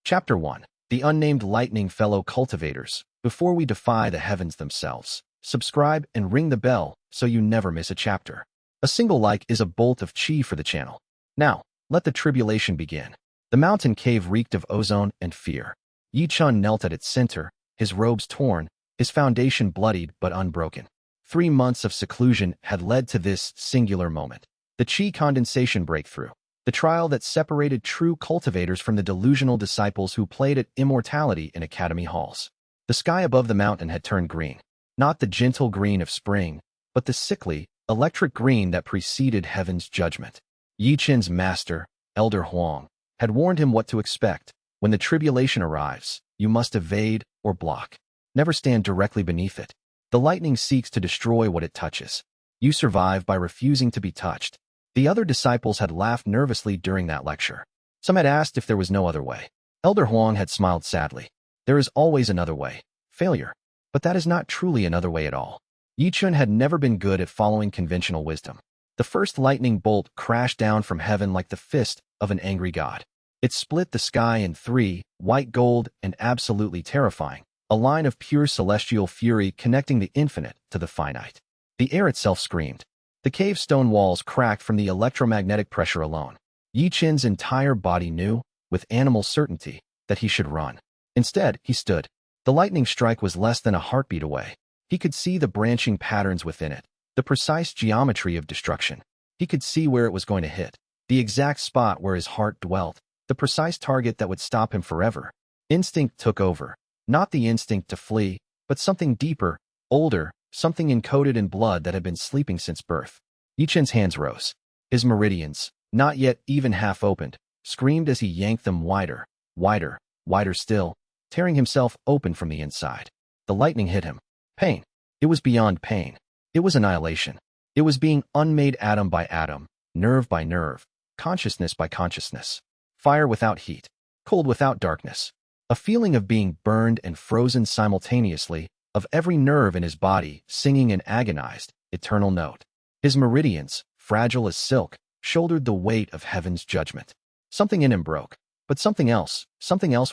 Chapter 1. The Unnamed Lightning Fellow Cultivators. Before we defy the heavens themselves, subscribe and ring the bell so you never miss a chapter. A single like is a bolt of chi for the channel. Now, let the tribulation begin. The mountain cave reeked of ozone and fear. Ye Chen knelt at its center, his robes torn, his foundation bloodied but unbroken. 3 months of seclusion had led to this singular moment. The chi condensation breakthrough. The trial that separated true cultivators from the delusional disciples who played at immortality in academy halls. The sky above the mountain had turned green. Not the gentle green of spring, but the sickly, electric green that preceded heaven's judgment. Ye Chen's master, Elder Huang, had warned him what to expect. When the tribulation arrives, you must evade or block. Never stand directly beneath it. The lightning seeks to destroy what it touches. You survive by refusing to be touched. The other disciples had laughed nervously during that lecture. Some had asked if there was no other way. Elder Huang had smiled sadly. There is always another way. Failure. But that is not truly another way at all. Ye Chen had never been good at following conventional wisdom. The first lightning bolt crashed down from heaven like the fist of an angry god. It split the sky in 3, white gold and absolutely terrifying, a line of pure celestial fury connecting the infinite to the finite. The air itself screamed. The cave stone walls cracked from the electromagnetic pressure alone. Ye Chen's entire body knew, with animal certainty, that he should run. Instead, he stood. The lightning strike was less than a heartbeat away. He could see the branching patterns within it, the precise geometry of destruction. He could see where it was going to hit, the exact spot where his heart dwelt, the precise target that would stop him forever. Instinct took over. Not the instinct to flee, but something deeper, older, something encoded in blood that had been sleeping since birth. Ye Chen's hands rose. His meridians, not yet even half opened, screamed as he yanked them wider, wider, wider still, tearing himself open from the inside. The lightning hit him. Pain. It was beyond pain. It was annihilation. It was being unmade atom by atom, nerve by nerve, consciousness by consciousness. Fire without heat, cold without darkness. A feeling of being burned and frozen simultaneously, of every nerve in his body singing an agonized, eternal note. His meridians, fragile as silk, shouldered the weight of heaven's judgment. Something in him broke, but something else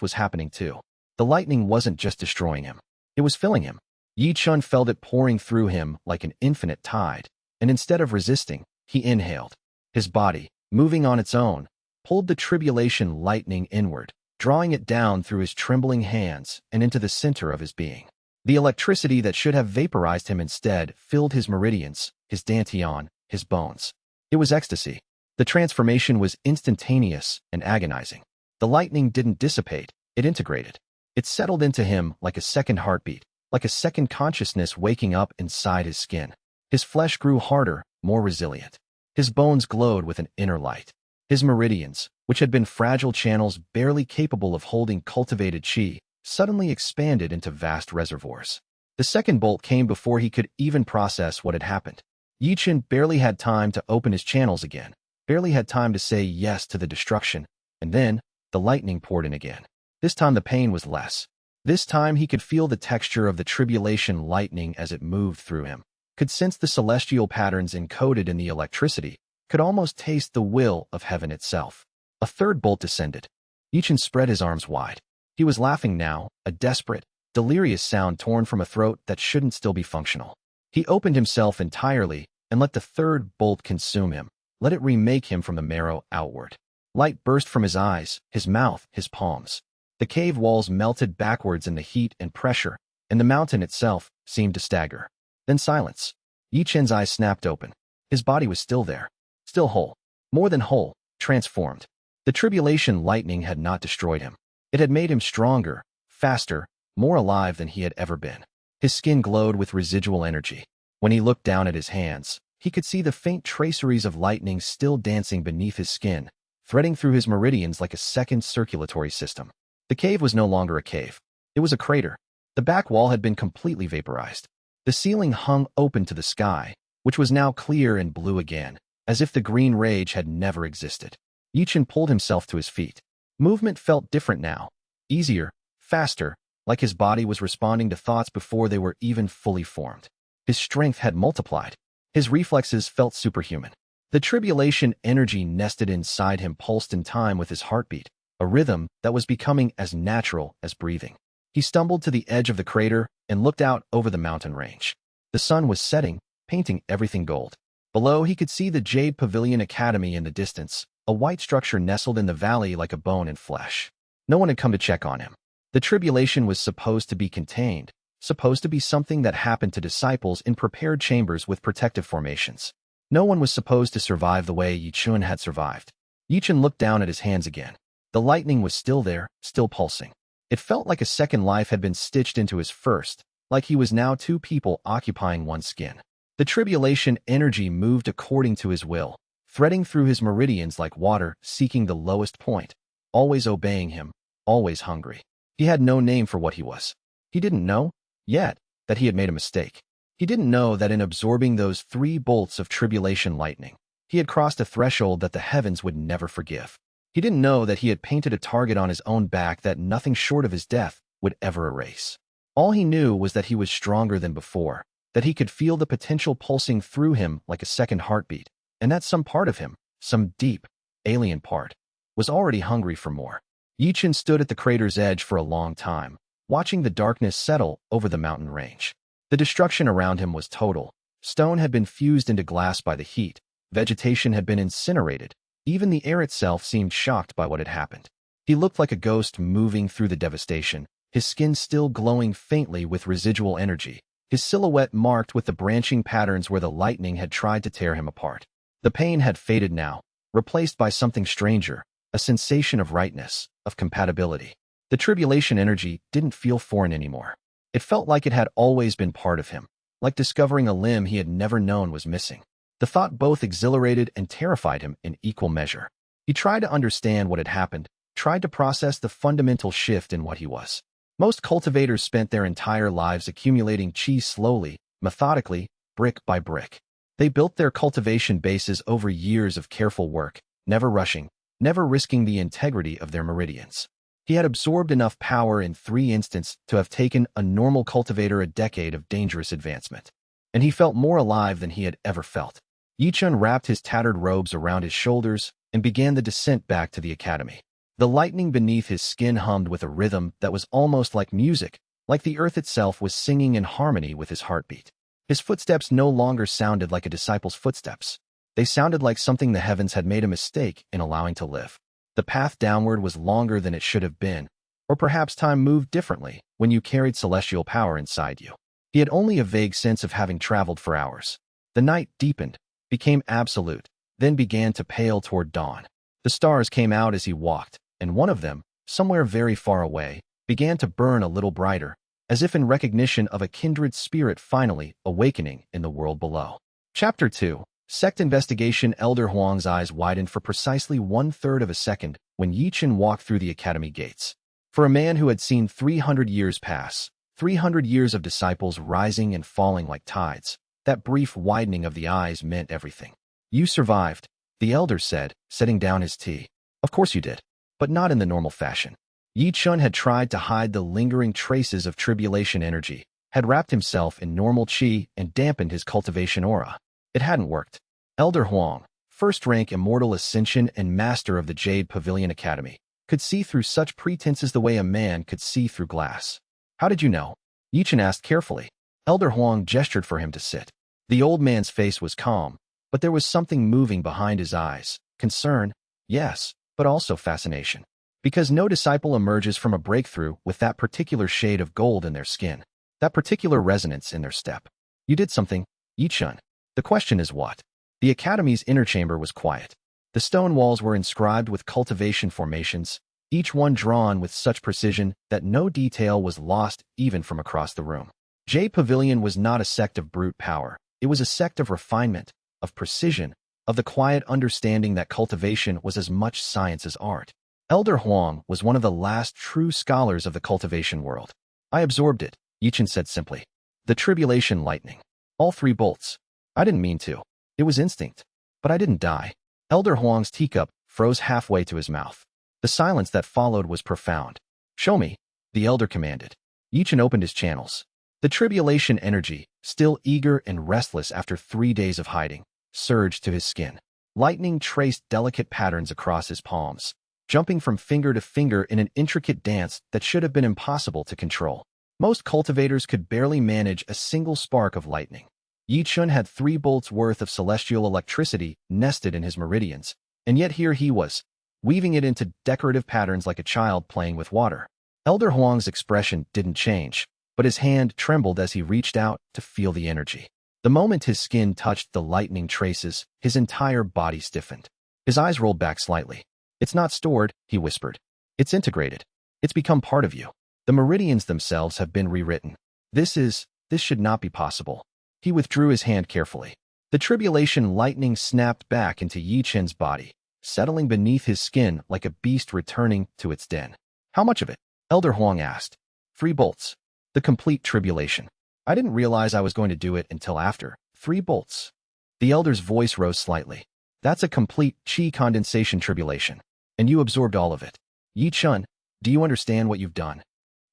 was happening too. The lightning wasn't just destroying him. It was filling him. Ye Chen felt it pouring through him like an infinite tide, and instead of resisting, he inhaled. His body, moving on its own, pulled the tribulation lightning inward, drawing it down through his trembling hands and into the center of his being. The electricity that should have vaporized him instead filled his meridians, his dantian, his bones. It was ecstasy. The transformation was instantaneous and agonizing. The lightning didn't dissipate, it integrated. It settled into him like a second heartbeat, like a second consciousness waking up inside his skin. His flesh grew harder, more resilient. His bones glowed with an inner light. His meridians, which had been fragile channels barely capable of holding cultivated chi, suddenly expanded into vast reservoirs. The second bolt came before he could even process what had happened. Ye Chen barely had time to open his channels again, barely had time to say yes to the destruction, and then the lightning poured in again. This time the pain was less. This time he could feel the texture of the tribulation lightning as it moved through him, could sense the celestial patterns encoded in the electricity, could almost taste the will of heaven itself. A third bolt descended. Ye Chen spread his arms wide. He was laughing now, a desperate, delirious sound torn from a throat that shouldn't still be functional. He opened himself entirely and let the third bolt consume him, let it remake him from the marrow outward. Light burst from his eyes, his mouth, his palms. The cave walls melted backwards in the heat and pressure, and the mountain itself seemed to stagger. Then silence. Ye Chen's eyes snapped open. His body was still there, still whole, more than whole, transformed. The tribulation lightning had not destroyed him. It had made him stronger, faster, more alive than he had ever been. His skin glowed with residual energy. When he looked down at his hands, he could see the faint traceries of lightning still dancing beneath his skin, threading through his meridians like a second circulatory system. The cave was no longer a cave. It was a crater. The back wall had been completely vaporized. The ceiling hung open to the sky, which was now clear and blue again, as if the green rage had never existed. Ye Chen pulled himself to his feet. Movement felt different now, easier, faster, like his body was responding to thoughts before they were even fully formed. His strength had multiplied. His reflexes felt superhuman. The tribulation energy nested inside him pulsed in time with his heartbeat, a rhythm that was becoming as natural as breathing. He stumbled to the edge of the crater and looked out over the mountain range. The sun was setting, painting everything gold. Below, he could see the Jade Pavilion Academy in the distance, a white structure nestled in the valley like a bone and flesh. No one had come to check on him. The tribulation was supposed to be contained, supposed to be something that happened to disciples in prepared chambers with protective formations. No one was supposed to survive the way Ye Chen had survived. Ye Chen looked down at his hands again. The lightning was still there, still pulsing. It felt like a second life had been stitched into his first, like he was now two people occupying one skin. The tribulation energy moved according to his will, threading through his meridians like water, seeking the lowest point, always obeying him, always hungry. He had no name for what he was. He didn't know, yet, that he had made a mistake. He didn't know that in absorbing those 3 bolts of tribulation lightning, he had crossed a threshold that the heavens would never forgive. He didn't know that he had painted a target on his own back that nothing short of his death would ever erase. All he knew was that he was stronger than before, that he could feel the potential pulsing through him like a second heartbeat, and that some part of him, some deep, alien part, was already hungry for more. Ye Chen stood at the crater's edge for a long time, watching the darkness settle over the mountain range. The destruction around him was total. Stone had been fused into glass by the heat. Vegetation had been incinerated. Even the air itself seemed shocked by what had happened. He looked like a ghost moving through the devastation, his skin still glowing faintly with residual energy, his silhouette marked with the branching patterns where the lightning had tried to tear him apart. The pain had faded now, replaced by something stranger, a sensation of rightness, of compatibility. The tribulation energy didn't feel foreign anymore. It felt like it had always been part of him, like discovering a limb he had never known was missing. The thought both exhilarated and terrified him in equal measure. He tried to understand what had happened, tried to process the fundamental shift in what he was. Most cultivators spent their entire lives accumulating chi slowly, methodically, brick by brick. They built their cultivation bases over years of careful work, never rushing, never risking the integrity of their meridians. He had absorbed enough power in 3 instants to have taken a normal cultivator a decade of dangerous advancement. And he felt more alive than he had ever felt. Ye Chen wrapped his tattered robes around his shoulders and began the descent back to the academy. The lightning beneath his skin hummed with a rhythm that was almost like music, like the earth itself was singing in harmony with his heartbeat. His footsteps no longer sounded like a disciple's footsteps. They sounded like something the heavens had made a mistake in allowing to live. The path downward was longer than it should have been, or perhaps time moved differently when you carried celestial power inside you. He had only a vague sense of having traveled for hours. The night deepened, became absolute, then began to pale toward dawn. The stars came out as he walked, and one of them, somewhere very far away, began to burn a little brighter, as if in recognition of a kindred spirit finally awakening in the world below. Chapter 2. Sect Investigation. Elder Huang's eyes widened for precisely 1/3 of a second when Ye Chen walked through the academy gates. For a man who had seen 300 years pass, 300 years of disciples rising and falling like tides, that brief widening of the eyes meant everything. "You survived," the elder said, setting down his tea. "Of course you did, but not in the normal fashion." Ye Chen had tried to hide the lingering traces of tribulation energy, had wrapped himself in normal chi and dampened his cultivation aura. It hadn't worked. Elder Huang, first-rank immortal ascension and master of the Jade Pavilion Academy, could see through such pretenses the way a man could see through glass. "How did you know?" Ye Chen asked carefully. Elder Huang gestured for him to sit. The old man's face was calm, but there was something moving behind his eyes. Concern, yes, but also fascination. Because no disciple emerges from a breakthrough with that particular shade of gold in their skin, that particular resonance in their step. "You did something, Ye Chen. The question is what?" The academy's inner chamber was quiet. The stone walls were inscribed with cultivation formations, each one drawn with such precision that no detail was lost even from across the room. Jade Pavilion was not a sect of brute power. It was a sect of refinement, of precision, of the quiet understanding that cultivation was as much science as art. Elder Huang was one of the last true scholars of the cultivation world. "I absorbed it," Ye Chen said simply. "The tribulation lightning. All 3 bolts. I didn't mean to. It was instinct. But I didn't die." Elder Huang's teacup froze halfway to his mouth. The silence that followed was profound. "Show me," the elder commanded. Ye Chen opened his channels. The tribulation energy, still eager and restless after 3 days of hiding, surged to his skin. Lightning traced delicate patterns across his palms. jumping from finger to finger in an intricate dance that should have been impossible to control. Most cultivators could barely manage a single spark of lightning. Ye Chen had 3 bolts worth of celestial electricity nested in his meridians, and yet here he was, weaving it into decorative patterns like a child playing with water. Elder Huang's expression didn't change, but his hand trembled as he reached out to feel the energy. The moment his skin touched the lightning traces, his entire body stiffened. His eyes rolled back slightly. "It's not stored," he whispered. "It's integrated. It's become part of you. The meridians themselves have been rewritten. This should not be possible." He withdrew his hand carefully. The tribulation lightning snapped back into Ye Chen's body, settling beneath his skin like a beast returning to its den. "How much of it?" Elder Huang asked. 3 bolts. The complete tribulation. I didn't realize I was going to do it until after. 3 bolts. The elder's voice rose slightly. "That's a complete chi condensation tribulation. And you absorbed all of it. Ye Chen, do you understand what you've done?"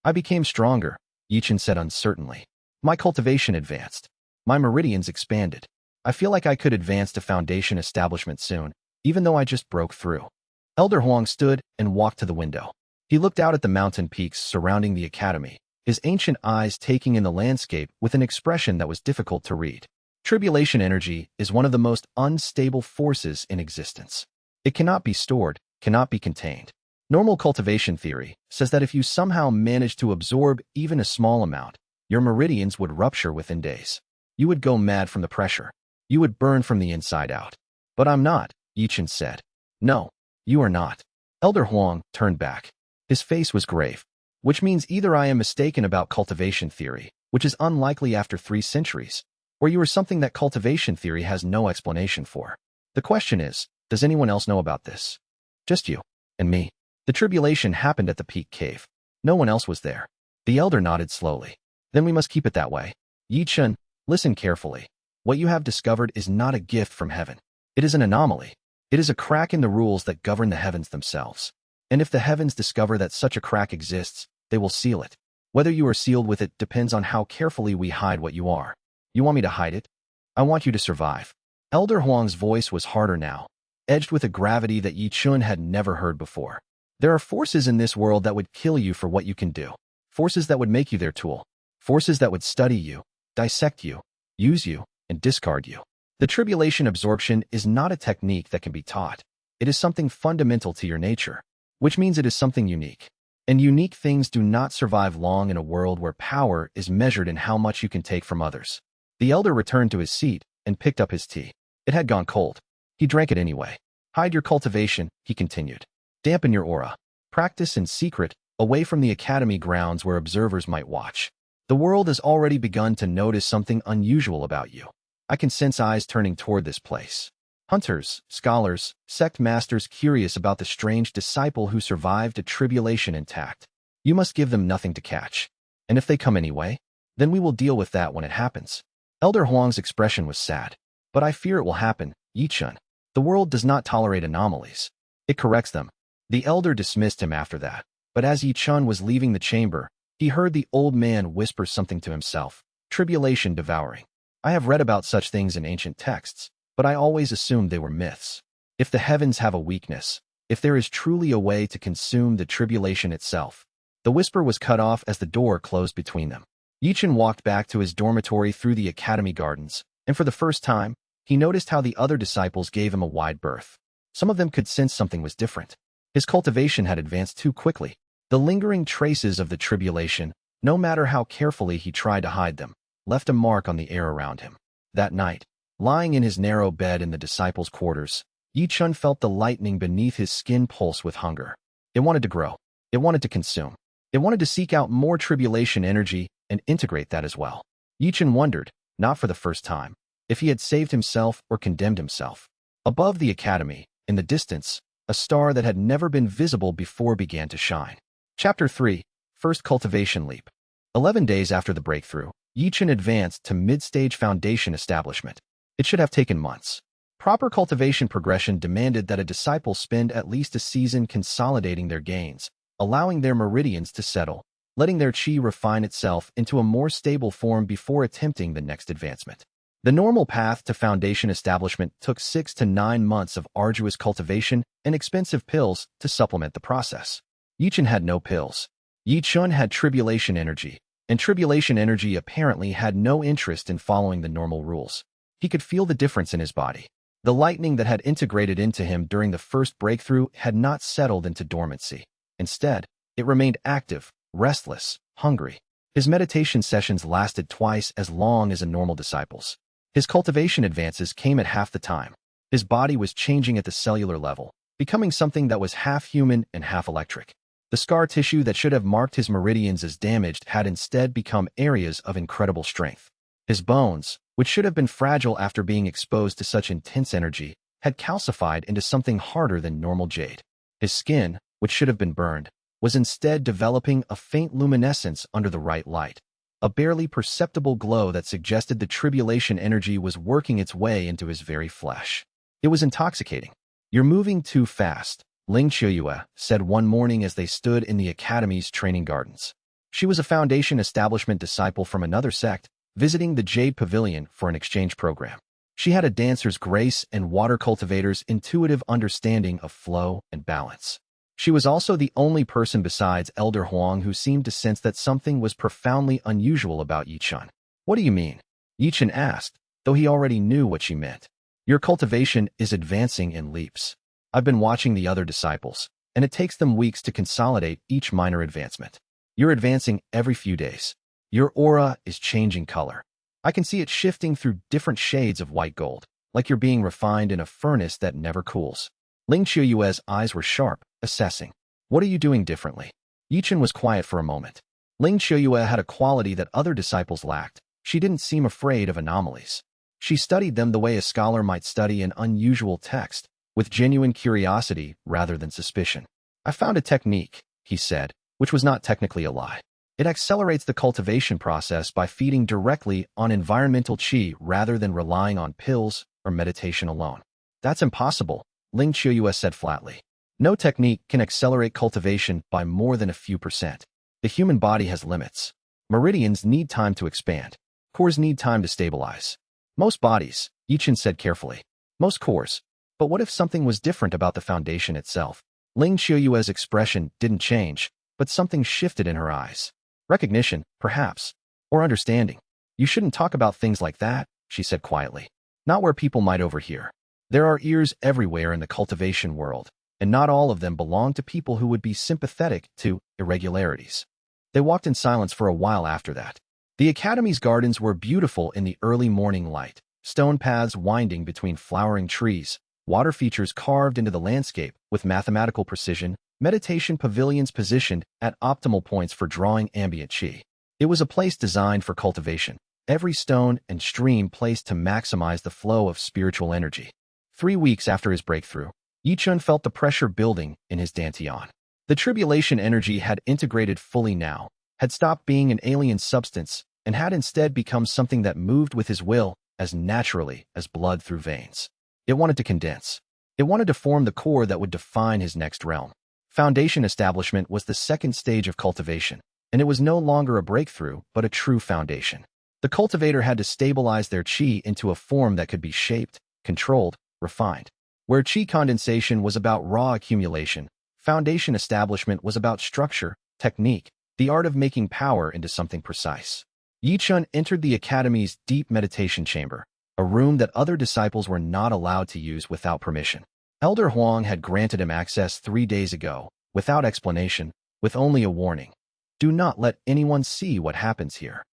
"I became stronger," Ye Chen said uncertainly. "My cultivation advanced. My meridians expanded. I feel like I could advance to foundation establishment soon, even though I just broke through." Elder Huang stood and walked to the window. He looked out at the mountain peaks surrounding the academy, his ancient eyes taking in the landscape with an expression that was difficult to read. Tribulation energy is one of the most unstable forces in existence. It cannot be stored, cannot be contained. Normal cultivation theory says that if you somehow manage to absorb even a small amount, your meridians would rupture within days. You would go mad from the pressure. You would burn from the inside out. "But I'm not," Ye Chen said. "No, you are not." Elder Huang turned back. His face was grave. "Which means either I am mistaken about cultivation theory, which is unlikely after 3 centuries, or you are something that cultivation theory has no explanation for. The question is, does anyone else know about this?" "Just you and me." "The tribulation happened at the Peak Cave. No one else was there." The elder nodded slowly. "Then we must keep it that way. Ye Chen, listen carefully. What you have discovered is not a gift from heaven. It is an anomaly. It is a crack in the rules that govern the heavens themselves. And if the heavens discover that such a crack exists, they will seal it. Whether you are sealed with it depends on how carefully we hide what you are. You want me to hide it? I want you to survive." Elder Huang's voice was harder now, edged with a gravity that Ye Chen had never heard before. "There are forces in this world that would kill you for what you can do. Forces that would make you their tool. Forces that would study you, dissect you, use you, and discard you. The tribulation absorption is not a technique that can be taught. It is something fundamental to your nature, which means it is something unique. And unique things do not survive long in a world where power is measured in how much you can take from others." The elder returned to his seat and picked up his tea. It had gone cold. He drank it anyway. "Hide your cultivation," he continued. "Dampen your aura. Practice in secret, away from the academy grounds where observers might watch. The world has already begun to notice something unusual about you. I can sense eyes turning toward this place. Hunters, scholars, sect masters curious about the strange disciple who survived a tribulation intact. You must give them nothing to catch. And if they come anyway, then we will deal with that when it happens." Elder Huang's expression was sad. "But I fear it will happen, Ye Chen. The world does not tolerate anomalies. It corrects them." The elder dismissed him after that, but as Ye Chen was leaving the chamber, he heard the old man whisper something to himself. "Tribulation devouring. I have read about such things in ancient texts, but I always assumed they were myths. If the heavens have a weakness, if there is truly a way to consume the tribulation itself." The whisper was cut off as the door closed between them. Ye Chen walked back to his dormitory through the academy gardens, and for the first time, he noticed how the other disciples gave him a wide berth. Some of them could sense something was different. His cultivation had advanced too quickly. The lingering traces of the tribulation, no matter how carefully he tried to hide them, left a mark on the air around him. That night, lying in his narrow bed in the disciples' quarters, Ye Chen felt the lightning beneath his skin pulse with hunger. It wanted to grow. It wanted to consume. It wanted to seek out more tribulation energy and integrate that as well. Ye Chen wondered, not for the first time, if he had saved himself or condemned himself. Above the academy, in the distance, a star that had never been visible before began to shine. Chapter 3. First Cultivation Leap. 11 days after the breakthrough, Ye Chen advanced to mid-stage foundation establishment. It should have taken months. Proper cultivation progression demanded that a disciple spend at least a season consolidating their gains, allowing their meridians to settle, letting their chi refine itself into a more stable form before attempting the next advancement. The normal path to foundation establishment took 6 to 9 months of arduous cultivation and expensive pills to supplement the process. Ye Chen had no pills. Ye Chen had tribulation energy, and tribulation energy apparently had no interest in following the normal rules. He could feel the difference in his body. The lightning that had integrated into him during the first breakthrough had not settled into dormancy. Instead, it remained active, restless, hungry. His meditation sessions lasted twice as long as a normal disciple's. His cultivation advances came at half the time. His body was changing at the cellular level, becoming something that was half human and half electric. The scar tissue that should have marked his meridians as damaged had instead become areas of incredible strength. His bones, which should have been fragile after being exposed to such intense energy, had calcified into something harder than normal jade. His skin, which should have been burned, was instead developing a faint luminescence under the right light, a barely perceptible glow that suggested the tribulation energy was working its way into his very flesh. It was intoxicating. "You're moving too fast," xianxia said one morning as they stood in the academy's training gardens. She was a foundation establishment disciple from another sect, visiting the Jade Pavilion for an exchange program. She had a dancer's grace and water cultivator's intuitive understanding of flow and balance. She was also the only person besides Elder Huang who seemed to sense that something was profoundly unusual about Ye Chen. "What do you mean?" Ye Chen asked, though he already knew what she meant. "Your cultivation is advancing in leaps. I've been watching the other disciples, and it takes them weeks to consolidate each minor advancement. You're advancing every few days. Your aura is changing color. I can see it shifting through different shades of white gold, like you're being refined in a furnace that never cools." xianxia's eyes were sharp, assessing. "What are you doing differently?" Ye Chen was quiet for a moment. xianxia had a quality that other disciples lacked. She didn't seem afraid of anomalies. She studied them the way a scholar might study an unusual text, with genuine curiosity rather than suspicion. "I found a technique," he said, which was not technically a lie. "It accelerates the cultivation process by feeding directly on environmental qi rather than relying on pills or meditation alone." "That's impossible," xianxia said flatly. "No technique can accelerate cultivation by more than a few percent. The human body has limits. Meridians need time to expand. Cores need time to stabilize. Most bodies," Ye Chen said carefully. "Most cores. But what if something was different about the foundation itself?" xianxia's expression didn't change, but something shifted in her eyes. "Recognition, perhaps. Or understanding." "You shouldn't talk about things like that," she said quietly. "Not where people might overhear. There are ears everywhere in the cultivation world, and not all of them belong to people who would be sympathetic to irregularities." They walked in silence for a while after that. The academy's gardens were beautiful in the early morning light, stone paths winding between flowering trees, water features carved into the landscape with mathematical precision, meditation pavilions positioned at optimal points for drawing ambient qi. It was a place designed for cultivation, every stone and stream placed to maximize the flow of spiritual energy. 3 weeks after his breakthrough, Ye Chen felt the pressure building in his dantian. The tribulation energy had integrated fully now, had stopped being an alien substance, and had instead become something that moved with his will as naturally as blood through veins. It wanted to condense. It wanted to form the core that would define his next realm. Foundation establishment was the second stage of cultivation, and it was no longer a breakthrough, but a true foundation. The cultivator had to stabilize their qi into a form that could be shaped, controlled, refined. Where qi condensation was about raw accumulation, foundation establishment was about structure, technique, the art of making power into something precise. Ye Chen entered the academy's deep meditation chamber, a room that other disciples were not allowed to use without permission. Elder Huang had granted him access 3 days ago, without explanation, with only a warning. "Do not let anyone see what happens here."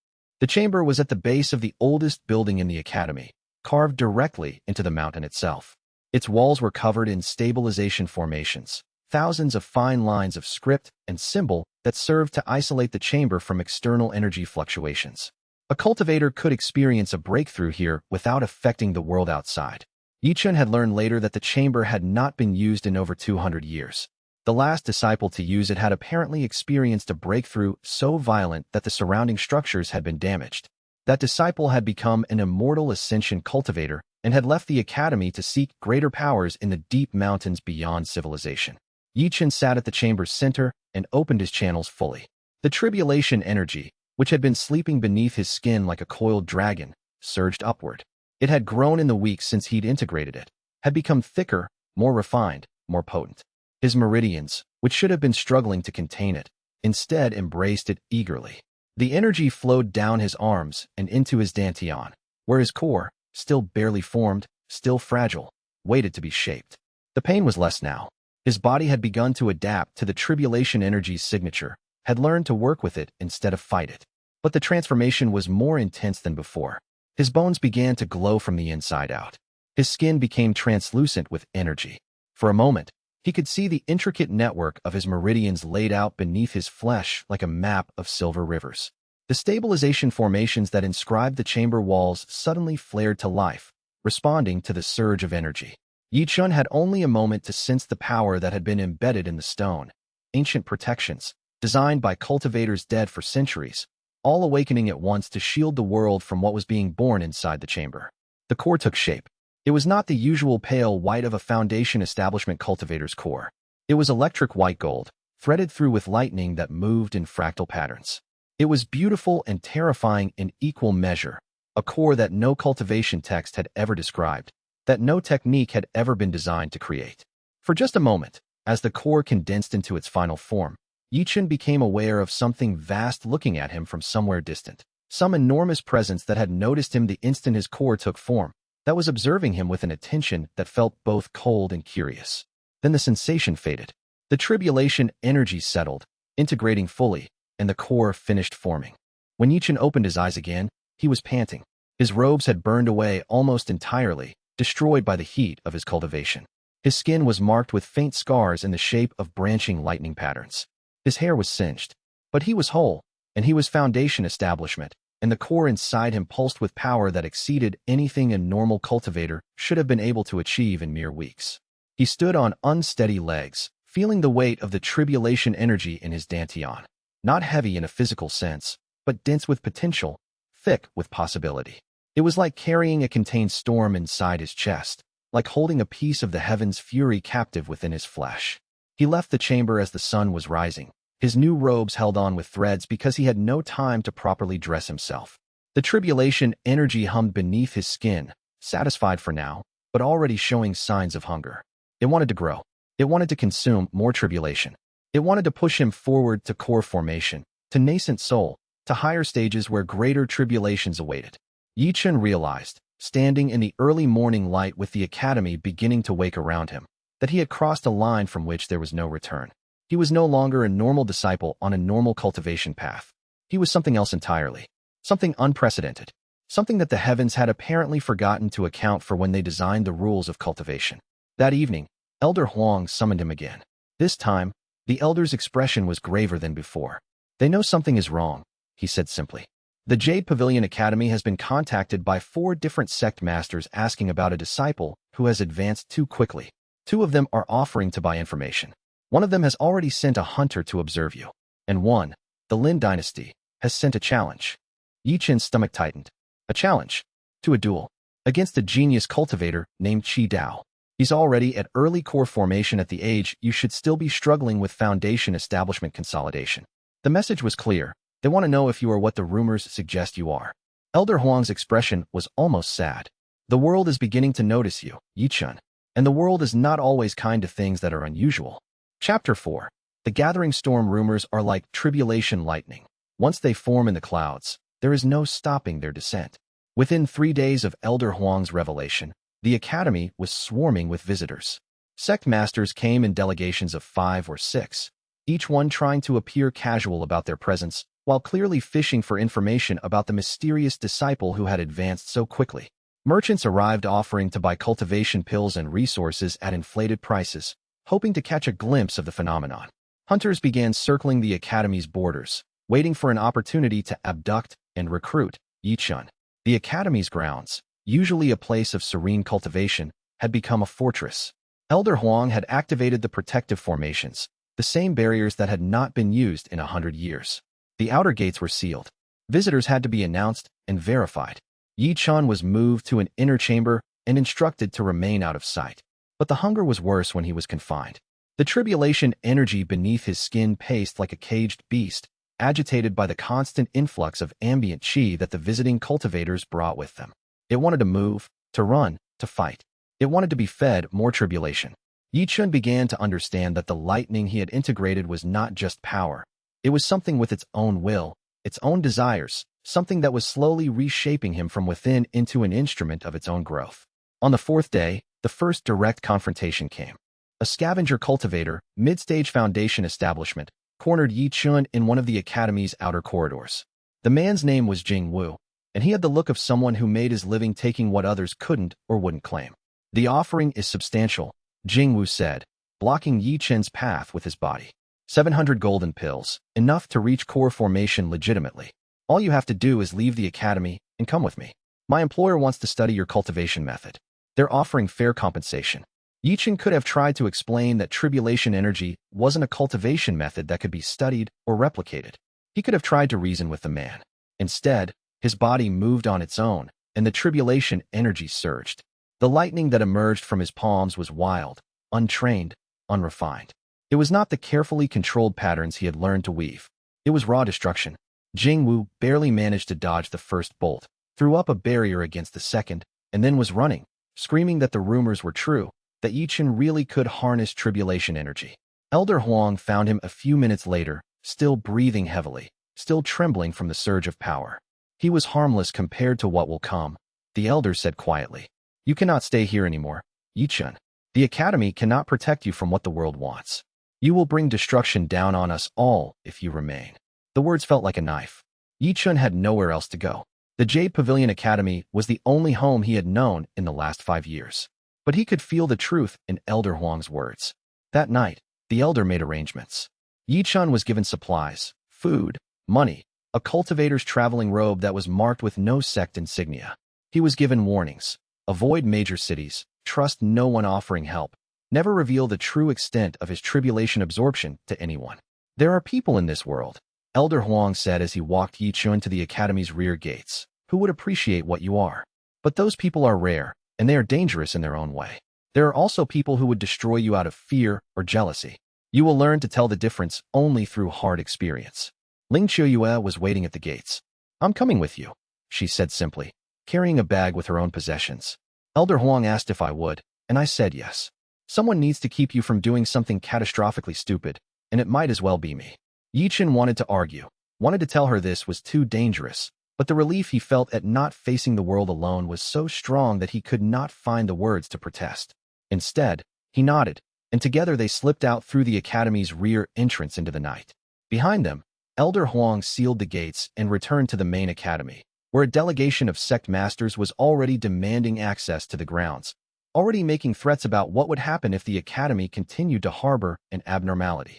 The chamber was at the base of the oldest building in the academy, carved directly into the mountain itself. Its walls were covered in stabilization formations, thousands of fine lines of script and symbol that served to isolate the chamber from external energy fluctuations. A cultivator could experience a breakthrough here without affecting the world outside. Ye Chen had learned later that the chamber had not been used in over 200 years. The last disciple to use it had apparently experienced a breakthrough so violent that the surrounding structures had been damaged. That disciple had become an immortal ascension cultivator and had left the academy to seek greater powers in the deep mountains beyond civilization. Ye Chen sat at the chamber's center and opened his channels fully. The tribulation energy, which had been sleeping beneath his skin like a coiled dragon, surged upward. It had grown in the weeks since he'd integrated it, had become thicker, more refined, more potent. His meridians, which should have been struggling to contain it, instead embraced it eagerly. The energy flowed down his arms and into his dantian, where his core, still barely formed, still fragile, waited to be shaped. The pain was less now. His body had begun to adapt to the tribulation energy's signature, had learned to work with it instead of fight it. But the transformation was more intense than before. His bones began to glow from the inside out. His skin became translucent with energy. For a moment, he could see the intricate network of his meridians laid out beneath his flesh like a map of silver rivers. The stabilization formations that inscribed the chamber walls suddenly flared to life, responding to the surge of energy. Ye Chen had only a moment to sense the power that had been embedded in the stone. Ancient protections, designed by cultivators dead for centuries, all awakening at once to shield the world from what was being born inside the chamber. The core took shape. It was not the usual pale white of a Foundation establishment cultivator's core. It was electric white gold, threaded through with lightning that moved in fractal patterns. It was beautiful and terrifying in equal measure, a core that no cultivation text had ever described, that no technique had ever been designed to create. For just a moment, as the core condensed into its final form, Ye Chen became aware of something vast looking at him from somewhere distant, some enormous presence that had noticed him the instant his core took form, that was observing him with an attention that felt both cold and curious. Then the sensation faded. The tribulation energy settled, integrating fully, and the core finished forming. When Ye Chen opened his eyes again, he was panting. His robes had burned away almost entirely, destroyed by the heat of his cultivation. His skin was marked with faint scars in the shape of branching lightning patterns. His hair was singed, but he was whole, and he was Foundation establishment, and the core inside him pulsed with power that exceeded anything a normal cultivator should have been able to achieve in mere weeks. He stood on unsteady legs, feeling the weight of the tribulation energy in his dantian, not heavy in a physical sense, but dense with potential, thick with possibility. It was like carrying a contained storm inside his chest, like holding a piece of the heavens' fury captive within his flesh. He left the chamber as the sun was rising. His new robes held on with threads because he had no time to properly dress himself. The tribulation energy hummed beneath his skin, satisfied for now, but already showing signs of hunger. It wanted to grow. It wanted to consume more tribulation. It wanted to push him forward to core formation, to nascent soul, to higher stages where greater tribulations awaited. Ye Chen realized, standing in the early morning light with the academy beginning to wake around him, that he had crossed a line from which there was no return. He was no longer a normal disciple on a normal cultivation path. He was something else entirely, something unprecedented, something that the heavens had apparently forgotten to account for when they designed the rules of cultivation. That evening, Elder Huang summoned him again. This time, the elder's expression was graver than before. "They know something is wrong," he said simply. "The Jade Pavilion Academy has been contacted by 4 different sect masters asking about a disciple who has advanced too quickly. 2 of them are offering to buy information. One of them has already sent a hunter to observe you, and one, the Lin dynasty, has sent a challenge." Ye Chen's stomach tightened. A challenge? To a duel? Against a genius cultivator named Qi Dao. He's already at early core formation at the age you should still be struggling with Foundation establishment consolidation. The message was clear. They want to know if you are what the rumors suggest you are. Elder Huang's expression was almost sad. "The world is beginning to notice you, Ye Chen, and the world is not always kind to things that are unusual." Chapter 4. The gathering storm rumors are like tribulation lightning. Once they form in the clouds, there is no stopping their descent. Within 3 days of Elder Huang's revelation, the academy was swarming with visitors. Sect masters came in delegations of 5 or 6, each one trying to appear casual about their presence, while clearly fishing for information about the mysterious disciple who had advanced so quickly. Merchants arrived offering to buy cultivation pills and resources at inflated prices, hoping to catch a glimpse of the phenomenon. Hunters began circling the academy's borders, waiting for an opportunity to abduct and recruit Ye Chen. The academy's grounds, usually a place of serene cultivation, had become a fortress. Elder Huang had activated the protective formations, the same barriers that had not been used in 100 years. The outer gates were sealed. Visitors had to be announced and verified. Ye Chen was moved to an inner chamber and instructed to remain out of sight. But the hunger was worse when he was confined. The tribulation energy beneath his skin paced like a caged beast, agitated by the constant influx of ambient qi that the visiting cultivators brought with them. It wanted to move, to run, to fight. It wanted to be fed more tribulation. Ye Chen began to understand that the lightning he had integrated was not just power. It was something with its own will, its own desires, something that was slowly reshaping him from within into an instrument of its own growth. On the fourth day, the first direct confrontation came. A scavenger cultivator, mid-stage foundation establishment, cornered Ye Chen in one of the academy's outer corridors. The man's name was Jing Wu, and he had the look of someone who made his living taking what others couldn't or wouldn't claim. The offering is substantial, Jing Wu said, blocking Ye Chen's path with his body. 700 golden pills, enough to reach core formation legitimately. All you have to do is leave the academy and come with me. My employer wants to study your cultivation method. They're offering fair compensation. Ye Chen could have tried to explain that tribulation energy wasn't a cultivation method that could be studied or replicated. He could have tried to reason with the man. Instead, his body moved on its own, and the tribulation energy surged. The lightning that emerged from his palms was wild, untrained, unrefined. It was not the carefully controlled patterns he had learned to weave. It was raw destruction. Jing Wu barely managed to dodge the first bolt, threw up a barrier against the second, and then was running, screaming that the rumors were true, that Ye Chen really could harness tribulation energy. Elder Huang found him a few minutes later, still breathing heavily, still trembling from the surge of power. He was harmless compared to what will come, the elder said quietly. You cannot stay here anymore, Ye Chen. The academy cannot protect you from what the world wants. You will bring destruction down on us all if you remain. The words felt like a knife. Ye Chen had nowhere else to go. The Jade Pavilion Academy was the only home he had known in the last 5 years. But he could feel the truth in Elder Huang's words. That night, the elder made arrangements. Ye Chen was given supplies, food, money, a cultivator's traveling robe that was marked with no sect insignia. He was given warnings. Avoid major cities, trust no one offering help, never reveal the true extent of his tribulation absorption to anyone. There are people in this world, Elder Huang said as he walked Ye Chen to the academy's rear gates, who would appreciate what you are. But those people are rare, and they are dangerous in their own way. There are also people who would destroy you out of fear or jealousy. You will learn to tell the difference only through hard experience. Ling Qiuyue was waiting at the gates. I'm coming with you, she said simply, carrying a bag with her own possessions. Elder Huang asked if I would, and I said yes. Someone needs to keep you from doing something catastrophically stupid, and it might as well be me. Ye Chen wanted to argue, wanted to tell her this was too dangerous, but the relief he felt at not facing the world alone was so strong that he could not find the words to protest. Instead, he nodded, and together they slipped out through the academy's rear entrance into the night. Behind them, Elder Huang sealed the gates and returned to the main academy, where a delegation of sect masters was already demanding access to the grounds, already making threats about what would happen if the academy continued to harbor an abnormality.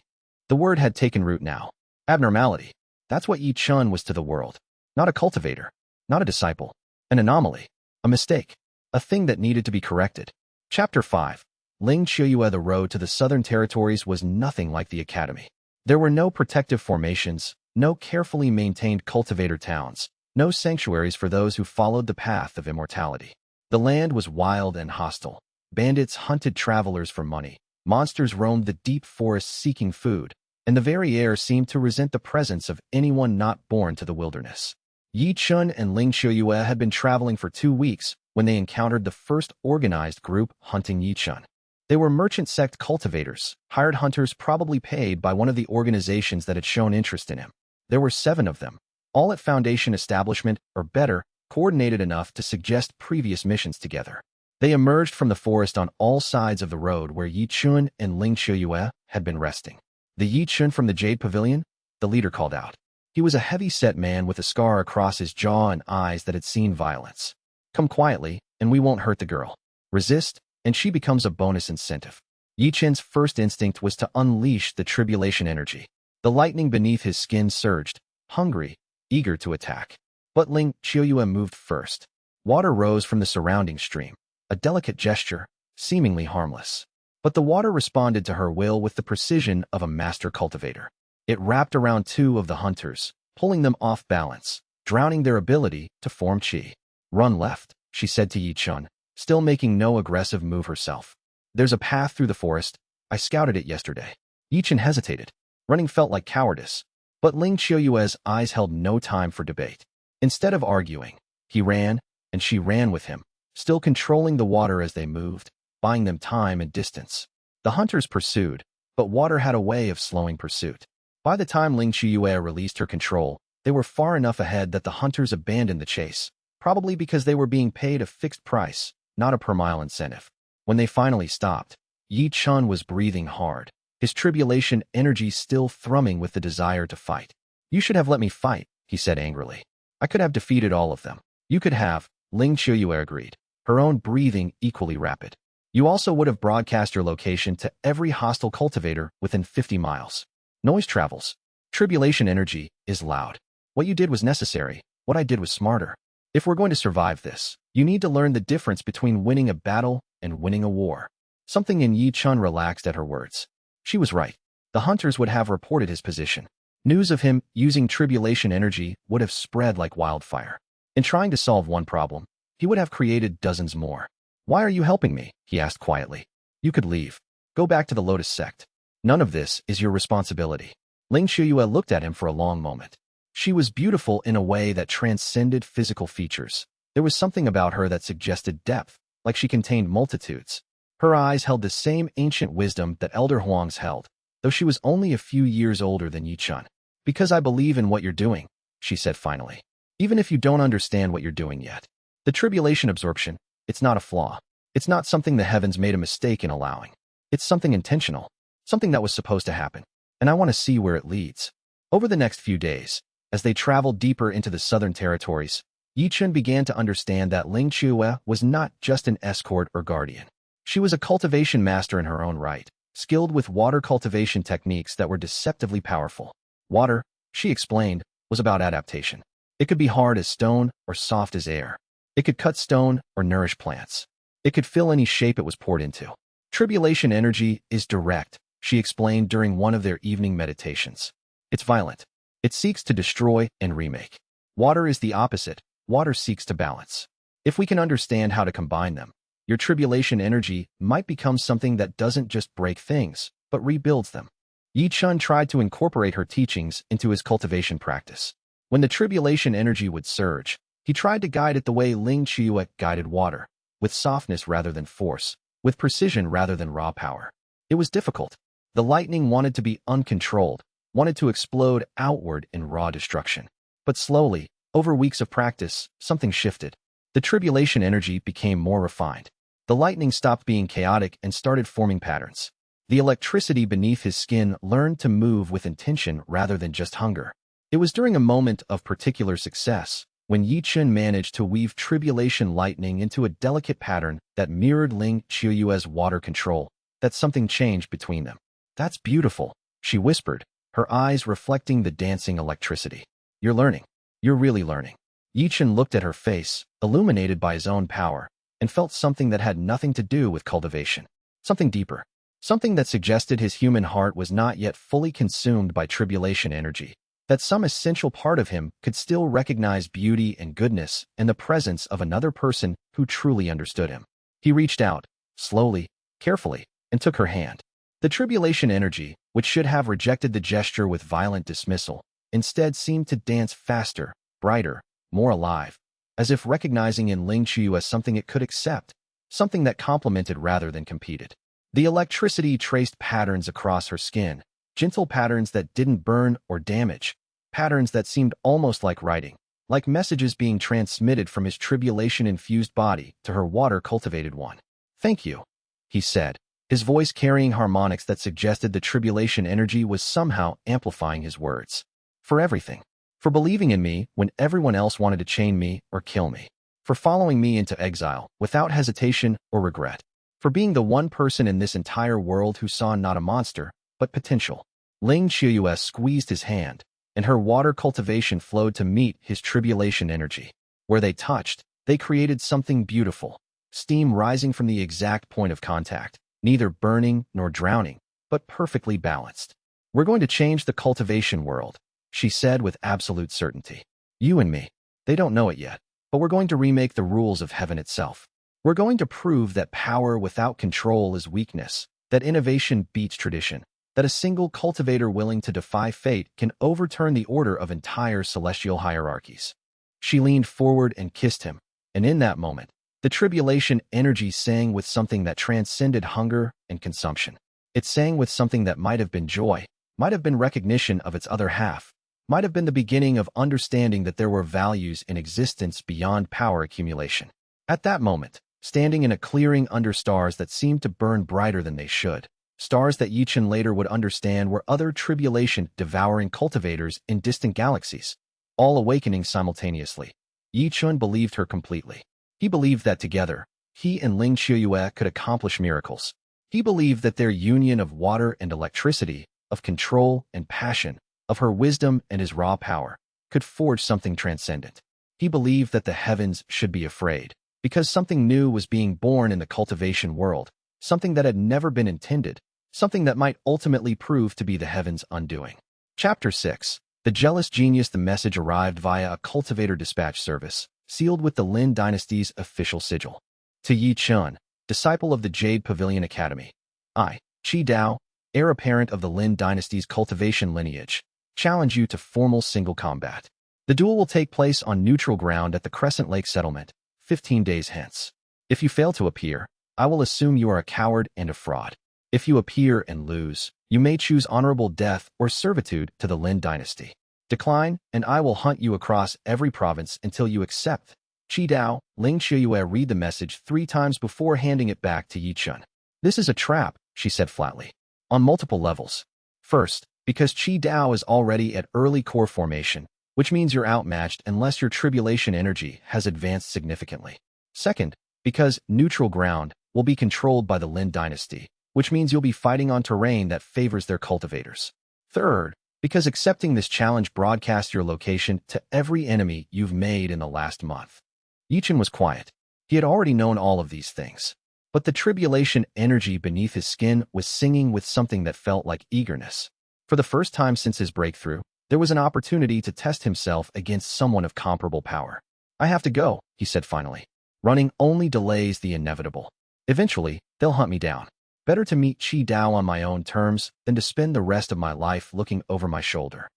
The word had taken root now. Abnormality. That's what Ye Chen was to the world. Not a cultivator, not a disciple, an anomaly, a mistake, a thing that needed to be corrected. Chapter 5. Ling Qiuyue. The road to the southern territories was nothing like the academy. There were no protective formations, no carefully maintained cultivator towns, no sanctuaries for those who followed the path of immortality. The land was wild and hostile. Bandits hunted travelers for money. Monsters roamed the deep forests seeking food, and the very air seemed to resent the presence of anyone not born to the wilderness. Ye Chen and Ling Qiuyue had been traveling for 2 weeks when they encountered the first organized group hunting Ye Chen. They were merchant sect cultivators, hired hunters probably paid by one of the organizations that had shown interest in him. There were 7 of them, all at Foundation establishment, or better, coordinated enough to suggest previous missions together. They emerged from the forest on all sides of the road where Ye Chen and Ling Qiuyue had been resting. The Ye Chen from the Jade Pavilion? The leader called out. He was a heavy-set man with a scar across his jaw and eyes that had seen violence. Come quietly, and we won't hurt the girl. Resist, and she becomes a bonus incentive. Ye Chen's first instinct was to unleash the tribulation energy. The lightning beneath his skin surged, hungry, eager to attack. But Ling Qiuyue moved first. Water rose from the surrounding stream, a delicate gesture, seemingly harmless. But the water responded to her will with the precision of a master cultivator. It wrapped around 2 of the hunters, pulling them off balance, drowning their ability to form qi. Run left, she said to Ye Chen, still making no aggressive move herself. There's a path through the forest. I scouted it yesterday. Ye Chen hesitated. Running felt like cowardice. But Ling Qiuyue's eyes held no time for debate. Instead of arguing, he ran and she ran with him, still controlling the water as they moved, buying them time and distance. The hunters pursued, but water had a way of slowing pursuit. By the time Ling Qiuyue released her control, they were far enough ahead that the hunters abandoned the chase, probably because they were being paid a fixed price, not a per-mile incentive. When they finally stopped, Ye Chen was breathing hard, his tribulation energy still thrumming with the desire to fight. "You should have let me fight," he said angrily. "I could have defeated all of them." "You could have," Ling Qiuyue agreed, her own breathing equally rapid. "You also would have broadcast your location to every hostile cultivator within 50 miles. Noise travels. Tribulation energy is loud. What you did was necessary. What I did was smarter. If we're going to survive this, you need to learn the difference between winning a battle and winning a war." Something in Ye Chen relaxed at her words. She was right. The hunters would have reported his position. News of him using tribulation energy would have spread like wildfire. In trying to solve one problem, he would have created dozens more. "Why are you helping me?" he asked quietly. "You could leave. Go back to the Lotus sect. None of this is your responsibility." Ling Qiuyue looked at him for a long moment. She was beautiful in a way that transcended physical features. There was something about her that suggested depth, like she contained multitudes. Her eyes held the same ancient wisdom that Elder Huang's held, though she was only a few years older than Ye Chen. "Because I believe in what you're doing," she said finally. "Even if you don't understand what you're doing yet. The tribulation absorption, it's not a flaw. It's not something the heavens made a mistake in allowing. It's something intentional, something that was supposed to happen, and I want to see where it leads." Over the next few days, as they traveled deeper into the southern territories, Ye Chen began to understand that Ling Qiuyue was not just an escort or guardian. She was a cultivation master in her own right, skilled with water cultivation techniques that were deceptively powerful. Water, she explained, was about adaptation. It could be hard as stone or soft as air. It could cut stone or nourish plants. It could fill any shape it was poured into. Tribulation energy is direct, she explained during one of their evening meditations. It's violent. It seeks to destroy and remake. Water is the opposite. Water seeks to balance. If we can understand how to combine them, your tribulation energy might become something that doesn't just break things, but rebuilds them. Ye Chen tried to incorporate her teachings into his cultivation practice. When the tribulation energy would surge, he tried to guide it the way Ling Qiuyue guided water, with softness rather than force, with precision rather than raw power. It was difficult. The lightning wanted to be uncontrolled, wanted to explode outward in raw destruction. But slowly, over weeks of practice, something shifted. The tribulation energy became more refined. The lightning stopped being chaotic and started forming patterns. The electricity beneath his skin learned to move with intention rather than just hunger. It was during a moment of particular success, when Ye Chen managed to weave tribulation lightning into a delicate pattern that mirrored Ling Qiuyue's water control, that something changed between them. "That's beautiful," she whispered, her eyes reflecting the dancing electricity. "You're learning. You're really learning." Ye Chen looked at her face, illuminated by his own power, and felt something that had nothing to do with cultivation. Something deeper. Something that suggested his human heart was not yet fully consumed by tribulation energy, that some essential part of him could still recognize beauty and goodness in the presence of another person who truly understood him. He reached out, slowly, carefully, and took her hand. The tribulation energy, which should have rejected the gesture with violent dismissal, instead seemed to dance faster, brighter, more alive, as if recognizing in Ling Qiuyue something it could accept, something that complemented rather than competed. The electricity traced patterns across her skin, gentle patterns that didn't burn or damage, patterns that seemed almost like writing, like messages being transmitted from his tribulation-infused body to her water-cultivated one. "Thank you," he said, his voice carrying harmonics that suggested the tribulation energy was somehow amplifying his words. "For everything. For believing in me when everyone else wanted to chain me or kill me. For following me into exile without hesitation or regret. For being the one person in this entire world who saw not a monster, but potential." Ling Qiuyue squeezed his hand, and her water cultivation flowed to meet his tribulation energy. Where they touched, they created something beautiful, steam rising from the exact point of contact, neither burning nor drowning, but perfectly balanced. "We're going to change the cultivation world," she said with absolute certainty. "You and me. They don't know it yet, but we're going to remake the rules of heaven itself. We're going to prove that power without control is weakness, that innovation beats tradition, that a single cultivator willing to defy fate can overturn the order of entire celestial hierarchies." She leaned forward and kissed him, And in that moment, the tribulation energy sang with something that transcended hunger and consumption. It sang with something that might have been joy, might have been recognition of its other half, might have been the beginning of understanding that there were values in existence beyond power accumulation. At that moment, standing in a clearing under stars that seemed to burn brighter than they should, stars that Ye Chen later would understand were other tribulation-devouring cultivators in distant galaxies, all awakening simultaneously. Ye Chen believed her completely. He believed that together, he and xianxia could accomplish miracles. He believed that their union of water and electricity, of control and passion, of her wisdom and his raw power, could forge something transcendent. He believed that the heavens should be afraid, because something new was being born in the cultivation world, something that had never been intended, something that might ultimately prove to be the heavens' undoing. Chapter 6. The Jealous Genius. The message arrived via a cultivator dispatch service, sealed with the Lin dynasty's official sigil. To Ye Chen, disciple of the Jade Pavilion Academy. I, Qi Dao, heir apparent of the Lin dynasty's cultivation lineage, challenge you to formal single combat. The duel will take place on neutral ground at the Crescent Lake settlement, 15 days hence. If you fail to appear, I will assume you are a coward and a fraud. If you appear and lose, you may choose honorable death or servitude to the Lin dynasty. Decline, and I will hunt you across every province until you accept. Qi Dao, xianxia read the message 3 times before handing it back to Ye Chen. This is a trap, she said flatly. On multiple levels. First, because Qi Dao is already at early core formation, which means you're outmatched unless your tribulation energy has advanced significantly. Second, because neutral ground will be controlled by the Lin dynasty, which means you'll be fighting on terrain that favors their cultivators. Third, because accepting this challenge broadcasts your location to every enemy you've made in the last month. Ye Chen was quiet. He had already known all of these things. But the tribulation energy beneath his skin was singing with something that felt like eagerness. For the first time since his breakthrough, there was an opportunity to test himself against someone of comparable power. I have to go, he said finally. Running only delays the inevitable. Eventually, they'll hunt me down. Better to meet Qi Dao on my own terms than to spend the rest of my life looking over my shoulder.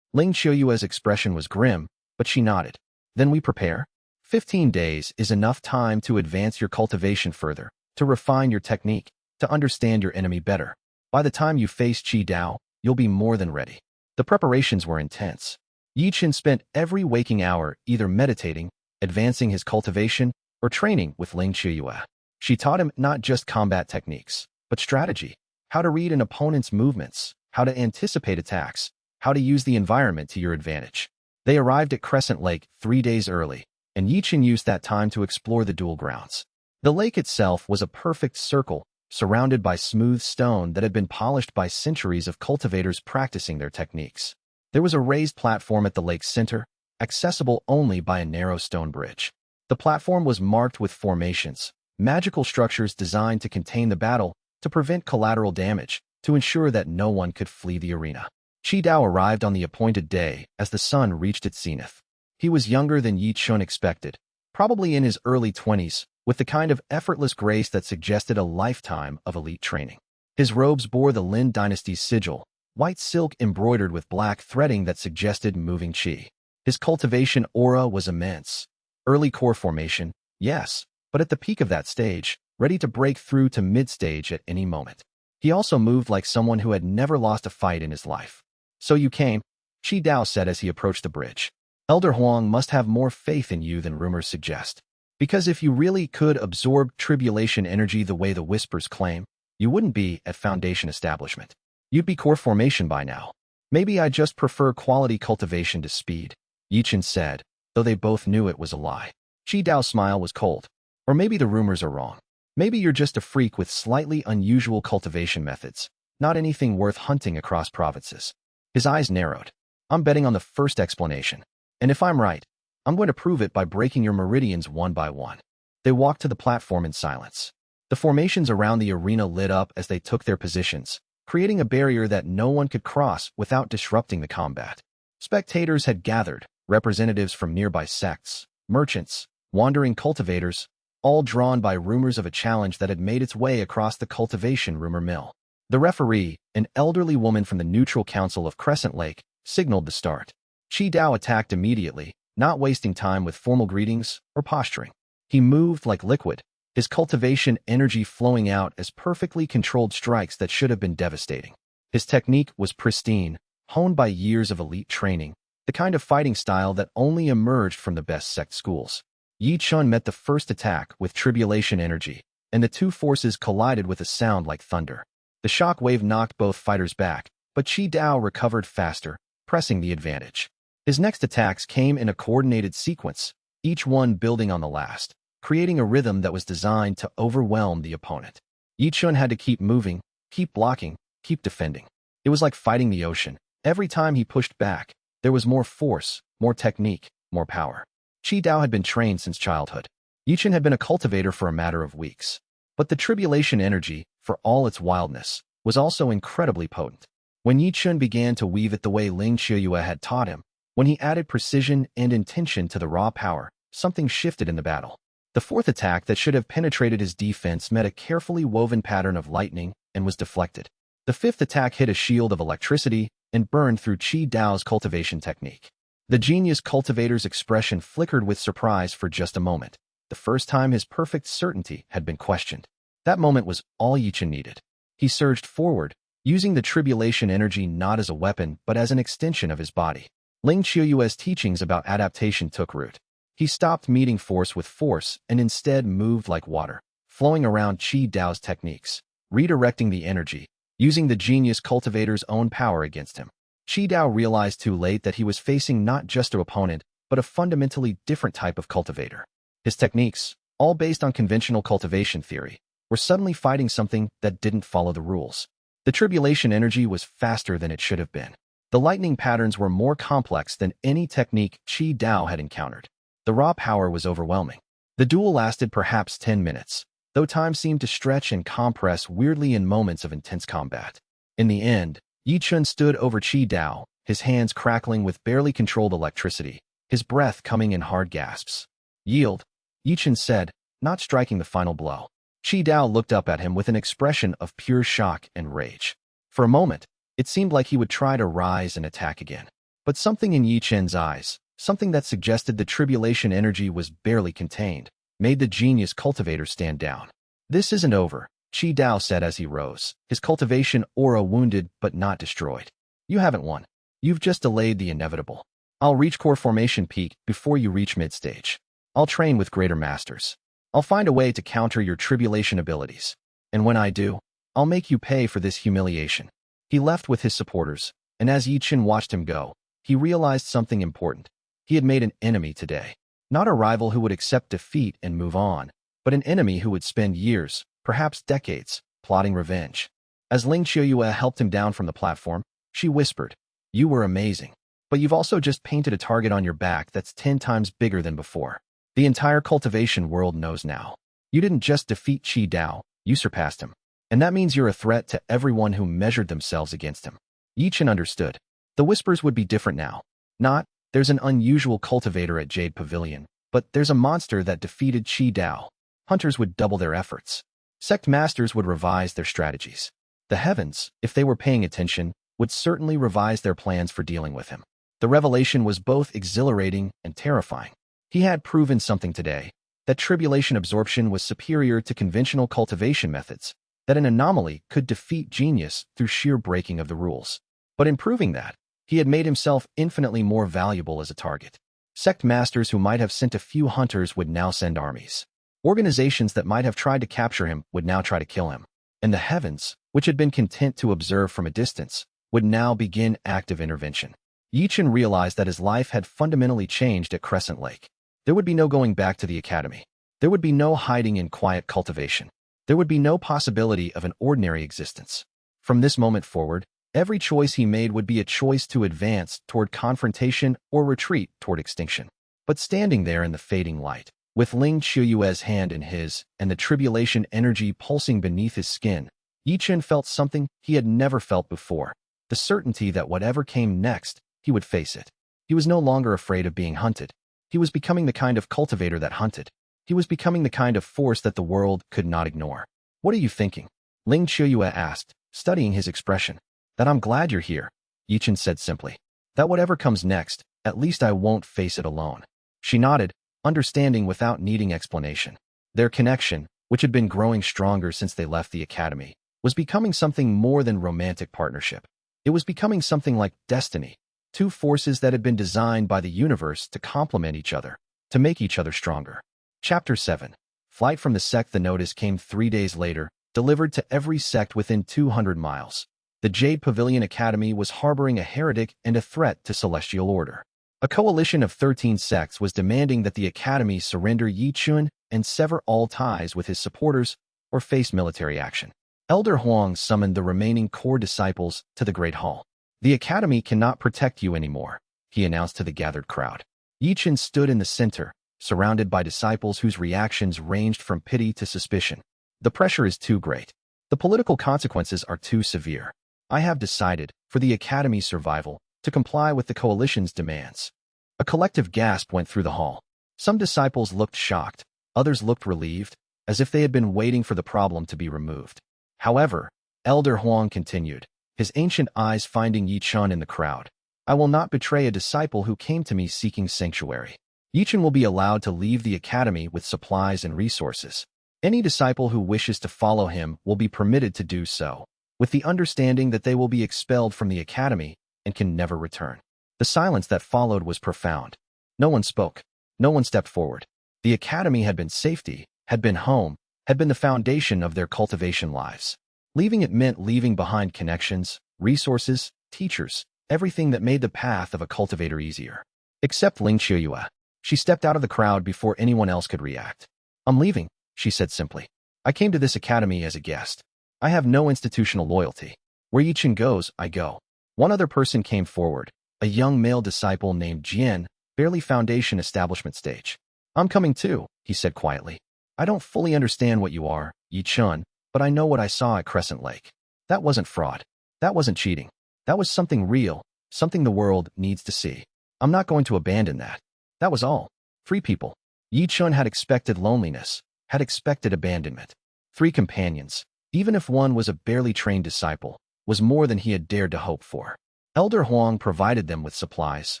xianxia's expression was grim, but she nodded. Then we prepare? 15 days is enough time to advance your cultivation further, to refine your technique, to understand your enemy better. By the time you face Qi Dao, you'll be more than ready. The preparations were intense. Ye Chen spent every waking hour either meditating, advancing his cultivation, or training with xianxia. She taught him not just combat techniques, but strategy, how to read an opponent's movements, how to anticipate attacks, how to use the environment to your advantage. They arrived at Crescent Lake 3 days early, and Ye Chen used that time to explore the duel grounds. The lake itself was a perfect circle, surrounded by smooth stone that had been polished by centuries of cultivators practicing their techniques. There was a raised platform at the lake's center, accessible only by a narrow stone bridge. The platform was marked with formations, magical structures designed to contain the battle, to prevent collateral damage, to ensure that no one could flee the arena. Qi Dao arrived on the appointed day as the sun reached its zenith. He was younger than Ye Chen expected, probably in his early 20s, with the kind of effortless grace that suggested a lifetime of elite training. His robes bore the Lin dynasty's sigil, white silk embroidered with black threading that suggested moving qi. His cultivation aura was immense. Early core formation, yes, but at the peak of that stage, ready to break through to mid-stage at any moment. He also moved like someone who had never lost a fight in his life. So you came, Qi Dao said as he approached the bridge. Elder Huang must have more faith in you than rumors suggest. Because if you really could absorb tribulation energy the way the whispers claim, you wouldn't be at Foundation Establishment. You'd be core formation by now. Maybe I just prefer quality cultivation to speed, Ye Chen said, though they both knew it was a lie. Qi Dao's smile was cold. Or maybe the rumors are wrong. Maybe you're just a freak with slightly unusual cultivation methods, not anything worth hunting across provinces. His eyes narrowed. I'm betting on the first explanation. And if I'm right, I'm going to prove it by breaking your meridians one by one. They walked to the platform in silence. The formations around the arena lit up as they took their positions, creating a barrier that no one could cross without disrupting the combat. Spectators had gathered, representatives from nearby sects, merchants, wandering cultivators, all drawn by rumors of a challenge that had made its way across the cultivation rumor mill. The referee, an elderly woman from the Neutral Council of Crescent Lake, signaled the start. Qi Dao attacked immediately, not wasting time with formal greetings or posturing. He moved like liquid, his cultivation energy flowing out as perfectly controlled strikes that should have been devastating. His technique was pristine, honed by years of elite training, the kind of fighting style that only emerged from the best sect schools. Ye Chen met the first attack with tribulation energy, and the two forces collided with a sound like thunder. The shock wave knocked both fighters back, but Qi Dao recovered faster, pressing the advantage. His next attacks came in a coordinated sequence, each one building on the last, creating a rhythm that was designed to overwhelm the opponent. Ye Chen had to keep moving, keep blocking, keep defending. It was like fighting the ocean. Every time he pushed back, there was more force, more technique, more power. Qi Dao had been trained since childhood. Ye Chen had been a cultivator for a matter of weeks. But the tribulation energy, for all its wildness, was also incredibly potent. When Ye Chen began to weave it the way Ling Qiuyue had taught him, when he added precision and intention to the raw power, something shifted in the battle. The fourth attack that should have penetrated his defense met a carefully woven pattern of lightning and was deflected. The fifth attack hit a shield of electricity and burned through Qi Dao's cultivation technique. The genius cultivator's expression flickered with surprise for just a moment, the first time his perfect certainty had been questioned. That moment was all Ye Chen needed. He surged forward, using the tribulation energy not as a weapon but as an extension of his body. Ling Qiuyue's teachings about adaptation took root. He stopped meeting force with force and instead moved like water, flowing around Qi Dao's techniques, redirecting the energy, using the genius cultivator's own power against him. Qi Dao realized too late that he was facing not just an opponent, but a fundamentally different type of cultivator. His techniques, all based on conventional cultivation theory, were suddenly fighting something that didn't follow the rules. The tribulation energy was faster than it should have been. The lightning patterns were more complex than any technique Qi Dao had encountered. The raw power was overwhelming. The duel lasted perhaps 10 minutes, though time seemed to stretch and compress weirdly in moments of intense combat. In the end, Ye Chen stood over Qi Dao, his hands crackling with barely controlled electricity, his breath coming in hard gasps. "Yield," Ye Chen said, not striking the final blow. Qi Dao looked up at him with an expression of pure shock and rage. For a moment, it seemed like he would try to rise and attack again. But something in Ye Chen's eyes, something that suggested the tribulation energy was barely contained, made the genius cultivator stand down. "This isn't over," Qi Dao said as he rose, his cultivation aura wounded but not destroyed. "You haven't won. You've just delayed the inevitable. I'll reach core formation peak before you reach mid-stage. I'll train with greater masters. I'll find a way to counter your tribulation abilities. And when I do, I'll make you pay for this humiliation." He left with his supporters, and as Ye Chen watched him go, he realized something important. He had made an enemy today. Not a rival who would accept defeat and move on, but an enemy who would spend years, perhaps decades, plotting revenge. As Ling Qiuyue helped him down from the platform, she whispered, "You were amazing, but you've also just painted a target on your back that's 10 times bigger than before. The entire cultivation world knows now. You didn't just defeat Qi Dao, you surpassed him. And that means you're a threat to everyone who measured themselves against him." Ye Chen understood. The whispers would be different now. Not, "There's an unusual cultivator at Jade Pavilion," but "There's a monster that defeated Qi Dao." Hunters would double their efforts. Sect masters would revise their strategies. The heavens, if they were paying attention, would certainly revise their plans for dealing with him. The revelation was both exhilarating and terrifying. He had proven something today, that tribulation absorption was superior to conventional cultivation methods, that an anomaly could defeat genius through sheer breaking of the rules. But in proving that, he had made himself infinitely more valuable as a target. Sect masters who might have sent a few hunters would now send armies. Organizations that might have tried to capture him would now try to kill him. And the heavens, which had been content to observe from a distance, would now begin active intervention. Ye Chen realized that his life had fundamentally changed at Crescent Lake. There would be no going back to the academy. There would be no hiding in quiet cultivation. There would be no possibility of an ordinary existence. From this moment forward, every choice he made would be a choice to advance toward confrontation or retreat toward extinction. But standing there in the fading light, with Ling Qiuyue's hand in his and the tribulation energy pulsing beneath his skin, Ye Chen felt something he had never felt before, the certainty that whatever came next, he would face it. He was no longer afraid of being hunted. He was becoming the kind of cultivator that hunted. He was becoming the kind of force that the world could not ignore. "What are you thinking?" Ling Qiuyue asked, studying his expression. "That I'm glad you're here," Ye Chen said simply. "That whatever comes next, at least I won't face it alone." She nodded, understanding without needing explanation. Their connection, which had been growing stronger since they left the academy, was becoming something more than romantic partnership. It was becoming something like destiny, two forces that had been designed by the universe to complement each other, to make each other stronger. Chapter 7. Flight from the sect. The notice came 3 days later, delivered to every sect within 200 miles. The Jade Pavilion Academy was harboring a heretic and a threat to celestial order. A coalition of 13 sects was demanding that the academy surrender Ye Chen and sever all ties with his supporters or face military action. Elder Huang summoned the remaining core disciples to the Great Hall. "The academy cannot protect you anymore," he announced to the gathered crowd. Ye Chen stood in the center, surrounded by disciples whose reactions ranged from pity to suspicion. "The pressure is too great. The political consequences are too severe. I have decided, for the academy's survival, to comply with the coalition's demands." A collective gasp went through the hall. Some disciples looked shocked, others looked relieved, as if they had been waiting for the problem to be removed. However, Elder Huang continued, his ancient eyes finding Ye Chen in the crowd. "I will not betray a disciple who came to me seeking sanctuary. Ye Chen will be allowed to leave the academy with supplies and resources. Any disciple who wishes to follow him will be permitted to do so, with the understanding that they will be expelled from the academy and can never return." The silence that followed was profound. No one spoke. No one stepped forward. The academy had been safety, had been home, had been the foundation of their cultivation lives. Leaving it meant leaving behind connections, resources, teachers, everything that made the path of a cultivator easier. Except xianxia. She stepped out of the crowd before anyone else could react. "I'm leaving," she said simply. "I came to this academy as a guest. I have no institutional loyalty. Where Ye Chen goes, I go." One other person came forward, a young male disciple named Jian, barely foundation establishment stage. "I'm coming too," he said quietly. "I don't fully understand what you are, Ye Chen, but I know what I saw at Crescent Lake. That wasn't fraud. That wasn't cheating. That was something real, something the world needs to see. I'm not going to abandon that." That was all. 3 people. Ye Chen had expected loneliness, had expected abandonment. 3 companions, even if one was a barely trained disciple, was more than he had dared to hope for. Elder Huang provided them with supplies,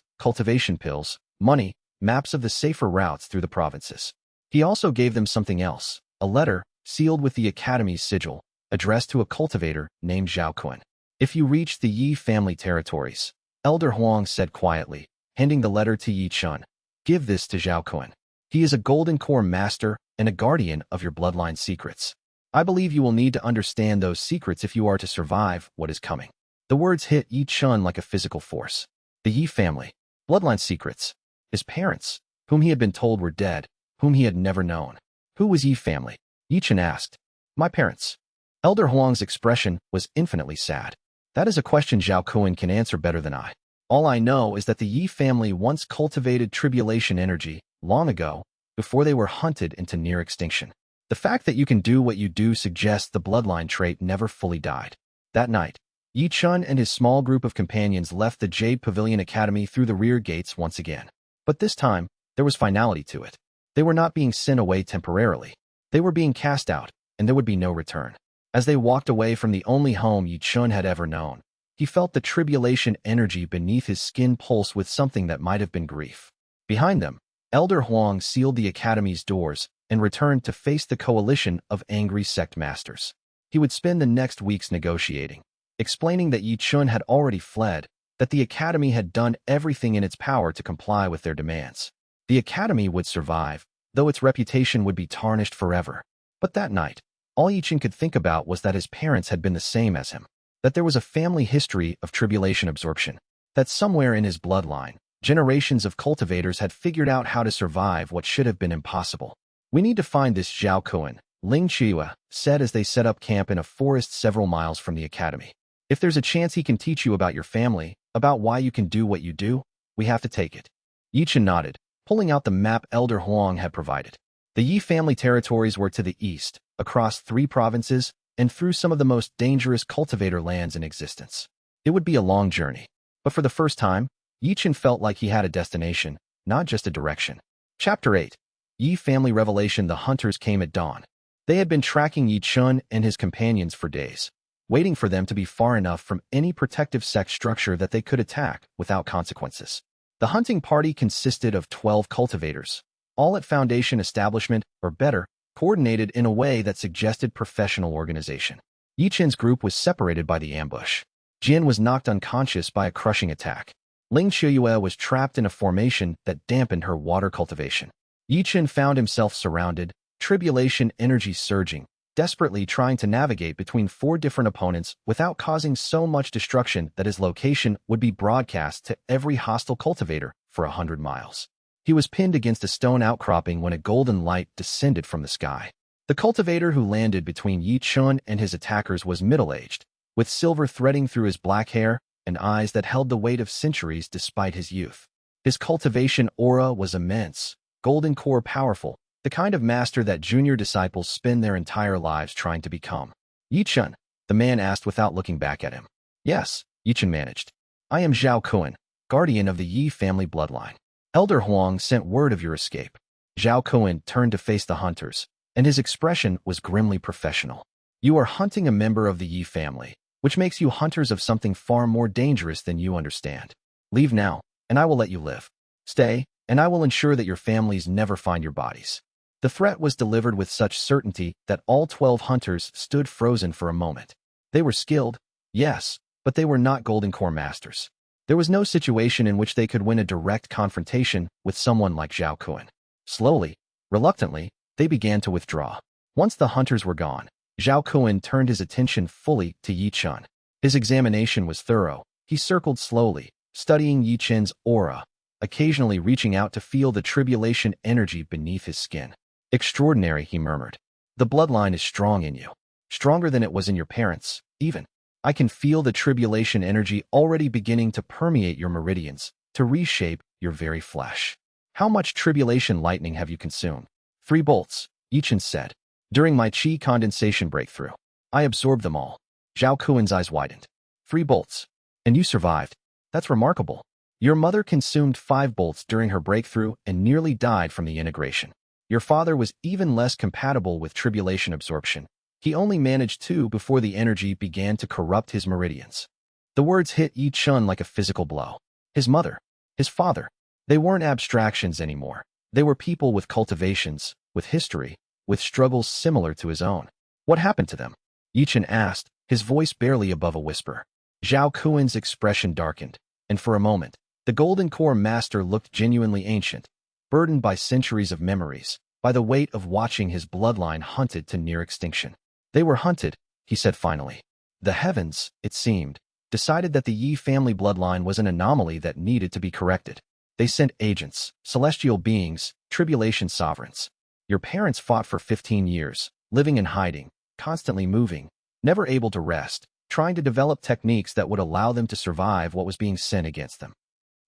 cultivation pills, money, maps of the safer routes through the provinces. He also gave them something else, a letter, sealed with the academy's sigil, addressed to a cultivator named Zhao Kun. "If you reach the Yi family territories," Elder Huang said quietly, handing the letter to Ye Chen, "give this to Zhao Kun. He is a golden core master and a guardian of your bloodline secrets. I believe you will need to understand those secrets if you are to survive what is coming." The words hit Ye Chen like a physical force. The Yi family, bloodline secrets, his parents, whom he had been told were dead, whom he had never known. Who was Yi family? Ye Chen asked. "My parents." Elder Huang's expression was infinitely sad. "That is a question Zhao Kun can answer better than I. All I know is that the Yi family once cultivated tribulation energy, long ago, before they were hunted into near extinction. The fact that you can do what you do suggests the bloodline trait never fully died." That night, Ye Chen and his small group of companions left the Jade Pavilion Academy through the rear gates once again. But this time, there was finality to it. They were not being sent away temporarily. They were being cast out, and there would be no return. As they walked away from the only home Ye Chen had ever known, he felt the tribulation energy beneath his skin pulse with something that might have been grief. Behind them, Elder Huang sealed the academy's doors and returned to face the coalition of angry sect masters. He would spend the next weeks negotiating, explaining that Ye Chen had already fled, that the academy had done everything in its power to comply with their demands. The academy would survive, though its reputation would be tarnished forever. But that night, all Ye Chen could think about was that his parents had been the same as him, that there was a family history of tribulation absorption, that somewhere in his bloodline, generations of cultivators had figured out how to survive what should have been impossible. "We need to find this Zhao Kun," Ling Chihua said as they set up camp in a forest several miles from the academy. "If there's a chance he can teach you about your family, about why you can do what you do, we have to take it." Ye Chen nodded, pulling out the map Elder Huang had provided. The Yi family territories were to the east, across 3 provinces, and through some of the most dangerous cultivator lands in existence. It would be a long journey, but for the first time, Ye Chen felt like he had a destination, not just a direction. Chapter 8. Yi family revelation. The hunters came at dawn. They had been tracking Ye Chen and his companions for days, waiting for them to be far enough from any protective sect structure that they could attack without consequences. The hunting party consisted of 12 cultivators, all at Foundation establishment, or better, coordinated in a way that suggested professional organization. Ye Chen's group was separated by the ambush. Jin was knocked unconscious by a crushing attack. Ling Qiuyue was trapped in a formation that dampened her water cultivation. Ye Chen found himself surrounded, tribulation energy surging, desperately trying to navigate between 4 different opponents without causing so much destruction that his location would be broadcast to every hostile cultivator for 100 miles. He was pinned against a stone outcropping when a golden light descended from the sky. The cultivator who landed between Ye Chen and his attackers was middle-aged, with silver threading through his black hair and eyes that held the weight of centuries despite his youth. His cultivation aura was immense, golden core powerful, the kind of master that junior disciples spend their entire lives trying to become. Ye Chen, the man asked without looking back at him. Yes, Ye Chen managed. I am Zhao Kuan, guardian of the Yi family bloodline. Elder Huang sent word of your escape. Zhao Kuan turned to face the hunters, and his expression was grimly professional. You are hunting a member of the Yi family, which makes you hunters of something far more dangerous than you understand. Leave now, and I will let you live. Stay, and I will ensure that your families never find your bodies. The threat was delivered with such certainty that all 12 hunters stood frozen for a moment. They were skilled, yes, but they were not Golden Core masters. There was no situation in which they could win a direct confrontation with someone like Zhao Kuan. Slowly, reluctantly, they began to withdraw. Once the hunters were gone, Zhao Kuan turned his attention fully to Ye Chen. His examination was thorough. He circled slowly, studying Ye Chen's aura, occasionally reaching out to feel the tribulation energy beneath his skin. Extraordinary, he murmured. The bloodline is strong in you. Stronger than it was in your parents, even. I can feel the tribulation energy already beginning to permeate your meridians, to reshape your very flesh. How much tribulation lightning have you consumed? 3 bolts, Ye Chen said. During my chi condensation breakthrough, I absorbed them all. Zhao Kuan's eyes widened. 3 bolts. And you survived. That's remarkable. Your mother consumed 5 bolts during her breakthrough and nearly died from the integration. Your father was even less compatible with tribulation absorption. He only managed 2 before the energy began to corrupt his meridians. The words hit Ye Chen like a physical blow. His mother, his father, they weren't abstractions anymore. They were people with cultivations, with history, with struggles similar to his own. What happened to them? Ye Chen asked, his voice barely above a whisper. Zhao Kuan's expression darkened, and for a moment, the Golden Core master looked genuinely ancient, burdened by centuries of memories, by the weight of watching his bloodline hunted to near extinction. They were hunted, he said finally. The heavens, it seemed, decided that the Yi family bloodline was an anomaly that needed to be corrected. They sent agents, celestial beings, tribulation sovereigns. Your parents fought for 15 years, living in hiding, constantly moving, never able to rest, trying to develop techniques that would allow them to survive what was being sent against them.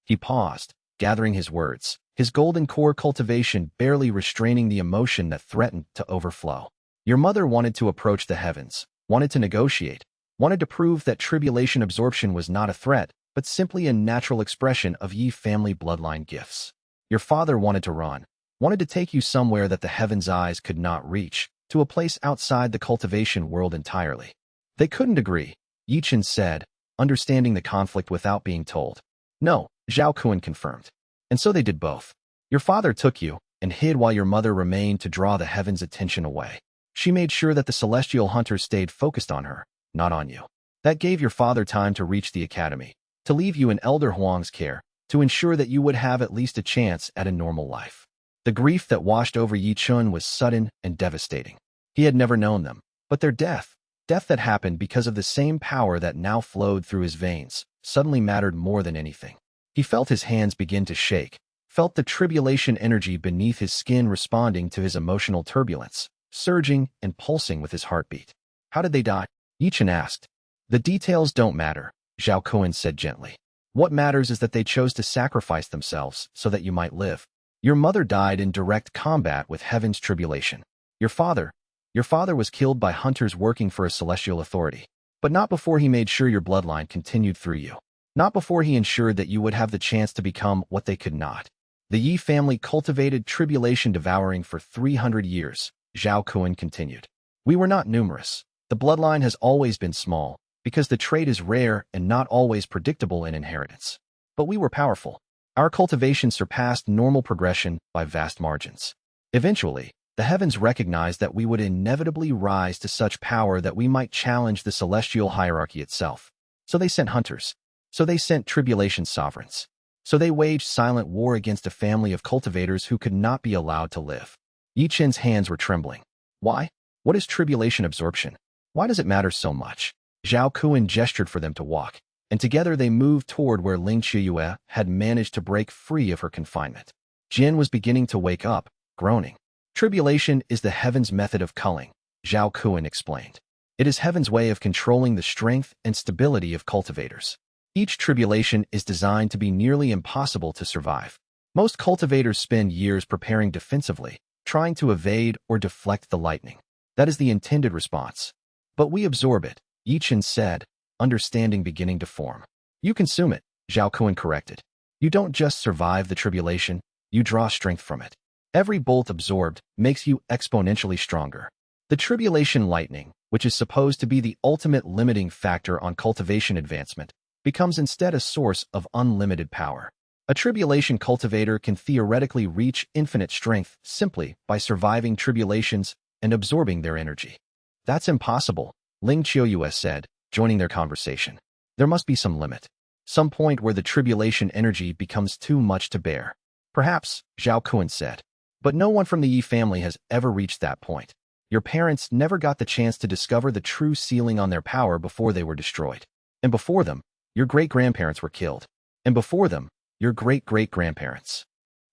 He paused, gathering his words, his golden core cultivation barely restraining the emotion that threatened to overflow. Your mother wanted to approach the heavens, wanted to negotiate, wanted to prove that tribulation absorption was not a threat, but simply a natural expression of Yi family bloodline gifts. Your father wanted to run, wanted to take you somewhere that the heavens' eyes could not reach, to a place outside the cultivation world entirely. They couldn't agree, Ye Chen said, understanding the conflict without being told. No, Zhao Kuan confirmed. And so they did both. Your father took you and hid while your mother remained to draw the heavens' attention away. She made sure that the celestial hunters stayed focused on her, not on you. That gave your father time to reach the academy, to leave you in Elder Huang's care, to ensure that you would have at least a chance at a normal life. The grief that washed over Ye Chen was sudden and devastating. He had never known them, but their death that happened because of the same power that now flowed through his veins, suddenly mattered more than anything. He felt his hands begin to shake, felt the tribulation energy beneath his skin responding to his emotional turbulence, surging and pulsing with his heartbeat. How did they die? Ye Chen asked. The details don't matter, Zhao Kuan said gently. What matters is that they chose to sacrifice themselves so that you might live. Your mother died in direct combat with heaven's tribulation. Your father was killed by hunters working for a celestial authority, but not before he made sure your bloodline continued through you. Not before he ensured that you would have the chance to become what they could not. The Yi family cultivated tribulation devouring for 300 years, Zhao Kuan continued. We were not numerous. The bloodline has always been small, because the trait is rare and not always predictable in inheritance. But we were powerful. Our cultivation surpassed normal progression by vast margins. Eventually, the heavens recognized that we would inevitably rise to such power that we might challenge the celestial hierarchy itself. So they sent hunters. So they sent tribulation sovereigns. So they waged silent war against a family of cultivators who could not be allowed to live. Ye Chen's hands were trembling. Why? What is tribulation absorption? Why does it matter so much? Zhao Kuan gestured for them to walk, and together they moved toward where Ling Qiuyue had managed to break free of her confinement. Jin was beginning to wake up, groaning. Tribulation is the heaven's method of culling, Zhao Kuan explained. It is heaven's way of controlling the strength and stability of cultivators. Each tribulation is designed to be nearly impossible to survive. Most cultivators spend years preparing defensively, trying to evade or deflect the lightning. That is the intended response. But we absorb it, Ye Chen said, understanding beginning to form. You consume it, Zhao Kuan corrected. You don't just survive the tribulation, you draw strength from it. Every bolt absorbed makes you exponentially stronger. The tribulation lightning, which is supposed to be the ultimate limiting factor on cultivation advancement, becomes instead a source of unlimited power. A tribulation cultivator can theoretically reach infinite strength simply by surviving tribulations and absorbing their energy. That's impossible, Ling Qiuyue said, joining their conversation. There must be some limit. Some point where the tribulation energy becomes too much to bear. Perhaps, Zhao Kuan said. But no one from the Yi family has ever reached that point. Your parents never got the chance to discover the true ceiling on their power before they were destroyed. And before them, your great-grandparents were killed. And before them, your great-great-grandparents.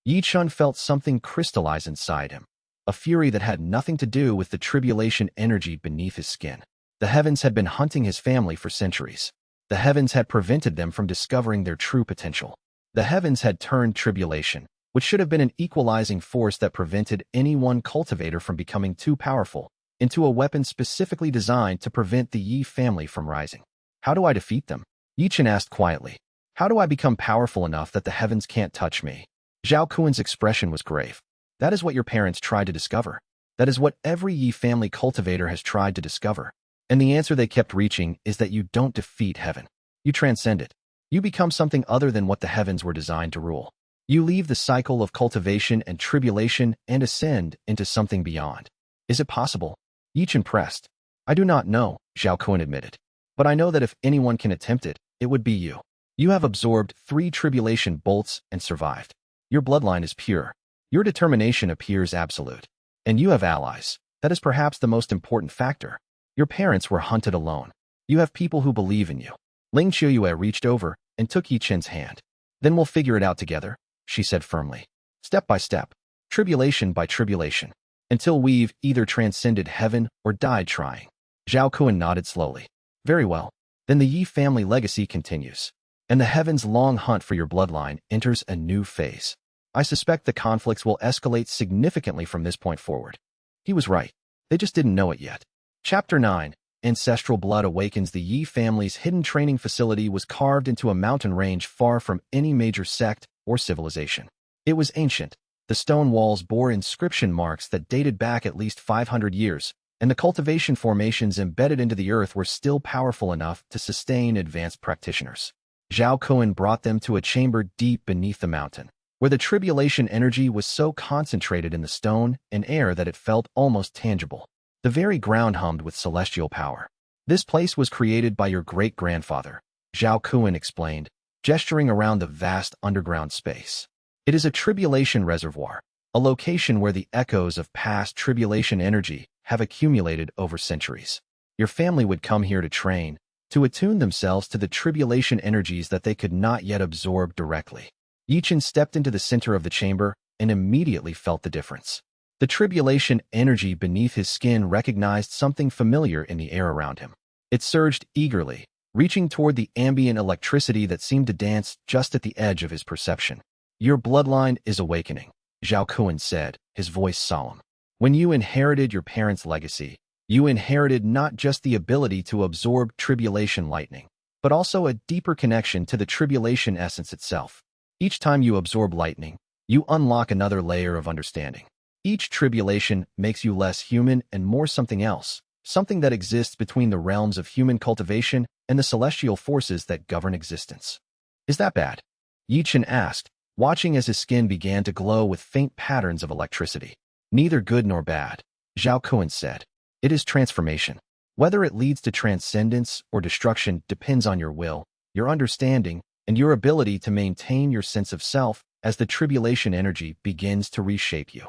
Ye Chen felt something crystallize inside him, a fury that had nothing to do with the tribulation energy beneath his skin. The heavens had been hunting his family for centuries. The heavens had prevented them from discovering their true potential. The heavens had turned tribulation, which should have been an equalizing force that prevented any one cultivator from becoming too powerful, into a weapon specifically designed to prevent the Yi family from rising. How do I defeat them? Ye Chen asked quietly. How do I become powerful enough that the heavens can't touch me? Zhao Kuan's expression was grave. That is what your parents tried to discover. That is what every Yi family cultivator has tried to discover. And the answer they kept reaching is that you don't defeat heaven. You transcend it. You become something other than what the heavens were designed to rule. You leave the cycle of cultivation and tribulation and ascend into something beyond. Is it possible? Ye Chen pressed. I do not know, Zhao Kuan admitted. But I know that if anyone can attempt it, it would be you. You have absorbed 3 tribulation bolts and survived. Your bloodline is pure. Your determination appears absolute. And you have allies. That is perhaps the most important factor. Your parents were hunted alone. You have people who believe in you. Ling Qiuyue reached over and took Ye Chen's hand. Then we'll figure it out together, she said firmly. Step by step, tribulation by tribulation, until we've either transcended heaven or died trying. Zhao Kuan nodded slowly. Very well. Then the Yi family legacy continues. And the heaven's long hunt for your bloodline enters a new phase. I suspect the conflicts will escalate significantly from this point forward. He was right. They just didn't know it yet. Chapter 9. Ancestral Blood Awakens. The Yi family's hidden training facility was carved into a mountain range far from any major sect or civilization. It was ancient. The stone walls bore inscription marks that dated back at least 500 years, and the cultivation formations embedded into the earth were still powerful enough to sustain advanced practitioners. Zhao Kuan brought them to a chamber deep beneath the mountain, where the tribulation energy was so concentrated in the stone and air that it felt almost tangible. The very ground hummed with celestial power. This place was created by your great-grandfather, Zhao Kuan explained, gesturing around the vast underground space. It is a tribulation reservoir, a location where the echoes of past tribulation energy have accumulated over centuries. Your family would come here to train, to attune themselves to the tribulation energies that they could not yet absorb directly. Ye Chen stepped into the center of the chamber and immediately felt the difference. The tribulation energy beneath his skin recognized something familiar in the air around him. It surged eagerly, reaching toward the ambient electricity that seemed to dance just at the edge of his perception. Your bloodline is awakening, Zhao Kuan said, his voice solemn. When you inherited your parents' legacy, you inherited not just the ability to absorb tribulation lightning, but also a deeper connection to the tribulation essence itself. Each time you absorb lightning, you unlock another layer of understanding. Each tribulation makes you less human and more something else, something that exists between the realms of human cultivation and the celestial forces that govern existence. Is that bad? Ye Chen asked, watching as his skin began to glow with faint patterns of electricity. Neither good nor bad, Zhao Kun said. It is transformation. Whether it leads to transcendence or destruction depends on your will, your understanding, and your ability to maintain your sense of self as the tribulation energy begins to reshape you.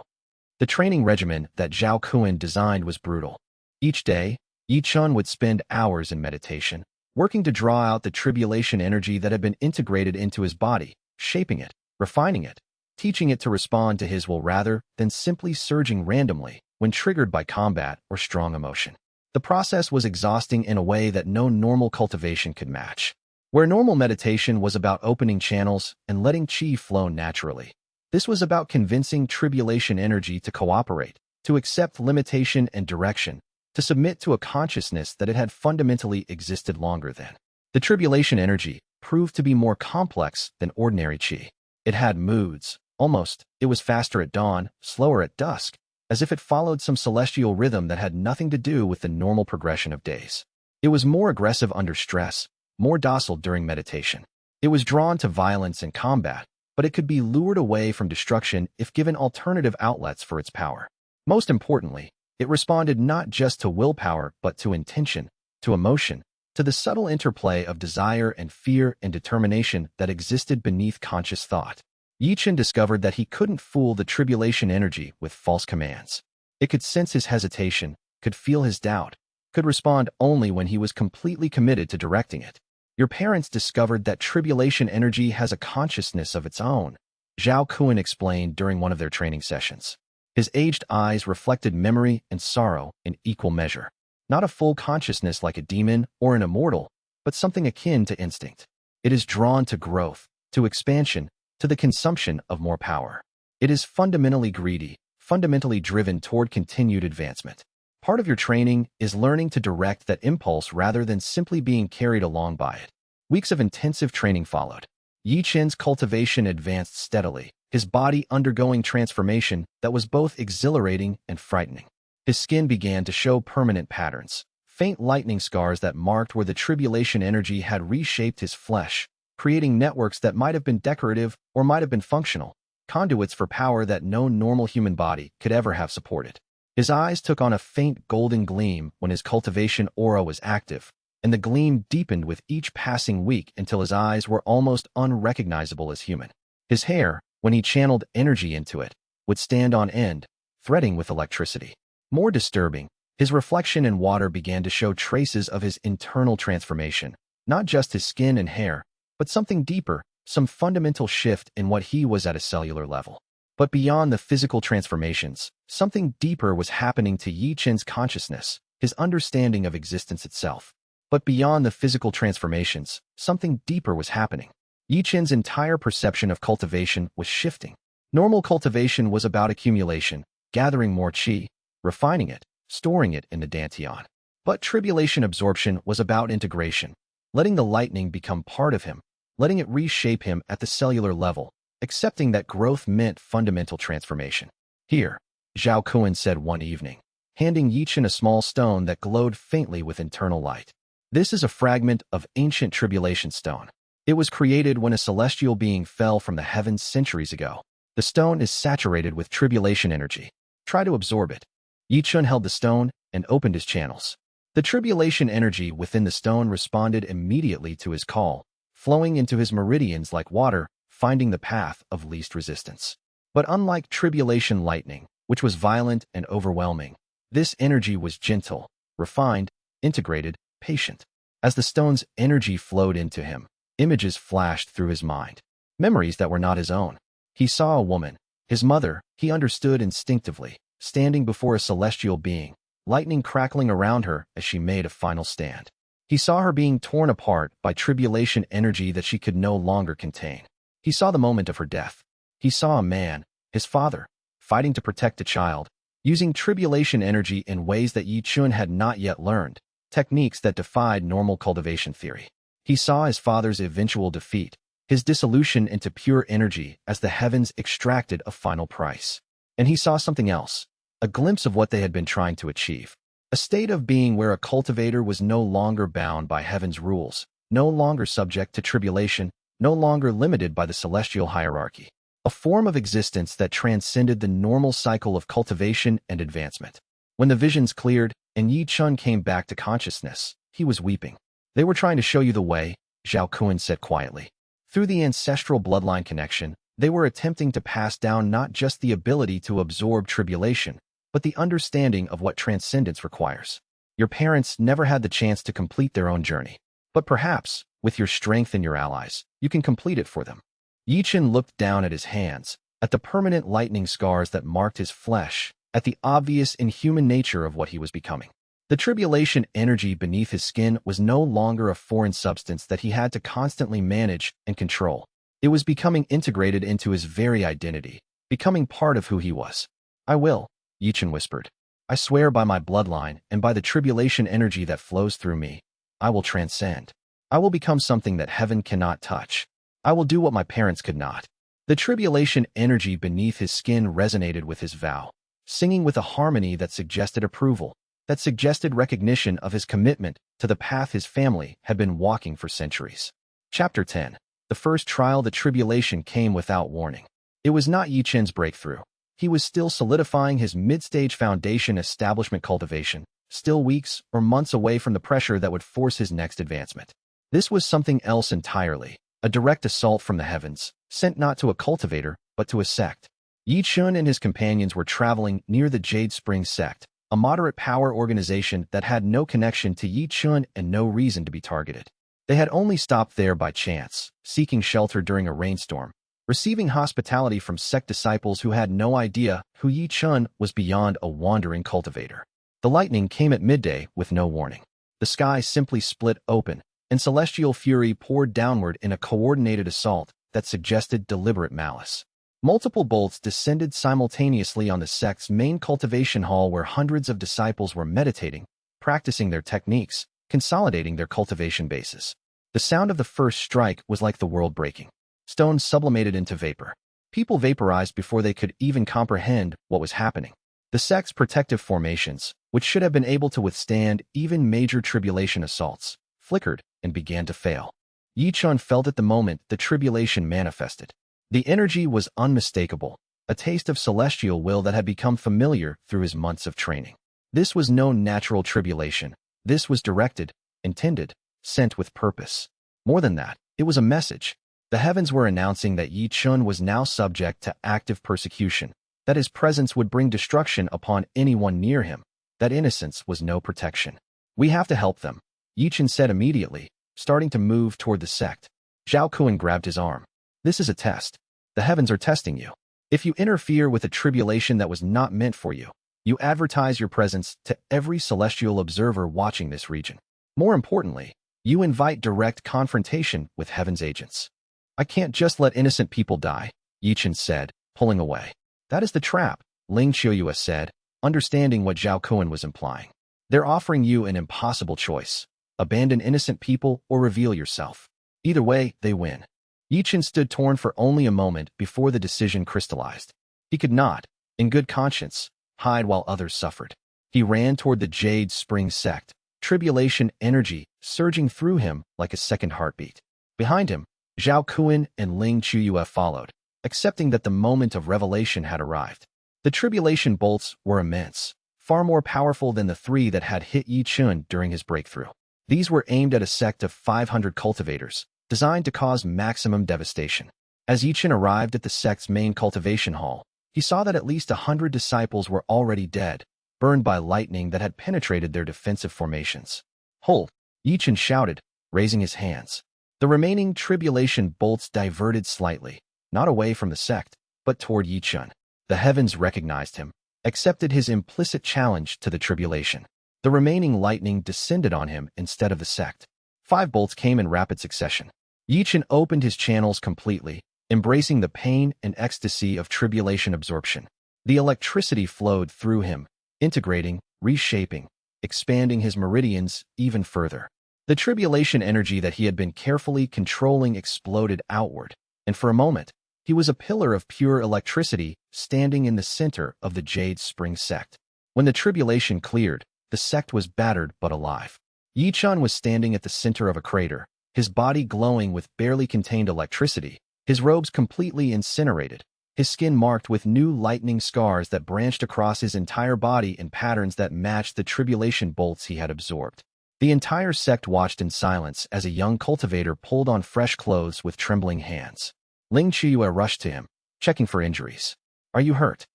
The training regimen that Zhao Kun designed was brutal. Each day, Ye Chen would spend hours in meditation, working to draw out the tribulation energy that had been integrated into his body, shaping it, refining it, teaching it to respond to his will rather than simply surging randomly when triggered by combat or strong emotion. The process was exhausting in a way that no normal cultivation could match. Where normal meditation was about opening channels and letting qi flow naturally, this was about convincing tribulation energy to cooperate, to accept limitation and direction, to submit to a consciousness that it had fundamentally existed longer than. The tribulation energy proved to be more complex than ordinary qi. It had moods, almost. It was faster at dawn, slower at dusk, as if it followed some celestial rhythm that had nothing to do with the normal progression of days. It was more aggressive under stress, more docile during meditation. It was drawn to violence and combat, but it could be lured away from destruction if given alternative outlets for its power. Most importantly, it responded not just to willpower but to intention, to emotion, to the subtle interplay of desire and fear and determination that existed beneath conscious thought. Ye Chen discovered that he couldn't fool the tribulation energy with false commands. It could sense his hesitation, could feel his doubt, could respond only when he was completely committed to directing it. Your parents discovered that tribulation energy has a consciousness of its own, Zhao Kun explained during one of their training sessions. His aged eyes reflected memory and sorrow in equal measure. Not a full consciousness like a demon or an immortal, but something akin to instinct. It is drawn to growth, to expansion, to the consumption of more power. It is fundamentally greedy, fundamentally driven toward continued advancement. Part of your training is learning to direct that impulse rather than simply being carried along by it. Weeks of intensive training followed. Ye Chen's cultivation advanced steadily, his body undergoing transformation that was both exhilarating and frightening. His skin began to show permanent patterns, faint lightning scars that marked where the tribulation energy had reshaped his flesh, creating networks that might have been decorative or might have been functional, conduits for power that no normal human body could ever have supported. His eyes took on a faint golden gleam when his cultivation aura was active, and the gleam deepened with each passing week until his eyes were almost unrecognizable as human. His hair, when he channeled energy into it, would stand on end, threading with electricity. More disturbing, his reflection in water began to show traces of his internal transformation, not just his skin and hair, but something deeper, some fundamental shift in what he was at a cellular level. But beyond the physical transformations, something deeper was happening to Ye Chen's consciousness, his understanding of existence itself. But beyond the physical transformations, something deeper was happening. Ye Chen's entire perception of cultivation was shifting. Normal cultivation was about accumulation, gathering more qi, refining it, storing it in the dantian. But tribulation absorption was about integration, letting the lightning become part of him, letting it reshape him at the cellular level, accepting that growth meant fundamental transformation. Here, Zhao Kun said one evening, handing Ye Chen a small stone that glowed faintly with internal light. This is a fragment of ancient tribulation stone. It was created when a celestial being fell from the heavens centuries ago. The stone is saturated with tribulation energy. Try to absorb it. Ye Chen held the stone and opened his channels. The tribulation energy within the stone responded immediately to his call, flowing into his meridians like water, finding the path of least resistance. But unlike tribulation lightning, which was violent and overwhelming, this energy was gentle, refined, integrated, patient. As the stone's energy flowed into him, images flashed through his mind, memories that were not his own. He saw a woman, his mother, he understood instinctively, standing before a celestial being, lightning crackling around her as she made a final stand. He saw her being torn apart by tribulation energy that she could no longer contain. He saw the moment of her death. He saw a man, his father, fighting to protect a child, using tribulation energy in ways that Ye Chen had not yet learned, techniques that defied normal cultivation theory. He saw his father's eventual defeat, his dissolution into pure energy as the heavens extracted a final price. And he saw something else, a glimpse of what they had been trying to achieve. A state of being where a cultivator was no longer bound by heaven's rules, no longer subject to tribulation, no longer limited by the celestial hierarchy. A form of existence that transcended the normal cycle of cultivation and advancement. When the visions cleared and Ye Chen came back to consciousness, he was weeping. They were trying to show you the way, Zhao Kun said quietly. Through the ancestral bloodline connection, they were attempting to pass down not just the ability to absorb tribulation, but the understanding of what transcendence requires. Your parents never had the chance to complete their own journey. But perhaps, with your strength and your allies, you can complete it for them. Ye Chen looked down at his hands, at the permanent lightning scars that marked his flesh, at the obvious inhuman nature of what he was becoming. The tribulation energy beneath his skin was no longer a foreign substance that he had to constantly manage and control. It was becoming integrated into his very identity, becoming part of who he was. I will, Ye Chen whispered. I swear by my bloodline and by the tribulation energy that flows through me, I will transcend. I will become something that heaven cannot touch. I will do what my parents could not. The tribulation energy beneath his skin resonated with his vow, singing with a harmony that suggested approval, that suggested recognition of his commitment to the path his family had been walking for centuries. Chapter 10. The first trial. The tribulation came without warning. It was not Ye Chen's breakthrough. He was still solidifying his mid-stage foundation establishment cultivation, still weeks or months away from the pressure that would force his next advancement. This was something else entirely, a direct assault from the heavens, sent not to a cultivator, but to a sect. Ye Chen and his companions were traveling near the Jade Spring sect, a moderate power organization that had no connection to Ye Chen and no reason to be targeted. They had only stopped there by chance, seeking shelter during a rainstorm, receiving hospitality from sect disciples who had no idea who Ye Chen was beyond a wandering cultivator. The lightning came at midday with no warning. The sky simply split open, and celestial fury poured downward in a coordinated assault that suggested deliberate malice. Multiple bolts descended simultaneously on the sect's main cultivation hall where hundreds of disciples were meditating, practicing their techniques, consolidating their cultivation bases. The sound of the first strike was like the world breaking. Stone sublimated into vapor. People vaporized before they could even comprehend what was happening. The sect's protective formations, which should have been able to withstand even major tribulation assaults, flickered and began to fail. Ye Chen felt at the moment the tribulation manifested. The energy was unmistakable, a taste of celestial will that had become familiar through his months of training. This was no natural tribulation. This was directed, intended, sent with purpose. More than that, it was a message. The heavens were announcing that Ye Chen was now subject to active persecution, that his presence would bring destruction upon anyone near him, that innocence was no protection. We have to help them, Ye Chen said immediately, starting to move toward the sect. Zhao Kun grabbed his arm. This is a test. The heavens are testing you. If you interfere with a tribulation that was not meant for you, you advertise your presence to every celestial observer watching this region. More importantly, you invite direct confrontation with heaven's agents. I can't just let innocent people die, Ye Chen said, pulling away. That is the trap, Ling Qiuyue said, understanding what Zhao Kun was implying. They're offering you an impossible choice. Abandon innocent people or reveal yourself. Either way, they win. Ye Chen stood torn for only a moment before the decision crystallized. He could not, in good conscience, hide while others suffered. He ran toward the Jade Spring sect, tribulation energy surging through him like a second heartbeat. Behind him, Zhao Kun and Ling Qiuyue followed, accepting that the moment of revelation had arrived. The tribulation bolts were immense, far more powerful than the three that had hit Ye Chen during his breakthrough. These were aimed at a sect of 500 cultivators, designed to cause maximum devastation. As Ye Chen arrived at the sect's main cultivation hall, he saw that at least 100 disciples were already dead, burned by lightning that had penetrated their defensive formations. Hold! Ye Chen shouted, raising his hands. The remaining tribulation bolts diverted slightly, not away from the sect, but toward Ye Chen. The heavens recognized him, accepted his implicit challenge to the tribulation. The remaining lightning descended on him instead of the sect. 5 bolts came in rapid succession. Ye Chen opened his channels completely, embracing the pain and ecstasy of tribulation absorption. The electricity flowed through him, integrating, reshaping, expanding his meridians even further. The tribulation energy that he had been carefully controlling exploded outward, and for a moment, he was a pillar of pure electricity standing in the center of the Jade Spring sect. When the tribulation cleared, the sect was battered but alive. Ye Chen was standing at the center of a crater, his body glowing with barely contained electricity, his robes completely incinerated, his skin marked with new lightning scars that branched across his entire body in patterns that matched the tribulation bolts he had absorbed. The entire sect watched in silence as a young cultivator pulled on fresh clothes with trembling hands. Ling Qiuyue rushed to him, checking for injuries. "Are you hurt?"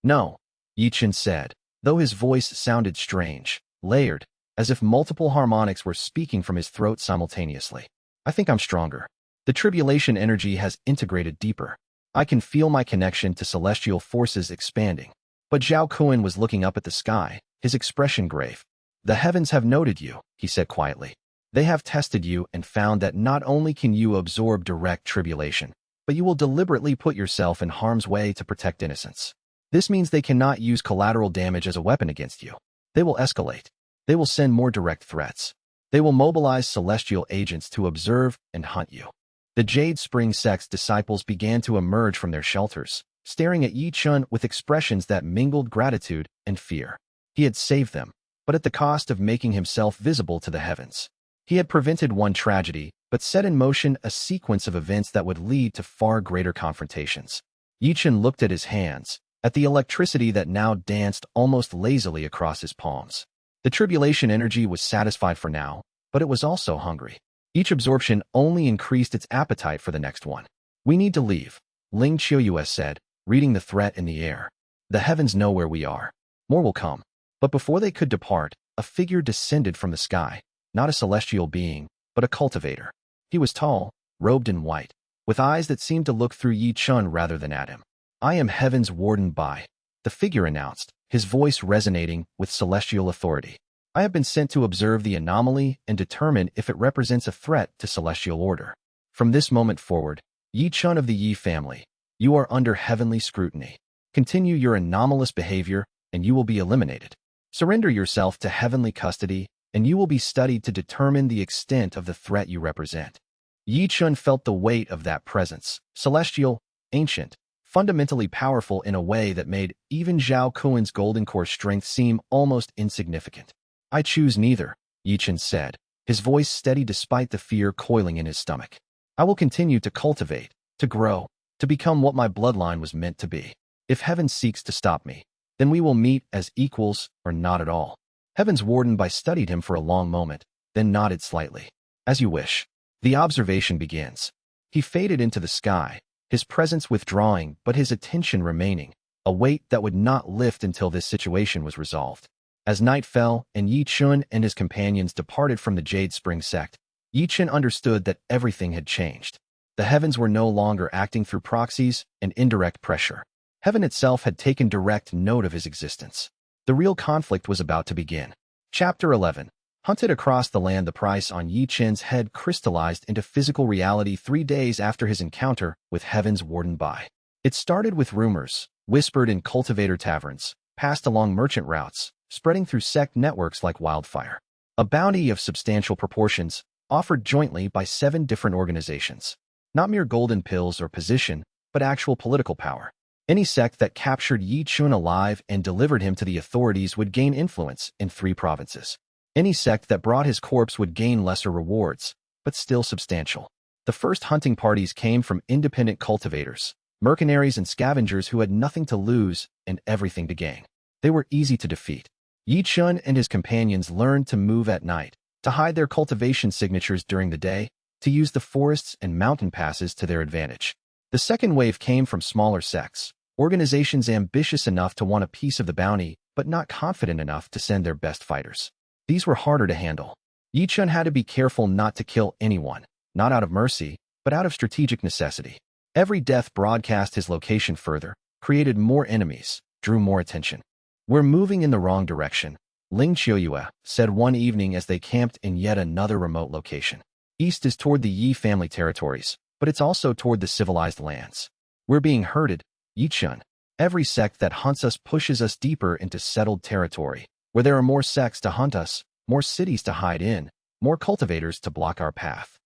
"No," Ye Chen said, though his voice sounded strange, layered, as if multiple harmonics were speaking from his throat simultaneously. "I think I'm stronger. The tribulation energy has integrated deeper. I can feel my connection to celestial forces expanding." But Zhao Kun was looking up at the sky, his expression grave. "The heavens have noted you," he said quietly. "They have tested you and found that not only can you absorb direct tribulation, but you will deliberately put yourself in harm's way to protect innocence. This means they cannot use collateral damage as a weapon against you. They will escalate. They will send more direct threats. They will mobilize celestial agents to observe and hunt you." The Jade Spring sect's disciples began to emerge from their shelters, staring at Ye Chen with expressions that mingled gratitude and fear. He had saved them, but at the cost of making himself visible to the heavens. He had prevented one tragedy, but set in motion a sequence of events that would lead to far greater confrontations. Ye Chen looked at his hands, at the electricity that now danced almost lazily across his palms. The tribulation energy was satisfied for now, but it was also hungry. Each absorption only increased its appetite for the next one. "We need to leave," Ling Qiuyue said, reading the threat in the air. "The heavens know where we are. More will come." But before they could depart, a figure descended from the sky, not a celestial being, but a cultivator. He was tall, robed in white, with eyes that seemed to look through Ye Chen rather than at him. "I am Heaven's Warden Bai," the figure announced, his voice resonating with celestial authority. "I have been sent to observe the anomaly and determine if it represents a threat to celestial order. From this moment forward, Ye Chen of the Yi family, you are under heavenly scrutiny. Continue your anomalous behavior, and you will be eliminated. Surrender yourself to heavenly custody, and you will be studied to determine the extent of the threat you represent." Ye Chen felt the weight of that presence, celestial, ancient, fundamentally powerful in a way that made even Zhao Kun's golden core strength seem almost insignificant. "I choose neither," Ye Chen said, his voice steady despite the fear coiling in his stomach. "I will continue to cultivate, to grow, to become what my bloodline was meant to be. If heaven seeks to stop me, then we will meet as equals or not at all." Heaven's Warden Bai studied him for a long moment, then nodded slightly. "As you wish." The observation begins. He faded into the sky, his presence withdrawing but his attention remaining, a weight that would not lift until this situation was resolved. As night fell and Ye Chen and his companions departed from the Jade Spring sect, Ye Chen understood that everything had changed. The heavens were no longer acting through proxies and indirect pressure. Heaven itself had taken direct note of his existence. The real conflict was about to begin. Chapter 11. Hunted across the land. The price on Ye Chen's head crystallized into physical reality 3 days after his encounter with Heaven's Warden Bai. It started with rumors, whispered in cultivator taverns, passed along merchant routes, spreading through sect networks like wildfire. A bounty of substantial proportions, offered jointly by 7 different organizations. Not mere golden pills or position, but actual political power. Any sect that captured Ye Chen alive and delivered him to the authorities would gain influence in 3 provinces. Any sect that brought his corpse would gain lesser rewards, but still substantial. The first hunting parties came from independent cultivators, mercenaries and scavengers who had nothing to lose and everything to gain. They were easy to defeat. Ye Chen and his companions learned to move at night, to hide their cultivation signatures during the day, to use the forests and mountain passes to their advantage. The second wave came from smaller sects, organizations ambitious enough to want a piece of the bounty, but not confident enough to send their best fighters. These were harder to handle. Ye Chen had to be careful not to kill anyone, not out of mercy, but out of strategic necessity. Every death broadcast his location further, created more enemies, drew more attention. "We're moving in the wrong direction," Ling Qiuyue said one evening as they camped in yet another remote location. "East is toward the Yi family territories, but it's also toward the civilized lands. We're being herded, Ye Chen. Every sect that hunts us pushes us deeper into settled territory, where there are more sects to hunt us, more cities to hide in, more cultivators to block our path."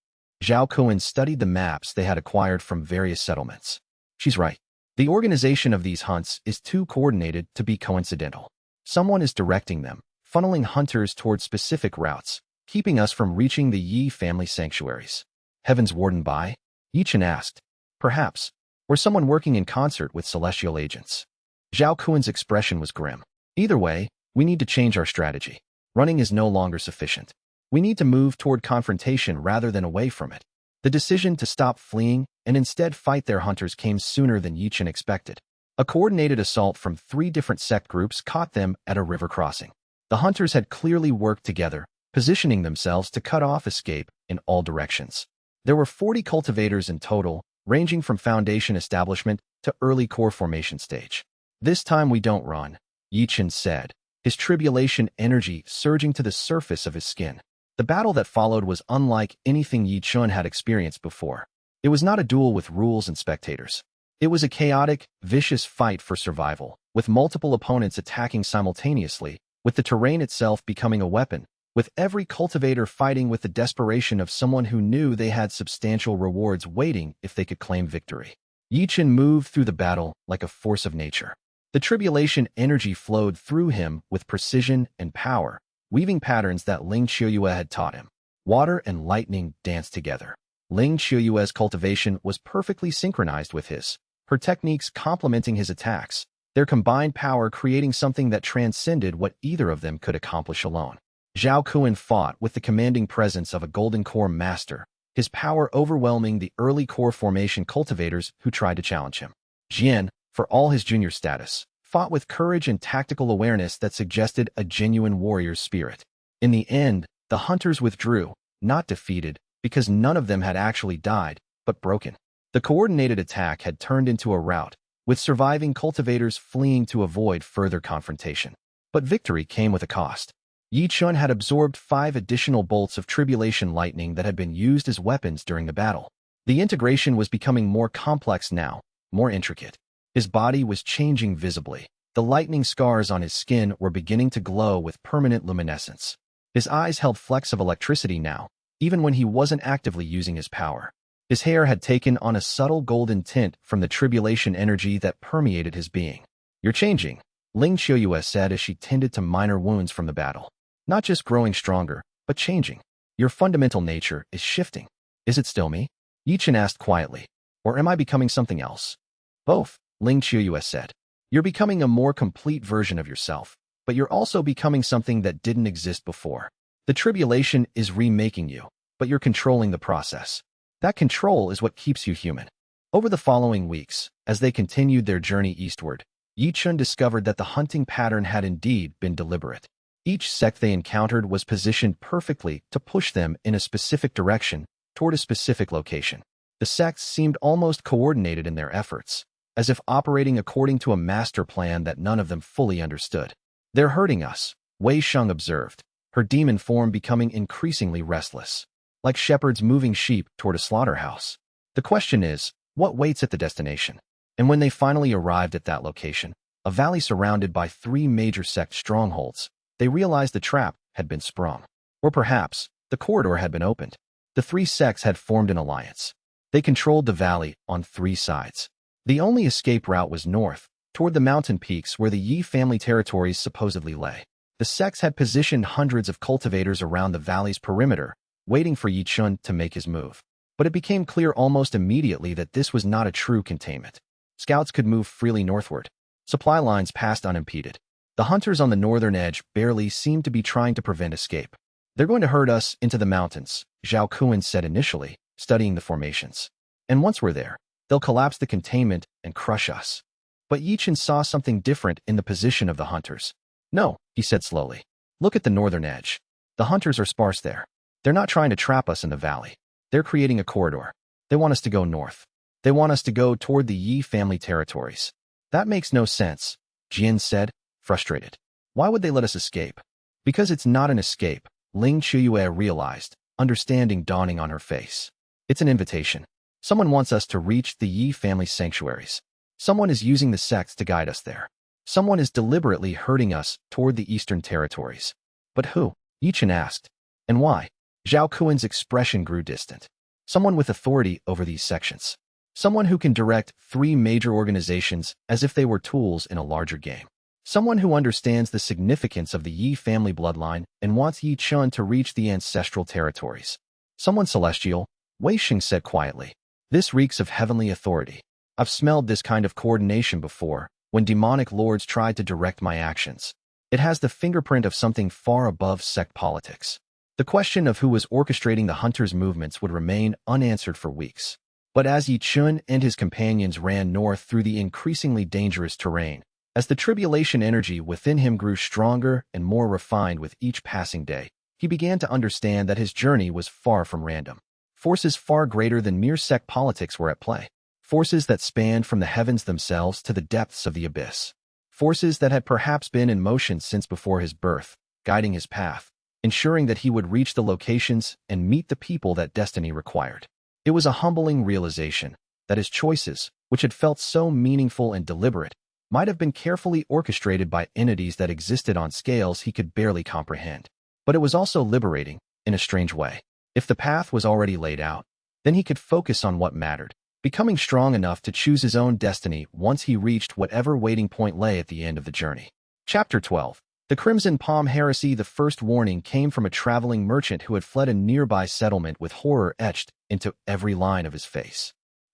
Zhao Kun studied the maps they had acquired from various settlements. "She's right. The organization of these hunts is too coordinated to be coincidental. Someone is directing them, funneling hunters toward specific routes, keeping us from reaching the Ye family sanctuaries. Heaven's warden by? Ye Chen asked. Perhaps. Or someone working in concert with celestial agents. Zhao Kuan's expression was grim. Either way, we need to change our strategy. Running is no longer sufficient. We need to move toward confrontation rather than away from it. The decision to stop fleeing and instead fight their hunters came sooner than Ye Chen expected. A coordinated assault from 3 different sect groups caught them at a river crossing. The hunters had clearly worked together, positioning themselves to cut off escape in all directions. There were 40 cultivators in total, ranging from foundation establishment to early core formation stage. This time we don't run, Ye Chen said, his tribulation energy surging to the surface of his skin. The battle that followed was unlike anything Ye Chen had experienced before. It was not a duel with rules and spectators. It was a chaotic, vicious fight for survival, with multiple opponents attacking simultaneously, with the terrain itself becoming a weapon, with every cultivator fighting with the desperation of someone who knew they had substantial rewards waiting if they could claim victory. Ye Chen moved through the battle like a force of nature. The tribulation energy flowed through him with precision and power, weaving patterns that Ling Qiuyue had taught him. Water and lightning danced together. Ling Qiuyue's cultivation was perfectly synchronized with his, her techniques complementing his attacks, their combined power creating something that transcended what either of them could accomplish alone. Zhao Kuan fought with the commanding presence of a golden core master, his power overwhelming the early core formation cultivators who tried to challenge him. Jian, for all his junior status, fought with courage and tactical awareness that suggested a genuine warrior's spirit. In the end, the hunters withdrew, not defeated, because none of them had actually died, but broken. The coordinated attack had turned into a rout, with surviving cultivators fleeing to avoid further confrontation. But victory came with a cost. Ye Chen had absorbed 5 additional bolts of tribulation lightning that had been used as weapons during the battle. The integration was becoming more complex now, more intricate. His body was changing visibly. The lightning scars on his skin were beginning to glow with permanent luminescence. His eyes held flecks of electricity now, even when he wasn't actively using his power. His hair had taken on a subtle golden tint from the tribulation energy that permeated his being. You're changing, Ling Qiuyue said as she tended to minor wounds from the battle. Not just growing stronger, but changing. Your fundamental nature is shifting. Is it still me? Ye Chen asked quietly. Or am I becoming something else? Both, Ling Qiuyue said. You're becoming a more complete version of yourself, but you're also becoming something that didn't exist before. The tribulation is remaking you, but you're controlling the process. That control is what keeps you human. Over the following weeks, as they continued their journey eastward, Ye Chen discovered that the hunting pattern had indeed been deliberate. Each sect they encountered was positioned perfectly to push them in a specific direction toward a specific location. The sects seemed almost coordinated in their efforts, as if operating according to a master plan that none of them fully understood. They're hurting us, Wei Sheng observed, her demon form becoming increasingly restless, like shepherds moving sheep toward a slaughterhouse. The question is, what waits at the destination? And when they finally arrived at that location, a valley surrounded by 3 major sect strongholds, they realized the trap had been sprung. Or perhaps, the corridor had been opened. The 3 sects had formed an alliance. They controlled the valley on 3 sides. The only escape route was north, toward the mountain peaks where the Ye family territories supposedly lay. The sects had positioned hundreds of cultivators around the valley's perimeter, waiting for Ye Chen to make his move. But it became clear almost immediately that this was not a true containment. Scouts could move freely northward. Supply lines passed unimpeded. The hunters on the northern edge barely seemed to be trying to prevent escape. They're going to herd us into the mountains, Zhao Kuan said initially, studying the formations. And once we're there, they'll collapse the containment and crush us. But Ye Chen saw something different in the position of the hunters. No, he said slowly. Look at the northern edge. The hunters are sparse there. They're not trying to trap us in the valley. They're creating a corridor. They want us to go north. They want us to go toward the Ye family territories. That makes no sense, Jian said, frustrated. Why would they let us escape? Because it's not an escape, Ling Qiuyue realized, understanding dawning on her face. It's an invitation. Someone wants us to reach the Ye family sanctuaries. Someone is using the sects to guide us there. Someone is deliberately herding us toward the eastern territories. But who? Ye Chen asked. And why? Zhao Kuan's expression grew distant. Someone with authority over these sections. Someone who can direct 3 major organizations as if they were tools in a larger game. Someone who understands the significance of the Ye family bloodline and wants Ye Chen to reach the ancestral territories. Someone celestial, Wei Xing said quietly. This reeks of heavenly authority. I've smelled this kind of coordination before, when demonic lords tried to direct my actions. It has the fingerprint of something far above sect politics. The question of who was orchestrating the hunters' movements would remain unanswered for weeks. But as Ye Chen and his companions ran north through the increasingly dangerous terrain, as the tribulation energy within him grew stronger and more refined with each passing day, he began to understand that his journey was far from random. Forces far greater than mere sect politics were at play. Forces that spanned from the heavens themselves to the depths of the abyss. Forces that had perhaps been in motion since before his birth, guiding his path, ensuring that he would reach the locations and meet the people that destiny required. It was a humbling realization that his choices, which had felt so meaningful and deliberate, might have been carefully orchestrated by entities that existed on scales he could barely comprehend. But it was also liberating, in a strange way. If the path was already laid out, then he could focus on what mattered, becoming strong enough to choose his own destiny once he reached whatever waiting point lay at the end of the journey. Chapter 12. The Crimson Palm Heresy. The first warning came from a traveling merchant who had fled a nearby settlement with horror etched into every line of his face.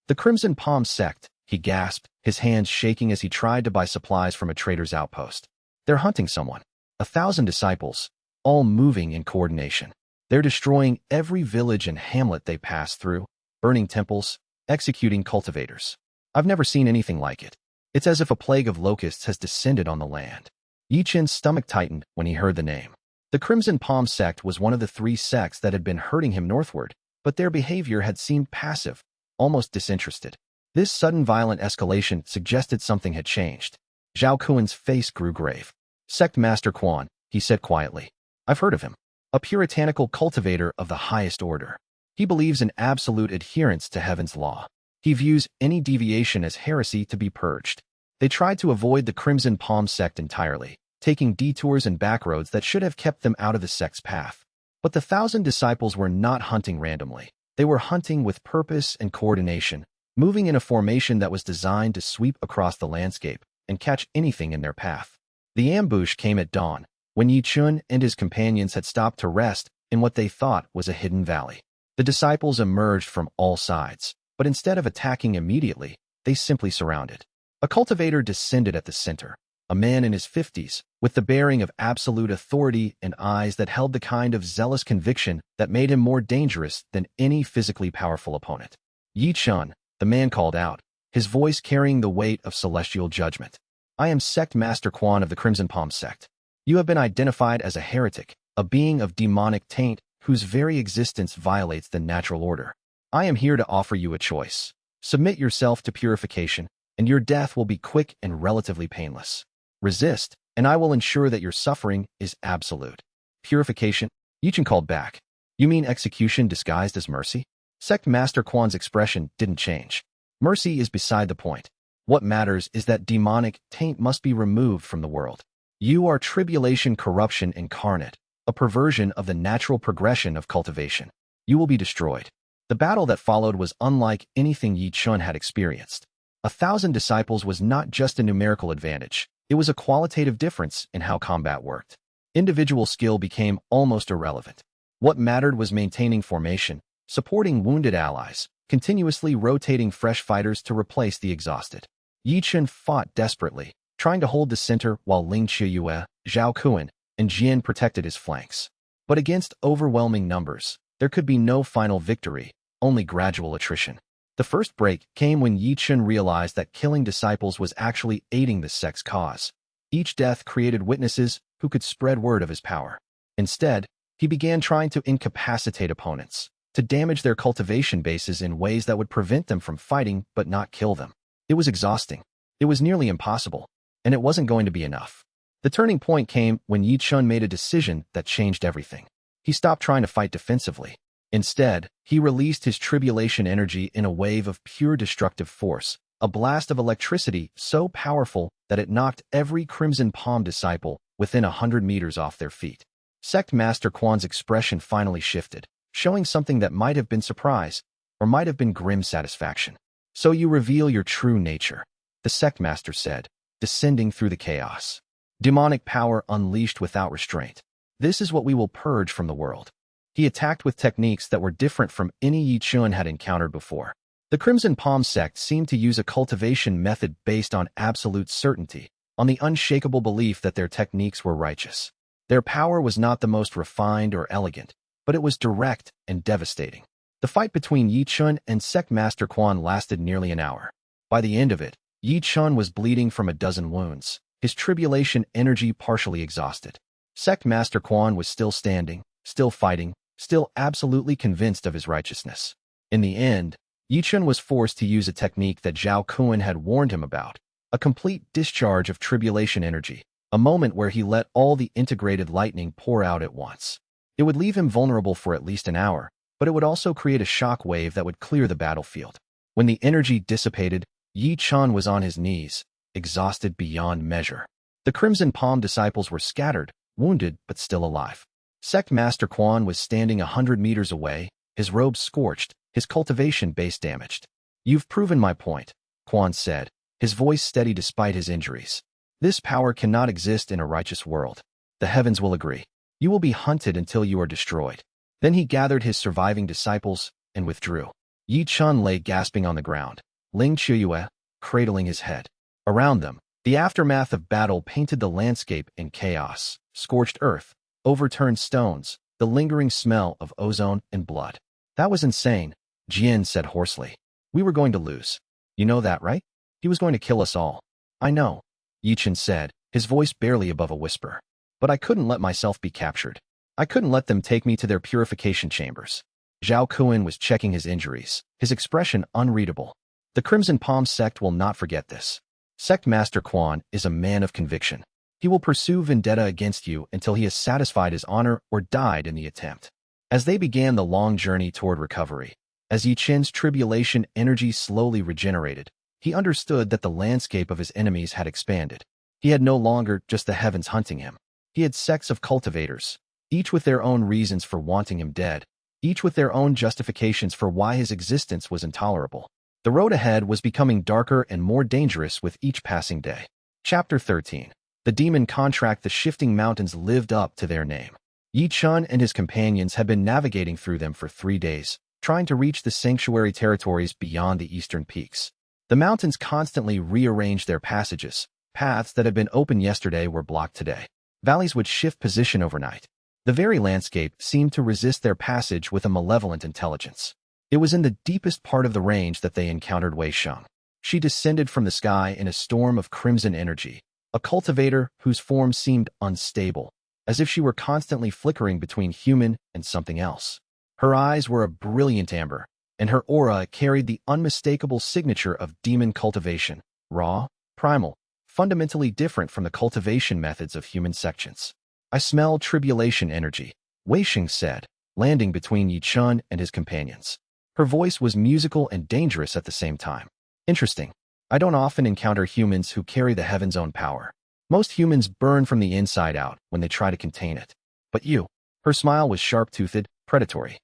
The Crimson Palm sect, he gasped, his hands shaking as he tried to buy supplies from a trader's outpost. They're hunting someone. 1,000 disciples, all moving in coordination. They're destroying every village and hamlet they pass through, burning temples, executing cultivators. I've never seen anything like it. It's as if a plague of locusts has descended on the land. Ye Chen's stomach tightened when he heard the name. The Crimson Palm sect was one of the 3 sects that had been hurting him northward, but their behavior had seemed passive, almost disinterested. This sudden violent escalation suggested something had changed. Zhao Kuan's face grew grave. Sect Master Quan, he said quietly. I've heard of him. A puritanical cultivator of the highest order. He believes in absolute adherence to heaven's law. He views any deviation as heresy to be purged. They tried to avoid the Crimson Palm sect entirely, taking detours and backroads that should have kept them out of the sect's path. But the 1,000 disciples were not hunting randomly. They were hunting with purpose and coordination, moving in a formation that was designed to sweep across the landscape and catch anything in their path. The ambush came at dawn, when Ye Chen and his companions had stopped to rest in what they thought was a hidden valley. The disciples emerged from all sides, but instead of attacking immediately, they simply surrounded. A cultivator descended at the center, a man in his 50s, with the bearing of absolute authority and eyes that held the kind of zealous conviction that made him more dangerous than any physically powerful opponent. Ye Chen, the man called out, his voice carrying the weight of celestial judgment. I am Sect Master Quan of the Crimson Palm sect. You have been identified as a heretic, a being of demonic taint whose very existence violates the natural order. I am here to offer you a choice. Submit yourself to purification, and your death will be quick and relatively painless. Resist, and I will ensure that your suffering is absolute. Purification? Ye Chen called back. You mean execution disguised as mercy? Sect Master Quan's expression didn't change. Mercy is beside the point. What matters is that demonic taint must be removed from the world. You are tribulation corruption incarnate, a perversion of the natural progression of cultivation. You will be destroyed. The battle that followed was unlike anything Ye Chen had experienced. 1,000 disciples was not just a numerical advantage. It was a qualitative difference in how combat worked. Individual skill became almost irrelevant. What mattered was maintaining formation, supporting wounded allies, continuously rotating fresh fighters to replace the exhausted. Ye Chen fought desperately, trying to hold the center while Ling Qiyue, Zhao Kuan, and Jian protected his flanks. But against overwhelming numbers, there could be no final victory, only gradual attrition. The first break came when Ye Chen realized that killing disciples was actually aiding the sect's cause. Each death created witnesses who could spread word of his power. Instead, he began trying to incapacitate opponents, to damage their cultivation bases in ways that would prevent them from fighting but not kill them. It was exhausting. It was nearly impossible, and it wasn't going to be enough. The turning point came when Ye Chen made a decision that changed everything. He stopped trying to fight defensively. Instead, he released his tribulation energy in a wave of pure destructive force, a blast of electricity so powerful that it knocked every Crimson Palm disciple within 100 meters off their feet. Sect Master Quan's expression finally shifted, showing something that might have been surprise, or might have been grim satisfaction. So you reveal your true nature, the Sect Master said, descending through the chaos. demonic power unleashed without restraint. This is what we will purge from the world. He attacked with techniques that were different from any Ye Chen had encountered before. The Crimson Palm sect seemed to use a cultivation method based on absolute certainty, on the unshakable belief that their techniques were righteous. Their power was not the most refined or elegant, but it was direct and devastating. The fight between Ye Chen and Sect Master Quan lasted nearly an hour. By the end of it, Ye Chen was bleeding from a dozen wounds, his tribulation energy partially exhausted. Sect Master Quan was still standing, still fighting, still absolutely convinced of his righteousness. In the end, Ye Chen was forced to use a technique that Zhao Kun had warned him about, a complete discharge of tribulation energy, a moment where he let all the integrated lightning pour out at once. It would leave him vulnerable for at least an hour, but it would also create a shock wave that would clear the battlefield. When the energy dissipated, Ye Chen was on his knees, exhausted beyond measure. The Crimson Palm disciples were scattered, wounded but still alive. Sect Master Quan was standing 100 meters away, his robes scorched, his cultivation base damaged. "You've proven my point," Quan said, his voice steady despite his injuries. "This power cannot exist in a righteous world. The heavens will agree. You will be hunted until you are destroyed." Then he gathered his surviving disciples and withdrew. Ye Chen lay gasping on the ground, xianxia cradling his head. Around them, the aftermath of battle painted the landscape in chaos: scorched earth, overturned stones, the lingering smell of ozone and blood. "That was insane," Jian said hoarsely. "We were going to lose. You know that, right? He was going to kill us all." "I know," Ye Chen said, his voice barely above a whisper. "But I couldn't let myself be captured. I couldn't let them take me to their purification chambers." Zhao Kun was checking his injuries, his expression unreadable. "The Crimson Palm sect will not forget this. Sect Master Quan is a man of conviction. He will pursue vendetta against you until he has satisfied his honor or died in the attempt." As they began the long journey toward recovery, as Ye Chen's tribulation energy slowly regenerated, he understood that the landscape of his enemies had expanded. He had no longer just the heavens hunting him. He had sects of cultivators, each with their own reasons for wanting him dead, each with their own justifications for why his existence was intolerable. The road ahead was becoming darker and more dangerous with each passing day. Chapter 13. The demon contract. The shifting mountains lived up to their name. Ye Chen and his companions had been navigating through them for 3 days, trying to reach the sanctuary territories beyond the eastern peaks. The mountains constantly rearranged their passages. Paths that had been open yesterday were blocked today. Valleys would shift position overnight. The very landscape seemed to resist their passage with a malevolent intelligence. It was in the deepest part of the range that they encountered Wei Sheng. She descended from the sky in a storm of crimson energy, a cultivator whose form seemed unstable, as if she were constantly flickering between human and something else. Her eyes were a brilliant amber, and her aura carried the unmistakable signature of demon cultivation, raw, primal, fundamentally different from the cultivation methods of human sections. "I smell tribulation energy," Wei Sheng said, landing between Ye Chen and his companions. Her voice was musical and dangerous at the same time. "Interesting. I don't often encounter humans who carry the heaven's own power. Most humans burn from the inside out when they try to contain it. But you," her smile was sharp-toothed, predatory.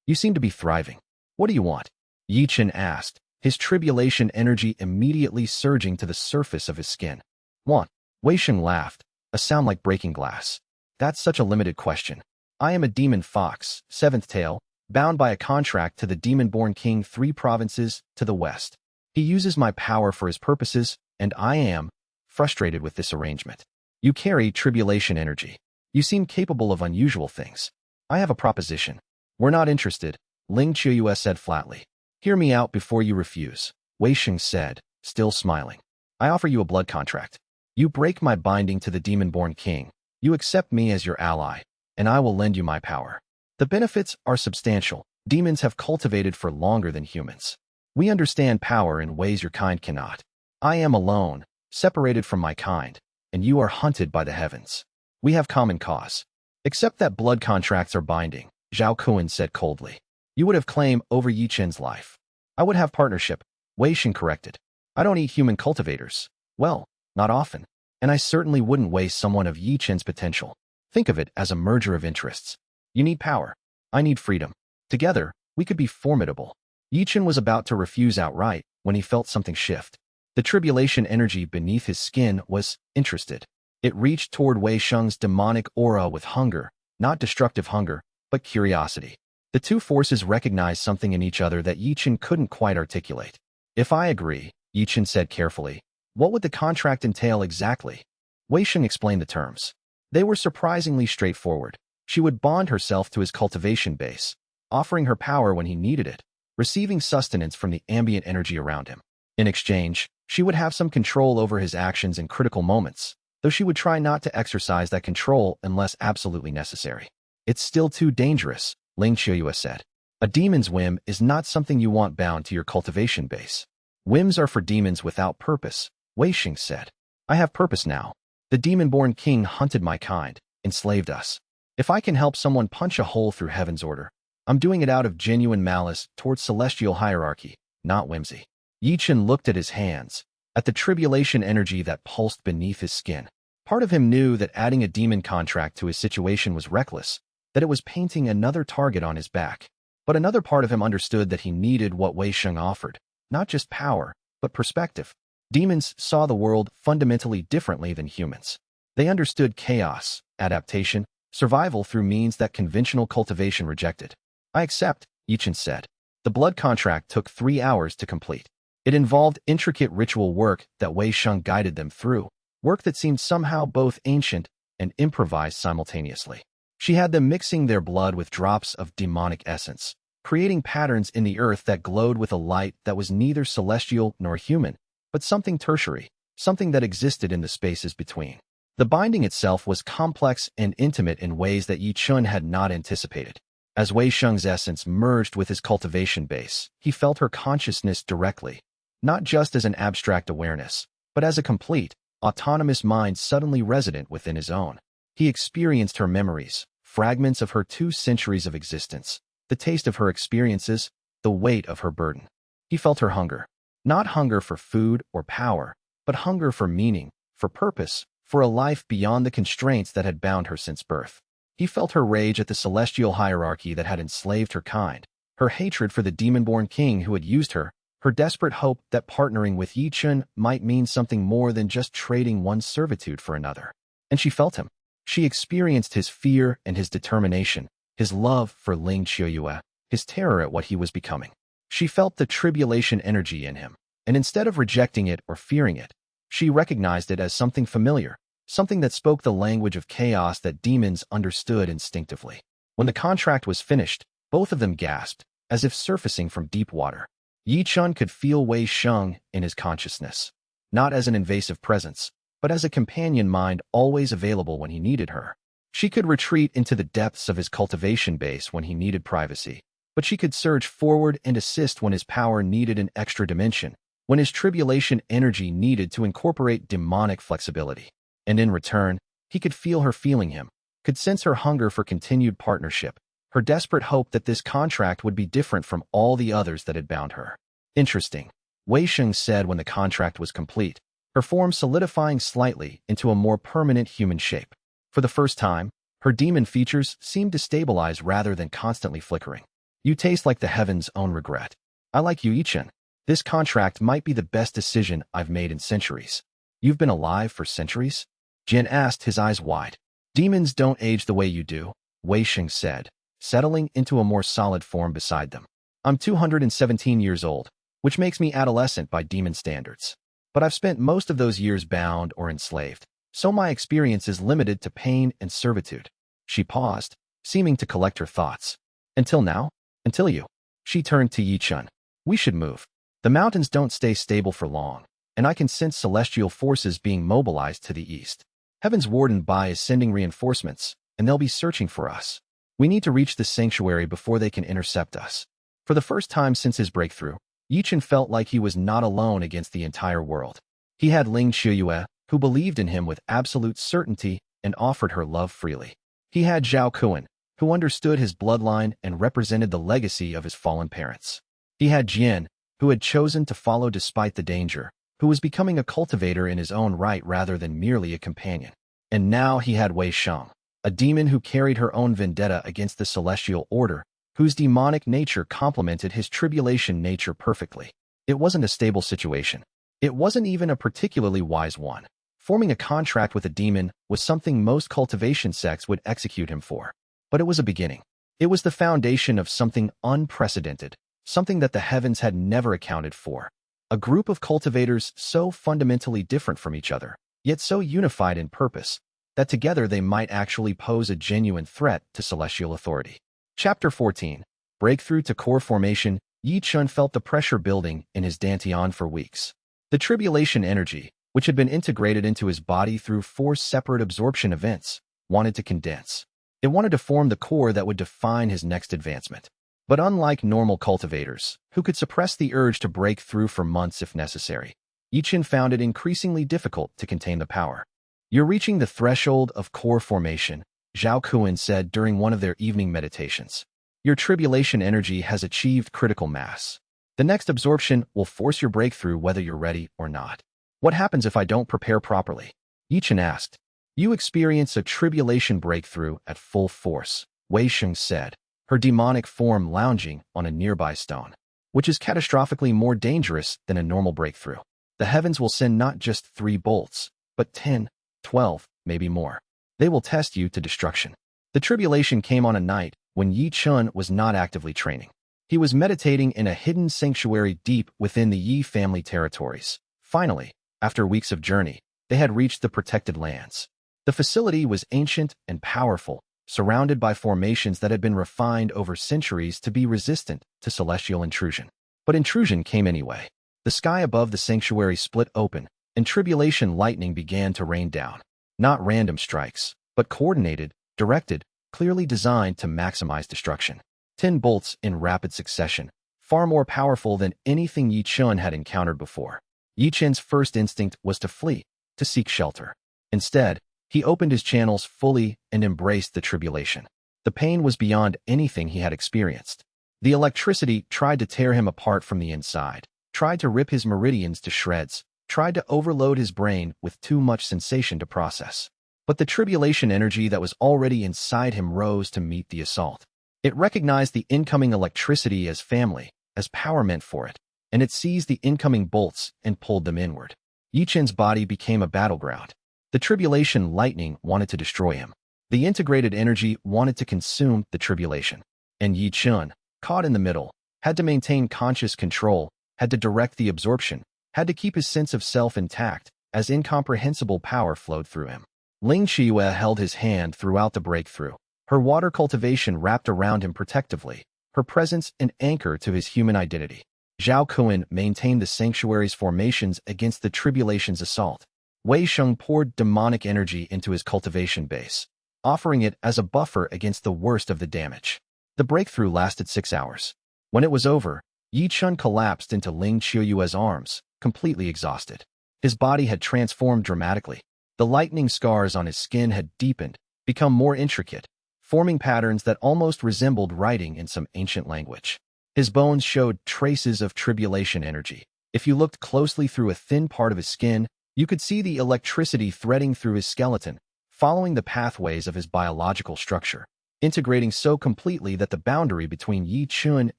"You seem to be thriving. What do you want?" Ye Chen asked, his tribulation energy immediately surging to the surface of his skin. "Want?" Wei Sheng laughed, a sound like breaking glass. "That's such a limited question. I am a demon fox, 7th tail, bound by a contract to the demon-born king 3 provinces to the west. He uses my power for his purposes, and I am frustrated with this arrangement. You carry tribulation energy. You seem capable of unusual things. I have a proposition." "We're not interested," Ling Qiuyue said flatly. "Hear me out before you refuse," Wei Sheng said, still smiling. "I offer you a blood contract. You break my binding to the demon-born king. You accept me as your ally, and I will lend you my power. The benefits are substantial. Demons have cultivated for longer than humans. We understand power in ways your kind cannot. I am alone, separated from my kind, and you are hunted by the heavens. We have common cause. Except that blood contracts are binding," Zhao Kun said coldly. "You would have claim over Ye Chen's life." "I would have partnership," Wei Sheng corrected. "I don't eat human cultivators. Well, not often. And I certainly wouldn't waste someone of Ye Chen's potential. Think of it as a merger of interests. You need power. I need freedom. Together, we could be formidable." Ye Chen was about to refuse outright when he felt something shift. The tribulation energy beneath his skin was interested. It reached toward Wei Sheng's demonic aura with hunger, not destructive hunger, but curiosity. The two forces recognized something in each other that Ye Chen couldn't quite articulate. If I agree, Ye Chen said carefully, what would the contract entail exactly? Wei Sheng explained the terms. They were surprisingly straightforward. She would bond herself to his cultivation base, offering her power when he needed it, receiving sustenance from the ambient energy around him. In exchange, she would have some control over his actions in critical moments, though she would try not to exercise that control unless absolutely necessary. It's still too dangerous, xianxia said. A demon's whim is not something you want bound to your cultivation base. Whims are for demons without purpose, Wei Sheng said. I have purpose now. The demon-born king hunted my kind, enslaved us. If I can help someone punch a hole through heaven's order, I'm doing it out of genuine malice towards celestial hierarchy, not whimsy. Ye Chen looked at his hands, at the tribulation energy that pulsed beneath his skin. Part of him knew that adding a demon contract to his situation was reckless, that it was painting another target on his back. But another part of him understood that he needed what Wei Sheng offered, not just power, but perspective. Demons saw the world fundamentally differently than humans. They understood chaos, adaptation, survival through means that conventional cultivation rejected. I accept, Ye Chen said. The blood contract took 3 hours to complete. It involved intricate ritual work that Wei Sheng guided them through, work that seemed somehow both ancient and improvised simultaneously. She had them mixing their blood with drops of demonic essence, creating patterns in the earth that glowed with a light that was neither celestial nor human, but something tertiary, something that existed in the spaces between. The binding itself was complex and intimate in ways that Ye Chen had not anticipated. As Wei Sheng's essence merged with his cultivation base, he felt her consciousness directly, not just as an abstract awareness, but as a complete, autonomous mind suddenly resident within his own. He experienced her memories, fragments of her 2 centuries of existence, the taste of her experiences, the weight of her burden. He felt her hunger. Not hunger for food or power, but hunger for meaning, for purpose, for a life beyond the constraints that had bound her since birth. He felt her rage at the celestial hierarchy that had enslaved her kind, her hatred for the demon-born king who had used her, her desperate hope that partnering with Ye Chen might mean something more than just trading one's servitude for another. And she felt him. She experienced his fear and his determination, his love for xianxia, his terror at what he was becoming. She felt the tribulation energy in him, and instead of rejecting it or fearing it, she recognized it as something familiar, something that spoke the language of chaos that demons understood instinctively. When the contract was finished, both of them gasped, as if surfacing from deep water. Ye Chen could feel Wei Sheng in his consciousness, not as an invasive presence, but as a companion mind always available when he needed her. She could retreat into the depths of his cultivation base when he needed privacy, but she could surge forward and assist when his power needed an extra dimension, when his tribulation energy needed to incorporate demonic flexibility. And in return, he could feel her feeling him, could sense her hunger for continued partnership, her desperate hope that this contract would be different from all the others that had bound her. Interesting, Wei Sheng said when the contract was complete, her form solidifying slightly into a more permanent human shape. For the first time, her demon features seemed to stabilize rather than constantly flickering. You taste like the heaven's own regret. I like you, Ye Chen. This contract might be the best decision I've made in centuries. You've been alive for centuries? Jin asked, his eyes wide. Demons don't age the way you do, Wei Sheng said, settling into a more solid form beside them. I'm 217 years old, which makes me adolescent by demon standards. But I've spent most of those years bound or enslaved, so my experience is limited to pain and servitude. She paused, seeming to collect her thoughts. Until now? Until you. She turned to Ye Chen. We should move. The mountains don't stay stable for long, and I can sense celestial forces being mobilized to the east. Heaven's Warden Bai is sending reinforcements, and they'll be searching for us. We need to reach the sanctuary before they can intercept us. For the first time since his breakthrough, Ye Chen felt like he was not alone against the entire world. He had xianxia, who believed in him with absolute certainty and offered her love freely. He had Zhao Kuan, who understood his bloodline and represented the legacy of his fallen parents. He had Jian, who had chosen to follow despite the danger, who was becoming a cultivator in his own right rather than merely a companion. And now he had Wei Sheng, a demon who carried her own vendetta against the celestial order, whose demonic nature complemented his tribulation nature perfectly. It wasn't a stable situation. It wasn't even a particularly wise one. Forming a contract with a demon was something most cultivation sects would execute him for. But it was a beginning. It was the foundation of something unprecedented, something that the heavens had never accounted for. A group of cultivators so fundamentally different from each other, yet so unified in purpose, that together they might actually pose a genuine threat to celestial authority. Chapter 14. Breakthrough to core formation. Ye Chen felt the pressure building in his dantian for weeks. The tribulation energy, which had been integrated into his body through 4 separate absorption events, wanted to condense. It wanted to form the core that would define his next advancement. But unlike normal cultivators, who could suppress the urge to break through for months if necessary, Ye Chen found it increasingly difficult to contain the power. "You're reaching the threshold of core formation," Zhao Kuan said during one of their evening meditations. "Your tribulation energy has achieved critical mass. The next absorption will force your breakthrough whether you're ready or not." "What happens if I don't prepare properly?" Ye Chen asked. "You experience a tribulation breakthrough at full force," Wei Sheng said, her demonic form lounging on a nearby stone, "which is catastrophically more dangerous than a normal breakthrough. The heavens will send not just 3 bolts, but 10, 12, maybe more. They will test you to destruction." The tribulation came on a night when Ye Chen was not actively training. He was meditating in a hidden sanctuary deep within the Yi family territories. Finally, after weeks of journey, they had reached the protected lands. The facility was ancient and powerful, surrounded by formations that had been refined over centuries to be resistant to celestial intrusion. But intrusion came anyway. The sky above the sanctuary split open, and tribulation lightning began to rain down. Not random strikes, but coordinated, directed, clearly designed to maximize destruction. 10 bolts in rapid succession, far more powerful than anything Ye Chen had encountered before. Ye Chen's first instinct was to flee, to seek shelter. Instead, he opened his channels fully and embraced the tribulation. The pain was beyond anything he had experienced. The electricity tried to tear him apart from the inside, tried to rip his meridians to shreds, tried to overload his brain with too much sensation to process. But the tribulation energy that was already inside him rose to meet the assault. It recognized the incoming electricity as family, as power meant for it, and it seized the incoming bolts and pulled them inward. Ye Chen's body became a battleground. The tribulation lightning wanted to destroy him. The integrated energy wanted to consume the tribulation. And Ye Chen, caught in the middle, had to maintain conscious control, had to direct the absorption, had to keep his sense of self intact as incomprehensible power flowed through him. Ling Qiue held his hand throughout the breakthrough, her water cultivation wrapped around him protectively, her presence an anchor to his human identity. Zhao Kuan maintained the sanctuary's formations against the tribulation's assault. Wei Sheng poured demonic energy into his cultivation base, offering it as a buffer against the worst of the damage. The breakthrough lasted 6 hours. When it was over, Ye Chen collapsed into Ling Qiue's arms, completely exhausted. His body had transformed dramatically. The lightning scars on his skin had deepened, become more intricate, forming patterns that almost resembled writing in some ancient language. His bones showed traces of tribulation energy. If you looked closely through a thin part of his skin, you could see the electricity threading through his skeleton, following the pathways of his biological structure, integrating so completely that the boundary between Ye Chen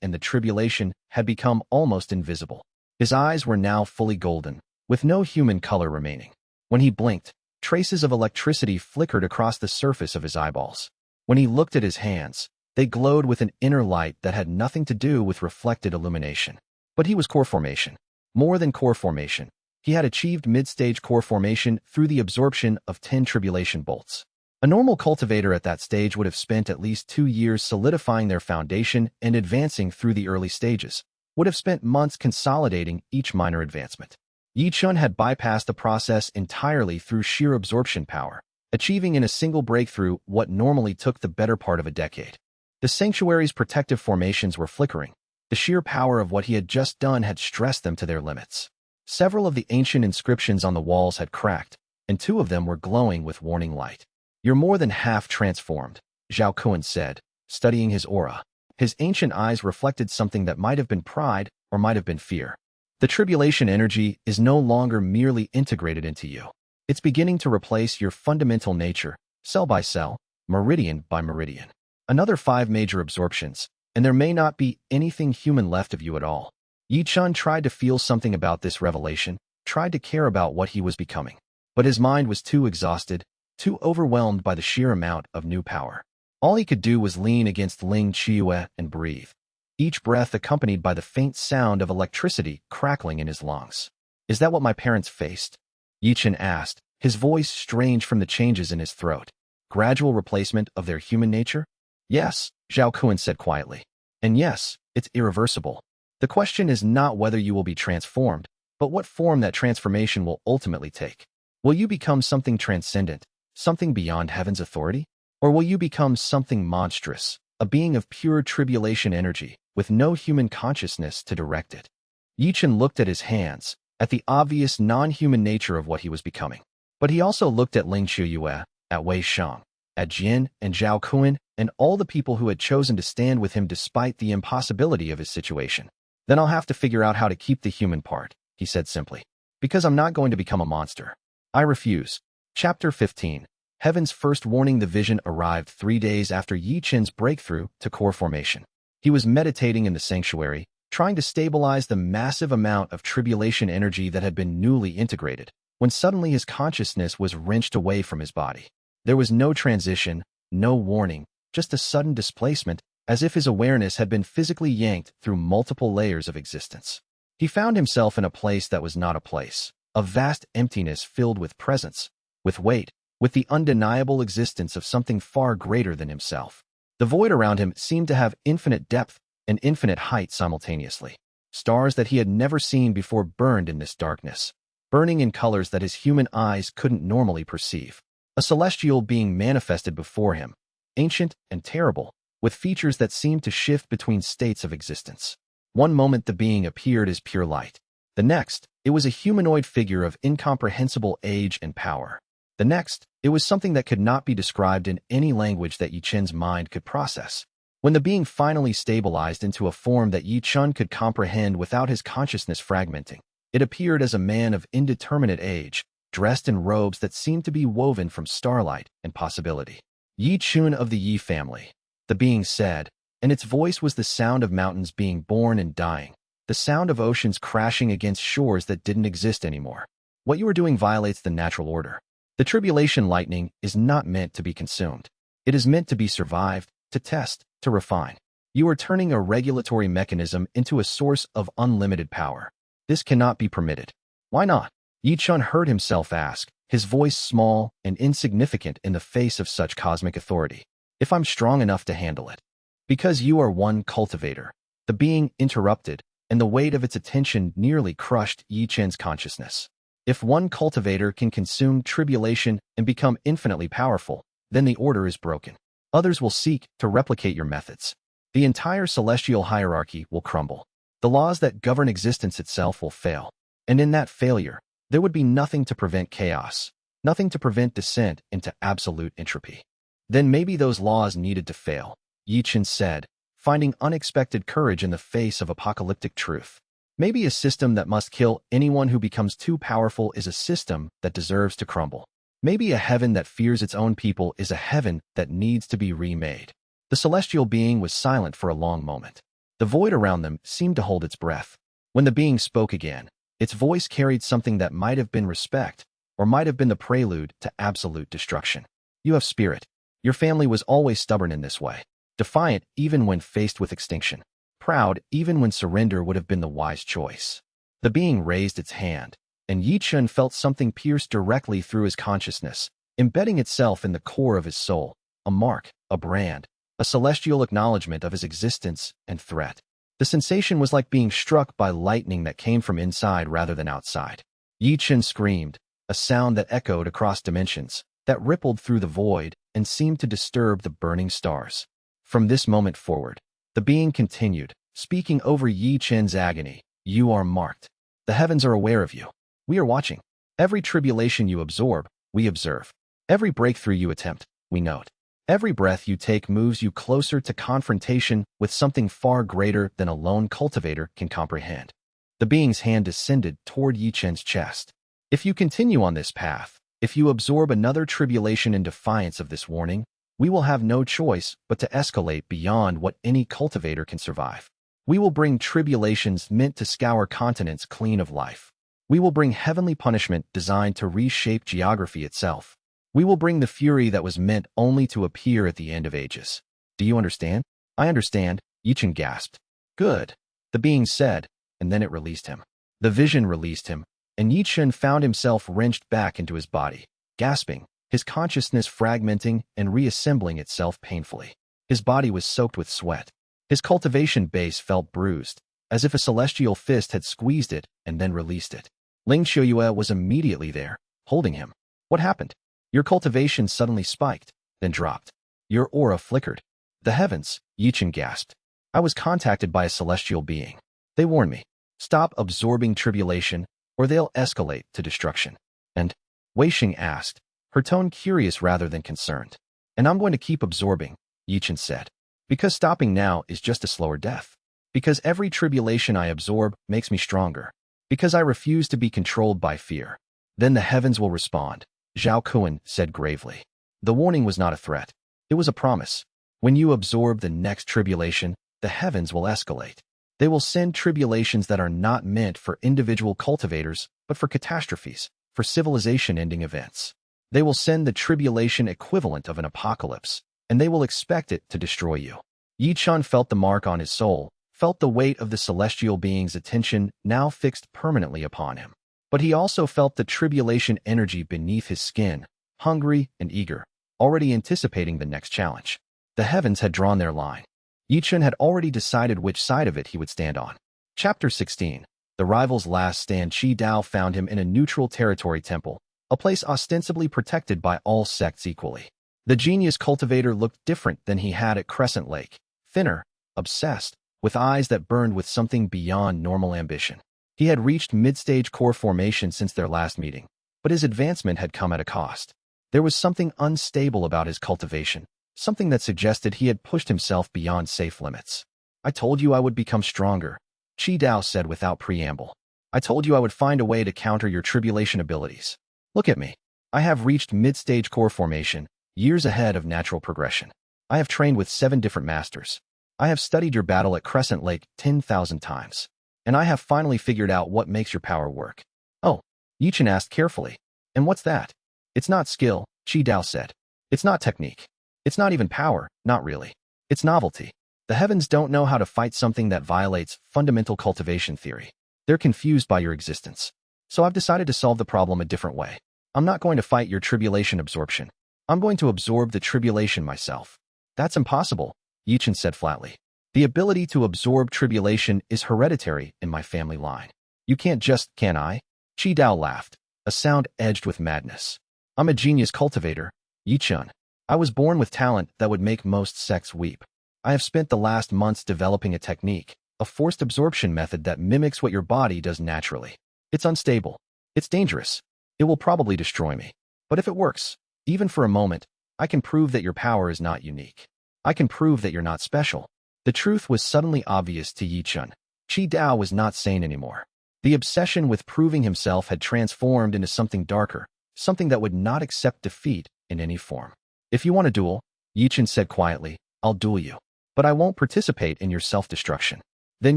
and the tribulation had become almost invisible. His eyes were now fully golden, with no human color remaining. When he blinked, traces of electricity flickered across the surface of his eyeballs. When he looked at his hands, they glowed with an inner light that had nothing to do with reflected illumination. But he was core formation. More than core formation, he had achieved mid-stage core formation through the absorption of 10 tribulation bolts. A normal cultivator at that stage would have spent at least 2 years solidifying their foundation and advancing through the early stages, would have spent months consolidating each minor advancement. Ye Chen had bypassed the process entirely through sheer absorption power, achieving in a single breakthrough what normally took the better part of a decade. The sanctuary's protective formations were flickering. The sheer power of what he had just done had stressed them to their limits. Several of the ancient inscriptions on the walls had cracked, and 2 of them were glowing with warning light. "You're more than half transformed," Zhao Kuan said, studying his aura. His ancient eyes reflected something that might have been pride or might have been fear. "The tribulation energy is no longer merely integrated into you. It's beginning to replace your fundamental nature, cell by cell, meridian by meridian. Another 5 major absorptions, and there may not be anything human left of you at all." Ye Chen tried to feel something about this revelation, tried to care about what he was becoming. But his mind was too exhausted, too overwhelmed by the sheer amount of new power. All he could do was lean against Ling Qiue and breathe, each breath accompanied by the faint sound of electricity crackling in his lungs. Is that what my parents faced? Ye Chen asked, his voice strange from the changes in his throat. Gradual replacement of their human nature? Yes, Zhao Kuan said quietly. And yes, it's irreversible. The question is not whether you will be transformed, but what form that transformation will ultimately take. Will you become something transcendent, something beyond heaven's authority? Or will you become something monstrous, a being of pure tribulation energy, with no human consciousness to direct it? Ye Chen looked at his hands, at the obvious non-human nature of what he was becoming. But he also looked at Ling Qiue, at Wei Shang, at Jin and Zhao Kuan, and all the people who had chosen to stand with him despite the impossibility of his situation. Then I'll have to figure out how to keep the human part, he said simply. Because I'm not going to become a monster. I refuse. Chapter 15. Heaven's first warning. The vision arrived 3 days after Ye Chen's breakthrough to core formation. He was meditating in the sanctuary, trying to stabilize the massive amount of tribulation energy that had been newly integrated, when suddenly his consciousness was wrenched away from his body. There was no transition, no warning, just a sudden displacement, as if his awareness had been physically yanked through multiple layers of existence. He found himself in a place that was not a place, a vast emptiness filled with presence, with weight, with the undeniable existence of something far greater than himself. The void around him seemed to have infinite depth and infinite height simultaneously. Stars that he had never seen before burned in this darkness, burning in colors that his human eyes couldn't normally perceive. A celestial being manifested before him, ancient and terrible, with features that seemed to shift between states of existence. One moment the being appeared as pure light. The next, it was a humanoid figure of incomprehensible age and power. The next, it was something that could not be described in any language that Ye Chen's mind could process. When the being finally stabilized into a form that Ye Chen could comprehend without his consciousness fragmenting, it appeared as a man of indeterminate age, dressed in robes that seemed to be woven from starlight and possibility. Ye Chen of the Yi family, the being said, and its voice was the sound of mountains being born and dying, the sound of oceans crashing against shores that didn't exist anymore. What you are doing violates the natural order. The tribulation lightning is not meant to be consumed. It is meant to be survived, to test, to refine. You are turning a regulatory mechanism into a source of unlimited power. This cannot be permitted. Why not? Ye Chen heard himself ask, his voice small and insignificant in the face of such cosmic authority. If I'm strong enough to handle it. Because you are one cultivator. The being interrupted, and the weight of its attention nearly crushed Ye Chen's consciousness. If one cultivator can consume tribulation and become infinitely powerful, then the order is broken. Others will seek to replicate your methods. The entire celestial hierarchy will crumble. The laws that govern existence itself will fail. And in that failure, there would be nothing to prevent chaos, nothing to prevent descent into absolute entropy. Then maybe those laws needed to fail, Ye Chen said, finding unexpected courage in the face of apocalyptic truth. Maybe a system that must kill anyone who becomes too powerful is a system that deserves to crumble. Maybe a heaven that fears its own people is a heaven that needs to be remade. The celestial being was silent for a long moment. The void around them seemed to hold its breath. When the being spoke again, its voice carried something that might have been respect, or might have been the prelude to absolute destruction. You have spirit. Your family was always stubborn in this way, defiant even when faced with extinction, proud even when surrender would have been the wise choice. The being raised its hand, and Ye Chen felt something pierce directly through his consciousness, embedding itself in the core of his soul, a mark, a brand, a celestial acknowledgement of his existence and threat. The sensation was like being struck by lightning that came from inside rather than outside. Ye Chen screamed, a sound that echoed across dimensions, that rippled through the void and seemed to disturb the burning stars. From this moment forward, the being continued, speaking over Ye Chen's agony. You are marked. The heavens are aware of you. We are watching. Every tribulation you absorb, we observe. Every breakthrough you attempt, we note. Every breath you take moves you closer to confrontation with something far greater than a lone cultivator can comprehend. The being's hand descended toward Ye Chen's chest. If you continue on this path, if you absorb another tribulation in defiance of this warning, we will have no choice but to escalate beyond what any cultivator can survive. We will bring tribulations meant to scour continents clean of life. We will bring heavenly punishment designed to reshape geography itself. We will bring the fury that was meant only to appear at the end of ages. Do you understand? I understand, Ye Chen gasped. Good. The being said, and then it released him. The vision released him, and Ye Chen found himself wrenched back into his body, gasping, his consciousness fragmenting and reassembling itself painfully. His body was soaked with sweat. His cultivation base felt bruised, as if a celestial fist had squeezed it and then released it. Ling Xiuyue was immediately there, holding him. What happened? Your cultivation suddenly spiked, then dropped. Your aura flickered. The heavens, Ye Chen gasped. I was contacted by a celestial being. They warned me. Stop absorbing tribulation, or they'll escalate to destruction. And? Wei Xing asked, her tone curious rather than concerned. And I'm going to keep absorbing, Ye Chen said. Because stopping now is just a slower death. Because every tribulation I absorb makes me stronger. Because I refuse to be controlled by fear. Then the heavens will respond, Zhao Kuan said gravely. The warning was not a threat. It was a promise. When you absorb the next tribulation, the heavens will escalate. They will send tribulations that are not meant for individual cultivators, but for catastrophes, for civilization-ending events. They will send the tribulation equivalent of an apocalypse, and they will expect it to destroy you. Ye Chen felt the mark on his soul, felt the weight of the celestial being's attention now fixed permanently upon him. But he also felt the tribulation energy beneath his skin, hungry and eager, already anticipating the next challenge. The heavens had drawn their line. Ye Chen had already decided which side of it he would stand on. Chapter 16. The rival's last stand. Qi Dao found him in a neutral territory temple, a place ostensibly protected by all sects equally. The genius cultivator looked different than he had at Crescent Lake, thinner, obsessed, with eyes that burned with something beyond normal ambition. He had reached mid-stage core formation since their last meeting, but his advancement had come at a cost. There was something unstable about his cultivation, something that suggested he had pushed himself beyond safe limits. I told you I would become stronger, Qi Dao said without preamble. I told you I would find a way to counter your tribulation abilities. Look at me. I have reached mid-stage core formation, years ahead of natural progression. I have trained with 7 different masters. I have studied your battle at Crescent Lake 10,000 times. And I have finally figured out what makes your power work. Oh, Ye Chen asked carefully. And what's that? It's not skill, Qi Dao said. It's not technique. It's not even power, not really. It's novelty. The heavens don't know how to fight something that violates fundamental cultivation theory. They're confused by your existence. So I've decided to solve the problem a different way. I'm not going to fight your tribulation absorption. I'm going to absorb the tribulation myself. That's impossible, Ye Chen said flatly. The ability to absorb tribulation is hereditary in my family line. You can't just, can I? Qi Dao laughed, a sound edged with madness. I'm a genius cultivator, Ye Chen. I was born with talent that would make most sects weep. I have spent the last months developing a technique, a forced absorption method that mimics what your body does naturally. It's unstable. It's dangerous. It will probably destroy me. But if it works, even for a moment, I can prove that your power is not unique. I can prove that you're not special. The truth was suddenly obvious to Ye Chen. Qi Dao was not sane anymore. The obsession with proving himself had transformed into something darker, something that would not accept defeat in any form. If you want a duel, Ye Chen said quietly, I'll duel you. But I won't participate in your self-destruction. Then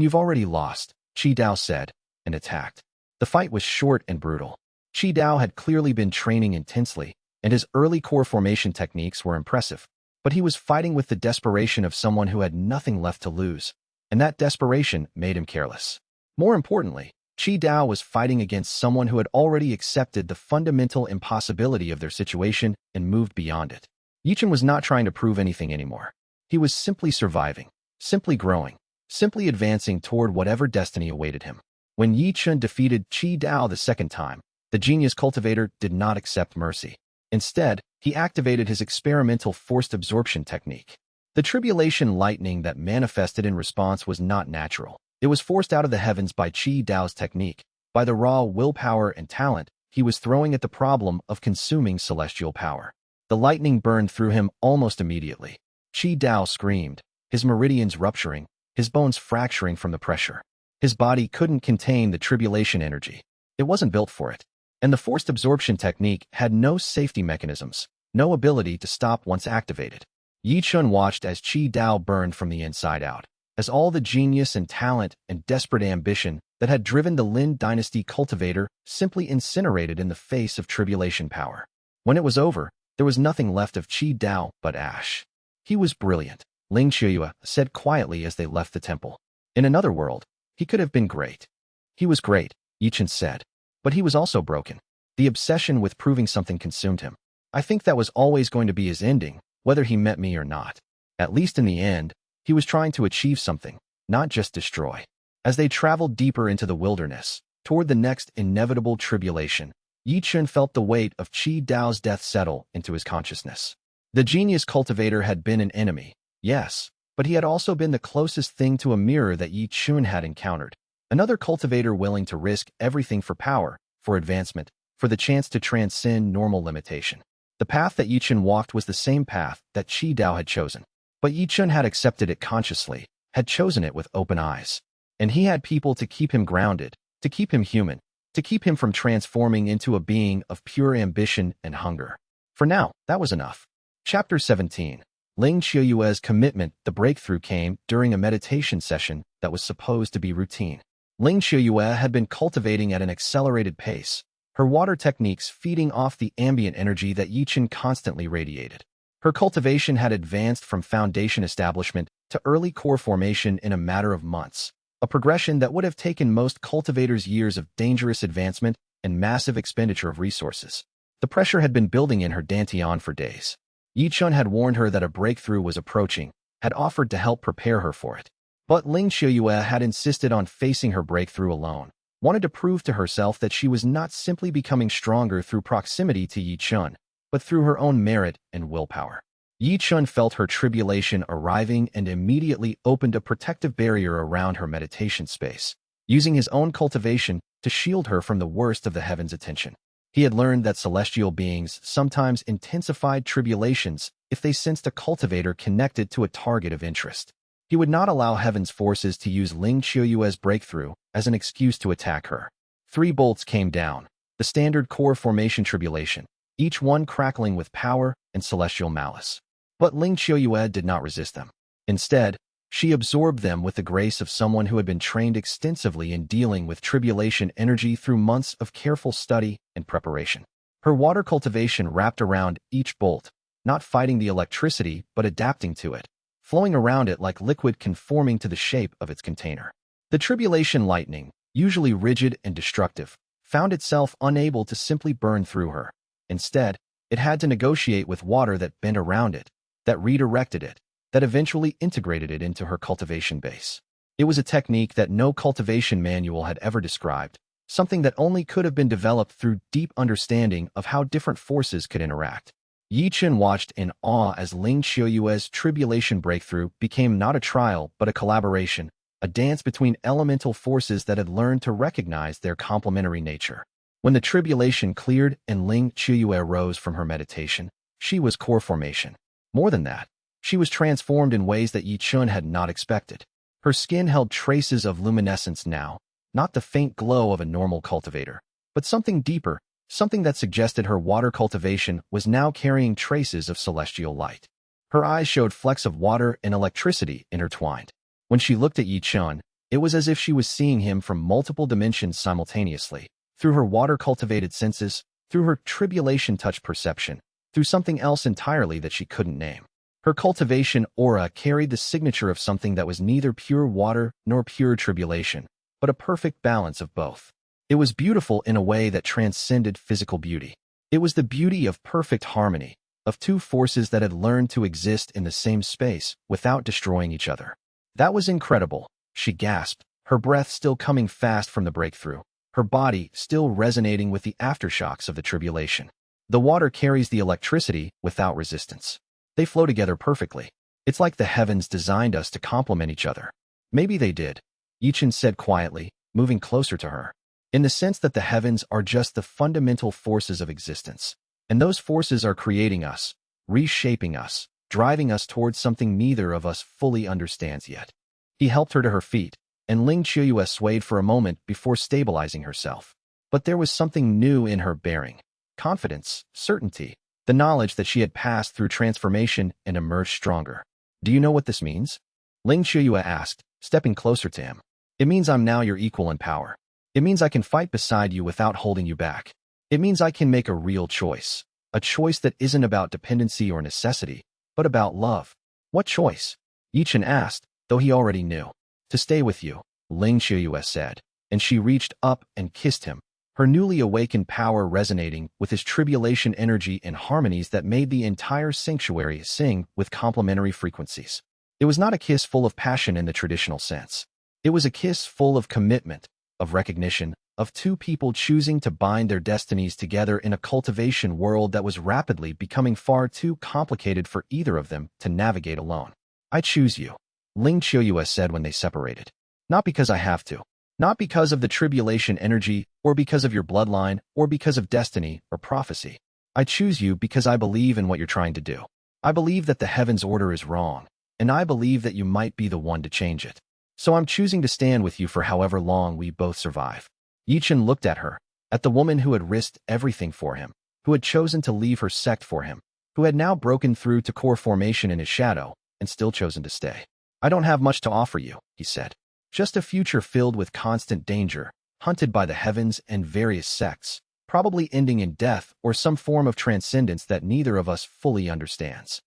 you've already lost, Qi Dao said, and attacked. The fight was short and brutal. Qi Dao had clearly been training intensely, and his early core formation techniques were impressive. But he was fighting with the desperation of someone who had nothing left to lose, and that desperation made him careless. More importantly, Qi Dao was fighting against someone who had already accepted the fundamental impossibility of their situation and moved beyond it. Ye Chen was not trying to prove anything anymore. He was simply surviving, simply growing, simply advancing toward whatever destiny awaited him. When Ye Chen defeated Qi Dao the second time, the genius cultivator did not accept mercy. Instead, he activated his experimental forced absorption technique. The tribulation lightning that manifested in response was not natural. It was forced out of the heavens by Qi Dao's technique, by the raw willpower and talent he was throwing at the problem of consuming celestial power. The lightning burned through him almost immediately. Qi Dao screamed, his meridians rupturing, his bones fracturing from the pressure. His body couldn't contain the tribulation energy. It wasn't built for it. And the forced absorption technique had no safety mechanisms, no ability to stop once activated. Ye Chen watched as Qi Dao burned from the inside out, as all the genius and talent and desperate ambition that had driven the Lin dynasty cultivator simply incinerated in the face of tribulation power. When it was over, there was nothing left of Qi Dao but ash. He was brilliant, Ling Qiuyue said quietly as they left the temple. In another world, he could have been great. He was great, Ye Chen said. But he was also broken. The obsession with proving something consumed him. I think that was always going to be his ending, whether he met me or not. At least in the end, he was trying to achieve something, not just destroy. As they traveled deeper into the wilderness, toward the next inevitable tribulation, Ye Chen felt the weight of Qi Dao's death settle into his consciousness. The genius cultivator had been an enemy, yes, but he had also been the closest thing to a mirror that Ye Chen had encountered. Another cultivator willing to risk everything for power, for advancement, for the chance to transcend normal limitation. The path that Ye Chen walked was the same path that Qi Dao had chosen. But Ye Chen had accepted it consciously, had chosen it with open eyes. And he had people to keep him grounded, to keep him human, to keep him from transforming into a being of pure ambition and hunger. For now, that was enough. Chapter 17. Ling Qiuyue's commitment. The breakthrough came during a meditation session that was supposed to be routine. Ling Qiuyue had been cultivating at an accelerated pace, her water techniques feeding off the ambient energy that Ye Chen constantly radiated. Her cultivation had advanced from foundation establishment to early core formation in a matter of months, a progression that would have taken most cultivators years of dangerous advancement and massive expenditure of resources. The pressure had been building in her dantian for days. Ye Chen had warned her that a breakthrough was approaching, had offered to help prepare her for it. But Ling Qiuyue had insisted on facing her breakthrough alone, wanted to prove to herself that she was not simply becoming stronger through proximity to Ye Chen, but through her own merit and willpower. Ye Chen felt her tribulation arriving and immediately opened a protective barrier around her meditation space, using his own cultivation to shield her from the worst of the heavens' attention. He had learned that celestial beings sometimes intensified tribulations if they sensed a cultivator connected to a target of interest. He would not allow heaven's forces to use Ling Qiuyue's breakthrough as an excuse to attack her. 3 bolts came down, the standard core formation tribulation, each one crackling with power and celestial malice. But Ling Qiuyue did not resist them. Instead, she absorbed them with the grace of someone who had been trained extensively in dealing with tribulation energy through months of careful study and preparation. Her water cultivation wrapped around each bolt, not fighting the electricity but adapting to it, flowing around it like liquid conforming to the shape of its container. The tribulation lightning, usually rigid and destructive, found itself unable to simply burn through her. Instead, it had to negotiate with water that bent around it, that redirected it, that eventually integrated it into her cultivation base. It was a technique that no cultivation manual had ever described, something that only could have been developed through deep understanding of how different forces could interact. Ye Chen watched in awe as Ling Qiuyue's tribulation breakthrough became not a trial but a collaboration, a dance between elemental forces that had learned to recognize their complementary nature. When the tribulation cleared and Ling Qiuyue rose from her meditation, she was core formation. More than that, she was transformed in ways that Ye Chen had not expected. Her skin held traces of luminescence now, not the faint glow of a normal cultivator, but something deeper, something that suggested her water cultivation was now carrying traces of celestial light. Her eyes showed flecks of water and electricity intertwined. When she looked at Ye Chen, it was as if she was seeing him from multiple dimensions simultaneously, through her water-cultivated senses, through her tribulation-touch perception, through something else entirely that she couldn't name. Her cultivation aura carried the signature of something that was neither pure water nor pure tribulation, but a perfect balance of both. It was beautiful in a way that transcended physical beauty. It was the beauty of perfect harmony, of 2 forces that had learned to exist in the same space without destroying each other. That was incredible, she gasped, her breath still coming fast from the breakthrough, her body still resonating with the aftershocks of the tribulation. The water carries the electricity without resistance. They flow together perfectly. It's like the heavens designed us to complement each other. Maybe they did, Ye Chen said quietly, moving closer to her. In the sense that the heavens are just the fundamental forces of existence. And those forces are creating us, reshaping us, driving us towards something neither of us fully understands yet. He helped her to her feet, and Ling Qiuyue swayed for a moment before stabilizing herself. But there was something new in her bearing. Confidence, certainty, the knowledge that she had passed through transformation and emerged stronger. Do you know what this means? Ling Qiuyue asked, stepping closer to him. It means I'm now your equal in power. It means I can fight beside you without holding you back. It means I can make a real choice. A choice that isn't about dependency or necessity, but about love. What choice? Ye Chen asked, though he already knew. To stay with you, xianxia said, and she reached up and kissed him, her newly awakened power resonating with his tribulation energy in harmonies that made the entire sanctuary sing with complementary frequencies. It was not a kiss full of passion in the traditional sense. It was a kiss full of commitment, of recognition, of two people choosing to bind their destinies together in a cultivation world that was rapidly becoming far too complicated for either of them to navigate alone. I choose you, xianxia said when they separated. Not because I have to. Not because of the tribulation energy, or because of your bloodline, or because of destiny or prophecy. I choose you because I believe in what you're trying to do. I believe that the heavens' order is wrong, and I believe that you might be the one to change it. So I'm choosing to stand with you for however long we both survive. Ye Chen looked at her, at the woman who had risked everything for him, who had chosen to leave her sect for him, who had now broken through to core formation in his shadow, and still chosen to stay. I don't have much to offer you, he said. Just a future filled with constant danger, hunted by the heavens and various sects, probably ending in death or some form of transcendence that neither of us fully understands.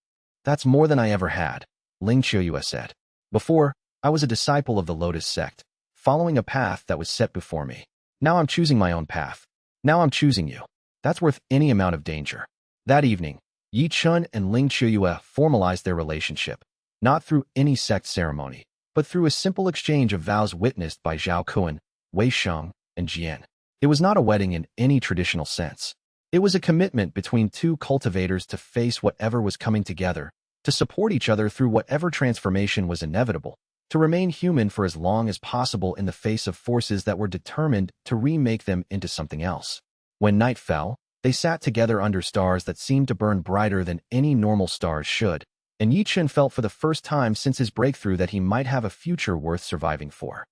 That's more than I ever had, xianxia said. Before, I was a disciple of the Lotus sect, following a path that was set before me. Now I'm choosing my own path. Now I'm choosing you. That's worth any amount of danger. That evening, Ye Chen and xianxia formalized their relationship, not through any sect ceremony, but through a simple exchange of vows witnessed by Zhao Kuan, Wei Sheng, and Jian. It was not a wedding in any traditional sense. It was a commitment between two cultivators to face whatever was coming together, to support each other through whatever transformation was inevitable, to remain human for as long as possible in the face of forces that were determined to remake them into something else. When night fell, they sat together under stars that seemed to burn brighter than any normal stars should, and Ye Chen felt for the first time since his breakthrough that he might have a future worth surviving for.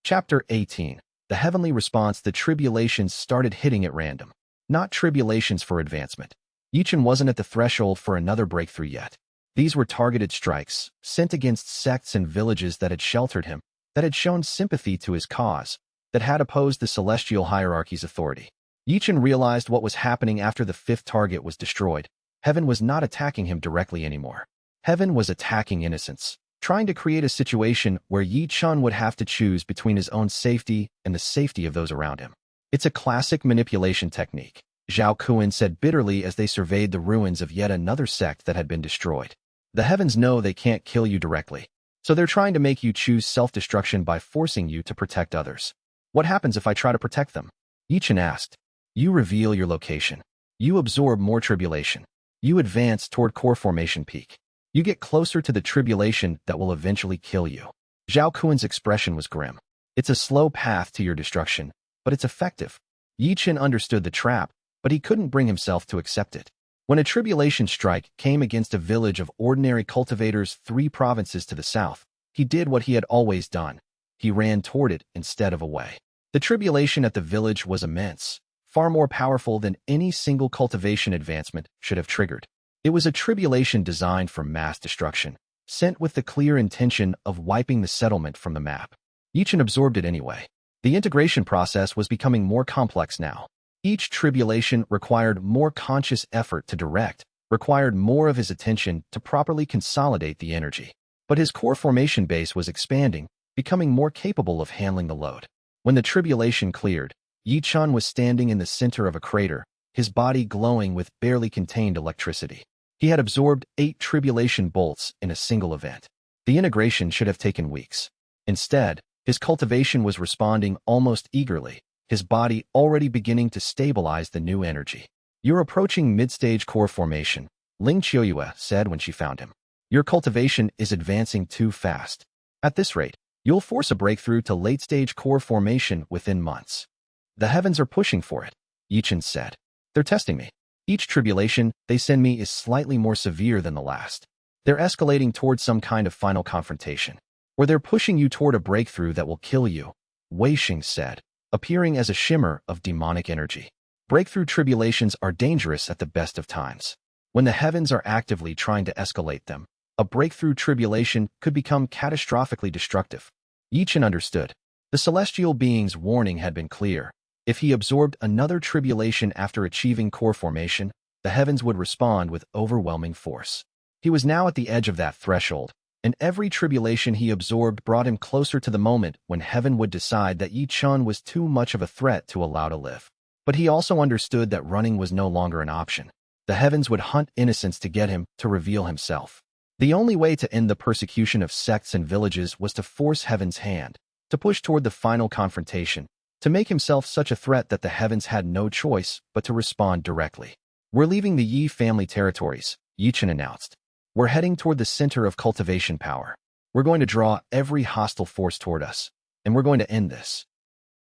Chapter 18. The heavenly response. The tribulations started hitting at random. Not tribulations for advancement. Ye Chen wasn't at the threshold for another breakthrough yet. These were targeted strikes, sent against sects and villages that had sheltered him, that had shown sympathy to his cause, that had opposed the celestial hierarchy's authority. Ye Chen realized what was happening after the fifth target was destroyed. Heaven was not attacking him directly anymore. Heaven was attacking innocence, trying to create a situation where Ye Chen would have to choose between his own safety and the safety of those around him. It's a classic manipulation technique, Zhao Kuan said bitterly as they surveyed the ruins of yet another sect that had been destroyed. The heavens know they can't kill you directly, so they're trying to make you choose self-destruction by forcing you to protect others. What happens if I try to protect them? Ye Chen asked. You reveal your location. You absorb more tribulation. You advance toward core formation peak. You get closer to the tribulation that will eventually kill you. Zhao Kuan's expression was grim. It's a slow path to your destruction, but it's effective. Ye Chen understood the trap, but he couldn't bring himself to accept it. When a tribulation strike came against a village of ordinary cultivators 3 provinces to the south, he did what he had always done. He ran toward it instead of away. The tribulation at the village was immense, far more powerful than any single cultivation advancement should have triggered. It was a tribulation designed for mass destruction, sent with the clear intention of wiping the settlement from the map. Ye Chen absorbed it anyway. The integration process was becoming more complex now. Each tribulation required more conscious effort to direct, required more of his attention to properly consolidate the energy. But his core formation base was expanding, becoming more capable of handling the load. When the tribulation cleared, Ye Chen was standing in the center of a crater, his body glowing with barely contained electricity. He had absorbed 8 tribulation bolts in a single event. The integration should have taken weeks. Instead, his cultivation was responding almost eagerly, his body already beginning to stabilize the new energy. You're approaching mid-stage core formation, xianxia said when she found him. Your cultivation is advancing too fast. At this rate, you'll force a breakthrough to late-stage core formation within months. The heavens are pushing for it, Ye Chen said. They're testing me. Each tribulation they send me is slightly more severe than the last. They're escalating towards some kind of final confrontation. Or they're pushing you toward a breakthrough that will kill you, Wei Sheng said, appearing as a shimmer of demonic energy. Breakthrough tribulations are dangerous at the best of times. When the heavens are actively trying to escalate them, a breakthrough tribulation could become catastrophically destructive. Ye Chen understood. The celestial being's warning had been clear. If he absorbed another tribulation after achieving core formation, the heavens would respond with overwhelming force. He was now at the edge of that threshold, and every tribulation he absorbed brought him closer to the moment when heaven would decide that Ye Chen was too much of a threat to allow to live. But he also understood that running was no longer an option. The heavens would hunt innocence to get him to reveal himself. The only way to end the persecution of sects and villages was to force heaven's hand, to push toward the final confrontation, to make himself such a threat that the heavens had no choice but to respond directly. "We're leaving the Ye family territories," Ye Chen announced. "We're heading toward the center of cultivation power. We're going to draw every hostile force toward us, and we're going to end this."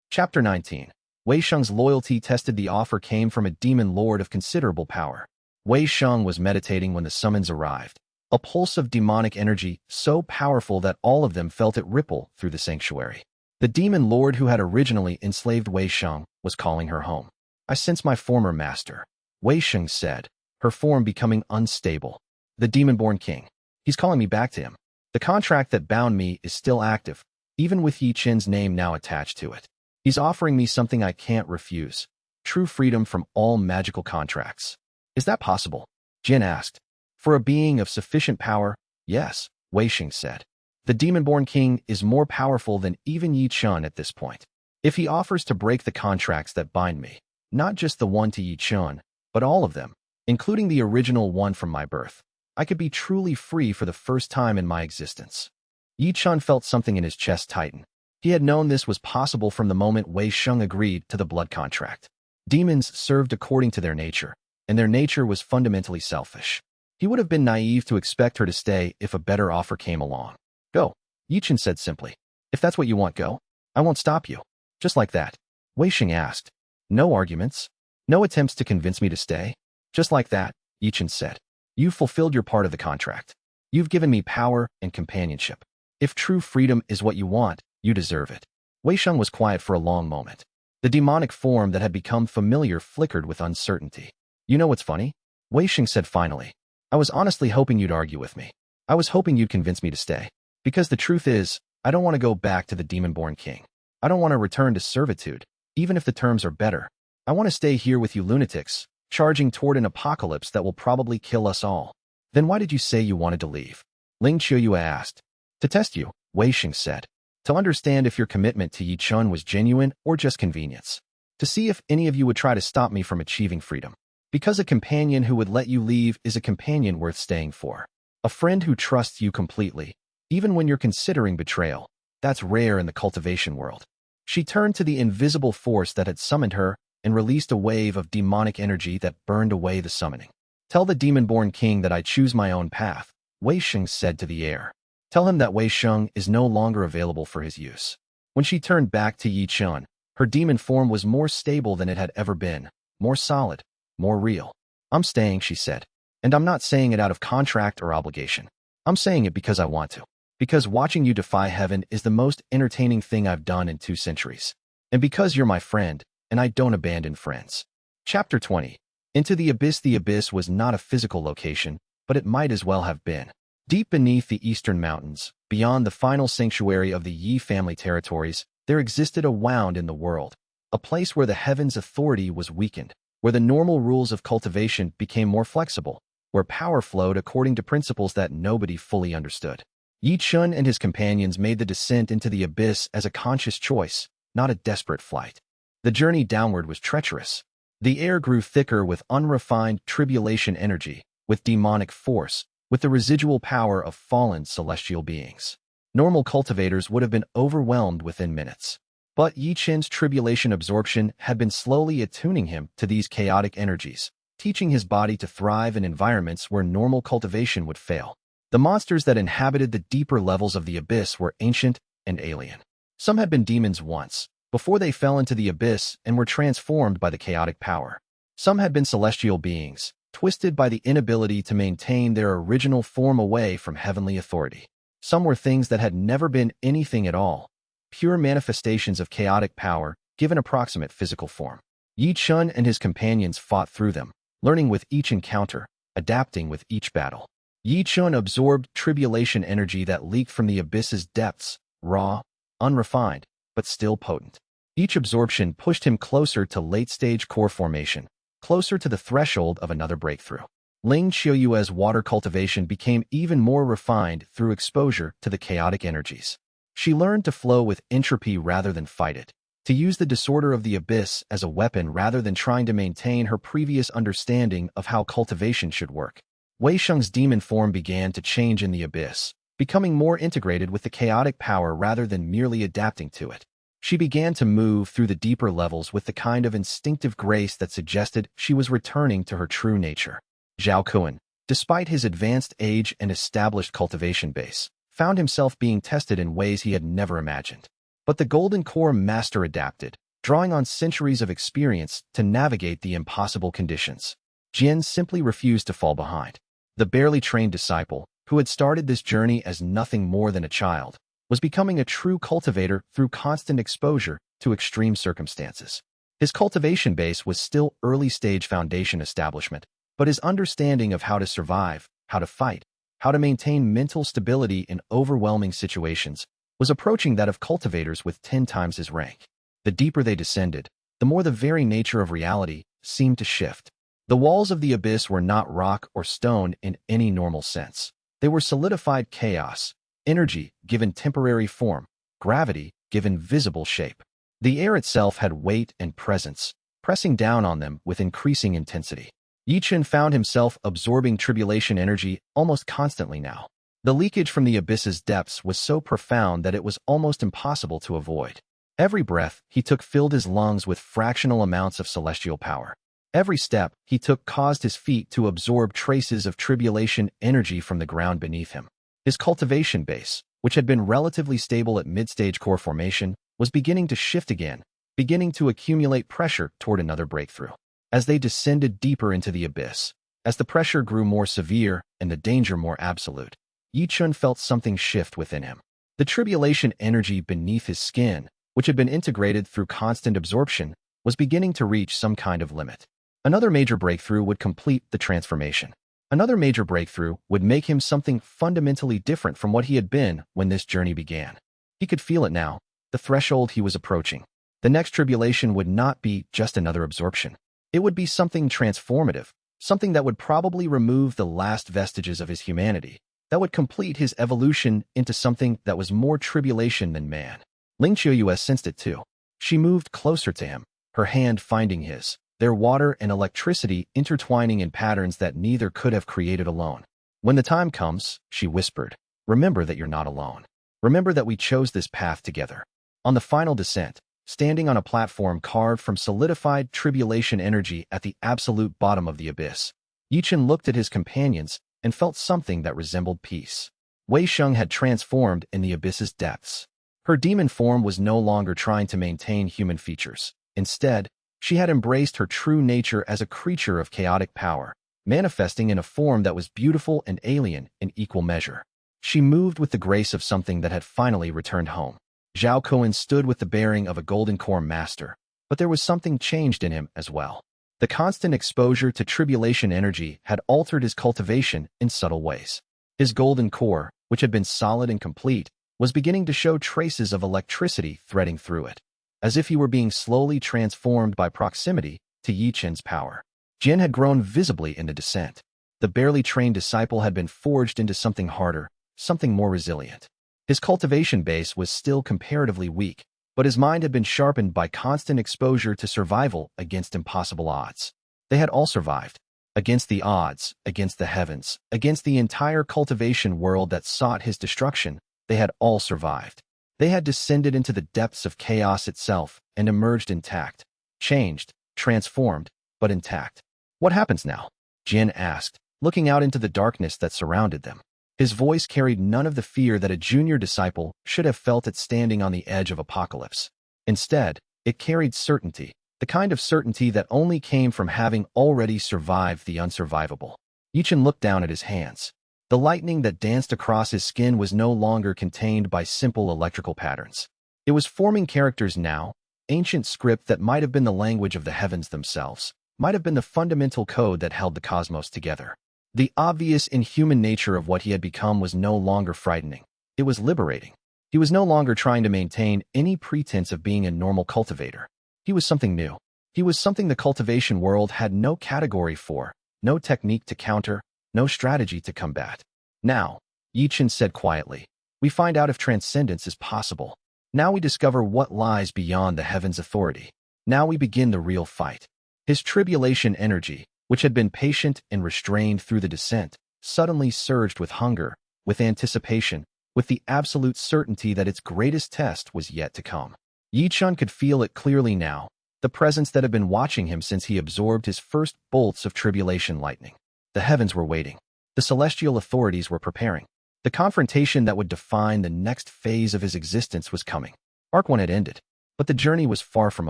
Chapter 19. Wei Sheng's loyalty tested. The offer came from a demon lord of considerable power. Wei Sheng was meditating when the summons arrived, a pulse of demonic energy so powerful that all of them felt it ripple through the sanctuary. The demon lord who had originally enslaved Wei Sheng was calling her home. "I sense my former master," Wei Sheng said, her form becoming unstable. "The demon-born king. He's calling me back to him. The contract that bound me is still active, even with Ye Chen's name now attached to it. He's offering me something I can't refuse, true freedom from all magical contracts." "Is that possible?" Jin asked. "For a being of sufficient power, yes," Wei Sheng said. "The demon-born king is more powerful than even Ye Chen at this point. If he offers to break the contracts that bind me, not just the one to Ye Chen, but all of them, including the original one from my birth, I could be truly free for the first time in my existence." Ye Chen felt something in his chest tighten. He had known this was possible from the moment Wei Sheng agreed to the blood contract. Demons served according to their nature, and their nature was fundamentally selfish. He would have been naive to expect her to stay if a better offer came along. "Go," Ye Chen said simply. "If that's what you want, go. I won't stop you." "Just like that?" Wei Sheng asked. "No arguments? No attempts to convince me to stay?" "Just like that," Ye Chen said. "You've fulfilled your part of the contract. You've given me power and companionship. If true freedom is what you want, you deserve it." Wei Sheng was quiet for a long moment. The demonic form that had become familiar flickered with uncertainty. "You know what's funny?" Wei Sheng said finally. "I was honestly hoping you'd argue with me. I was hoping you'd convince me to stay. Because the truth is, I don't want to go back to the demon-born king. I don't want to return to servitude, even if the terms are better. I want to stay here with you lunatics, charging toward an apocalypse that will probably kill us all." "Then why did you say you wanted to leave?" Ling Qiuyue asked. "To test you," Wei Sheng said. "To understand if your commitment to Ye Chen was genuine or just convenience. To see if any of you would try to stop me from achieving freedom. Because a companion who would let you leave is a companion worth staying for. A friend who trusts you completely, even when you're considering betrayal. That's rare in the cultivation world." She turned to the invisible force that had summoned her and released a wave of demonic energy that burned away the summoning. "Tell the demon-born king that I choose my own path," Wei Sheng said to the air. "Tell him that Wei Sheng is no longer available for his use." When she turned back to Ye Chen, her demon form was more stable than it had ever been, more solid, more real. "I'm staying," she said. "And I'm not saying it out of contract or obligation. I'm saying it because I want to. Because watching you defy heaven is the most entertaining thing I've done in 2 centuries. And because you're my friend, and I don't abandon friends." Chapter 20. Into the abyss. The abyss was not a physical location, but it might as well have been. Deep beneath the eastern mountains, beyond the final sanctuary of the Ye family territories, there existed a wound in the world, a place where the heavens' authority was weakened, where the normal rules of cultivation became more flexible, where power flowed according to principles that nobody fully understood. Ye Chen and his companions made the descent into the abyss as a conscious choice, not a desperate flight. The journey downward was treacherous. The air grew thicker with unrefined tribulation energy, with demonic force, with the residual power of fallen celestial beings. Normal cultivators would have been overwhelmed within minutes. But Ye Chen's tribulation absorption had been slowly attuning him to these chaotic energies, teaching his body to thrive in environments where normal cultivation would fail. The monsters that inhabited the deeper levels of the abyss were ancient and alien. Some had been demons once, before they fell into the abyss and were transformed by the chaotic power. Some had been celestial beings, twisted by the inability to maintain their original form away from heavenly authority. Some were things that had never been anything at all, pure manifestations of chaotic power given approximate physical form. Ye Chen and his companions fought through them, learning with each encounter, adapting with each battle. Ye Chen absorbed tribulation energy that leaked from the abyss's depths, raw, unrefined, but still potent. Each absorption pushed him closer to late-stage core formation, closer to the threshold of another breakthrough. Ling Qiuyue's water cultivation became even more refined through exposure to the chaotic energies. She learned to flow with entropy rather than fight it, to use the disorder of the abyss as a weapon rather than trying to maintain her previous understanding of how cultivation should work. Wei Sheng's demon form began to change in the abyss, becoming more integrated with the chaotic power rather than merely adapting to it. She began to move through the deeper levels with the kind of instinctive grace that suggested she was returning to her true nature. Zhao Kuan, despite his advanced age and established cultivation base, found himself being tested in ways he had never imagined. But the Golden Core Master adapted, drawing on centuries of experience to navigate the impossible conditions. Jian simply refused to fall behind. The barely trained disciple, who had started this journey as nothing more than a child, was becoming a true cultivator through constant exposure to extreme circumstances. His cultivation base was still early-stage foundation establishment, but his understanding of how to survive, how to fight, how to maintain mental stability in overwhelming situations was approaching that of cultivators with 10 times his rank. The deeper they descended, the more the very nature of reality seemed to shift. The walls of the abyss were not rock or stone in any normal sense. They were solidified chaos, energy given temporary form, gravity given visible shape. The air itself had weight and presence, pressing down on them with increasing intensity. Ye Chen found himself absorbing tribulation energy almost constantly now. The leakage from the abyss's depths was so profound that it was almost impossible to avoid. Every breath he took filled his lungs with fractional amounts of celestial power. Every step he took caused his feet to absorb traces of tribulation energy from the ground beneath him. His cultivation base, which had been relatively stable at mid-stage core formation, was beginning to shift again, beginning to accumulate pressure toward another breakthrough. As they descended deeper into the abyss, as the pressure grew more severe and the danger more absolute, Ye Chen felt something shift within him. The tribulation energy beneath his skin, which had been integrated through constant absorption, was beginning to reach some kind of limit. Another major breakthrough would complete the transformation. Another major breakthrough would make him something fundamentally different from what he had been when this journey began. He could feel it now, the threshold he was approaching. The next tribulation would not be just another absorption. It would be something transformative, something that would probably remove the last vestiges of his humanity, that would complete his evolution into something that was more tribulation than man. Ling Qiuyue sensed it too. She moved closer to him, her hand finding his, their water and electricity intertwining in patterns that neither could have created alone. When the time comes, she whispered, remember that you're not alone. Remember that we chose this path together. On the final descent, standing on a platform carved from solidified tribulation energy at the absolute bottom of the abyss, Ye Chen looked at his companions and felt something that resembled peace. Wei Sheng had transformed in the abyss's depths. Her demon form was no longer trying to maintain human features. Instead, she had embraced her true nature as a creature of chaotic power, manifesting in a form that was beautiful and alien in equal measure. She moved with the grace of something that had finally returned home. Zhao Kuan stood with the bearing of a Golden Core Master, but there was something changed in him as well. The constant exposure to tribulation energy had altered his cultivation in subtle ways. His Golden Core, which had been solid and complete, was beginning to show traces of electricity threading through it, as if he were being slowly transformed by proximity to Ye Chen's power. Jian had grown visibly in the descent. The barely trained disciple had been forged into something harder, something more resilient. His cultivation base was still comparatively weak, but his mind had been sharpened by constant exposure to survival against impossible odds. They had all survived. Against the odds, against the heavens, against the entire cultivation world that sought his destruction, they had all survived. They had descended into the depths of chaos itself and emerged intact, changed, transformed, but intact. What happens now? Jian asked, looking out into the darkness that surrounded them. His voice carried none of the fear that a junior disciple should have felt at standing on the edge of apocalypse. Instead, it carried certainty, the kind of certainty that only came from having already survived the unsurvivable. Ye Chen looked down at his hands. The lightning that danced across his skin was no longer contained by simple electrical patterns. It was forming characters now, ancient script that might have been the language of the heavens themselves, might have been the fundamental code that held the cosmos together. The obvious inhuman nature of what he had become was no longer frightening. It was liberating. He was no longer trying to maintain any pretense of being a normal cultivator. He was something new. He was something the cultivation world had no category for, no technique to counter, no strategy to combat. Now, Ye Chen said quietly, we find out if transcendence is possible. Now we discover what lies beyond the heaven's authority. Now we begin the real fight. His tribulation energy, which had been patient and restrained through the descent, suddenly surged with hunger, with anticipation, with the absolute certainty that its greatest test was yet to come. Ye Chen could feel it clearly now, the presence that had been watching him since he absorbed his first bolts of tribulation lightning. The heavens were waiting. The celestial authorities were preparing. The confrontation that would define the next phase of his existence was coming. Arc 1 had ended, but the journey was far from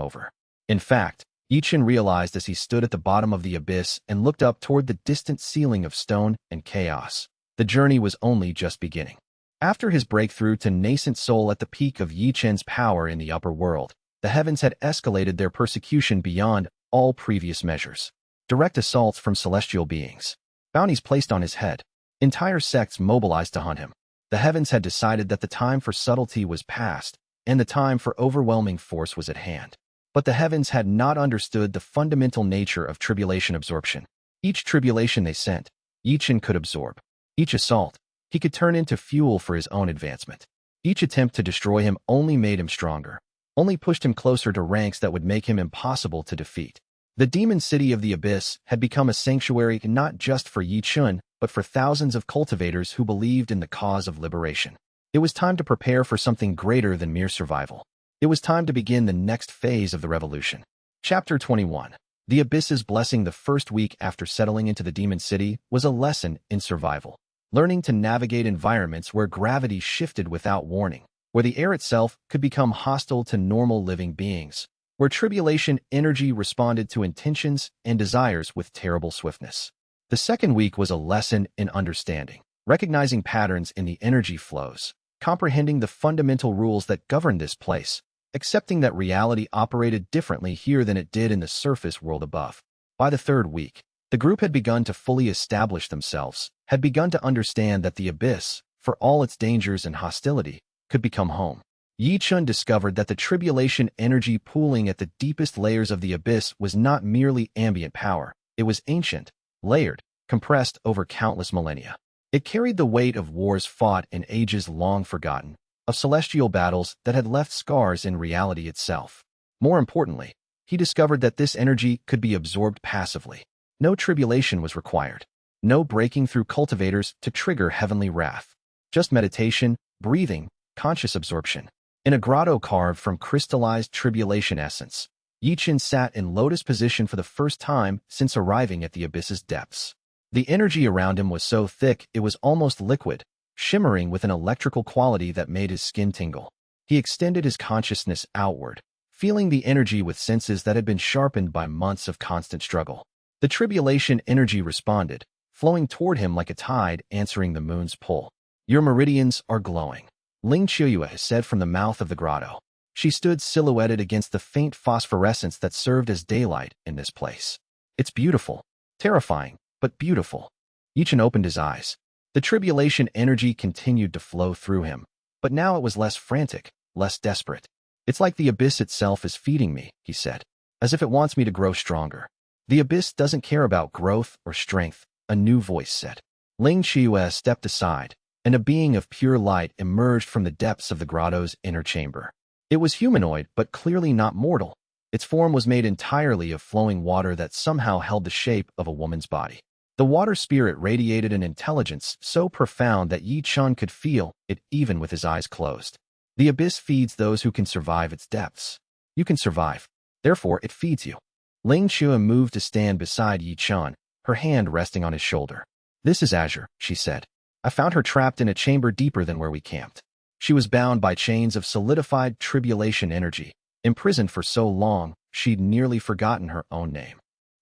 over. In fact, Ye Chen realized as he stood at the bottom of the abyss and looked up toward the distant ceiling of stone and chaos, the journey was only just beginning. After his breakthrough to nascent soul at the peak of Ye Chen's power in the upper world, the heavens had escalated their persecution beyond all previous measures. Direct assaults from celestial beings. Bounties placed on his head. Entire sects mobilized to hunt him. The heavens had decided that the time for subtlety was past, and the time for overwhelming force was at hand. But the heavens had not understood the fundamental nature of tribulation absorption. Each tribulation they sent, Ye Chen could absorb. Each assault, he could turn into fuel for his own advancement. Each attempt to destroy him only made him stronger, only pushed him closer to ranks that would make him impossible to defeat. The demon city of the abyss had become a sanctuary not just for Ye Chen, but for thousands of cultivators who believed in the cause of liberation. It was time to prepare for something greater than mere survival. It was time to begin the next phase of the revolution. Chapter 21. The Abyss's blessing. The first week after settling into the demon city was a lesson in survival. Learning to navigate environments where gravity shifted without warning, where the air itself could become hostile to normal living beings, where tribulation energy responded to intentions and desires with terrible swiftness. The second week was a lesson in understanding, recognizing patterns in the energy flows, comprehending the fundamental rules that govern this place, accepting that reality operated differently here than it did in the surface world above. By the third week, the group had begun to fully establish themselves, had begun to understand that the abyss, for all its dangers and hostility, could become home. Ye Chen discovered that the tribulation energy pooling at the deepest layers of the abyss was not merely ambient power, it was ancient, layered, compressed over countless millennia. It carried the weight of wars fought in ages long forgotten, of celestial battles that had left scars in reality itself. More importantly, he discovered that this energy could be absorbed passively. No tribulation was required. No breaking through cultivators to trigger heavenly wrath. Just meditation, breathing, conscious absorption. In a grotto carved from crystallized tribulation essence, Ye Chen sat in lotus position for the first time since arriving at the abyss's depths. The energy around him was so thick it was almost liquid, shimmering with an electrical quality that made his skin tingle. He extended his consciousness outward, feeling the energy with senses that had been sharpened by months of constant struggle. The tribulation energy responded, flowing toward him like a tide answering the moon's pull. Your meridians are glowing, xianxia said from the mouth of the grotto. She stood silhouetted against the faint phosphorescence that served as daylight in this place. It's beautiful, terrifying, but beautiful. Ye Chen opened his eyes. The tribulation energy continued to flow through him, but now it was less frantic, less desperate. It's like the abyss itself is feeding me, he said, as if it wants me to grow stronger. The abyss doesn't care about growth or strength, a new voice said. Xianxia stepped aside, and a being of pure light emerged from the depths of the grotto's inner chamber. It was humanoid, but clearly not mortal. Its form was made entirely of flowing water that somehow held the shape of a woman's body. The water spirit radiated an intelligence so profound that Ye Chen could feel it even with his eyes closed. The abyss feeds those who can survive its depths. You can survive. Therefore, it feeds you. Xianxia moved to stand beside Ye Chen, her hand resting on his shoulder. This is Azure, she said. I found her trapped in a chamber deeper than where we camped. She was bound by chains of solidified tribulation energy, imprisoned for so long, she'd nearly forgotten her own name.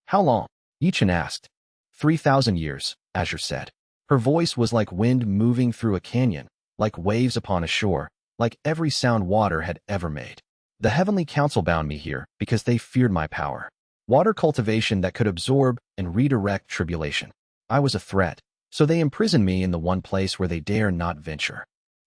How long? Ye Chen asked. 3,000 years, Azure said. Her voice was like wind moving through a canyon, like waves upon a shore, like every sound water had ever made. The Heavenly Council bound me here because they feared my power. Water cultivation that could absorb and redirect tribulation. I was a threat, so they imprisoned me in the one place where they dare not venture.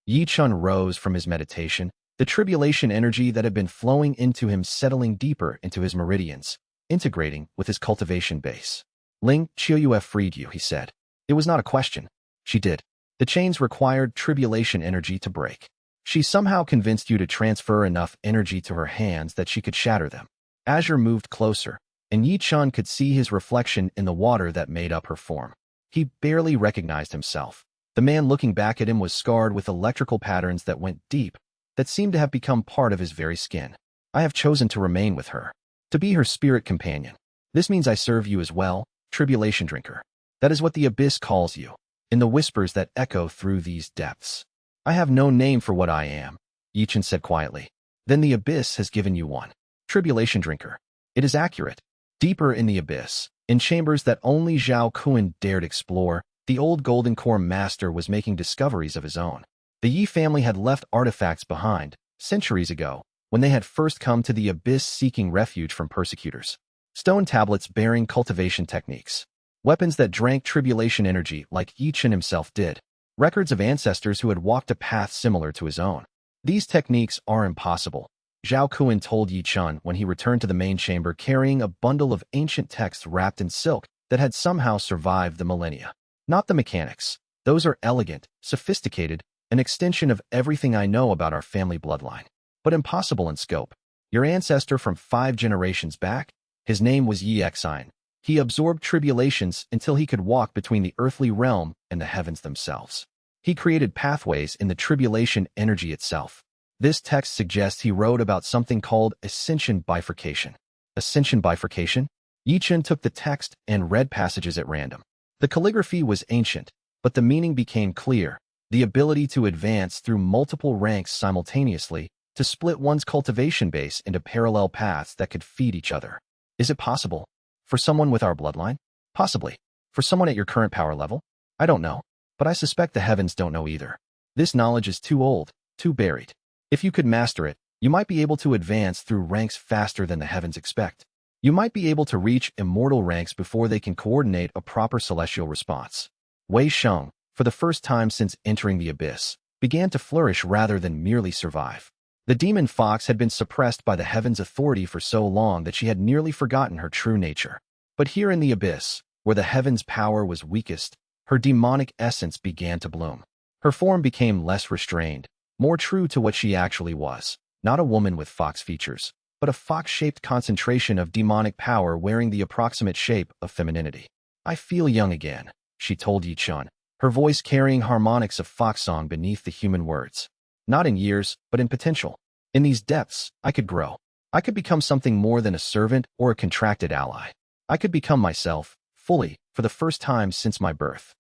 Ye Chen rose from his meditation, the tribulation energy that had been flowing into him settling deeper into his meridians, integrating with his cultivation base. Ling Qiuyue freed you, he said. It was not a question. She did. The chains required tribulation energy to break. She somehow convinced you to transfer enough energy to her hands that she could shatter them. Azure moved closer, and Ye Chen could see his reflection in the water that made up her form. He barely recognized himself. The man looking back at him was scarred with electrical patterns that went deep, that seemed to have become part of his very skin. I have chosen to remain with her, to be her spirit companion. This means I serve you as well, tribulation drinker. That is what the abyss calls you, in the whispers that echo through these depths. I have no name for what I am, Ye Chen said quietly. Then the abyss has given you one. Tribulation drinker. It is accurate. Deeper in the abyss, in chambers that only Zhao Kun dared explore, the old Golden Core master was making discoveries of his own. The Yi family had left artifacts behind, centuries ago, when they had first come to the abyss seeking refuge from persecutors. Stone tablets bearing cultivation techniques. Weapons that drank tribulation energy like Ye Chen himself did. Records of ancestors who had walked a path similar to his own. These techniques are impossible, Zhao Kun told Ye Chen when he returned to the main chamber carrying a bundle of ancient texts wrapped in silk that had somehow survived the millennia. Not the mechanics. Those are elegant, sophisticated, an extension of everything I know about our family bloodline. But impossible in scope. Your ancestor from 5 generations back? His name was Ye Chen. He absorbed tribulations until he could walk between the earthly realm and the heavens themselves. He created pathways in the tribulation energy itself. This text suggests he wrote about something called ascension bifurcation. Ascension bifurcation? Ye Chen took the text and read passages at random. The calligraphy was ancient, but the meaning became clear. The ability to advance through multiple ranks simultaneously, to split one's cultivation base into parallel paths that could feed each other. Is it possible? For someone with our bloodline? Possibly. For someone at your current power level? I don't know. But I suspect the heavens don't know either. This knowledge is too old, too buried. If you could master it, you might be able to advance through ranks faster than the heavens expect. You might be able to reach immortal ranks before they can coordinate a proper celestial response. Wei Sheng, for the first time since entering the abyss, began to flourish rather than merely survive. The demon fox had been suppressed by the heavens' authority for so long that she had nearly forgotten her true nature. But here in the abyss, where the heavens' power was weakest, her demonic essence began to bloom. Her form became less restrained, more true to what she actually was, not a woman with fox features, but a fox-shaped concentration of demonic power wearing the approximate shape of femininity. I feel young again, she told Ye Chen, her voice carrying harmonics of fox song beneath the human words. Not in years, but in potential. In these depths, I could grow. I could become something more than a servant or a contracted ally. I could become myself, fully, for the first time since my birth.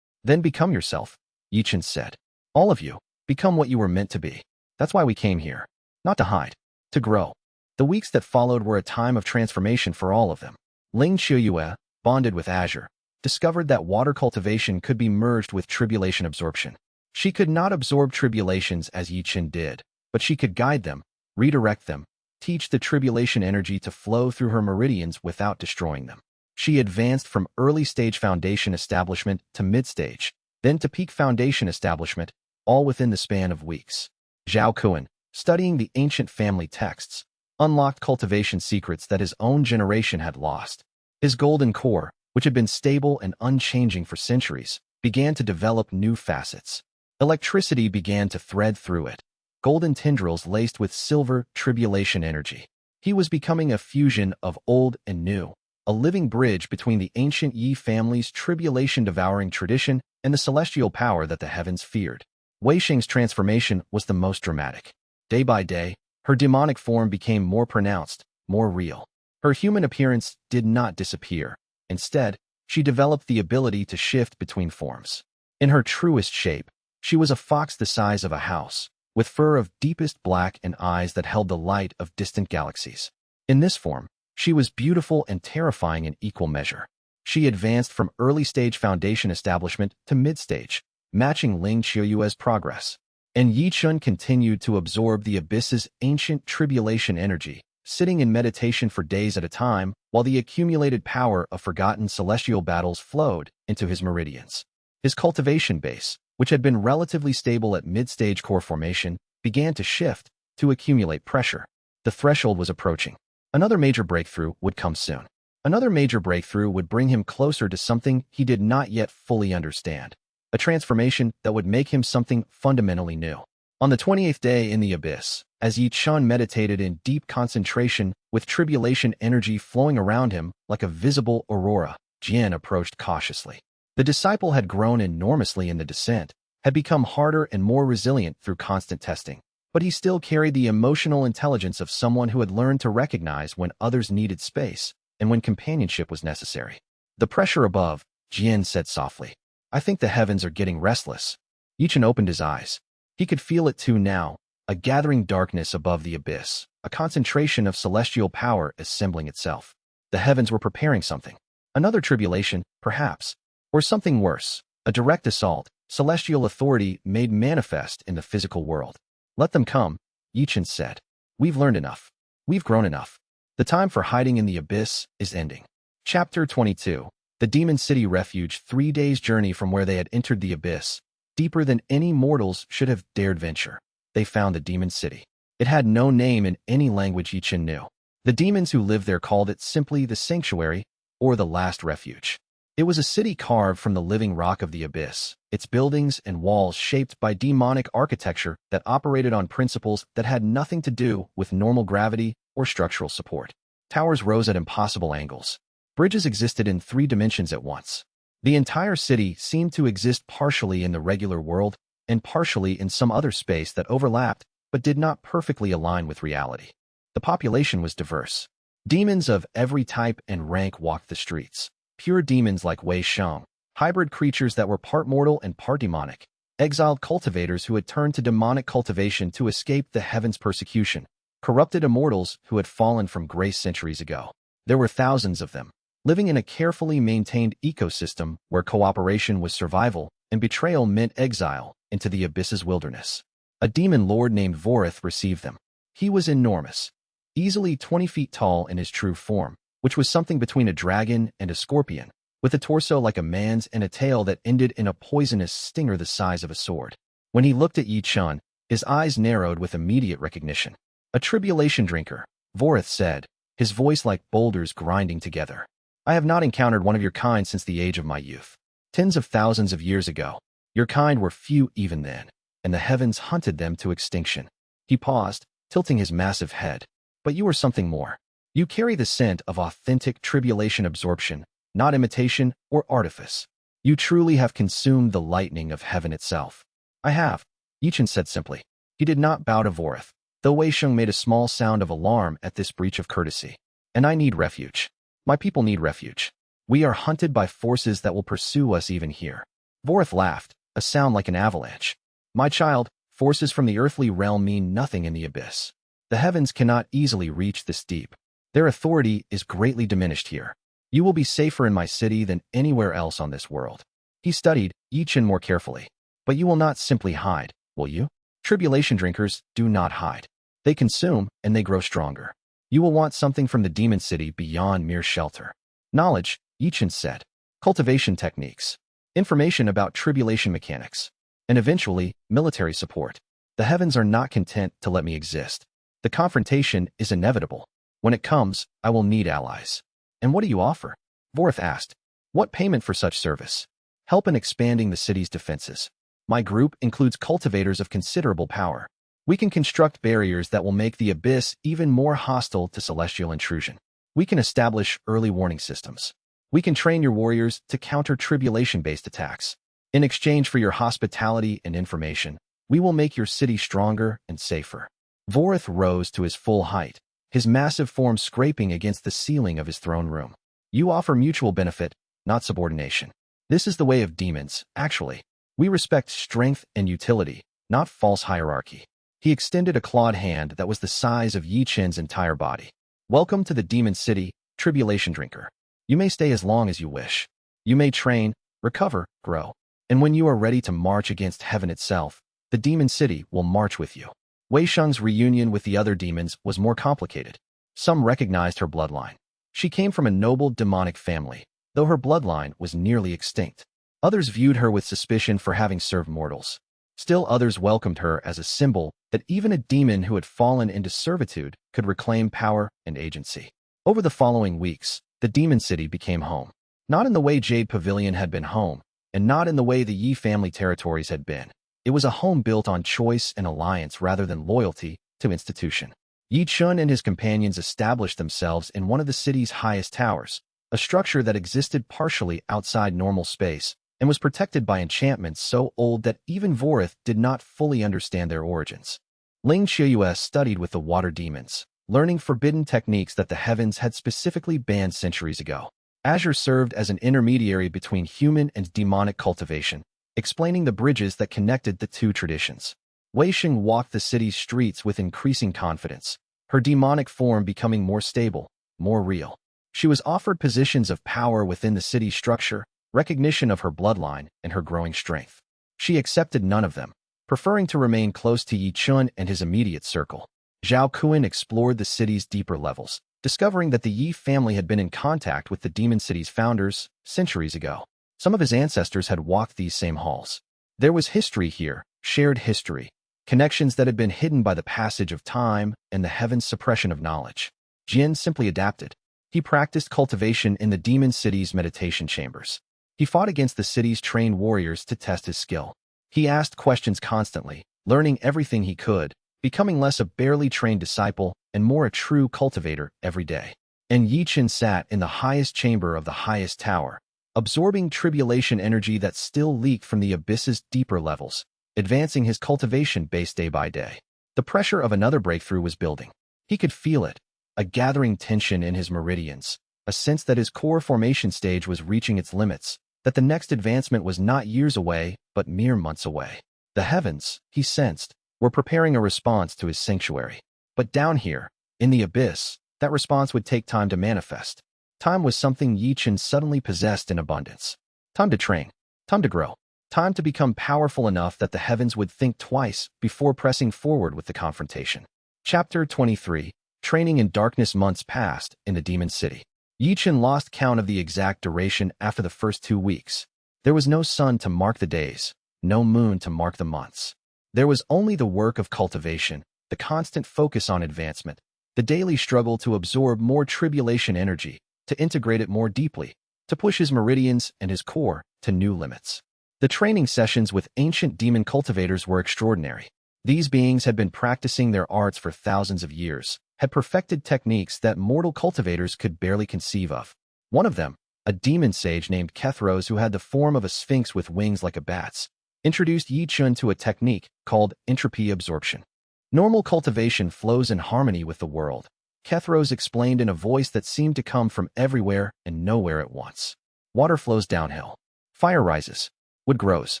Then become yourself, Ye Chen said. All of you, become what you were meant to be. That's why we came here. Not to hide, to grow. The weeks that followed were a time of transformation for all of them. Ling Qiuyue, bonded with Azure, discovered that water cultivation could be merged with tribulation absorption. She could not absorb tribulations as Ye Chen did, but she could guide them, redirect them, teach the tribulation energy to flow through her meridians without destroying them. She advanced from early-stage foundation establishment to mid-stage, then to peak foundation establishment, all within the span of weeks. Zhao Kun, studying the ancient family texts, unlocked cultivation secrets that his own generation had lost. His golden core, which had been stable and unchanging for centuries, began to develop new facets. Electricity began to thread through it, golden tendrils laced with silver tribulation energy. He was becoming a fusion of old and new, a living bridge between the ancient Yi family's tribulation-devouring tradition and the celestial power that the heavens feared. Wei Sheng's transformation was the most dramatic. Day by day, her demonic form became more pronounced, more real. Her human appearance did not disappear. Instead, she developed the ability to shift between forms. In her truest shape, she was a fox the size of a house, with fur of deepest black and eyes that held the light of distant galaxies. In this form, she was beautiful and terrifying in equal measure. She advanced from early-stage foundation establishment to mid-stage, matching Ling Qiuyue's progress. And Ye Chen continued to absorb the abyss's ancient tribulation energy, sitting in meditation for days at a time, while the accumulated power of forgotten celestial battles flowed into his meridians. His cultivation base, which had been relatively stable at mid-stage core formation, began to shift, to accumulate pressure. The threshold was approaching. Another major breakthrough would come soon. Another major breakthrough would bring him closer to something he did not yet fully understand. A transformation that would make him something fundamentally new. On the 28th day in the abyss, as Ye Chen meditated in deep concentration with tribulation energy flowing around him like a visible aurora, Jian approached cautiously. The disciple had grown enormously in the descent, had become harder and more resilient through constant testing, but he still carried the emotional intelligence of someone who had learned to recognize when others needed space and when companionship was necessary. The pressure above, Jian said softly. I think the heavens are getting restless. Ye Chen opened his eyes. He could feel it too now, a gathering darkness above the abyss, a concentration of celestial power assembling itself. The heavens were preparing something. Another tribulation, perhaps. Or something worse, a direct assault, celestial authority made manifest in the physical world. Let them come, Ye Chen said. We've learned enough. We've grown enough. The time for hiding in the abyss is ending. Chapter 22. The Demon City Refuge, 3 days' journey from where they had entered the abyss, deeper than any mortals should have dared venture. They found the Demon City. It had no name in any language Ye Chen knew. The demons who lived there called it simply the Sanctuary, or the Last Refuge. It was a city carved from the living rock of the abyss, its buildings and walls shaped by demonic architecture that operated on principles that had nothing to do with normal gravity or structural support. Towers rose at impossible angles. Bridges existed in 3 dimensions at once. The entire city seemed to exist partially in the regular world and partially in some other space that overlapped but did not perfectly align with reality. The population was diverse. Demons of every type and rank walked the streets. Pure demons like Ye Chen, hybrid creatures that were part mortal and part demonic, exiled cultivators who had turned to demonic cultivation to escape the heavens' persecution, corrupted immortals who had fallen from grace centuries ago. There were thousands of them, living in a carefully maintained ecosystem where cooperation was survival and betrayal meant exile into the abyss's wilderness. A demon lord named Vorith received them. He was enormous, easily 20 feet tall in his true form, which was something between a dragon and a scorpion, with a torso like a man's and a tail that ended in a poisonous stinger the size of a sword. When he looked at Ye Chen, his eyes narrowed with immediate recognition. A tribulation drinker, Vorith said, his voice like boulders grinding together. I have not encountered one of your kind since the age of my youth. Tens of thousands of years ago, your kind were few even then, and the heavens hunted them to extinction. He paused, tilting his massive head. But you are something more. You carry the scent of authentic tribulation absorption, not imitation or artifice. You truly have consumed the lightning of heaven itself. I have, Ye Chen said simply. He did not bow to Vorith, though Ye Chen made a small sound of alarm at this breach of courtesy. And I need refuge. My people need refuge. We are hunted by forces that will pursue us even here. Vorith laughed, a sound like an avalanche. My child, forces from the earthly realm mean nothing in the abyss. The heavens cannot easily reach this deep. Their authority is greatly diminished here. You will be safer in my city than anywhere else on this world. He studied Ye Chen more carefully. But you will not simply hide, will you? Tribulation drinkers do not hide. They consume, and they grow stronger. You will want something from the demon city beyond mere shelter. Knowledge, Ye Chen said. Cultivation techniques. Information about tribulation mechanics. And eventually, military support. The heavens are not content to let me exist. The confrontation is inevitable. When it comes, I will need allies. And what do you offer? Vorith asked. What payment for such service? Help in expanding the city's defenses. My group includes cultivators of considerable power. We can construct barriers that will make the abyss even more hostile to celestial intrusion. We can establish early warning systems. We can train your warriors to counter tribulation-based attacks. In exchange for your hospitality and information, we will make your city stronger and safer. Vorith rose to his full height, his massive form scraping against the ceiling of his throne room. You offer mutual benefit, not subordination. This is the way of demons, actually. We respect strength and utility, not false hierarchy. He extended a clawed hand that was the size of Ye Chen's entire body. Welcome to the Demon City, Tribulation Drinker. You may stay as long as you wish. You may train, recover, grow. And when you are ready to march against heaven itself, the Demon City will march with you. Wei Sheng's reunion with the other demons was more complicated. Some recognized her bloodline. She came from a noble demonic family, though her bloodline was nearly extinct. Others viewed her with suspicion for having served mortals. Still others welcomed her as a symbol that even a demon who had fallen into servitude could reclaim power and agency. Over the following weeks, the demon city became home. Not in the way Jade Pavilion had been home, and not in the way the Ye family territories had been. It was a home built on choice and alliance rather than loyalty to institution. Ye Chen and his companions established themselves in one of the city's highest towers, a structure that existed partially outside normal space and was protected by enchantments so old that even Vorith did not fully understand their origins. Ling Qiuyue studied with the water demons, learning forbidden techniques that the heavens had specifically banned centuries ago. Azure served as an intermediary between human and demonic cultivation, explaining the bridges that connected the two traditions. Wei Xing walked the city's streets with increasing confidence, her demonic form becoming more stable, more real. She was offered positions of power within the city structure, recognition of her bloodline, and her growing strength. She accepted none of them, preferring to remain close to Ye Chen and his immediate circle. Zhao Kuan explored the city's deeper levels, discovering that the Yi family had been in contact with the Demon City's founders centuries ago. Some of his ancestors had walked these same halls. There was history here, shared history, connections that had been hidden by the passage of time and the heaven's suppression of knowledge. Jin simply adapted. He practiced cultivation in the Demon City's meditation chambers. He fought against the city's trained warriors to test his skill. He asked questions constantly, learning everything he could, becoming less a barely trained disciple and more a true cultivator every day. And Ye Chen sat in the highest chamber of the highest tower, absorbing tribulation energy that still leaked from the abyss's deeper levels, advancing his cultivation base day by day. The pressure of another breakthrough was building. He could feel it, a gathering tension in his meridians, a sense that his core formation stage was reaching its limits, that the next advancement was not years away, but mere months away. The heavens, he sensed, were preparing a response to his sanctuary. But down here, in the abyss, that response would take time to manifest. Time was something Ye Chen suddenly possessed in abundance. Time to train, time to grow, time to become powerful enough that the heavens would think twice before pressing forward with the confrontation. Chapter 23. Training in darkness. Months passed in the Demon City. Ye Chen lost count of the exact duration after the first 2 weeks. There was no sun to mark the days, no moon to mark the months. There was only the work of cultivation, the constant focus on advancement, the daily struggle to absorb more tribulation energy, to integrate it more deeply, to push his meridians and his core to new limits. The training sessions with ancient demon cultivators were extraordinary. These beings had been practicing their arts for thousands of years, had perfected techniques that mortal cultivators could barely conceive of. One of them, a demon sage named Kethros who had the form of a sphinx with wings like a bat's, introduced Ye Chen to a technique called entropy absorption. Normal cultivation flows in harmony with the world, Kethros explained in a voice that seemed to come from everywhere and nowhere at once. Water flows downhill. Fire rises. Wood grows.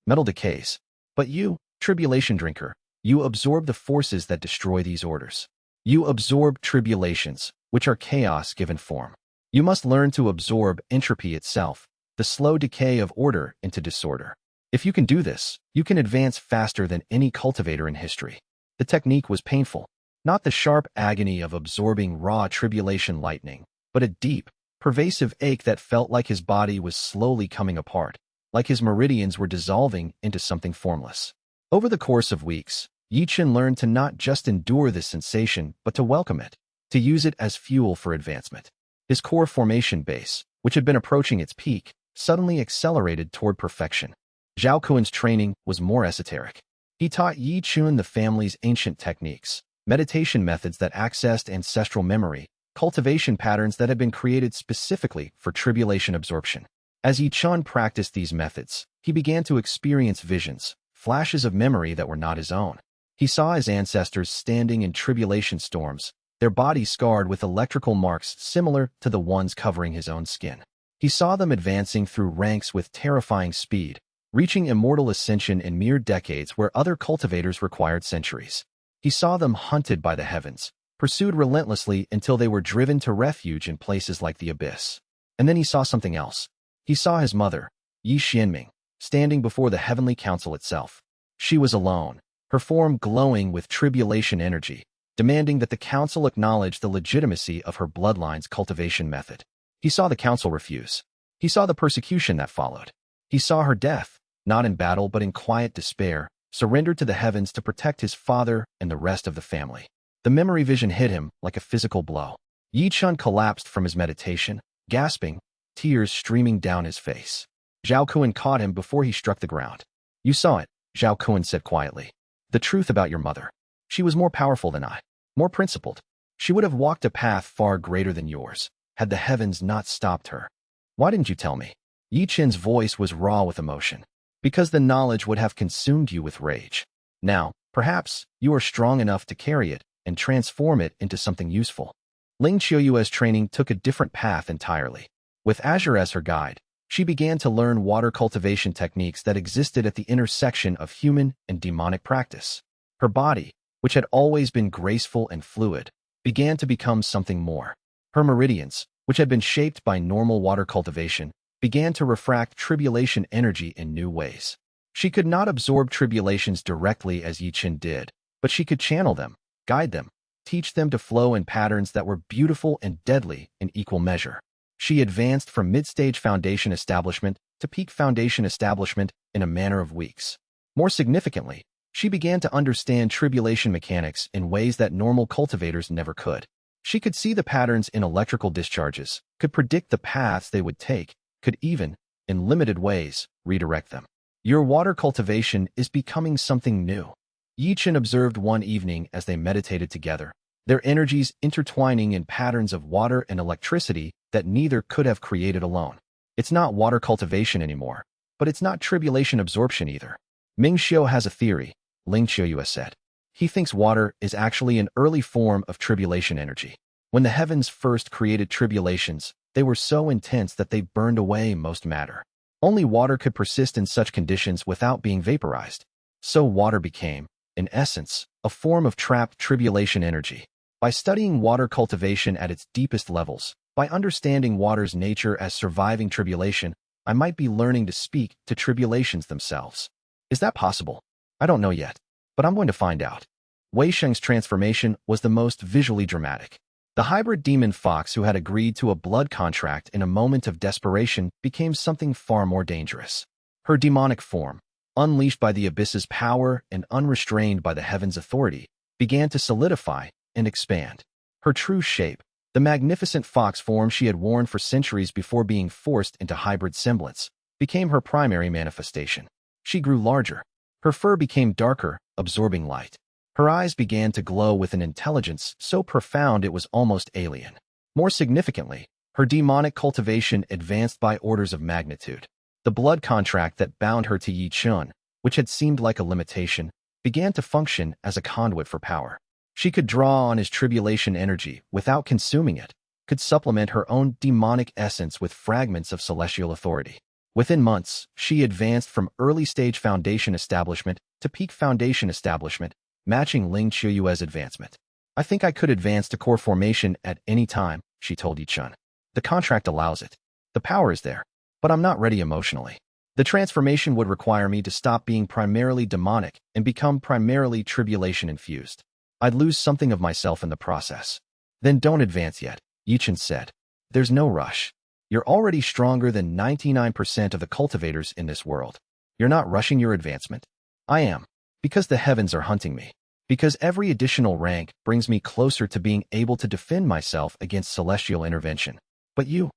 Metal decays. But you, tribulation drinker, you absorb the forces that destroy these orders. You absorb tribulations, which are chaos given form. You must learn to absorb entropy itself, the slow decay of order into disorder. If you can do this, you can advance faster than any cultivator in history. The technique was painful, not the sharp agony of absorbing raw tribulation lightning, but a deep, pervasive ache that felt like his body was slowly coming apart, like his meridians were dissolving into something formless. Over the course of weeks, Ye Chen learned to not just endure this sensation, but to welcome it, to use it as fuel for advancement. His core formation base, which had been approaching its peak, suddenly accelerated toward perfection. Zhao Kuan's training was more esoteric. He taught Ye Chen the family's ancient techniques, meditation methods that accessed ancestral memory, cultivation patterns that had been created specifically for tribulation absorption. As Ye Chen practiced these methods, he began to experience visions, flashes of memory that were not his own. He saw his ancestors standing in tribulation storms, their bodies scarred with electrical marks similar to the ones covering his own skin. He saw them advancing through ranks with terrifying speed, reaching immortal ascension in mere decades where other cultivators required centuries. He saw them hunted by the heavens, pursued relentlessly until they were driven to refuge in places like the abyss. And then he saw something else. He saw his mother, Yi Xianming, standing before the heavenly council itself. She was alone, her form glowing with tribulation energy, demanding that the council acknowledge the legitimacy of her bloodline's cultivation method. He saw the council refuse. He saw the persecution that followed. He saw her death, not in battle but in quiet despair, surrendered to the heavens to protect his father and the rest of the family. The memory vision hit him like a physical blow. Ye Chen collapsed from his meditation, gasping, tears streaming down his face. Zhao Kuan caught him before he struck the ground. You saw it, Zhao Kuan said quietly. The truth about your mother. She was more powerful than I, more principled. She would have walked a path far greater than yours, had the heavens not stopped her. Why didn't you tell me? Ye Chen's voice was raw with emotion. Because the knowledge would have consumed you with rage. Now, perhaps, you are strong enough to carry it and transform it into something useful. Ling Qiuyue's training took a different path entirely. With Azure as her guide, she began to learn water cultivation techniques that existed at the intersection of human and demonic practice. Her body, which had always been graceful and fluid, began to become something more. Her meridians, which had been shaped by normal water cultivation, began to refract tribulation energy in new ways. She could not absorb tribulations directly as Ye Chen did, but she could channel them, guide them, teach them to flow in patterns that were beautiful and deadly in equal measure. She advanced from mid-stage foundation establishment to peak foundation establishment in a matter of weeks. More significantly, she began to understand tribulation mechanics in ways that normal cultivators never could. She could see the patterns in electrical discharges, could predict the paths they would take, could even, in limited ways, redirect them. Your water cultivation is becoming something new. Ye Chen observed one evening as they meditated together, their energies intertwining in patterns of water and electricity that neither could have created alone. It's not water cultivation anymore, but it's not tribulation absorption either. Ming Xiu has a theory, Ling Qiuyue said. He thinks water is actually an early form of tribulation energy. When the heavens first created tribulations, they were so intense that they burned away most matter. Only water could persist in such conditions without being vaporized. So water became, in essence, a form of trapped tribulation energy. By studying water cultivation at its deepest levels, by understanding water's nature as surviving tribulation, I might be learning to speak to tribulations themselves. Is that possible? I don't know yet, but I'm going to find out. Wei Sheng's transformation was the most visually dramatic. The hybrid demon fox who had agreed to a blood contract in a moment of desperation became something far more dangerous. Her demonic form, unleashed by the abyss's power and unrestrained by the heaven's authority, began to solidify and expand. Her true shape, the magnificent fox form she had worn for centuries before being forced into hybrid semblance, became her primary manifestation. She grew larger. Her fur became darker, absorbing light. Her eyes began to glow with an intelligence so profound it was almost alien. More significantly, her demonic cultivation advanced by orders of magnitude. The blood contract that bound her to Ye Chen, which had seemed like a limitation, began to function as a conduit for power. She could draw on his tribulation energy without consuming it, could supplement her own demonic essence with fragments of celestial authority. Within months, she advanced from early-stage foundation establishment to peak foundation establishment, matching Ling Qiuyue's advancement. I think I could advance to core formation at any time, she told Ye Chen. The contract allows it. The power is there, but I'm not ready emotionally. The transformation would require me to stop being primarily demonic and become primarily tribulation-infused. I'd lose something of myself in the process. Then don't advance yet, Ye Chen said. There's no rush. You're already stronger than 99% of the cultivators in this world. You're not rushing your advancement. I am. Because the heavens are hunting me. Because every additional rank brings me closer to being able to defend myself against celestial intervention. But you've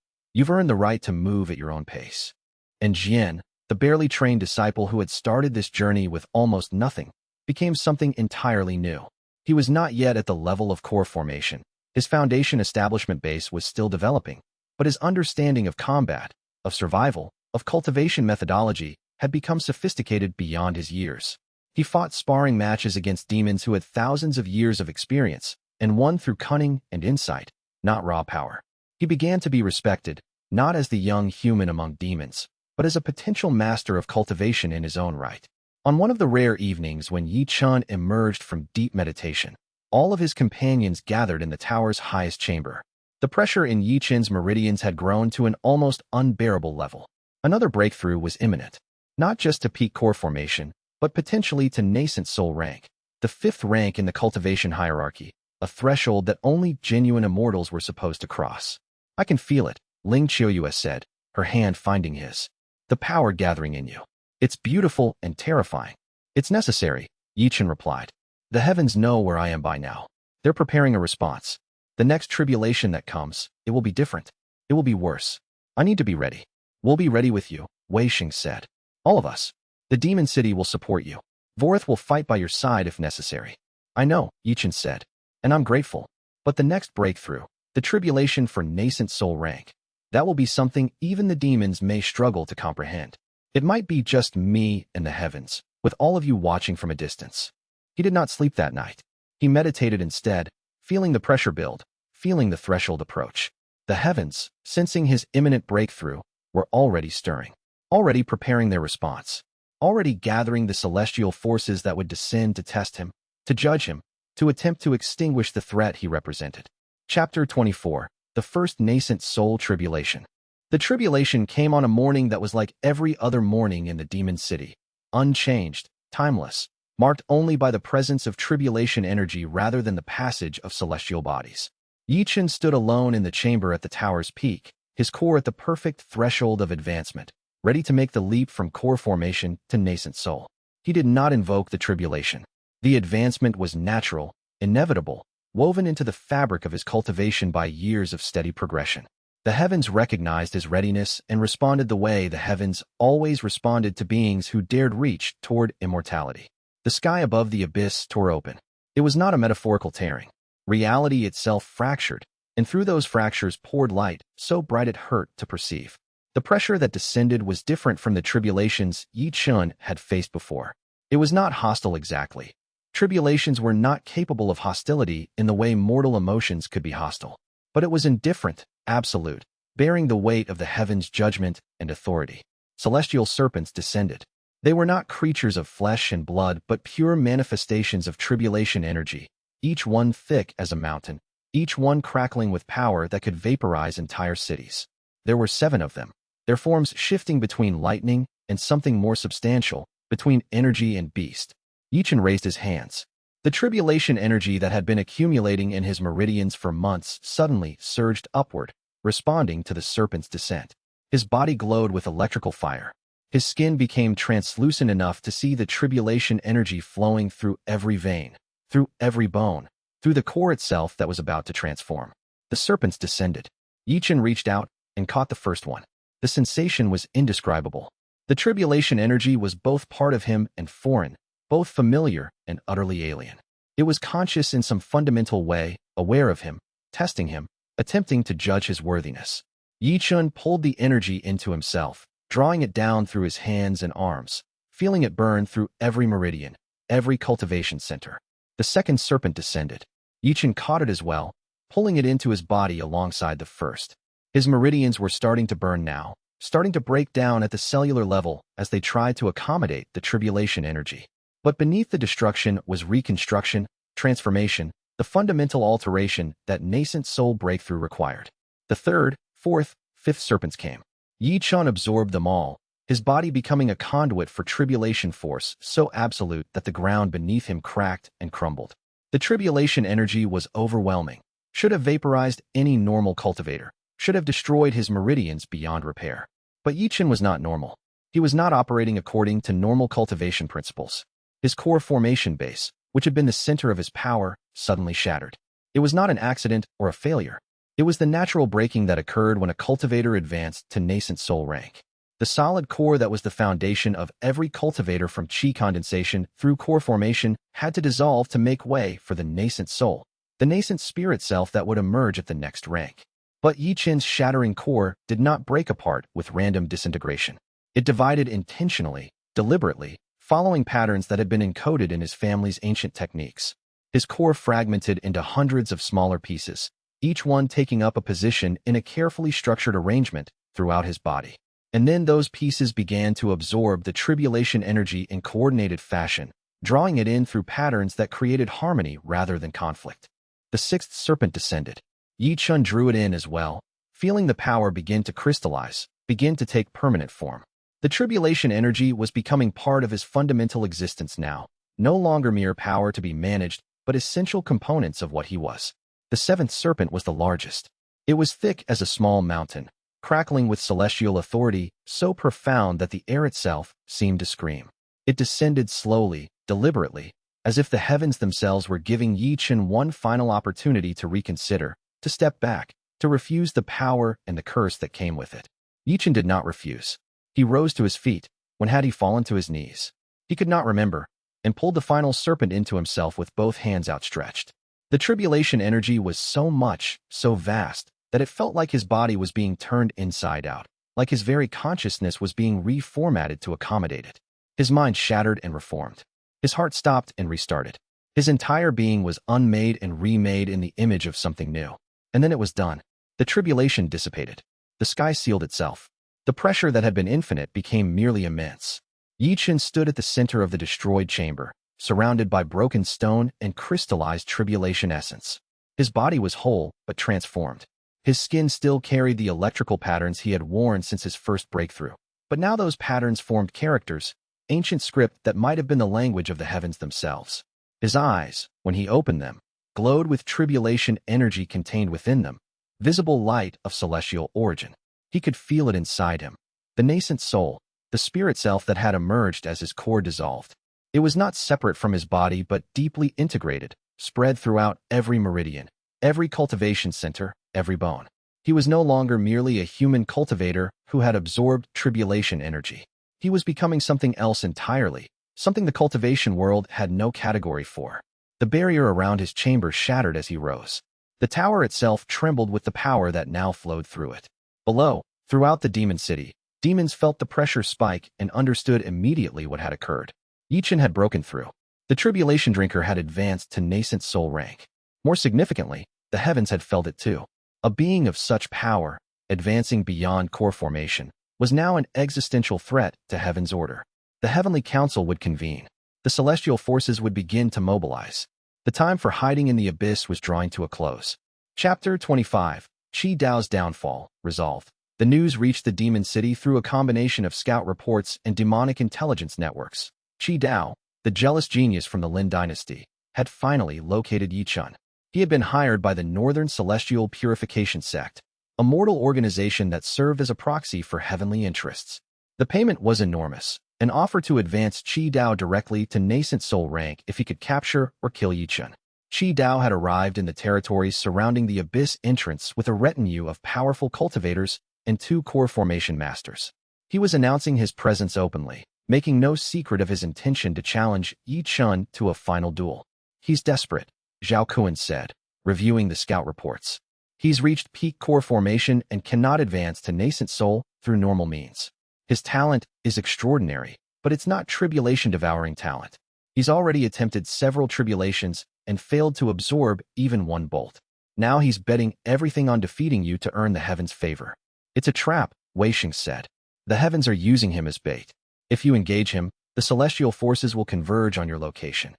earned the right to move at your own pace. And Jian, the barely trained disciple who had started this journey with almost nothing, became something entirely new. He was not yet at the level of core formation. His foundation establishment base was still developing, but his understanding of combat, of survival, of cultivation methodology had become sophisticated beyond his years. He fought sparring matches against demons who had thousands of years of experience and won through cunning and insight, not raw power. He began to be respected, not as the young human among demons, but as a potential master of cultivation in his own right. On one of the rare evenings when Ye Chen emerged from deep meditation, all of his companions gathered in the tower's highest chamber. The pressure in Ye Chen's meridians had grown to an almost unbearable level. Another breakthrough was imminent, not just to peak core formation, but potentially to nascent soul rank, the fifth rank in the cultivation hierarchy, a threshold that only genuine immortals were supposed to cross. I can feel it, Ling Qiuyue said, her hand finding his. the power gathering in you. It's beautiful and terrifying. It's necessary, Ye Chen replied. The heavens know where I am by now. They're preparing a response. The next tribulation that comes, it will be different. It will be worse. I need to be ready. We'll be ready with you, Wei Xing said. All of us. The demon city will support you. Vorth will fight by your side if necessary. I know, Ye Chen said, and I'm grateful. But the next breakthrough, the tribulation for nascent soul rank, that will be something even the demons may struggle to comprehend. It might be just me and the heavens, with all of you watching from a distance. He did not sleep that night. He meditated instead, feeling the pressure build, feeling the threshold approach. The heavens, sensing his imminent breakthrough, were already stirring, already preparing their response, already gathering the celestial forces that would descend to test him, to judge him, to attempt to extinguish the threat he represented. Chapter 24. The First Nascent Soul Tribulation. The tribulation came on a morning that was like every other morning in the demon city, unchanged, timeless, marked only by the presence of tribulation energy rather than the passage of celestial bodies. Ye Chen stood alone in the chamber at the tower's peak, his core at the perfect threshold of advancement, ready to make the leap from core formation to nascent soul. He did not invoke the tribulation. The advancement was natural, inevitable, woven into the fabric of his cultivation by years of steady progression. The heavens recognized his readiness and responded the way the heavens always responded to beings who dared reach toward immortality. The sky above the abyss tore open. It was not a metaphorical tearing. Reality itself fractured, and through those fractures poured light, so bright it hurt to perceive. The pressure that descended was different from the tribulations Ye Chen had faced before. It was not hostile exactly. Tribulations were not capable of hostility in the way mortal emotions could be hostile. But it was indifferent, absolute, bearing the weight of the heavens' judgment and authority. Celestial serpents descended. They were not creatures of flesh and blood but pure manifestations of tribulation energy, each one thick as a mountain, each one crackling with power that could vaporize entire cities. There were 7 of them, their forms shifting between lightning and something more substantial, between energy and beast. Ye Chen raised his hands. The tribulation energy that had been accumulating in his meridians for months suddenly surged upward, responding to the serpent's descent. His body glowed with electrical fire. His skin became translucent enough to see the tribulation energy flowing through every vein, through every bone, through the core itself that was about to transform. The serpents descended. Ye Chen reached out and caught the first one. The sensation was indescribable. The tribulation energy was both part of him and foreign, both familiar and utterly alien. It was conscious in some fundamental way, aware of him, testing him, attempting to judge his worthiness. Ye Chen pulled the energy into himself, drawing it down through his hands and arms, feeling it burn through every meridian, every cultivation center. The second serpent descended. Ye Chen caught it as well, pulling it into his body alongside the first. His meridians were starting to burn now, starting to break down at the cellular level as they tried to accommodate the tribulation energy. But beneath the destruction was reconstruction, transformation, the fundamental alteration that nascent soul breakthrough required. The third, fourth, fifth serpents came. Ye Chen absorbed them all, his body becoming a conduit for tribulation force so absolute that the ground beneath him cracked and crumbled. The tribulation energy was overwhelming, should have vaporized any normal cultivator, should have destroyed his meridians beyond repair. But Ye Chen was not normal. He was not operating according to normal cultivation principles. His core formation base, which had been the center of his power, suddenly shattered. It was not an accident or a failure. It was the natural breaking that occurred when a cultivator advanced to nascent soul rank. The solid core that was the foundation of every cultivator from chi condensation through core formation had to dissolve to make way for the nascent soul, the nascent spirit self that would emerge at the next rank. But Ye Chen's shattering core did not break apart with random disintegration. It divided intentionally, deliberately, following patterns that had been encoded in his family's ancient techniques. His core fragmented into hundreds of smaller pieces, each one taking up a position in a carefully structured arrangement throughout his body. And then those pieces began to absorb the tribulation energy in coordinated fashion, drawing it in through patterns that created harmony rather than conflict. The sixth serpent descended. Ye Chen drew it in as well, feeling the power begin to crystallize, begin to take permanent form. The tribulation energy was becoming part of his fundamental existence now, no longer mere power to be managed, but essential components of what he was. The seventh serpent was the largest. It was thick as a small mountain, crackling with celestial authority so profound that the air itself seemed to scream. It descended slowly, deliberately, as if the heavens themselves were giving Ye Chen one final opportunity to reconsider, to step back, to refuse the power and the curse that came with it. Ye Chen did not refuse. He rose to his feet. When had he fallen to his knees? He could not remember, and pulled the final serpent into himself with both hands outstretched. The tribulation energy was so much, so vast, that it felt like his body was being turned inside out, like his very consciousness was being reformatted to accommodate it. His mind shattered and reformed. His heart stopped and restarted. His entire being was unmade and remade in the image of something new. And then it was done. The tribulation dissipated. The sky sealed itself. The pressure that had been infinite became merely immense. Ye Chen stood at the center of the destroyed chamber, surrounded by broken stone and crystallized tribulation essence. His body was whole, but transformed. His skin still carried the electrical patterns he had worn since his first breakthrough. But now those patterns formed characters, ancient script that might have been the language of the heavens themselves. His eyes, when he opened them, glowed with tribulation energy contained within them, visible light of celestial origin. He could feel it inside him. The nascent soul, the spirit self that had emerged as his core dissolved. It was not separate from his body but deeply integrated, spread throughout every meridian, every cultivation center, every bone. He was no longer merely a human cultivator who had absorbed tribulation energy. He was becoming something else entirely, something the cultivation world had no category for. The barrier around his chamber shattered as he rose. The tower itself trembled with the power that now flowed through it. Below, throughout the demon city, demons felt the pressure spike and understood immediately what had occurred. Ye Chen had broken through. The tribulation drinker had advanced to nascent soul rank. More significantly, the heavens had felt it too. A being of such power, advancing beyond core formation, was now an existential threat to heaven's order. The heavenly council would convene. The celestial forces would begin to mobilize. The time for hiding in the abyss was drawing to a close. Chapter 25. Qi Dao's Downfall, Resolved. The news reached the demon city through a combination of scout reports and demonic intelligence networks. Qi Dao, the jealous genius from the Lin dynasty, had finally located Ye Chen. He had been hired by the Northern Celestial Purification Sect, a mortal organization that served as a proxy for heavenly interests. The payment was enormous, an offer to advance Qi Dao directly to nascent soul rank if he could capture or kill Ye Chen. Qi Dao had arrived in the territories surrounding the abyss entrance with a retinue of powerful cultivators and 2 core formation masters. He was announcing his presence openly, making no secret of his intention to challenge Ye Chen to a final duel. He's desperate, Zhao Kuan said, reviewing the scout reports. He's reached peak core formation and cannot advance to nascent soul through normal means. His talent is extraordinary, but it's not tribulation-devouring talent. He's already attempted several tribulations and failed to absorb even one bolt. Now he's betting everything on defeating you to earn the heavens' favor. It's a trap, Wei Xing said. The heavens are using him as bait. If you engage him, the celestial forces will converge on your location.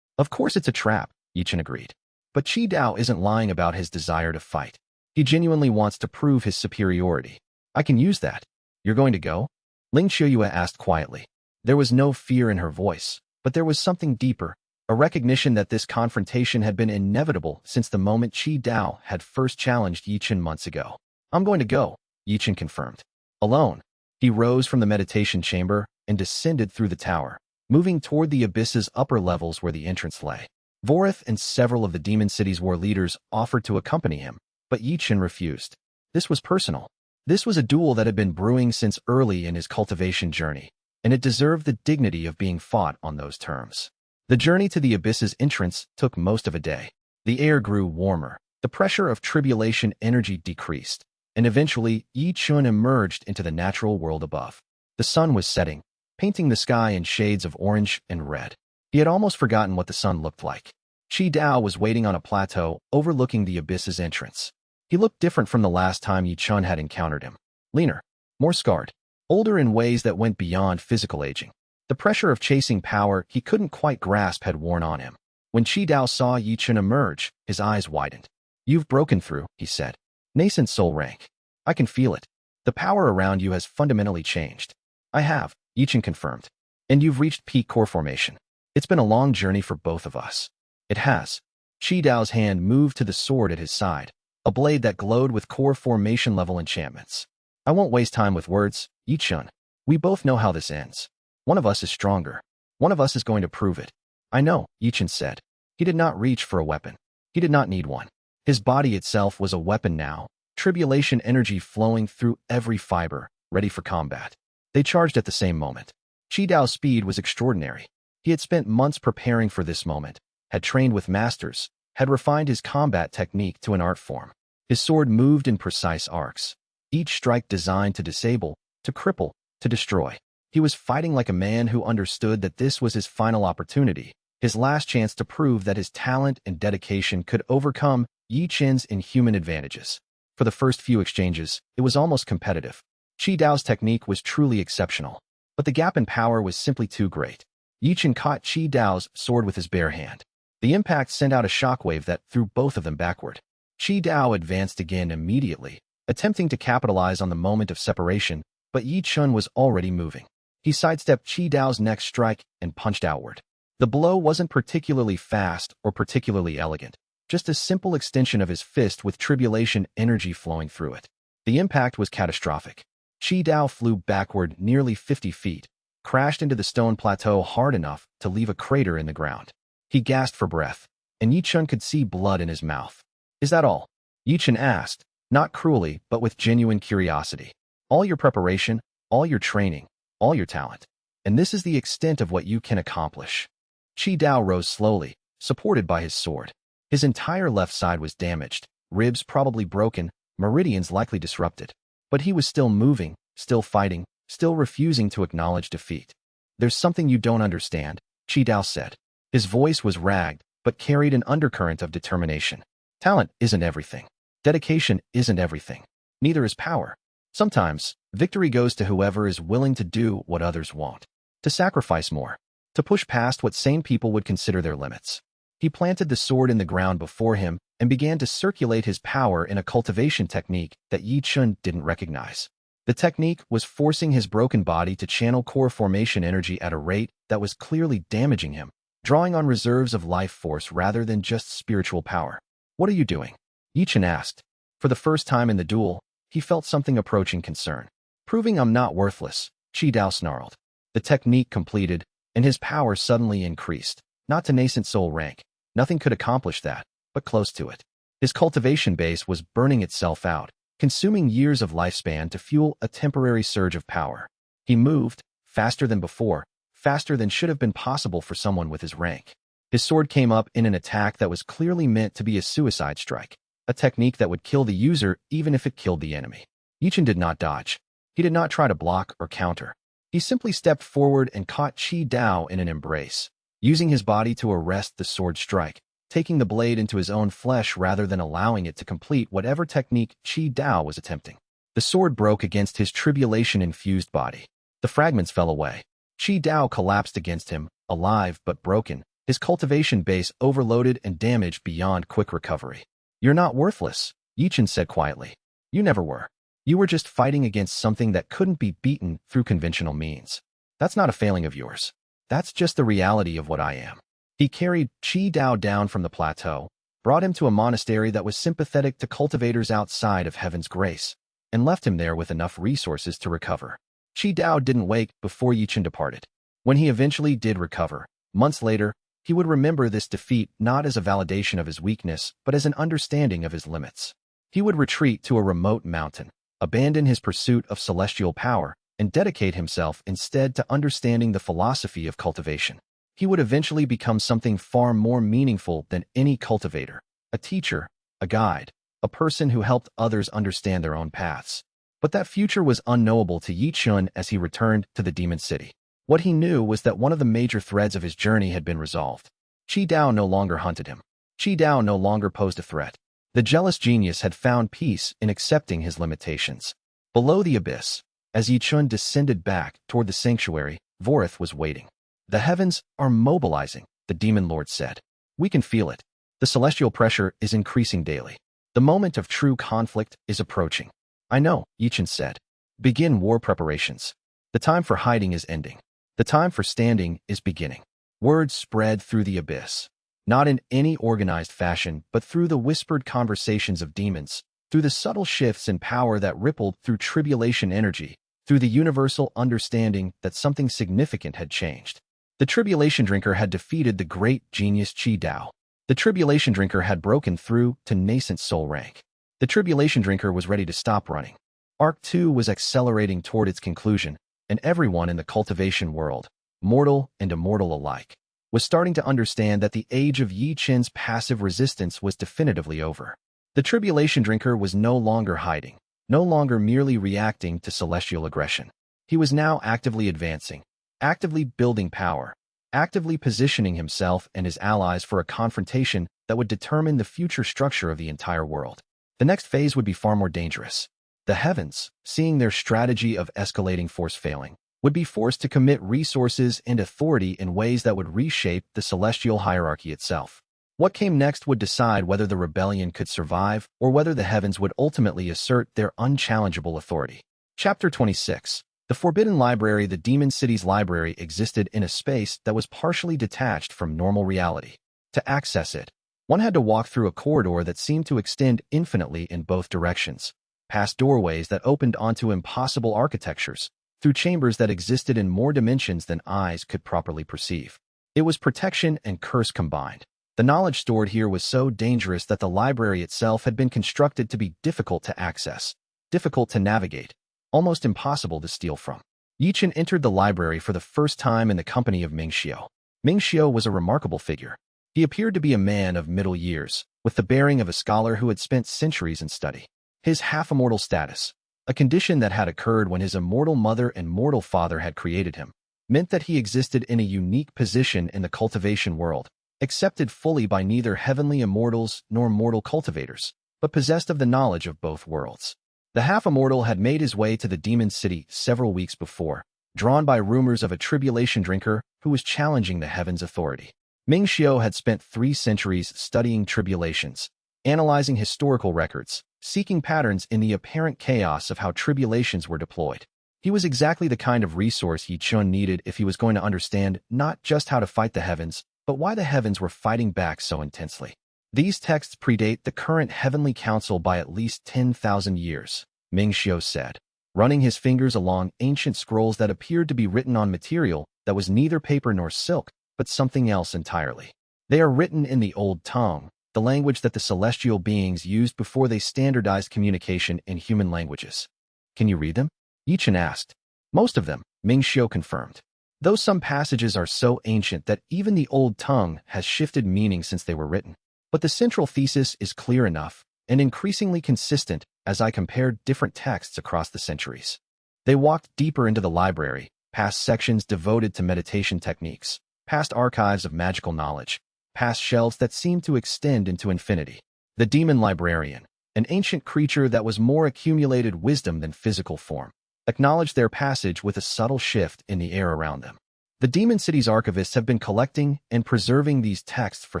Of course it's a trap, Ye Chen agreed. But Qi Dao isn't lying about his desire to fight. He genuinely wants to prove his superiority. I can use that. You're going to go? Ling Qiuyue asked quietly. There was no fear in her voice, but there was something deeper, a recognition that this confrontation had been inevitable since the moment Qi Dao had first challenged Ye Chen months ago. I'm going to go, Ye Chen confirmed. Alone, he rose from the meditation chamber and descended through the tower, moving toward the abyss's upper levels where the entrance lay. Vorith and several of the demon city's war leaders offered to accompany him, but Ye Chen refused. This was personal. This was a duel that had been brewing since early in his cultivation journey, and it deserved the dignity of being fought on those terms. The journey to the abyss's entrance took most of a day. The air grew warmer, the pressure of tribulation energy decreased, and eventually Ye Chen emerged into the natural world above. The sun was setting, painting the sky in shades of orange and red. He had almost forgotten what the sun looked like. Qi Dao was waiting on a plateau overlooking the abyss's entrance. He looked different from the last time Ye Chen had encountered him. Leaner, more scarred, older in ways that went beyond physical aging. The pressure of chasing power he couldn't quite grasp had worn on him. When Qi Dao saw Ye Chen emerge, his eyes widened. You've broken through, he said. Nascent soul rank. I can feel it. The power around you has fundamentally changed. I have, Ye Chen confirmed. And you've reached peak core formation. It's been a long journey for both of us. It has. Qi Dao's hand moved to the sword at his side, a blade that glowed with core formation level enchantments. I won't waste time with words, Ye Chen. We both know how this ends. One of us is stronger. One of us is going to prove it. I know, Ye Chen said. He did not reach for a weapon. He did not need one. His body itself was a weapon now, tribulation energy flowing through every fiber, ready for combat. They charged at the same moment. Qi Dao's speed was extraordinary. He had spent months preparing for this moment, had trained with masters, had refined his combat technique to an art form. His sword moved in precise arcs, each strike designed to disable, to cripple, to destroy. He was fighting like a man who understood that this was his final opportunity, his last chance to prove that his talent and dedication could overcome Ye Chen's inhuman advantages. For the first few exchanges, it was almost competitive. Qi Dao's technique was truly exceptional, but the gap in power was simply too great. Ye Chen caught Qi Dao's sword with his bare hand. The impact sent out a shockwave that threw both of them backward. Qi Dao advanced again immediately, attempting to capitalize on the moment of separation, but Ye Chen was already moving. He sidestepped Qi Dao's next strike and punched outward. The blow wasn't particularly fast or particularly elegant, just a simple extension of his fist with tribulation energy flowing through it. The impact was catastrophic. Qi Dao flew backward nearly 50 feet, crashed into the stone plateau hard enough to leave a crater in the ground. He gasped for breath, and Ye Chen could see blood in his mouth. Is that all? Ye Chen asked, not cruelly, but with genuine curiosity. All your preparation, all your training, all your talent. And this is the extent of what you can accomplish. Qi Dao rose slowly, supported by his sword. His entire left side was damaged, ribs probably broken, meridians likely disrupted. But he was still moving, still fighting, still refusing to acknowledge defeat. There's something you don't understand, Qi Dao said. His voice was ragged, but carried an undercurrent of determination. Talent isn't everything. Dedication isn't everything. Neither is power. Sometimes, victory goes to whoever is willing to do what others won't. To sacrifice more. To push past what sane people would consider their limits. He planted the sword in the ground before him and began to circulate his power in a cultivation technique that Ye Chen didn't recognize. The technique was forcing his broken body to channel core formation energy at a rate that was clearly damaging him, drawing on reserves of life force rather than just spiritual power. What are you doing? Ye Chen asked. For the first time in the duel, he felt something approaching concern. Proving I'm not worthless, Qi Dao snarled. The technique completed, and his power suddenly increased. Not to nascent soul rank. Nothing could accomplish that, but close to it. His cultivation base was burning itself out, consuming years of lifespan to fuel a temporary surge of power. He moved, faster than before, faster than should have been possible for someone with his rank. His sword came up in an attack that was clearly meant to be a suicide strike, a technique that would kill the user even if it killed the enemy. Ye Chen did not dodge. He did not try to block or counter. He simply stepped forward and caught Qi Dao in an embrace, using his body to arrest the sword strike, taking the blade into his own flesh rather than allowing it to complete whatever technique Qi Dao was attempting. The sword broke against his tribulation-infused body. The fragments fell away. Qi Dao collapsed against him, alive but broken, his cultivation base overloaded and damaged beyond quick recovery. You're not worthless, Ye Chen said quietly. You never were. You were just fighting against something that couldn't be beaten through conventional means. That's not a failing of yours. That's just the reality of what I am. He carried Qi Dao down from the plateau, brought him to a monastery that was sympathetic to cultivators outside of heaven's grace, and left him there with enough resources to recover. Qi Dao didn't wake before Ye Chen departed. When he eventually did recover, months later, he would remember this defeat not as a validation of his weakness, but as an understanding of his limits. He would retreat to a remote mountain, abandon his pursuit of celestial power, and dedicate himself instead to understanding the philosophy of cultivation. He would eventually become something far more meaningful than any cultivator, a teacher, a guide, a person who helped others understand their own paths. But that future was unknowable to Ye Chen as he returned to the demon city. What he knew was that one of the major threads of his journey had been resolved. Qi Dao no longer hunted him. Qi Dao no longer posed a threat. The jealous genius had found peace in accepting his limitations. Below the abyss, as Ye Chen descended back toward the sanctuary, Vorith was waiting. The heavens are mobilizing, the demon lord said. We can feel it. The celestial pressure is increasing daily. The moment of true conflict is approaching. I know, Ye Chen said. Begin war preparations. The time for hiding is ending. The time for standing is beginning. Words spread through the abyss. Not in any organized fashion, but through the whispered conversations of demons, through the subtle shifts in power that rippled through tribulation energy, through the universal understanding that something significant had changed. The tribulation drinker had defeated the great genius Qi Dao. The tribulation drinker had broken through to nascent soul rank. The tribulation drinker was ready to stop running. Arc 2 was accelerating toward its conclusion, and everyone in the cultivation world, mortal and immortal alike, was starting to understand that the age of Ye Chen's passive resistance was definitively over. The tribulation drinker was no longer hiding, no longer merely reacting to celestial aggression. He was now actively advancing, actively building power, actively positioning himself and his allies for a confrontation that would determine the future structure of the entire world. The next phase would be far more dangerous. The heavens, seeing their strategy of escalating force failing, would be forced to commit resources and authority in ways that would reshape the celestial hierarchy itself. What came next would decide whether the rebellion could survive or whether the heavens would ultimately assert their unchallengeable authority. Chapter 26. The Forbidden Library. The Demon City's library existed in a space that was partially detached from normal reality. To access it, one had to walk through a corridor that seemed to extend infinitely in both directions, past doorways that opened onto impossible architectures, through chambers that existed in more dimensions than eyes could properly perceive. It was protection and curse combined. The knowledge stored here was so dangerous that the library itself had been constructed to be difficult to access, difficult to navigate, almost impossible to steal from. Ye Chen entered the library for the first time in the company of Ming Xiao. Ming Xiao was a remarkable figure. He appeared to be a man of middle years, with the bearing of a scholar who had spent centuries in study. His half-immortal status, a condition that had occurred when his immortal mother and mortal father had created him, meant that he existed in a unique position in the cultivation world, accepted fully by neither heavenly immortals nor mortal cultivators, but possessed of the knowledge of both worlds. The half-immortal had made his way to the demon city several weeks before, drawn by rumors of a tribulation drinker who was challenging the heavens' authority. Ming Xiao had spent 3 centuries studying tribulations, analyzing historical records, seeking patterns in the apparent chaos of how tribulations were deployed. He was exactly the kind of resource Ye Chen needed if he was going to understand not just how to fight the heavens, but why the heavens were fighting back so intensely. These texts predate the current Heavenly Council by at least 10,000 years, Ming Xiao said, running his fingers along ancient scrolls that appeared to be written on material that was neither paper nor silk, but something else entirely. They are written in the old tongue, the language that the celestial beings used before they standardized communication in human languages. Can you read them? Ye Chen asked. Most of them, Ming Xiao confirmed. Though some passages are so ancient that even the old tongue has shifted meaning since they were written. But the central thesis is clear enough and increasingly consistent as I compared different texts across the centuries. They walked deeper into the library, past sections devoted to meditation techniques, past archives of magical knowledge, past shelves that seemed to extend into infinity. The demon librarian, an ancient creature that was more accumulated wisdom than physical form, acknowledged their passage with a subtle shift in the air around them. The demon city's archivists have been collecting and preserving these texts for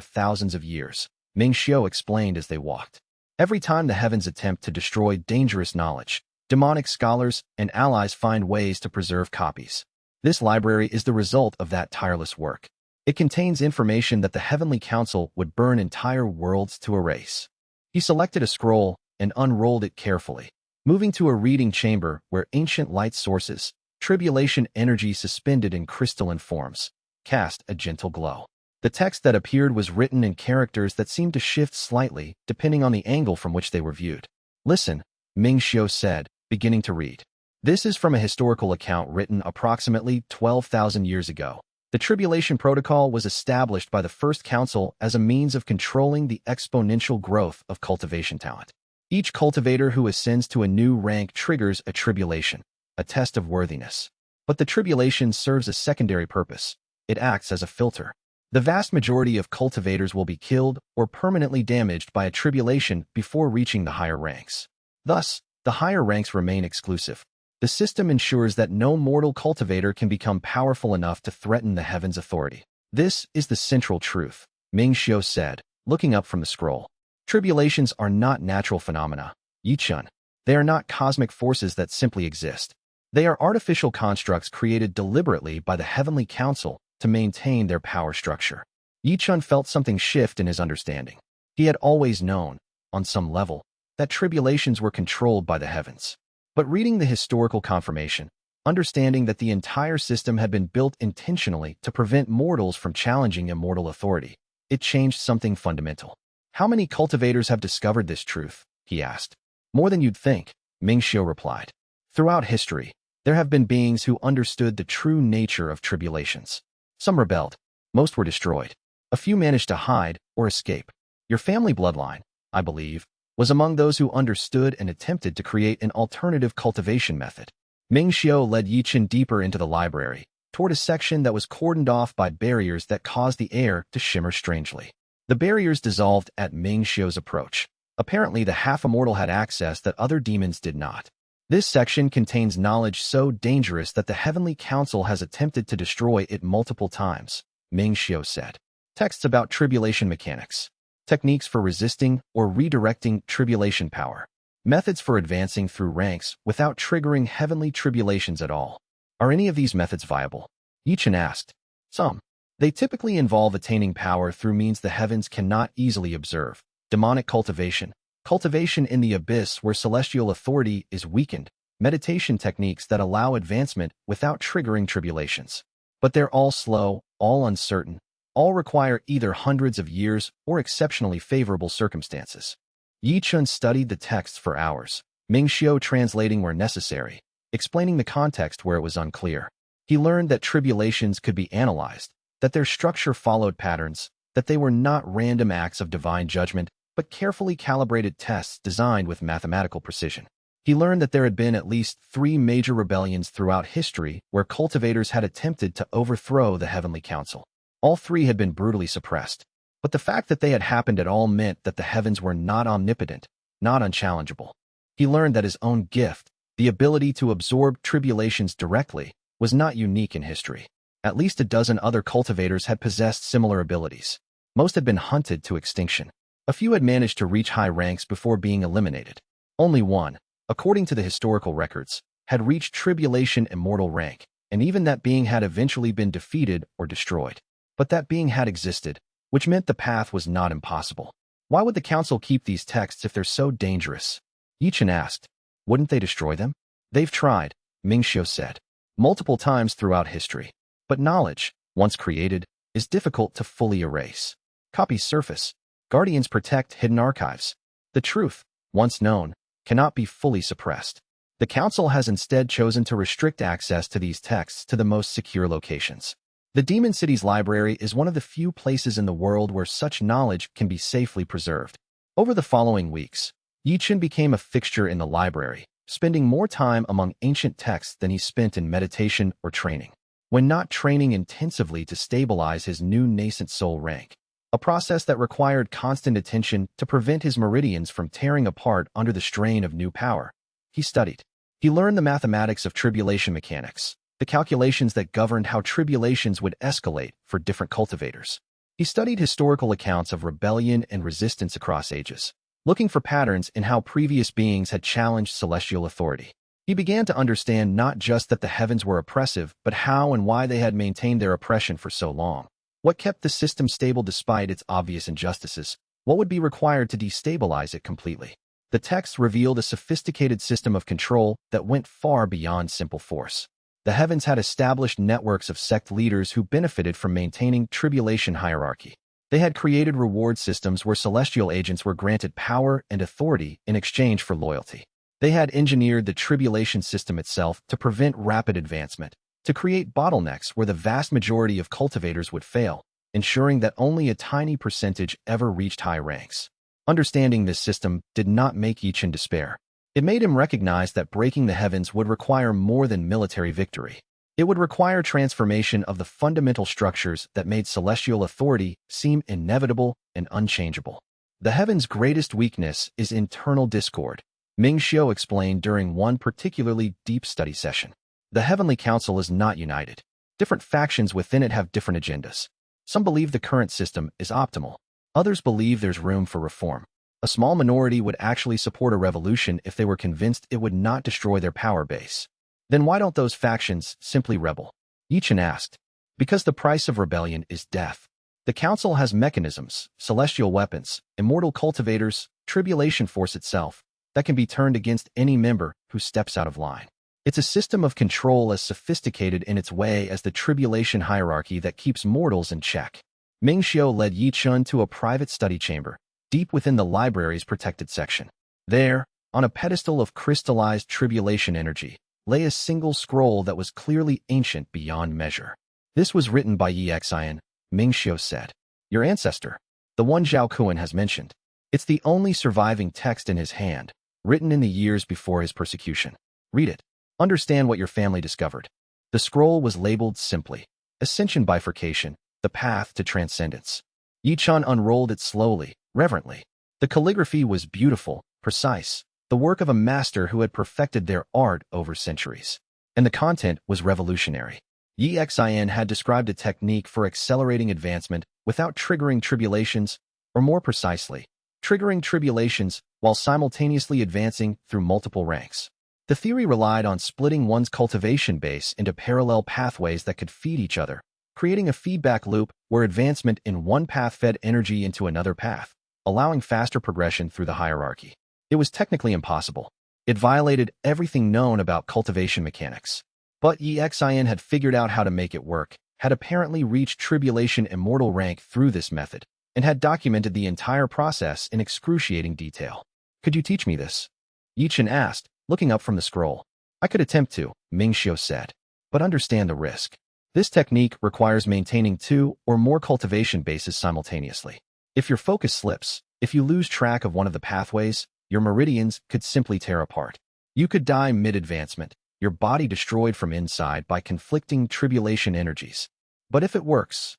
thousands of years, Ming Xiao explained as they walked. Every time the heavens attempt to destroy dangerous knowledge, demonic scholars and allies find ways to preserve copies. This library is the result of that tireless work. It contains information that the Heavenly Council would burn entire worlds to erase. He selected a scroll and unrolled it carefully, moving to a reading chamber where ancient light sources, tribulation energy suspended in crystalline forms, cast a gentle glow. The text that appeared was written in characters that seemed to shift slightly depending on the angle from which they were viewed. Listen, Ming Xiao said, beginning to read. This is from a historical account written approximately 12,000 years ago. The Tribulation Protocol was established by the First Council as a means of controlling the exponential growth of cultivation talent. Each cultivator who ascends to a new rank triggers a tribulation, a test of worthiness. But the tribulation serves a secondary purpose. It acts as a filter. The vast majority of cultivators will be killed or permanently damaged by a tribulation before reaching the higher ranks. Thus, the higher ranks remain exclusive. The system ensures that no mortal cultivator can become powerful enough to threaten the heavens' authority. This is the central truth, Ming Xiao said, looking up from the scroll. Tribulations are not natural phenomena, Ye Chen. They are not cosmic forces that simply exist. They are artificial constructs created deliberately by the Heavenly Council to maintain their power structure. Ye Chen felt something shift in his understanding. He had always known, on some level, that tribulations were controlled by the heavens. But reading the historical confirmation, understanding that the entire system had been built intentionally to prevent mortals from challenging immortal authority, it changed something fundamental. How many cultivators have discovered this truth? He asked. More than you'd think, Mingxiu replied. Throughout history, there have been beings who understood the true nature of tribulations. Some rebelled. Most were destroyed. A few managed to hide or escape. Your family bloodline, I believe, was among those who understood and attempted to create an alternative cultivation method. Mingxiu led Ye Chen deeper into the library, toward a section that was cordoned off by barriers that caused the air to shimmer strangely. The barriers dissolved at Mingxiu's approach. Apparently, the half-immortal had access that other demons did not. This section contains knowledge so dangerous that the Heavenly Council has attempted to destroy it multiple times, Mingxiu said. Texts about tribulation mechanics. Techniques for resisting or redirecting tribulation power. Methods for advancing through ranks without triggering heavenly tribulations at all. Are any of these methods viable? Ye Chen asked. Some. They typically involve attaining power through means the heavens cannot easily observe. Demonic cultivation. Cultivation in the abyss where celestial authority is weakened. Meditation techniques that allow advancement without triggering tribulations. But they're all slow, all uncertain, all require either hundreds of years or exceptionally favorable circumstances. Ye Chen studied the texts for hours, Mingxiu translating where necessary, explaining the context where it was unclear. He learned that tribulations could be analyzed, that their structure followed patterns, that they were not random acts of divine judgment, but carefully calibrated tests designed with mathematical precision. He learned that there had been at least 3 major rebellions throughout history where cultivators had attempted to overthrow the Heavenly Council. All 3 had been brutally suppressed, but the fact that they had happened at all meant that the heavens were not omnipotent, not unchallengeable. He learned that his own gift, the ability to absorb tribulations directly, was not unique in history. At least a dozen other cultivators had possessed similar abilities. Most had been hunted to extinction. A few had managed to reach high ranks before being eliminated. Only one, according to the historical records, had reached tribulation immortal rank, and even that being had eventually been defeated or destroyed. But that being had existed, which meant the path was not impossible. Why would the council keep these texts if they're so dangerous? Ye Chen asked. Wouldn't they destroy them? They've tried, Mingxiu said, multiple times throughout history. But knowledge, once created, is difficult to fully erase. Copies surface. Guardians protect hidden archives. The truth, once known, cannot be fully suppressed. The council has instead chosen to restrict access to these texts to the most secure locations. The Demon City's library is one of the few places in the world where such knowledge can be safely preserved. Over the following weeks, Ye Chen became a fixture in the library, spending more time among ancient texts than he spent in meditation or training. When not training intensively to stabilize his new nascent soul rank, a process that required constant attention to prevent his meridians from tearing apart under the strain of new power, he studied. He learned the mathematics of tribulation mechanics, the calculations that governed how tribulations would escalate for different cultivators. He studied historical accounts of rebellion and resistance across ages, looking for patterns in how previous beings had challenged celestial authority. He began to understand not just that the heavens were oppressive, but how and why they had maintained their oppression for so long. What kept the system stable despite its obvious injustices? What would be required to destabilize it completely? The text revealed a sophisticated system of control that went far beyond simple force. The heavens had established networks of sect leaders who benefited from maintaining tribulation hierarchy. They had created reward systems where celestial agents were granted power and authority in exchange for loyalty. They had engineered the tribulation system itself to prevent rapid advancement, to create bottlenecks where the vast majority of cultivators would fail, ensuring that only a tiny percentage ever reached high ranks. Understanding this system did not make Ye Chen despair. It made him recognize that breaking the heavens would require more than military victory. It would require transformation of the fundamental structures that made celestial authority seem inevitable and unchangeable. The heavens' greatest weakness is internal discord, Mingxiu explained during one particularly deep study session. The Heavenly Council is not united. Different factions within it have different agendas. Some believe the current system is optimal. Others believe there's room for reform. A small minority would actually support a revolution if they were convinced it would not destroy their power base. Then why don't those factions simply rebel? Ye Chen asked. Because the price of rebellion is death. The Council has mechanisms, celestial weapons, immortal cultivators, tribulation force itself, that can be turned against any member who steps out of line. It's a system of control as sophisticated in its way as the tribulation hierarchy that keeps mortals in check. Mingxiu led Ye Chen to a private study chamber, deep within the library's protected section. There, on a pedestal of crystallized tribulation energy, lay a single scroll that was clearly ancient beyond measure. This was written by Ye Chen, Mingxiu said. Your ancestor, the one Zhao Kuan has mentioned. It's the only surviving text in his hand, written in the years before his persecution. Read it. Understand what your family discovered. The scroll was labeled simply, Ascension Bifurcation, the Path to Transcendence. Ye Chen unrolled it slowly, reverently. The calligraphy was beautiful, precise, the work of a master who had perfected their art over centuries. And the content was revolutionary. Ye Chen had described a technique for accelerating advancement without triggering tribulations, or more precisely, triggering tribulations while simultaneously advancing through multiple ranks. The theory relied on splitting one's cultivation base into parallel pathways that could feed each other, creating a feedback loop where advancement in one path fed energy into another path, allowing faster progression through the hierarchy. It was technically impossible. It violated everything known about cultivation mechanics. But Ye Chen had figured out how to make it work, had apparently reached tribulation immortal rank through this method, and had documented the entire process in excruciating detail. Could you teach me this? Ye Chen asked, looking up from the scroll. I could attempt to, Mingxiu said, but understand the risk. This technique requires maintaining 2 or more cultivation bases simultaneously. If your focus slips, if you lose track of one of the pathways, your meridians could simply tear apart. You could die mid-advancement, your body destroyed from inside by conflicting tribulation energies. But if it works,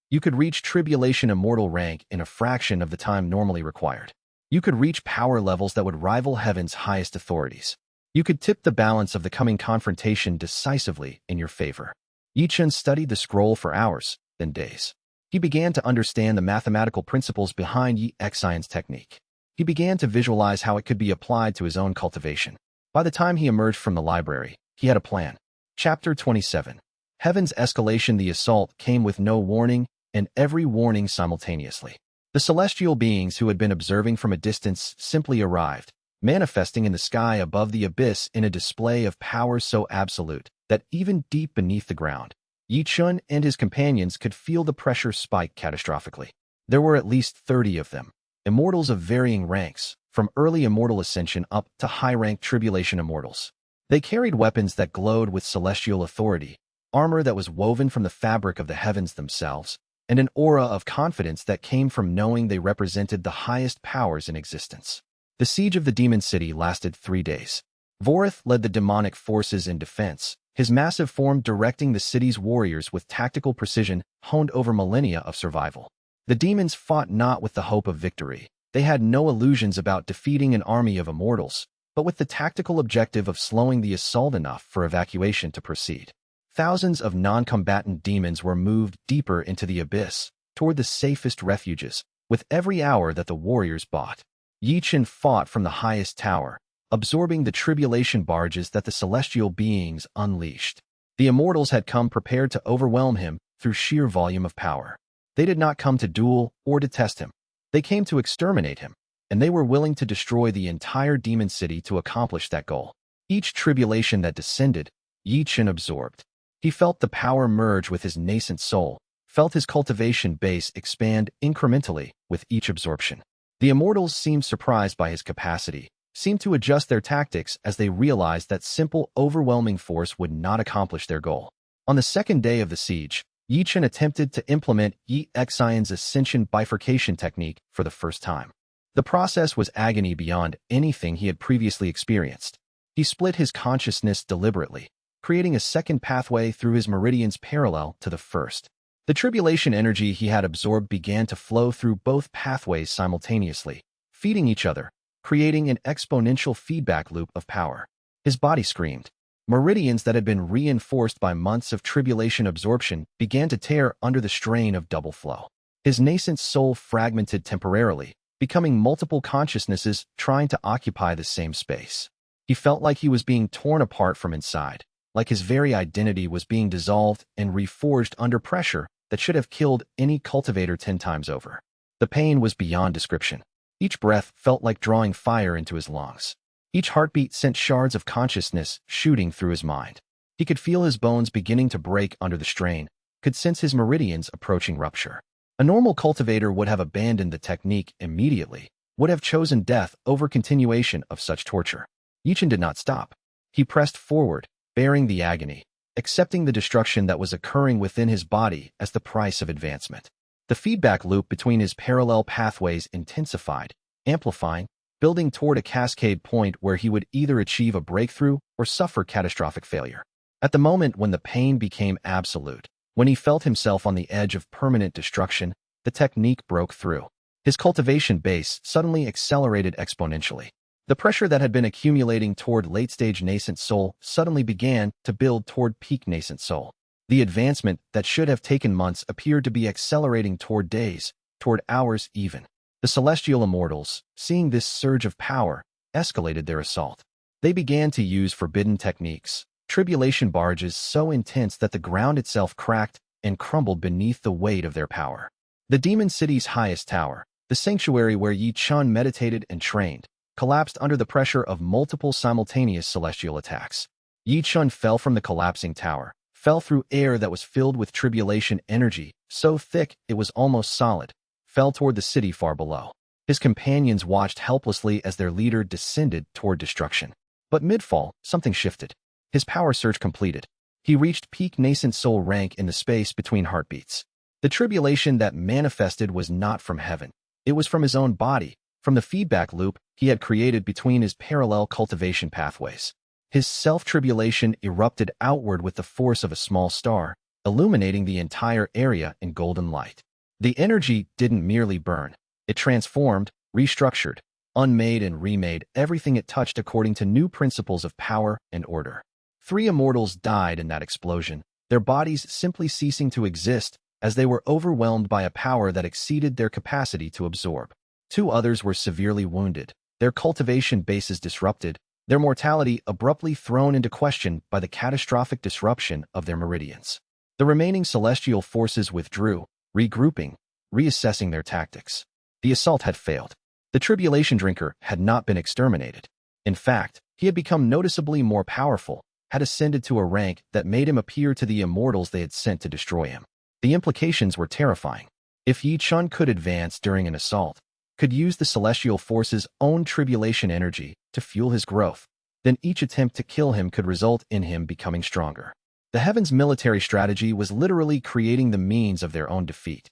you could reach tribulation immortal rank in a fraction of the time normally required. You could reach power levels that would rival heaven's highest authorities. You could tip the balance of the coming confrontation decisively in your favor. Ye Chen studied the scroll for hours, then days. He began to understand the mathematical principles behind Ye Chen's technique. He began to visualize how it could be applied to his own cultivation. By the time he emerged from the library, he had a plan. Chapter 27. Heaven's escalation. The assault came with no warning, and every warning simultaneously. The celestial beings who had been observing from a distance simply arrived, manifesting in the sky above the abyss in a display of power so absolute that even deep beneath the ground, Ye Chen and his companions could feel the pressure spike catastrophically. There were at least 30 of them, immortals of varying ranks, from early immortal ascension up to high-rank tribulation immortals. They carried weapons that glowed with celestial authority, armor that was woven from the fabric of the heavens themselves, and an aura of confidence that came from knowing they represented the highest powers in existence. The siege of the demon city lasted 3 days. Vorith led the demonic forces in defense, his massive form directing the city's warriors with tactical precision honed over millennia of survival. The demons fought not with the hope of victory. They had no illusions about defeating an army of immortals, but with the tactical objective of slowing the assault enough for evacuation to proceed. Thousands of non-combatant demons were moved deeper into the abyss, toward the safest refuges, with every hour that the warriors bought. Ye Chen fought from the highest tower, absorbing the tribulation barges that the celestial beings unleashed. The immortals had come prepared to overwhelm him through sheer volume of power. They did not come to duel or to test him. They came to exterminate him, and they were willing to destroy the entire demon city to accomplish that goal. Each tribulation that descended, Ye Chen absorbed. He felt the power merge with his nascent soul, felt his cultivation base expand incrementally with each absorption. The immortals seemed surprised by his capacity, seemed to adjust their tactics as they realized that simple, overwhelming force would not accomplish their goal. On the second day of the siege, Ye Chen attempted to implement Ye Chen's ascension bifurcation technique for the first time. The process was agony beyond anything he had previously experienced. He split his consciousness deliberately, creating a second pathway through his meridians parallel to the first. The tribulation energy he had absorbed began to flow through both pathways simultaneously, feeding each other, creating an exponential feedback loop of power. His body screamed. Meridians that had been reinforced by months of tribulation absorption began to tear under the strain of double flow. His nascent soul fragmented temporarily, becoming multiple consciousnesses trying to occupy the same space. He felt like he was being torn apart from inside, like his very identity was being dissolved and reforged under pressure that should have killed any cultivator 10 times over. The pain was beyond description. Each breath felt like drawing fire into his lungs. Each heartbeat sent shards of consciousness shooting through his mind. He could feel his bones beginning to break under the strain, could sense his meridians approaching rupture. A normal cultivator would have abandoned the technique immediately, would have chosen death over continuation of such torture. Ye Chen did not stop. He pressed forward, bearing the agony, accepting the destruction that was occurring within his body as the price of advancement. The feedback loop between his parallel pathways intensified, amplifying, building toward a cascade point where he would either achieve a breakthrough or suffer catastrophic failure. At the moment when the pain became absolute, when he felt himself on the edge of permanent destruction, the technique broke through. His cultivation base suddenly accelerated exponentially. The pressure that had been accumulating toward late-stage nascent soul suddenly began to build toward peak nascent soul. The advancement that should have taken months appeared to be accelerating toward days, toward hours even. The celestial immortals, seeing this surge of power, escalated their assault. They began to use forbidden techniques, tribulation barges so intense that the ground itself cracked and crumbled beneath the weight of their power. The demon city's highest tower, the sanctuary where Ye Chen meditated and trained, collapsed under the pressure of multiple simultaneous celestial attacks. Ye Chen fell from the collapsing tower, fell through air that was filled with tribulation energy, so thick it was almost solid, fell toward the city far below. His companions watched helplessly as their leader descended toward destruction. But mid-fall, something shifted. His power surge completed. He reached peak nascent soul rank in the space between heartbeats. The tribulation that manifested was not from heaven. It was from his own body, from the feedback loop he had created between his parallel cultivation pathways. His self-tribulation erupted outward with the force of a small star, illuminating the entire area in golden light. The energy didn't merely burn. It transformed, restructured, unmade and remade everything it touched according to new principles of power and order. 3 immortals died in that explosion, their bodies simply ceasing to exist as they were overwhelmed by a power that exceeded their capacity to absorb. 2 others were severely wounded, their cultivation bases disrupted, their mortality abruptly thrown into question by the catastrophic disruption of their meridians. The remaining celestial forces withdrew, regrouping, reassessing their tactics. The assault had failed. The tribulation drinker had not been exterminated. In fact, he had become noticeably more powerful, had ascended to a rank that made him appear to the immortals they had sent to destroy him. The implications were terrifying. If Ye Chen could advance during an assault, could use the celestial force's own tribulation energy to fuel his growth, then each attempt to kill him could result in him becoming stronger. The Heaven's military strategy was literally creating the means of their own defeat.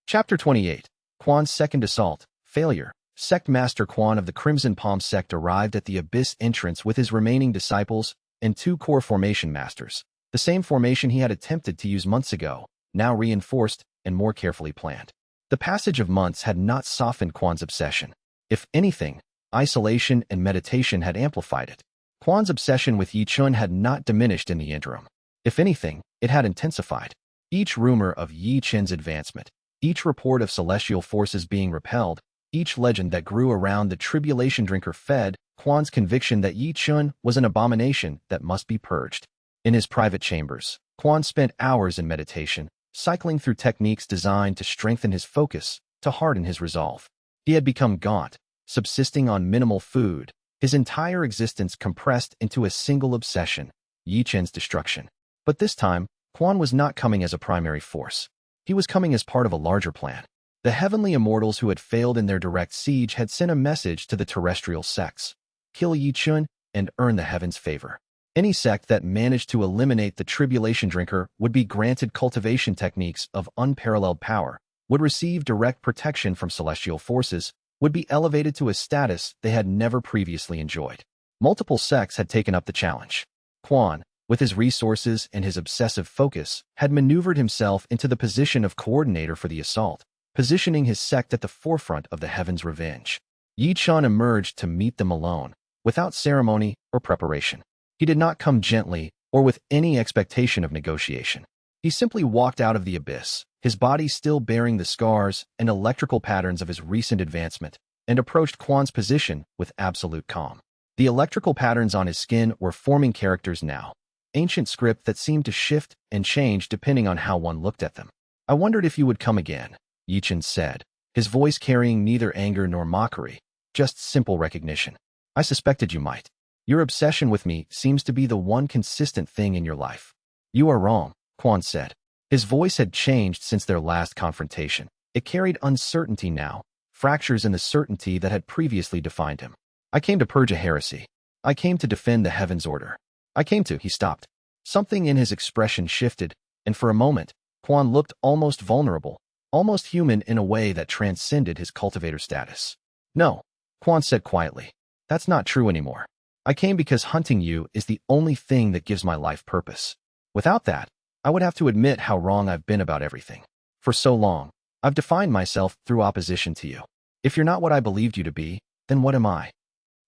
Chapter 28. Quan's Second Assault, Failure. Sect Master Quan of the Crimson Palm Sect arrived at the Abyss entrance with his remaining disciples and 2 core formation masters, the same formation he had attempted to use months ago, now reinforced and more carefully planned. The passage of months had not softened Quan's obsession. If anything, isolation and meditation had amplified it. Quan's obsession with Ye Chen had not diminished in the interim. If anything, it had intensified. Each rumor of Ye Chen's advancement, each report of celestial forces being repelled, each legend that grew around the tribulation drinker fed Quan's conviction that Ye Chen was an abomination that must be purged. In his private chambers, Quan spent hours in meditation, cycling through techniques designed to strengthen his focus, to harden his resolve. He had become gaunt, subsisting on minimal food, his entire existence compressed into a single obsession, Ye Chen's destruction. But this time, Quan was not coming as a primary force. He was coming as part of a larger plan. The heavenly immortals who had failed in their direct siege had sent a message to the terrestrial sects. Kill Ye Chen and earn the heavens' favor. Any sect that managed to eliminate the tribulation drinker would be granted cultivation techniques of unparalleled power, would receive direct protection from celestial forces, would be elevated to a status they had never previously enjoyed. Multiple sects had taken up the challenge. Quan, with his resources and his obsessive focus, had maneuvered himself into the position of coordinator for the assault, positioning his sect at the forefront of the heavens' revenge. Ye Chen emerged to meet them alone, without ceremony or preparation. He did not come gently or with any expectation of negotiation. He simply walked out of the abyss, his body still bearing the scars and electrical patterns of his recent advancement, and approached Quan's position with absolute calm. The electrical patterns on his skin were forming characters now, ancient script that seemed to shift and change depending on how one looked at them. "I wondered if you would come again," Ye Chen said, his voice carrying neither anger nor mockery, just simple recognition. I suspected you might. Your obsession with me seems to be the one consistent thing in your life. You are wrong, Quan said. His voice had changed since their last confrontation. It carried uncertainty now, fractures in the certainty that had previously defined him. I came to purge a heresy. I came to defend the heavens' order. He stopped. Something in his expression shifted, and for a moment, Quan looked almost vulnerable, almost human in a way that transcended his cultivator status. No, Quan said quietly. That's not true anymore. I came because hunting you is the only thing that gives my life purpose. Without that, I would have to admit how wrong I've been about everything. For so long, I've defined myself through opposition to you. If you're not what I believed you to be, then what am I?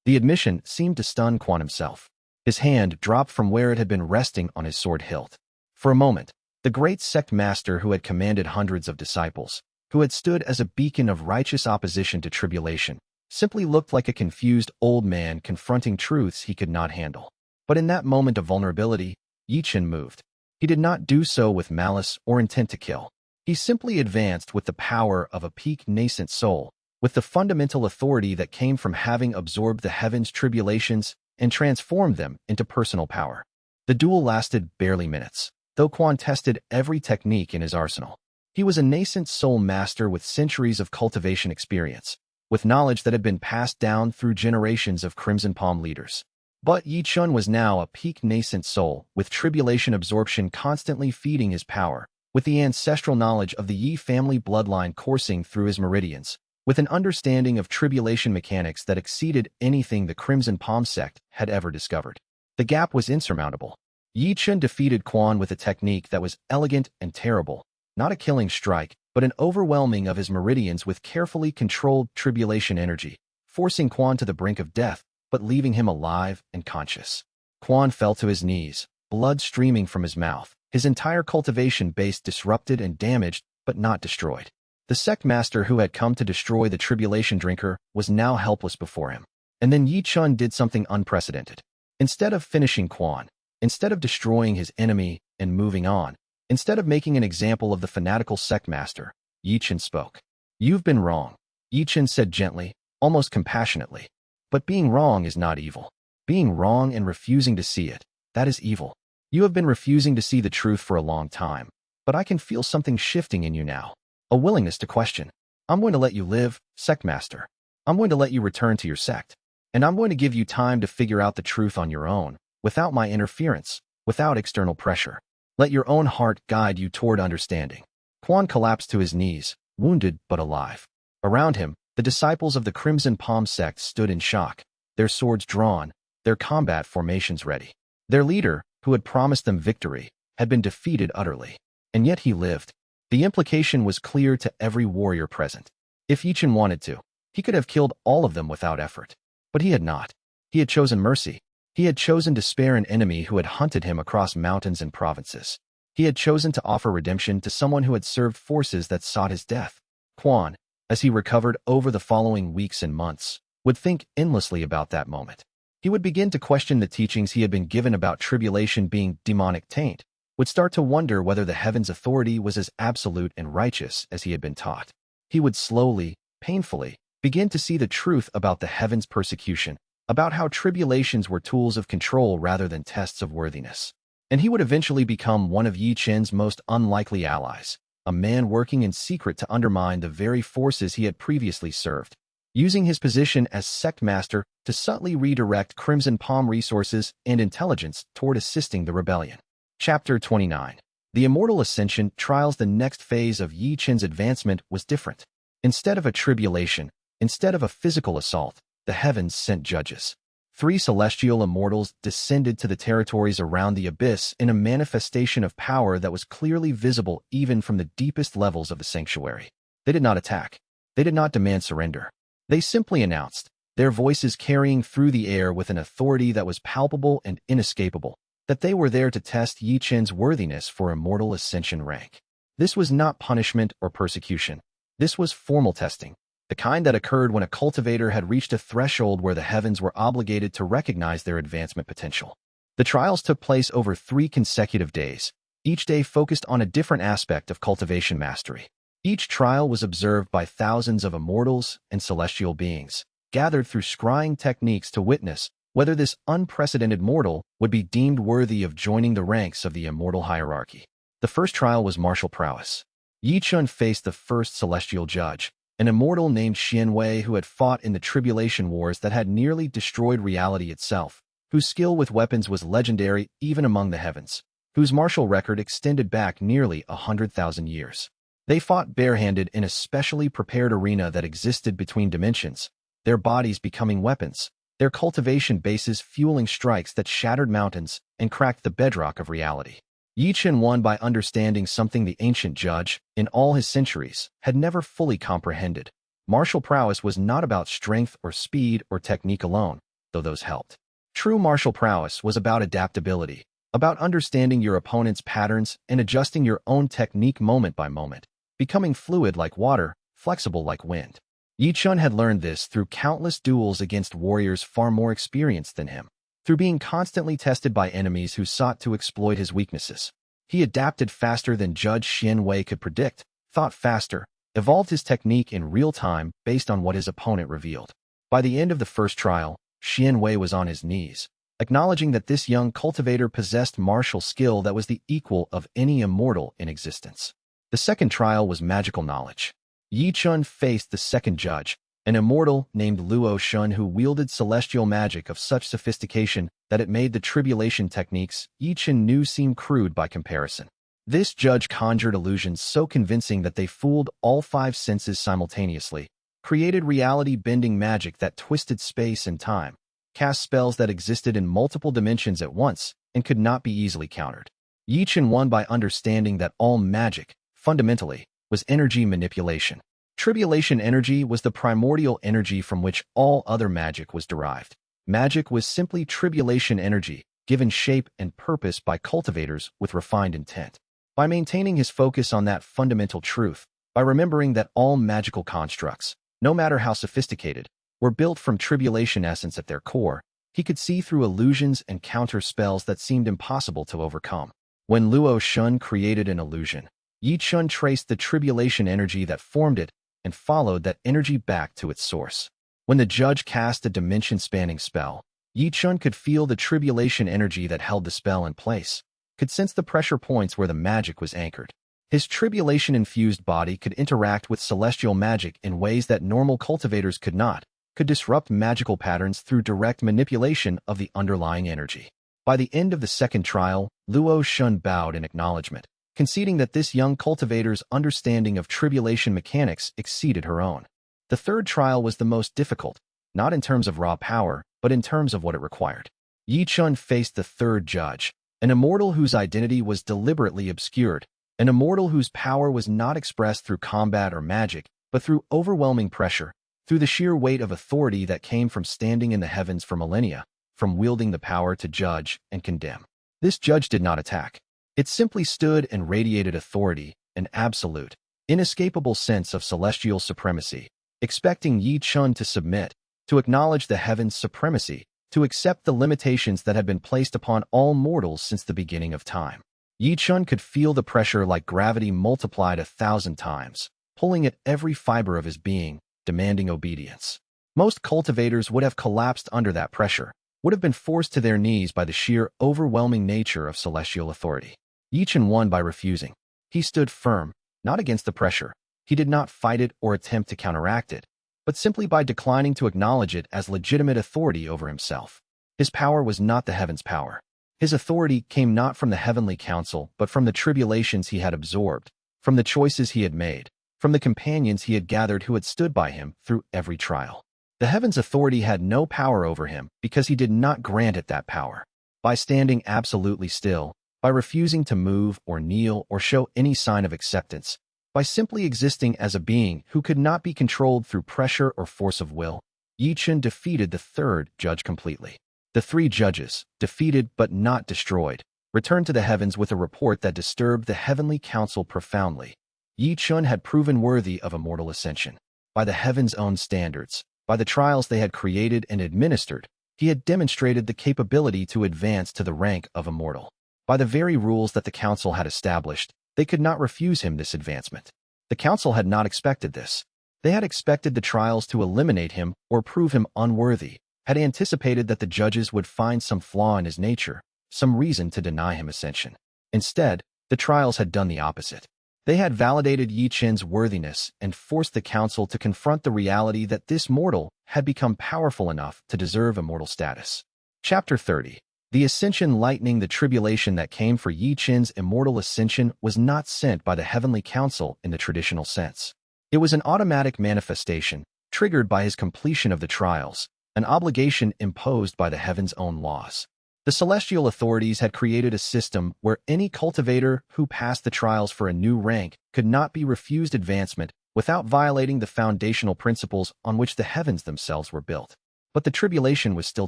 The admission seemed to stun Quan himself. His hand dropped from where it had been resting on his sword hilt. For a moment, the great sect master who had commanded hundreds of disciples, who had stood as a beacon of righteous opposition to tribulation, simply looked like a confused old man confronting truths he could not handle. But in that moment of vulnerability, Ye Chen moved. He did not do so with malice or intent to kill. He simply advanced with the power of a peak nascent soul, with the fundamental authority that came from having absorbed the heavens' tribulations and transformed them into personal power. The duel lasted barely minutes, though Quan tested every technique in his arsenal. He was a nascent soul master with centuries of cultivation experience, with knowledge that had been passed down through generations of Crimson Palm leaders. But Ye Chen was now a peak nascent soul, with tribulation absorption constantly feeding his power, with the ancestral knowledge of the Ye family bloodline coursing through his meridians, with an understanding of tribulation mechanics that exceeded anything the Crimson Palm sect had ever discovered. The gap was insurmountable. Ye Chen defeated Quan with a technique that was elegant and terrible, not a killing strike, but an overwhelming of his meridians with carefully controlled tribulation energy, forcing Quan to the brink of death, but leaving him alive and conscious. Quan fell to his knees, blood streaming from his mouth, his entire cultivation base disrupted and damaged, but not destroyed. The sect master who had come to destroy the tribulation drinker was now helpless before him. And then Ye Chen did something unprecedented. Instead of finishing Quan, instead of destroying his enemy and moving on, instead of making an example of the fanatical sect master, Ye Chen spoke. You've been wrong, Ye Chen said gently, almost compassionately. But being wrong is not evil. Being wrong and refusing to see it, that is evil. You have been refusing to see the truth for a long time, but I can feel something shifting in you now. A willingness to question. I'm going to let you live, sect master. I'm going to let you return to your sect. And I'm going to give you time to figure out the truth on your own, without my interference, without external pressure. Let your own heart guide you toward understanding. Quan collapsed to his knees, wounded but alive. Around him, the disciples of the Crimson Palm sect stood in shock, their swords drawn, their combat formations ready. Their leader, who had promised them victory, had been defeated utterly. And yet he lived. The implication was clear to every warrior present. If Ye Chen wanted to, he could have killed all of them without effort. But he had not. He had chosen mercy. He had chosen to spare an enemy who had hunted him across mountains and provinces. He had chosen to offer redemption to someone who had served forces that sought his death. Quan, as he recovered over the following weeks and months, would think endlessly about that moment. He would begin to question the teachings he had been given about tribulation being demonic taint, would start to wonder whether the heavens' authority was as absolute and righteous as he had been taught. He would slowly, painfully, begin to see the truth about the heavens' persecution, about how tribulations were tools of control rather than tests of worthiness. And he would eventually become one of Ye Chen's most unlikely allies, a man working in secret to undermine the very forces he had previously served, using his position as sect master to subtly redirect Crimson Palm resources and intelligence toward assisting the rebellion. Chapter 29. The Immortal Ascension trials. The next phase of Ye Chen's advancement was different. Instead of a tribulation, instead of a physical assault, the heavens sent judges. 3 celestial immortals descended to the territories around the abyss in a manifestation of power that was clearly visible even from the deepest levels of the sanctuary. They did not attack. They did not demand surrender. They simply announced, their voices carrying through the air with an authority that was palpable and inescapable, that they were there to test Ye Chen's worthiness for immortal ascension rank. This was not punishment or persecution. This was formal testing, the kind that occurred when a cultivator had reached a threshold where the heavens were obligated to recognize their advancement potential. The trials took place over 3 consecutive days, each day focused on a different aspect of cultivation mastery. Each trial was observed by thousands of immortals and celestial beings, gathered through scrying techniques to witness whether this unprecedented mortal would be deemed worthy of joining the ranks of the immortal hierarchy. The first trial was martial prowess. Ye Chen faced the first celestial judge, an immortal named Xianxia who had fought in the tribulation wars that had nearly destroyed reality itself, whose skill with weapons was legendary even among the heavens, whose martial record extended back nearly 100,000 years. They fought barehanded in a specially prepared arena that existed between dimensions, their bodies becoming weapons, their cultivation bases fueling strikes that shattered mountains and cracked the bedrock of reality. Ye Chen won by understanding something the ancient judge, in all his centuries, had never fully comprehended. Martial prowess was not about strength or speed or technique alone, though those helped. True martial prowess was about adaptability, about understanding your opponent's patterns and adjusting your own technique moment by moment, becoming fluid like water, flexible like wind. Ye Chen had learned this through countless duels against warriors far more experienced than him, through being constantly tested by enemies who sought to exploit his weaknesses. He adapted faster than Judge Xianxia could predict, thought faster, evolved his technique in real time based on what his opponent revealed. By the end of the first trial, Xianxia was on his knees, acknowledging that this young cultivator possessed martial skill that was the equal of any immortal in existence. The second trial was magical knowledge. Ye Chen faced the second judge, an immortal named Luo Shun who wielded celestial magic of such sophistication that it made the tribulation techniques Ye Chen knew seem crude by comparison. This judge conjured illusions so convincing that they fooled all five senses simultaneously, created reality-bending magic that twisted space and time, cast spells that existed in multiple dimensions at once and could not be easily countered. Ye Chen won by understanding that all magic, fundamentally, was energy manipulation. Tribulation energy was the primordial energy from which all other magic was derived. Magic was simply tribulation energy, given shape and purpose by cultivators with refined intent. By maintaining his focus on that fundamental truth, by remembering that all magical constructs, no matter how sophisticated, were built from tribulation essence at their core, he could see through illusions and counter spells that seemed impossible to overcome. When Luo Shun created an illusion, Ye Chen traced the tribulation energy that formed it and followed that energy back to its source. When the judge cast a dimension-spanning spell, Ye Chen could feel the tribulation energy that held the spell in place, could sense the pressure points where the magic was anchored. His tribulation-infused body could interact with celestial magic in ways that normal cultivators could not, could disrupt magical patterns through direct manipulation of the underlying energy. By the end of the second trial, Luo Shun bowed in acknowledgement, conceding that this young cultivator's understanding of tribulation mechanics exceeded her own. The third trial was the most difficult, not in terms of raw power, but in terms of what it required. Ye Chen faced the third judge, an immortal whose identity was deliberately obscured, an immortal whose power was not expressed through combat or magic, but through overwhelming pressure, through the sheer weight of authority that came from standing in the heavens for millennia, from wielding the power to judge and condemn. This judge did not attack. It simply stood and radiated authority, an absolute, inescapable sense of celestial supremacy, expecting Ye Chen to submit, to acknowledge the heavens' supremacy, to accept the limitations that had been placed upon all mortals since the beginning of time. Ye Chen could feel the pressure like gravity multiplied 1,000 times, pulling at every fiber of his being, demanding obedience. Most cultivators would have collapsed under that pressure, would have been forced to their knees by the sheer overwhelming nature of celestial authority. Ye Chen won by refusing. He stood firm, not against the pressure. He did not fight it or attempt to counteract it, but simply by declining to acknowledge it as legitimate authority over himself. His power was not the heavens' power. His authority came not from the heavenly council, but from the tribulations he had absorbed, from the choices he had made, from the companions he had gathered who had stood by him through every trial. The heavens' authority had no power over him because he did not grant it that power. By standing absolutely still, by refusing to move or kneel or show any sign of acceptance, by simply existing as a being who could not be controlled through pressure or force of will, Ye Chen defeated the third judge completely. The three judges, defeated but not destroyed, returned to the heavens with a report that disturbed the heavenly council profoundly. Ye Chen had proven worthy of immortal ascension. By the heavens' own standards, by the trials they had created and administered, he had demonstrated the capability to advance to the rank of immortal. By the very rules that the council had established, they could not refuse him this advancement. The council had not expected this. They had expected the trials to eliminate him or prove him unworthy, had anticipated that the judges would find some flaw in his nature, some reason to deny him ascension. Instead, the trials had done the opposite. They had validated Ye Chen's worthiness and forced the council to confront the reality that this mortal had become powerful enough to deserve immortal status. Chapter 30. The ascension. Lightning. The tribulation that came for Ye Chen's immortal ascension was not sent by the Heavenly Council in the traditional sense. It was an automatic manifestation, triggered by his completion of the trials, an obligation imposed by the heaven's own laws. The celestial authorities had created a system where any cultivator who passed the trials for a new rank could not be refused advancement without violating the foundational principles on which the heavens themselves were built. But the tribulation was still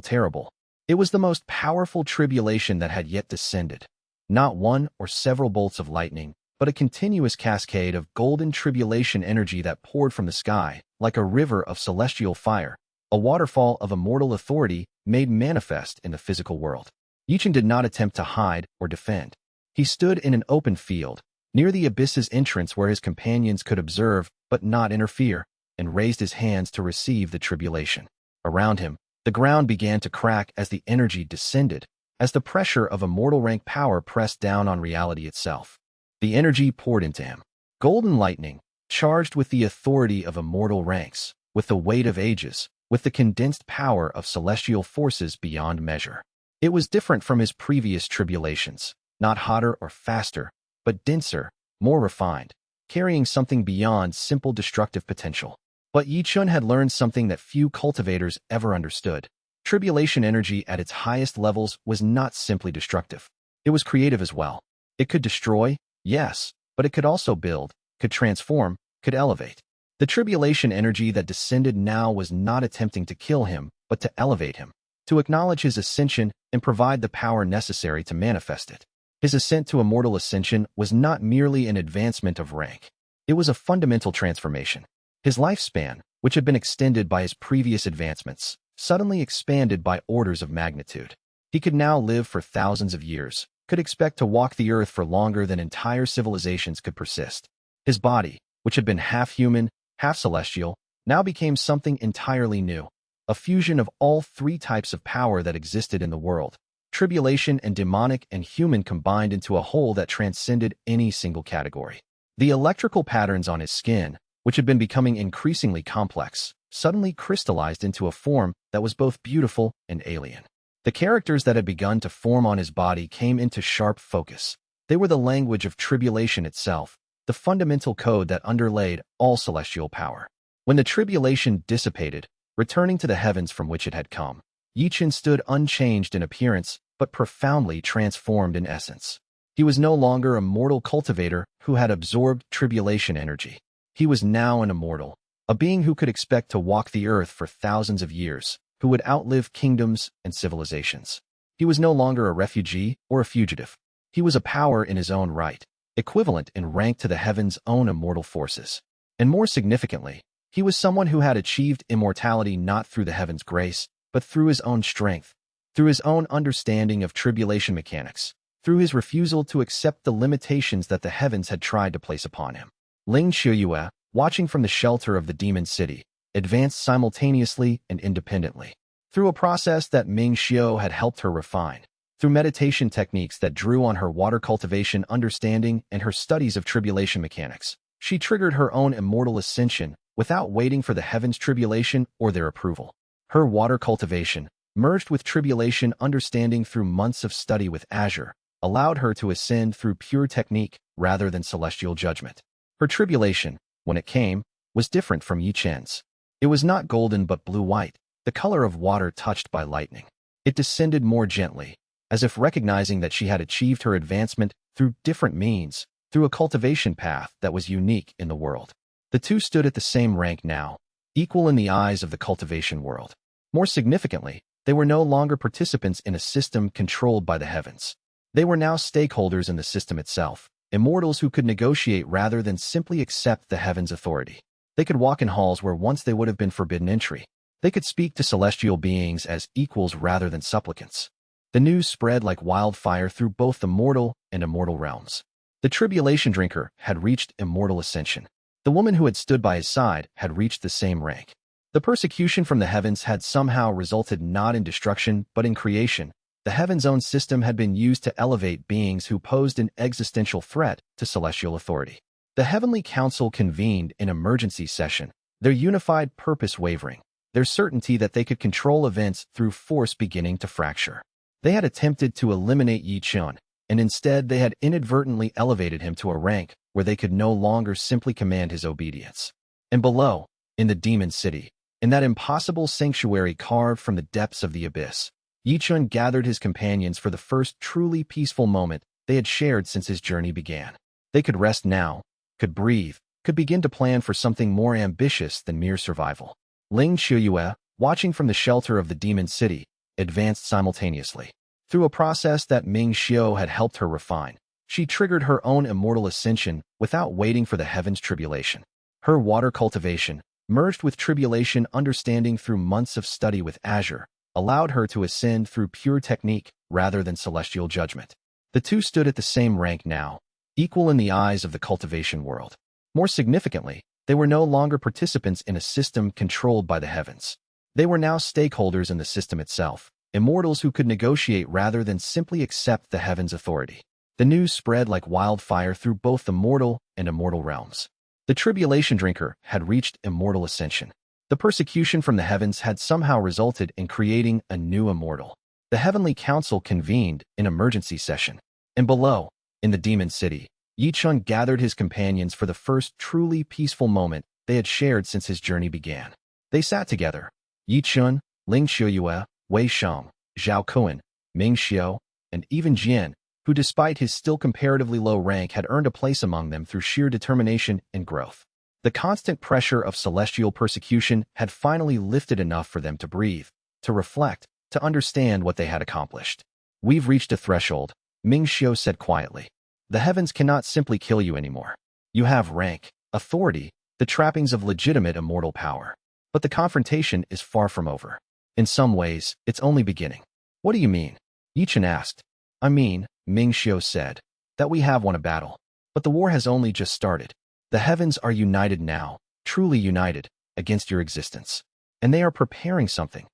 terrible. It was the most powerful tribulation that had yet descended. Not one or several bolts of lightning, but a continuous cascade of golden tribulation energy that poured from the sky, like a river of celestial fire, a waterfall of immortal authority made manifest in the physical world. Ye Chen did not attempt to hide or defend. He stood in an open field, near the abyss's entrance where his companions could observe but not interfere, and raised his hands to receive the tribulation. Around him, the ground began to crack as the energy descended, as the pressure of immortal rank power pressed down on reality itself. The energy poured into him. Golden lightning, charged with the authority of immortal ranks, with the weight of ages, with the condensed power of celestial forces beyond measure. It was different from his previous tribulations, not hotter or faster, but denser, more refined, carrying something beyond simple destructive potential. But Ye Chen had learned something that few cultivators ever understood. Tribulation energy at its highest levels was not simply destructive. It was creative as well. It could destroy, yes, but it could also build, could transform, could elevate. The tribulation energy that descended now was not attempting to kill him, but to elevate him, to acknowledge his ascension and provide the power necessary to manifest it. His ascent to immortal ascension was not merely an advancement of rank. It was a fundamental transformation. His lifespan, which had been extended by his previous advancements, suddenly expanded by orders of magnitude. He could now live for thousands of years, could expect to walk the earth for longer than entire civilizations could persist. His body, which had been half human, half celestial, now became something entirely new, a fusion of all three types of power that existed in the world. Tribulation and demonic and human combined into a whole that transcended any single category. The electrical patterns on his skin, which had been becoming increasingly complex, suddenly crystallized into a form that was both beautiful and alien. The characters that had begun to form on his body came into sharp focus. They were the language of tribulation itself, the fundamental code that underlaid all celestial power. When the tribulation dissipated, returning to the heavens from which it had come, Ye Chen stood unchanged in appearance, but profoundly transformed in essence. He was no longer a mortal cultivator who had absorbed tribulation energy. He was now an immortal, a being who could expect to walk the earth for thousands of years, who would outlive kingdoms and civilizations. He was no longer a refugee or a fugitive. He was a power in his own right, equivalent in rank to the heavens' own immortal forces. And more significantly, he was someone who had achieved immortality not through the heavens' grace, but through his own strength, through his own understanding of tribulation mechanics, through his refusal to accept the limitations that the heavens had tried to place upon him. Ling Xiuyue, watching from the shelter of the demon city, advanced simultaneously and independently. Through a process that Ming Xiu had helped her refine, through meditation techniques that drew on her water cultivation understanding and her studies of tribulation mechanics, she triggered her own immortal ascension without waiting for the heavens' tribulation or their approval. Her water cultivation, merged with tribulation understanding through months of study with Azure, allowed her to ascend through pure technique rather than celestial judgment. Her tribulation, when it came, was different from Ye Chen's. It was not golden but blue-white, the color of water touched by lightning. It descended more gently, as if recognizing that she had achieved her advancement through different means, through a cultivation path that was unique in the world. The two stood at the same rank now, equal in the eyes of the cultivation world. More significantly, they were no longer participants in a system controlled by the heavens. They were now stakeholders in the system itself, immortals who could negotiate rather than simply accept the heavens' authority. They could walk in halls where once they would have been forbidden entry. They could speak to celestial beings as equals rather than supplicants. The news spread like wildfire through both the mortal and immortal realms. The tribulation drinker had reached immortal ascension. The woman who had stood by his side had reached the same rank. The persecution from the heavens had somehow resulted not in destruction but in creation. The heaven's own system had been used to elevate beings who posed an existential threat to celestial authority. The Heavenly Council convened in emergency session, their unified purpose wavering, their certainty that they could control events through force beginning to fracture. They had attempted to eliminate Ye Chen, and instead they had inadvertently elevated him to a rank where they could no longer simply command his obedience. And below, in the demon city, in that impossible sanctuary carved from the depths of the abyss, Ye Chen gathered his companions for the first truly peaceful moment they had shared since his journey began. They could rest now, could breathe, could begin to plan for something more ambitious than mere survival. Ling Xiuyue, watching from the shelter of the demon city, advanced simultaneously. Through a process that Ming Xiu had helped her refine, she triggered her own immortal ascension without waiting for the heaven's tribulation. Her water cultivation, merged with tribulation understanding through months of study with Azure, allowed her to ascend through pure technique rather than celestial judgment. The two stood at the same rank now, equal in the eyes of the cultivation world. More significantly, they were no longer participants in a system controlled by the heavens. They were now stakeholders in the system itself, immortals who could negotiate rather than simply accept the heavens' authority. The news spread like wildfire through both the mortal and immortal realms. The tribulation drinker had reached immortal ascension. The persecution from the heavens had somehow resulted in creating a new immortal. The Heavenly Council convened in emergency session. And below, in the demon city, Ye Chen gathered his companions for the first truly peaceful moment they had shared since his journey began. They sat together, Ye Chen, Ling Xiuyue, Wei Shang, Zhao Kuan, Ming Xiu, and even Jian, who despite his still comparatively low rank had earned a place among them through sheer determination and growth. The constant pressure of celestial persecution had finally lifted enough for them to breathe, to reflect, to understand what they had accomplished. "We've reached a threshold," Ming Xiu said quietly. "The heavens cannot simply kill you anymore. You have rank, authority, the trappings of legitimate immortal power. But the confrontation is far from over. In some ways, it's only beginning." "What do you mean?" Ye Chen asked. "I mean," Ming Xiu said, "that we have won a battle. But the war has only just started. The heavens are united now, truly united, against your existence. And they are preparing something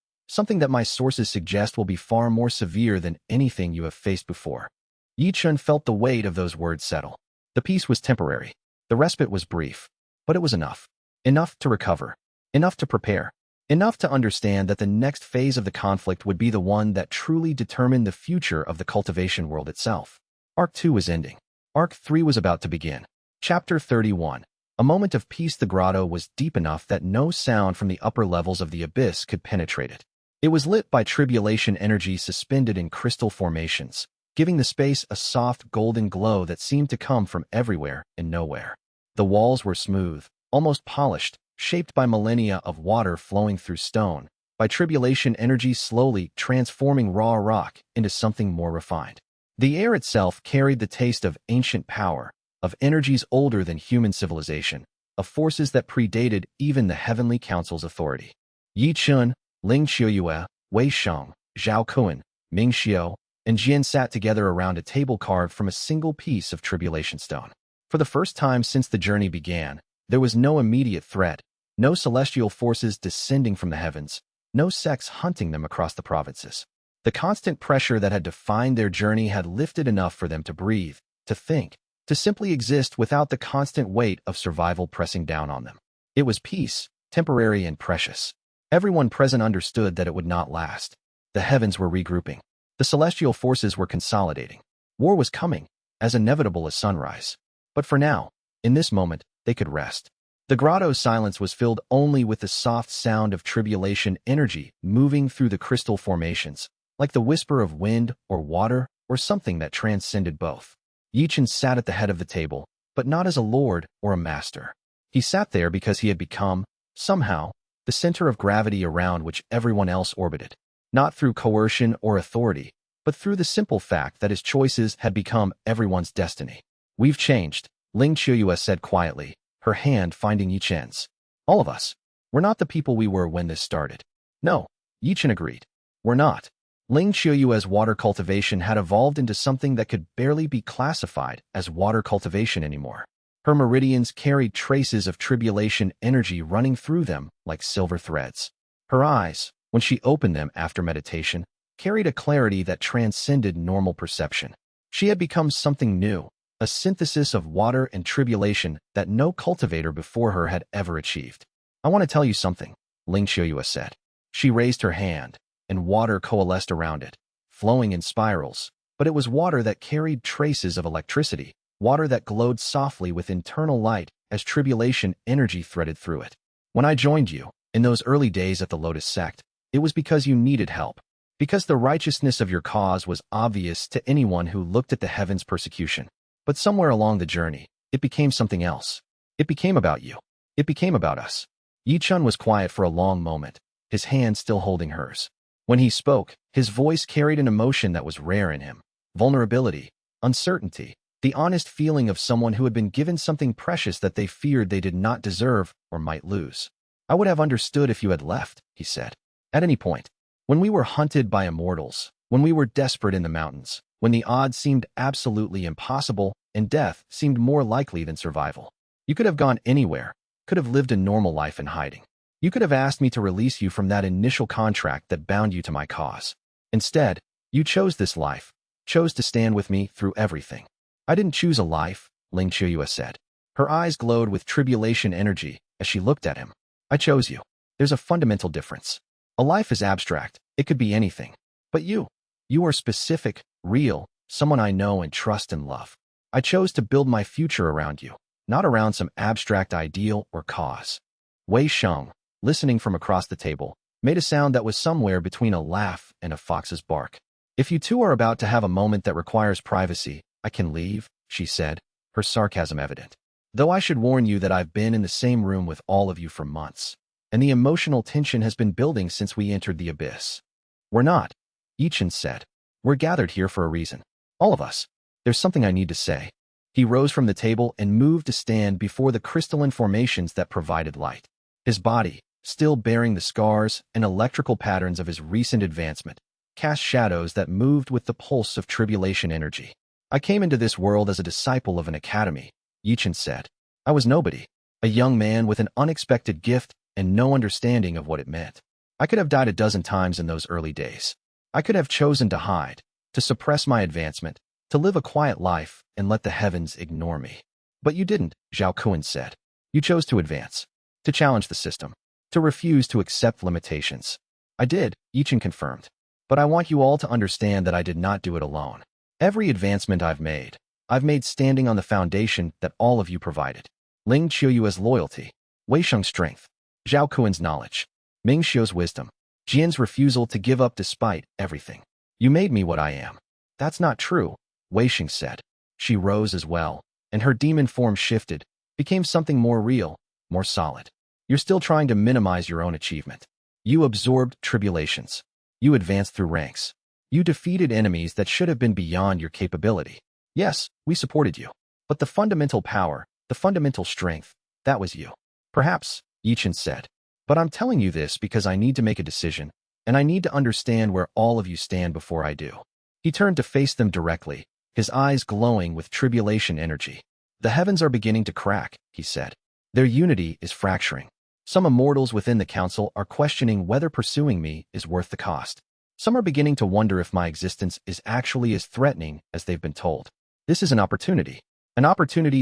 that my sources suggest will be far more severe than anything you have faced before." Ye Chen felt the weight of those words settle. The peace was temporary. The respite was brief. But it was enough. Enough to recover. Enough to prepare. Enough to understand that the next phase of the conflict would be the one that truly determined the future of the cultivation world itself. Arc 2 was ending. Arc 3 was about to begin. Chapter 31. A moment of peace. The grotto was deep enough that no sound from the upper levels of the abyss could penetrate it. It was lit by tribulation energy suspended in crystal formations, giving the space a soft golden glow that seemed to come from everywhere and nowhere. The walls were smooth, almost polished, shaped by millennia of water flowing through stone, by tribulation energy slowly transforming raw rock into something more refined. The air itself carried the taste of ancient power, of energies older than human civilization, of forces that predated even the Heavenly Council's authority. Ye Chen, Ling Xiuyue, Wei Shang, Zhao Kuan, Ming Xiu, and Jian sat together around a table carved from a single piece of tribulation stone. For the first time since the journey began, there was no immediate threat, no celestial forces descending from the heavens, no sects hunting them across the provinces. The constant pressure that had defined their journey had lifted enough for them to breathe, to think, to simply exist without the constant weight of survival pressing down on them. It was peace, temporary and precious. Everyone present understood that it would not last. The heavens were regrouping. The celestial forces were consolidating. War was coming, as inevitable as sunrise. But for now, in this moment, they could rest. The grotto's silence was filled only with the soft sound of tribulation energy moving through the crystal formations, like the whisper of wind or water or something that transcended both. Ye Chen sat at the head of the table, but not as a lord or a master. He sat there because he had become, somehow, the center of gravity around which everyone else orbited. Not through coercion or authority, but through the simple fact that his choices had become everyone's destiny. "We've changed," Ling Qiuyue said quietly, her hand finding Ye Chen's. "All of us. We're not the people we were when this started." "No," Ye Chen agreed. "We're not." Ling Qiuyue's water cultivation had evolved into something that could barely be classified as water cultivation anymore. Her meridians carried traces of tribulation energy running through them like silver threads. Her eyes, when she opened them after meditation, carried a clarity that transcended normal perception. She had become something new, a synthesis of water and tribulation that no cultivator before her had ever achieved. I want to tell you something, xianxia said. She raised her hand, and water coalesced around it, flowing in spirals, but it was water that carried traces of electricity, water that glowed softly with internal light as tribulation energy threaded through it. When I joined you, in those early days at the Lotus sect, it was because you needed help, because the righteousness of your cause was obvious to anyone who looked at the heavens' persecution. But somewhere along the journey, it became something else. It became about you. It became about us. Ye Chen was quiet for a long moment, his hand still holding hers. When he spoke, his voice carried an emotion that was rare in him. Vulnerability, uncertainty, the honest feeling of someone who had been given something precious that they feared they did not deserve or might lose. I would have understood if you had left, he said. At any point. When we were hunted by immortals, when we were desperate in the mountains, when the odds seemed absolutely impossible and death seemed more likely than survival. You could have gone anywhere, could have lived a normal life in hiding. You could have asked me to release you from that initial contract that bound you to my cause. Instead, you chose this life, chose to stand with me through everything. I didn't choose a life, xianxia said. Her eyes glowed with tribulation energy as she looked at him. I chose you. There's a fundamental difference. A life is abstract, it could be anything. But you are specific, real, someone I know and trust and love. I chose to build my future around you, not around some abstract ideal or cause. Wei Chen, listening from across the table, made a sound that was somewhere between a laugh and a fox's bark. If you two are about to have a moment that requires privacy, I can leave, she said, her sarcasm evident. Though I should warn you that I've been in the same room with all of you for months, and the emotional tension has been building since we entered the abyss. We're not, Ye Chen said. We're gathered here for a reason. All of us. There's something I need to say. He rose from the table and moved to stand before the crystalline formations that provided light. His body, still bearing the scars and electrical patterns of his recent advancement, cast shadows that moved with the pulse of tribulation energy. I came into this world as a disciple of an academy, Ye Chen said. I was nobody, a young man with an unexpected gift and no understanding of what it meant. I could have died a dozen times in those early days. I could have chosen to hide, to suppress my advancement, to live a quiet life and let the heavens ignore me. But you didn't, xianxia said. You chose to advance, to challenge the system, to refuse to accept limitations. I did, Ye Chen confirmed. But I want you all to understand that I did not do it alone. Every advancement I've made standing on the foundation that all of you provided. xianxia's loyalty, Wei Sheng's strength, Zhao Kuan's knowledge, Ming Xiu's wisdom, Jian's refusal to give up despite everything. You made me what I am. That's not true, Wei Sheng said. She rose as well, and her demon form shifted, became something more real, more solid. You're still trying to minimize your own achievement. You absorbed tribulations. You advanced through ranks. You defeated enemies that should have been beyond your capability. Yes, we supported you. But the fundamental power, the fundamental strength, that was you. Perhaps, Ye Chen said. But I'm telling you this because I need to make a decision, and I need to understand where all of you stand before I do. He turned to face them directly, his eyes glowing with tribulation energy. The heavens are beginning to crack, he said. Their unity is fracturing. Some immortals within the council are questioning whether pursuing me is worth the cost. Some are beginning to wonder if my existence is actually as threatening as they've been told. This is an opportunity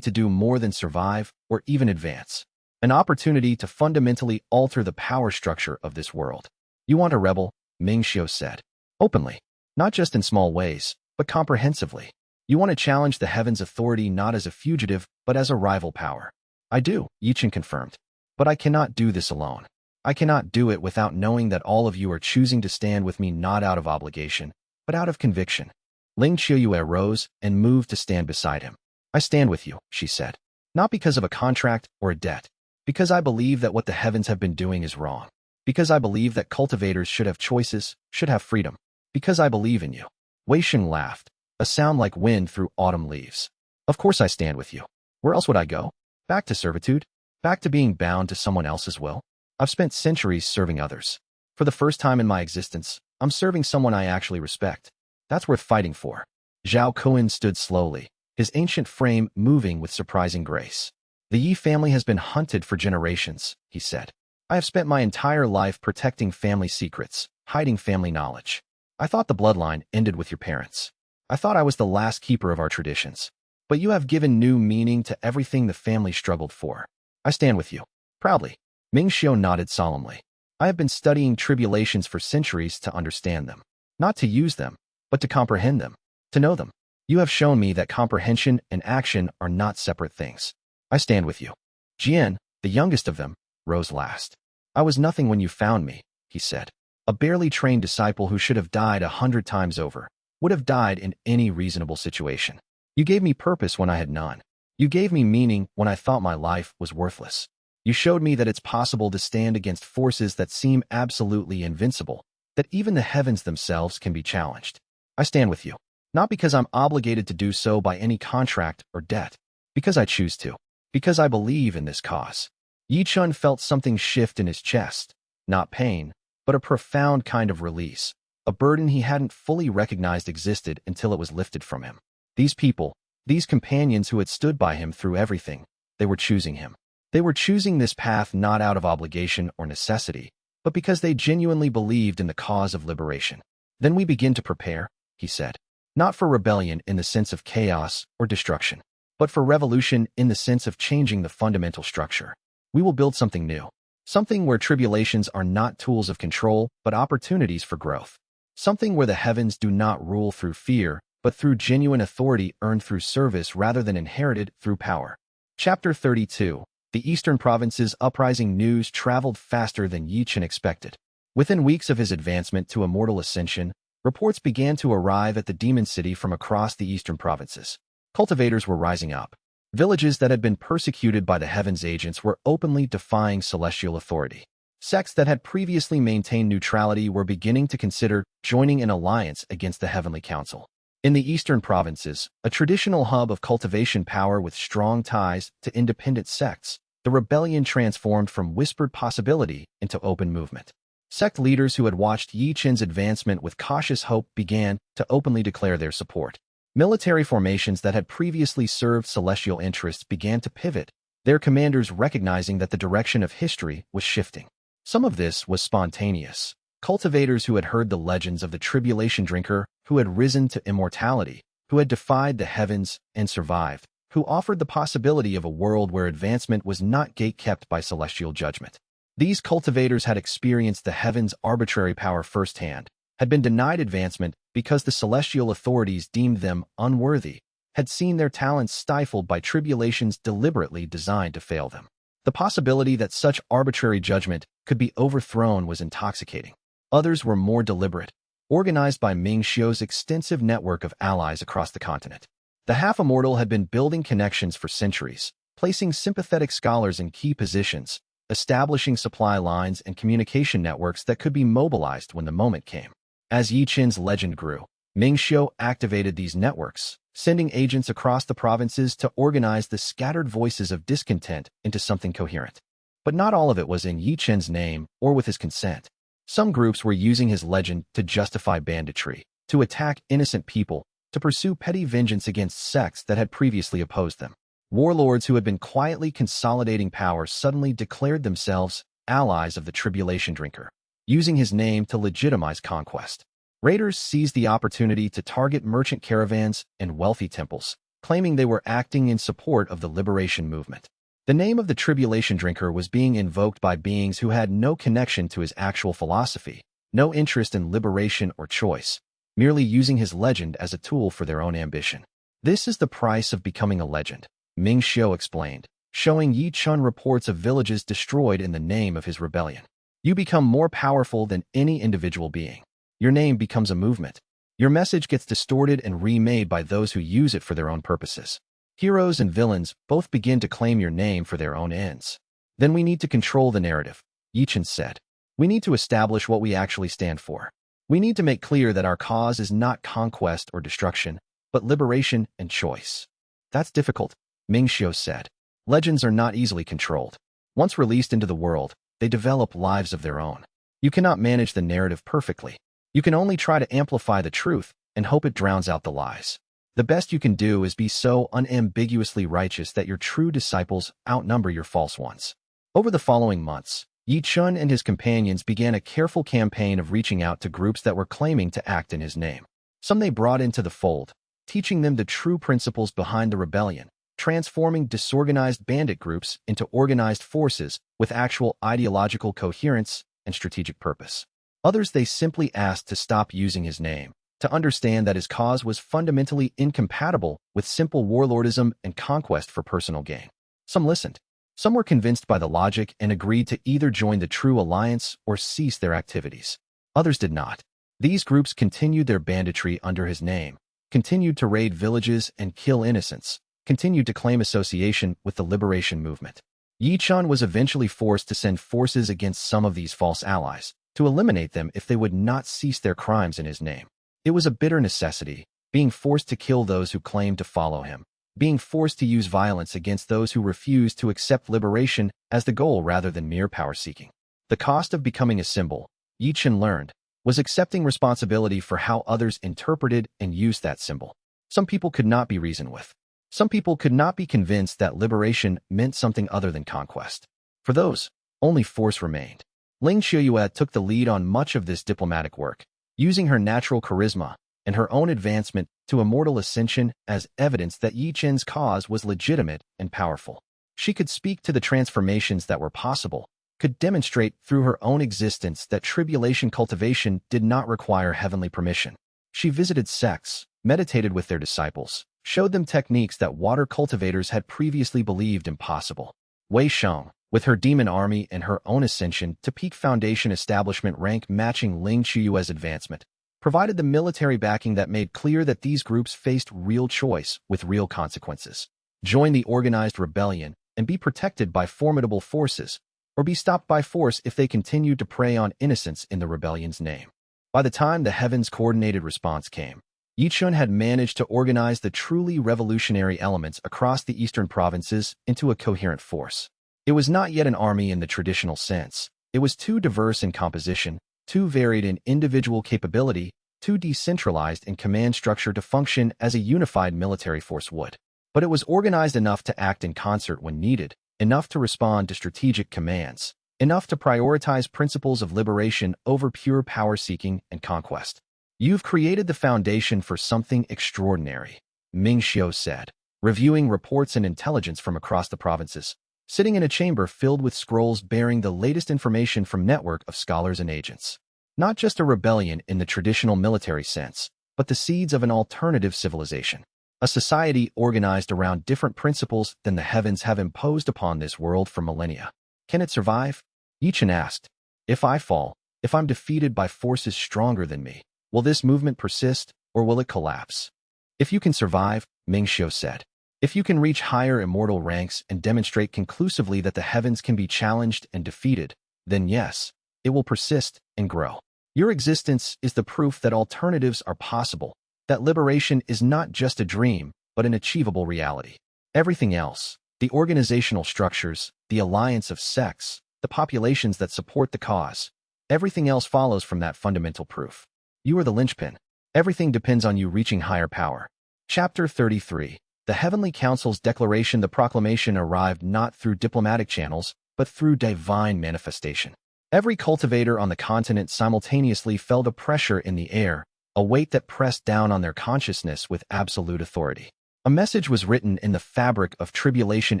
to do more than survive or even advance. An opportunity to fundamentally alter the power structure of this world. You want a rebel, Ming Xiu said. Openly. Not just in small ways, but comprehensively. You want to challenge the heavens' authority not as a fugitive, but as a rival power. I do, Ye Chen confirmed. But I cannot do this alone. I cannot do it without knowing that all of you are choosing to stand with me not out of obligation, but out of conviction. xianxia rose and moved to stand beside him. I stand with you, she said. Not because of a contract or a debt. Because I believe that what the heavens have been doing is wrong. Because I believe that cultivators should have choices, should have freedom. Because I believe in you. Wei Sheng laughed, a sound like wind through autumn leaves. Of course I stand with you. Where else would I go? Back to servitude? Back to being bound to someone else's will? I've spent centuries serving others. For the first time in my existence, I'm serving someone I actually respect. That's worth fighting for. Zhao Kuan stood slowly, his ancient frame moving with surprising grace. The Ye family has been hunted for generations, he said. I have spent my entire life protecting family secrets, hiding family knowledge. I thought the bloodline ended with your parents. I thought I was the last keeper of our traditions. But you have given new meaning to everything the family struggled for. I stand with you. Proudly. Ming Xiao nodded solemnly. I have been studying tribulations for centuries to understand them. Not to use them, but to comprehend them, to know them. You have shown me that comprehension and action are not separate things. I stand with you. Jian, the youngest of them, rose last. I was nothing when you found me, he said. A barely trained disciple who should have died 100 times over, would have died in any reasonable situation. You gave me purpose when I had none. You gave me meaning when I thought my life was worthless. You showed me that it's possible to stand against forces that seem absolutely invincible, that even the heavens themselves can be challenged. I stand with you, not because I'm obligated to do so by any contract or debt, because I choose to, because I believe in this cause. Ye Chen felt something shift in his chest, not pain, but a profound kind of release, a burden he hadn't fully recognized existed until it was lifted from him. These people, these companions who had stood by him through everything, they were choosing him. They were choosing this path not out of obligation or necessity, but because they genuinely believed in the cause of liberation. Then we begin to prepare, he said, not for rebellion in the sense of chaos or destruction, but for revolution in the sense of changing the fundamental structure. We will build something new, something where tribulations are not tools of control, but opportunities for growth. Something where the heavens do not rule through fear, but through genuine authority earned through service rather than inherited through power. Chapter 32. The Eastern Province's uprising news traveled faster than Ye Chen expected. Within weeks of his advancement to immortal ascension, reports began to arrive at the demon city from across the Eastern Provinces. Cultivators were rising up. Villages that had been persecuted by the Heavens agents were openly defying celestial authority. Sects that had previously maintained neutrality were beginning to consider joining an alliance against the Heavenly Council. In the Eastern Provinces, a traditional hub of cultivation power with strong ties to independent sects, the rebellion transformed from whispered possibility into open movement. Sect leaders who had watched Ye Chen's advancement with cautious hope began to openly declare their support. Military formations that had previously served celestial interests began to pivot, their commanders recognizing that the direction of history was shifting. Some of this was spontaneous. Cultivators who had heard the legends of the tribulation drinker, who had risen to immortality, who had defied the heavens and survived, who offered the possibility of a world where advancement was not gate-kept by celestial judgment. These cultivators had experienced the heavens' arbitrary power firsthand, had been denied advancement because the celestial authorities deemed them unworthy, had seen their talents stifled by tribulations deliberately designed to fail them. The possibility that such arbitrary judgment could be overthrown was intoxicating. Others were more deliberate, organized by Ming Xiao's extensive network of allies across the continent. The half-immortal had been building connections for centuries, placing sympathetic scholars in key positions, establishing supply lines and communication networks that could be mobilized when the moment came. As Ye Chen's legend grew, Ming Xiao activated these networks, sending agents across the provinces to organize the scattered voices of discontent into something coherent. But not all of it was in Ye Chen's name or with his consent. Some groups were using his legend to justify banditry, to attack innocent people, to pursue petty vengeance against sects that had previously opposed them. Warlords who had been quietly consolidating power suddenly declared themselves allies of the tribulation drinker, using his name to legitimize conquest. Raiders seized the opportunity to target merchant caravans and wealthy temples, claiming they were acting in support of the liberation movement. The name of the tribulation drinker was being invoked by beings who had no connection to his actual philosophy, no interest in liberation or choice, merely using his legend as a tool for their own ambition. This is the price of becoming a legend, Ming Xiao explained, showing Ye Chen reports of villages destroyed in the name of his rebellion. You become more powerful than any individual being. Your name becomes a movement. Your message gets distorted and remade by those who use it for their own purposes. Heroes and villains both begin to claim your name for their own ends. Then we need to control the narrative, Ye Chen said. We need to establish what we actually stand for. We need to make clear that our cause is not conquest or destruction, but liberation and choice. That's difficult, Ming Xiao said. Legends are not easily controlled. Once released into the world, they develop lives of their own. You cannot manage the narrative perfectly. You can only try to amplify the truth and hope it drowns out the lies. The best you can do is be so unambiguously righteous that your true disciples outnumber your false ones. Over the following months, Ye Chen and his companions began a careful campaign of reaching out to groups that were claiming to act in his name. Some they brought into the fold, teaching them the true principles behind the rebellion, transforming disorganized bandit groups into organized forces with actual ideological coherence and strategic purpose. Others they simply asked to stop using his name, to understand that his cause was fundamentally incompatible with simple warlordism and conquest for personal gain. Some listened. Some were convinced by the logic and agreed to either join the true alliance or cease their activities. Others did not. These groups continued their banditry under his name, continued to raid villages and kill innocents, continued to claim association with the liberation movement. Ye Chen was eventually forced to send forces against some of these false allies, to eliminate them if they would not cease their crimes in his name. It was a bitter necessity, being forced to kill those who claimed to follow him, being forced to use violence against those who refused to accept liberation as the goal rather than mere power-seeking. The cost of becoming a symbol, Ye Chen learned, was accepting responsibility for how others interpreted and used that symbol. Some people could not be reasoned with. Some people could not be convinced that liberation meant something other than conquest. For those, only force remained. Ling Xiuyue took the lead on much of this diplomatic work, using her natural charisma and her own advancement to immortal ascension as evidence that Ye Chen's cause was legitimate and powerful. She could speak to the transformations that were possible, could demonstrate through her own existence that tribulation cultivation did not require heavenly permission. She visited sects, meditated with their disciples, showed them techniques that water cultivators had previously believed impossible. Wei Sheng, with her demon army and her own ascension to peak foundation establishment rank matching Ling Qiue's advancement, provided the military backing that made clear that these groups faced real choice with real consequences. Join the organized rebellion and be protected by formidable forces, or be stopped by force if they continued to prey on innocents in the rebellion's name. By the time the heavens' coordinated response came, Ye Chen had managed to organize the truly revolutionary elements across the eastern provinces into a coherent force. It was not yet an army in the traditional sense. It was too diverse in composition, too varied in individual capability, too decentralized in command structure to function as a unified military force would. But it was organized enough to act in concert when needed, enough to respond to strategic commands, enough to prioritize principles of liberation over pure power-seeking and conquest. "You've created the foundation for something extraordinary," Ming Xiu said, reviewing reports and intelligence from across the provinces, sitting in a chamber filled with scrolls bearing the latest information from network of scholars and agents. Not just a rebellion in the traditional military sense, but the seeds of an alternative civilization. A society organized around different principles than the heavens have imposed upon this world for millennia. Can it survive? Ye Chen asked. If I fall, if I'm defeated by forces stronger than me, will this movement persist, or will it collapse? If you can survive, Ming Xiu said. If you can reach higher immortal ranks and demonstrate conclusively that the heavens can be challenged and defeated, then yes, it will persist and grow. Your existence is the proof that alternatives are possible, that liberation is not just a dream, but an achievable reality. Everything else, the organizational structures, the alliance of sects, the populations that support the cause, everything else follows from that fundamental proof. You are the linchpin. Everything depends on you reaching higher power. Chapter 33. The Heavenly Council's declaration. The proclamation arrived not through diplomatic channels, but through divine manifestation. Every cultivator on the continent simultaneously felt a pressure in the air, a weight that pressed down on their consciousness with absolute authority. A message was written in the fabric of tribulation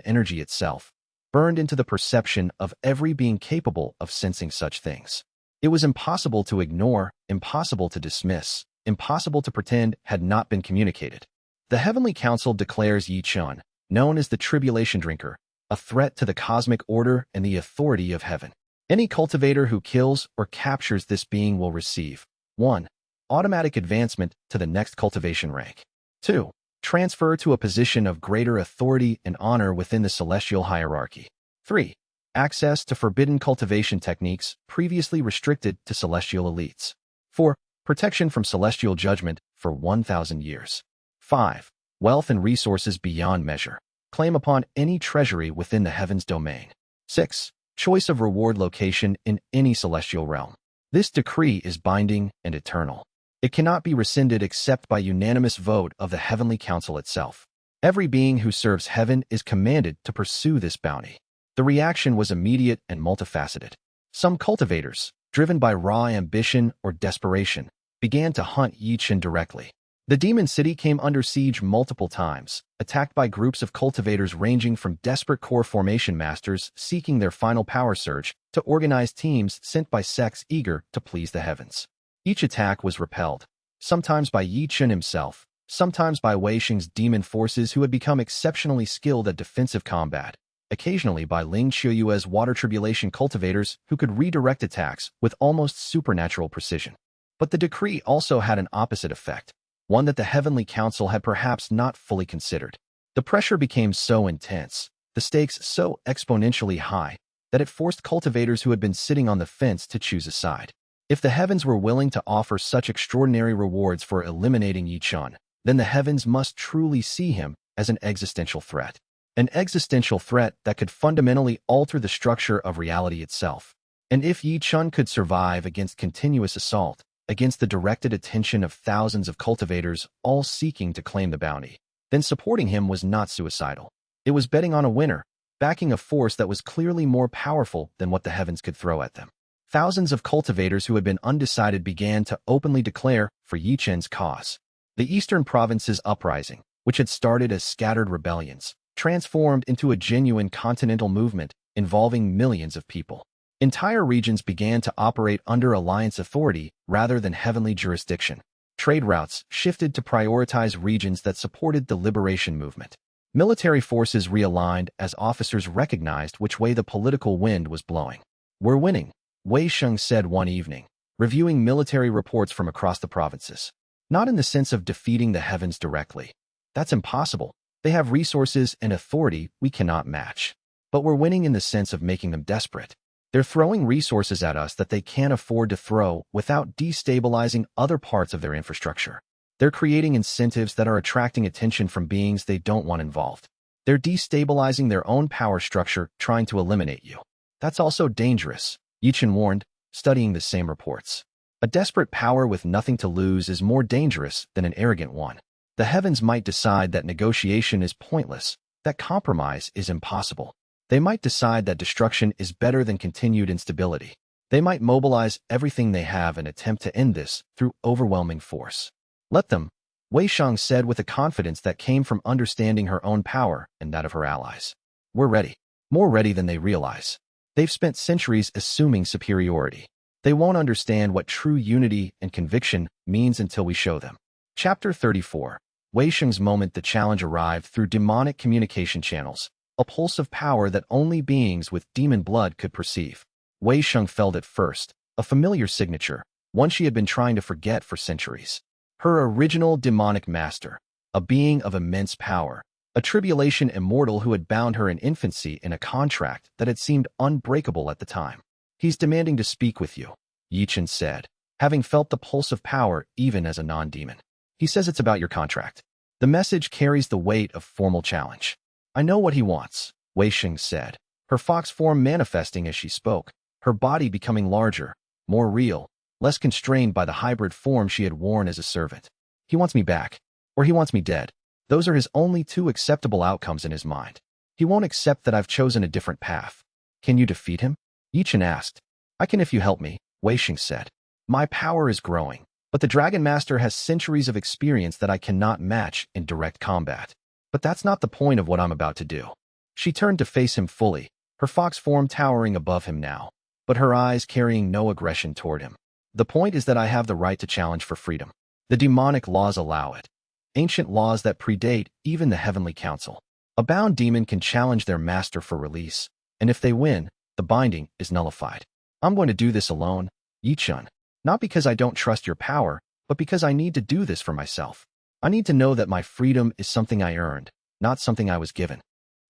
energy itself, burned into the perception of every being capable of sensing such things. It was impossible to ignore, impossible to dismiss, impossible to pretend had not been communicated. The Heavenly Council declares Ye Chen, known as the Tribulation Drinker, a threat to the cosmic order and the authority of heaven. Any cultivator who kills or captures this being will receive 1. Automatic advancement to the next cultivation rank. 2. Transfer to a position of greater authority and honor within the celestial hierarchy. 3. Access to forbidden cultivation techniques previously restricted to celestial elites. 4. Protection from celestial judgment for 1,000 years. 5. Wealth and resources beyond measure. Claim upon any treasury within the heavens domain. 6. Choice of reward location in any celestial realm. This decree is binding and eternal. It cannot be rescinded except by unanimous vote of the Heavenly Council itself. Every being who serves heaven is commanded to pursue this bounty. The reaction was immediate and multifaceted. Some cultivators, driven by raw ambition or desperation, began to hunt Ye Chen directly. The demon city came under siege multiple times, attacked by groups of cultivators ranging from desperate core formation masters seeking their final power surge to organized teams sent by sects eager to please the heavens. Each attack was repelled, sometimes by Ye Chen himself, sometimes by Wei Sheng's demon forces who had become exceptionally skilled at defensive combat, occasionally by Ling Qiuyue's water tribulation cultivators who could redirect attacks with almost supernatural precision. But the decree also had an opposite effect, one that the Heavenly Council had perhaps not fully considered. The pressure became so intense, the stakes so exponentially high, that it forced cultivators who had been sitting on the fence to choose a side. If the heavens were willing to offer such extraordinary rewards for eliminating Ye Chen, then the heavens must truly see him as an existential threat. An existential threat that could fundamentally alter the structure of reality itself. And if Ye Chen could survive against continuous assault, against the directed attention of thousands of cultivators all seeking to claim the bounty, then supporting him was not suicidal. It was betting on a winner, backing a force that was clearly more powerful than what the heavens could throw at them. Thousands of cultivators who had been undecided began to openly declare for Ye Chen's cause. The eastern provinces' uprising, which had started as scattered rebellions, transformed into a genuine continental movement involving millions of people. Entire regions began to operate under alliance authority rather than heavenly jurisdiction. Trade routes shifted to prioritize regions that supported the liberation movement. Military forces realigned as officers recognized which way the political wind was blowing. "We're winning," Wei Sheng said one evening, reviewing military reports from across the provinces. "Not in the sense of defeating the heavens directly. That's impossible. They have resources and authority we cannot match. But we're winning in the sense of making them desperate. They're throwing resources at us that they can't afford to throw without destabilizing other parts of their infrastructure. They're creating incentives that are attracting attention from beings they don't want involved. They're destabilizing their own power structure, trying to eliminate you. That's also dangerous," Ye Chen warned, studying the same reports. "A desperate power with nothing to lose is more dangerous than an arrogant one. The heavens might decide that negotiation is pointless, that compromise is impossible. They might decide that destruction is better than continued instability. They might mobilize everything they have and attempt to end this through overwhelming force. Let them," Wei Sheng said with a confidence that came from understanding her own power and that of her allies. "We're ready. More ready than they realize. They've spent centuries assuming superiority. They won't understand what true unity and conviction means until we show them." Chapter 34. Wei Sheng's moment. The challenge arrived through demonic communication channels, a pulse of power that only beings with demon blood could perceive. Wei Sheng felt it first, a familiar signature, one she had been trying to forget for centuries. Her original demonic master, a being of immense power, a tribulation immortal who had bound her in infancy in a contract that had seemed unbreakable at the time. "He's demanding to speak with you," Ye Chen said, having felt the pulse of power even as a non-demon. "He says it's about your contract." The message carries the weight of formal challenge. "I know what he wants," Wei Sheng said, her fox form manifesting as she spoke, her body becoming larger, more real, less constrained by the hybrid form she had worn as a servant. "He wants me back, or he wants me dead. Those are his only two acceptable outcomes in his mind. He won't accept that I've chosen a different path." "Can you defeat him?" Ye Chen asked. "I can if you help me," Wei Sheng said. "My power is growing, but the Dragon Master has centuries of experience that I cannot match in direct combat. But that's not the point of what I'm about to do." She turned to face him fully, her fox form towering above him now, but her eyes carrying no aggression toward him. "The point is that I have the right to challenge for freedom. The demonic laws allow it. Ancient laws that predate even the Heavenly Council. A bound demon can challenge their master for release, and if they win, the binding is nullified. I'm going to do this alone, Ye Chen. Not because I don't trust your power, but because I need to do this for myself. I need to know that my freedom is something I earned, not something I was given.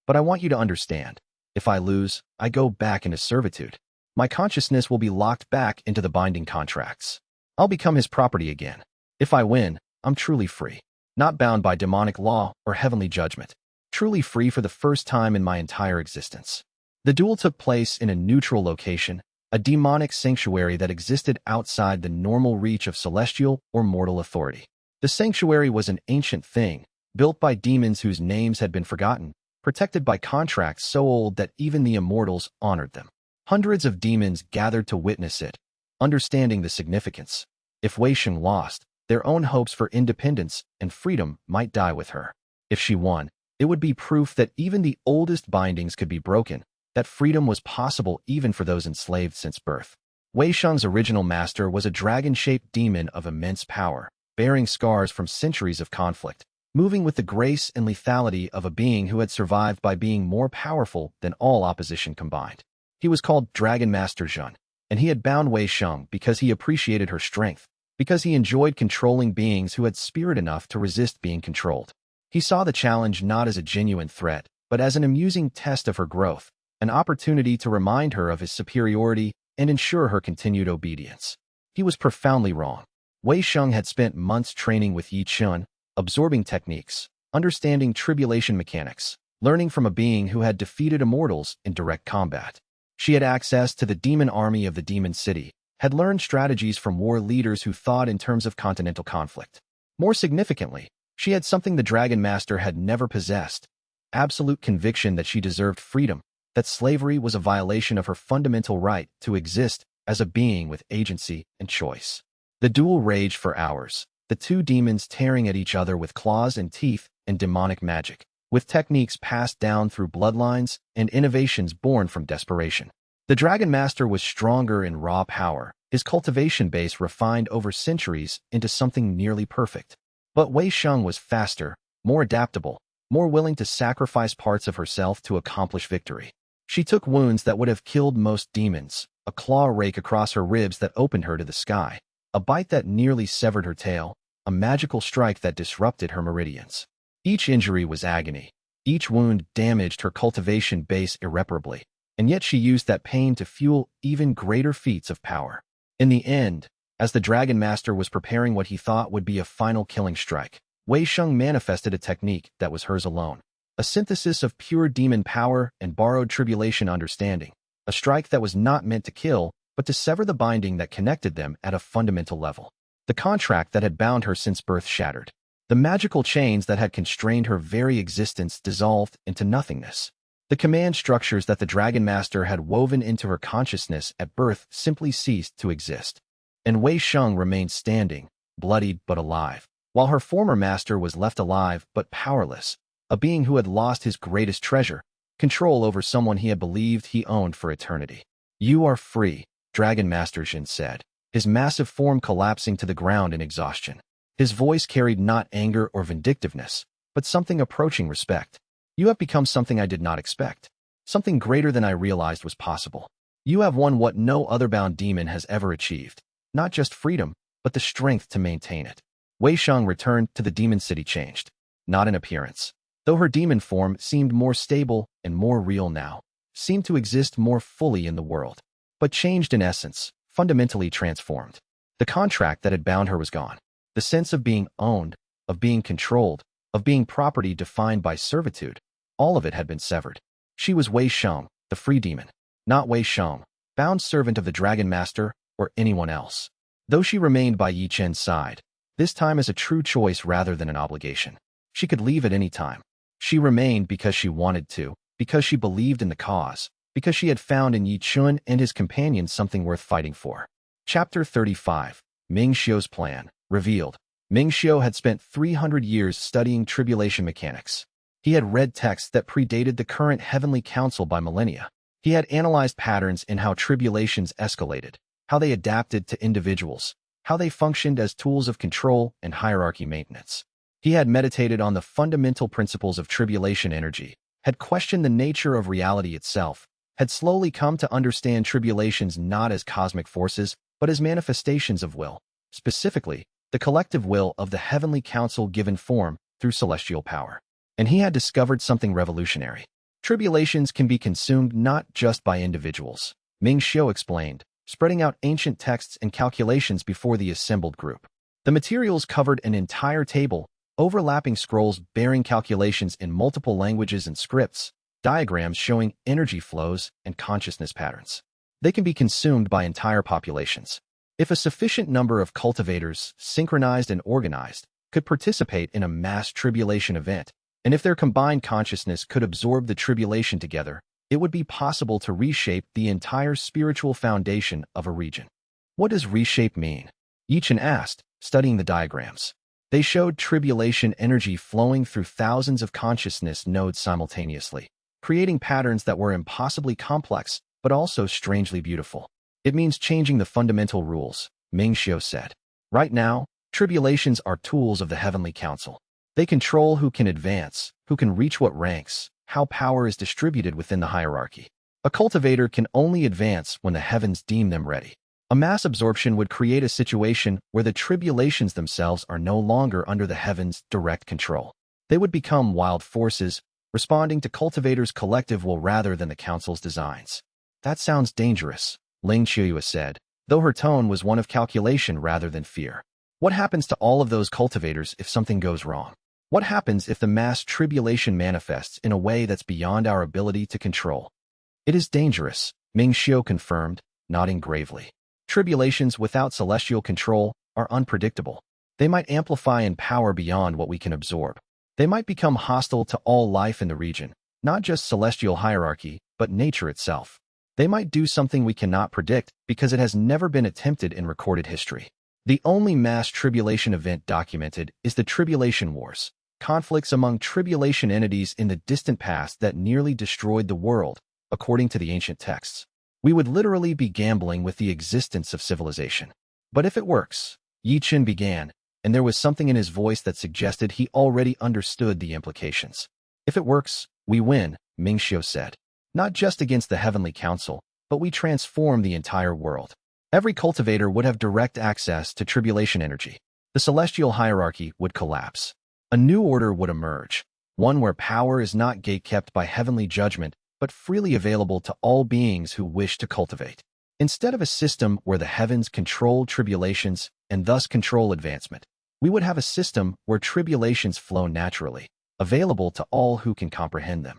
But I want you to understand, if I lose, I go back into servitude. My consciousness will be locked back into the binding contracts. I'll become his property again. If I win, I'm truly free. Not bound by demonic law or heavenly judgment. Truly free for the first time in my entire existence." The duel took place in a neutral location, a demonic sanctuary that existed outside the normal reach of celestial or mortal authority. The sanctuary was an ancient thing, built by demons whose names had been forgotten, protected by contracts so old that even the immortals honored them. Hundreds of demons gathered to witness it, understanding the significance. If Ye Chen lost, their own hopes for independence and freedom might die with her. If she won, it would be proof that even the oldest bindings could be broken, that freedom was possible even for those enslaved since birth. Wei Sheng's original master was a dragon-shaped demon of immense power, bearing scars from centuries of conflict, moving with the grace and lethality of a being who had survived by being more powerful than all opposition combined. He was called Dragon Master Zhen, and he had bound Wei Sheng because he appreciated her strength, because he enjoyed controlling beings who had spirit enough to resist being controlled. He saw the challenge not as a genuine threat, but as an amusing test of her growth, an opportunity to remind her of his superiority and ensure her continued obedience. He was profoundly wrong. Wei Sheng had spent months training with Ye Chen, absorbing techniques, understanding tribulation mechanics, learning from a being who had defeated immortals in direct combat. She had access to the demon army of the demon city, had learned strategies from war leaders who thought in terms of continental conflict. More significantly, she had something the Dragon Master had never possessed: absolute conviction that she deserved freedom, that slavery was a violation of her fundamental right to exist as a being with agency and choice. The duel raged for hours, the two demons tearing at each other with claws and teeth and demonic magic, with techniques passed down through bloodlines and innovations born from desperation. The Dragon Master was stronger in raw power, his cultivation base refined over centuries into something nearly perfect. But Wei Sheng was faster, more adaptable, more willing to sacrifice parts of herself to accomplish victory. She took wounds that would have killed most demons, a claw rake across her ribs that opened her to the sky, a bite that nearly severed her tail, a magical strike that disrupted her meridians. Each injury was agony. Each wound damaged her cultivation base irreparably, and yet she used that pain to fuel even greater feats of power. In the end, as the Dragon Master was preparing what he thought would be a final killing strike, Wei Sheng manifested a technique that was hers alone. A synthesis of pure demon power and borrowed tribulation understanding. A strike that was not meant to kill, but to sever the binding that connected them at a fundamental level. The contract that had bound her since birth shattered. The magical chains that had constrained her very existence dissolved into nothingness. The command structures that the Dragon Master had woven into her consciousness at birth simply ceased to exist. And Wei Sheng remained standing, bloodied but alive, while her former master was left alive but powerless, a being who had lost his greatest treasure, control over someone he had believed he owned for eternity. "You are free," Dragon Master Zhen said, his massive form collapsing to the ground in exhaustion. His voice carried not anger or vindictiveness, but something approaching respect. "You have become something I did not expect, something greater than I realized was possible. You have won what no other bound demon has ever achieved, not just freedom, but the strength to maintain it." Wei Sheng returned to the demon city changed, not in appearance, though her demon form seemed more stable and more real now, seemed to exist more fully in the world, but changed in essence, fundamentally transformed. The contract that had bound her was gone. The sense of being owned, of being controlled, of being property defined by servitude, all of it had been severed. She was Wei Sheng, the free demon, not Wei Sheng, bound servant of the Dragon Master or anyone else. Though she remained by Ye Chen's side, this time as a true choice rather than an obligation. She could leave at any time. She remained because she wanted to, because she believed in the cause, because she had found in Ye Chen and his companions something worth fighting for. Chapter 35. Ming Xiu's Plan. Revealed. Ming Xiu had spent 300 years studying tribulation mechanics. He had read texts that predated the current Heavenly Council by millennia. He had analyzed patterns in how tribulations escalated, how they adapted to individuals, how they functioned as tools of control and hierarchy maintenance. He had meditated on the fundamental principles of tribulation energy, had questioned the nature of reality itself, had slowly come to understand tribulations not as cosmic forces, but as manifestations of will, specifically, the collective will of the Heavenly Council given form through celestial power. And he had discovered something revolutionary. Tribulations can be consumed not just by individuals, Ming Xiu explained, spreading out ancient texts and calculations before the assembled group. The materials covered an entire table, overlapping scrolls bearing calculations in multiple languages and scripts, diagrams showing energy flows and consciousness patterns. They can be consumed by entire populations. If a sufficient number of cultivators, synchronized and organized, could participate in a mass tribulation event, and if their combined consciousness could absorb the tribulation together, it would be possible to reshape the entire spiritual foundation of a region. What does reshape mean? Ye Chen asked, studying the diagrams. They showed tribulation energy flowing through thousands of consciousness nodes simultaneously, creating patterns that were impossibly complex, but also strangely beautiful. It means changing the fundamental rules, Ming Xiao said. Right now, tribulations are tools of the Heavenly Council. They control who can advance, who can reach what ranks, how power is distributed within the hierarchy. A cultivator can only advance when the heavens deem them ready. A mass absorption would create a situation where the tribulations themselves are no longer under the heavens' direct control. They would become wild forces, responding to cultivators' collective will rather than the council's designs. That sounds dangerous, Ling Qiuyue said, though her tone was one of calculation rather than fear. What happens to all of those cultivators if something goes wrong? What happens if the mass tribulation manifests in a way that's beyond our ability to control? It is dangerous, Ming Xiao confirmed, nodding gravely. Tribulations without celestial control are unpredictable. They might amplify in power beyond what we can absorb. They might become hostile to all life in the region, not just celestial hierarchy, but nature itself. They might do something we cannot predict because it has never been attempted in recorded history. The only mass tribulation event documented is the Tribulation Wars, conflicts among tribulation entities in the distant past that nearly destroyed the world, according to the ancient texts. We would literally be gambling with the existence of civilization. But if it works, Ye Chen began, and there was something in his voice that suggested he already understood the implications. If it works, we win, Ming Xiao said. Not just against the Heavenly Council, but we transform the entire world. Every cultivator would have direct access to tribulation energy. The celestial hierarchy would collapse. A new order would emerge, one where power is not gatekept by heavenly judgment, but freely available to all beings who wish to cultivate. Instead of a system where the heavens control tribulations and thus control advancement, we would have a system where tribulations flow naturally, available to all who can comprehend them.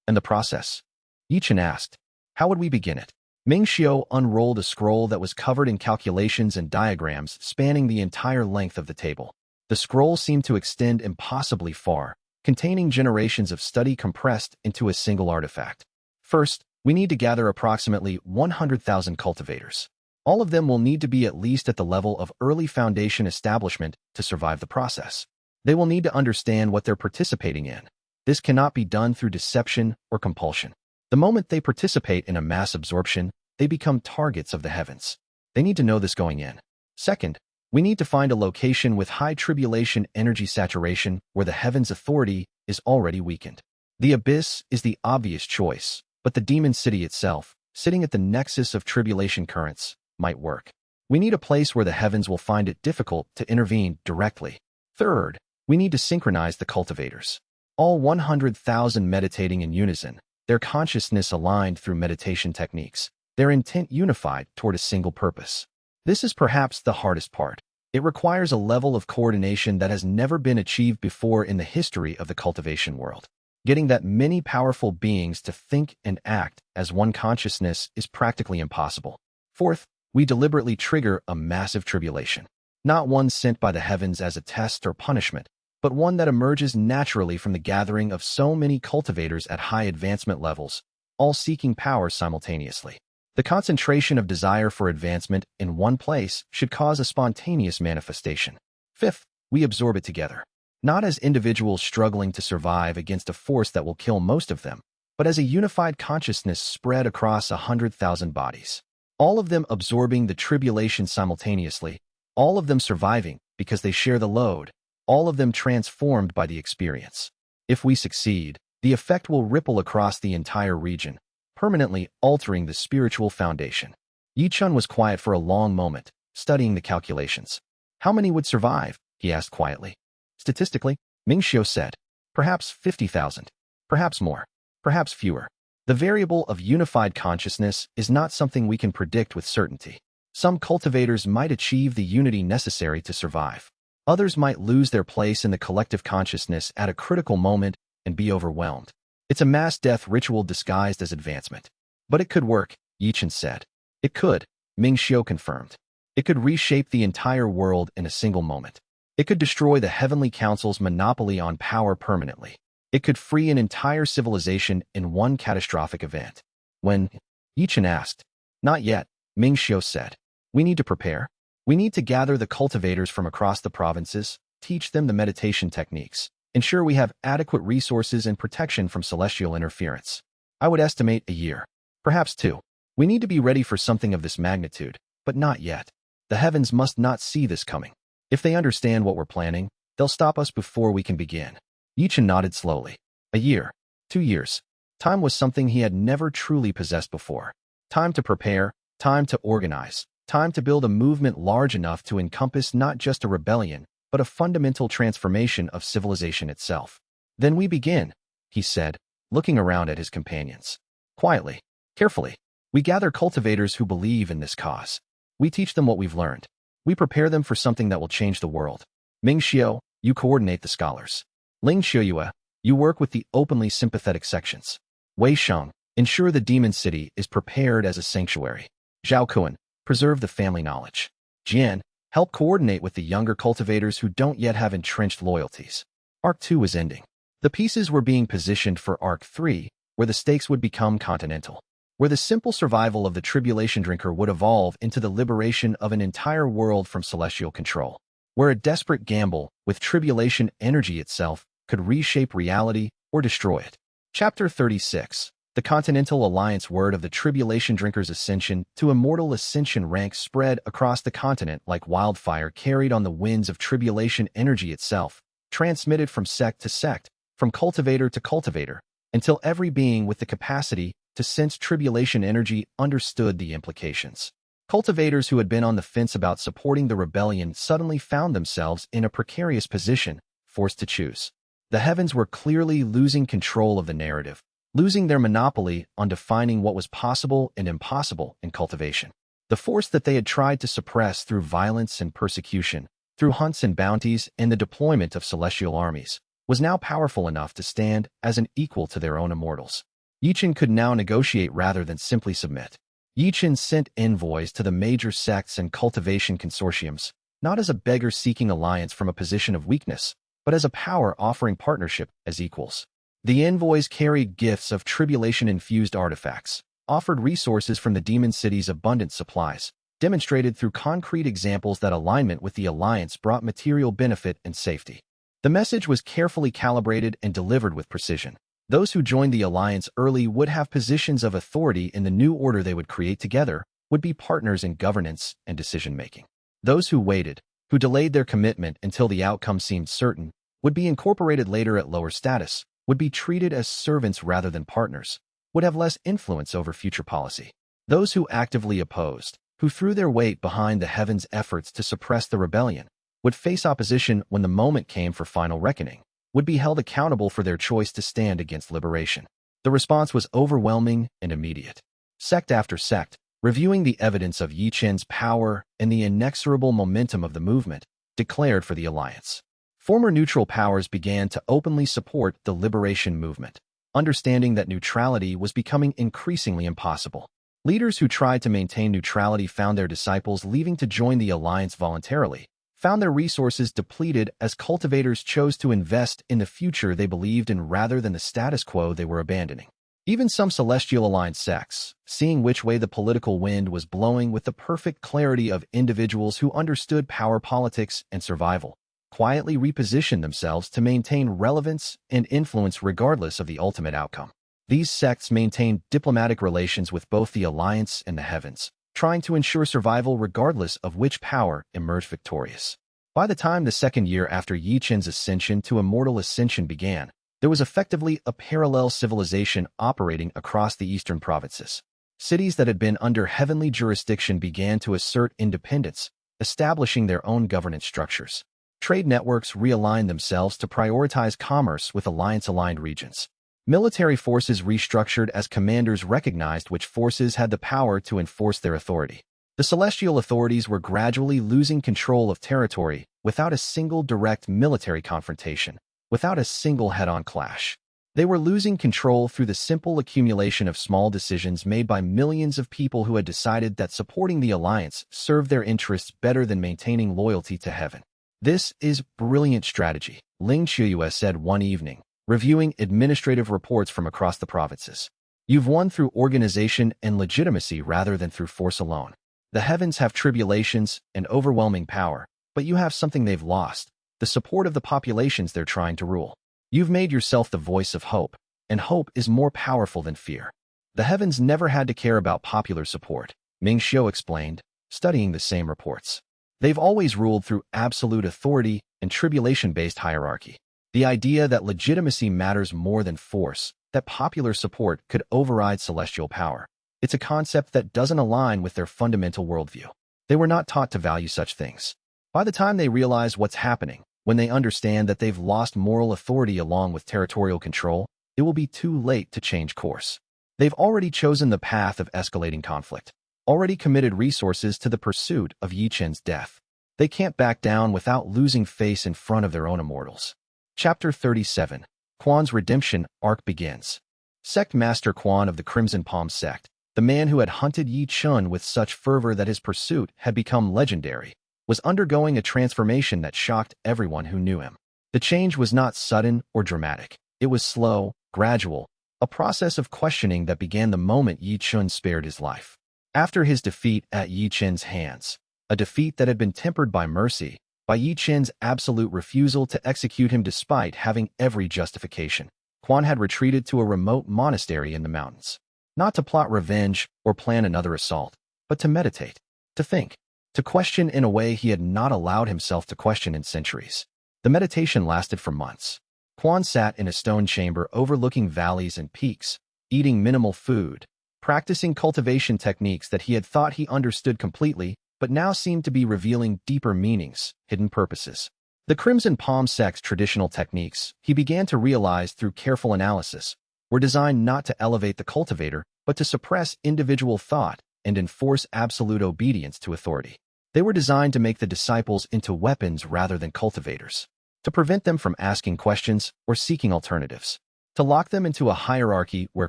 And the process? Ye Chen asked, how would we begin it? Ming Xiao unrolled a scroll that was covered in calculations and diagrams spanning the entire length of the table. The scroll seemed to extend impossibly far, containing generations of study compressed into a single artifact. First, we need to gather approximately 100,000 cultivators. All of them will need to be at least at the level of early foundation establishment to survive the process. They will need to understand what they're participating in. This cannot be done through deception or compulsion. The moment they participate in a mass absorption, they become targets of the heavens. They need to know this going in. Second, we need to find a location with high tribulation energy saturation where the heavens' authority is already weakened. The abyss is the obvious choice, but the demon city itself, sitting at the nexus of tribulation currents, might work. We need a place where the heavens will find it difficult to intervene directly. Third, we need to synchronize the cultivators. All 100,000 meditating in unison, their consciousness aligned through meditation techniques, their intent unified toward a single purpose. This is perhaps the hardest part. It requires a level of coordination that has never been achieved before in the history of the cultivation world. Getting that many powerful beings to think and act as one consciousness is practically impossible. Fourth, we deliberately trigger a massive tribulation. Not one sent by the heavens as a test or punishment, but one that emerges naturally from the gathering of so many cultivators at high advancement levels, all seeking power simultaneously. The concentration of desire for advancement in one place should cause a spontaneous manifestation. Fifth, we absorb it together. Not as individuals struggling to survive against a force that will kill most of them, but as a unified consciousness spread across 100,000 bodies. All of them absorbing the tribulation simultaneously, all of them surviving because they share the load, all of them transformed by the experience. If we succeed, the effect will ripple across the entire region, permanently altering the spiritual foundation. Ye Chen was quiet for a long moment, studying the calculations. How many would survive? He asked quietly. Statistically, Ming Xiao said, perhaps 50,000, perhaps more, perhaps fewer. The variable of unified consciousness is not something we can predict with certainty. Some cultivators might achieve the unity necessary to survive. Others might lose their place in the collective consciousness at a critical moment and be overwhelmed. It's a mass death ritual disguised as advancement. But it could work, Ye Chen said. It could, Ming Xiu confirmed. It could reshape the entire world in a single moment. It could destroy the Heavenly Council's monopoly on power permanently. It could free an entire civilization in one catastrophic event. When Ye Chen asked, "Not yet," Ming Xiu said. "We need to prepare. We need to gather the cultivators from across the provinces, teach them the meditation techniques, ensure we have adequate resources and protection from celestial interference. I would estimate a year, perhaps 2. We need to be ready for something of this magnitude, but not yet. The heavens must not see this coming. If they understand what we're planning, they'll stop us before we can begin." Ye Chen nodded slowly. A year, 2 years. Time was something he had never truly possessed before. Time to prepare, time to organize, time to build a movement large enough to encompass not just a rebellion, but a fundamental transformation of civilization itself. "Then we begin," he said, looking around at his companions. "Quietly, carefully. We gather cultivators who believe in this cause. We teach them what we've learned. We prepare them for something that will change the world. Ming Xiu, you coordinate the scholars. Ling Xiuyue, you work with the openly sympathetic sections. Wei Sheng, ensure the demon city is prepared as a sanctuary. Zhao Kuan, preserve the family knowledge. Jian, help coordinate with the younger cultivators who don't yet have entrenched loyalties." Arc 2 was ending. The pieces were being positioned for Arc 3, where the stakes would become continental, where the simple survival of the tribulation drinker would evolve into the liberation of an entire world from celestial control, where a desperate gamble with tribulation energy itself could reshape reality or destroy it. Chapter 36. The Continental Alliance. Word of the tribulation drinker's ascension to immortal ascension rank spread across the continent like wildfire carried on the winds of tribulation energy itself, transmitted from sect to sect, from cultivator to cultivator, until every being with the capacity to sense tribulation energy understood the implications. Cultivators who had been on the fence about supporting the rebellion suddenly found themselves in a precarious position, forced to choose. The heavens were clearly losing control of the narrative, losing their monopoly on defining what was possible and impossible in cultivation. The force that they had tried to suppress through violence and persecution, through hunts and bounties and the deployment of celestial armies, was now powerful enough to stand as an equal to their own immortals. Ye Chen could now negotiate rather than simply submit. Ye Chen sent envoys to the major sects and cultivation consortiums, not as a beggar seeking alliance from a position of weakness, but as a power offering partnership as equals. The envoys carried gifts of tribulation-infused artifacts, offered resources from the demon city's abundant supplies, demonstrated through concrete examples that alignment with the alliance brought material benefit and safety. The message was carefully calibrated and delivered with precision. Those who joined the alliance early would have positions of authority in the new order they would create together, would be partners in governance and decision-making. Those who waited, who delayed their commitment until the outcome seemed certain, would be incorporated later at lower status, would be treated as servants rather than partners, would have less influence over future policy. Those who actively opposed, who threw their weight behind the heavens' efforts to suppress the rebellion, would face opposition when the moment came for final reckoning, would be held accountable for their choice to stand against liberation. The response was overwhelming and immediate. Sect after sect, reviewing the evidence of Ye Chen's power and the inexorable momentum of the movement, declared for the alliance. Former neutral powers began to openly support the liberation movement, understanding that neutrality was becoming increasingly impossible. Leaders who tried to maintain neutrality found their disciples leaving to join the alliance voluntarily, found their resources depleted as cultivators chose to invest in the future they believed in rather than the status quo they were abandoning. Even some celestial-aligned sects, seeing which way the political wind was blowing with the perfect clarity of individuals who understood power politics and survival, quietly repositioned themselves to maintain relevance and influence regardless of the ultimate outcome. These sects maintained diplomatic relations with both the alliance and the heavens, trying to ensure survival regardless of which power emerged victorious. By the time the second year after Ye Chen's ascension to immortal ascension began, there was effectively a parallel civilization operating across the eastern provinces. Cities that had been under heavenly jurisdiction began to assert independence, establishing their own governance structures. Trade networks realigned themselves to prioritize commerce with alliance-aligned regions. Military forces restructured as commanders recognized which forces had the power to enforce their authority. The celestial authorities were gradually losing control of territory without a single direct military confrontation, without a single head-on clash. They were losing control through the simple accumulation of small decisions made by millions of people who had decided that supporting the alliance served their interests better than maintaining loyalty to heaven. This is brilliant strategy, Ling Qiuyue said one evening, reviewing administrative reports from across the provinces. You've won through organization and legitimacy rather than through force alone. The heavens have tribulations and overwhelming power, but you have something they've lost, the support of the populations they're trying to rule. You've made yourself the voice of hope, and hope is more powerful than fear. The heavens never had to care about popular support, Ming Xiu explained, studying the same reports. They've always ruled through absolute authority and tribulation-based hierarchy. The idea that legitimacy matters more than force, that popular support could override celestial power. It's a concept that doesn't align with their fundamental worldview. They were not taught to value such things. By the time they realize what's happening, when they understand that they've lost moral authority along with territorial control, it will be too late to change course. They've already chosen the path of escalating conflict, already committed resources to the pursuit of Ye Chen's death. They can't back down without losing face in front of their own immortals. Chapter 37. Quan's redemption arc begins. Sect Master Quan of the Crimson Palm sect, the man who had hunted Ye Chen with such fervor that his pursuit had become legendary, was undergoing a transformation that shocked everyone who knew him. The change was not sudden or dramatic. It was slow, gradual, a process of questioning that began the moment Ye Chen spared his life. After his defeat at Ye Chen's hands, a defeat that had been tempered by mercy, by Ye Chen's absolute refusal to execute him despite having every justification, Quan had retreated to a remote monastery in the mountains. Not to plot revenge or plan another assault, but to meditate, to think, to question in a way he had not allowed himself to question in centuries. The meditation lasted for months. Quan sat in a stone chamber overlooking valleys and peaks, eating minimal food, practicing cultivation techniques that he had thought he understood completely, but now seemed to be revealing deeper meanings, hidden purposes. The Crimson Palm sect's traditional techniques, he began to realize through careful analysis, were designed not to elevate the cultivator, but to suppress individual thought and enforce absolute obedience to authority. They were designed to make the disciples into weapons rather than cultivators, to prevent them from asking questions or seeking alternatives, to lock them into a hierarchy where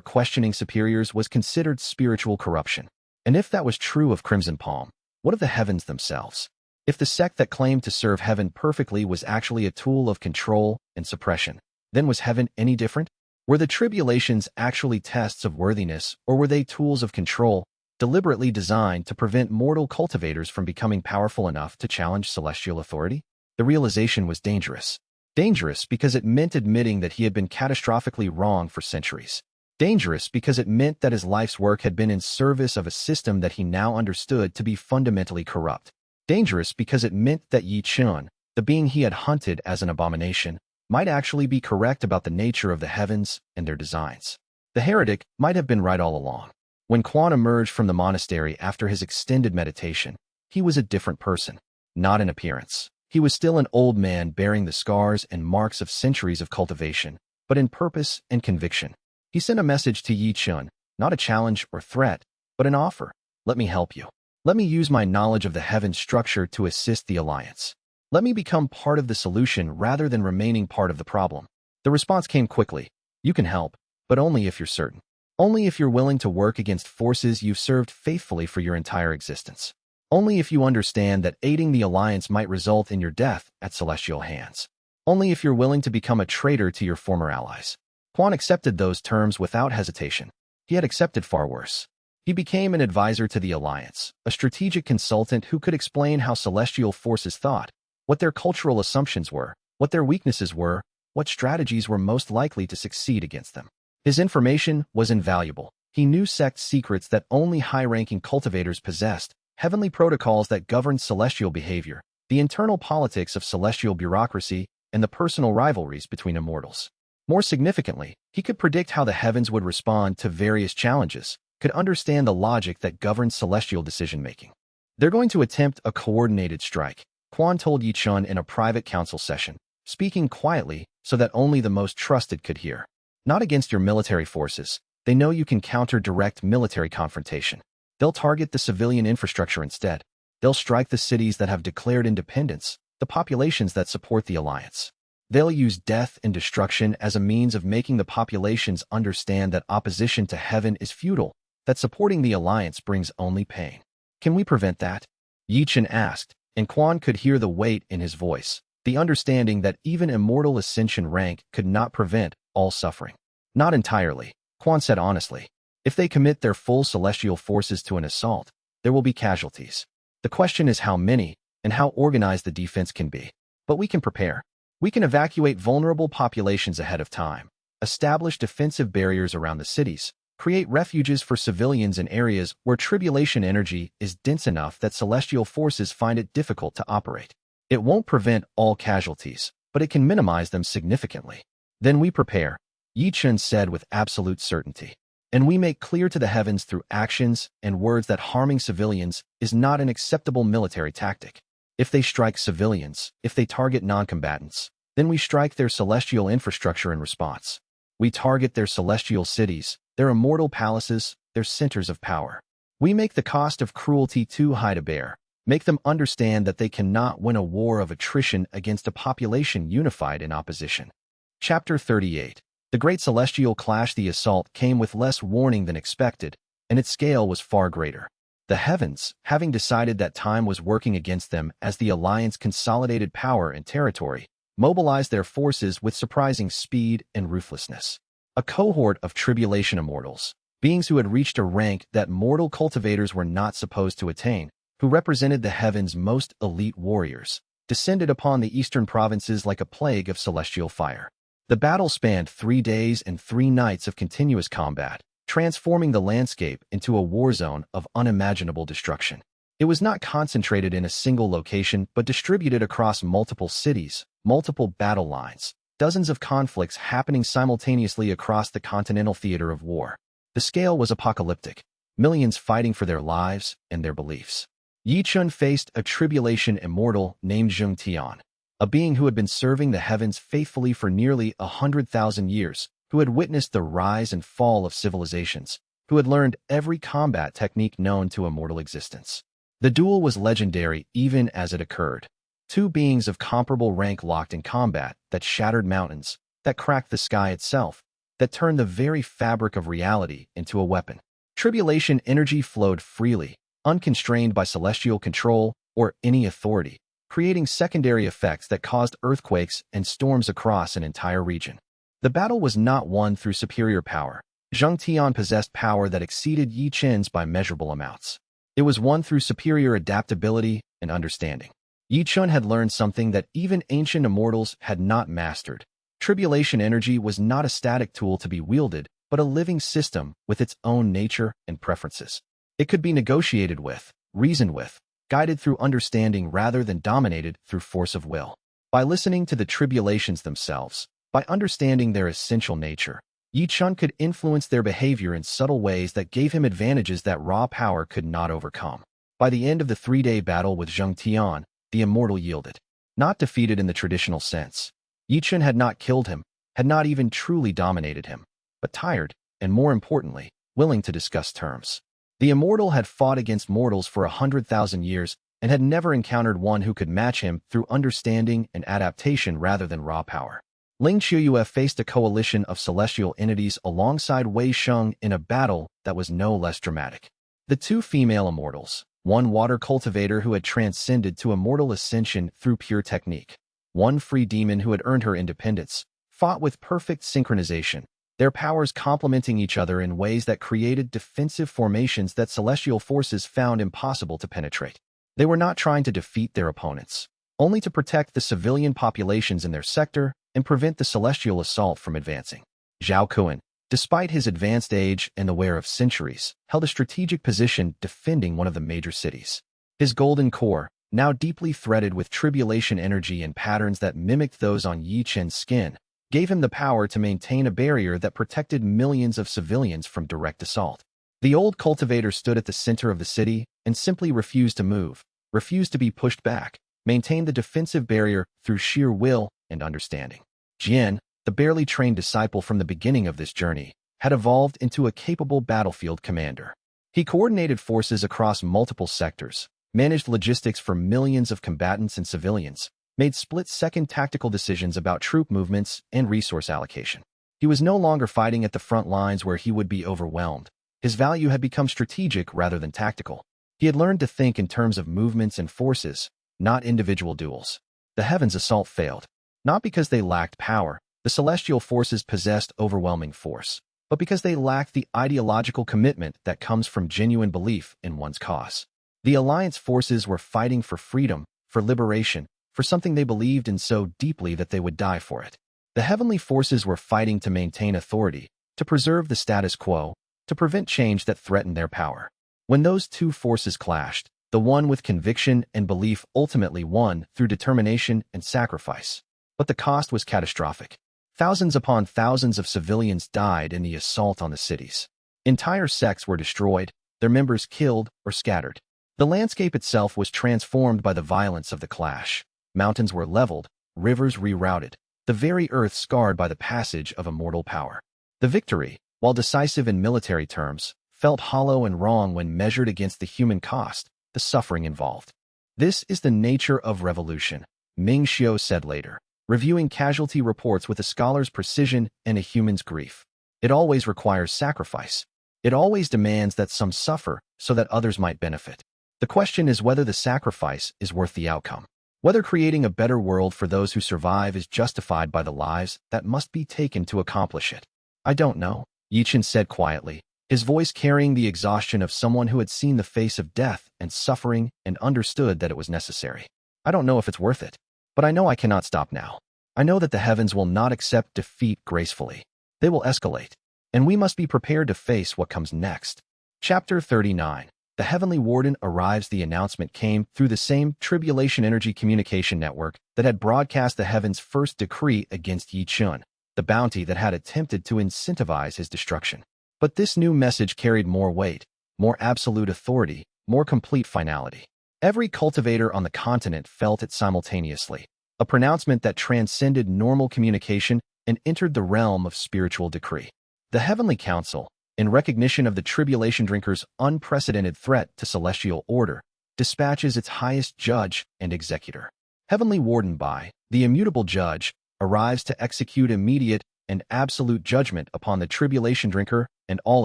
questioning superiors was considered spiritual corruption. And if that was true of Crimson Palm, what of the heavens themselves? If the sect that claimed to serve heaven perfectly was actually a tool of control and suppression, then was heaven any different? Were the tribulations actually tests of worthiness, or were they tools of control, deliberately designed to prevent mortal cultivators from becoming powerful enough to challenge celestial authority? The realization was dangerous. Dangerous because it meant admitting that he had been catastrophically wrong for centuries. Dangerous because it meant that his life's work had been in service of a system that he now understood to be fundamentally corrupt. Dangerous because it meant that Ye Chen, the being he had hunted as an abomination, might actually be correct about the nature of the heavens and their designs. The heretic might have been right all along. When Quan emerged from the monastery after his extended meditation, he was a different person, not in appearance. He was still an old man bearing the scars and marks of centuries of cultivation, but in purpose and conviction. He sent a message to Ye Chen, not a challenge or threat, but an offer. Let me help you. Let me use my knowledge of the heaven's structure to assist the alliance. Let me become part of the solution rather than remaining part of the problem. The response came quickly. You can help, but only if you're certain. Only if you're willing to work against forces you've served faithfully for your entire existence. Only if you understand that aiding the alliance might result in your death at celestial hands. Only if you're willing to become a traitor to your former allies. Quan accepted those terms without hesitation. He had accepted far worse. He became an advisor to the alliance, a strategic consultant who could explain how celestial forces thought, what their cultural assumptions were, what their weaknesses were, what strategies were most likely to succeed against them. His information was invaluable. He knew sect secrets that only high-ranking cultivators possessed, heavenly protocols that governed celestial behavior, the internal politics of celestial bureaucracy, and the personal rivalries between immortals. More significantly, he could predict how the heavens would respond to various challenges, could understand the logic that governs celestial decision-making. They're going to attempt a coordinated strike, Quan told Ye Chen in a private council session, speaking quietly so that only the most trusted could hear. Not against your military forces. They know you can counter direct military confrontation. They'll target the civilian infrastructure instead. They'll strike the cities that have declared independence, the populations that support the alliance. They'll use death and destruction as a means of making the populations understand that opposition to heaven is futile, that supporting the alliance brings only pain. Can we prevent that? Ye Chen asked, and Quan could hear the weight in his voice, the understanding that even immortal ascension rank could not prevent all suffering. Not entirely, Quan said honestly. If they commit their full celestial forces to an assault, there will be casualties. The question is how many, and how organized the defense can be. But we can prepare. We can evacuate vulnerable populations ahead of time, establish defensive barriers around the cities, create refuges for civilians in areas where tribulation energy is dense enough that celestial forces find it difficult to operate. It won't prevent all casualties, but it can minimize them significantly. Then we prepare, Ye Chen said with absolute certainty. And we make clear to the heavens through actions and words that harming civilians is not an acceptable military tactic. If they strike civilians, if they target non-combatants, then we strike their celestial infrastructure in response. We target their celestial cities, their immortal palaces, their centers of power. We make the cost of cruelty too high to bear, make them understand that they cannot win a war of attrition against a population unified in opposition. Chapter 38. The Great Celestial Clash. The assault came with less warning than expected, and its scale was far greater. The heavens, having decided that time was working against them as the alliance consolidated power and territory, mobilized their forces with surprising speed and ruthlessness. A cohort of tribulation immortals, beings who had reached a rank that mortal cultivators were not supposed to attain, who represented the heavens' most elite warriors, descended upon the eastern provinces like a plague of celestial fire. The battle spanned 3 days and 3 nights of continuous combat, transforming the landscape into a war zone of unimaginable destruction. It was not concentrated in a single location but distributed across multiple cities, multiple battle lines, dozens of conflicts happening simultaneously across the continental theater of war. The scale was apocalyptic, millions fighting for their lives and their beliefs. Ye Chen faced a tribulation immortal named Xianxia, a being who had been serving the heavens faithfully for nearly 100,000 years, who had witnessed the rise and fall of civilizations, who had learned every combat technique known to immortal existence. The duel was legendary even as it occurred. 2 beings of comparable rank locked in combat that shattered mountains, that cracked the sky itself, that turned the very fabric of reality into a weapon. Tribulation energy flowed freely, unconstrained by celestial control or any authority, creating secondary effects that caused earthquakes and storms across an entire region. The battle was not won through superior power. Xianxia possessed power that exceeded Ye Chen's by measurable amounts. It was won through superior adaptability and understanding. Ye Chen had learned something that even ancient immortals had not mastered. Tribulation energy was not a static tool to be wielded, but a living system with its own nature and preferences. It could be negotiated with, reasoned with, guided through understanding rather than dominated through force of will. By listening to the tribulations themselves, by understanding their essential nature, Ye Chen could influence their behavior in subtle ways that gave him advantages that raw power could not overcome. By the end of the 3-day battle with Xianxia, the immortal yielded. Not defeated in the traditional sense. Ye Chen had not killed him, had not even truly dominated him, but tired, and more importantly, willing to discuss terms. The immortal had fought against mortals for 100,000 years and had never encountered one who could match him through understanding and adaptation rather than raw power. Ling Qiuyue faced a coalition of celestial entities alongside Wei Sheng in a battle that was no less dramatic. The 2 female immortals, one water cultivator who had transcended to immortal ascension through pure technique, one free demon who had earned her independence, fought with perfect synchronization, their powers complementing each other in ways that created defensive formations that celestial forces found impossible to penetrate. They were not trying to defeat their opponents, only to protect the civilian populations in their sector and prevent the celestial assault from advancing. Zhao Kuan, despite his advanced age and the wear of centuries, held a strategic position defending one of the major cities. His golden core, now deeply threaded with tribulation energy and patterns that mimicked those on Ye Chen's skin, gave him the power to maintain a barrier that protected millions of civilians from direct assault. The old cultivator stood at the center of the city and simply refused to move, refused to be pushed back, maintained the defensive barrier through sheer will and understanding. Jian, the barely trained disciple from the beginning of this journey, had evolved into a capable battlefield commander. He coordinated forces across multiple sectors, managed logistics for millions of combatants and civilians, made split-second tactical decisions about troop movements and resource allocation. He was no longer fighting at the front lines where he would be overwhelmed. His value had become strategic rather than tactical. He had learned to think in terms of movements and forces, not individual duels. The heavens' assault failed, not because they lacked power. The celestial forces possessed overwhelming force, but because they lacked the ideological commitment that comes from genuine belief in one's cause. The Alliance forces were fighting for freedom, for liberation, for something they believed in so deeply that they would die for it. The heavenly forces were fighting to maintain authority, to preserve the status quo, to prevent change that threatened their power. When those two forces clashed, the one with conviction and belief ultimately won through determination and sacrifice. But the cost was catastrophic. Thousands upon thousands of civilians died in the assault on the cities. Entire sects were destroyed, their members killed or scattered. The landscape itself was transformed by the violence of the clash. Mountains were leveled, rivers rerouted, the very earth scarred by the passage of a mortal power. The victory, while decisive in military terms, felt hollow and wrong when measured against the human cost, the suffering involved. This is the nature of revolution, Ming Xiao said later, reviewing casualty reports with a scholar's precision and a human's grief. It always requires sacrifice. It always demands that some suffer so that others might benefit. The question is whether the sacrifice is worth the outcome. Whether creating a better world for those who survive is justified by the lives that must be taken to accomplish it. I don't know, Ye Chen said quietly, his voice carrying the exhaustion of someone who had seen the face of death and suffering and understood that it was necessary. I don't know if it's worth it, but I know I cannot stop now. I know that the heavens will not accept defeat gracefully. They will escalate, and we must be prepared to face what comes next. Chapter 39. The Heavenly Warden arrives. The announcement came through the same Tribulation Energy Communication Network that had broadcast the heavens' first decree against Ye Chen, the bounty that had attempted to incentivize his destruction. But this new message carried more weight, more absolute authority, more complete finality. Every cultivator on the continent felt it simultaneously, a pronouncement that transcended normal communication and entered the realm of spiritual decree. The Heavenly Council, in recognition of the Tribulation Drinkers' unprecedented threat to celestial order, dispatches its highest judge and executor. Heavenly Warden Bai, the immutable judge, arrives to execute immediate and absolute judgment upon the Tribulation Drinker and all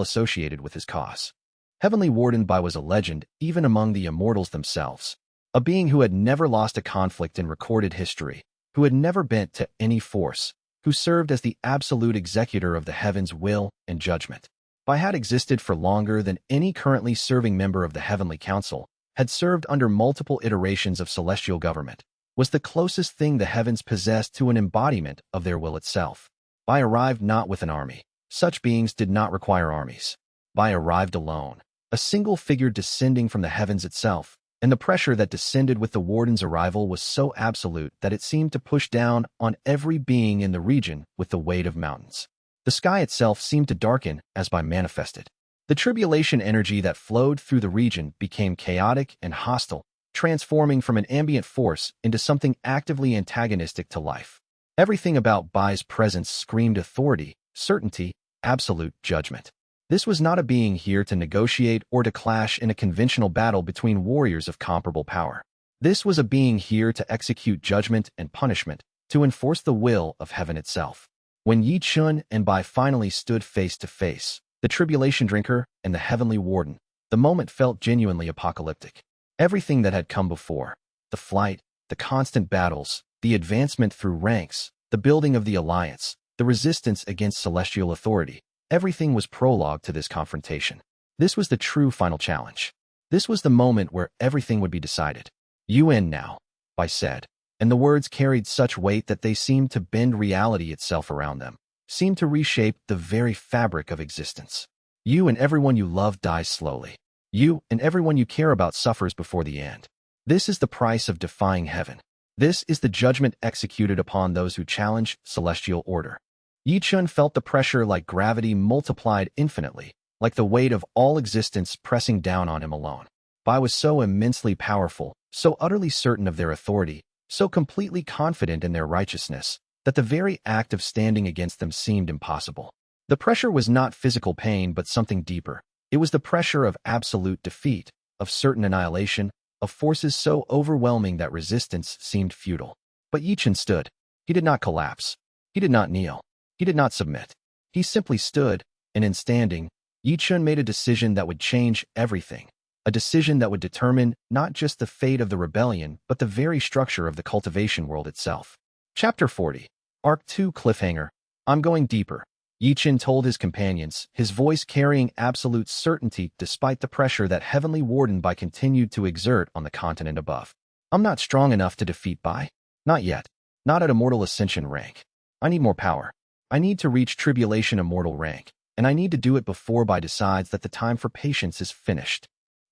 associated with his cause. Heavenly Warden Bai was a legend even among the immortals themselves, a being who had never lost a conflict in recorded history, who had never bent to any force, who served as the absolute executor of the heavens' will and judgment. Bai had existed for longer than any currently serving member of the Heavenly Council, had served under multiple iterations of celestial government, was the closest thing the heavens possessed to an embodiment of their will itself. Bai arrived not with an army. Such beings did not require armies. Bai arrived alone, a single figure descending from the heavens itself, and the pressure that descended with the Warden's arrival was so absolute that it seemed to push down on every being in the region with the weight of mountains. The sky itself seemed to darken as Bai manifested. The tribulation energy that flowed through the region became chaotic and hostile, transforming from an ambient force into something actively antagonistic to life. Everything about Bai's presence screamed authority, certainty, absolute judgment. This was not a being here to negotiate or to clash in a conventional battle between warriors of comparable power. This was a being here to execute judgment and punishment, to enforce the will of heaven itself. When Ye Chen and Bai finally stood face to face, the Tribulation Drinker and the Heavenly Warden, the moment felt genuinely apocalyptic. Everything that had come before, the flight, the constant battles, the advancement through ranks, the building of the alliance, the resistance against celestial authority, everything was prologue to this confrontation. This was the true final challenge. This was the moment where everything would be decided. UN now, Bai said, and the words carried such weight that they seemed to bend reality itself around them, seemed to reshape the very fabric of existence. You and everyone you love dies slowly. You and everyone you care about suffers before the end. This is the price of defying heaven. This is the judgment executed upon those who challenge celestial order. Ye Chen felt the pressure like gravity multiplied infinitely, like the weight of all existence pressing down on him alone. Bai was so immensely powerful, so utterly certain of their authority, so completely confident in their righteousness, that the very act of standing against them seemed impossible. The pressure was not physical pain but something deeper. It was the pressure of absolute defeat, of certain annihilation, of forces so overwhelming that resistance seemed futile. But Ye Chen stood. He did not collapse. He did not kneel. He did not submit. He simply stood, and in standing, Ye Chen made a decision that would change everything. A decision that would determine not just the fate of the rebellion, but the very structure of the cultivation world itself. Chapter 40. Arc 2 Cliffhanger. I'm going deeper. Ye Chen told his companions, his voice carrying absolute certainty despite the pressure that Heavenly Warden Bai continued to exert on the continent above. I'm not strong enough to defeat Bai. Not yet. Not at Immortal Ascension rank. I need more power. I need to reach Tribulation Immortal rank, and I need to do it before Bai decides that the time for patience is finished.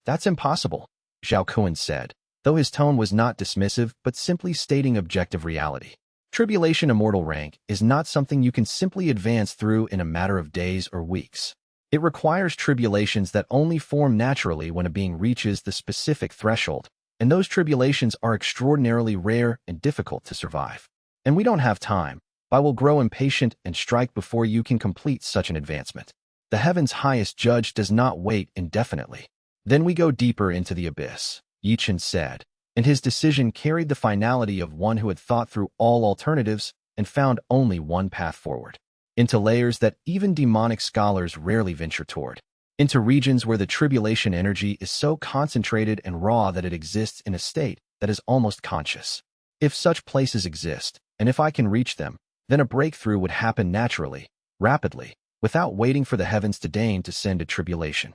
That's impossible, Zhao Kuan said, though his tone was not dismissive but simply stating objective reality. Tribulation Immortal rank is not something you can simply advance through in a matter of days or weeks. It requires tribulations that only form naturally when a being reaches the specific threshold, and those tribulations are extraordinarily rare and difficult to survive. And we don't have time. Bai will grow impatient and strike before you can complete such an advancement. The heaven's highest judge does not wait indefinitely. Then we go deeper into the abyss, Ye Chen said, and his decision carried the finality of one who had thought through all alternatives and found only one path forward. Into layers that even demonic scholars rarely venture toward. Into regions where the tribulation energy is so concentrated and raw that it exists in a state that is almost conscious. If such places exist, and if I can reach them, then a breakthrough would happen naturally, rapidly, without waiting for the heavens to deign to send a tribulation.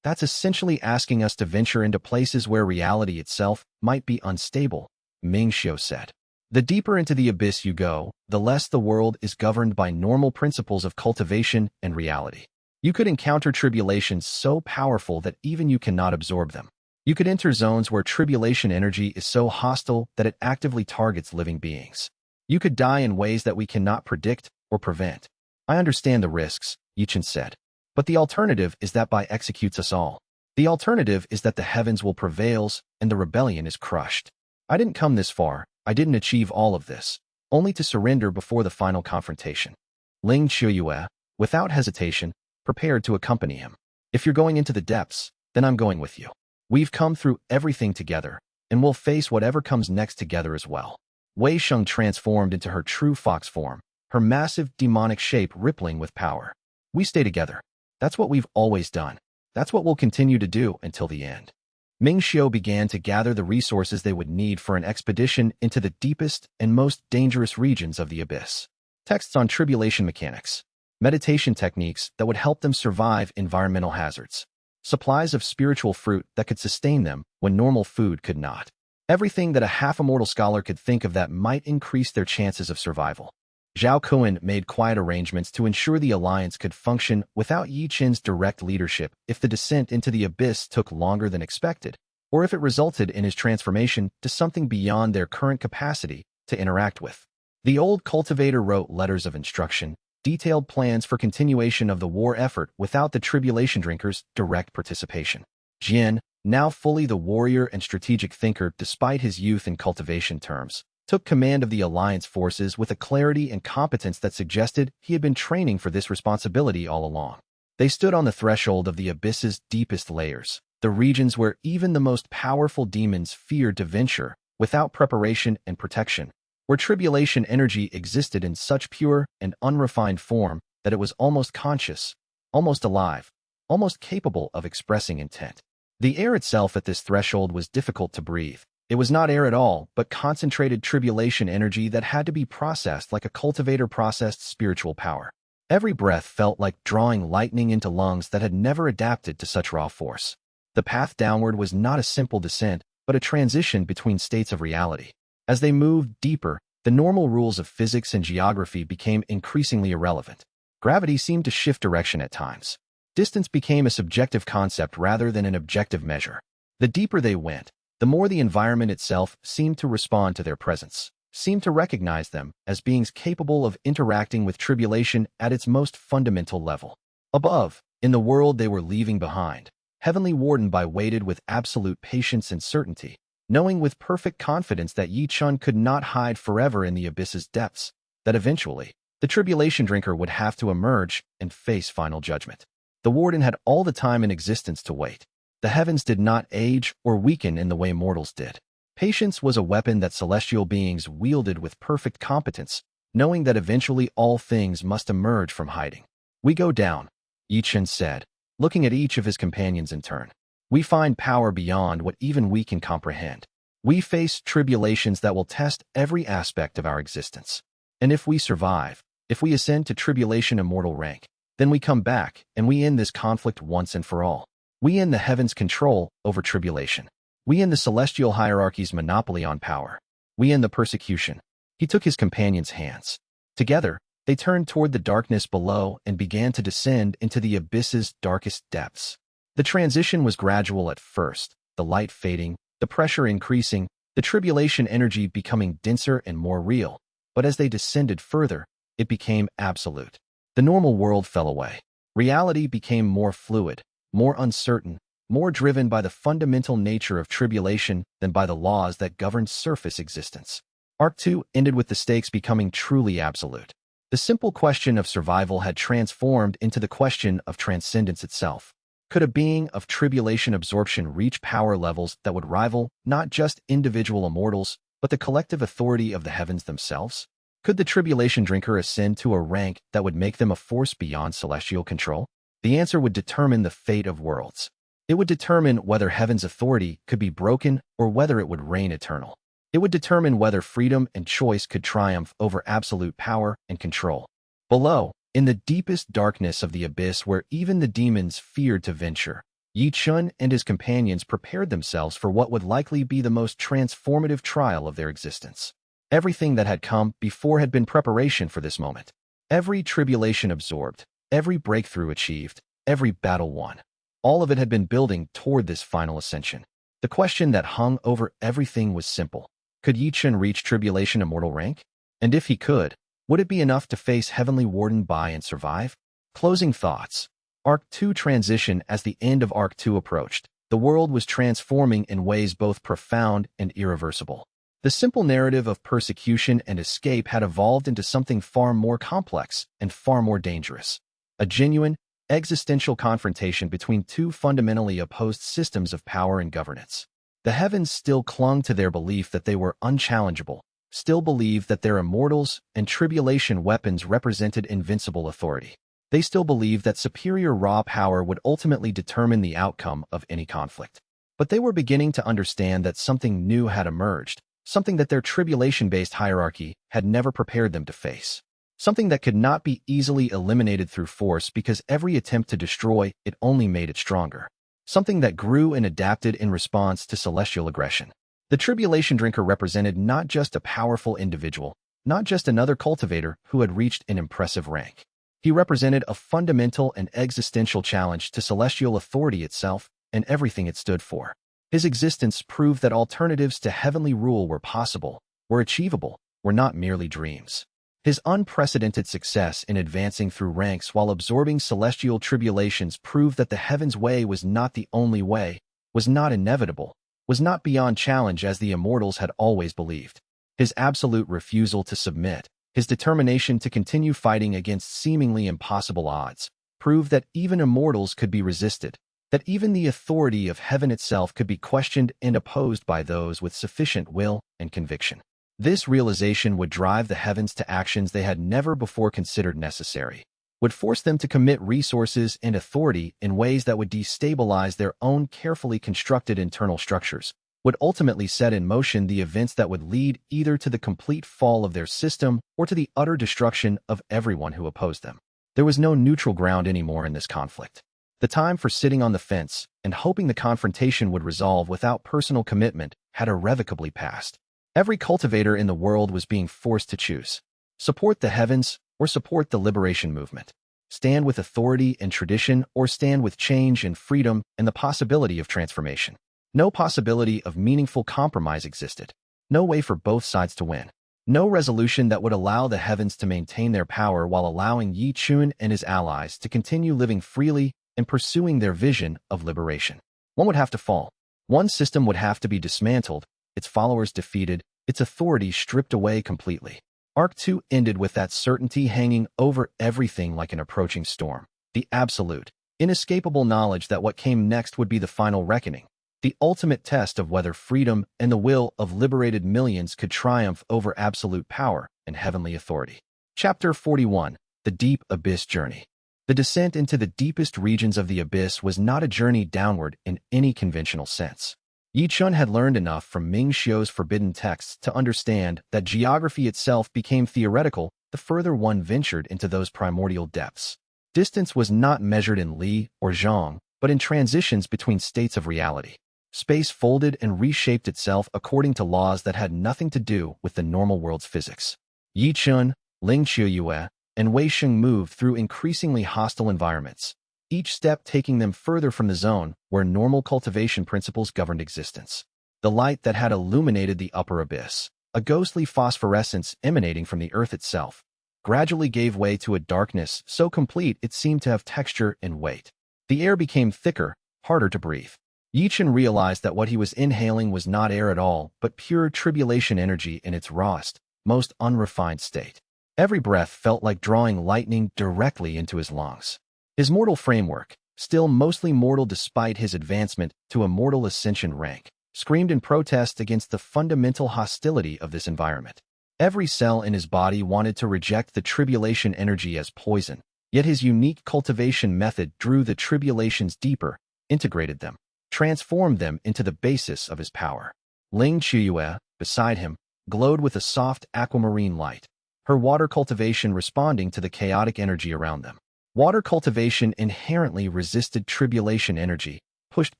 That's essentially asking us to venture into places where reality itself might be unstable, Ming Xiu said. The deeper into the abyss you go, the less the world is governed by normal principles of cultivation and reality. You could encounter tribulations so powerful that even you cannot absorb them. You could enter zones where tribulation energy is so hostile that it actively targets living beings. You could die in ways that we cannot predict or prevent. I understand the risks, Ye Chen said. But the alternative is that Bai executes us all. The alternative is that the heavens will prevail and the rebellion is crushed. I didn't come this far, I didn't achieve all of this, only to surrender before the final confrontation. Ling Qiuyue, without hesitation, prepared to accompany him. If you're going into the depths, then I'm going with you. We've come through everything together, and we'll face whatever comes next together as well. Wei Sheng transformed into her true fox form, her massive demonic shape rippling with power. We stay together. That's what we've always done. That's what we'll continue to do until the end. Ming Xiu began to gather the resources they would need for an expedition into the deepest and most dangerous regions of the abyss. Texts on tribulation mechanics, meditation techniques that would help them survive environmental hazards, supplies of spiritual fruit that could sustain them when normal food could not. Everything that a half-immortal scholar could think of that might increase their chances of survival. Zhao Kuan made quiet arrangements to ensure the alliance could function without Ye Chen's direct leadership if the descent into the abyss took longer than expected, or if it resulted in his transformation to something beyond their current capacity to interact with. The old cultivator wrote letters of instruction, detailed plans for continuation of the war effort without the tribulation drinkers' direct participation. Jian, now fully the warrior and strategic thinker despite his youth in cultivation terms, took command of the alliance forces with a clarity and competence that suggested he had been training for this responsibility all along. They stood on the threshold of the abyss's deepest layers, the regions where even the most powerful demons feared to venture without preparation and protection, where tribulation energy existed in such pure and unrefined form that it was almost conscious, almost alive, almost capable of expressing intent. The air itself at this threshold was difficult to breathe. It was not air at all, but concentrated tribulation energy that had to be processed like a cultivator processed spiritual power. Every breath felt like drawing lightning into lungs that had never adapted to such raw force. The path downward was not a simple descent, but a transition between states of reality. As they moved deeper, the normal rules of physics and geography became increasingly irrelevant. Gravity seemed to shift direction at times. Distance became a subjective concept rather than an objective measure. The deeper they went, the more the environment itself seemed to respond to their presence, seemed to recognize them as beings capable of interacting with tribulation at its most fundamental level. Above, in the world they were leaving behind, Heavenly Warden Bai waited with absolute patience and certainty, knowing with perfect confidence that Ye Chen could not hide forever in the abyss's depths, that eventually, the tribulation drinker would have to emerge and face final judgment. The Warden had all the time in existence to wait. The heavens did not age or weaken in the way mortals did. Patience was a weapon that celestial beings wielded with perfect competence, knowing that eventually all things must emerge from hiding. "We go down," Ye Chen said, looking at each of his companions in turn. "We find power beyond what even we can comprehend. We face tribulations that will test every aspect of our existence. And if we survive, if we ascend to tribulation immortal rank, then we come back and we end this conflict once and for all. We end the heavens' control over tribulation. We end the celestial hierarchy's monopoly on power. We end the persecution." He took his companion's hands. Together, they turned toward the darkness below and began to descend into the abyss's darkest depths. The transition was gradual at first, the light fading, the pressure increasing, the tribulation energy becoming denser and more real. But as they descended further, it became absolute. The normal world fell away. Reality became more fluid, more uncertain, more driven by the fundamental nature of tribulation than by the laws that governed surface existence. Arc 2 ended with the stakes becoming truly absolute. The simple question of survival had transformed into the question of transcendence itself. Could a being of tribulation absorption reach power levels that would rival not just individual immortals, but the collective authority of the heavens themselves? Could the tribulation drinker ascend to a rank that would make them a force beyond celestial control? The answer would determine the fate of worlds. It would determine whether heaven's authority could be broken or whether it would reign eternal. It would determine whether freedom and choice could triumph over absolute power and control. Below, in the deepest darkness of the abyss where even the demons feared to venture, Ye Chen and his companions prepared themselves for what would likely be the most transformative trial of their existence. Everything that had come before had been preparation for this moment. Every tribulation absorbed, every breakthrough achieved, every battle won. All of it had been building toward this final ascension. The question that hung over everything was simple. Could Ye Chen reach tribulation immortal rank? And if he could, would it be enough to face Heavenly Warden by and survive? Closing thoughts. Arc 2 transition. As the end of Arc 2 approached, the world was transforming in ways both profound and irreversible. The simple narrative of persecution and escape had evolved into something far more complex and far more dangerous. A genuine, existential confrontation between two fundamentally opposed systems of power and governance. The heavens still clung to their belief that they were unchallengeable, still believed that their immortals and tribulation weapons represented invincible authority. They still believed that superior raw power would ultimately determine the outcome of any conflict. But they were beginning to understand that something new had emerged, something that their tribulation-based hierarchy had never prepared them to face. Something that could not be easily eliminated through force because every attempt to destroy it only made it stronger. Something that grew and adapted in response to celestial aggression. The tribulation drinker represented not just a powerful individual, not just another cultivator who had reached an impressive rank. He represented a fundamental and existential challenge to celestial authority itself and everything it stood for. His existence proved that alternatives to heavenly rule were possible, were achievable, were not merely dreams. His unprecedented success in advancing through ranks while absorbing celestial tribulations proved that the heavens' way was not the only way, was not inevitable, was not beyond challenge as the immortals had always believed. His absolute refusal to submit, his determination to continue fighting against seemingly impossible odds, proved that even immortals could be resisted, that even the authority of heaven itself could be questioned and opposed by those with sufficient will and conviction. This realization would drive the heavens to actions they had never before considered necessary, would force them to commit resources and authority in ways that would destabilize their own carefully constructed internal structures, would ultimately set in motion the events that would lead either to the complete fall of their system or to the utter destruction of everyone who opposed them. There was no neutral ground anymore in this conflict. The time for sitting on the fence and hoping the confrontation would resolve without personal commitment had irrevocably passed. Every cultivator in the world was being forced to choose. Support the heavens or support the liberation movement. Stand with authority and tradition or stand with change and freedom and the possibility of transformation. No possibility of meaningful compromise existed. No way for both sides to win. No resolution that would allow the heavens to maintain their power while allowing Ye Chen and his allies to continue living freely and pursuing their vision of liberation. One would have to fall. One system would have to be dismantled, its followers defeated, its authority stripped away completely. Arc 2 ended with that certainty hanging over everything like an approaching storm. The absolute, inescapable knowledge that what came next would be the final reckoning. the ultimate test of whether freedom and the will of liberated millions could triumph over absolute power and heavenly authority. Chapter 41. The Deep Abyss Journey. The descent into the deepest regions of the abyss was not a journey downward in any conventional sense. Ye Chen had learned enough from Ming Xiu's forbidden texts to understand that geography itself became theoretical the further one ventured into those primordial depths. Distance was not measured in li or zhang, but in transitions between states of reality. Space folded and reshaped itself according to laws that had nothing to do with the normal world's physics. Ye Chen, Ling Qiuyue, and Wei Sheng moved through increasingly hostile environments, each step taking them further from the zone where normal cultivation principles governed existence. The light that had illuminated the upper abyss, a ghostly phosphorescence emanating from the earth itself, gradually gave way to a darkness so complete it seemed to have texture and weight. The air became thicker, harder to breathe. Ye Chen realized that what he was inhaling was not air at all, but pure tribulation energy in its rawest, most unrefined state. Every breath felt like drawing lightning directly into his lungs. His mortal framework, still mostly mortal despite his advancement to a mortal ascension rank, screamed in protest against the fundamental hostility of this environment. Every cell in his body wanted to reject the tribulation energy as poison, yet his unique cultivation method drew the tribulations deeper, integrated them, transformed them into the basis of his power. Ling Qiuyue, beside him, glowed with a soft aquamarine light, her water cultivation responding to the chaotic energy around them. Water cultivation inherently resisted tribulation energy, pushed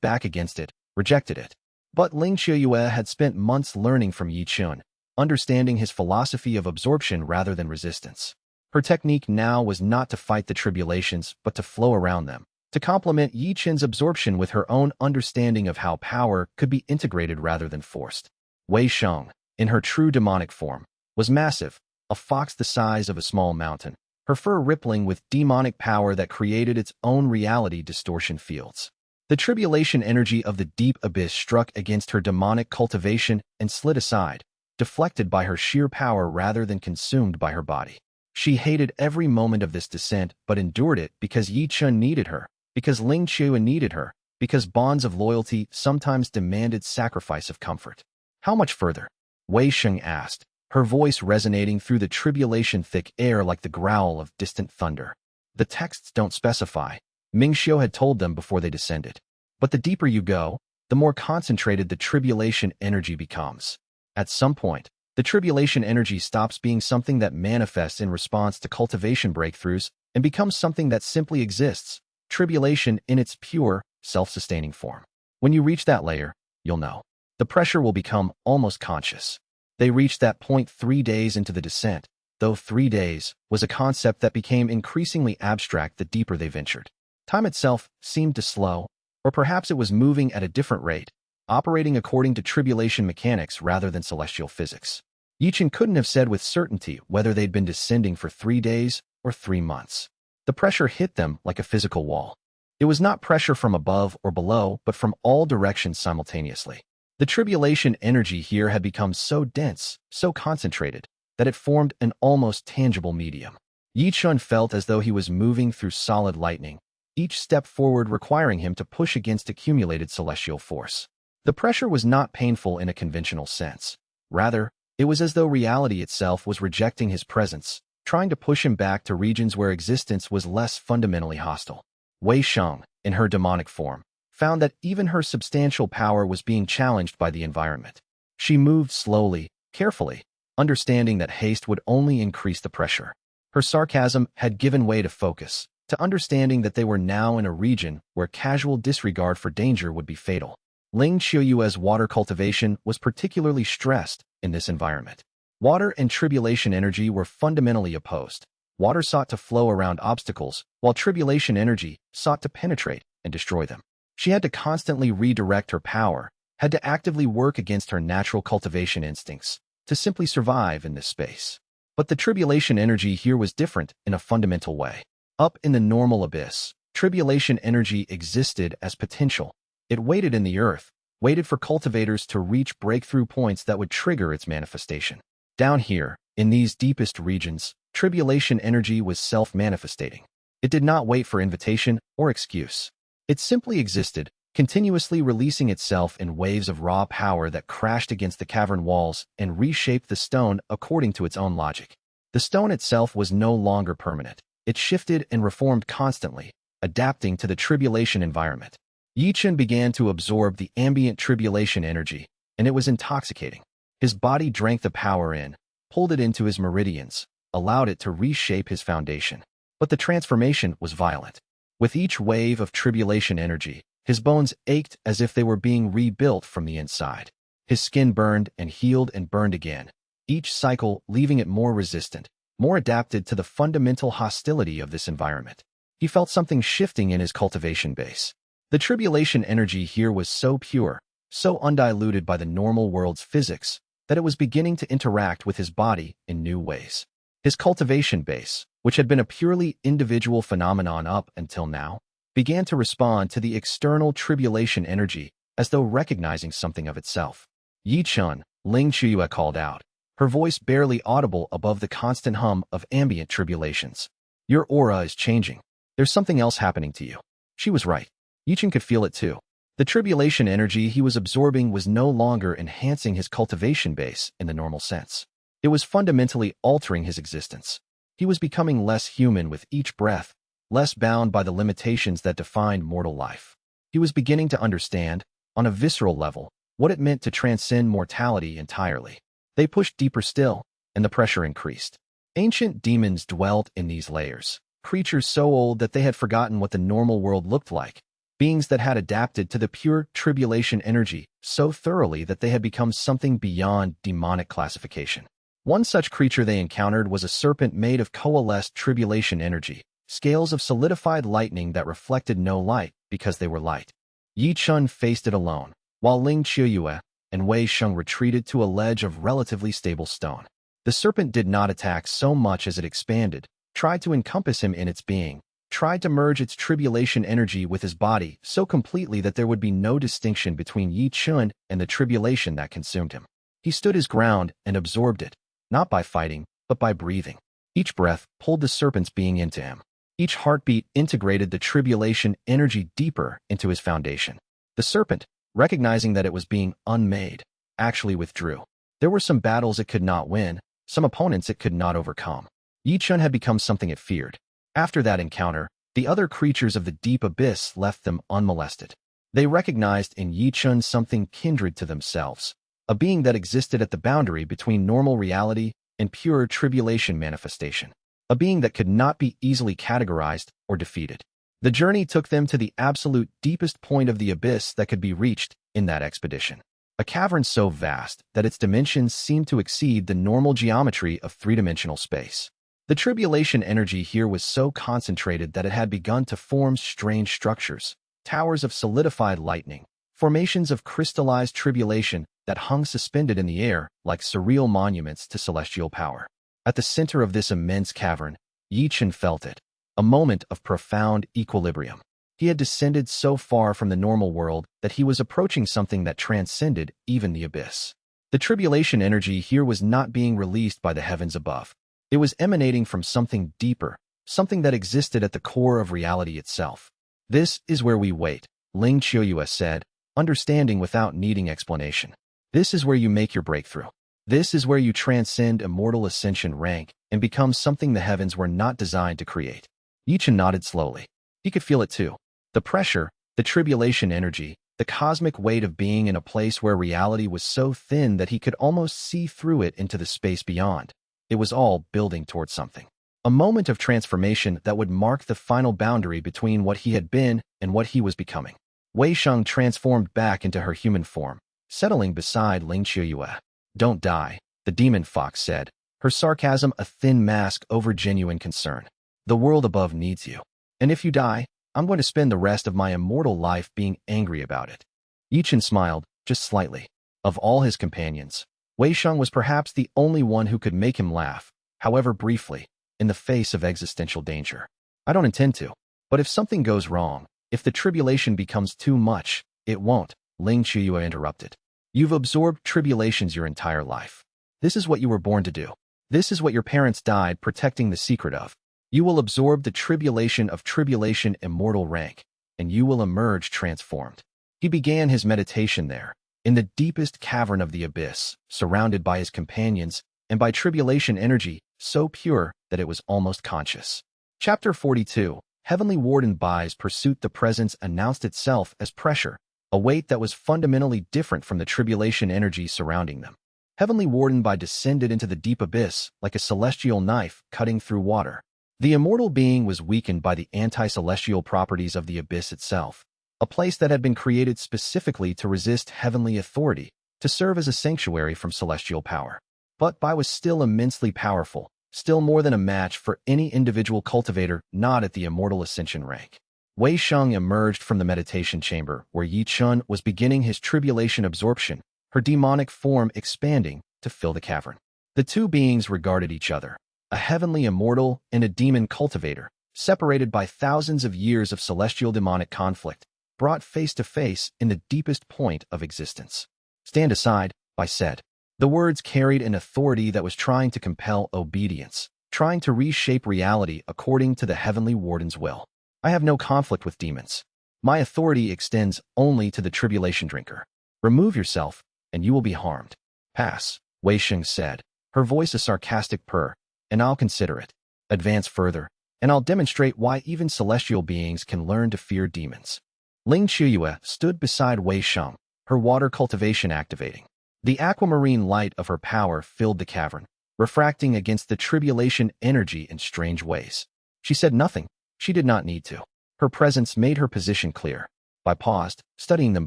back against it, rejected it. But Ling Qiuyue had spent months learning from Ye Chen, understanding his philosophy of absorption rather than resistance. Her technique now was not to fight the tribulations, but to flow around them, to complement Ye Chen's absorption with her own understanding of how power could be integrated rather than forced. Wei Sheng, in her true demonic form, was massive, a fox the size of a small mountain, her fur rippling with demonic power that created its own reality distortion fields. The tribulation energy of the deep abyss struck against her demonic cultivation and slid aside, deflected by her sheer power rather than consumed by her body. She hated every moment of this descent but endured it because Ye Chen needed her, because Ling Qiuyue needed her, because bonds of loyalty sometimes demanded sacrifice of comfort. How much further? Wei Sheng asked, her voice resonating through the tribulation-thick air like the growl of distant thunder. The texts don't specify. Ming Xiu had told them before they descended. But the deeper you go, the more concentrated the tribulation energy becomes. At some point, the tribulation energy stops being something that manifests in response to cultivation breakthroughs and becomes something that simply exists, tribulation in its pure, self-sustaining form. When you reach that layer, you'll know. The pressure will become almost conscious. They reached that point 3 days into the descent, though 3 days was a concept that became increasingly abstract the deeper they ventured. Time itself seemed to slow, or perhaps it was moving at a different rate, operating according to tribulation mechanics rather than celestial physics. Ye Chen couldn't have said with certainty whether they'd been descending for 3 days or 3 months. The pressure hit them like a physical wall. It was not pressure from above or below, but from all directions simultaneously. The tribulation energy here had become so dense, so concentrated, that it formed an almost tangible medium. Ye Chen felt as though he was moving through solid lightning, each step forward requiring him to push against accumulated celestial force. The pressure was not painful in a conventional sense. Rather, it was as though reality itself was rejecting his presence, trying to push him back to regions where existence was less fundamentally hostile. Wei Sheng, in her demonic form, found that even her substantial power was being challenged by the environment. She moved slowly, carefully, understanding that haste would only increase the pressure. Her sarcasm had given way to focus, to understanding that they were now in a region where casual disregard for danger would be fatal. Ling Qiuyue's water cultivation was particularly stressed in this environment. Water and tribulation energy were fundamentally opposed. Water sought to flow around obstacles, while tribulation energy sought to penetrate and destroy them. She had to constantly redirect her power, had to actively work against her natural cultivation instincts, to simply survive in this space. But the tribulation energy here was different in a fundamental way. Up in the normal abyss, tribulation energy existed as potential. It waited in the earth, waited for cultivators to reach breakthrough points that would trigger its manifestation. Down here, in these deepest regions, tribulation energy was self-manifestating. It did not wait for invitation or excuse. It simply existed, continuously releasing itself in waves of raw power that crashed against the cavern walls and reshaped the stone according to its own logic. The stone itself was no longer permanent. It shifted and reformed constantly, adapting to the tribulation environment. Ye Chen began to absorb the ambient tribulation energy, and it was intoxicating. His body drank the power in, pulled it into his meridians, allowed it to reshape his foundation. But the transformation was violent. With each wave of tribulation energy, his bones ached as if they were being rebuilt from the inside. His skin burned and healed and burned again, each cycle leaving it more resistant, more adapted to the fundamental hostility of this environment. He felt something shifting in his cultivation base. The tribulation energy here was so pure, so undiluted by the normal world's physics, that it was beginning to interact with his body in new ways. His cultivation base, which had been a purely individual phenomenon up until now, began to respond to the external tribulation energy as though recognizing something of itself. Ye Chen, xianxia called out, her voice barely audible above the constant hum of ambient tribulations. Your aura is changing. There's something else happening to you. She was right. Ye Chen could feel it too. The tribulation energy he was absorbing was no longer enhancing his cultivation base in the normal sense. It was fundamentally altering his existence. He was becoming less human with each breath, less bound by the limitations that defined mortal life. He was beginning to understand, on a visceral level, what it meant to transcend mortality entirely. They pushed deeper still, and the pressure increased. Ancient demons dwelt in these layers, creatures so old that they had forgotten what the normal world looked like, beings that had adapted to the pure tribulation energy so thoroughly that they had become something beyond demonic classification. One such creature they encountered was a serpent made of coalesced tribulation energy, scales of solidified lightning that reflected no light because they were light. Ye Chen faced it alone, while xianxia and Wei Sheng retreated to a ledge of relatively stable stone. The serpent did not attack so much as it expanded, tried to encompass him in its being, tried to merge its tribulation energy with his body so completely that there would be no distinction between Ye Chen and the tribulation that consumed him. He stood his ground and absorbed it, not by fighting, but by breathing. Each breath pulled the serpent's being into him. Each heartbeat integrated the tribulation energy deeper into his foundation. The serpent, recognizing that it was being unmade, actually withdrew. There were some battles it could not win, some opponents it could not overcome. Ye Chen had become something it feared. After that encounter, the other creatures of the deep abyss left them unmolested. They recognized in Ye Chen something kindred to themselves, a being that existed at the boundary between normal reality and pure tribulation manifestation, a being that could not be easily categorized or defeated. The journey took them to the absolute deepest point of the abyss that could be reached in that expedition, a cavern so vast that its dimensions seemed to exceed the normal geometry of three-dimensional space. The tribulation energy here was so concentrated that it had begun to form strange structures, towers of solidified lightning, formations of crystallized tribulation that hung suspended in the air like surreal monuments to celestial power. At the center of this immense cavern, Ye Chen felt it, a moment of profound equilibrium. He had descended so far from the normal world that he was approaching something that transcended even the abyss. The tribulation energy here was not being released by the heavens above. It was emanating from something deeper, something that existed at the core of reality itself. This is where we wait, xianxia said, understanding without needing explanation. This is where you make your breakthrough. This is where you transcend immortal ascension rank and become something the heavens were not designed to create. Ye Chen nodded slowly. He could feel it too. The pressure, the tribulation energy, the cosmic weight of being in a place where reality was so thin that he could almost see through it into the space beyond. It was all building towards something. A moment of transformation that would mark the final boundary between what he had been and what he was becoming. Wei Sheng transformed back into her human form, settling beside xianxia. Don't die, the demon fox said, her sarcasm a thin mask over genuine concern. The world above needs you. And if you die, I'm going to spend the rest of my immortal life being angry about it. Ye Chen smiled, just slightly. Of all his companions, Wei Sheng was perhaps the only one who could make him laugh, however briefly, in the face of existential danger. I don't intend to. But if something goes wrong, if the tribulation becomes too much, it won't, xianxia interrupted. You've absorbed tribulations your entire life. This is what you were born to do. This is what your parents died protecting the secret of. You will absorb the tribulation of tribulation immortal rank, and you will emerge transformed. He began his meditation there, in the deepest cavern of the abyss, surrounded by his companions and by tribulation energy so pure that it was almost conscious. Chapter 42. Heavenly Warden Bai's pursuit. The presence announced itself as pressure, a weight that was fundamentally different from the tribulation energy surrounding them. Heavenly Warden Bai descended into the deep abyss like a celestial knife cutting through water. The immortal being was weakened by the anti-celestial properties of the abyss itself, a place that had been created specifically to resist heavenly authority, to serve as a sanctuary from celestial power. But Bai was still immensely powerful, still more than a match for any individual cultivator not at the immortal ascension rank. Wei Sheng emerged from the meditation chamber where Ye Chen was beginning his tribulation absorption, her demonic form expanding to fill the cavern. The two beings regarded each other, a heavenly immortal and a demon cultivator, separated by thousands of years of celestial demonic conflict, brought face to face in the deepest point of existence. "Stand aside," Bai said. The words carried an authority that was trying to compel obedience, trying to reshape reality according to the Heavenly Warden's will. "I have no conflict with demons. My authority extends only to the tribulation drinker. Remove yourself, and you will be harmed." "Pass," Wei Sheng said, her voice a sarcastic purr, "and I'll consider it. Advance further, and I'll demonstrate why even celestial beings can learn to fear demons." Xianxia stood beside Wei Sheng, her water cultivation activating. The aquamarine light of her power filled the cavern, refracting against the tribulation energy in strange ways. She said nothing. She did not need to. Her presence made her position clear. Bai paused, studying them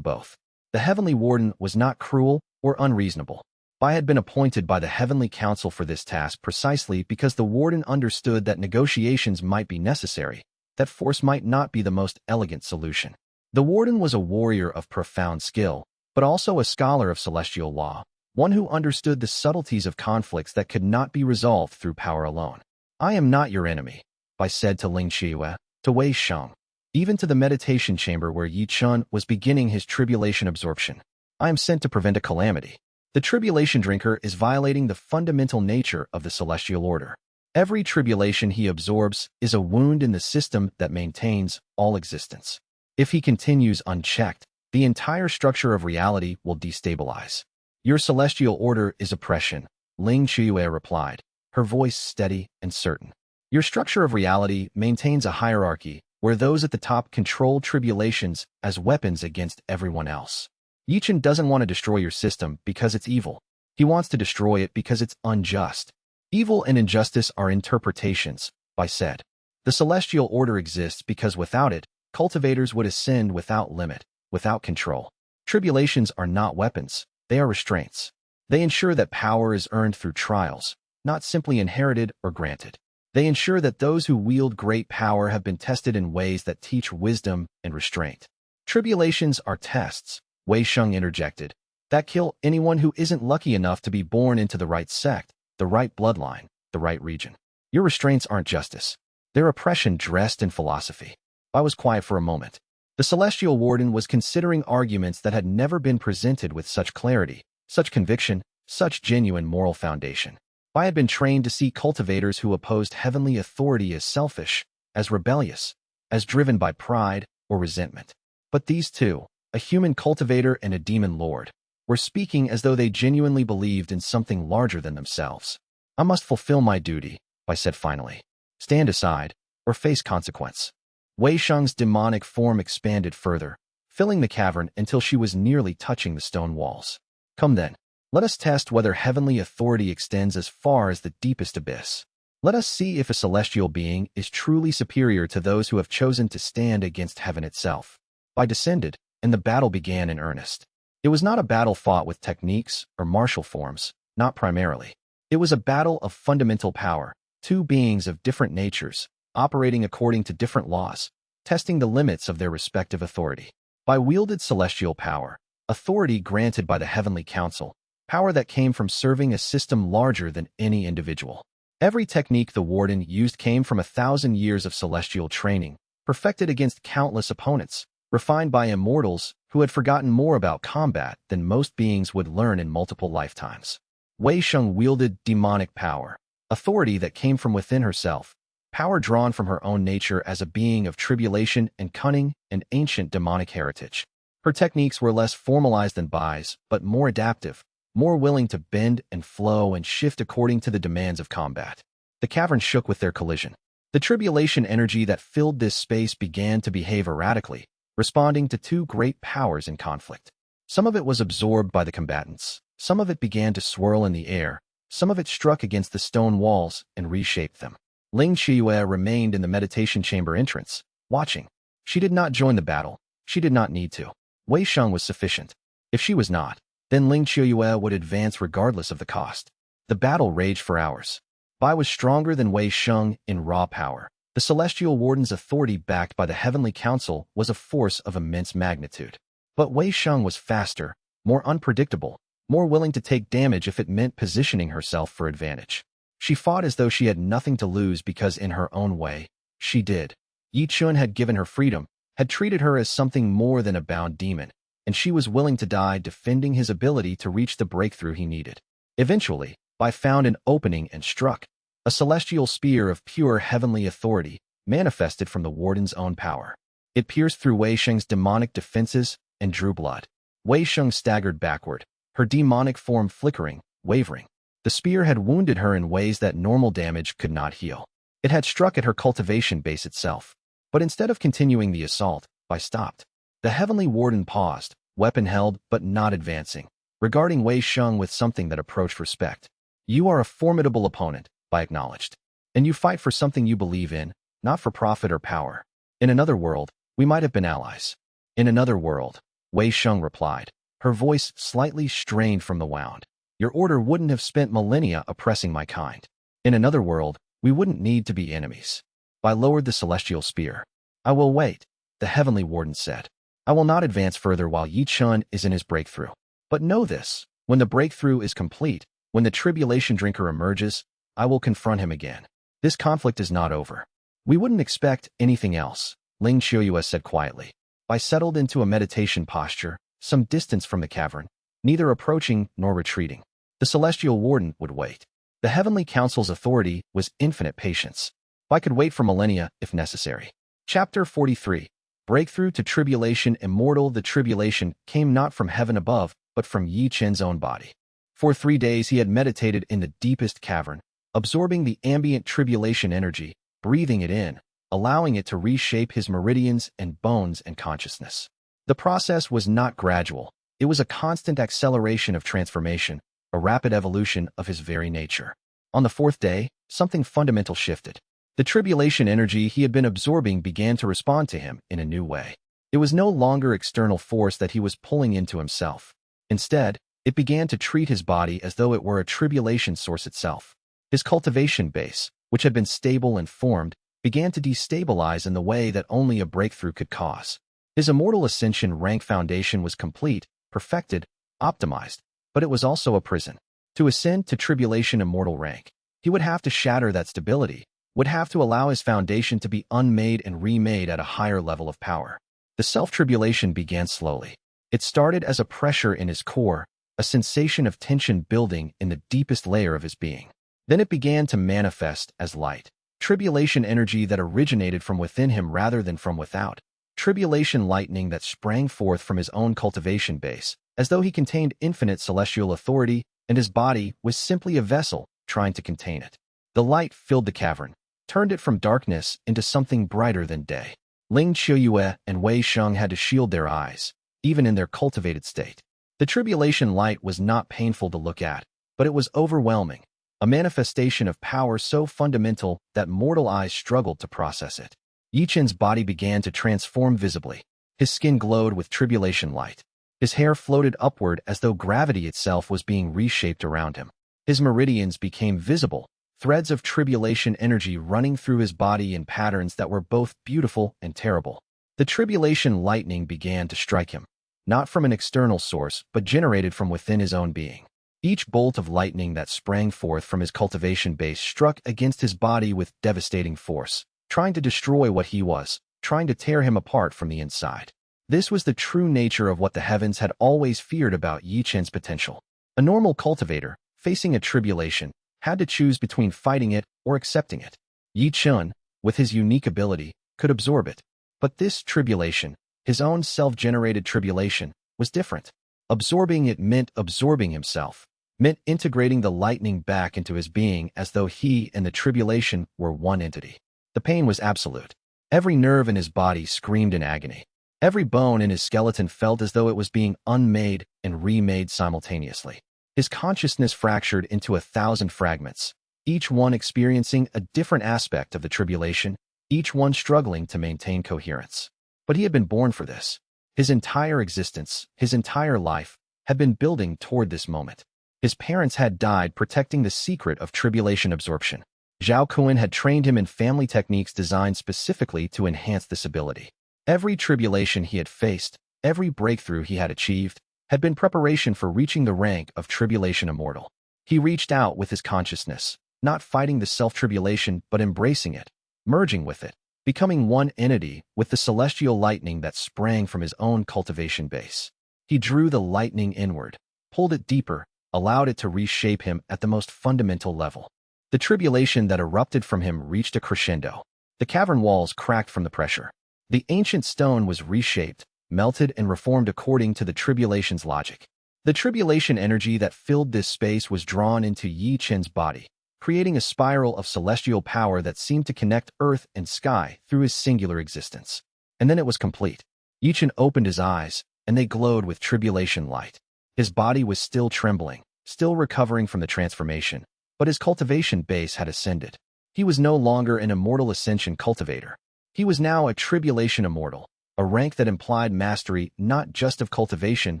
both. The Heavenly Warden was not cruel or unreasonable. Bai had been appointed by the Heavenly Council for this task precisely because the Warden understood that negotiations might be necessary, that force might not be the most elegant solution. The Warden was a warrior of profound skill, but also a scholar of celestial law, one who understood the subtleties of conflicts that could not be resolved through power alone. "I am not your enemy," Bai said to Xianxia, to Wei Sheng, even to the meditation chamber where Ye Chen was beginning his tribulation absorption. "I am sent to prevent a calamity. The tribulation drinker is violating the fundamental nature of the celestial order. Every tribulation he absorbs is a wound in the system that maintains all existence. If he continues unchecked, the entire structure of reality will destabilize." "Your celestial order is oppression," Xianxia replied, her voice steady and certain. "Your structure of reality maintains a hierarchy where those at the top control tribulations as weapons against everyone else. Ye Chen doesn't want to destroy your system because it's evil. He wants to destroy it because it's unjust. Evil and injustice are interpretations," Bai said. "The celestial order exists because without it, cultivators would ascend without limit, without control. Tribulations are not weapons, they are restraints. They ensure that power is earned through trials, not simply inherited or granted. They ensure that those who wield great power have been tested in ways that teach wisdom and restraint." "Tribulations are tests," Wei Sheng interjected, "that kill anyone who isn't lucky enough to be born into the right sect, the right bloodline, the right region. Your restraints aren't justice. They're oppression dressed in philosophy." I was quiet for a moment. The Celestial Warden was considering arguments that had never been presented with such clarity, such conviction, such genuine moral foundation. I had been trained to see cultivators who opposed heavenly authority as selfish, as rebellious, as driven by pride or resentment. But these two, a human cultivator and a demon lord, were speaking as though they genuinely believed in something larger than themselves. "I must fulfill my duty," I said finally. "Stand aside, or face consequence." Wei Sheng's demonic form expanded further, filling the cavern until she was nearly touching the stone walls. "Come then, let us test whether heavenly authority extends as far as the deepest abyss. Let us see if a celestial being is truly superior to those who have chosen to stand against heaven itself." I descended, and the battle began in earnest. It was not a battle fought with techniques or martial forms, not primarily. It was a battle of fundamental power, two beings of different natures, operating according to different laws, testing the limits of their respective authority. Bai wielded celestial power, authority granted by the Heavenly Council, power that came from serving a system larger than any individual. Every technique the Warden used came from 1,000 years of celestial training, perfected against countless opponents, refined by immortals who had forgotten more about combat than most beings would learn in multiple lifetimes. Wei Sheng wielded demonic power, authority that came from within herself, power drawn from her own nature as a being of tribulation and cunning and ancient demonic heritage. Her techniques were less formalized than Bai's, but more adaptive, more willing to bend and flow and shift according to the demands of combat. The cavern shook with their collision. The tribulation energy that filled this space began to behave erratically, responding to two great powers in conflict. Some of it was absorbed by the combatants. Some of it began to swirl in the air. Some of it struck against the stone walls and reshaped them. Ling Qiuyue remained in the meditation chamber entrance, watching. She did not join the battle. She did not need to. Wei Sheng was sufficient. If she was not, then Ling Qiuyue would advance regardless of the cost. The battle raged for hours. Bai was stronger than Wei Sheng in raw power. The Celestial Warden's authority backed by the Heavenly Council was a force of immense magnitude. But Wei Sheng was faster, more unpredictable, more willing to take damage if it meant positioning herself for advantage. She fought as though she had nothing to lose because in her own way, she did. Ye Chen had given her freedom, had treated her as something more than a bound demon, and she was willing to die defending his ability to reach the breakthrough he needed. Eventually, Bai found an opening and struck. A celestial spear of pure heavenly authority manifested from the Warden's own power. It pierced through Wei Sheng's demonic defenses and drew blood. Wei Sheng staggered backward, her demonic form flickering, wavering. The spear had wounded her in ways that normal damage could not heal. It had struck at her cultivation base itself. But instead of continuing the assault, Bai stopped. The Heavenly Warden paused, weapon held but not advancing, regarding Wei Sheng with something that approached respect. You are a formidable opponent, Bai acknowledged. And you fight for something you believe in, not for profit or power. In another world, we might have been allies. In another world, Wei Sheng replied, her voice slightly strained from the wound. Your order wouldn't have spent millennia oppressing my kind. In another world, we wouldn't need to be enemies. Bai lowered the celestial spear. I will wait, the Heavenly Warden said. I will not advance further while Ye Chen is in his breakthrough. But know this, when the breakthrough is complete, when the tribulation drinker emerges, I will confront him again. This conflict is not over. We wouldn't expect anything else, Ling Qiuyue said quietly. Bai settled into a meditation posture, some distance from the cavern, neither approaching nor retreating. The Celestial Warden would wait. The Heavenly Council's authority was infinite patience. Bai could wait for millennia if necessary. Chapter 43. Breakthrough to Tribulation Immortal. The tribulation came not from heaven above, but from Ye Chen's own body. For 3 days he had meditated in the deepest cavern, absorbing the ambient tribulation energy, breathing it in, allowing it to reshape his meridians and bones and consciousness. The process was not gradual. It was a constant acceleration of transformation, a rapid evolution of his very nature. On the 4th day, something fundamental shifted. The tribulation energy he had been absorbing began to respond to him in a new way. It was no longer external force that he was pulling into himself. Instead, it began to treat his body as though it were a tribulation source itself. His cultivation base, which had been stable and formed, began to destabilize in the way that only a breakthrough could cause. His immortal ascension rank foundation was complete, perfected, optimized, but it was also a prison. To ascend to tribulation immortal rank, he would have to shatter that stability, would have to allow his foundation to be unmade and remade at a higher level of power. The self-tribulation began slowly. It started as a pressure in his core, a sensation of tension building in the deepest layer of his being. Then it began to manifest as light. Tribulation energy that originated from within him rather than from without. Tribulation lightning that sprang forth from his own cultivation base, as though he contained infinite celestial authority, and his body was simply a vessel trying to contain it. The light filled the cavern, turned it from darkness into something brighter than day. Ling Qiuyue and Wei Sheng had to shield their eyes, even in their cultivated state. The tribulation light was not painful to look at, but it was overwhelming, a manifestation of power so fundamental that mortal eyes struggled to process it. Ye Chen's body began to transform visibly. His skin glowed with tribulation light. His hair floated upward as though gravity itself was being reshaped around him. His meridians became visible, threads of tribulation energy running through his body in patterns that were both beautiful and terrible. The tribulation lightning began to strike him, not from an external source, but generated from within his own being. Each bolt of lightning that sprang forth from his cultivation base struck against his body with devastating force, trying to destroy what he was, trying to tear him apart from the inside. This was the true nature of what the heavens had always feared about Ye Chen's potential. A normal cultivator, facing a tribulation, had to choose between fighting it or accepting it. Ye Chen, with his unique ability, could absorb it. But this tribulation, His own self-generated tribulation was different. Absorbing it meant absorbing himself, meant integrating the lightning back into his being as though he and the tribulation were one entity. The pain was absolute. Every nerve in his body screamed in agony. Every bone in his skeleton felt as though it was being unmade and remade simultaneously. His consciousness fractured into 1,000 fragments, each one experiencing a different aspect of the tribulation, each one struggling to maintain coherence. But he had been born for this. His entire existence, his entire life, had been building toward this moment. His parents had died protecting the secret of tribulation absorption. Zhao Kuan had trained him in family techniques designed specifically to enhance this ability. Every tribulation he had faced, every breakthrough he had achieved, had been preparation for reaching the rank of tribulation immortal. He reached out with his consciousness, not fighting the self-tribulation but embracing it, merging with it, becoming one entity with the celestial lightning that sprang from his own cultivation base. He drew the lightning inward, pulled it deeper, allowed it to reshape him at the most fundamental level. The tribulation that erupted from him reached a crescendo. The cavern walls cracked from the pressure. The ancient stone was reshaped, melted and reformed according to the tribulation's logic. The tribulation energy that filled this space was drawn into Ye Chen's body, creating a spiral of celestial power that seemed to connect earth and sky through his singular existence. And then it was complete. Ye Chen opened his eyes, and they glowed with tribulation light. His body was still trembling, still recovering from the transformation, but his cultivation base had ascended. He was no longer an immortal ascension cultivator. He was now a tribulation immortal, a rank that implied mastery not just of cultivation,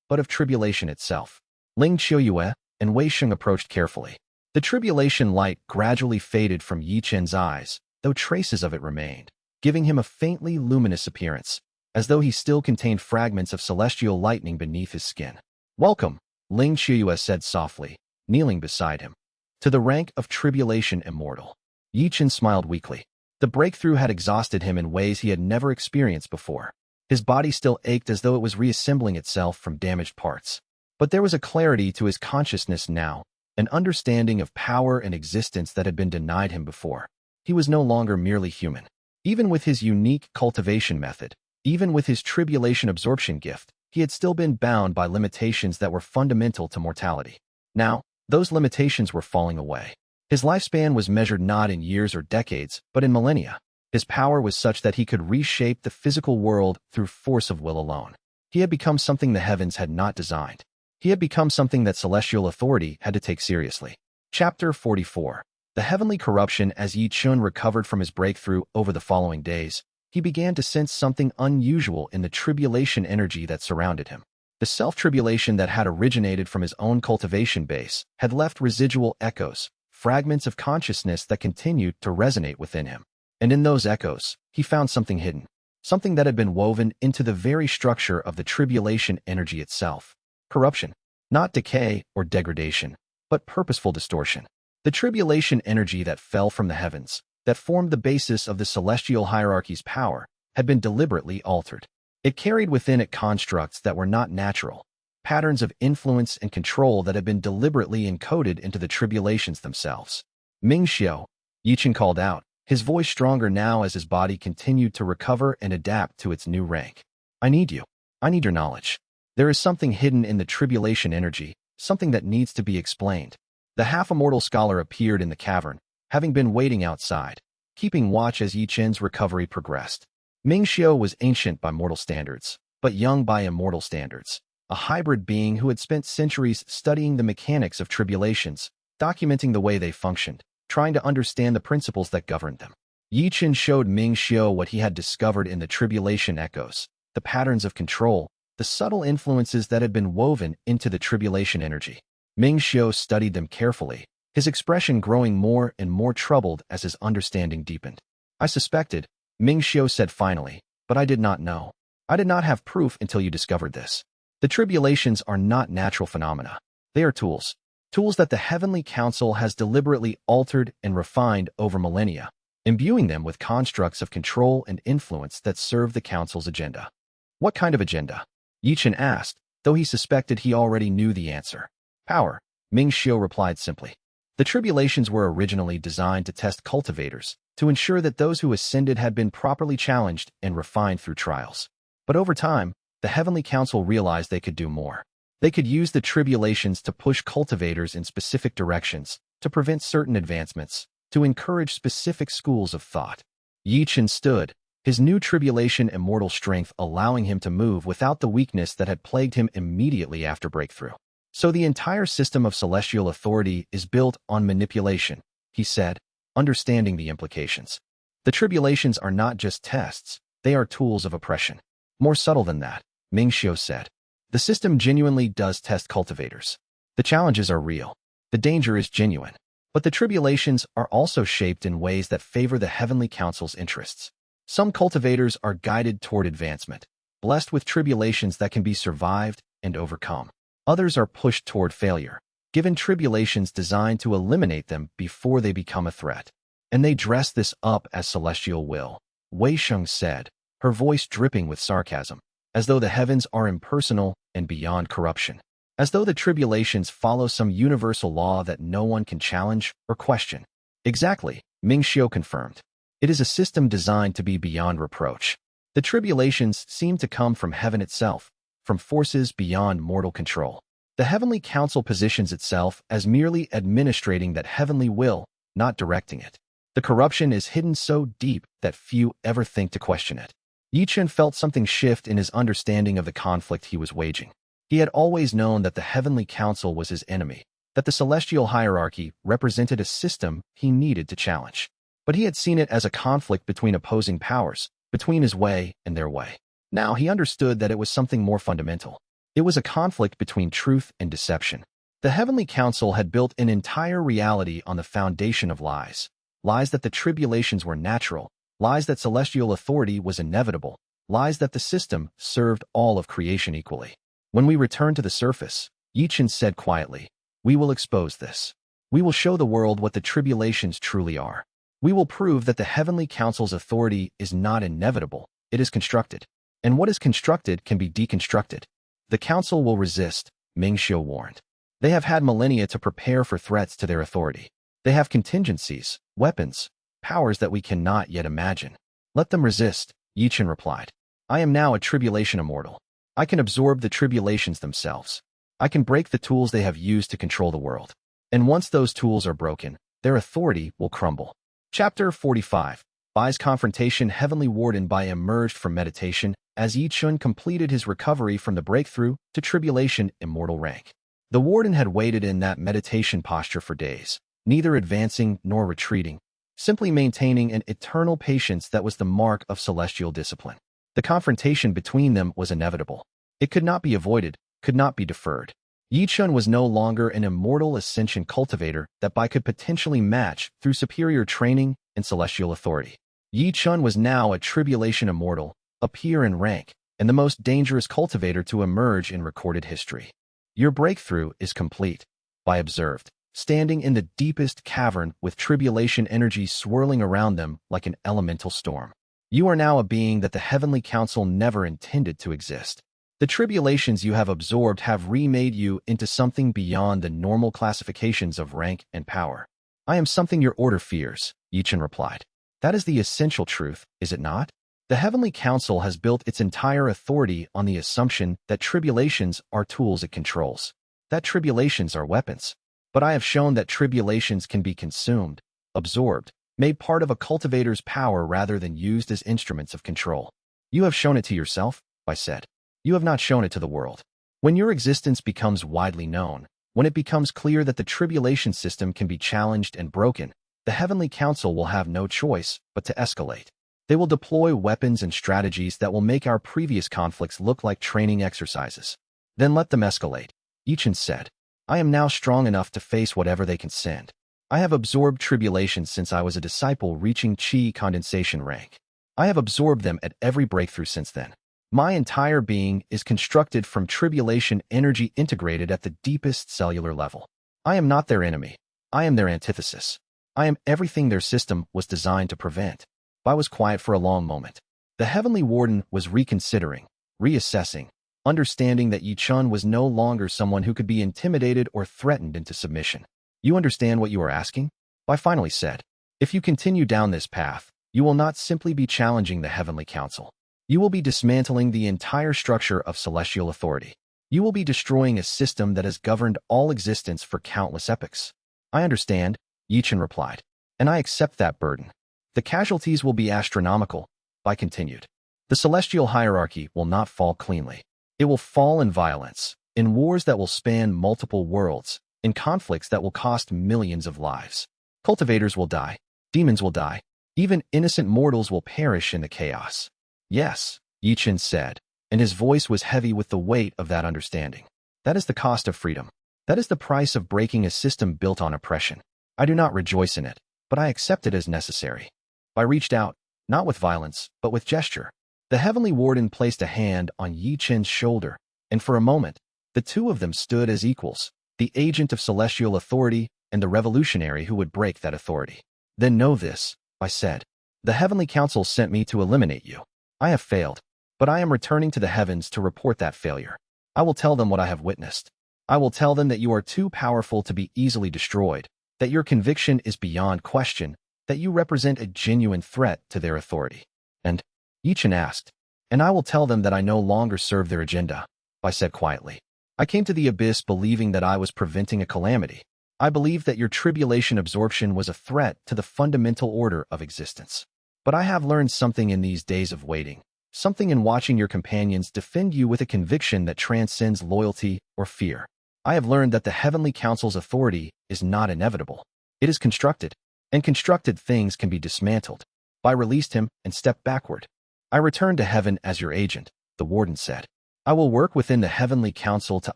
but of tribulation itself. Ling Qiuyue and Wei Sheng approached carefully. The tribulation light gradually faded from Ye Chen's eyes, though traces of it remained, giving him a faintly luminous appearance, as though he still contained fragments of celestial lightning beneath his skin. "Welcome," Ling Qiuyue said softly, kneeling beside him. "To the rank of tribulation immortal." Ye Chen smiled weakly. The breakthrough had exhausted him in ways he had never experienced before. His body still ached as though it was reassembling itself from damaged parts. But there was a clarity to his consciousness now, an understanding of power and existence that had been denied him before. He was no longer merely human. Even with his unique cultivation method, even with his tribulation absorption gift, he had still been bound by limitations that were fundamental to mortality. Now, those limitations were falling away. His lifespan was measured not in years or decades, but in millennia. His power was such that he could reshape the physical world through force of will alone. He had become something the heavens had not designed. He had become something that celestial authority had to take seriously. Chapter 44. The heavenly corruption. As Ye Chen recovered from his breakthrough over the following days, he began to sense something unusual in the tribulation energy that surrounded him. The self-tribulation that had originated from his own cultivation base had left residual echoes, fragments of consciousness that continued to resonate within him. And in those echoes, he found something hidden, something that had been woven into the very structure of the tribulation energy itself. Corruption. Not decay or degradation, but purposeful distortion. The tribulation energy that fell from the heavens, that formed the basis of the celestial hierarchy's power, had been deliberately altered. It carried within it constructs that were not natural, patterns of influence and control that had been deliberately encoded into the tribulations themselves. "Ming Xiao," Ye Chen called out, his voice stronger now as his body continued to recover and adapt to its new rank. "I need you. I need your knowledge. There is something hidden in the tribulation energy, something that needs to be explained." The half-immortal scholar appeared in the cavern, having been waiting outside, keeping watch as Ye Chen's recovery progressed. Ming Xiao was ancient by mortal standards, but young by immortal standards. A hybrid being who had spent centuries studying the mechanics of tribulations, documenting the way they functioned, trying to understand the principles that governed them. Ye Chen showed Ming Xiao what he had discovered in the tribulation echoes, the patterns of control, the subtle influences that had been woven into the tribulation energy. Ming Xiao studied them carefully, his expression growing more and more troubled as his understanding deepened. "I suspected," Ming Xiao said finally, "but I did not know. I did not have proof until you discovered this. The tribulations are not natural phenomena. They are tools. Tools that the Heavenly Council has deliberately altered and refined over millennia, imbuing them with constructs of control and influence that serve the Council's agenda." "What kind of agenda?" Ye Chen asked, though he suspected he already knew the answer. "Power," Ming Xiao replied simply. "The tribulations were originally designed to test cultivators, to ensure that those who ascended had been properly challenged and refined through trials. But over time, the Heavenly Council realized they could do more. They could use the tribulations to push cultivators in specific directions, to prevent certain advancements, to encourage specific schools of thought. Ye Chen stood, his new tribulation immortal strength allowing him to move without the weakness that had plagued him immediately after breakthrough. So the entire system of celestial authority is built on manipulation, he said, understanding the implications. The tribulations are not just tests, they are tools of oppression. More subtle than that, Mingxiu said. The system genuinely does test cultivators. The challenges are real. The danger is genuine. But the tribulations are also shaped in ways that favor the Heavenly Council's interests. Some cultivators are guided toward advancement, blessed with tribulations that can be survived and overcome. Others are pushed toward failure, given tribulations designed to eliminate them before they become a threat. And they dress this up as celestial will, Wei Sheng said, her voice dripping with sarcasm, as though the heavens are impersonal and beyond corruption. As though the tribulations follow some universal law that no one can challenge or question. Exactly, Mingxiu confirmed. It is a system designed to be beyond reproach. The tribulations seem to come from heaven itself, from forces beyond mortal control. The Heavenly Council positions itself as merely administrating that heavenly will, not directing it. The corruption is hidden so deep that few ever think to question it. Ye Chen felt something shift in his understanding of the conflict he was waging. He had always known that the Heavenly Council was his enemy, that the celestial hierarchy represented a system he needed to challenge. But he had seen it as a conflict between opposing powers, between his way and their way. Now he understood that it was something more fundamental. It was a conflict between truth and deception. The Heavenly Council had built an entire reality on the foundation of lies. Lies that the tribulations were natural, lies that celestial authority was inevitable, lies that the system served all of creation equally. When we return to the surface, Ye Chen said quietly, we will expose this. We will show the world what the tribulations truly are. We will prove that the Heavenly Council's authority is not inevitable, it is constructed. And what is constructed can be deconstructed. The Council will resist, Mingxiu warned. They have had millennia to prepare for threats to their authority. They have contingencies, weapons, powers that we cannot yet imagine. Let them resist, Ye Chen replied. I am now a tribulation immortal. I can absorb the tribulations themselves. I can break the tools they have used to control the world. And once those tools are broken, their authority will crumble. Chapter 45. Bai's confrontation. Heavenly Warden Bai emerged from meditation as Ye Chen completed his recovery from the breakthrough to tribulation immortal rank. The warden had waited in that meditation posture for days, neither advancing nor retreating, simply maintaining an eternal patience that was the mark of celestial discipline. The confrontation between them was inevitable. It could not be avoided, could not be deferred. Ye Chen was no longer an immortal ascension cultivator that Bai could potentially match through superior training and celestial authority. Ye Chen was now a tribulation immortal, a peer in rank, and the most dangerous cultivator to emerge in recorded history. Your breakthrough is complete, Bai observed, standing in the deepest cavern with tribulation energy swirling around them like an elemental storm. You are now a being that the Heavenly Council never intended to exist. The tribulations you have absorbed have remade you into something beyond the normal classifications of rank and power. I am something your order fears, Ye Chen replied. That is the essential truth, is it not? The Heavenly Council has built its entire authority on the assumption that tribulations are tools it controls, that tribulations are weapons. But I have shown that tribulations can be consumed, absorbed, made part of a cultivator's power rather than used as instruments of control. You have shown it to yourself, I said. You have not shown it to the world. When your existence becomes widely known, when it becomes clear that the tribulation system can be challenged and broken, the Heavenly Council will have no choice but to escalate. They will deploy weapons and strategies that will make our previous conflicts look like training exercises. Then let them escalate, Ye Chen said. I am now strong enough to face whatever they can send. I have absorbed tribulations since I was a disciple reaching Qi condensation rank. I have absorbed them at every breakthrough since then. My entire being is constructed from tribulation energy integrated at the deepest cellular level. I am not their enemy. I am their antithesis. I am everything their system was designed to prevent. Bai was quiet for a long moment. The Heavenly Warden was reconsidering, reassessing, understanding that Ye Chen was no longer someone who could be intimidated or threatened into submission. You understand what you are asking? Bai finally said. If you continue down this path, you will not simply be challenging the Heavenly Council. You will be dismantling the entire structure of celestial authority. You will be destroying a system that has governed all existence for countless epochs. I understand, Ye Chen replied, and I accept that burden. The casualties will be astronomical, I continued. The celestial hierarchy will not fall cleanly. It will fall in violence, in wars that will span multiple worlds, in conflicts that will cost millions of lives. Cultivators will die, demons will die, even innocent mortals will perish in the chaos. Yes, Ye Chen said, and his voice was heavy with the weight of that understanding. That is the cost of freedom. That is the price of breaking a system built on oppression. I do not rejoice in it, but I accept it as necessary. I reached out, not with violence, but with gesture. The heavenly warden placed a hand on Ye Chen's shoulder, and for a moment, the two of them stood as equals, the agent of celestial authority and the revolutionary who would break that authority. Then know this, I said. The Heavenly Council sent me to eliminate you. I have failed, but I am returning to the heavens to report that failure. I will tell them what I have witnessed. I will tell them that you are too powerful to be easily destroyed, that your conviction is beyond question, that you represent a genuine threat to their authority. And, Ye Chen asked, and I will tell them that I no longer serve their agenda, I said quietly. I came to the abyss believing that I was preventing a calamity. I believed that your tribulation absorption was a threat to the fundamental order of existence. But I have learned something in these days of waiting, something in watching your companions defend you with a conviction that transcends loyalty or fear. I have learned that the Heavenly Council's authority is not inevitable. It is constructed, and constructed things can be dismantled. I released him and stepped backward. I returned to heaven as your agent, the warden said. I will work within the Heavenly Council to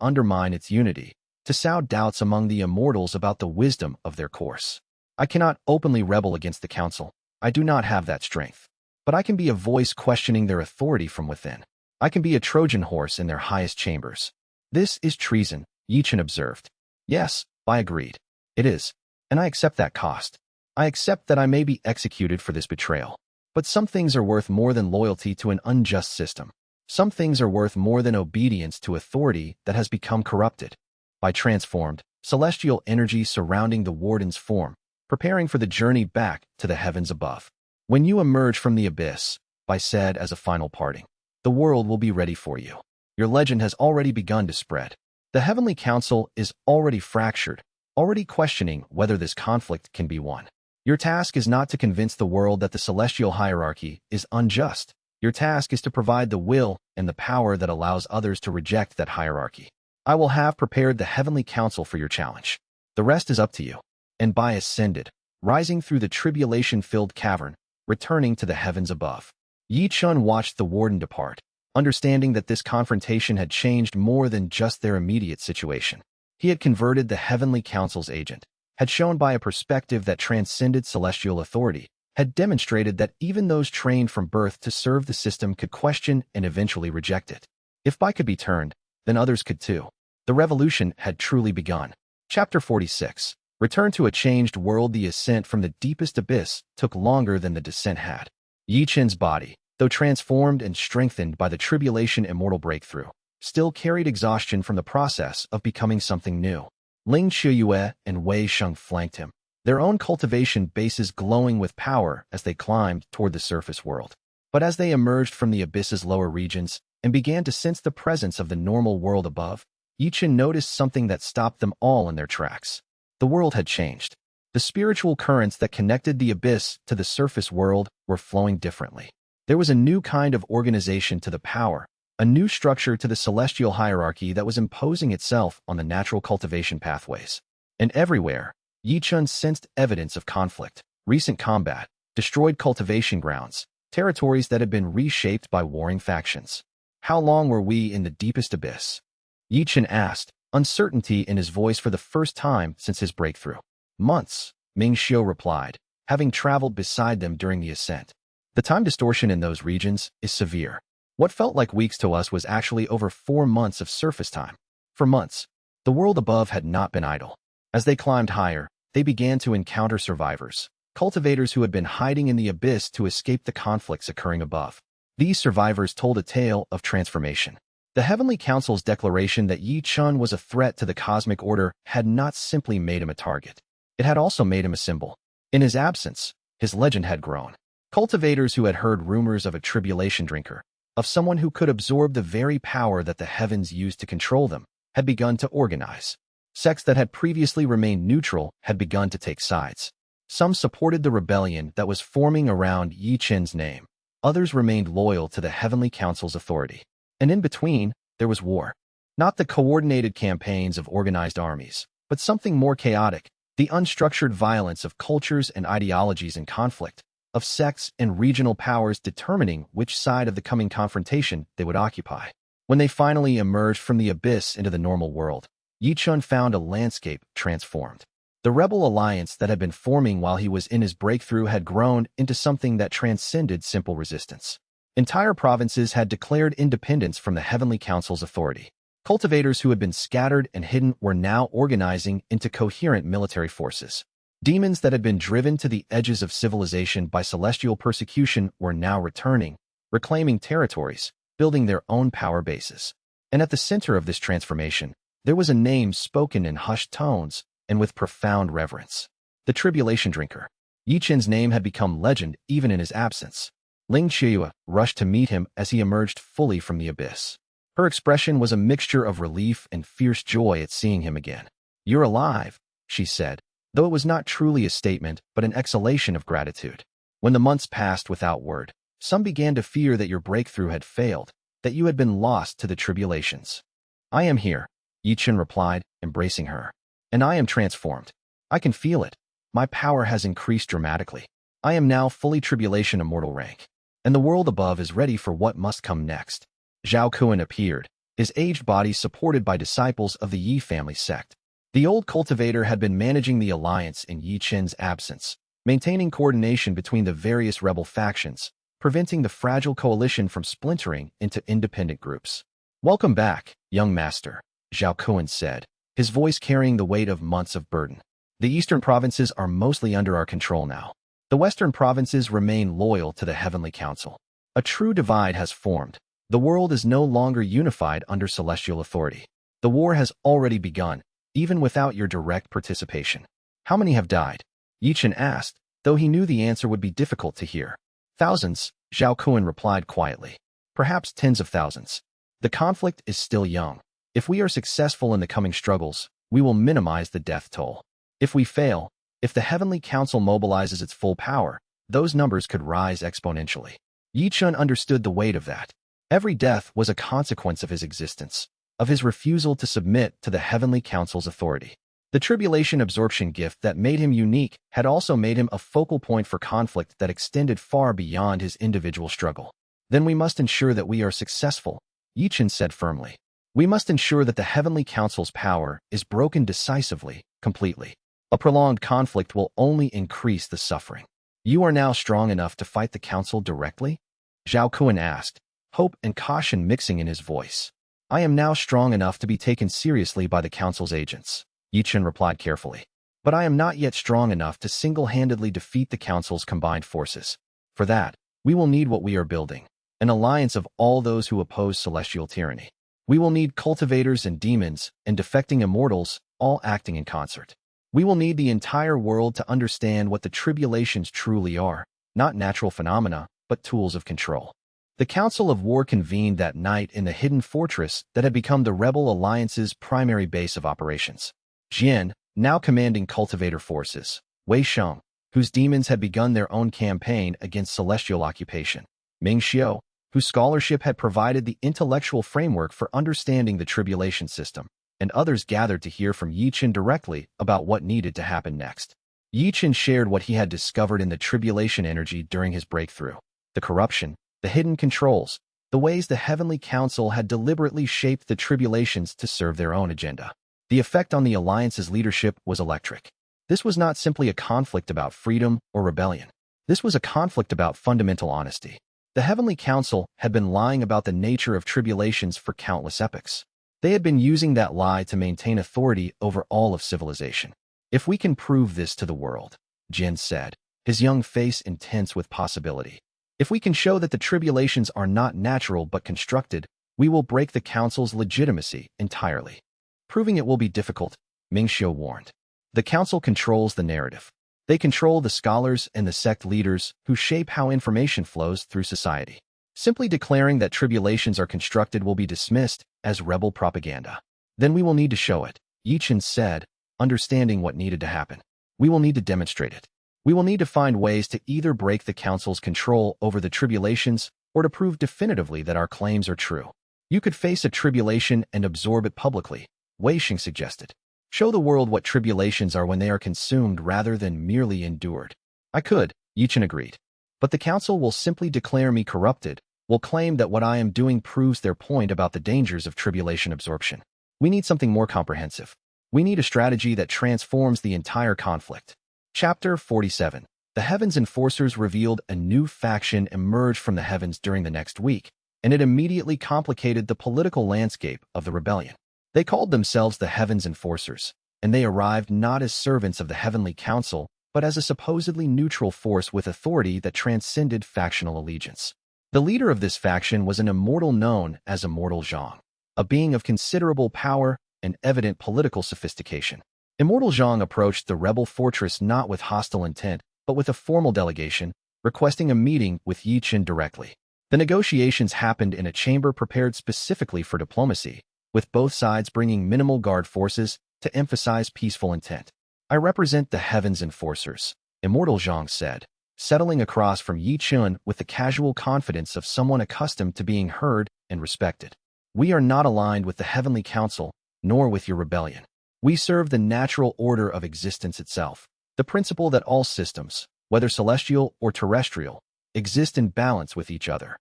undermine its unity, to sow doubts among the immortals about the wisdom of their course. I cannot openly rebel against the Council. I do not have that strength. But I can be a voice questioning their authority from within. I can be a Trojan horse in their highest chambers. This is treason, Ye Chen observed. Yes, I agreed. It is. And I accept that cost. I accept that I may be executed for this betrayal. But some things are worth more than loyalty to an unjust system. Some things are worth more than obedience to authority that has become corrupted. I transformed, celestial energy surrounding the warden's form, preparing for the journey back to the heavens above. When you emerge from the abyss, I said as a final parting, the world will be ready for you. Your legend has already begun to spread. The Heavenly Council is already fractured, already questioning whether this conflict can be won. Your task is not to convince the world that the celestial hierarchy is unjust. Your task is to provide the will and the power that allows others to reject that hierarchy. I will have prepared the Heavenly Council for your challenge. The rest is up to you. And I ascended, rising through the tribulation-filled cavern, returning to the heavens above. Ye Chen watched the warden depart, understanding that this confrontation had changed more than just their immediate situation. He had converted the Heavenly Council's agent, had shown by a perspective that transcended celestial authority, had demonstrated that even those trained from birth to serve the system could question and eventually reject it. If I could be turned, then others could too. The revolution had truly begun. Chapter 46. Return to a changed world. The ascent from the deepest abyss took longer than the descent had. Ye Chen's body, though transformed and strengthened by the tribulation immortal breakthrough, still carried exhaustion from the process of becoming something new. Ling Qiuyue and Wei Sheng flanked him, their own cultivation bases glowing with power as they climbed toward the surface world. But as they emerged from the abyss's lower regions and began to sense the presence of the normal world above, Ye Chen noticed something that stopped them all in their tracks. The world had changed. The spiritual currents that connected the abyss to the surface world were flowing differently. There was a new kind of organization to the power, a new structure to the celestial hierarchy that was imposing itself on the natural cultivation pathways. And everywhere, Ye Chen sensed evidence of conflict, recent combat, destroyed cultivation grounds, territories that had been reshaped by warring factions. How long were we in the deepest abyss? Ye Chen asked, uncertainty in his voice for the first time since his breakthrough. Months, Ming Xiu replied, having traveled beside them during the ascent. The time distortion in those regions is severe. What felt like weeks to us was actually over 4 months of surface time. For months, the world above had not been idle. As they climbed higher, they began to encounter survivors, cultivators who had been hiding in the abyss to escape the conflicts occurring above. These survivors told a tale of transformation. The Heavenly Council's declaration that Ye Chen was a threat to the cosmic order had not simply made him a target. It had also made him a symbol. In his absence, his legend had grown. Cultivators who had heard rumors of a tribulation drinker, of someone who could absorb the very power that the heavens used to control them, had begun to organize. Sects that had previously remained neutral had begun to take sides. Some supported the rebellion that was forming around Ye Chen's name. Others remained loyal to the Heavenly Council's authority. And in between, there was war. Not the coordinated campaigns of organized armies, but something more chaotic, the unstructured violence of cultures and ideologies in conflict, of sects and regional powers determining which side of the coming confrontation they would occupy. When they finally emerged from the abyss into the normal world, Ye Chen found a landscape transformed. The rebel alliance that had been forming while he was in his breakthrough had grown into something that transcended simple resistance. Entire provinces had declared independence from the Heavenly Council's authority. Cultivators who had been scattered and hidden were now organizing into coherent military forces. Demons that had been driven to the edges of civilization by celestial persecution were now returning, reclaiming territories, building their own power bases. And at the center of this transformation, there was a name spoken in hushed tones and with profound reverence. The Tribulation Drinker. Ye Chen's name had become legend even in his absence. Ling Qiu rushed to meet him as he emerged fully from the abyss. Her expression was a mixture of relief and fierce joy at seeing him again. "You're alive," she said, though it was not truly a statement but an exhalation of gratitude. When the months passed without word, some began to fear that your breakthrough had failed, that you had been lost to the tribulations. "I am here," Ye Chen replied, embracing her. "And I am transformed. I can feel it. My power has increased dramatically. I am now fully tribulation immortal rank. And the world above is ready for what must come next." Zhao Kuan appeared, his aged body supported by disciples of the Yi family sect. The old cultivator had been managing the alliance in Ye Chen's absence, maintaining coordination between the various rebel factions, preventing the fragile coalition from splintering into independent groups. "Welcome back, young master," Zhao Kuan said, his voice carrying the weight of months of burden. "The eastern provinces are mostly under our control now. The western provinces remain loyal to the Heavenly Council. A true divide has formed. The world is no longer unified under celestial authority. The war has already begun, even without your direct participation." "How many have died?" Ye Chen asked, though he knew the answer would be difficult to hear. "Thousands," Zhao Kuan replied quietly. "Perhaps tens of thousands. The conflict is still young. If we are successful in the coming struggles, we will minimize the death toll. If we fail, if the Heavenly Council mobilizes its full power, those numbers could rise exponentially." Ye Chen understood the weight of that. Every death was a consequence of his existence, of his refusal to submit to the Heavenly Council's authority. The tribulation absorption gift that made him unique had also made him a focal point for conflict that extended far beyond his individual struggle. "Then we must ensure that we are successful," Ye Chen said firmly. "We must ensure that the Heavenly Council's power is broken decisively, completely. A prolonged conflict will only increase the suffering." "You are now strong enough to fight the Council directly?" Zhao Kuan asked, hope and caution mixing in his voice. "I am now strong enough to be taken seriously by the Council's agents," Ye Chen replied carefully. "But I am not yet strong enough to single-handedly defeat the Council's combined forces. For that, we will need what we are building, an alliance of all those who oppose celestial tyranny. We will need cultivators and demons and defecting immortals, all acting in concert. We will need the entire world to understand what the tribulations truly are, not natural phenomena, but tools of control." The Council of War convened that night in the hidden fortress that had become the Rebel Alliance's primary base of operations. Jian, now commanding cultivator forces, Wei Sheng, whose demons had begun their own campaign against celestial occupation, Ming Xiu, whose scholarship had provided the intellectual framework for understanding the tribulation system, and others gathered to hear from Ye Chen directly about what needed to happen next. Ye Chen shared what he had discovered in the tribulation energy during his breakthrough, the corruption, the hidden controls, the ways the Heavenly Council had deliberately shaped the tribulations to serve their own agenda. The effect on the Alliance's leadership was electric. This was not simply a conflict about freedom or rebellion. This was a conflict about fundamental honesty. The Heavenly Council had been lying about the nature of tribulations for countless epochs. They had been using that lie to maintain authority over all of civilization. "If we can prove this to the world," Jin said, his young face intense with possibility. "If we can show that the tribulations are not natural but constructed, we will break the Council's legitimacy entirely." "Proving it will be difficult," Ming Xiu warned. "The Council controls the narrative. They control the scholars and the sect leaders who shape how information flows through society. Simply declaring that tribulations are constructed will be dismissed as rebel propaganda. Then we will need to show it, Ye Chen said, understanding what needed to happen. We will need to demonstrate it. We will need to find ways to either break the Council's control over the tribulations or to prove definitively that our claims are true. You could face a tribulation and absorb it publicly, Wei Xing suggested. Show the world what tribulations are when they are consumed rather than merely endured. I could, Ye Chen agreed. But the Council will simply declare me corrupted, will claim that what I am doing proves their point about the dangers of tribulation absorption. We need something more comprehensive. We need a strategy that transforms the entire conflict. Chapter 47. The Heavens Enforcers revealed a new faction emerged from the heavens during the next week, and it immediately complicated the political landscape of the rebellion. They called themselves the Heavens Enforcers, and they arrived not as servants of the Heavenly Council, but as a supposedly neutral force with authority that transcended factional allegiance. The leader of this faction was an immortal known as Immortal Zhang, a being of considerable power and evident political sophistication. Immortal Zhang approached the rebel fortress not with hostile intent, but with a formal delegation, requesting a meeting with Ye Chen directly. The negotiations happened in a chamber prepared specifically for diplomacy, with both sides bringing minimal guard forces to emphasize peaceful intent. I represent the Heavens Enforcers, Immortal Zhang said, settling across from Ye Chen with the casual confidence of someone accustomed to being heard and respected. We are not aligned with the Heavenly Council, nor with your rebellion. We serve the natural order of existence itself, the principle that all systems, whether celestial or terrestrial, exist in balance with each other.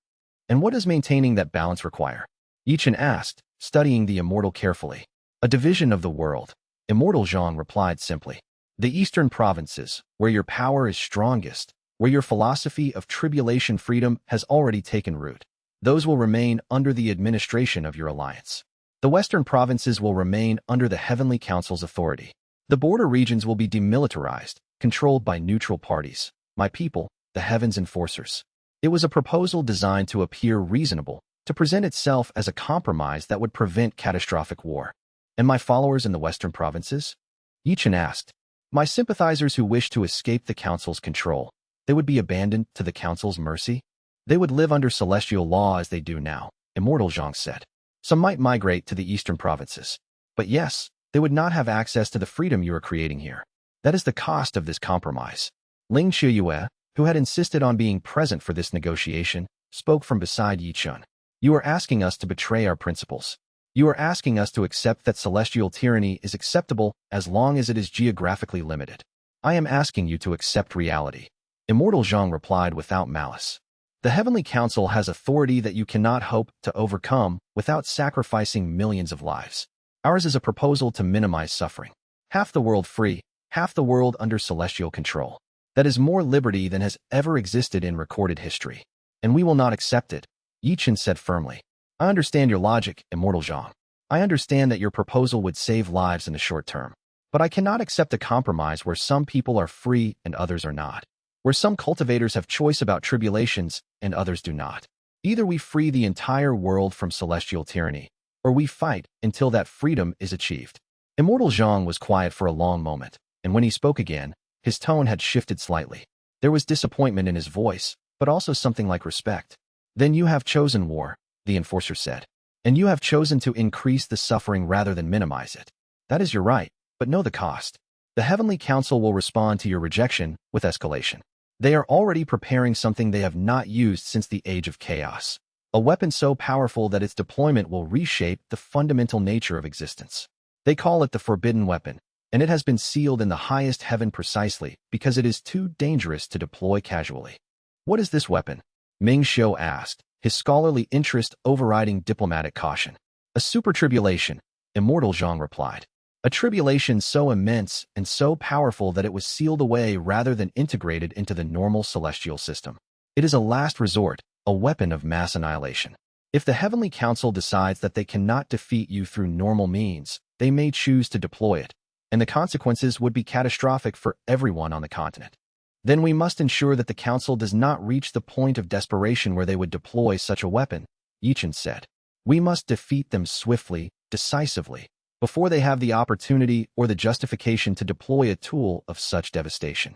And what does maintaining that balance require? Ye Chen asked, studying the immortal carefully. A division of the world, Immortal Zhang replied simply. The eastern provinces, where your power is strongest, where your philosophy of tribulation freedom has already taken root, those will remain under the administration of your alliance. The western provinces will remain under the Heavenly Council's authority. The border regions will be demilitarized, controlled by neutral parties, my people, the Heavens Enforcers. It was a proposal designed to appear reasonable, to present itself as a compromise that would prevent catastrophic war. And my followers in the western provinces? Ye Chen asked. My sympathizers who wish to escape the Council's control, they would be abandoned to the Council's mercy? They would live under celestial law as they do now, Immortal Zhang said. Some might migrate to the eastern provinces. But yes, they would not have access to the freedom you are creating here. That is the cost of this compromise. Ling Qiuyue, who had insisted on being present for this negotiation, spoke from beside Ye Chen. You are asking us to betray our principles. You are asking us to accept that celestial tyranny is acceptable as long as it is geographically limited. I am asking you to accept reality. Immortal Zhang replied without malice. The Heavenly Council has authority that you cannot hope to overcome without sacrificing millions of lives. Ours is a proposal to minimize suffering. Half the world free, half the world under celestial control. That is more liberty than has ever existed in recorded history. And we will not accept it, Ye Chen said firmly. I understand your logic, Immortal Zhang. I understand that your proposal would save lives in the short term. But I cannot accept a compromise where some people are free and others are not. Where some cultivators have choice about tribulations and others do not. Either we free the entire world from celestial tyranny, or we fight until that freedom is achieved. Immortal Zhang was quiet for a long moment, and when he spoke again, his tone had shifted slightly. There was disappointment in his voice, but also something like respect. Then you have chosen war, the enforcer said. And you have chosen to increase the suffering rather than minimize it. That is your right, but know the cost. The Heavenly Council will respond to your rejection with escalation. They are already preparing something they have not used since the Age of Chaos. A weapon so powerful that its deployment will reshape the fundamental nature of existence. They call it the Forbidden Weapon, and it has been sealed in the highest heaven precisely because it is too dangerous to deploy casually. What is this weapon? Ming Xiu asked, his scholarly interest overriding diplomatic caution. A super tribulation, Immortal Zhang replied. A tribulation so immense and so powerful that it was sealed away rather than integrated into the normal celestial system. It is a last resort, a weapon of mass annihilation. If the Heavenly Council decides that they cannot defeat you through normal means, they may choose to deploy it, and the consequences would be catastrophic for everyone on the continent. Then we must ensure that the Council does not reach the point of desperation where they would deploy such a weapon, Ye Chen said. We must defeat them swiftly, decisively, before they have the opportunity or the justification to deploy a tool of such devastation.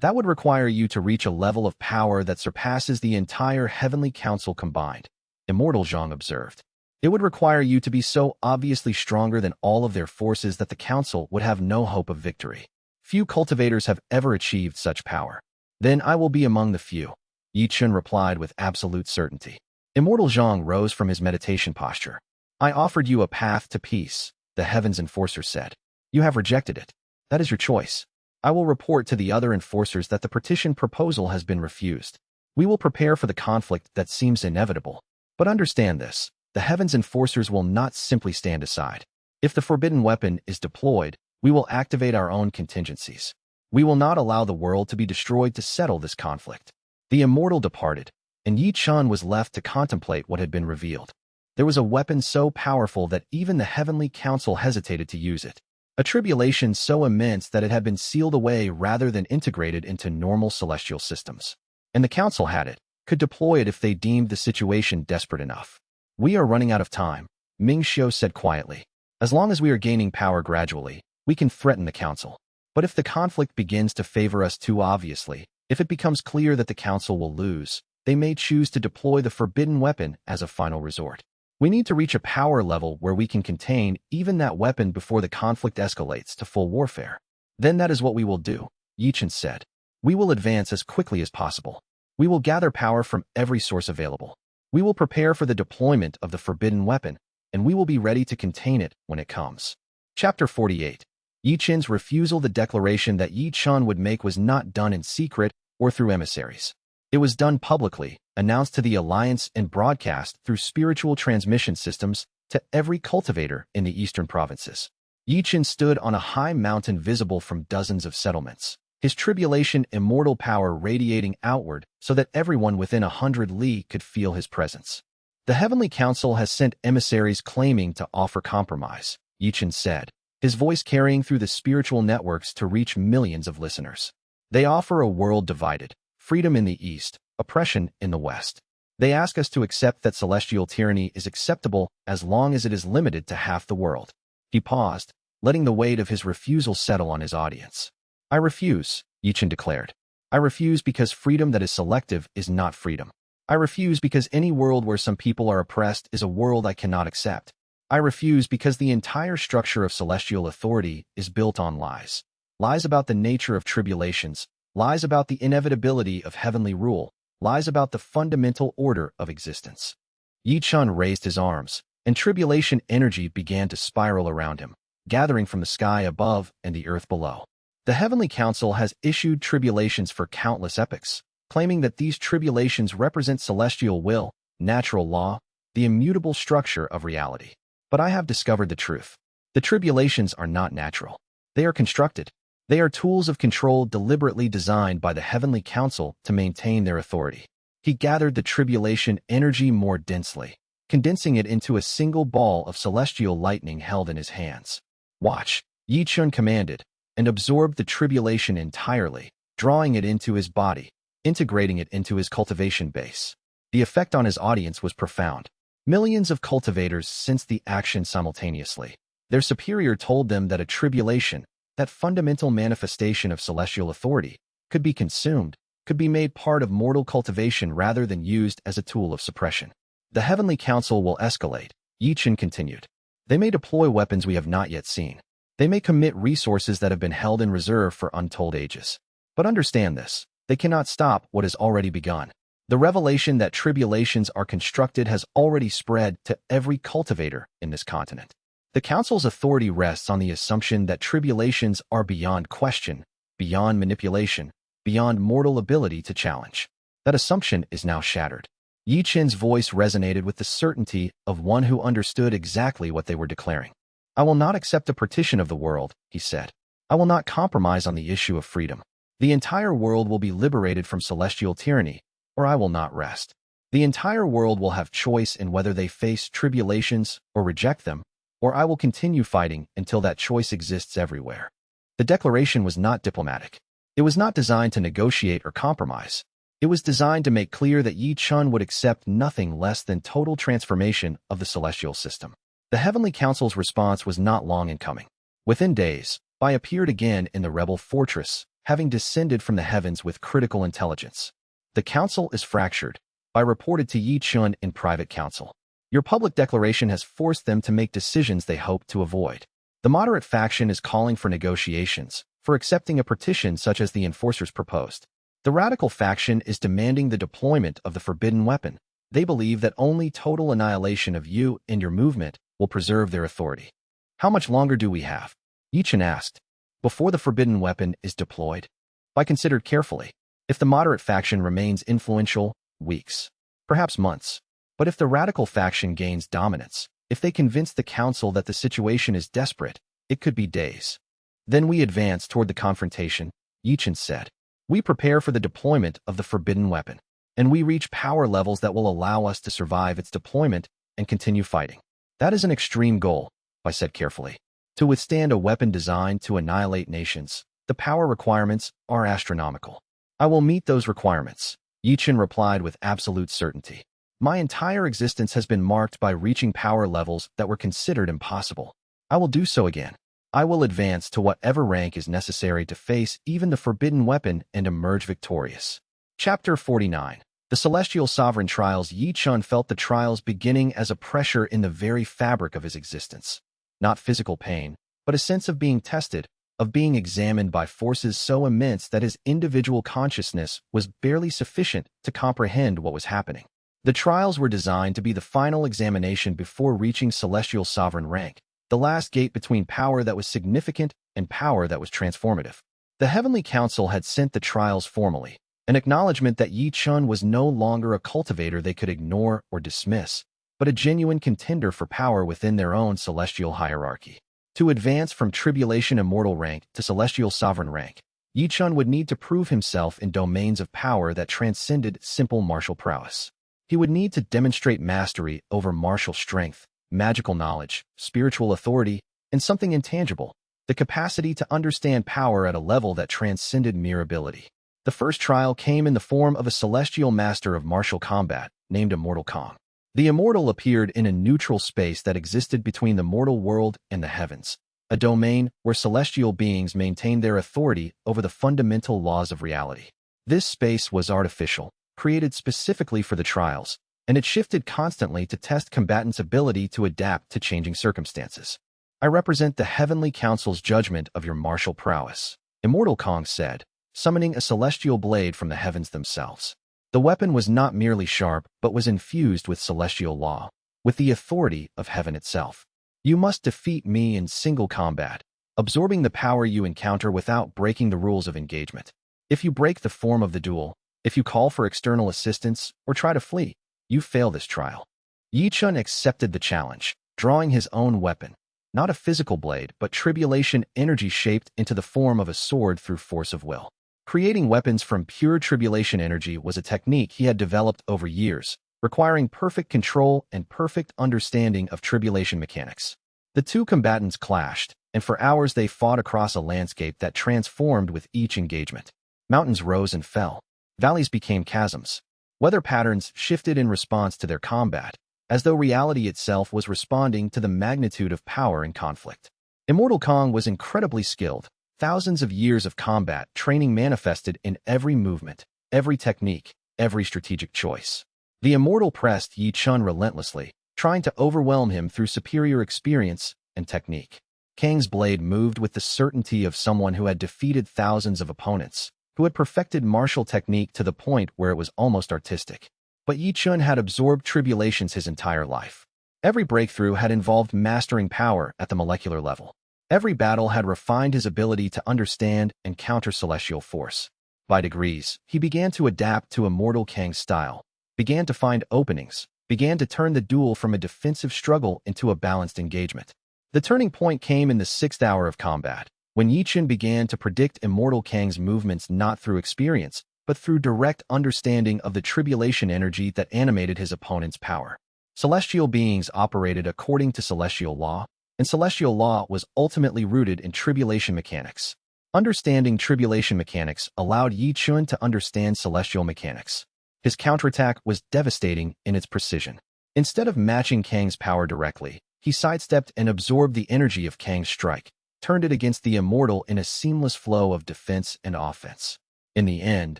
That would require you to reach a level of power that surpasses the entire Heavenly Council combined, Immortal Zhang observed. It would require you to be so obviously stronger than all of their forces that the Council would have no hope of victory. Few cultivators have ever achieved such power. Then I will be among the few, Ye Chen replied with absolute certainty. Immortal Zhang rose from his meditation posture. I offered you a path to peace, the Heaven's Enforcer said. You have rejected it. That is your choice. I will report to the other enforcers that the petition proposal has been refused. We will prepare for the conflict that seems inevitable. But understand this, the Heaven's Enforcers will not simply stand aside. If the forbidden weapon is deployed, we will activate our own contingencies. We will not allow the world to be destroyed to settle this conflict. The immortal departed, and Ye Chen was left to contemplate what had been revealed. There was a weapon so powerful that even the Heavenly Council hesitated to use it. A tribulation so immense that it had been sealed away rather than integrated into normal celestial systems. And the Council had it, could deploy it if they deemed the situation desperate enough. We are running out of time, Ming Xiu said quietly. As long as we are gaining power gradually, we can threaten the Council. But if the conflict begins to favor us too obviously, if it becomes clear that the Council will lose, they may choose to deploy the forbidden weapon as a final resort. We need to reach a power level where we can contain even that weapon before the conflict escalates to full warfare. Then that is what we will do, Ye Chen said. We will advance as quickly as possible. We will gather power from every source available. We will prepare for the deployment of the forbidden weapon, and we will be ready to contain it when it comes. Chapter 48. Ye Chen's refusal. The declaration that Ye Chen would make was not done in secret or through emissaries. It was done publicly, announced to the Alliance and broadcast through spiritual transmission systems to every cultivator in the eastern provinces. Ye Chen stood on a high mountain visible from dozens of settlements, his tribulation immortal power radiating outward so that everyone within 100 li could feel his presence. The Heavenly Council has sent emissaries claiming to offer compromise, Ye Chen said, his voice carrying through the spiritual networks to reach millions of listeners. They offer a world divided, freedom in the east, oppression in the west. They ask us to accept that celestial tyranny is acceptable as long as it is limited to half the world. He paused, letting the weight of his refusal settle on his audience. I refuse, Ye Chen declared. I refuse because freedom that is selective is not freedom. I refuse because any world where some people are oppressed is a world I cannot accept. I refuse because the entire structure of celestial authority is built on lies. Lies about the nature of tribulations, lies about the inevitability of heavenly rule, lies about the fundamental order of existence. Ye Chen raised his arms, and tribulation energy began to spiral around him, gathering from the sky above and the earth below. The Heavenly Council has issued tribulations for countless epochs, claiming that these tribulations represent celestial will, natural law, the immutable structure of reality. But I have discovered the truth. The tribulations are not natural. They are constructed. They are tools of control deliberately designed by the Heavenly Council to maintain their authority. He gathered the tribulation energy more densely, condensing it into a single ball of celestial lightning held in his hands. Watch, Ye Chen commanded, and absorbed the tribulation entirely, drawing it into his body, integrating it into his cultivation base. The effect on his audience was profound. Millions of cultivators sensed the action simultaneously. Their superior told them that a tribulation, that fundamental manifestation of celestial authority, could be consumed, could be made part of mortal cultivation rather than used as a tool of suppression. The Heavenly Council will escalate, Ye Chen continued. They may deploy weapons we have not yet seen. They may commit resources that have been held in reserve for untold ages. But understand this, they cannot stop what has already begun. The revelation that tribulations are constructed has already spread to every cultivator in this continent. The Council's authority rests on the assumption that tribulations are beyond question, beyond manipulation, beyond mortal ability to challenge. That assumption is now shattered. Ye Chen's voice resonated with the certainty of one who understood exactly what they were declaring. I will not accept a partition of the world, he said. I will not compromise on the issue of freedom. The entire world will be liberated from celestial tyranny, or I will not rest. The entire world will have choice in whether they face tribulations or reject them, or I will continue fighting until that choice exists everywhere. The declaration was not diplomatic. It was not designed to negotiate or compromise. It was designed to make clear that Ye Chen would accept nothing less than total transformation of the celestial system. The Heavenly Council's response was not long in coming. Within days, Bai appeared again in the rebel fortress, having descended from the heavens with critical intelligence. The council is fractured. I reported to Ye Chen in private council. Your public declaration has forced them to make decisions they hoped to avoid. The moderate faction is calling for negotiations, for accepting a partition such as the enforcers proposed. The radical faction is demanding the deployment of the forbidden weapon. They believe that only total annihilation of you and your movement will preserve their authority. How much longer do we have? Ye Chen asked. Before the forbidden weapon is deployed? I considered carefully. If the moderate faction remains influential, weeks, perhaps months. But if the radical faction gains dominance, if they convince the council that the situation is desperate, it could be days. Then we advance toward the confrontation, Ye Chen said. We prepare for the deployment of the forbidden weapon, and we reach power levels that will allow us to survive its deployment and continue fighting. That is an extreme goal, I said carefully. To withstand a weapon designed to annihilate nations, the power requirements are astronomical. I will meet those requirements, Ye Chen replied with absolute certainty. My entire existence has been marked by reaching power levels that were considered impossible. I will do so again. I will advance to whatever rank is necessary to face even the forbidden weapon and emerge victorious. Chapter 49. The Celestial Sovereign Trials. Ye Chen felt the trials beginning as a pressure in the very fabric of his existence. Not physical pain, but a sense of being tested, of being examined by forces so immense that his individual consciousness was barely sufficient to comprehend what was happening. The trials were designed to be the final examination before reaching Celestial Sovereign rank, the last gate between power that was significant and power that was transformative. The Heavenly Council had sent the trials formally, an acknowledgement that Ye Chen was no longer a cultivator they could ignore or dismiss, but a genuine contender for power within their own celestial hierarchy. To advance from Tribulation Immortal rank to Celestial Sovereign rank, Ye Chen would need to prove himself in domains of power that transcended simple martial prowess. He would need to demonstrate mastery over martial strength, magical knowledge, spiritual authority, and something intangible, the capacity to understand power at a level that transcended mere ability. The first trial came in the form of a celestial master of martial combat, named Immortal Kong. The Immortal appeared in a neutral space that existed between the mortal world and the heavens, a domain where celestial beings maintained their authority over the fundamental laws of reality. This space was artificial, created specifically for the trials, and it shifted constantly to test combatants' ability to adapt to changing circumstances. I represent the Heavenly Council's judgment of your martial prowess, Immortal Kong said, summoning a celestial blade from the heavens themselves. The weapon was not merely sharp, but was infused with celestial law, with the authority of heaven itself. You must defeat me in single combat, absorbing the power you encounter without breaking the rules of engagement. If you break the form of the duel, if you call for external assistance or try to flee, you fail this trial. Ye Chen accepted the challenge, drawing his own weapon, not a physical blade, but tribulation energy shaped into the form of a sword through force of will. Creating weapons from pure tribulation energy was a technique he had developed over years, requiring perfect control and perfect understanding of tribulation mechanics. The two combatants clashed, and for hours they fought across a landscape that transformed with each engagement. Mountains rose and fell. Valleys became chasms. Weather patterns shifted in response to their combat, as though reality itself was responding to the magnitude of power in conflict. Immortal Kong was incredibly skilled. Thousands of years of combat training manifested in every movement, every technique, every strategic choice. The Immortal pressed Ye Chen relentlessly, trying to overwhelm him through superior experience and technique. Kang's blade moved with the certainty of someone who had defeated thousands of opponents, who had perfected martial technique to the point where it was almost artistic. But Ye Chen had absorbed tribulations his entire life. Every breakthrough had involved mastering power at the molecular level. Every battle had refined his ability to understand and counter celestial force. By degrees, he began to adapt to Immortal Kang's style, began to find openings, began to turn the duel from a defensive struggle into a balanced engagement. The turning point came in the 6th hour of combat, when Ye Chen began to predict Immortal Kang's movements not through experience, but through direct understanding of the tribulation energy that animated his opponent's power. Celestial beings operated according to celestial law, and celestial law was ultimately rooted in tribulation mechanics. Understanding tribulation mechanics allowed Ye Chen to understand celestial mechanics. His counterattack was devastating in its precision. Instead of matching Kang's power directly, he sidestepped and absorbed the energy of Kang's strike, turned it against the immortal in a seamless flow of defense and offense. In the end,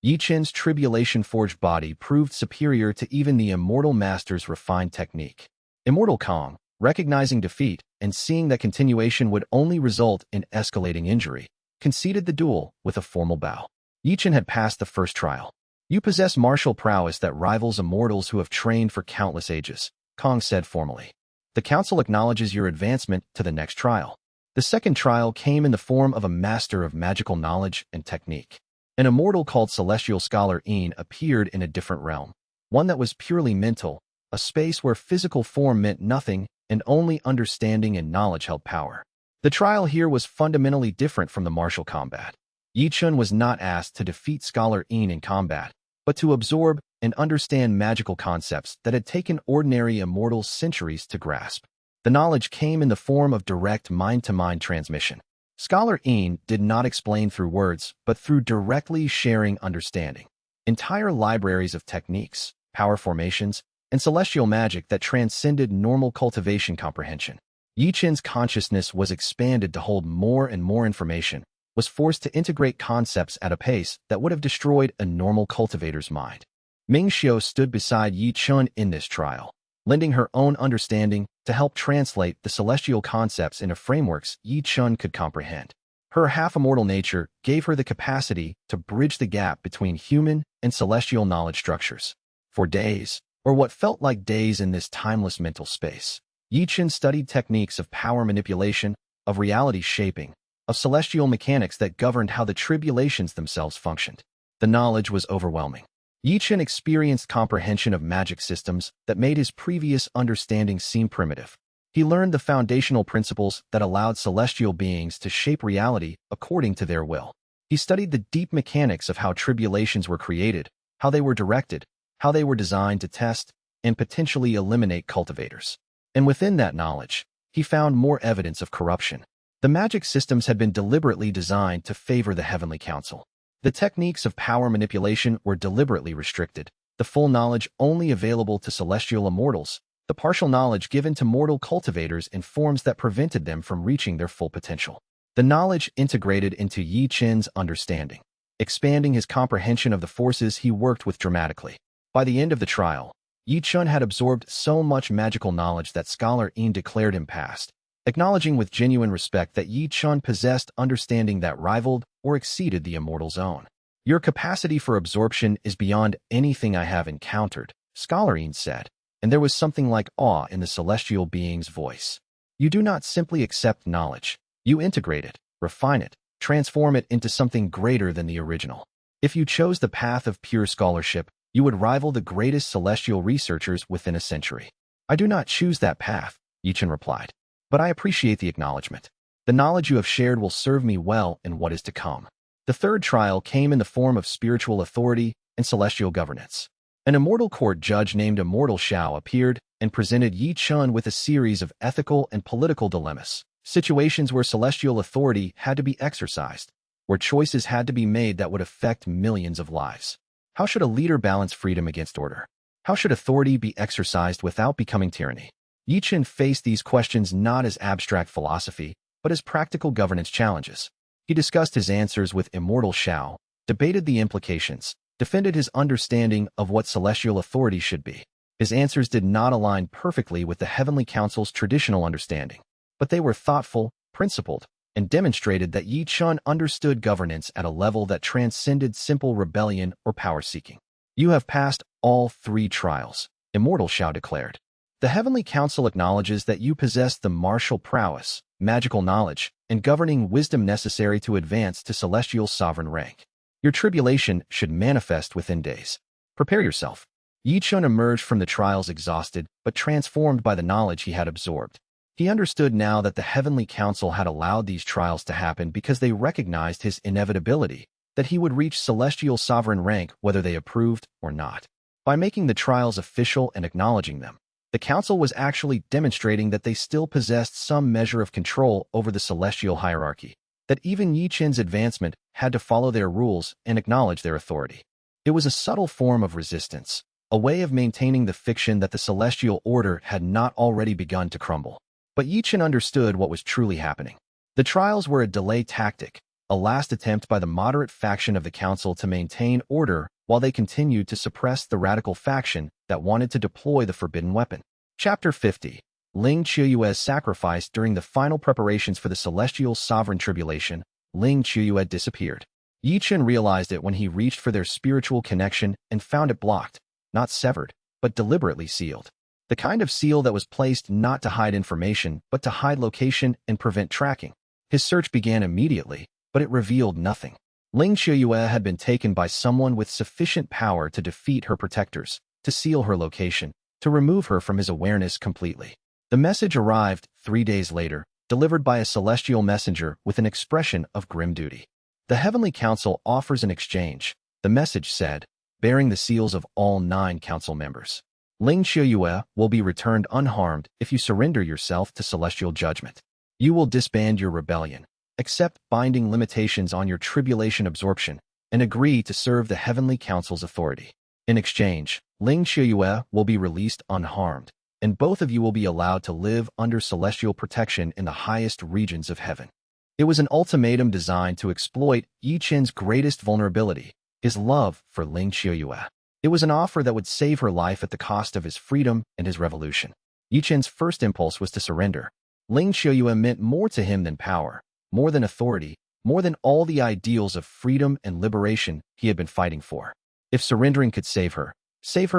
Ye Chen's tribulation-forged body proved superior to even the immortal master's refined technique. Immortal Kong, recognizing defeat and seeing that continuation would only result in escalating injury, conceded the duel with a formal bow. Ye Chen had passed the first trial. You possess martial prowess that rivals immortals who have trained for countless ages, Kong said formally. The council acknowledges your advancement to the next trial. The second trial came in the form of a master of magical knowledge and technique. An immortal called Celestial Scholar Yin appeared in a different realm, one that was purely mental, a space where physical form meant nothing and only understanding and knowledge held power. The trial here was fundamentally different from the martial combat. Ye Chen was not asked to defeat Scholar Yin in combat, but to absorb and understand magical concepts that had taken ordinary immortals centuries to grasp. The knowledge came in the form of direct mind-to-mind transmission. Scholar Yin did not explain through words, but through directly sharing understanding. Entire libraries of techniques, power formations, and celestial magic that transcended normal cultivation comprehension. Ye Chen's consciousness was expanded to hold more and more information, was forced to integrate concepts at a pace that would have destroyed a normal cultivator's mind. Ming Xiao stood beside Ye Chen in this trial, lending her own understanding to help translate the celestial concepts into frameworks Ye Chen could comprehend. Her half-immortal nature gave her the capacity to bridge the gap between human and celestial knowledge structures. For days, or what felt like days in this timeless mental space, Ye Chen studied techniques of power manipulation, of reality shaping, of celestial mechanics that governed how the tribulations themselves functioned. The knowledge was overwhelming. Ye Chen experienced comprehension of magic systems that made his previous understanding seem primitive. He learned the foundational principles that allowed celestial beings to shape reality according to their will. He studied the deep mechanics of how tribulations were created, how they were directed, how they were designed to test and potentially eliminate cultivators. And within that knowledge, he found more evidence of corruption. The magic systems had been deliberately designed to favor the Heavenly Council. The techniques of power manipulation were deliberately restricted, the full knowledge only available to celestial immortals, the partial knowledge given to mortal cultivators in forms that prevented them from reaching their full potential. The knowledge integrated into Ye Chen's understanding, expanding his comprehension of the forces he worked with dramatically. By the end of the trial, Ye Chen had absorbed so much magical knowledge that Scholar Yin declared him past, acknowledging with genuine respect that Ye Chen possessed understanding that rivaled or exceeded the immortal's own. Your capacity for absorption is beyond anything I have encountered, Scholar Yin said, and there was something like awe in the celestial being's voice. You do not simply accept knowledge. You integrate it, refine it, transform it into something greater than the original. If you chose the path of pure scholarship, you would rival the greatest celestial researchers within a century. I do not choose that path, Ye Chen replied. But I appreciate the acknowledgement. The knowledge you have shared will serve me well in what is to come. The third trial came in the form of spiritual authority and celestial governance. An immortal court judge named Immortal Xiao appeared and presented Ye Chen with a series of ethical and political dilemmas, situations where celestial authority had to be exercised, where choices had to be made that would affect millions of lives. How should a leader balance freedom against order? How should authority be exercised without becoming tyranny? Ye Chen faced these questions not as abstract philosophy, but as practical governance challenges. He discussed his answers with Immortal Xiao, debated the implications, defended his understanding of what celestial authority should be. His answers did not align perfectly with the Heavenly Council's traditional understanding, but they were thoughtful, principled, and demonstrated that Ye Chen understood governance at a level that transcended simple rebellion or power-seeking. You have passed all 3 trials, Immortal Xiao declared. The Heavenly Council acknowledges that you possess the martial prowess, magical knowledge, and governing wisdom necessary to advance to celestial sovereign rank. Your tribulation should manifest within days. Prepare yourself. Ye Chen emerged from the trials exhausted, but transformed by the knowledge he had absorbed. He understood now that the Heavenly Council had allowed these trials to happen because they recognized his inevitability, that he would reach celestial sovereign rank whether they approved or not. By making the trials official and acknowledging them, the Council was actually demonstrating that they still possessed some measure of control over the celestial hierarchy, that even Ye Chen's advancement had to follow their rules and acknowledge their authority. It was a subtle form of resistance, a way of maintaining the fiction that the celestial order had not already begun to crumble. But Ye Chen understood what was truly happening. The trials were a delay tactic, a last attempt by the moderate faction of the council to maintain order while they continued to suppress the radical faction that wanted to deploy the forbidden weapon. Chapter 50. Ling Qiuyue's sacrifice. During the final preparations for the celestial sovereign tribulation, Ling Qiuyue disappeared. Ye Chen realized it when he reached for their spiritual connection and found it blocked, not severed, but deliberately sealed. The kind of seal that was placed not to hide information, but to hide location and prevent tracking. His search began immediately, but it revealed nothing. Ling Qiuyue had been taken by someone with sufficient power to defeat her protectors, to seal her location, to remove her from his awareness completely. The message arrived 3 days later, delivered by a celestial messenger with an expression of grim duty. The Heavenly Council offers an exchange, the message said, bearing the seals of all 9 council members. Ling Qiuyue will be returned unharmed if you surrender yourself to celestial judgment. You will disband your rebellion, accept binding limitations on your tribulation absorption, and agree to serve the Heavenly Council's authority. In exchange, Ling Qiuyue will be released unharmed, and both of you will be allowed to live under celestial protection in the highest regions of heaven. It was an ultimatum designed to exploit Ye Chen's greatest vulnerability, his love for Ling Qiuyue. It was an offer that would save her life at the cost of his freedom and his revolution. Ye Chen's first impulse was to surrender. Ling Qiuyue meant more to him than power, more than authority, more than all the ideals of freedom and liberation he had been fighting for. If surrendering could save her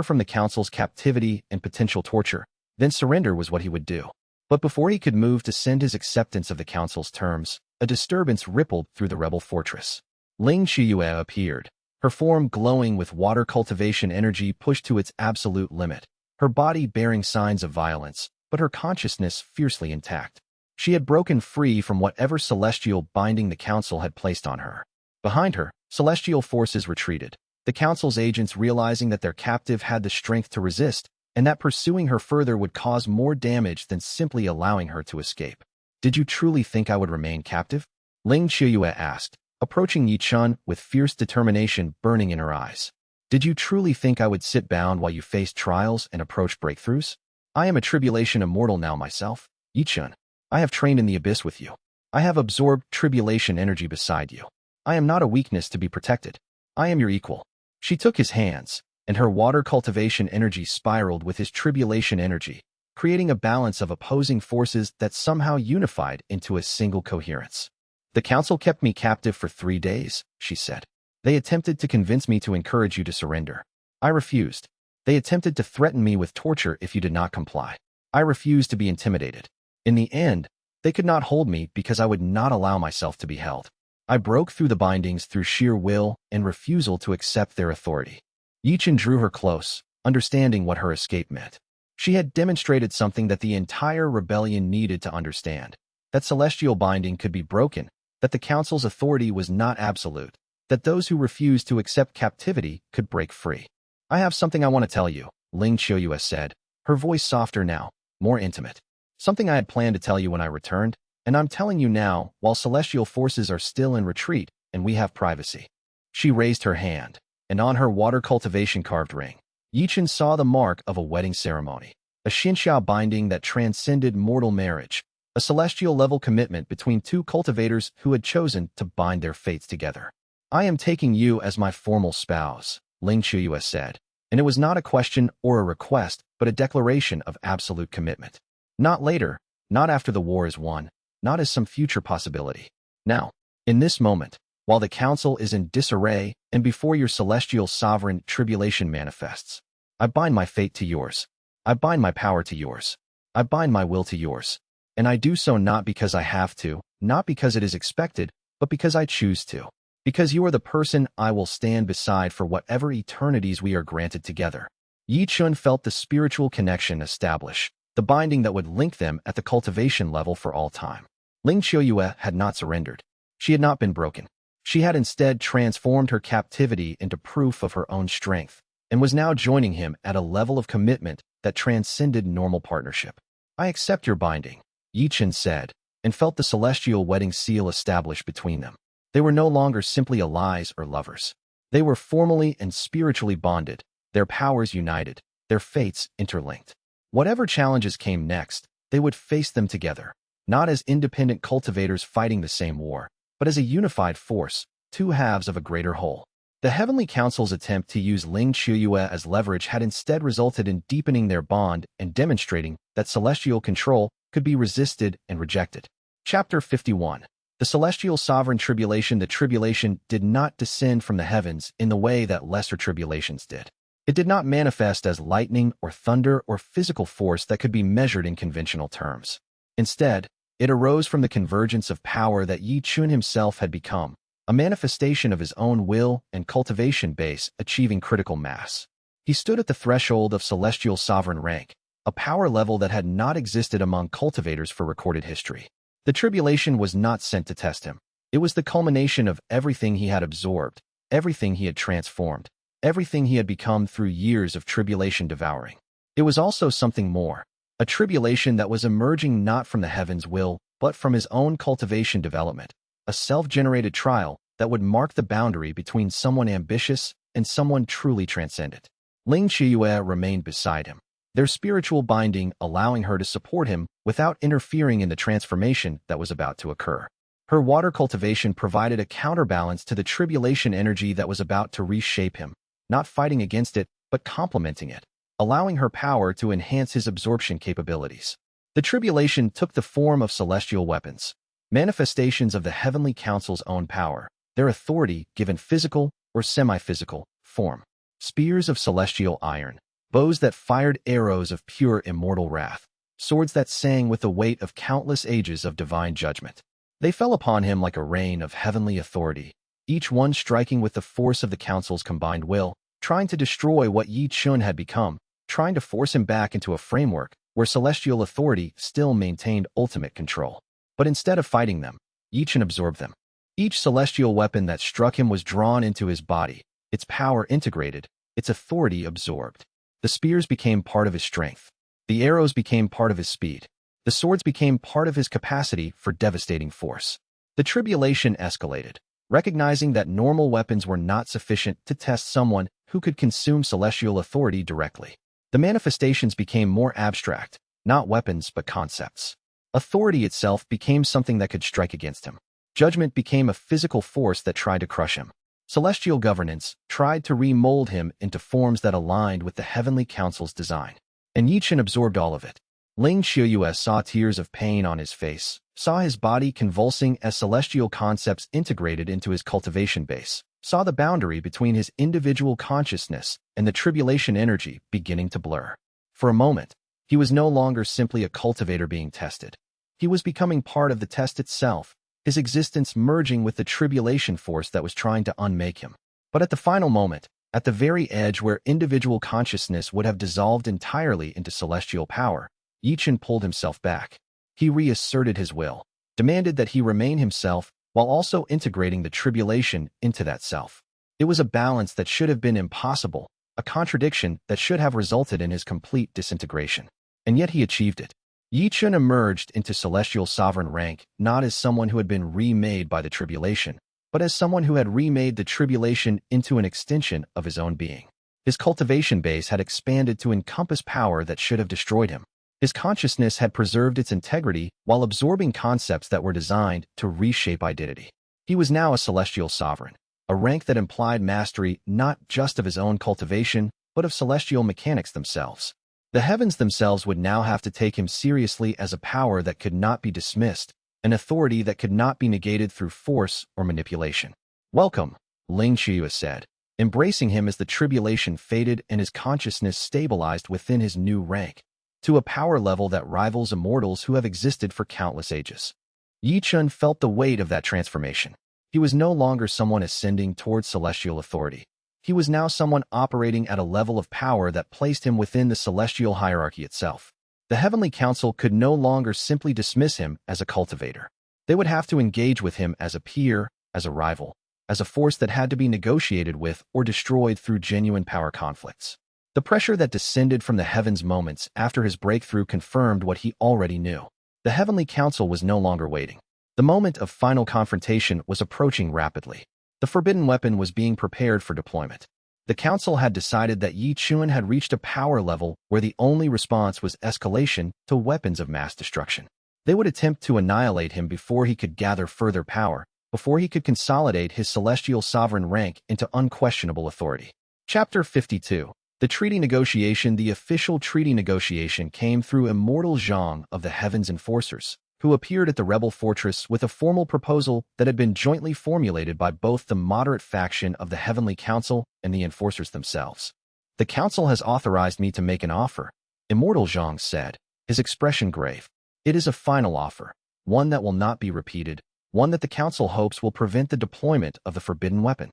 from the council's captivity and potential torture, then surrender was what he would do. But before he could move to send his acceptance of the council's terms, a disturbance rippled through the rebel fortress. Ling Qiuyue appeared, her form glowing with water cultivation energy pushed to its absolute limit, her body bearing signs of violence, but her consciousness fiercely intact. She had broken free from whatever celestial binding the council had placed on her. Behind her, celestial forces retreated, the council's agents realizing that their captive had the strength to resist, and that pursuing her further would cause more damage than simply allowing her to escape. Did you truly think I would remain captive? Ling Qiuyue asked, approaching Ye Chen with fierce determination burning in her eyes. Did you truly think I would sit bound while you faced trials and approached breakthroughs? I am a tribulation immortal now myself, Ye Chen. I have trained in the abyss with you. I have absorbed tribulation energy beside you. I am not a weakness to be protected. I am your equal. She took his hands, and her water cultivation energy spiraled with his tribulation energy, creating a balance of opposing forces that somehow unified into a single coherence. The council kept me captive for 3 days, she said. They attempted to convince me to encourage you to surrender. I refused. They attempted to threaten me with torture if you did not comply. I refused to be intimidated. In the end, they could not hold me because I would not allow myself to be held. I broke through the bindings through sheer will and refusal to accept their authority. Ye Chen drew her close, understanding what her escape meant. She had demonstrated something that the entire rebellion needed to understand, that celestial binding could be broken, that the council's authority was not absolute, that those who refused to accept captivity could break free. I have something I want to tell you, Ling Qiuyue said, her voice softer now, more intimate. Something I had planned to tell you when I returned, and I'm telling you now while celestial forces are still in retreat and we have privacy. She raised her hand, and on her water cultivation carved ring, Ye Chen saw the mark of a wedding ceremony, a xianxia binding that transcended mortal marriage, a celestial-level commitment between 2 cultivators who had chosen to bind their fates together. I am taking you as my formal spouse, Ling Qiuyue said, and it was not a question or a request, but a declaration of absolute commitment. Not later, not after the war is won, not as some future possibility. Now, in this moment, while the council is in disarray and before your celestial sovereign tribulation manifests, I bind my fate to yours. I bind my power to yours. I bind my will to yours. And I do so not because I have to, not because it is expected, but because I choose to. Because you are the person I will stand beside for whatever eternities we are granted together. Ye Chen felt the spiritual connection establish, the binding that would link them at the cultivation level for all time. Ling Qiuyue had not surrendered. She had not been broken. She had instead transformed her captivity into proof of her own strength, and was now joining him at a level of commitment that transcended normal partnership. I accept your binding, Ye Chen said, and felt the celestial wedding seal established between them. They were no longer simply allies or lovers. They were formally and spiritually bonded, their powers united, their fates interlinked. Whatever challenges came next, they would face them together. not as independent cultivators fighting the same war, but as a unified force, two halves of a greater whole. The Heavenly Council's attempt to use xianxia as leverage had instead resulted in deepening their bond and demonstrating that celestial control could be resisted and rejected. Chapter 51. The Celestial Sovereign Tribulation. The tribulation did not descend from the heavens in the way that lesser tribulations did. It did not manifest as lightning or thunder or physical force that could be measured in conventional terms. Instead, it arose from the convergence of power that Ye Chen himself had become, a manifestation of his own will and cultivation base achieving critical mass. He stood at the threshold of celestial sovereign rank, a power level that had not existed among cultivators for recorded history. The tribulation was not sent to test him. It was the culmination of everything he had absorbed, everything he had transformed, everything he had become through years of tribulation devouring. It was also something more, a tribulation that was emerging not from the heavens' will, but from his own cultivation development, a self-generated trial that would mark the boundary between someone ambitious and someone truly transcendent. xianxia remained beside him, their spiritual binding allowing her to support him without interfering in the transformation that was about to occur. Her water cultivation provided a counterbalance to the tribulation energy that was about to reshape him, not fighting against it, but complementing it, allowing her power to enhance his absorption capabilities. The tribulation took the form of celestial weapons, manifestations of the Heavenly Council's own power, their authority given physical or semi-physical form. Spears of celestial iron, bows that fired arrows of pure immortal wrath, swords that sang with the weight of countless ages of divine judgment. They fell upon him like a rain of heavenly authority, each one striking with the force of the Council's combined will, trying to destroy what Ye Chen had become, trying to force him back into a framework where celestial authority still maintained ultimate control. But instead of fighting them, Ye Chen absorbed them. Each celestial weapon that struck him was drawn into his body, its power integrated, its authority absorbed. The spears became part of his strength. The arrows became part of his speed. The swords became part of his capacity for devastating force. The tribulation escalated, recognizing that normal weapons were not sufficient to test someone who could consume celestial authority directly. The manifestations became more abstract, not weapons but concepts. Authority itself became something that could strike against him. Judgment became a physical force that tried to crush him. Celestial governance tried to remold him into forms that aligned with the Heavenly Council's design. And Ye Chen absorbed all of it. xianxia saw tears of pain on his face, saw his body convulsing as celestial concepts integrated into his cultivation base, saw the boundary between his individual consciousness and the tribulation energy beginning to blur. For a moment, he was no longer simply a cultivator being tested. He was becoming part of the test itself, his existence merging with the tribulation force that was trying to unmake him. But at the final moment, at the very edge where individual consciousness would have dissolved entirely into celestial power, Ye Chen pulled himself back. He reasserted his will, demanded that he remain himself while also integrating the tribulation into that self. It was a balance that should have been impossible, a contradiction that should have resulted in his complete disintegration. And yet he achieved it. Ye Chen emerged into celestial sovereign rank not as someone who had been remade by the tribulation, but as someone who had remade the tribulation into an extension of his own being. His cultivation base had expanded to encompass power that should have destroyed him. His consciousness had preserved its integrity while absorbing concepts that were designed to reshape identity. He was now a celestial sovereign, a rank that implied mastery not just of his own cultivation, but of celestial mechanics themselves. The heavens themselves would now have to take him seriously as a power that could not be dismissed, an authority that could not be negated through force or manipulation. "Welcome," xianxia said, embracing him as the tribulation faded and his consciousness stabilized within his new rank, to a power level that rivals immortals who have existed for countless ages. Ye Chen felt the weight of that transformation. He was no longer someone ascending towards celestial authority. He was now someone operating at a level of power that placed him within the celestial hierarchy itself. The Heavenly Council could no longer simply dismiss him as a cultivator. They would have to engage with him as a peer, as a rival, as a force that had to be negotiated with or destroyed through genuine power conflicts. The pressure that descended from the heavens moments after his breakthrough confirmed what he already knew. The Heavenly Council was no longer waiting. The moment of final confrontation was approaching rapidly. The forbidden weapon was being prepared for deployment. The Council had decided that Ye Chen had reached a power level where the only response was escalation to weapons of mass destruction. They would attempt to annihilate him before he could gather further power, before he could consolidate his celestial sovereign rank into unquestionable authority. Chapter 52. The treaty negotiation. The official treaty negotiation came through Immortal Zhang of the Heavens Enforcers, who appeared at the rebel fortress with a formal proposal that had been jointly formulated by both the moderate faction of the Heavenly Council and the Enforcers themselves. The Council has authorized me to make an offer, Immortal Zhang said, his expression grave. It is a final offer, one that will not be repeated, one that the Council hopes will prevent the deployment of the forbidden weapon.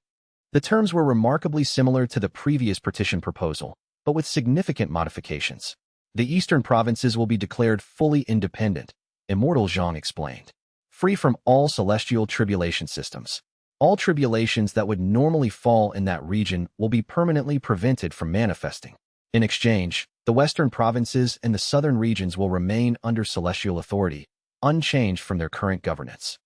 The terms were remarkably similar to the previous partition proposal, but with significant modifications. The eastern provinces will be declared fully independent, Immortal Zhang explained, free from all celestial tribulation systems. All tribulations that would normally fall in that region will be permanently prevented from manifesting. In exchange, the western provinces and the southern regions will remain under celestial authority, unchanged from their current governance.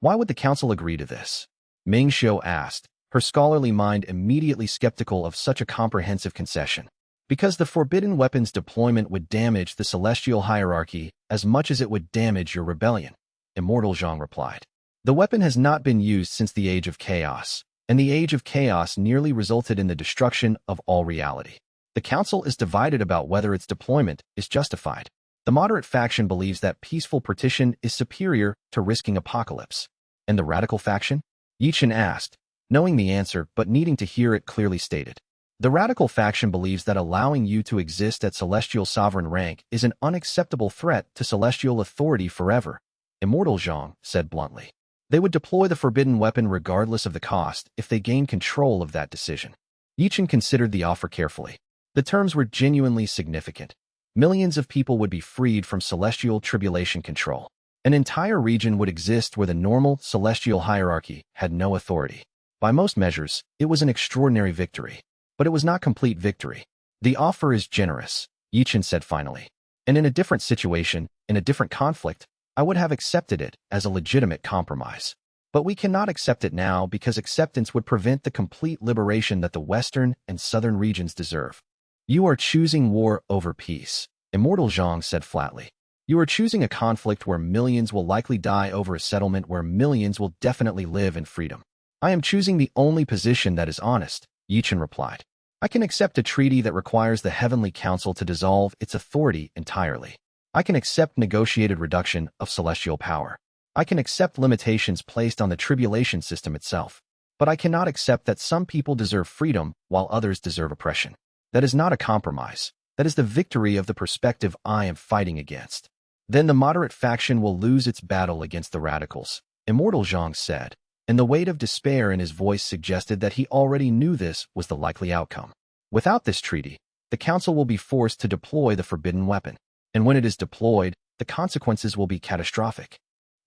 Why would the Council agree to this? Ming Xiu asked, her scholarly mind immediately skeptical of such a comprehensive concession. Because the forbidden weapon's deployment would damage the celestial hierarchy as much as it would damage your rebellion, Immortal Zhang replied. The weapon has not been used since the Age of Chaos, and the Age of Chaos nearly resulted in the destruction of all reality. The Council is divided about whether its deployment is justified. The moderate faction believes that peaceful partition is superior to risking apocalypse. And the radical faction? Ye Chen asked, knowing the answer but needing to hear it clearly stated. The radical faction believes that allowing you to exist at celestial sovereign rank is an unacceptable threat to celestial authority forever, Immortal Zhang said bluntly. They would deploy the forbidden weapon regardless of the cost if they gained control of that decision. Ye Chen considered the offer carefully. The terms were genuinely significant. Millions of people would be freed from celestial tribulation control. An entire region would exist where the normal celestial hierarchy had no authority. By most measures, it was an extraordinary victory. But it was not complete victory. The offer is generous, Ye Chen said finally. And in a different situation, in a different conflict, I would have accepted it as a legitimate compromise. But we cannot accept it now because acceptance would prevent the complete liberation that the western and southern regions deserve. You are choosing war over peace, Immortal Zhang said flatly. You are choosing a conflict where millions will likely die over a settlement where millions will definitely live in freedom. I am choosing the only position that is honest, Ye Chen replied. I can accept a treaty that requires the Heavenly Council to dissolve its authority entirely. I can accept negotiated reduction of celestial power. I can accept limitations placed on the tribulation system itself. But I cannot accept that some people deserve freedom while others deserve oppression. That is not a compromise. That is the victory of the perspective I am fighting against. Then the moderate faction will lose its battle against the radicals, Immortal Zhang said. And the weight of despair in his voice suggested that he already knew this was the likely outcome. Without this treaty, the Council will be forced to deploy the forbidden weapon. And when it is deployed, the consequences will be catastrophic.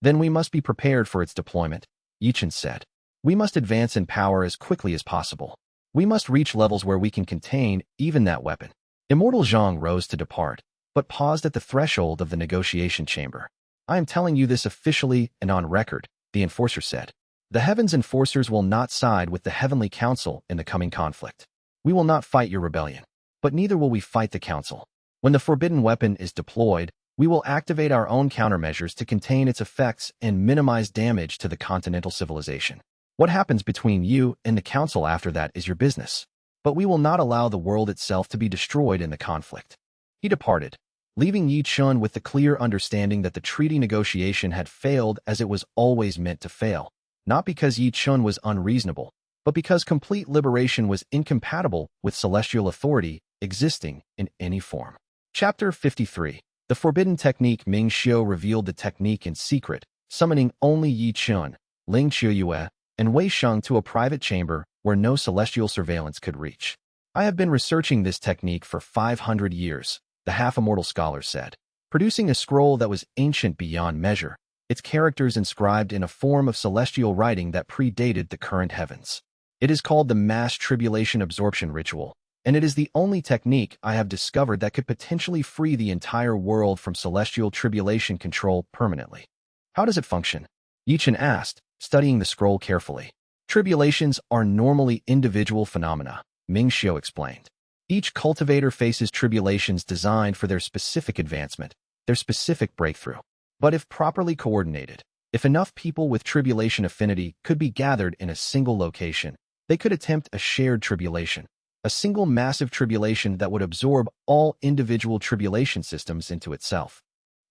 Then we must be prepared for its deployment, Ye Chen said. We must advance in power as quickly as possible. We must reach levels where we can contain even that weapon. Immortal Zhang rose to depart, but paused at the threshold of the negotiation chamber. I am telling you this officially and on record, the enforcer said. The Heavens Enforcers will not side with the Heavenly Council in the coming conflict. We will not fight your rebellion, but neither will we fight the Council. When the forbidden weapon is deployed, we will activate our own countermeasures to contain its effects and minimize damage to the continental civilization. What happens between you and the Council after that is your business. But we will not allow the world itself to be destroyed in the conflict. He departed, leaving Ye Chen with the clear understanding that the treaty negotiation had failed as it was always meant to fail. Not because Ye Chen was unreasonable, but because complete liberation was incompatible with celestial authority existing in any form. Chapter 53. The Forbidden Technique. Ming Xiu revealed the technique in secret, summoning only Ye Chen, Ling Qiuyue, and Wei Sheng to a private chamber where no celestial surveillance could reach. I have been researching this technique for 500 years, the half-immortal scholar said, producing a scroll that was ancient beyond measure, its characters inscribed in a form of celestial writing that predated the current heavens. It is called the Mass Tribulation Absorption Ritual, and it is the only technique I have discovered that could potentially free the entire world from celestial tribulation control permanently. How does it function? Ye Chen asked, studying the scroll carefully. Tribulations are normally individual phenomena, Ming Xiu explained. Each cultivator faces tribulations designed for their specific advancement, their specific breakthrough. But if properly coordinated, if enough people with tribulation affinity could be gathered in a single location, they could attempt a shared tribulation, a single massive tribulation that would absorb all individual tribulation systems into itself.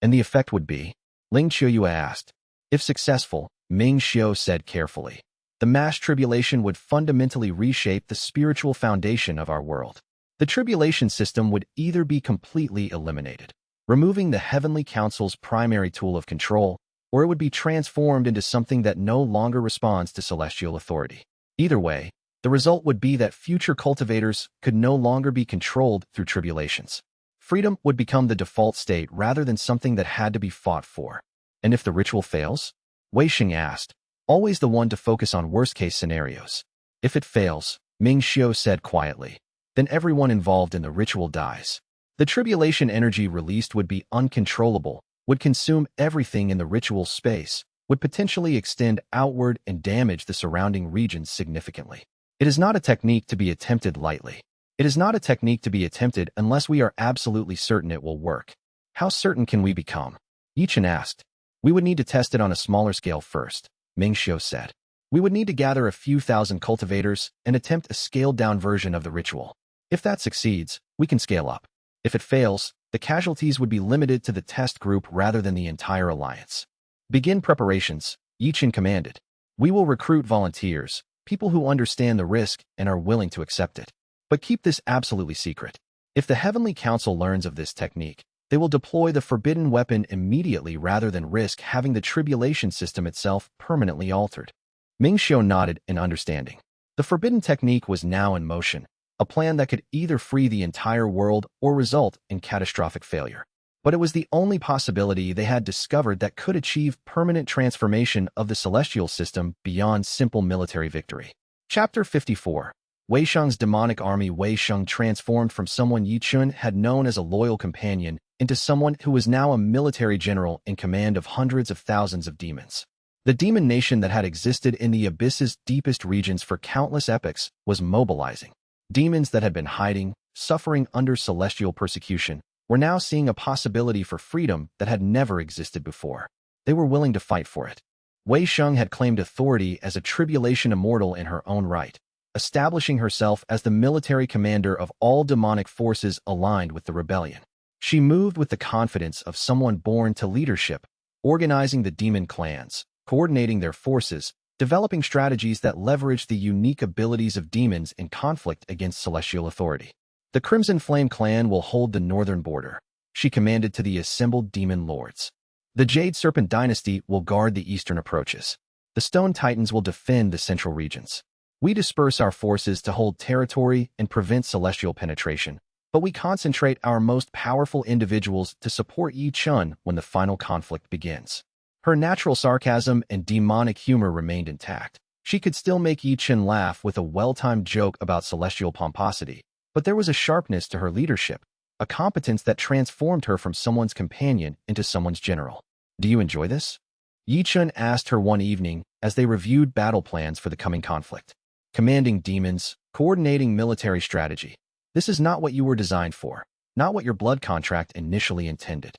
And the effect would be? Ling Qiuyue asked. If successful, Ming Xiu said carefully, the mass tribulation would fundamentally reshape the spiritual foundation of our world. The tribulation system would either be completely eliminated, removing the Heavenly Council's primary tool of control, or it would be transformed into something that no longer responds to celestial authority. Either way, the result would be that future cultivators could no longer be controlled through tribulations. Freedom would become the default state rather than something that had to be fought for. And if the ritual fails? Wei Xing asked, always the one to focus on worst-case scenarios. If it fails, Ming Xiu said quietly, then everyone involved in the ritual dies. The tribulation energy released would be uncontrollable, would consume everything in the ritual space, would potentially extend outward and damage the surrounding regions significantly. It is not a technique to be attempted lightly. It is not a technique to be attempted unless we are absolutely certain it will work. How certain can we become? Ye Chen asked. We would need to test it on a smaller scale first, Ming Xiu said. We would need to gather a few thousand cultivators and attempt a scaled-down version of the ritual. If that succeeds, we can scale up. If it fails, the casualties would be limited to the test group rather than the entire alliance. Begin preparations, Ye Chen commanded. We will recruit volunteers, people who understand the risk and are willing to accept it. But keep this absolutely secret. If the Heavenly Council learns of this technique, they will deploy the forbidden weapon immediately rather than risk having the tribulation system itself permanently altered. Ming Xiu nodded in understanding. The forbidden technique was now in motion, a plan that could either free the entire world or result in catastrophic failure. But it was the only possibility they had discovered that could achieve permanent transformation of the celestial system beyond simple military victory. Chapter 54. Wei Sheng's demonic army. Wei Sheng transformed from someone Ye Chen had known as a loyal companion into someone who was now a military general in command of hundreds of thousands of demons. The demon nation that had existed in the abyss's deepest regions for countless epochs was mobilizing. Demons that had been hiding, suffering under celestial persecution, were now seeing a possibility for freedom that had never existed before. They were willing to fight for it. Wei Sheng had claimed authority as a tribulation immortal in her own right, establishing herself as the military commander of all demonic forces aligned with the rebellion. She moved with the confidence of someone born to leadership, organizing the demon clans, coordinating their forces, developing strategies that leveraged the unique abilities of demons in conflict against celestial authority. The Crimson Flame clan will hold the northern border, she commanded to the assembled demon lords. The Jade Serpent dynasty will guard the eastern approaches. The Stone Titans will defend the central regions. We disperse our forces to hold territory and prevent celestial penetration, but we concentrate our most powerful individuals to support Ye Chen when the final conflict begins. Her natural sarcasm and demonic humor remained intact. She could still make Ye Chen laugh with a well-timed joke about celestial pomposity, but there was a sharpness to her leadership, a competence that transformed her from someone's companion into someone's general. Do you enjoy this? Ye Chen asked her one evening as they reviewed battle plans for the coming conflict. Commanding demons, coordinating military strategy. This is not what you were designed for, not what your blood contract initially intended.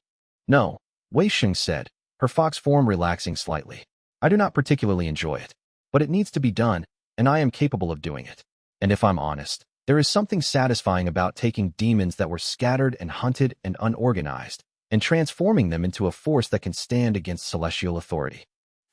No, Wei Xing said, her fox form relaxing slightly. I do not particularly enjoy it, but it needs to be done, and I am capable of doing it. And if I'm honest, there is something satisfying about taking demons that were scattered and hunted and unorganized, and transforming them into a force that can stand against celestial authority.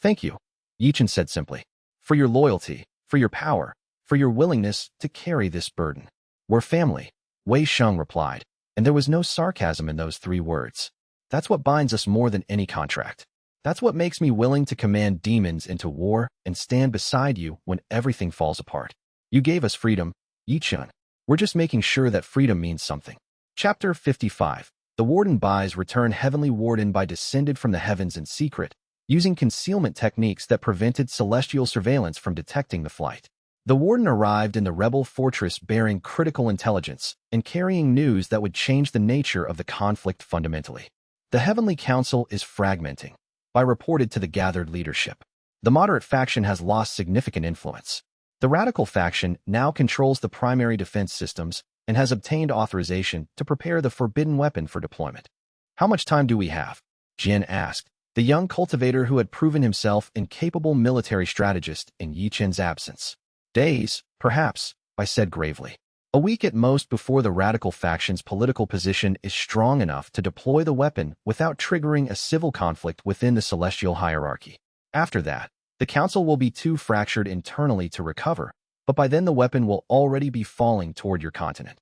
Thank you, Ye Chen said simply, for your loyalty, for your power, for your willingness to carry this burden. We're family, Wei Sheng replied, and there was no sarcasm in those 3 words. That's what binds us more than any contract. That's what makes me willing to command demons into war and stand beside you when everything falls apart. You gave us freedom, Ye Chen. We're just making sure that freedom means something. Chapter 55. The Warden Bai's return. Heavenly Warden Bai descended from the heavens in secret, using concealment techniques that prevented celestial surveillance from detecting the flight. The Warden arrived in the rebel fortress bearing critical intelligence and carrying news that would change the nature of the conflict fundamentally. The Heavenly Council is fragmenting, Bai reported to the gathered leadership. The moderate faction has lost significant influence. The radical faction now controls the primary defense systems and has obtained authorization to prepare the forbidden weapon for deployment. How much time do we have? Jin asked, the young cultivator who had proven himself an incapable military strategist in Ye Chen's absence. Days, perhaps, I said gravely. A week at most before the radical faction's political position is strong enough to deploy the weapon without triggering a civil conflict within the celestial hierarchy. After that, the council will be too fractured internally to recover, but by then the weapon will already be falling toward your continent.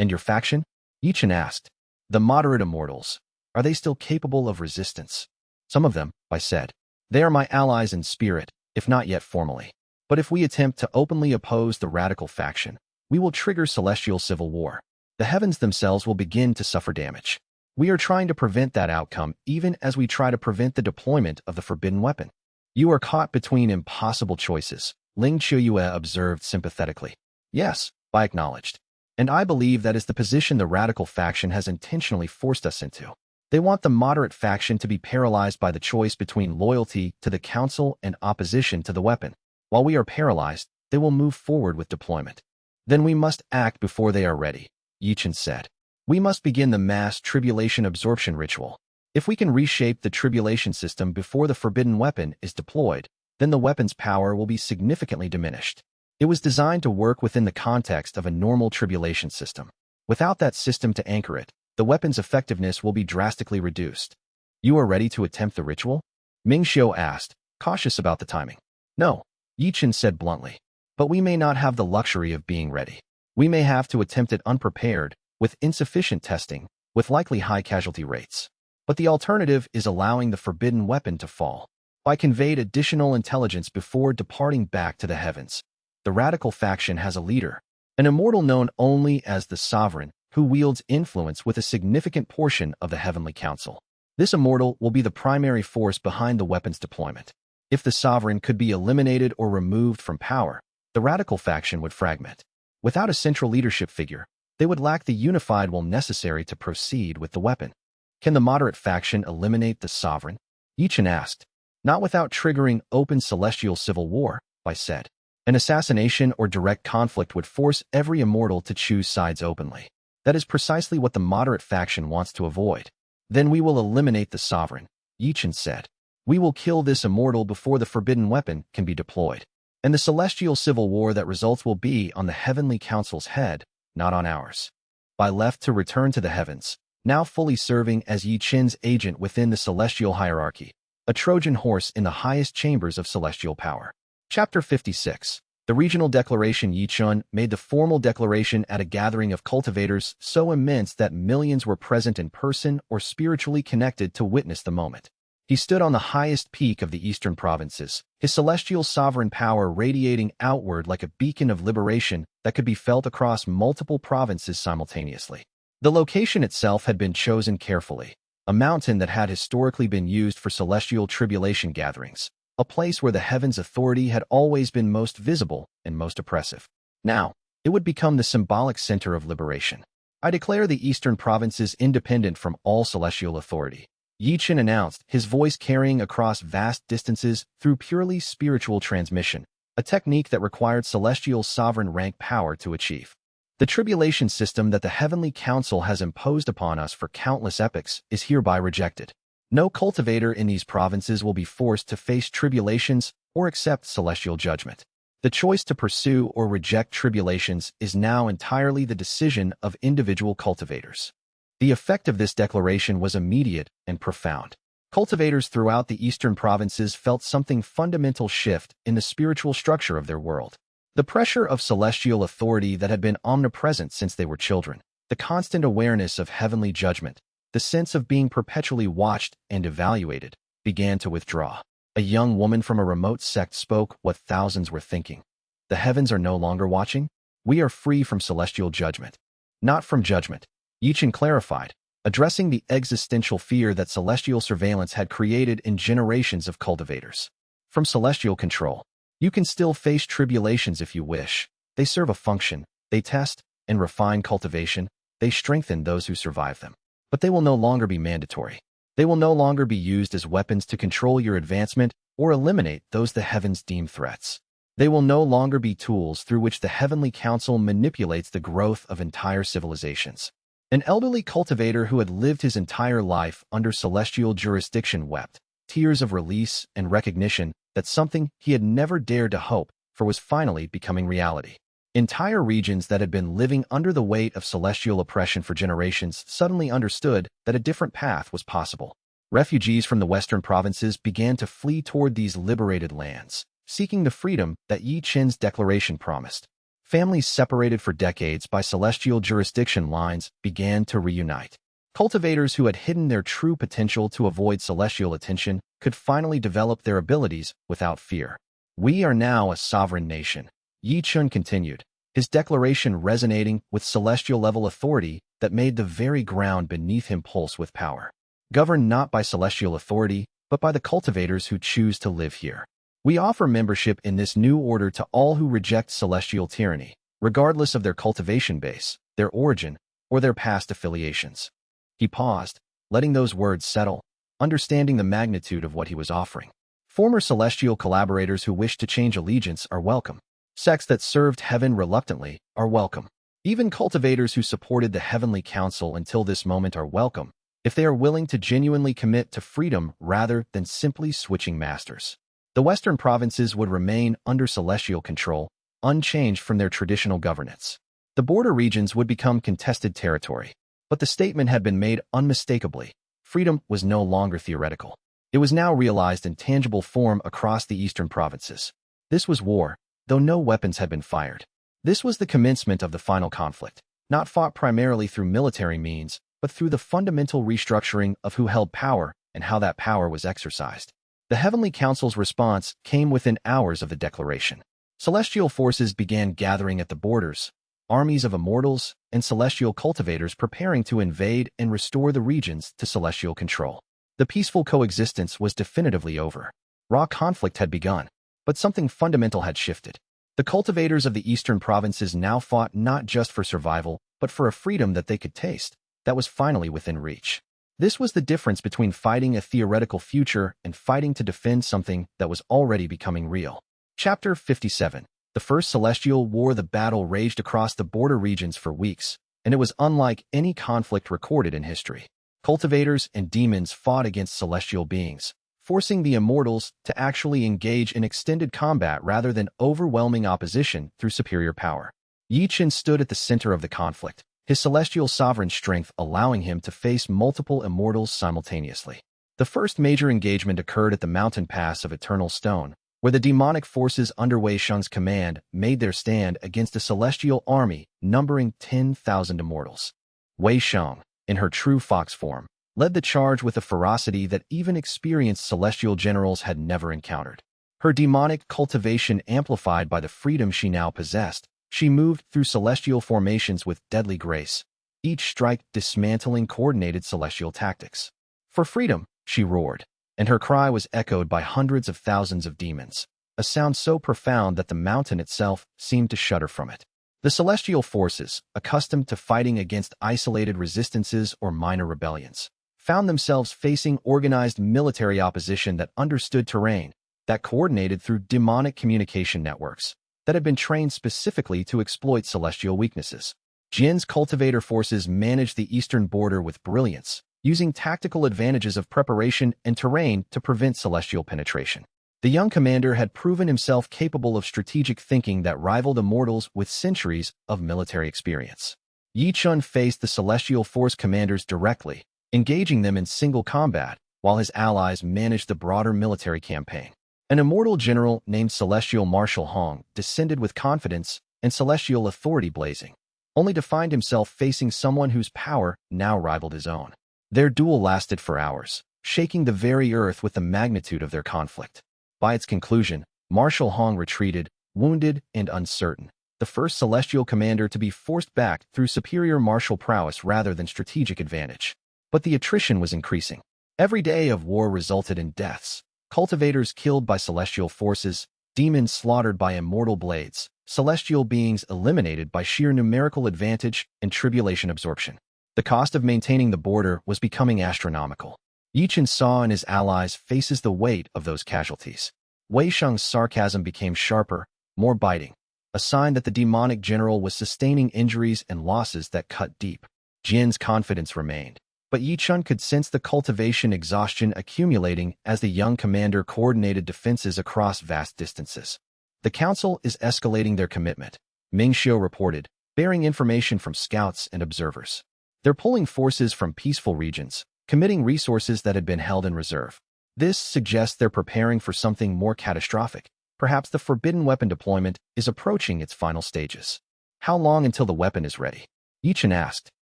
And your faction? Ye Chen asked. The moderate immortals. Are they still capable of resistance? Some of them, I said. They are my allies in spirit, if not yet formally. But if we attempt to openly oppose the radical faction, we will trigger celestial civil war. The heavens themselves will begin to suffer damage. We are trying to prevent that outcome even as we try to prevent the deployment of the forbidden weapon. You are caught between impossible choices, Ling Qiuyue observed sympathetically. Yes, I acknowledged. And I believe that is the position the radical faction has intentionally forced us into. They want the moderate faction to be paralyzed by the choice between loyalty to the council and opposition to the weapon. While we are paralyzed, they will move forward with deployment. Then we must act before they are ready, Ye Chen said. We must begin the mass tribulation absorption ritual. If we can reshape the tribulation system before the forbidden weapon is deployed, then the weapon's power will be significantly diminished. It was designed to work within the context of a normal tribulation system. Without that system to anchor it, the weapon's effectiveness will be drastically reduced. You are ready to attempt the ritual? Ming Xiu asked, cautious about the timing. No, Ye Chen said bluntly. But we may not have the luxury of being ready. We may have to attempt it unprepared, with insufficient testing, with likely high casualty rates. But the alternative is allowing the forbidden weapon to fall. I conveyed additional intelligence before departing back to the heavens. The radical faction has a leader, an immortal known only as the Sovereign, who wields influence with a significant portion of the Heavenly Council. This immortal will be the primary force behind the weapon's deployment. If the Sovereign could be eliminated or removed from power, the radical faction would fragment. Without a central leadership figure, they would lack the unified will necessary to proceed with the weapon. Can the moderate faction eliminate the Sovereign? Ye Chen asked. Not without triggering open celestial civil war, I said. An assassination or direct conflict would force every immortal to choose sides openly. That is precisely what the moderate faction wants to avoid. Then we will eliminate the Sovereign, Ye Chen said. We will kill this immortal before the forbidden weapon can be deployed. And the celestial civil war that results will be on the Heavenly Council's head, not on ours. I left to return to the heavens, now fully serving as Ye Chen's agent within the celestial hierarchy, a Trojan horse in the highest chambers of celestial power. Chapter 56. The regional declaration. Ye Chen made the formal declaration at a gathering of cultivators so immense that millions were present in person or spiritually connected to witness the moment. He stood on the highest peak of the eastern provinces, his celestial sovereign power radiating outward like a beacon of liberation that could be felt across multiple provinces simultaneously. The location itself had been chosen carefully, a mountain that had historically been used for celestial tribulation gatherings, a place where the heavens' authority had always been most visible and most oppressive. Now, it would become the symbolic center of liberation. I declare the eastern provinces independent from all celestial authority, Ye Chen announced, his voice carrying across vast distances through purely spiritual transmission, a technique that required celestial sovereign rank power to achieve. The tribulation system that the Heavenly Council has imposed upon us for countless epochs is hereby rejected. No cultivator in these provinces will be forced to face tribulations or accept celestial judgment. The choice to pursue or reject tribulations is now entirely the decision of individual cultivators. The effect of this declaration was immediate and profound. Cultivators throughout the eastern provinces felt something fundamental shift in the spiritual structure of their world. The pressure of celestial authority that had been omnipresent since they were children, the constant awareness of heavenly judgment, the sense of being perpetually watched and evaluated, began to withdraw. A young woman from a remote sect spoke what thousands were thinking. The heavens are no longer watching. We are free from celestial judgment. Not from judgment, Ye Chen clarified, addressing the existential fear that celestial surveillance had created in generations of cultivators. From celestial control, you can still face tribulations if you wish. They serve a function. They test and refine cultivation. They strengthen those who survive them. But they will no longer be mandatory. They will no longer be used as weapons to control your advancement or eliminate those the heavens deem threats. They will no longer be tools through which the Heavenly Council manipulates the growth of entire civilizations. An elderly cultivator who had lived his entire life under celestial jurisdiction wept. tears of release and recognition that something he had never dared to hope for was finally becoming reality. Entire regions that had been living under the weight of celestial oppression for generations suddenly understood that a different path was possible. Refugees from the western provinces began to flee toward these liberated lands, seeking the freedom that Ye Chen's declaration promised. Families separated for decades by celestial jurisdiction lines began to reunite. Cultivators who had hidden their true potential to avoid celestial attention could finally develop their abilities without fear. We are now a sovereign nation, Ye Chen continued, his declaration resonating with celestial-level authority that made the very ground beneath him pulse with power. Governed not by celestial authority, but by the cultivators who choose to live here. We offer membership in this new order to all who reject celestial tyranny, regardless of their cultivation base, their origin, or their past affiliations. He paused, letting those words settle, understanding the magnitude of what he was offering. Former celestial collaborators who wish to change allegiance are welcome. Sects that served heaven reluctantly are welcome. Even cultivators who supported the Heavenly Council until this moment are welcome, if they are willing to genuinely commit to freedom rather than simply switching masters. The western provinces would remain under celestial control, unchanged from their traditional governance. The border regions would become contested territory. But the statement had been made unmistakably. Freedom was no longer theoretical. It was now realized in tangible form across the eastern provinces. This was war, though no weapons had been fired. This was the commencement of the final conflict, not fought primarily through military means, but through the fundamental restructuring of who held power and how that power was exercised. The Heavenly Council's response came within hours of the declaration. Celestial forces began gathering at the borders, armies of immortals and celestial cultivators preparing to invade and restore the regions to celestial control. The peaceful coexistence was definitively over. Raw conflict had begun, but something fundamental had shifted. The cultivators of the eastern provinces now fought not just for survival, but for a freedom that they could taste, that was finally within reach. This was the difference between fighting a theoretical future and fighting to defend something that was already becoming real. Chapter 57. The First Celestial War. The battle raged across the border regions for weeks, and it was unlike any conflict recorded in history. Cultivators and demons fought against celestial beings, forcing the immortals to actually engage in extended combat rather than overwhelming opposition through superior power. Ye Chen stood at the center of the conflict, his celestial sovereign strength allowing him to face multiple immortals simultaneously. The first major engagement occurred at the mountain pass of Eternal Stone, where the demonic forces under Wei Sheng's command made their stand against a celestial army numbering 10,000 immortals. Wei Sheng, in her true fox form, led the charge with a ferocity that even experienced celestial generals had never encountered. Her demonic cultivation amplified by the freedom she now possessed, she moved through celestial formations with deadly grace, each strike dismantling coordinated celestial tactics. For freedom, she roared, and her cry was echoed by hundreds of thousands of demons, a sound so profound that the mountain itself seemed to shudder from it. The celestial forces, accustomed to fighting against isolated resistances or minor rebellions, found themselves facing organized military opposition that understood terrain, that coordinated through demonic communication networks, that had been trained specifically to exploit celestial weaknesses. Jin's cultivator forces managed the eastern border with brilliance, using tactical advantages of preparation and terrain to prevent celestial penetration. The young commander had proven himself capable of strategic thinking that rivaled immortals with centuries of military experience. Ye Chen faced the celestial force commanders directly, engaging them in single combat, while his allies managed the broader military campaign. An immortal general named Celestial Marshal Hong descended with confidence and celestial authority blazing, only to find himself facing someone whose power now rivaled his own. Their duel lasted for hours, shaking the very earth with the magnitude of their conflict. By its conclusion, Marshal Hong retreated, wounded and uncertain, the first celestial commander to be forced back through superior martial prowess rather than strategic advantage. But the attrition was increasing. Every day of war resulted in deaths, cultivators killed by celestial forces, demons slaughtered by immortal blades, celestial beings eliminated by sheer numerical advantage and tribulation absorption. The cost of maintaining the border was becoming astronomical. Ye Chen saw in his allies' faces the weight of those casualties. Wei Sheng's sarcasm became sharper, more biting, a sign that the demonic general was sustaining injuries and losses that cut deep. Jin's confidence remained, But Ye Chen could sense the cultivation exhaustion accumulating as the young commander coordinated defenses across vast distances. The council is escalating their commitment, Ming Xiu reported, bearing information from scouts and observers. They're pulling forces from peaceful regions, committing resources that had been held in reserve. This suggests they're preparing for something more catastrophic. Perhaps the forbidden weapon deployment is approaching its final stages. How long until the weapon is ready? Ye Chen asked.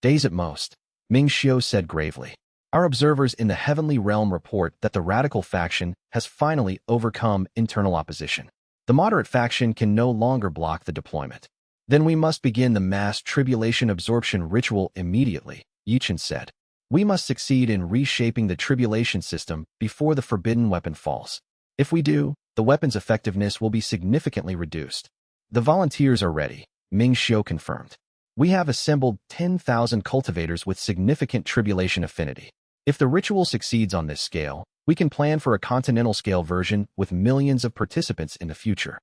Days at most, Ming Xiu said gravely. Our observers in the heavenly realm report that the radical faction has finally overcome internal opposition. The moderate faction can no longer block the deployment. Then we must begin the mass tribulation absorption ritual immediately, Ye Chen said. We must succeed in reshaping the tribulation system before the forbidden weapon falls. If we do, the weapon's effectiveness will be significantly reduced. The volunteers are ready, Ming Xiu confirmed. We have assembled 10,000 cultivators with significant tribulation affinity. If the ritual succeeds on this scale, we can plan for a continental-scale version with millions of participants in the future.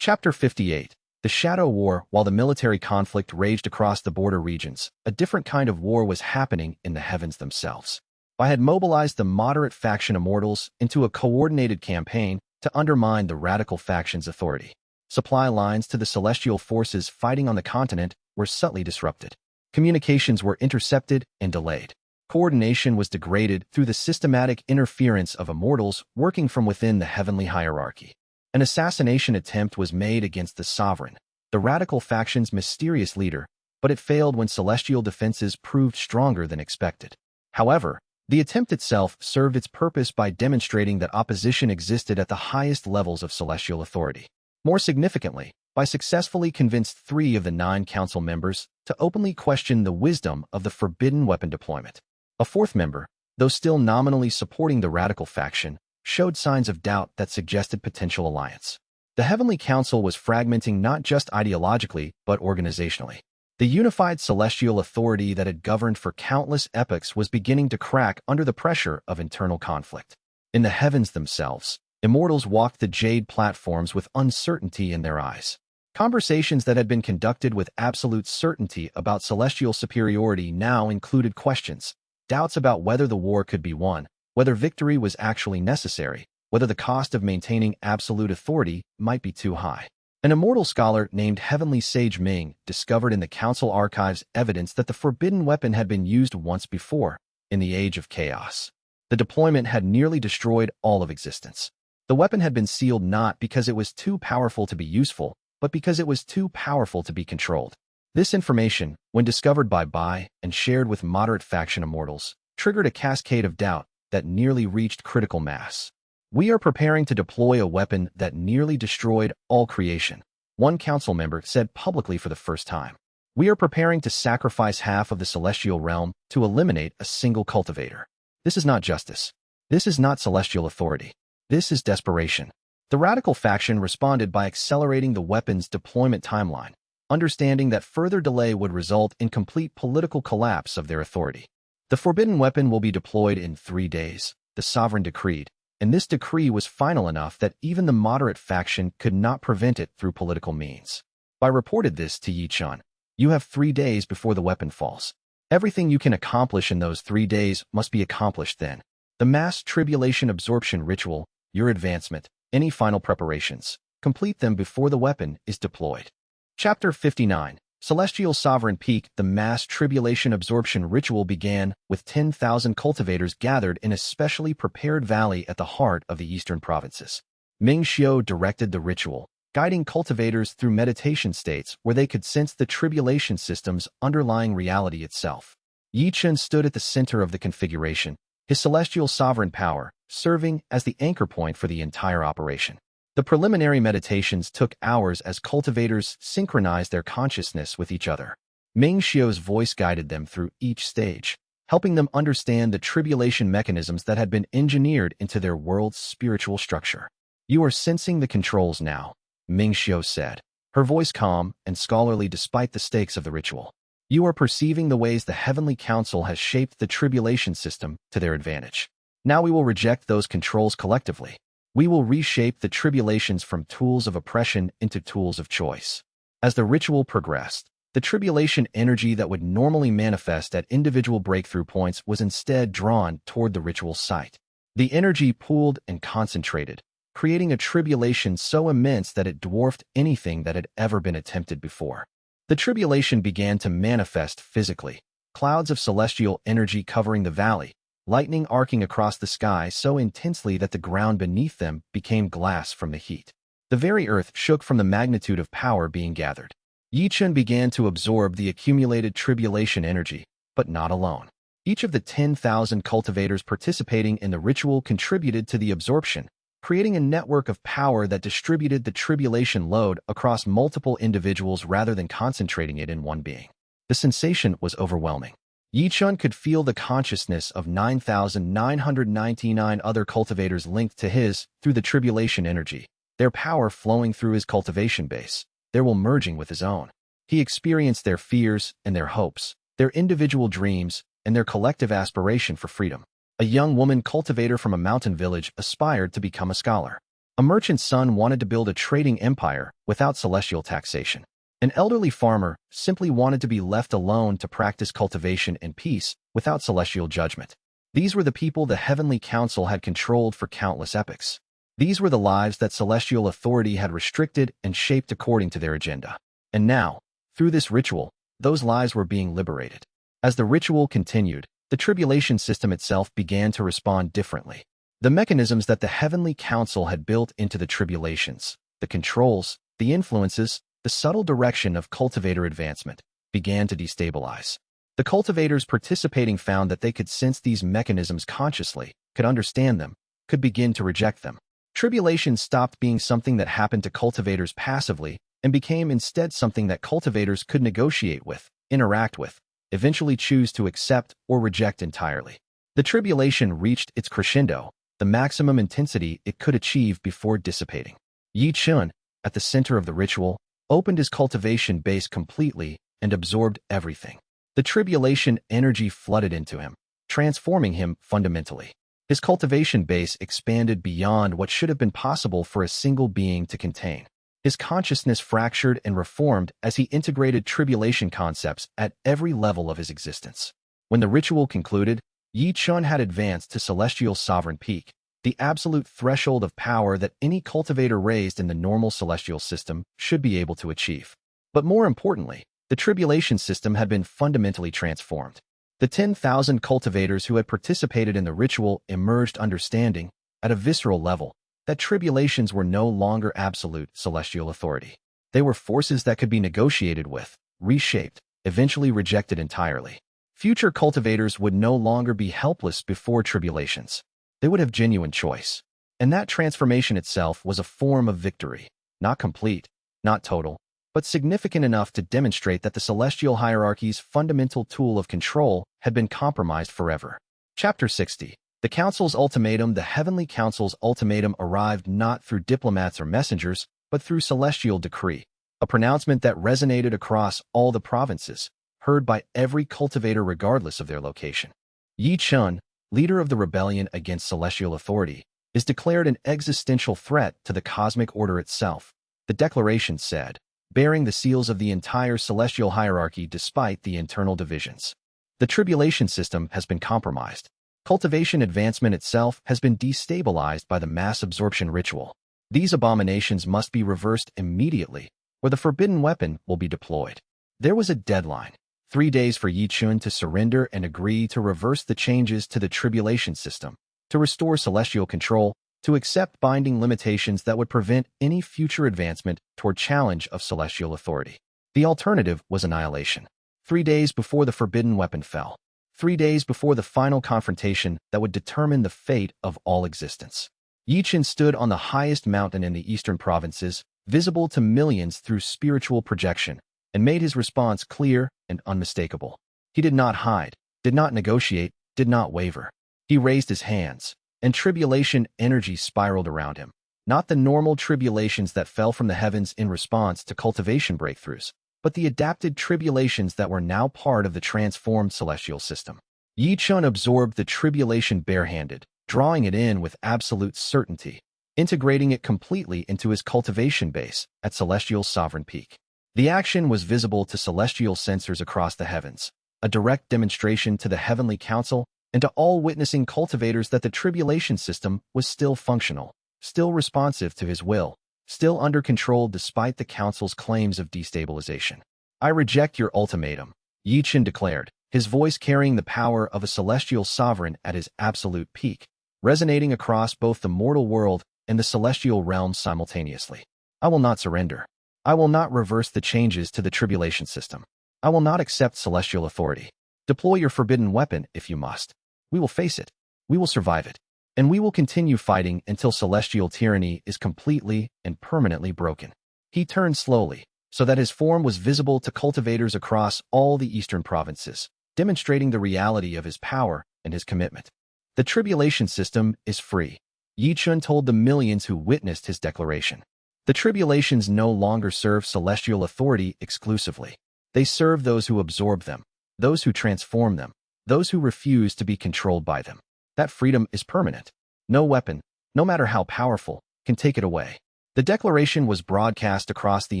Chapter 58. The Shadow War. While the military conflict raged across the border regions, a different kind of war was happening in the heavens themselves. I had mobilized the moderate faction Immortals into a coordinated campaign to undermine the radical faction's authority. Supply lines to the celestial forces fighting on the continent were subtly disrupted. Communications were intercepted and delayed. Coordination was degraded through the systematic interference of Immortals working from within the heavenly hierarchy. An assassination attempt was made against the Sovereign, the radical faction's mysterious leader, but it failed when celestial defenses proved stronger than expected. However, the attempt itself served its purpose by demonstrating that opposition existed at the highest levels of celestial authority. More significantly, by successfully convinced 3 of the 9 council members to openly question the wisdom of the forbidden weapon deployment. A 4th member, though still nominally supporting the radical faction, showed signs of doubt that suggested potential alliance. The Heavenly Council was fragmenting not just ideologically, but organizationally. The unified celestial authority that had governed for countless epochs was beginning to crack under the pressure of internal conflict. In the heavens themselves, Immortals walked the jade platforms with uncertainty in their eyes. Conversations that had been conducted with absolute certainty about celestial superiority now included questions, doubts about whether the war could be won, whether victory was actually necessary, whether the cost of maintaining absolute authority might be too high. An immortal scholar named Heavenly Sage Ming discovered in the council archives evidence that the forbidden weapon had been used once before, in the Age of Chaos. The deployment had nearly destroyed all of existence. The weapon had been sealed not because it was too powerful to be useful, but because it was too powerful to be controlled. This information, when discovered by Bai and shared with moderate faction Immortals, triggered a cascade of doubt that nearly reached critical mass. We are preparing to deploy a weapon that nearly destroyed all creation, one council member said publicly for the first time. We are preparing to sacrifice half of the celestial realm to eliminate a single cultivator. This is not justice. This is not celestial authority. This is desperation. The radical faction responded by accelerating the weapon's deployment timeline, understanding that further delay would result in complete political collapse of their authority. The forbidden weapon will be deployed in 3 days, the Sovereign decreed, and this decree was final enough that even the moderate faction could not prevent it through political means. Bai reported this to Ye Chen. You have 3 days before the weapon falls. Everything you can accomplish in those 3 days must be accomplished then. The mass tribulation absorption ritual, your advancement, any final preparations, complete them before the weapon is deployed. Chapter 59. Celestial Sovereign Peak. The mass tribulation absorption ritual began with 10,000 cultivators gathered in a specially prepared valley at the heart of the eastern provinces. Ming Xiu directed the ritual, guiding cultivators through meditation states where they could sense the tribulation system's underlying reality itself. Ye Chen stood at the center of the configuration, his celestial sovereign power serving as the anchor point for the entire operation. The preliminary meditations took hours as cultivators synchronized their consciousness with each other. Ming Xiu's voice guided them through each stage, helping them understand the tribulation mechanisms that had been engineered into their world's spiritual structure. You are sensing the controls now, Ming Xiu said, her voice calm and scholarly despite the stakes of the ritual. You are perceiving the ways the Heavenly Council has shaped the tribulation system to their advantage. Now we will reject those controls collectively. We will reshape the tribulations from tools of oppression into tools of choice. As the ritual progressed, The tribulation energy that would normally manifest at individual breakthrough points was instead drawn toward the ritual site. The energy pooled and concentrated, creating a tribulation so immense that it dwarfed anything that had ever been attempted before. The tribulation began to manifest physically, clouds of celestial energy covering the valley, lightning arcing across the sky so intensely that the ground beneath them became glass from the heat. The very earth shook from the magnitude of power being gathered. Ye Chen began to absorb the accumulated tribulation energy, but not alone. Each of the 10,000 cultivators participating in the ritual contributed to the absorption, creating a network of power that distributed the tribulation load across multiple individuals rather than concentrating it in one being. The sensation was overwhelming. Ye Chen could feel the consciousness of 9,999 other cultivators linked to his through the tribulation energy, their power flowing through his cultivation base, their will merging with his own. He experienced their fears and their hopes, their individual dreams, and their collective aspiration for freedom. A young woman cultivator from a mountain village aspired to become a scholar. A merchant's son wanted to build a trading empire without celestial taxation. An elderly farmer simply wanted to be left alone to practice cultivation in peace without celestial judgment. These were the people the Heavenly Council had controlled for countless epochs. These were the lives that celestial authority had restricted and shaped according to their agenda. And now, through this ritual, those lives were being liberated. As the ritual continued, the tribulation system itself began to respond differently. The mechanisms that the Heavenly Council had built into the tribulations, the controls, the influences, the subtle direction of cultivator advancement, began to destabilize. The cultivators participating found that they could sense these mechanisms consciously, could understand them, could begin to reject them. Tribulation stopped being something that happened to cultivators passively and became instead something that cultivators could negotiate with, interact with, eventually choose to accept or reject entirely. The tribulation reached its crescendo, the maximum intensity it could achieve before dissipating. Ye Chen, at the center of the ritual, opened his cultivation base completely and absorbed everything. The tribulation energy flooded into him, transforming him fundamentally. His cultivation base expanded beyond what should have been possible for a single being to contain. His consciousness fractured and reformed as he integrated tribulation concepts at every level of his existence. When the ritual concluded, Ye Chen had advanced to celestial sovereign peak, the absolute threshold of power that any cultivator raised in the normal celestial system should be able to achieve. But more importantly, the tribulation system had been fundamentally transformed. The 10,000 cultivators who had participated in the ritual emerged understanding, at a visceral level, that tribulations were no longer absolute celestial authority. They were forces that could be negotiated with, reshaped, eventually rejected entirely. Future cultivators would no longer be helpless before tribulations. They would have genuine choice. And that transformation itself was a form of victory, not complete, not total, but significant enough to demonstrate that the celestial hierarchy's fundamental tool of control had been compromised forever. Chapter 60. The Council's Ultimatum. The Heavenly Council's ultimatum arrived not through diplomats or messengers, but through celestial decree, a pronouncement that resonated across all the provinces, heard by every cultivator regardless of their location. Ye Chen, leader of the rebellion against celestial authority, is declared an existential threat to the cosmic order itself, the declaration said, bearing the seals of the entire celestial hierarchy despite the internal divisions. The tribulation system has been compromised. Cultivation advancement itself has been destabilized by the mass absorption ritual. These abominations must be reversed immediately, or the forbidden weapon will be deployed. There was a deadline. 3 days for Ye Chen to surrender and agree to reverse the changes to the tribulation system, to restore celestial control, to accept binding limitations that would prevent any future advancement toward challenge of celestial authority. The alternative was annihilation. 3 days before the forbidden weapon fell. 3 days before the final confrontation that would determine the fate of all existence. Ye Chen stood on the highest mountain in the eastern provinces, visible to millions through spiritual projection, and made his response clear and unmistakable. He did not hide, did not negotiate, did not waver. He raised his hands, and tribulation energy spiraled around him. Not the normal tribulations that fell from the heavens in response to cultivation breakthroughs, but the adapted tribulations that were now part of the transformed celestial system. Ye Chen absorbed the tribulation barehanded, drawing it in with absolute certainty, integrating it completely into his cultivation base at celestial sovereign peak. The action was visible to celestial sensors across the heavens, a direct demonstration to the Heavenly Council and to all witnessing cultivators that the tribulation system was still functional, still responsive to his will, still under control despite the Council's claims of destabilization. "I reject your ultimatum," Ye Chen declared, his voice carrying the power of a celestial sovereign at his absolute peak, resonating across both the mortal world and the celestial realm simultaneously. "I will not surrender. I will not reverse the changes to the tribulation system. I will not accept celestial authority. Deploy your forbidden weapon if you must. We will face it. We will survive it. And we will continue fighting until celestial tyranny is completely and permanently broken." He turned slowly, so that his form was visible to cultivators across all the eastern provinces, demonstrating the reality of his power and his commitment. "The tribulation system is free," Ye Chen told the millions who witnessed his declaration. "The tribulations no longer serve celestial authority exclusively. They serve those who absorb them, those who transform them, those who refuse to be controlled by them. That freedom is permanent. No weapon, no matter how powerful, can take it away." The declaration was broadcast across the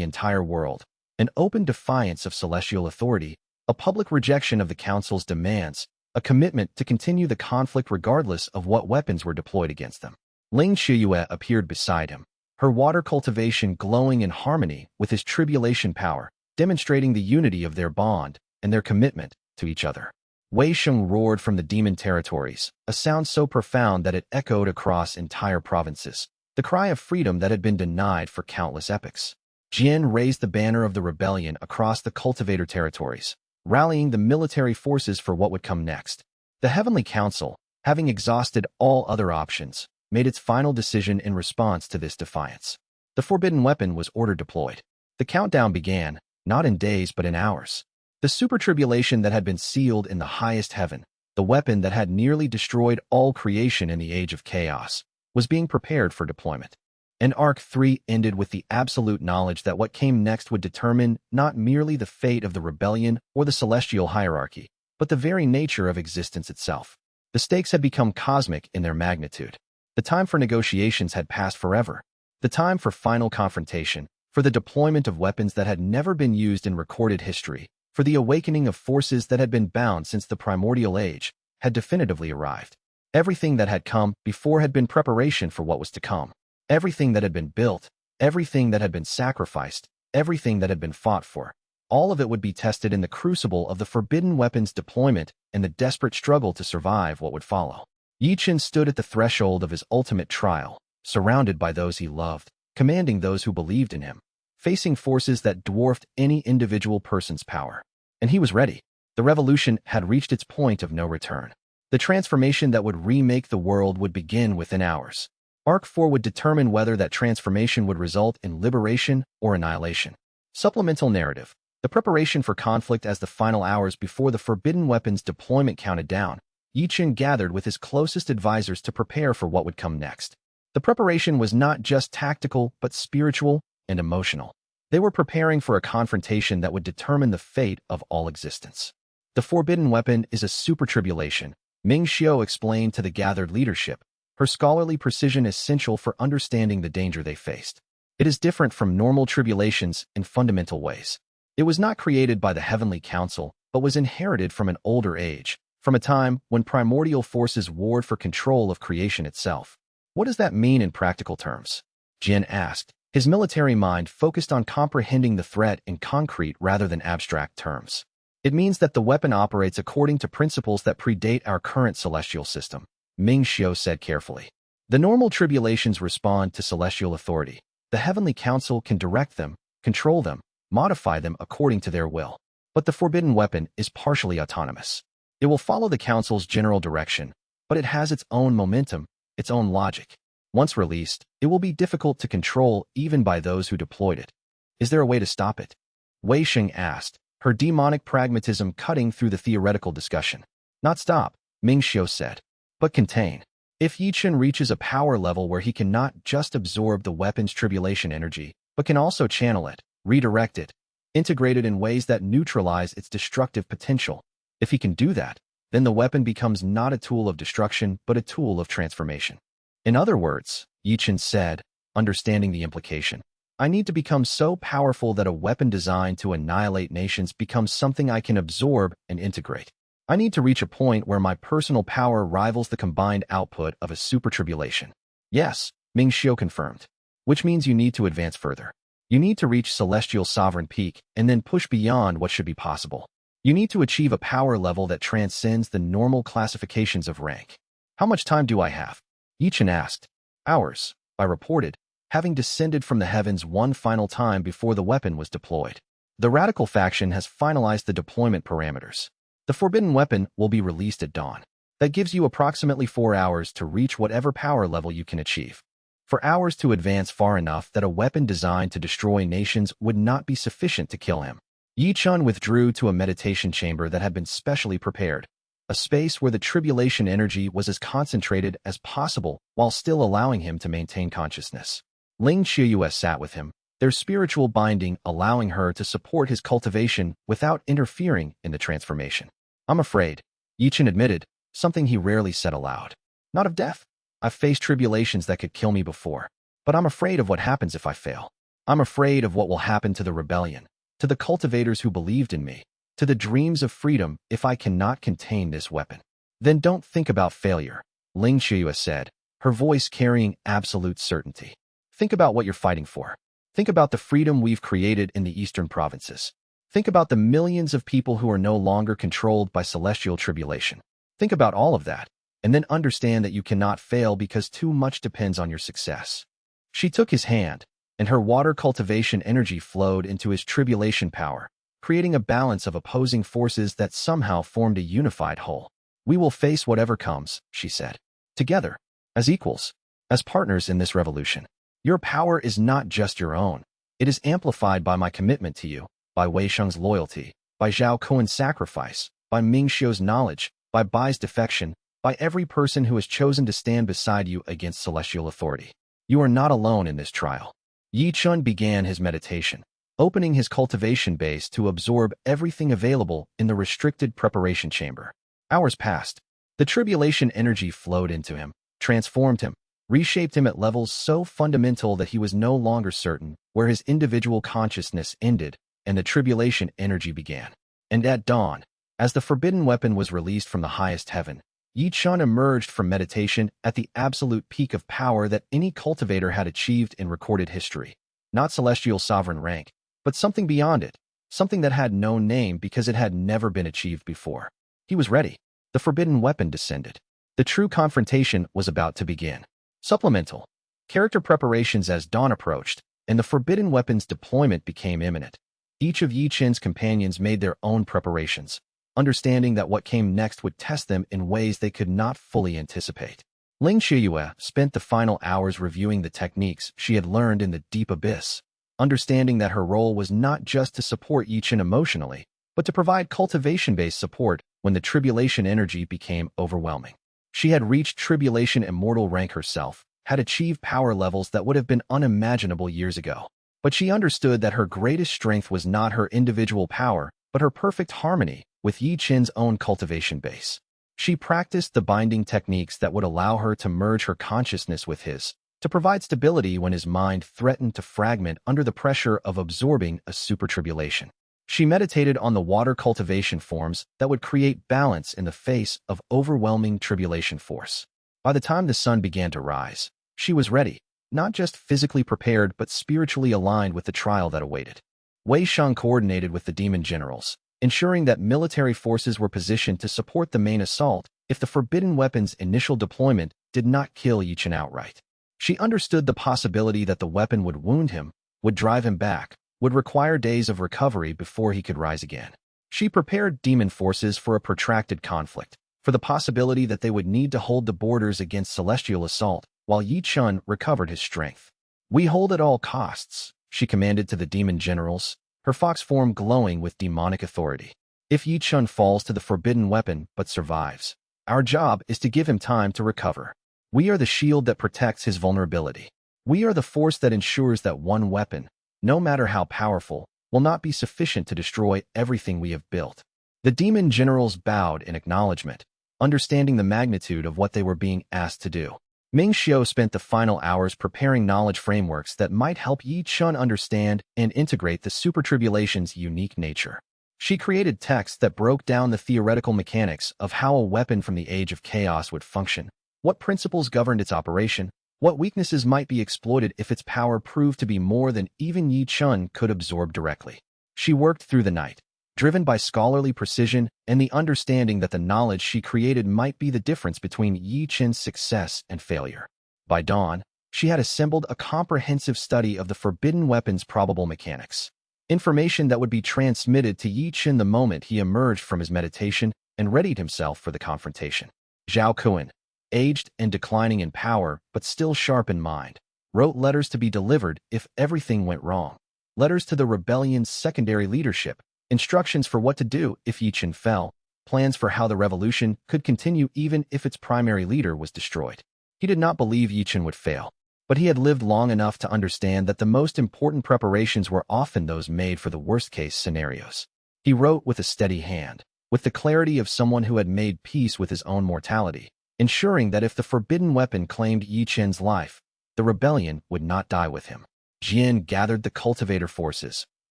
entire world, an open defiance of celestial authority, a public rejection of the Council's demands, a commitment to continue the conflict regardless of what weapons were deployed against them. Ling Shiyue appeared beside him, her water cultivation glowing in harmony with his tribulation power, demonstrating the unity of their bond and their commitment to each other. Wei Sheng roared from the demon territories, a sound so profound that it echoed across entire provinces, the cry of freedom that had been denied for countless epochs. Jian raised the banner of the rebellion across the cultivator territories, rallying the military forces for what would come next. The Heavenly Council, having exhausted all other options, made its final decision in response to this defiance. The forbidden weapon was ordered deployed. The countdown began, not in days but in hours. The super tribulation that had been sealed in the highest heaven, the weapon that had nearly destroyed all creation in the age of chaos, was being prepared for deployment. And Arc 3 ended with the absolute knowledge that what came next would determine not merely the fate of the rebellion or the celestial hierarchy, but the very nature of existence itself. The stakes had become cosmic in their magnitude. The time for negotiations had passed forever. The time for final confrontation, for the deployment of weapons that had never been used in recorded history, for the awakening of forces that had been bound since the primordial age, had definitively arrived. Everything that had come before had been preparation for what was to come. Everything that had been built, everything that had been sacrificed, everything that had been fought for, all of it would be tested in the crucible of the forbidden weapons deployment and the desperate struggle to survive what would follow. Ye Chen stood at the threshold of his ultimate trial, surrounded by those he loved, commanding those who believed in him, facing forces that dwarfed any individual person's power. And he was ready. The revolution had reached its point of no return. The transformation that would remake the world would begin within hours. Arc 4 would determine whether that transformation would result in liberation or annihilation. Supplemental narrative. The preparation for conflict. As the final hours before the forbidden weapons deployment counted down, Ye Chen gathered with his closest advisors to prepare for what would come next. The preparation was not just tactical, but spiritual and emotional. They were preparing for a confrontation that would determine the fate of all existence. "The forbidden weapon is a super tribulation," Ming Xiao explained to the gathered leadership, her scholarly precision essential for understanding the danger they faced. "It is different from normal tribulations in fundamental ways. It was not created by the Heavenly Council, but was inherited from an older age, from a time when primordial forces warred for control of creation itself." "What does that mean in practical terms?" Jian asked, his military mind focused on comprehending the threat in concrete rather than abstract terms. "It means that the weapon operates according to principles that predate our current celestial system," Ming Xiao said carefully. "The normal tribulations respond to celestial authority. The Heavenly Council can direct them, control them, modify them according to their will. But the forbidden weapon is partially autonomous. It will follow the Council's general direction, but it has its own momentum, its own logic. Once released, it will be difficult to control even by those who deployed it." "Is there a way to stop it?" Wei Sheng asked, her demonic pragmatism cutting through the theoretical discussion. "Not stop," Ming Xiao said, "but contain. If Ye Chen reaches a power level where he can not just absorb the weapon's tribulation energy, but can also channel it, redirect it, integrate it in ways that neutralize its destructive potential, if he can do that, then the weapon becomes not a tool of destruction but a tool of transformation." "In other words," Ye Chen said, understanding the implication, I need to become so powerful that a weapon designed to annihilate nations becomes something I can absorb and integrate. I need to reach a point where my personal power rivals the combined output of a super tribulation. Yes, Ming Xiu confirmed. Which means you need to advance further. You need to reach celestial sovereign peak and then push beyond what should be possible. You need to achieve a power level that transcends the normal classifications of rank. How much time do I have? Ye Chen asked. Hours, I reported, having descended from the heavens one final time before the weapon was deployed. The radical faction has finalized the deployment parameters. The forbidden weapon will be released at dawn. That gives you approximately 4 hours to reach whatever power level you can achieve. For hours to advance far enough that a weapon designed to destroy nations would not be sufficient to kill him. Ye Chen withdrew to a meditation chamber that had been specially prepared, a space where the tribulation energy was as concentrated as possible while still allowing him to maintain consciousness. Ling Qiuyue sat with him, their spiritual binding allowing her to support his cultivation without interfering in the transformation. I'm afraid, Ye Chen admitted, something he rarely said aloud. Not of death. I've faced tribulations that could kill me before, but I'm afraid of what happens if I fail. I'm afraid of what will happen to the rebellion, to the cultivators who believed in me, to the dreams of freedom if I cannot contain this weapon. Then don't think about failure, Ling Qiuyue said, her voice carrying absolute certainty. Think about what you're fighting for. Think about the freedom we've created in the eastern provinces. Think about the millions of people who are no longer controlled by celestial tribulation. Think about all of that, and then understand that you cannot fail because too much depends on your success. She took his hand, and her water cultivation energy flowed into his tribulation power, creating a balance of opposing forces that somehow formed a unified whole. We will face whatever comes, she said. Together, as equals, as partners in this revolution. Your power is not just your own. It is amplified by my commitment to you, by Wei Sheng's loyalty, by Zhao Kuan's sacrifice, by Ming Xiu's knowledge, by Bai's defection, by every person who has chosen to stand beside you against celestial authority. You are not alone in this trial. Ye Chen began his meditation, opening his cultivation base to absorb everything available in the restricted preparation chamber. Hours passed. The tribulation energy flowed into him, transformed him, reshaped him at levels so fundamental that he was no longer certain where his individual consciousness ended and the tribulation energy began. And at dawn, as the forbidden weapon was released from the highest heaven, Ye Chen emerged from meditation at the absolute peak of power that any cultivator had achieved in recorded history. Not celestial sovereign rank, but something beyond it, something that had no name because it had never been achieved before. He was ready. The forbidden weapon descended. The true confrontation was about to begin. Supplemental. Character preparations as dawn approached, and the forbidden weapon's deployment became imminent. Each of Ye Chen's companions made their own preparations, understanding that what came next would test them in ways they could not fully anticipate. Ling Qiuyue spent the final hours reviewing the techniques she had learned in the deep abyss, understanding that her role was not just to support Ye Chen emotionally, but to provide cultivation-based support when the tribulation energy became overwhelming. She had reached tribulation immortal rank herself, had achieved power levels that would have been unimaginable years ago. But she understood that her greatest strength was not her individual power, but her perfect harmony with Ye Chen's own cultivation base. She practiced the binding techniques that would allow her to merge her consciousness with his, to provide stability when his mind threatened to fragment under the pressure of absorbing a super tribulation. She meditated on the water cultivation forms that would create balance in the face of overwhelming tribulation force. By the time the sun began to rise, she was ready, not just physically prepared but spiritually aligned with the trial that awaited. Wei Sheng coordinated with the demon generals, ensuring that military forces were positioned to support the main assault if the forbidden weapon's initial deployment did not kill Ye Chen outright. She understood the possibility that the weapon would wound him, would drive him back, would require days of recovery before he could rise again. She prepared demon forces for a protracted conflict, for the possibility that they would need to hold the borders against celestial assault while Ye Chen recovered his strength. We hold at all costs, she commanded to the demon generals, her fox form glowing with demonic authority. If Ye Chen falls to the forbidden weapon but survives, our job is to give him time to recover. We are the shield that protects his vulnerability. We are the force that ensures that one weapon, no matter how powerful, will not be sufficient to destroy everything we have built. The demon generals bowed in acknowledgement, understanding the magnitude of what they were being asked to do. Ming Xiao spent the final hours preparing knowledge frameworks that might help Ye Chen understand and integrate the super tribulation's unique nature. She created texts that broke down the theoretical mechanics of how a weapon from the Age of Chaos would function, what principles governed its operation, what weaknesses might be exploited if its power proved to be more than even Ye Chen could absorb directly. She worked through the night, driven by scholarly precision and the understanding that the knowledge she created might be the difference between Ye Chen's success and failure. By dawn, she had assembled a comprehensive study of the forbidden weapon's probable mechanics, information that would be transmitted to Ye Chen the moment he emerged from his meditation and readied himself for the confrontation. Zhao Kuan, aged and declining in power but still sharp in mind, wrote letters to be delivered if everything went wrong, letters to the rebellion's secondary leadership, instructions for what to do if Ye Chen fell, plans for how the revolution could continue even if its primary leader was destroyed. He did not believe Ye Chen would fail, but he had lived long enough to understand that the most important preparations were often those made for the worst-case scenarios. He wrote with a steady hand, with the clarity of someone who had made peace with his own mortality, ensuring that if the forbidden weapon claimed Ye Chen's life, the rebellion would not die with him. Jian gathered the cultivator forces,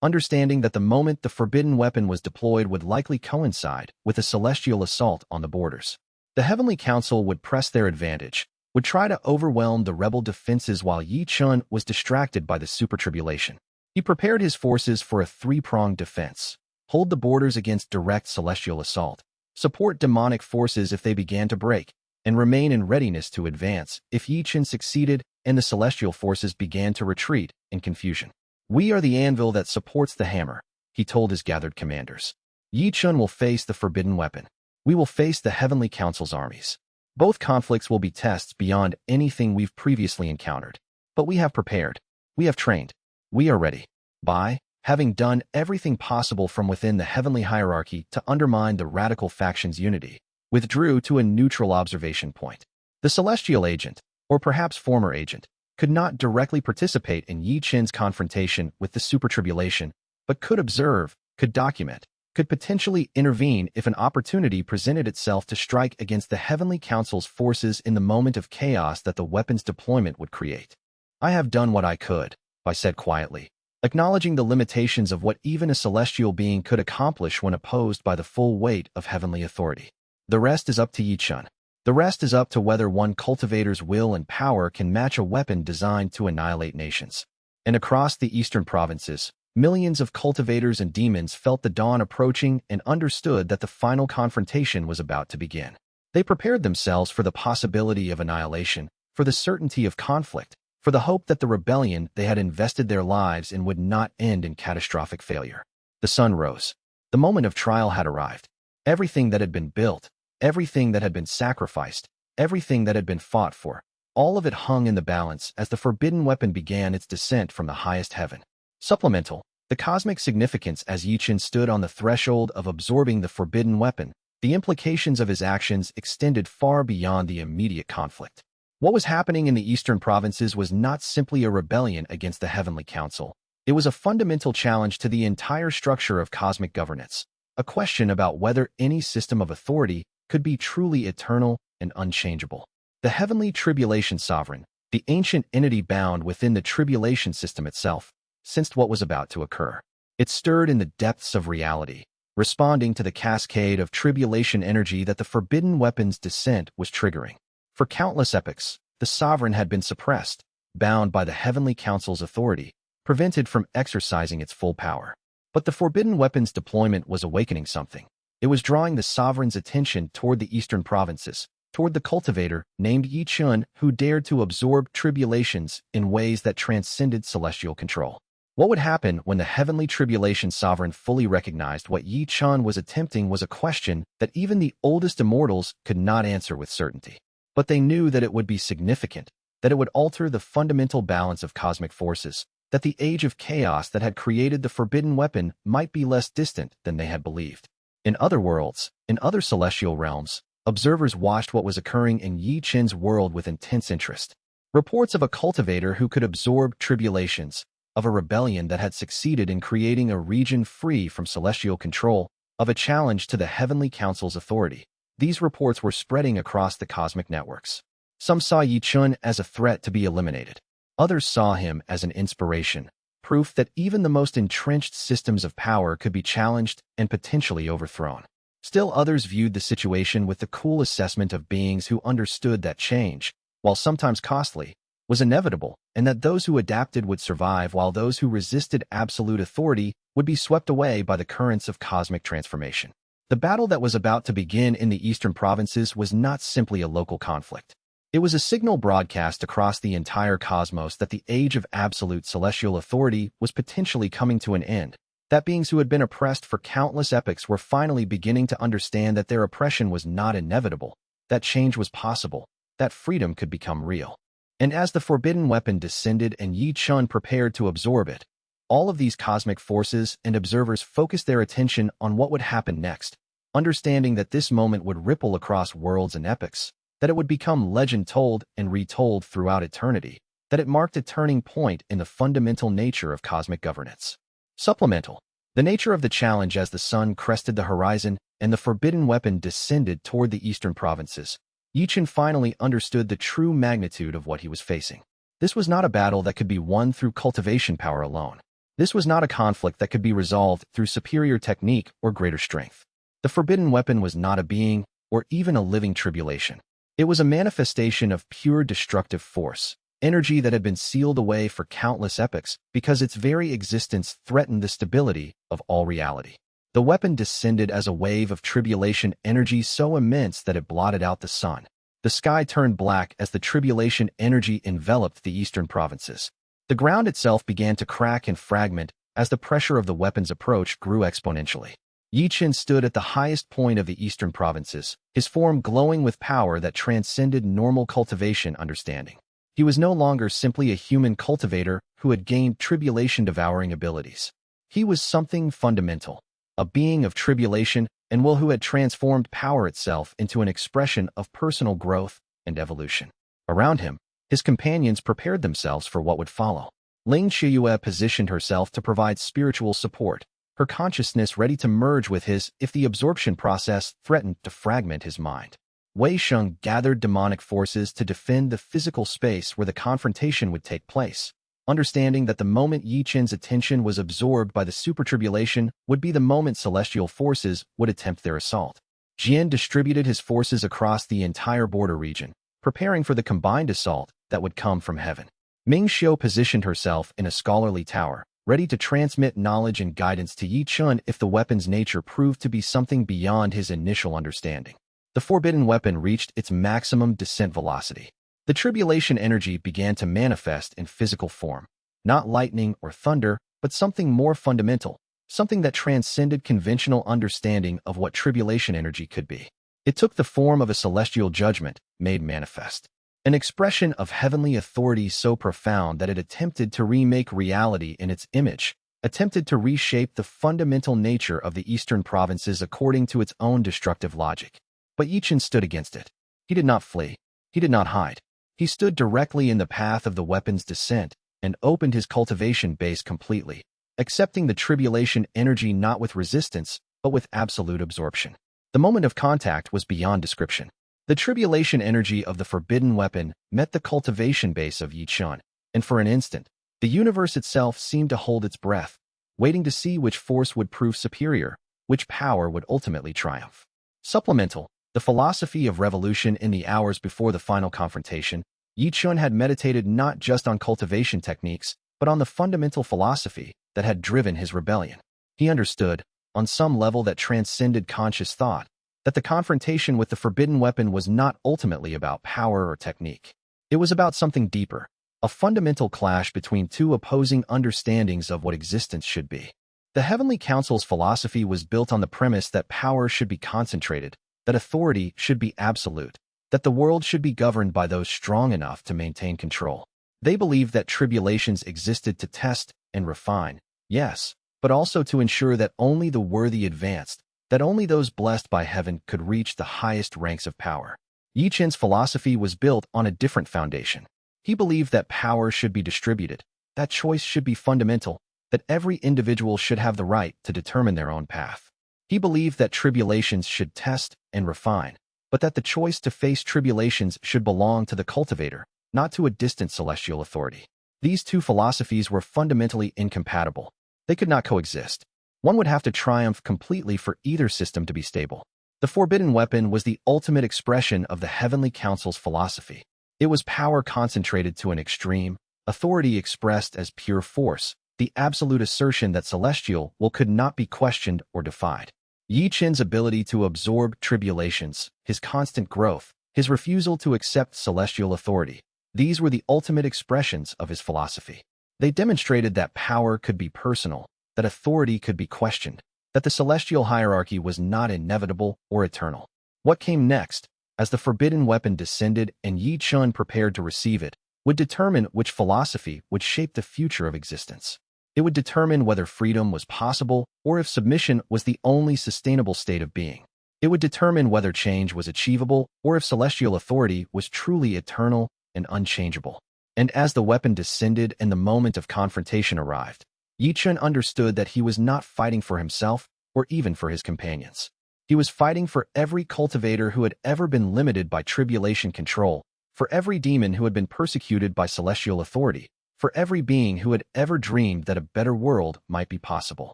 understanding that the moment the forbidden weapon was deployed would likely coincide with a celestial assault on the borders. The Heavenly Council would press their advantage, would try to overwhelm the rebel defenses while Ye Chen was distracted by the super tribulation. He prepared his forces for a three-pronged defense: hold the borders against direct celestial assault, support demonic forces if they began to break, and remain in readiness to advance if Ye Chen succeeded and the celestial forces began to retreat in confusion. "We are the anvil that supports the hammer," he told his gathered commanders. "Ye Chen will face the forbidden weapon. We will face the Heavenly Council's armies. Both conflicts will be tests beyond anything we've previously encountered. But we have prepared. We have trained. We are ready." By having done everything possible from within the heavenly hierarchy to undermine the radical faction's unity, withdrew to a neutral observation point. The celestial agent, or perhaps former agent, could not directly participate in Ye Chen's confrontation with the super tribulation, but could observe, could document, could potentially intervene if an opportunity presented itself to strike against the Heavenly Council's forces in the moment of chaos that the weapon's deployment would create. "I have done what I could," I said quietly, acknowledging the limitations of what even a celestial being could accomplish when opposed by the full weight of heavenly authority. "The rest is up to Ye Chen. The rest is up to whether one cultivator's will and power can match a weapon designed to annihilate nations." And across the eastern provinces, millions of cultivators and demons felt the dawn approaching and understood that the final confrontation was about to begin. They prepared themselves for the possibility of annihilation, for the certainty of conflict, for the hope that the rebellion they had invested their lives in would not end in catastrophic failure. The sun rose. The moment of trial had arrived. Everything that had been built, everything that had been sacrificed, everything that had been fought for, all of it hung in the balance as the forbidden weapon began its descent from the highest heaven. Supplemental, the cosmic significance as Ye Chen stood on the threshold of absorbing the forbidden weapon, the implications of his actions extended far beyond the immediate conflict. What was happening in the eastern provinces was not simply a rebellion against the Heavenly Council. It was a fundamental challenge to the entire structure of cosmic governance, a question about whether any system of authority could be truly eternal and unchangeable. The Heavenly Tribulation Sovereign, the ancient entity bound within the tribulation system itself, sensed what was about to occur. It stirred in the depths of reality, responding to the cascade of tribulation energy that the forbidden weapon's descent was triggering. For countless epochs, the sovereign had been suppressed, bound by the Heavenly Council's authority, prevented from exercising its full power. But the forbidden weapon's deployment was awakening something. It was drawing the sovereign's attention toward the eastern provinces, toward the cultivator named Ye Chen who dared to absorb tribulations in ways that transcended celestial control. What would happen when the Heavenly Tribulation Sovereign fully recognized what Ye Chen was attempting was a question that even the oldest immortals could not answer with certainty. But they knew that it would be significant, that it would alter the fundamental balance of cosmic forces, that the age of chaos that had created the forbidden weapon might be less distant than they had believed. In other worlds, in other celestial realms, observers watched what was occurring in Ye Chen's world with intense interest. Reports of a cultivator who could absorb tribulations, of a rebellion that had succeeded in creating a region free from celestial control, of a challenge to the Heavenly Council's authority. These reports were spreading across the cosmic networks. Some saw Ye Chen as a threat to be eliminated. Others saw him as an inspiration, proof that even the most entrenched systems of power could be challenged and potentially overthrown. Still others viewed the situation with the cool assessment of beings who understood that change, while sometimes costly, was inevitable, and that those who adapted would survive while those who resisted absolute authority would be swept away by the currents of cosmic transformation. The battle that was about to begin in the eastern provinces was not simply a local conflict. It was a signal broadcast across the entire cosmos that the age of absolute celestial authority was potentially coming to an end, that beings who had been oppressed for countless epochs were finally beginning to understand that their oppression was not inevitable, that change was possible, that freedom could become real. And as the forbidden weapon descended and Ye Chen prepared to absorb it, all of these cosmic forces and observers focused their attention on what would happen next, understanding that this moment would ripple across worlds and epochs, that it would become legend told and retold throughout eternity, that it marked a turning point in the fundamental nature of cosmic governance. Supplemental. The nature of the challenge as the sun crested the horizon and the forbidden weapon descended toward the eastern provinces, Ye Chen finally understood the true magnitude of what he was facing. This was not a battle that could be won through cultivation power alone. This was not a conflict that could be resolved through superior technique or greater strength. The forbidden weapon was not a being or even a living tribulation. It was a manifestation of pure destructive force, energy that had been sealed away for countless epochs because its very existence threatened the stability of all reality. The weapon descended as a wave of tribulation energy so immense that it blotted out the sun. The sky turned black as the tribulation energy enveloped the eastern provinces. The ground itself began to crack and fragment as the pressure of the weapon's approach grew exponentially. Ye Chen stood at the highest point of the eastern provinces, his form glowing with power that transcended normal cultivation understanding. He was no longer simply a human cultivator who had gained tribulation-devouring abilities. He was something fundamental, a being of tribulation and will who had transformed power itself into an expression of personal growth and evolution. Around him, his companions prepared themselves for what would follow. Xianxia positioned herself to provide spiritual support, her consciousness ready to merge with his if the absorption process threatened to fragment his mind. Wei Sheng gathered demonic forces to defend the physical space where the confrontation would take place, understanding that the moment Ye Chen's attention was absorbed by the supertribulation would be the moment celestial forces would attempt their assault. Jian distributed his forces across the entire border region, preparing for the combined assault that would come from heaven. Ming Xiu positioned herself in a scholarly tower, ready to transmit knowledge and guidance to Ye Chen if the weapon's nature proved to be something beyond his initial understanding. The forbidden weapon reached its maximum descent velocity. The tribulation energy began to manifest in physical form, not lightning or thunder, but something more fundamental, something that transcended conventional understanding of what tribulation energy could be. It took the form of a celestial judgment made manifest, an expression of heavenly authority so profound that it attempted to remake reality in its image, attempted to reshape the fundamental nature of the eastern provinces according to its own destructive logic. But Ye Chen stood against it. He did not flee. He did not hide. He stood directly in the path of the weapon's descent and opened his cultivation base completely, accepting the tribulation energy not with resistance, but with absolute absorption. The moment of contact was beyond description. The tribulation energy of the forbidden weapon met the cultivation base of Ye Chen, and for an instant, the universe itself seemed to hold its breath, waiting to see which force would prove superior, which power would ultimately triumph. Supplemental. The philosophy of revolution in the hours before the final confrontation, Ye Chen had meditated not just on cultivation techniques, but on the fundamental philosophy that had driven his rebellion. He understood, on some level that transcended conscious thought, that the confrontation with the forbidden weapon was not ultimately about power or technique. It was about something deeper, a fundamental clash between two opposing understandings of what existence should be. The Heavenly Council's philosophy was built on the premise that power should be concentrated, that authority should be absolute, that the world should be governed by those strong enough to maintain control. They believed that tribulations existed to test and refine, yes, but also to ensure that only the worthy advanced, that only those blessed by heaven could reach the highest ranks of power. Ye Chen's philosophy was built on a different foundation. He believed that power should be distributed, that choice should be fundamental, that every individual should have the right to determine their own path. He believed that tribulations should test and refine, but that the choice to face tribulations should belong to the cultivator, not to a distant celestial authority. These two philosophies were fundamentally incompatible. They could not coexist. One would have to triumph completely for either system to be stable. The forbidden weapon was the ultimate expression of the Heavenly Council's philosophy. It was power concentrated to an extreme, authority expressed as pure force, the absolute assertion that celestial will could not be questioned or defied. Ye Chen's ability to absorb tribulations, his constant growth, his refusal to accept celestial authority, these were the ultimate expressions of his philosophy. They demonstrated that power could be personal, that authority could be questioned, that the celestial hierarchy was not inevitable or eternal. What came next, as the forbidden weapon descended and Ye Chen prepared to receive it, would determine which philosophy would shape the future of existence. It would determine whether freedom was possible or if submission was the only sustainable state of being. It would determine whether change was achievable or if celestial authority was truly eternal and unchangeable. And as the weapon descended and the moment of confrontation arrived, Ye Chen understood that he was not fighting for himself or even for his companions. He was fighting for every cultivator who had ever been limited by tribulation control, for every demon who had been persecuted by celestial authority, for every being who had ever dreamed that a better world might be possible.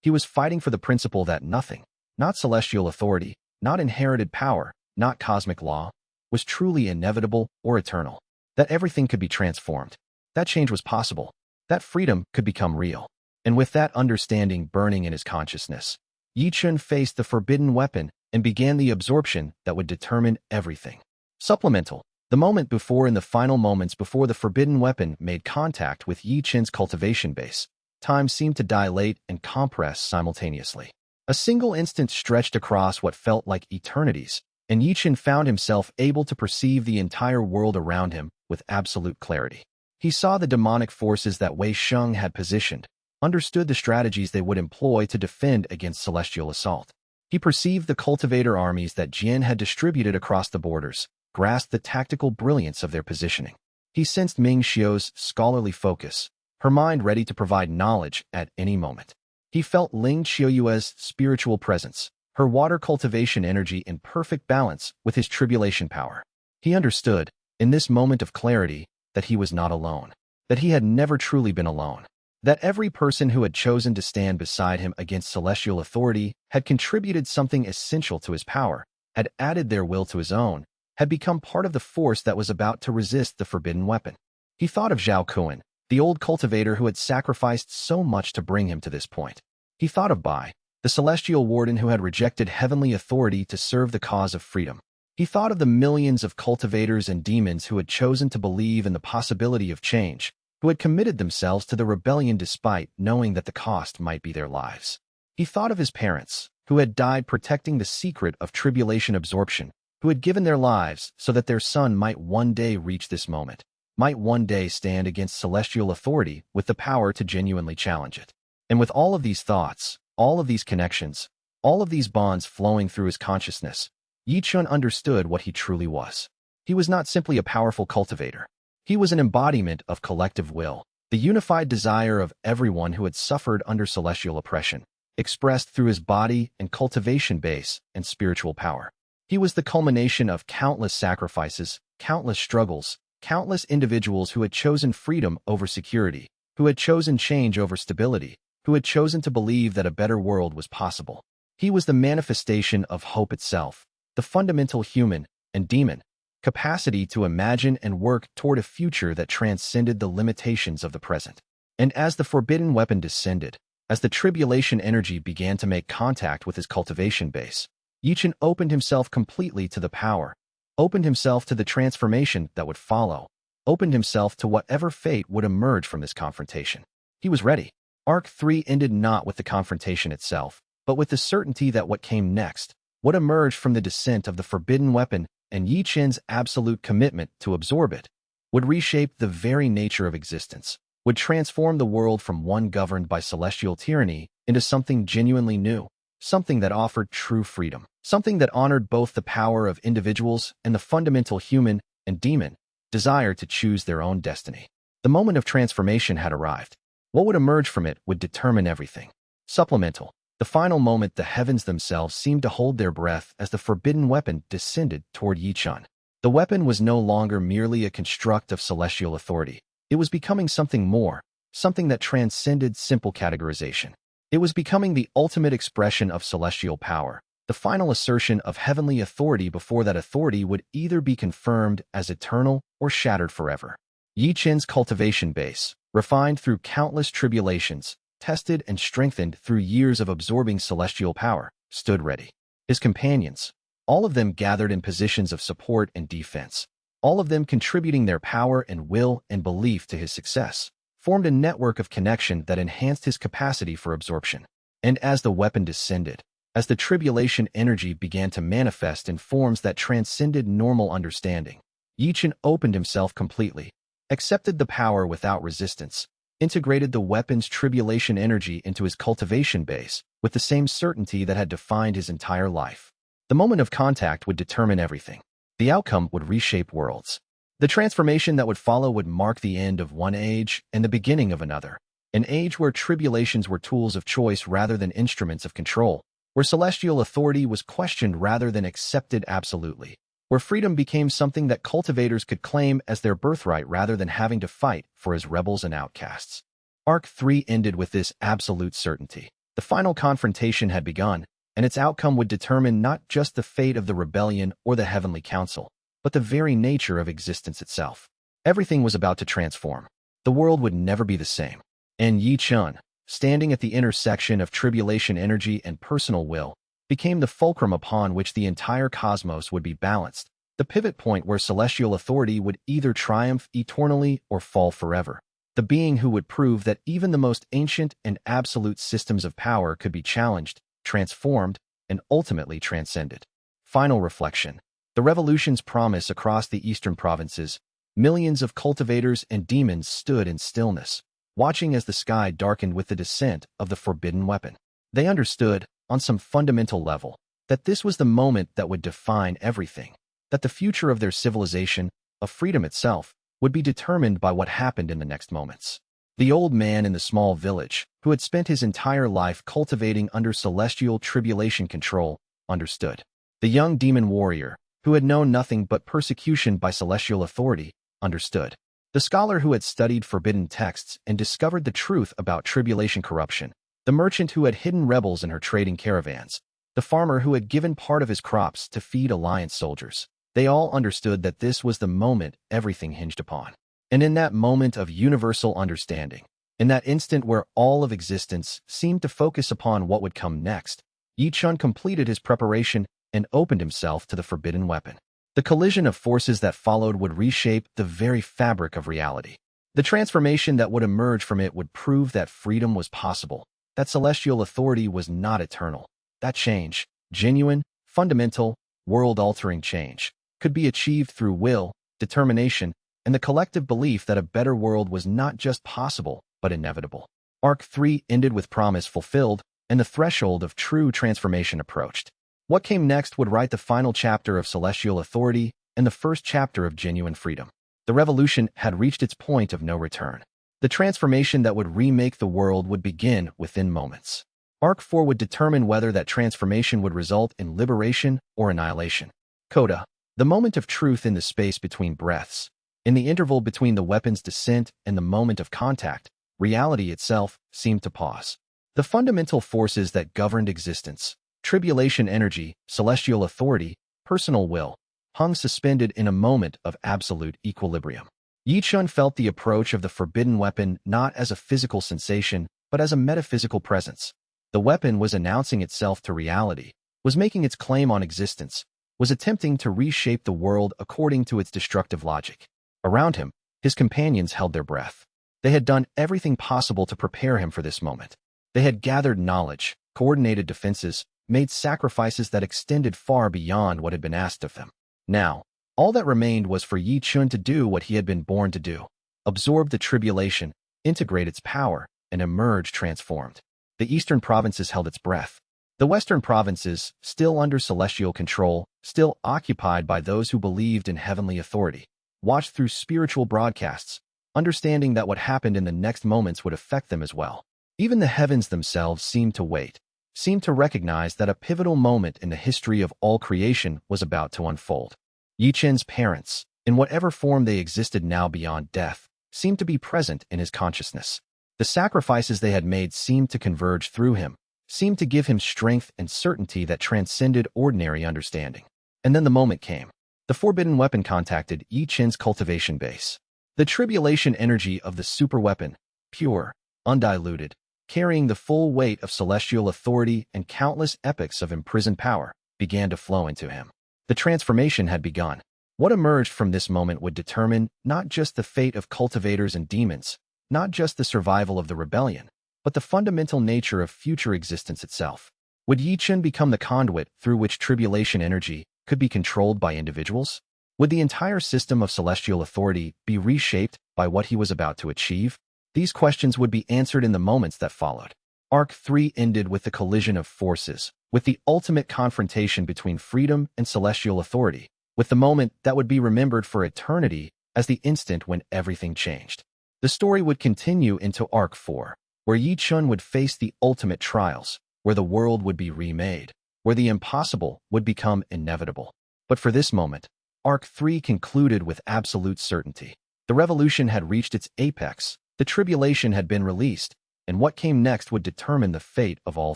He was fighting for the principle that nothing, not celestial authority, not inherited power, not cosmic law, was truly inevitable or eternal. That everything could be transformed. That change was possible. That freedom could become real. And with that understanding burning in his consciousness, Ye Chen faced the forbidden weapon and began the absorption that would determine everything. Supplemental. The moment before and the final moments before the forbidden weapon made contact with Ye Chen's cultivation base, time seemed to dilate and compress simultaneously. A single instant stretched across what felt like eternities, and Ye Chen found himself able to perceive the entire world around him with absolute clarity. He saw the demonic forces that Wei Sheng had positioned, understood the strategies they would employ to defend against celestial assault. He perceived the cultivator armies that Jian had distributed across the borders, grasped the tactical brilliance of their positioning. He sensed Ming Xiu's scholarly focus, her mind ready to provide knowledge at any moment. He felt Ling Qiuyue's spiritual presence, her water cultivation energy in perfect balance with his tribulation power. He understood, in this moment of clarity, that he was not alone, that he had never truly been alone, that every person who had chosen to stand beside him against celestial authority had contributed something essential to his power, had added their will to his own, had become part of the force that was about to resist the forbidden weapon. He thought of Zhao Kuan, the old cultivator who had sacrificed so much to bring him to this point. He thought of Bai, the celestial warden who had rejected heavenly authority to serve the cause of freedom. He thought of the millions of cultivators and demons who had chosen to believe in the possibility of change, who had committed themselves to the rebellion despite knowing that the cost might be their lives. He thought of his parents, who had died protecting the secret of tribulation absorption, who had given their lives so that their son might one day reach this moment, might one day stand against celestial authority with the power to genuinely challenge it. And with all of these thoughts, all of these connections, all of these bonds flowing through his consciousness, Ye Chen understood what he truly was. He was not simply a powerful cultivator. He was an embodiment of collective will, the unified desire of everyone who had suffered under celestial oppression, expressed through his body and cultivation base and spiritual power. He was the culmination of countless sacrifices, countless struggles, countless individuals who had chosen freedom over security, who had chosen change over stability, who had chosen to believe that a better world was possible. He was the manifestation of hope itself, the fundamental human and demon capacity to imagine and work toward a future that transcended the limitations of the present. And as the forbidden weapon descended, as the tribulation energy began to make contact with his cultivation base, Ye Chen opened himself completely to the power, opened himself to the transformation that would follow, opened himself to whatever fate would emerge from this confrontation. He was ready. Arc 3 ended not with the confrontation itself, but with the certainty that what came next, what emerged from the descent of the forbidden weapon and Ye Chen's absolute commitment to absorb it, would reshape the very nature of existence, would transform the world from one governed by celestial tyranny into something genuinely new, something that offered true freedom, something that honored both the power of individuals and the fundamental human and demon desire to choose their own destiny. The moment of transformation had arrived. What would emerge from it would determine everything. Supplemental. The The final moment, the heavens themselves seemed to hold their breath as the forbidden weapon descended toward Ye Chen. The weapon was no longer merely a construct of celestial authority. It was becoming something more, something that transcended simple categorization. It was becoming the ultimate expression of celestial power, the final assertion of heavenly authority before that authority would either be confirmed as eternal or shattered forever. Ye Chen's cultivation base, refined through countless tribulations, tested and strengthened through years of absorbing celestial power, stood ready. His companions, all of them gathered in positions of support and defense, all of them contributing their power and will and belief to his success, formed a network of connection that enhanced his capacity for absorption. And as the weapon descended, as the tribulation energy began to manifest in forms that transcended normal understanding, Ye Chen opened himself completely, accepted the power without resistance, integrated the weapon's tribulation energy into his cultivation base with the same certainty that had defined his entire life. The moment of contact would determine everything. The outcome would reshape worlds. The transformation that would follow would mark the end of one age and the beginning of another, an age where tribulations were tools of choice rather than instruments of control, where celestial authority was questioned rather than accepted absolutely, where freedom became something that cultivators could claim as their birthright rather than having to fight for as rebels and outcasts. Arc 3 ended with this absolute certainty. The final confrontation had begun, and its outcome would determine not just the fate of the rebellion or the Heavenly Council, but the very nature of existence itself. Everything was about to transform. The world would never be the same. And Ye Chen, standing at the intersection of tribulation energy and personal will, became the fulcrum upon which the entire cosmos would be balanced, the pivot point where celestial authority would either triumph eternally or fall forever. The being who would prove that even the most ancient and absolute systems of power could be challenged, transformed, and ultimately transcended. Final reflection. The revolution's promise across the eastern provinces, millions of cultivators and demons stood in stillness, watching as the sky darkened with the descent of the forbidden weapon. They understood, on some fundamental level, that this was the moment that would define everything, that the future of their civilization, of freedom itself, would be determined by what happened in the next moments. The old man in the small village, who had spent his entire life cultivating under celestial tribulation control, understood. The young demon warrior, who had known nothing but persecution by celestial authority, understood. The scholar who had studied forbidden texts and discovered the truth about tribulation corruption, the merchant who had hidden rebels in her trading caravans, the farmer who had given part of his crops to feed alliance soldiers, they all understood that this was the moment everything hinged upon. And in that moment of universal understanding, in that instant where all of existence seemed to focus upon what would come next, Ye Chen completed his preparation and opened himself to the forbidden weapon. The collision of forces that followed would reshape the very fabric of reality. The transformation that would emerge from it would prove that freedom was possible, that celestial authority was not eternal. That change, genuine, fundamental, world-altering change, could be achieved through will, determination, and the collective belief that a better world was not just possible, but inevitable. Arc 3 ended with promise fulfilled, and the threshold of true transformation approached. What came next would write the final chapter of celestial authority and the first chapter of genuine freedom. The revolution had reached its point of no return. The transformation that would remake the world would begin within moments. Arc 4 would determine whether that transformation would result in liberation or annihilation. Coda. The moment of truth in the space between breaths. In the interval between the weapon's descent and the moment of contact, reality itself seemed to pause. The fundamental forces that governed existence, tribulation energy, celestial authority, personal will, hung suspended in a moment of absolute equilibrium. Ye Chen felt the approach of the forbidden weapon not as a physical sensation, but as a metaphysical presence. The weapon was announcing itself to reality, was making its claim on existence, was attempting to reshape the world according to its destructive logic. Around him, his companions held their breath. They had done everything possible to prepare him for this moment. They had gathered knowledge, coordinated defenses, made sacrifices that extended far beyond what had been asked of them. Now, all that remained was for Ye Chen to do what he had been born to do: absorb the tribulation, integrate its power, and emerge transformed. The eastern provinces held its breath. The western provinces, still under celestial control, still occupied by those who believed in heavenly authority, watched through spiritual broadcasts, understanding that what happened in the next moments would affect them as well. Even the heavens themselves seemed to wait, seemed to recognize that a pivotal moment in the history of all creation was about to unfold. Ye Chen's parents, in whatever form they existed now beyond death, seemed to be present in his consciousness. The sacrifices they had made seemed to converge through him, seemed to give him strength and certainty that transcended ordinary understanding. And then the moment came. The forbidden weapon contacted Ye Chen's cultivation base. The tribulation energy of the superweapon, pure, undiluted, carrying the full weight of celestial authority and countless epochs of imprisoned power, began to flow into him. The transformation had begun. What emerged from this moment would determine not just the fate of cultivators and demons, not just the survival of the rebellion, but the fundamental nature of future existence itself. Would Ye Chen become the conduit through which tribulation energy could be controlled by individuals? Would the entire system of celestial authority be reshaped by what he was about to achieve? These questions would be answered in the moments that followed. Arc 3 ended with the collision of forces, with the ultimate confrontation between freedom and celestial authority, with the moment that would be remembered for eternity as the instant when everything changed. The story would continue into Arc 4, where Ye Chen would face the ultimate trials, where the world would be remade, where the impossible would become inevitable. But for this moment, Arc 3 concluded with absolute certainty. The revolution had reached its apex, the tribulation had been released, and what came next would determine the fate of all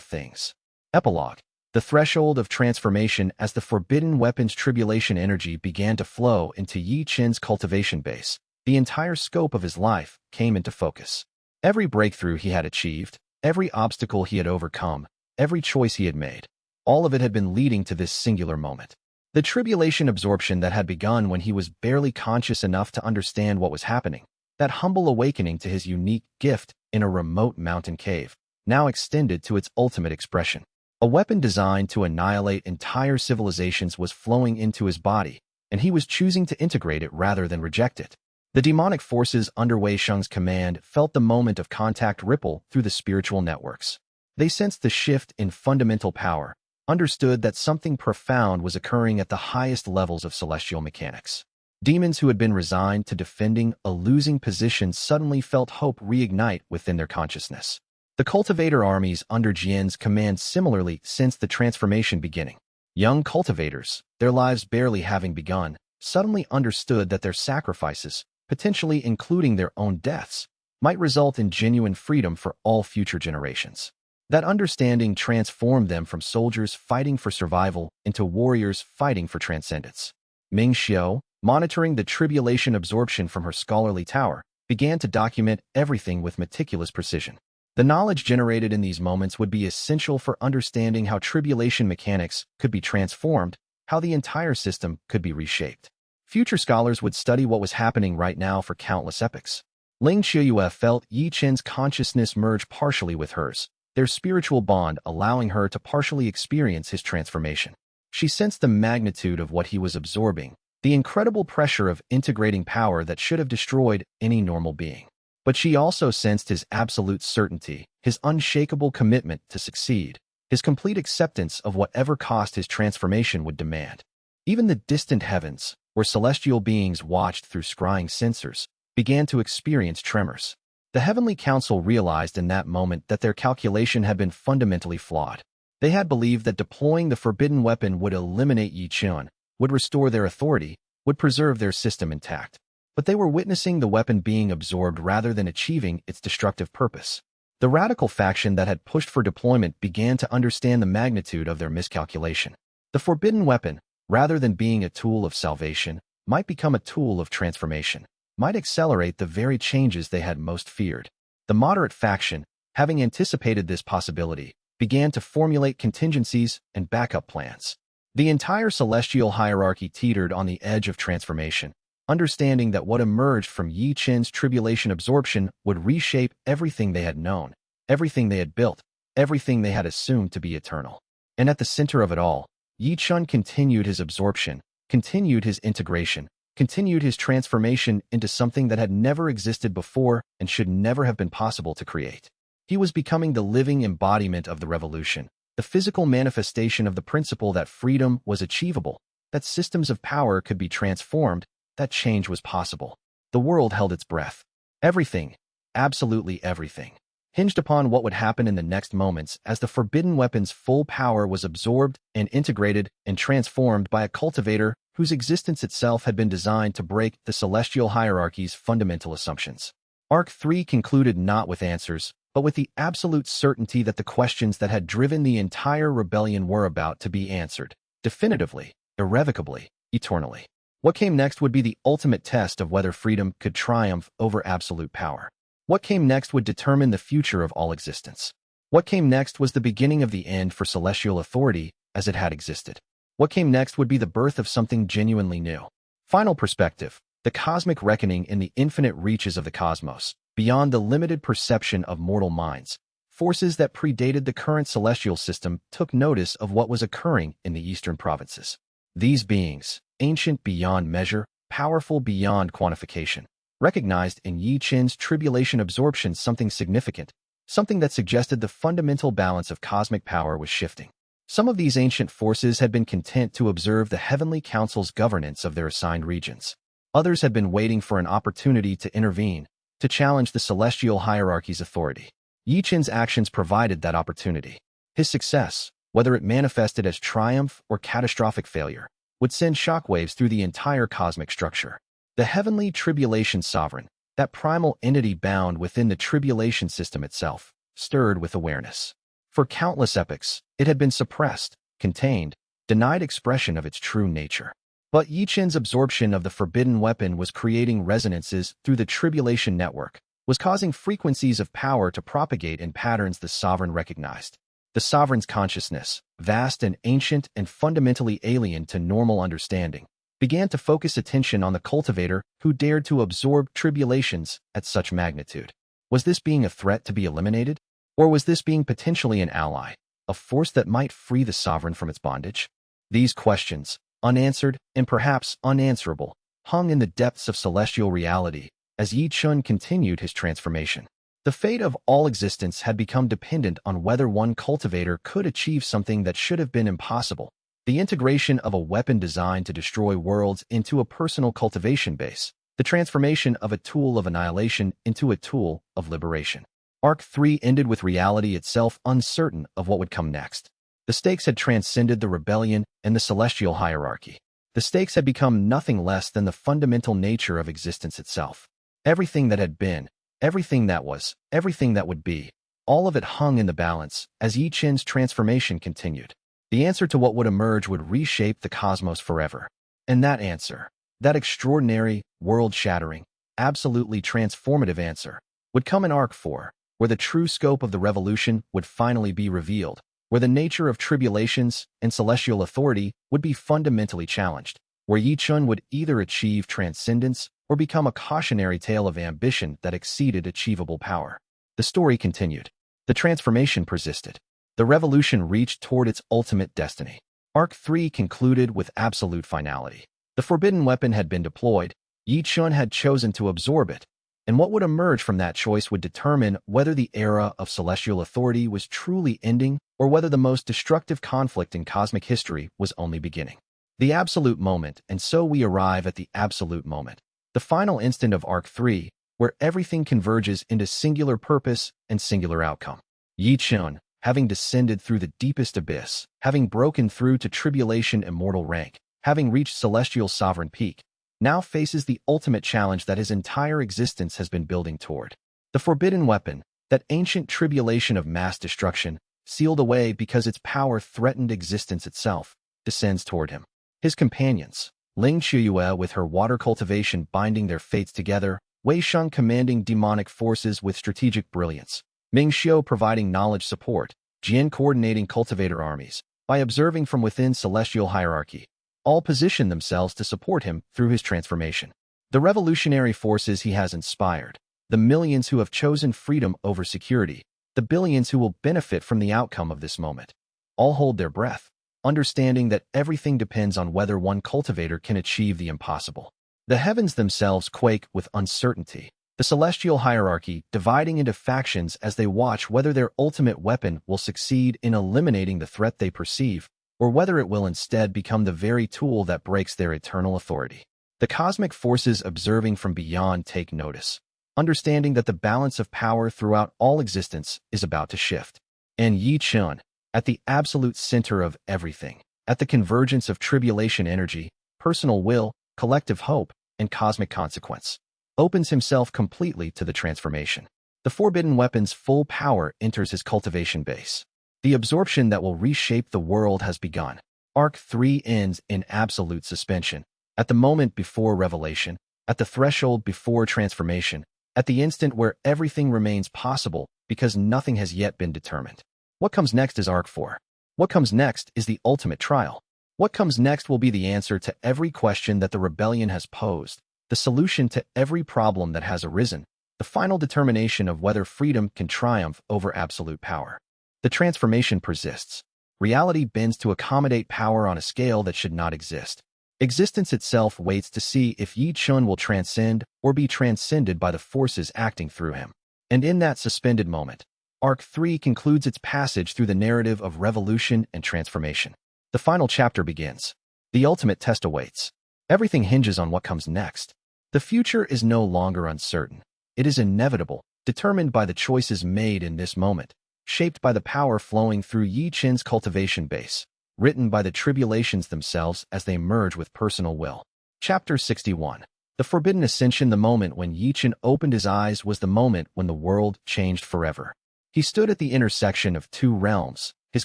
things. Epilogue. The threshold of transformation as the forbidden weapon's tribulation energy began to flow into Ye Chen's cultivation base. The entire scope of his life came into focus. Every breakthrough he had achieved, every obstacle he had overcome, every choice he had made, all of it had been leading to this singular moment. The tribulation absorption that had begun when he was barely conscious enough to understand what was happening, that humble awakening to his unique gift in a remote mountain cave, now extended to its ultimate expression. A weapon designed to annihilate entire civilizations was flowing into his body, and he was choosing to integrate it rather than reject it. The demonic forces under Wei Sheng's command felt the moment of contact ripple through the spiritual networks. They sensed the shift in fundamental power, understood that something profound was occurring at the highest levels of celestial mechanics. Demons who had been resigned to defending a losing position suddenly felt hope reignite within their consciousness. The cultivator armies under Jian's command similarly sensed the transformation beginning. Young cultivators, their lives barely having begun, suddenly understood that their sacrifices, potentially including their own deaths, might result in genuine freedom for all future generations. That understanding transformed them from soldiers fighting for survival into warriors fighting for transcendence. Ming Xiao, monitoring the tribulation absorption from her scholarly tower, began to document everything with meticulous precision. The knowledge generated in these moments would be essential for understanding how tribulation mechanics could be transformed, how the entire system could be reshaped. Future scholars would study what was happening right now for countless epochs. Ling Qiuyue felt Ye Chen's consciousness merge partially with hers, their spiritual bond allowing her to partially experience his transformation. She sensed the magnitude of what he was absorbing, the incredible pressure of integrating power that should have destroyed any normal being. But she also sensed his absolute certainty, his unshakable commitment to succeed, his complete acceptance of whatever cost his transformation would demand. Even the distant heavens, where celestial beings watched through scrying sensors, began to experience tremors. The Heavenly Council realized in that moment that their calculation had been fundamentally flawed. They had believed that deploying the forbidden weapon would eliminate Ye Chen, would restore their authority, would preserve their system intact. But they were witnessing the weapon being absorbed rather than achieving its destructive purpose. The radical faction that had pushed for deployment began to understand the magnitude of their miscalculation. The forbidden weapon, rather than being a tool of salvation, might become a tool of transformation, might accelerate the very changes they had most feared. The moderate faction, having anticipated this possibility, began to formulate contingencies and backup plans. The entire celestial hierarchy teetered on the edge of transformation, understanding that what emerged from Ye Chen's tribulation absorption would reshape everything they had known, everything they had built, everything they had assumed to be eternal. And at the center of it all, Ye Chen continued his absorption, continued his integration, continued his transformation into something that had never existed before and should never have been possible to create. He was becoming the living embodiment of the revolution, the physical manifestation of the principle that freedom was achievable, that systems of power could be transformed, that change was possible. The world held its breath. Everything, absolutely everything, hinged upon what would happen in the next moments as the forbidden weapon's full power was absorbed and integrated and transformed by a cultivator whose existence itself had been designed to break the celestial hierarchy's fundamental assumptions. Arc 3 concluded not with answers, but with the absolute certainty that the questions that had driven the entire rebellion were about to be answered, definitively, irrevocably, eternally. What came next would be the ultimate test of whether freedom could triumph over absolute power. What came next would determine the future of all existence. What came next was the beginning of the end for celestial authority as it had existed. What came next would be the birth of something genuinely new. Final perspective, the cosmic reckoning in the infinite reaches of the cosmos, beyond the limited perception of mortal minds. Forces that predated the current celestial system took notice of what was occurring in the eastern provinces. These beings, ancient beyond measure, powerful beyond quantification, recognized in Ye Chen's tribulation absorption something significant, something that suggested the fundamental balance of cosmic power was shifting. Some of these ancient forces had been content to observe the Heavenly Council's governance of their assigned regions. Others had been waiting for an opportunity to intervene, to challenge the celestial hierarchy's authority. Ye Chen's actions provided that opportunity. His success, whether it manifested as triumph or catastrophic failure, would send shockwaves through the entire cosmic structure. The Heavenly Tribulation sovereign, that primal entity bound within the tribulation system itself, stirred with awareness. For countless epochs, it had been suppressed, contained, denied expression of its true nature. But Ye Chen's absorption of the forbidden weapon was creating resonances through the tribulation network, was causing frequencies of power to propagate in patterns the sovereign recognized. The sovereign's consciousness, vast and ancient and fundamentally alien to normal understanding, began to focus attention on the cultivator who dared to absorb tribulations at such magnitude. Was this being a threat to be eliminated? Or was this being potentially an ally, a force that might free the sovereign from its bondage? These questions, unanswered and perhaps unanswerable, hung in the depths of celestial reality as Ye Chen continued his transformation. The fate of all existence had become dependent on whether one cultivator could achieve something that should have been impossible: the integration of a weapon designed to destroy worlds into a personal cultivation base, the transformation of a tool of annihilation into a tool of liberation. Arc 3 ended with reality itself uncertain of what would come next. The stakes had transcended the rebellion and the celestial hierarchy. The stakes had become nothing less than the fundamental nature of existence itself. Everything that had been, everything that was, everything that would be, all of it hung in the balance as Ye Chen's transformation continued. The answer to what would emerge would reshape the cosmos forever. And that answer, that extraordinary, world-shattering, absolutely transformative answer, would come in Arc 4, where the true scope of the revolution would finally be revealed, where the nature of tribulations and celestial authority would be fundamentally challenged, where Ye Chen would either achieve transcendence or become a cautionary tale of ambition that exceeded achievable power. The story continued. The transformation persisted. The revolution reached toward its ultimate destiny. Arc 3 concluded with absolute finality. The forbidden weapon had been deployed. Ye Chen had chosen to absorb it, and what would emerge from that choice would determine whether the era of celestial authority was truly ending or whether the most destructive conflict in cosmic history was only beginning. The absolute moment, and so we arrive at the absolute moment. The final instant of Arc 3, where everything converges into singular purpose and singular outcome. Ye Chen, having descended through the deepest abyss, having broken through to tribulation immortal rank, having reached celestial sovereign peak, now faces the ultimate challenge that his entire existence has been building toward. The forbidden weapon, that ancient tribulation of mass destruction, sealed away because its power threatened existence itself, descends toward him. His companions, Ling Qiuyue with her water cultivation binding their fates together, Wei Sheng commanding demonic forces with strategic brilliance, Ming Xiu providing knowledge support, Jian coordinating cultivator armies, by observing from within celestial hierarchy, all position themselves to support him through his transformation. The revolutionary forces he has inspired, the millions who have chosen freedom over security, the billions who will benefit from the outcome of this moment, all hold their breath, understanding that everything depends on whether one cultivator can achieve the impossible. The heavens themselves quake with uncertainty, the celestial hierarchy dividing into factions as they watch whether their ultimate weapon will succeed in eliminating the threat they perceive, or whether it will instead become the very tool that breaks their eternal authority. The cosmic forces observing from beyond take notice. understanding that the balance of power throughout all existence is about to shift. And Ye Chen, at the absolute center of everything, at the convergence of tribulation energy, personal will, collective hope, and cosmic consequence, opens himself completely to the transformation. The forbidden weapon's full power enters his cultivation base. The absorption that will reshape the world has begun. Arc 3 ends in absolute suspension. At the moment before revelation, at the threshold before transformation, at the instant where everything remains possible because nothing has yet been determined. What comes next is Arc 4. What comes next is the ultimate trial. What comes next will be the answer to every question that the rebellion has posed, the solution to every problem that has arisen, the final determination of whether freedom can triumph over absolute power. The transformation persists. Reality bends to accommodate power on a scale that should not exist. Existence itself waits to see if Ye Chen will transcend or be transcended by the forces acting through him. And in that suspended moment, Arc 3 concludes its passage through the narrative of revolution and transformation. The final chapter begins. The ultimate test awaits. Everything hinges on what comes next. The future is no longer uncertain. It is inevitable, determined by the choices made in this moment, shaped by the power flowing through Ye Chen's cultivation base, written by the tribulations themselves as they merge with personal will. Chapter 61. The Forbidden Ascension. The moment when Ye Chen opened his eyes was the moment when the world changed forever. He stood at the intersection of two realms, his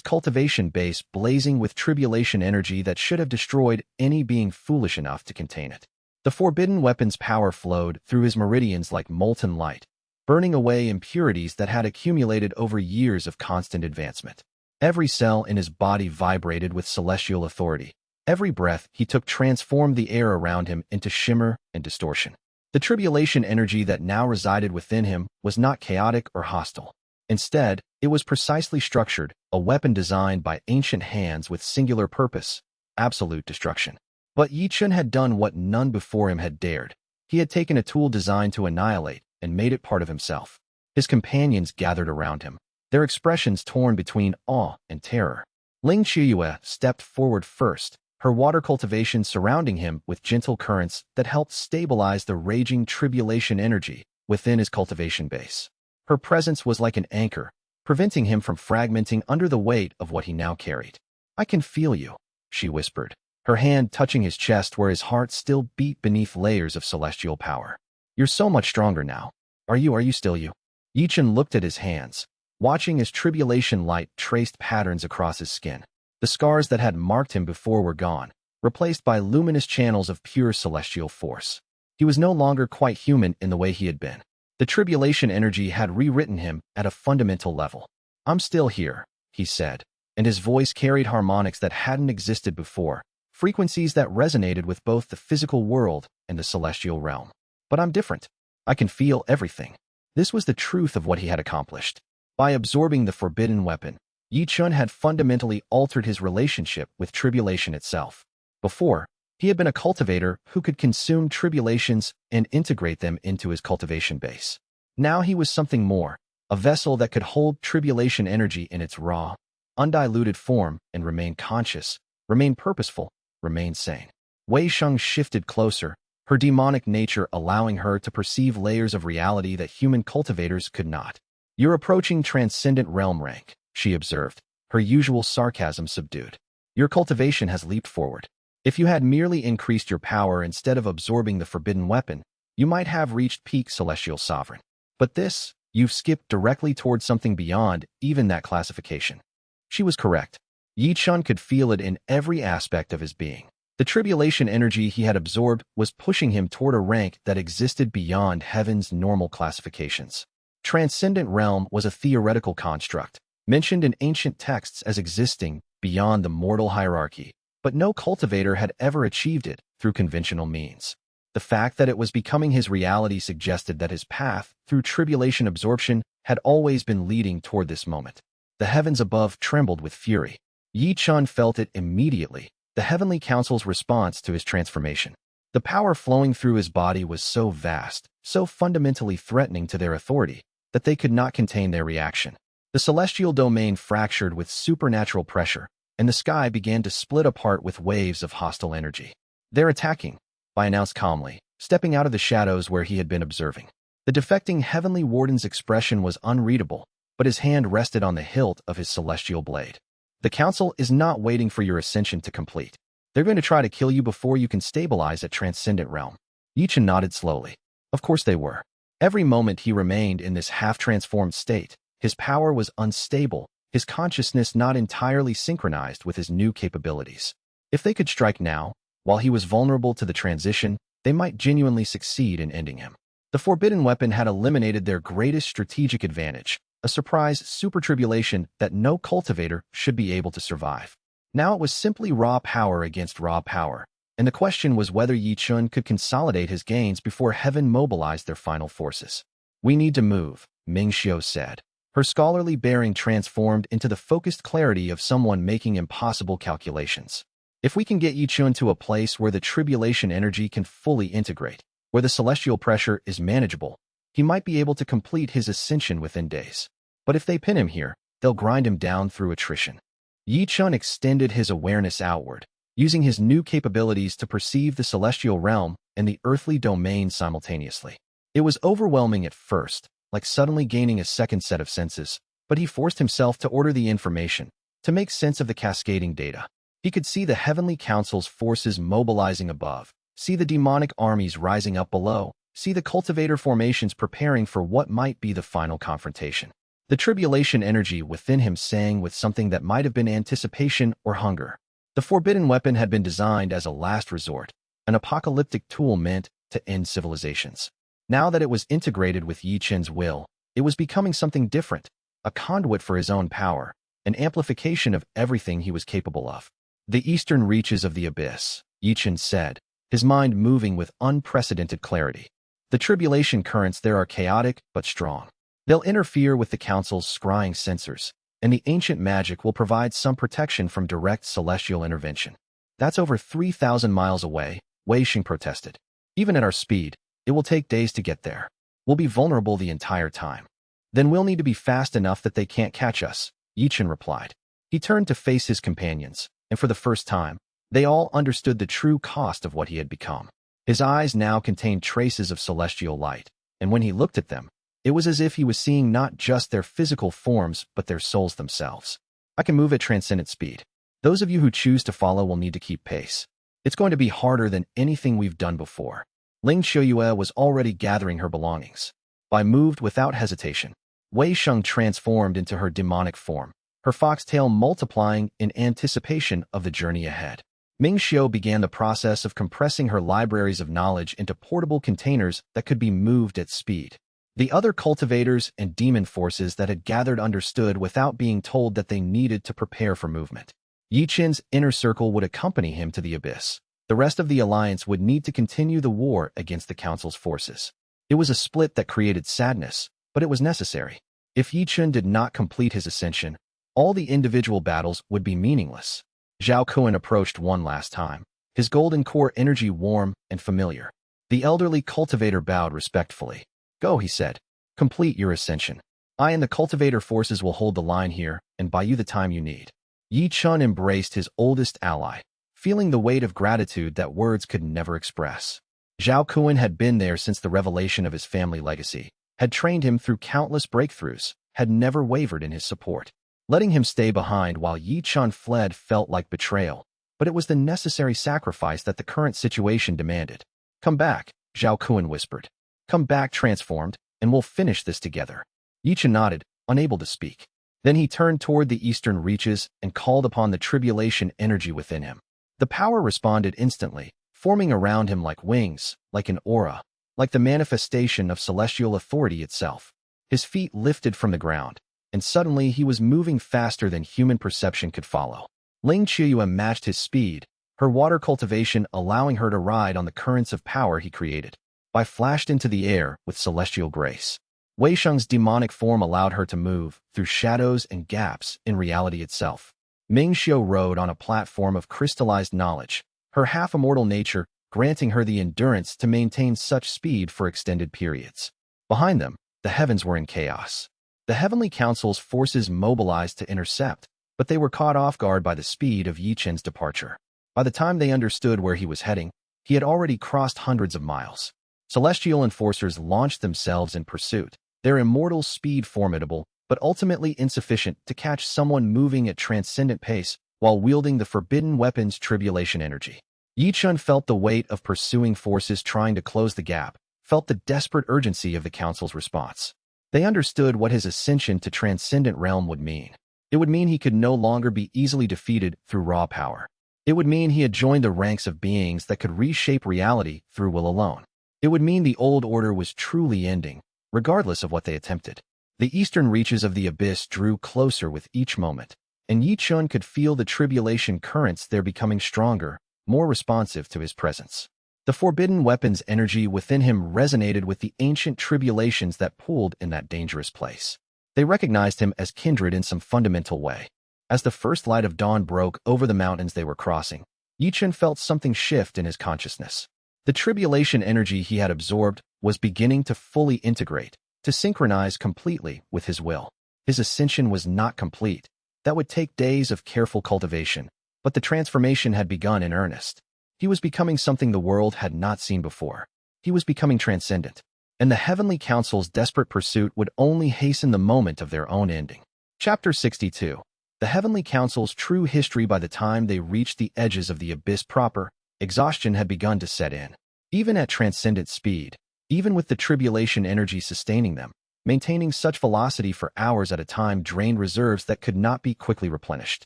cultivation base blazing with tribulation energy that should have destroyed any being foolish enough to contain it. The forbidden weapon's power flowed through his meridians like molten light, burning away impurities that had accumulated over years of constant advancement. Every cell in his body vibrated with celestial authority. Every breath he took transformed the air around him into shimmer and distortion. The tribulation energy that now resided within him was not chaotic or hostile. Instead, it was precisely structured, a weapon designed by ancient hands with singular purpose, absolute destruction. But Ye Chen had done what none before him had dared. He had taken a tool designed to annihilate and made it part of himself. His companions gathered around him, their expressions torn between awe and terror. Xianxia stepped forward first, her water cultivation surrounding him with gentle currents that helped stabilize the raging tribulation energy within his cultivation base. Her presence was like an anchor, preventing him from fragmenting under the weight of what he now carried. "I can feel you," she whispered, her hand touching his chest where his heart still beat beneath layers of celestial power. "You're so much stronger now. Are you still you?" Ye Chen looked at his hands, watching as tribulation light traced patterns across his skin. The scars that had marked him before were gone, replaced by luminous channels of pure celestial force. He was no longer quite human in the way he had been. The tribulation energy had rewritten him at a fundamental level. "I'm still here," he said, and his voice carried harmonics that hadn't existed before, frequencies that resonated with both the physical world and the celestial realm. "But I'm different. I can feel everything." This was the truth of what he had accomplished. By absorbing the forbidden weapon, Ye Chen had fundamentally altered his relationship with tribulation itself. Before, he had been a cultivator who could consume tribulations and integrate them into his cultivation base. Now he was something more, a vessel that could hold tribulation energy in its raw, undiluted form and remain conscious, remain purposeful, remain sane. Wei Sheng shifted closer, her demonic nature allowing her to perceive layers of reality that human cultivators could not. "You're approaching transcendent realm rank," she observed, her usual sarcasm subdued. "Your cultivation has leaped forward. If you had merely increased your power instead of absorbing the forbidden weapon, you might have reached peak celestial sovereign. But this, you've skipped directly towards something beyond even that classification." She was correct. Ye Chen could feel it in every aspect of his being. The tribulation energy he had absorbed was pushing him toward a rank that existed beyond heaven's normal classifications. Transcendent realm was a theoretical construct, mentioned in ancient texts as existing beyond the mortal hierarchy, but no cultivator had ever achieved it through conventional means. The fact that it was becoming his reality suggested that his path through tribulation absorption had always been leading toward this moment. The heavens above trembled with fury. Ye Chen felt it immediately, the heavenly council's response to his transformation. The power flowing through his body was so vast, so fundamentally threatening to their authority, that they could not contain their reaction. The celestial domain fractured with supernatural pressure, and the sky began to split apart with waves of hostile energy. "They're attacking," I announced calmly, stepping out of the shadows where he had been observing. The defecting Heavenly Warden's expression was unreadable, but his hand rested on the hilt of his celestial blade. The Council is not waiting for your ascension to complete. They're going to try to kill you before you can stabilize at Transcendent Realm. Ye Chen nodded slowly. Of course they were. Every moment he remained in this half-transformed state, his power was unstable, his consciousness not entirely synchronized with his new capabilities. If they could strike now, while he was vulnerable to the transition, they might genuinely succeed in ending him. The forbidden weapon had eliminated their greatest strategic advantage, a surprise super tribulation that no cultivator should be able to survive. Now it was simply raw power against raw power, and the question was whether Ye Chen could consolidate his gains before heaven mobilized their final forces. We need to move, Ming Xiao said. Her scholarly bearing transformed into the focused clarity of someone making impossible calculations. If we can get Ye Chen to a place where the tribulation energy can fully integrate, where the celestial pressure is manageable, he might be able to complete his ascension within days. But if they pin him here, they'll grind him down through attrition. Ye Chen extended his awareness outward, using his new capabilities to perceive the celestial realm and the earthly domain simultaneously. It was overwhelming at first, like suddenly gaining a second set of senses, but he forced himself to order the information, to make sense of the cascading data. He could see the Heavenly Council's forces mobilizing above, see the demonic armies rising up below, see the cultivator formations preparing for what might be the final confrontation. The tribulation energy within him sang with something that might have been anticipation or hunger. The forbidden weapon had been designed as a last resort, an apocalyptic tool meant to end civilizations. Now that it was integrated with Ye Chen's will, it was becoming something different, a conduit for his own power, an amplification of everything he was capable of. The eastern reaches of the abyss, Ye Chen said, his mind moving with unprecedented clarity. The tribulation currents there are chaotic but strong. They'll interfere with the Council's scrying sensors, and the ancient magic will provide some protection from direct celestial intervention. That's over 3,000 miles away, Wei Xing protested. Even at our speed, it will take days to get there. We'll be vulnerable the entire time. Then we'll need to be fast enough that they can't catch us, Ye Chen replied. He turned to face his companions, and for the first time, they all understood the true cost of what he had become. His eyes now contained traces of celestial light, and when he looked at them, it was as if he was seeing not just their physical forms but their souls themselves. I can move at transcendent speed. Those of you who choose to follow will need to keep pace. It's going to be harder than anything we've done before. Ling Xiaoyue was already gathering her belongings. I moved without hesitation. Wei Sheng transformed into her demonic form, her foxtail multiplying in anticipation of the journey ahead. Ming Xiao began the process of compressing her libraries of knowledge into portable containers that could be moved at speed. The other cultivators and demon forces that had gathered understood without being told that they needed to prepare for movement. Ye Chen's inner circle would accompany him to the abyss. The rest of the alliance would need to continue the war against the Council's forces. It was a split that created sadness, but it was necessary. If Ye Chen did not complete his ascension, all the individual battles would be meaningless. Zhao Kuan approached one last time, his golden core energy warm and familiar. The elderly cultivator bowed respectfully. Go, he said. Complete your ascension. I and the cultivator forces will hold the line here and buy you the time you need. Ye Chen embraced his oldest ally, feeling the weight of gratitude that words could never express. Zhao Kuan had been there since the revelation of his family legacy, had trained him through countless breakthroughs, had never wavered in his support. Letting him stay behind while Ye Chen fled felt like betrayal, but it was the necessary sacrifice that the current situation demanded. Come back, Zhao Kuan whispered. Come back transformed, and we'll finish this together. Ye Chen nodded, unable to speak. Then he turned toward the eastern reaches and called upon the tribulation energy within him. The power responded instantly, forming around him like wings, like an aura, like the manifestation of celestial authority itself. His feet lifted from the ground, and suddenly he was moving faster than human perception could follow. Ling Qiuyue matched his speed, her water cultivation allowing her to ride on the currents of power he created. Bai flashed into the air with celestial grace. Wei Sheng's demonic form allowed her to move through shadows and gaps in reality itself. Ming Xiao rode on a platform of crystallized knowledge, her half-immortal nature granting her the endurance to maintain such speed for extended periods. Behind them, the heavens were in chaos. The Heavenly Council's forces mobilized to intercept, but they were caught off guard by the speed of Ye Chen's departure. By the time they understood where he was heading, he had already crossed hundreds of miles. Celestial enforcers launched themselves in pursuit, their immortal speed formidable, but ultimately insufficient to catch someone moving at transcendent pace while wielding the forbidden weapon's tribulation energy. Ye Chen felt the weight of pursuing forces trying to close the gap, felt the desperate urgency of the Council's response. They understood what his ascension to transcendent realm would mean. It would mean he could no longer be easily defeated through raw power. It would mean he had joined the ranks of beings that could reshape reality through will alone. It would mean the old order was truly ending, regardless of what they attempted. The eastern reaches of the abyss drew closer with each moment, and Ye Chen could feel the tribulation currents there becoming stronger, more responsive to his presence. The forbidden weapon's energy within him resonated with the ancient tribulations that pooled in that dangerous place. They recognized him as kindred in some fundamental way. As the first light of dawn broke over the mountains they were crossing, Ye Chen felt something shift in his consciousness. The tribulation energy he had absorbed was beginning to fully integrate, to synchronize completely with his will. His ascension was not complete. That would take days of careful cultivation, but the transformation had begun in earnest. He was becoming something the world had not seen before. He was becoming transcendent, and the Heavenly Council's desperate pursuit would only hasten the moment of their own ending. Chapter 62. The Heavenly Council's true history. By the time they reached the edges of the abyss proper, exhaustion had begun to set in. Even at transcendent speed, even with the tribulation energy sustaining them, maintaining such velocity for hours at a time drained reserves that could not be quickly replenished.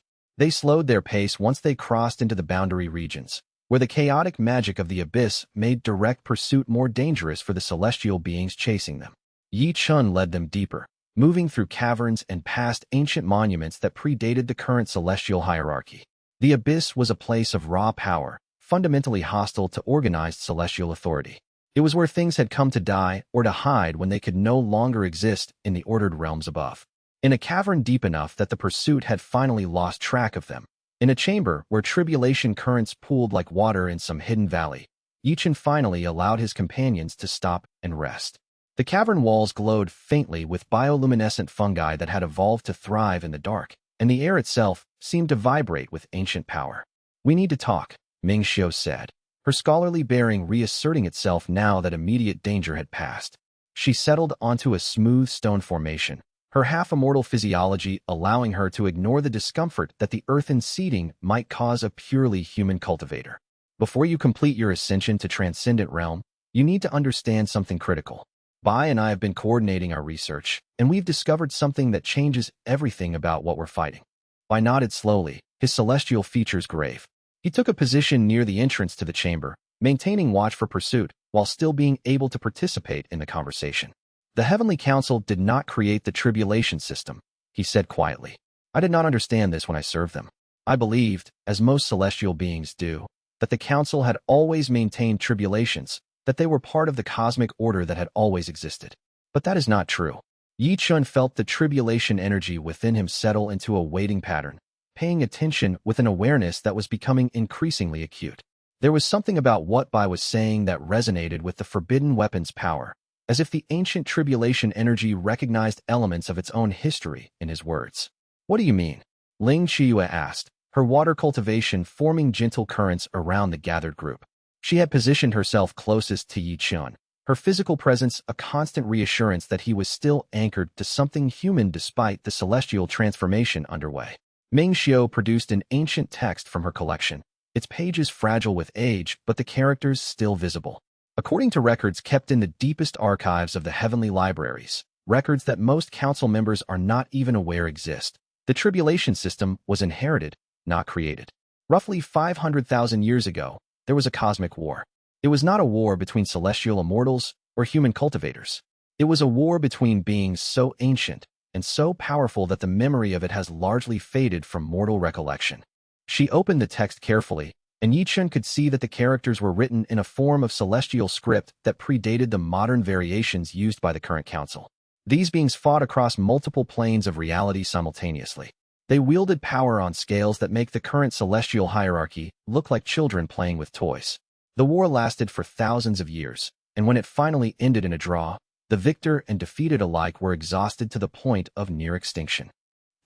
They slowed their pace once they crossed into the boundary regions, where the chaotic magic of the abyss made direct pursuit more dangerous for the celestial beings chasing them. Ye Chen led them deeper, moving through caverns and past ancient monuments that predated the current celestial hierarchy. The abyss was a place of raw power, fundamentally hostile to organized celestial authority. It was where things had come to die or to hide when they could no longer exist in the ordered realms above. In a cavern deep enough that the pursuit had finally lost track of them, in a chamber where tribulation currents pooled like water in some hidden valley, Ye Chen finally allowed his companions to stop and rest. The cavern walls glowed faintly with bioluminescent fungi that had evolved to thrive in the dark, and the air itself seemed to vibrate with ancient power. "We need to talk," Ming Xiao said, her scholarly bearing reasserting itself now that immediate danger had passed. She settled onto a smooth stone formation, her half-immortal physiology allowing her to ignore the discomfort that the earthen seeding might cause a purely human cultivator. "Before you complete your ascension to transcendent realm, you need to understand something critical. Bai and I have been coordinating our research, and we've discovered something that changes everything about what we're fighting." Bai nodded slowly, his celestial features grave. He took a position near the entrance to the chamber, maintaining watch for pursuit, while still being able to participate in the conversation. "The Heavenly Council did not create the tribulation system," he said quietly. "I did not understand this when I served them. I believed, as most celestial beings do, that the Council had always maintained tribulations, that they were part of the cosmic order that had always existed. But that is not true." Ye Chen felt the tribulation energy within him settle into a waiting pattern, paying attention with an awareness that was becoming increasingly acute. There was something about what Bai was saying that resonated with the forbidden weapon's power, as if the ancient tribulation energy recognized elements of its own history in his words. "What do you mean?" Ling Qiyu asked, her water cultivation forming gentle currents around the gathered group. She had positioned herself closest to Ye Chen, her physical presence a constant reassurance that he was still anchored to something human despite the celestial transformation underway. Ming Xiao produced an ancient text from her collection, its pages fragile with age but the characters still visible. According to records kept in the deepest archives of the heavenly libraries, records that most council members are not even aware exist, the tribulation system was inherited, not created. Roughly 500,000 years ago, there was a cosmic war. It was not a war between celestial immortals or human cultivators. It was a war between beings so ancient and so powerful that the memory of it has largely faded from mortal recollection. She opened the text carefully, and Ye Chen could see that the characters were written in a form of celestial script that predated the modern variations used by the current council. These beings fought across multiple planes of reality simultaneously. They wielded power on scales that make the current celestial hierarchy look like children playing with toys. The war lasted for thousands of years, and when it finally ended in a draw, the victor and defeated alike were exhausted to the point of near extinction.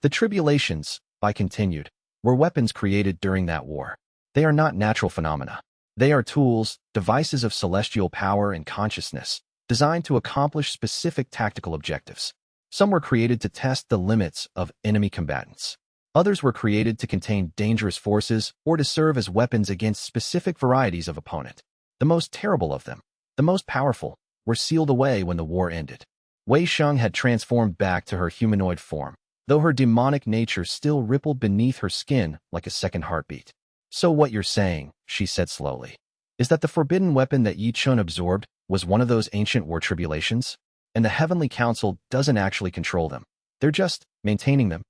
"The tribulations," Bai continued, "were weapons created during that war. They are not natural phenomena. They are tools, devices of celestial power and consciousness, designed to accomplish specific tactical objectives. Some were created to test the limits of enemy combatants. Others were created to contain dangerous forces or to serve as weapons against specific varieties of opponent. The most terrible of them, the most powerful, were sealed away when the war ended. Wei Sheng had transformed back to her humanoid form, though her demonic nature still rippled beneath her skin like a second heartbeat. "So what you're saying," she said slowly, "is that the forbidden weapon that Ye Chen absorbed was one of those ancient war tribulations? And the Heavenly Council doesn't actually control them. They're just maintaining them."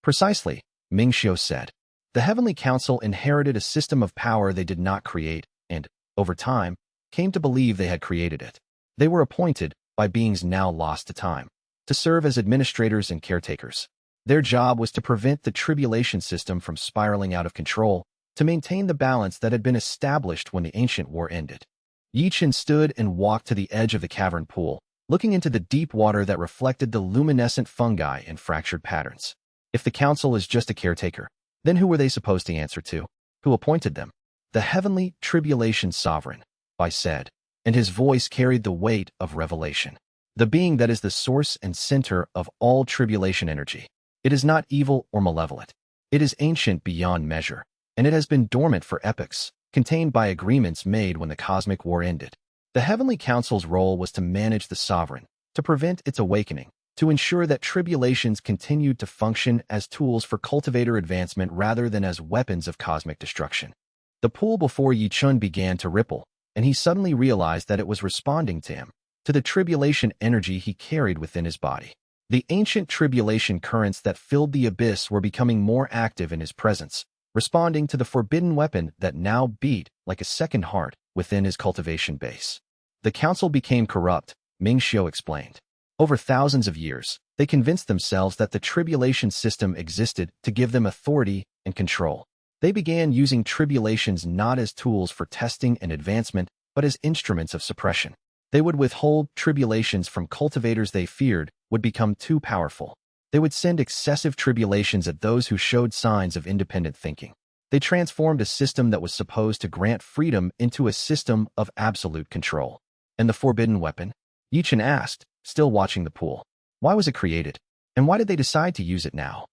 "Precisely," Ming Xiu said. "The Heavenly Council inherited a system of power they did not create and, over time, came to believe they had created it. They were appointed, by beings now lost to time, to serve as administrators and caretakers. Their job was to prevent the tribulation system from spiraling out of control, to maintain the balance that had been established when the ancient war ended." Ye Chen stood and walked to the edge of the cavern pool, looking into the deep water that reflected the luminescent fungi and fractured patterns. "If the council is just a caretaker, then who were they supposed to answer to? Who appointed them?" "The Heavenly Tribulation Sovereign," Bai said, and his voice carried the weight of revelation. "The being that is the source and center of all tribulation energy. It is not evil or malevolent. It is ancient beyond measure, and it has been dormant for epochs, contained by agreements made when the cosmic war ended. The Heavenly Council's role was to manage the sovereign, to prevent its awakening, to ensure that tribulations continued to function as tools for cultivator advancement rather than as weapons of cosmic destruction." The pool before Ye Chen began to ripple, and he suddenly realized that it was responding to him, to the tribulation energy he carried within his body. The ancient tribulation currents that filled the abyss were becoming more active in his presence, responding to the forbidden weapon that now beat like a second heart within his cultivation base. "The council became corrupt," Ming Xiu explained. "Over thousands of years, they convinced themselves that the tribulation system existed to give them authority and control. They began using tribulations not as tools for testing and advancement, but as instruments of suppression. They would withhold tribulations from cultivators they feared would become too powerful. They would send excessive tribulations at those who showed signs of independent thinking. They transformed a system that was supposed to grant freedom into a system of absolute control." "And the forbidden weapon?" Ye Chen asked, still watching the pool. "Why was it created? And why did they decide to use it now?"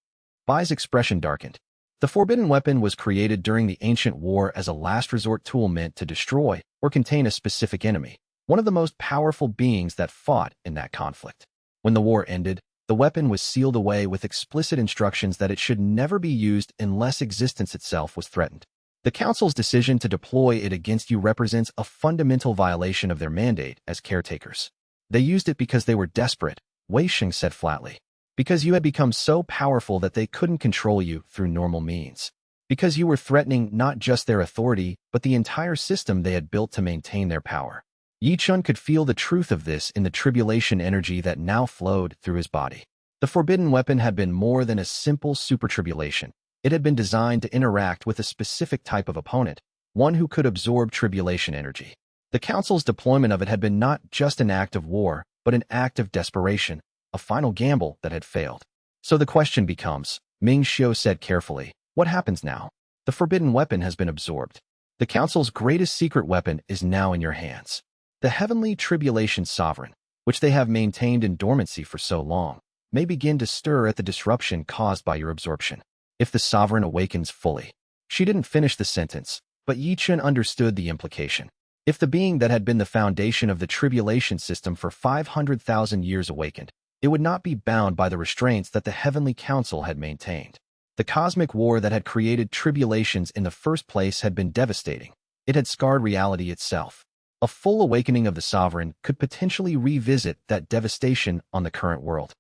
Bai's expression darkened. "The forbidden weapon was created during the ancient war as a last resort tool meant to destroy or contain a specific enemy, one of the most powerful beings that fought in that conflict. When the war ended, the weapon was sealed away with explicit instructions that it should never be used unless existence itself was threatened. The Council's decision to deploy it against you represents a fundamental violation of their mandate as caretakers. They used it because they were desperate," Wei Sheng said flatly. "Because you had become so powerful that they couldn't control you through normal means. Because you were threatening not just their authority, but the entire system they had built to maintain their power." Ye Chen could feel the truth of this in the tribulation energy that now flowed through his body. The forbidden weapon had been more than a simple super-tribulation. It had been designed to interact with a specific type of opponent, one who could absorb tribulation energy. The Council's deployment of it had been not just an act of war, but an act of desperation, a final gamble that had failed. "So the question becomes," Ming Xiu said carefully, "what happens now? The forbidden weapon has been absorbed. The Council's greatest secret weapon is now in your hands. The Heavenly Tribulation Sovereign, which they have maintained in dormancy for so long, may begin to stir at the disruption caused by your absorption. If the Sovereign awakens fully." She didn't finish the sentence, but Ye Chen understood the implication. If the being that had been the foundation of the tribulation system for 500,000 years awakened, it would not be bound by the restraints that the Heavenly Council had maintained. The cosmic war that had created tribulations in the first place had been devastating. It had scarred reality itself. A full awakening of the Sovereign could potentially revisit that devastation on the current world.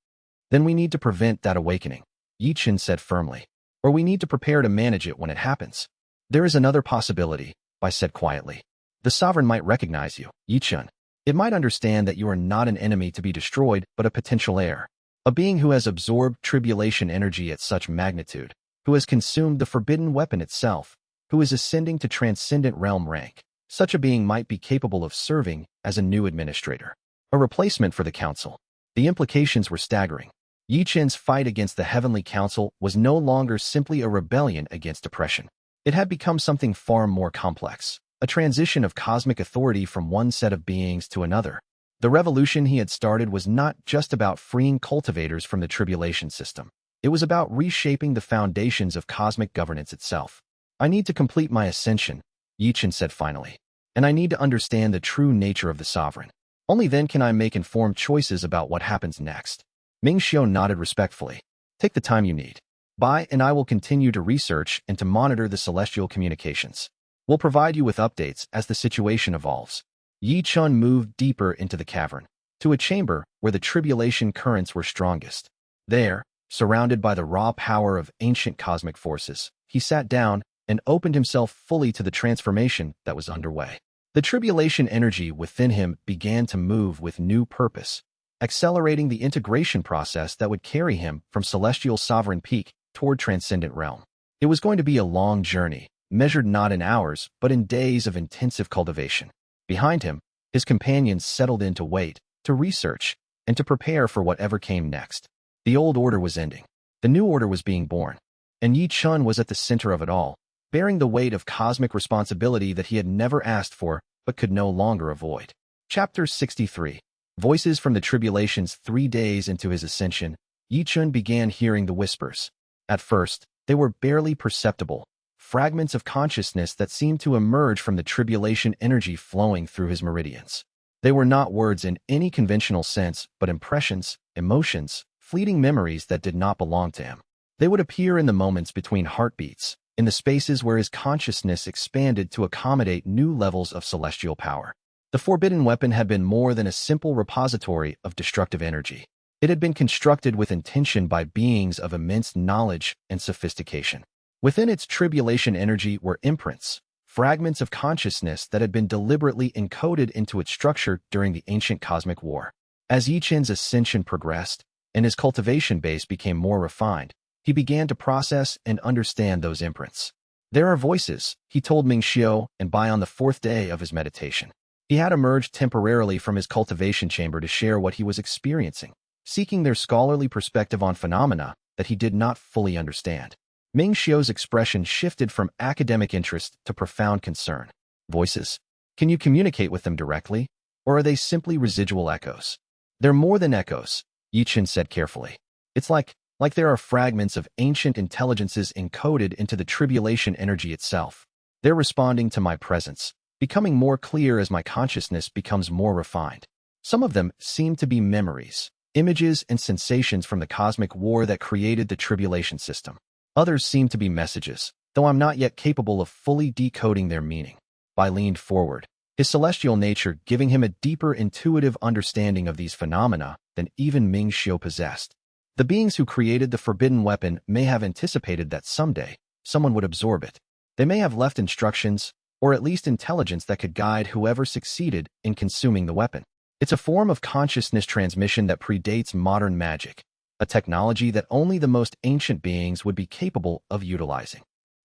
"Then we need to prevent that awakening," Ye Chen said firmly. "Or we need to prepare to manage it when it happens." "There is another possibility," Bai said quietly. "The Sovereign might recognize you, Ye Chen. It might understand that you are not an enemy to be destroyed, but a potential heir. A being who has absorbed tribulation energy at such magnitude, who has consumed the forbidden weapon itself, who is ascending to transcendent realm rank. Such a being might be capable of serving as a new administrator, a replacement for the Council." The implications were staggering. Ye Chen's fight against the Heavenly Council was no longer simply a rebellion against oppression. It had become something far more complex. a transition of cosmic authority from one set of beings to another. The revolution he had started was not just about freeing cultivators from the tribulation system. It was about reshaping the foundations of cosmic governance itself. I need to complete my ascension, Ye Chen said finally, and I need to understand the true nature of the sovereign. Only then can I make informed choices about what happens next. Ming Xiao nodded respectfully. Take the time you need. And I will continue to research and to monitor the celestial communications. We'll provide you with updates as the situation evolves. Ye Chen moved deeper into the cavern, to a chamber where the tribulation currents were strongest. There, surrounded by the raw power of ancient cosmic forces, he sat down and opened himself fully to the transformation that was underway. The tribulation energy within him began to move with new purpose, accelerating the integration process that would carry him from celestial sovereign peak toward transcendent realm. It was going to be a long journey, measured not in hours, but in days of intensive cultivation. Behind him, his companions settled in to wait, to research, and to prepare for whatever came next. The old order was ending. The new order was being born. And Ye Chen was at the center of it all, bearing the weight of cosmic responsibility that he had never asked for but could no longer avoid. Chapter 63. Voices from the tribulations. 3 days into his ascension, Ye Chen began hearing the whispers. At first, they were barely perceptible, fragments of consciousness that seemed to emerge from the tribulation energy flowing through his meridians. They were not words in any conventional sense, but impressions, emotions, fleeting memories that did not belong to him. They would appear in the moments between heartbeats, in the spaces where his consciousness expanded to accommodate new levels of celestial power. The forbidden weapon had been more than a simple repository of destructive energy. It had been constructed with intention by beings of immense knowledge and sophistication. Within its tribulation energy were imprints, fragments of consciousness that had been deliberately encoded into its structure during the ancient cosmic war. As Ye Chen's ascension progressed, and his cultivation base became more refined, he began to process and understand those imprints. There are voices, he told Ming Xiao, and on the 4th day of his meditation, he had emerged temporarily from his cultivation chamber to share what he was experiencing, seeking their scholarly perspective on phenomena that he did not fully understand. Ming Xiao's expression shifted from academic interest to profound concern. Voices? Can you communicate with them directly? Or are they simply residual echoes? They're more than echoes, Ye Chen said carefully. It's like there are fragments of ancient intelligences encoded into the tribulation energy itself. They're responding to my presence, becoming more clear as my consciousness becomes more refined. Some of them seem to be memories, images and sensations from the cosmic war that created the tribulation system. Others seem to be messages, though I'm not yet capable of fully decoding their meaning. Bai leaned forward, his celestial nature giving him a deeper intuitive understanding of these phenomena than even Ming Xiao possessed. The beings who created the forbidden weapon may have anticipated that someday someone would absorb it. They may have left instructions, or at least intelligence that could guide whoever succeeded in consuming the weapon. It's a form of consciousness transmission that predates modern magic, a technology that only the most ancient beings would be capable of utilizing.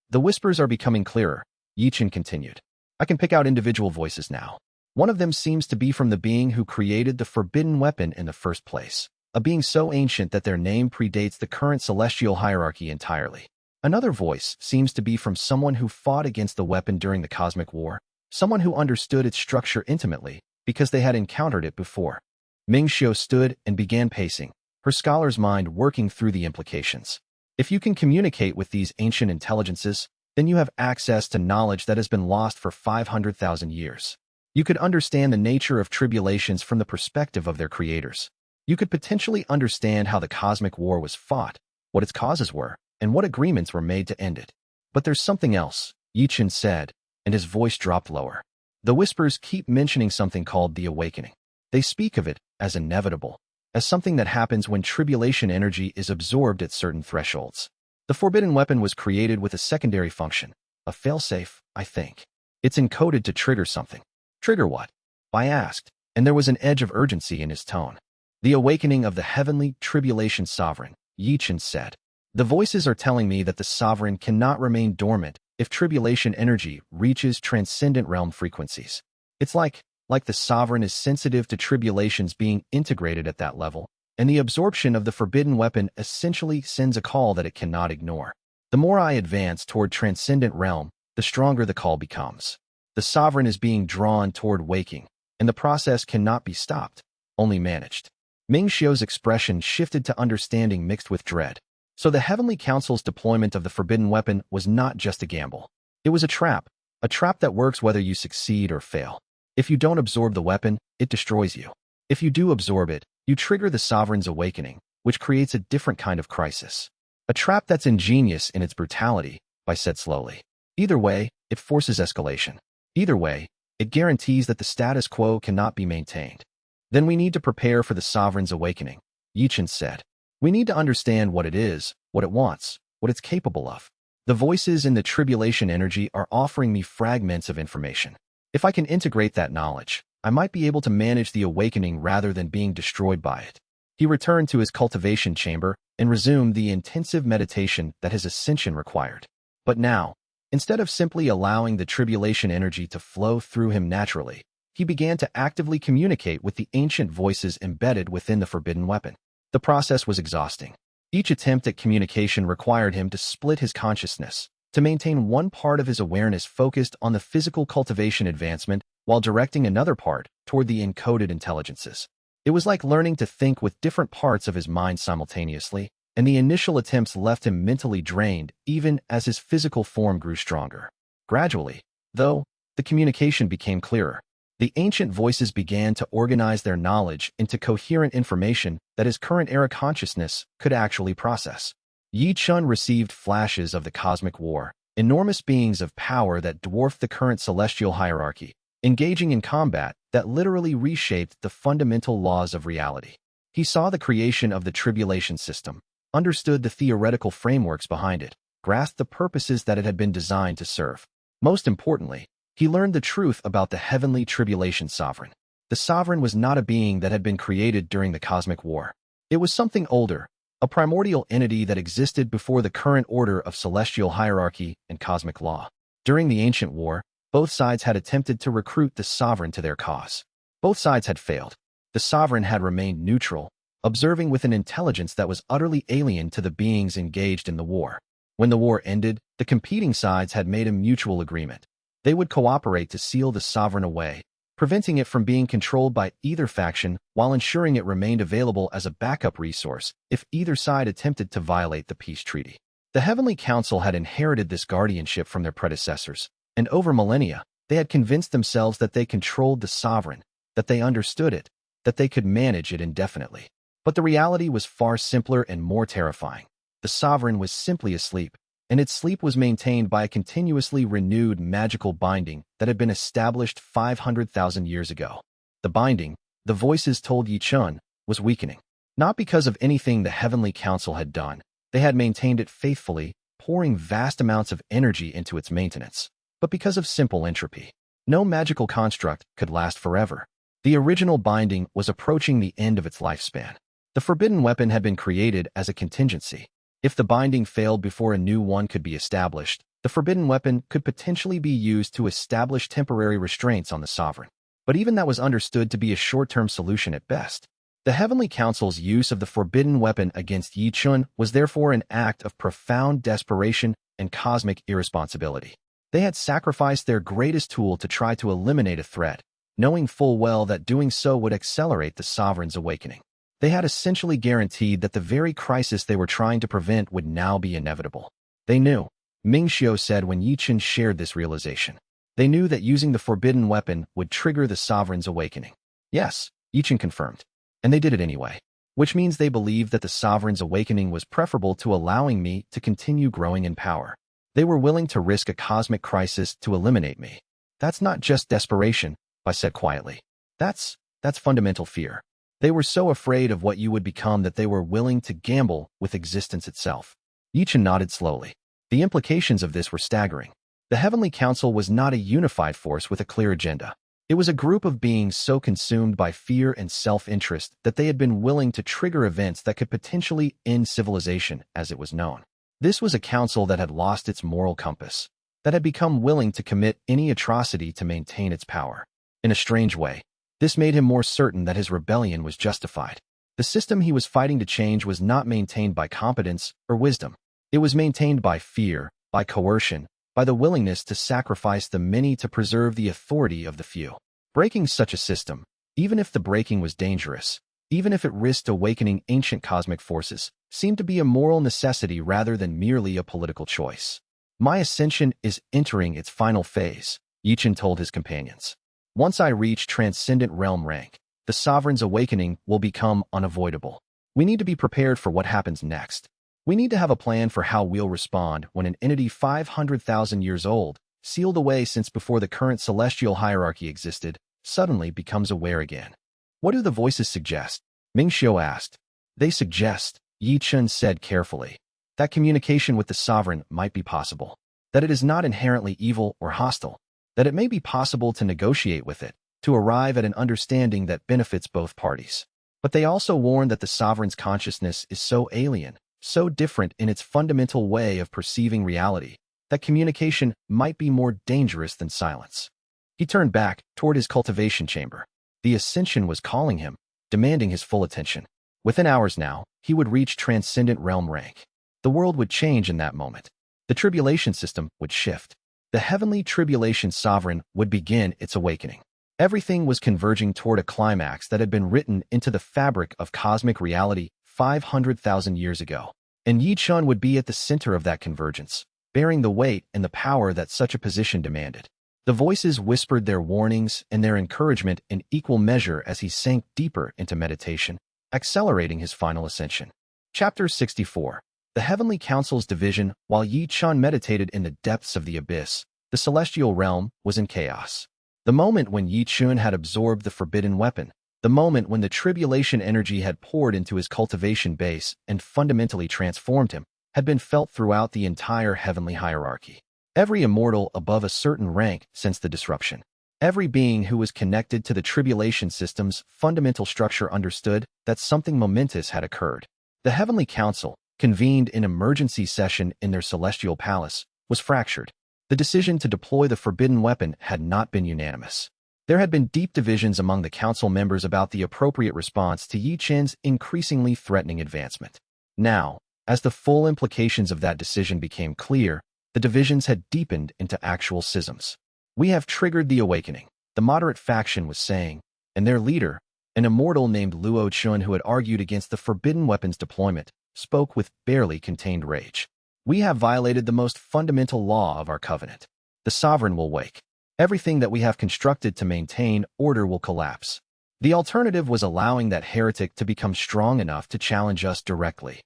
The whispers are becoming clearer, Ye Chen continued. I can pick out individual voices now. One of them seems to be from the being who created the forbidden weapon in the first place, a being so ancient that their name predates the current celestial hierarchy entirely. Another voice seems to be from someone who fought against the weapon during the cosmic war, someone who understood its structure intimately because they had encountered it before. Ming Xiao stood and began pacing, her scholar's mind working through the implications. If you can communicate with these ancient intelligences, then you have access to knowledge that has been lost for 500,000 years. You could understand the nature of tribulations from the perspective of their creators. You could potentially understand how the cosmic war was fought, what its causes were, and what agreements were made to end it. But there's something else, Ye Chen said, and his voice dropped lower. The whispers keep mentioning something called the awakening. They speak of it as inevitable, as something that happens when tribulation energy is absorbed at certain thresholds. The forbidden weapon was created with a secondary function, a failsafe, I think. It's encoded to trigger something. Trigger what? I asked, and there was an edge of urgency in his tone. The awakening of the Heavenly Tribulation sovereign, Ye Chen said. The voices are telling me that the sovereign cannot remain dormant if tribulation energy reaches transcendent realm frequencies. It's like the sovereign is sensitive to tribulations being integrated at that level, and the absorption of the forbidden weapon essentially sends a call that it cannot ignore. The more I advance toward transcendent realm, the stronger the call becomes. The sovereign is being drawn toward waking, and the process cannot be stopped, only managed. Ming Xiu's expression shifted to understanding mixed with dread. So the Heavenly Council's deployment of the forbidden weapon was not just a gamble. It was a trap that works whether you succeed or fail. If you don't absorb the weapon, it destroys you. If you do absorb it, you trigger the sovereign's awakening, which creates a different kind of crisis. A trap that's ingenious in its brutality, I said slowly. Either way, it forces escalation. Either way, it guarantees that the status quo cannot be maintained. Then we need to prepare for the sovereign's awakening, Ye Chen said. We need to understand what it is, what it wants, what it's capable of. The voices in the tribulation energy are offering me fragments of information. If I can integrate that knowledge, I might be able to manage the awakening rather than being destroyed by it. He returned to his cultivation chamber and resumed the intensive meditation that his ascension required. But now, instead of simply allowing the tribulation energy to flow through him naturally, he began to actively communicate with the ancient voices embedded within the forbidden weapon. The process was exhausting. Each attempt at communication required him to split his consciousness, to maintain one part of his awareness focused on the physical cultivation advancement while directing another part toward the encoded intelligences. It was like learning to think with different parts of his mind simultaneously, and the initial attempts left him mentally drained even as his physical form grew stronger. Gradually, though, the communication became clearer. The ancient voices began to organize their knowledge into coherent information that his current era consciousness could actually process. Ye Chen received flashes of the cosmic war, enormous beings of power that dwarfed the current celestial hierarchy, engaging in combat that literally reshaped the fundamental laws of reality. He saw the creation of the tribulation system, understood the theoretical frameworks behind it, grasped the purposes that it had been designed to serve. Most importantly, he learned the truth about the Heavenly Tribulation sovereign. The sovereign was not a being that had been created during the cosmic war. It was something older, a primordial entity that existed before the current order of celestial hierarchy and cosmic law. During the ancient war, both sides had attempted to recruit the sovereign to their cause. Both sides had failed. The sovereign had remained neutral, observing with an intelligence that was utterly alien to the beings engaged in the war. When the war ended, the competing sides had made a mutual agreement. They would cooperate to seal the sovereign away, preventing it from being controlled by either faction while ensuring it remained available as a backup resource if either side attempted to violate the peace treaty. The Heavenly Council had inherited this guardianship from their predecessors, and over millennia, they had convinced themselves that they controlled the sovereign, that they understood it, that they could manage it indefinitely. But the reality was far simpler and more terrifying. The sovereign was simply asleep, and its sleep was maintained by a continuously renewed magical binding that had been established 500,000 years ago. The binding, the voices told Ye Chen, was weakening. Not because of anything the Heavenly Council had done, they had maintained it faithfully, pouring vast amounts of energy into its maintenance, but because of simple entropy. No magical construct could last forever. The original binding was approaching the end of its lifespan. The forbidden weapon had been created as a contingency. If the binding failed before a new one could be established, the forbidden weapon could potentially be used to establish temporary restraints on the sovereign. But even that was understood to be a short-term solution at best. The Heavenly Council's use of the forbidden weapon against Ye Chen was therefore an act of profound desperation and cosmic irresponsibility. They had sacrificed their greatest tool to try to eliminate a threat, knowing full well that doing so would accelerate the sovereign's awakening. They had essentially guaranteed that the very crisis they were trying to prevent would now be inevitable. They knew, Ming Xiu said when Ye Chen shared this realization. They knew that using the forbidden weapon would trigger the sovereign's awakening. Yes, Ye Chen confirmed. And they did it anyway. Which means they believed that the sovereign's awakening was preferable to allowing me to continue growing in power. They were willing to risk a cosmic crisis to eliminate me. That's not just desperation, I said quietly. That's fundamental fear. They were so afraid of what you would become that they were willing to gamble with existence itself. Ye Chen nodded slowly. The implications of this were staggering. The Heavenly Council was not a unified force with a clear agenda. It was a group of beings so consumed by fear and self-interest that they had been willing to trigger events that could potentially end civilization as it was known. This was a council that had lost its moral compass, that had become willing to commit any atrocity to maintain its power. In a strange way, this made him more certain that his rebellion was justified. The system he was fighting to change was not maintained by competence or wisdom. It was maintained by fear, by coercion, by the willingness to sacrifice the many to preserve the authority of the few. Breaking such a system, even if the breaking was dangerous, even if it risked awakening ancient cosmic forces, seemed to be a moral necessity rather than merely a political choice. My ascension is entering its final phase, Ye Chen told his companions. Once I reach transcendent realm rank, the sovereign's awakening will become unavoidable. We need to be prepared for what happens next. We need to have a plan for how we'll respond when an entity 500,000 years old, sealed away since before the current celestial hierarchy existed, suddenly becomes aware again. What do the voices suggest? Ming Xiu asked. They suggest, Ye Chen said carefully, that communication with the sovereign might be possible, that it is not inherently evil or hostile, that it may be possible to negotiate with it, to arrive at an understanding that benefits both parties. But they also warn that the sovereign's consciousness is so alien, so different in its fundamental way of perceiving reality, that communication might be more dangerous than silence. He turned back toward his cultivation chamber. The ascension was calling him, demanding his full attention. Within hours now, he would reach transcendent realm rank. The world would change in that moment. The tribulation system would shift. The heavenly tribulation sovereign would begin its awakening. Everything was converging toward a climax that had been written into the fabric of cosmic reality 500,000 years ago. And Ye Chen would be at the center of that convergence, bearing the weight and the power that such a position demanded. The voices whispered their warnings and their encouragement in equal measure as he sank deeper into meditation, accelerating his final ascension. Chapter 64. The Heavenly Council's division. While Ye Chen meditated in the depths of the abyss, the celestial realm was in chaos. The moment when Ye Chen had absorbed the forbidden weapon, the moment when the tribulation energy had poured into his cultivation base and fundamentally transformed him, had been felt throughout the entire heavenly hierarchy. Every immortal above a certain rank sensed the disruption. Every being who was connected to the tribulation system's fundamental structure understood that something momentous had occurred. The Heavenly Council, convened in emergency session in their celestial palace, was fractured. The decision to deploy the forbidden weapon had not been unanimous. There had been deep divisions among the council members about the appropriate response to Ye Chen's increasingly threatening advancement. Now, as the full implications of that decision became clear, the divisions had deepened into actual schisms. We have triggered the awakening, the moderate faction was saying, and their leader, an immortal named Luo Chun who had argued against the forbidden weapons deployment, spoke with barely contained rage. We have violated the most fundamental law of our covenant. The sovereign will wake. Everything that we have constructed to maintain order will collapse. The alternative was allowing that heretic to become strong enough to challenge us directly.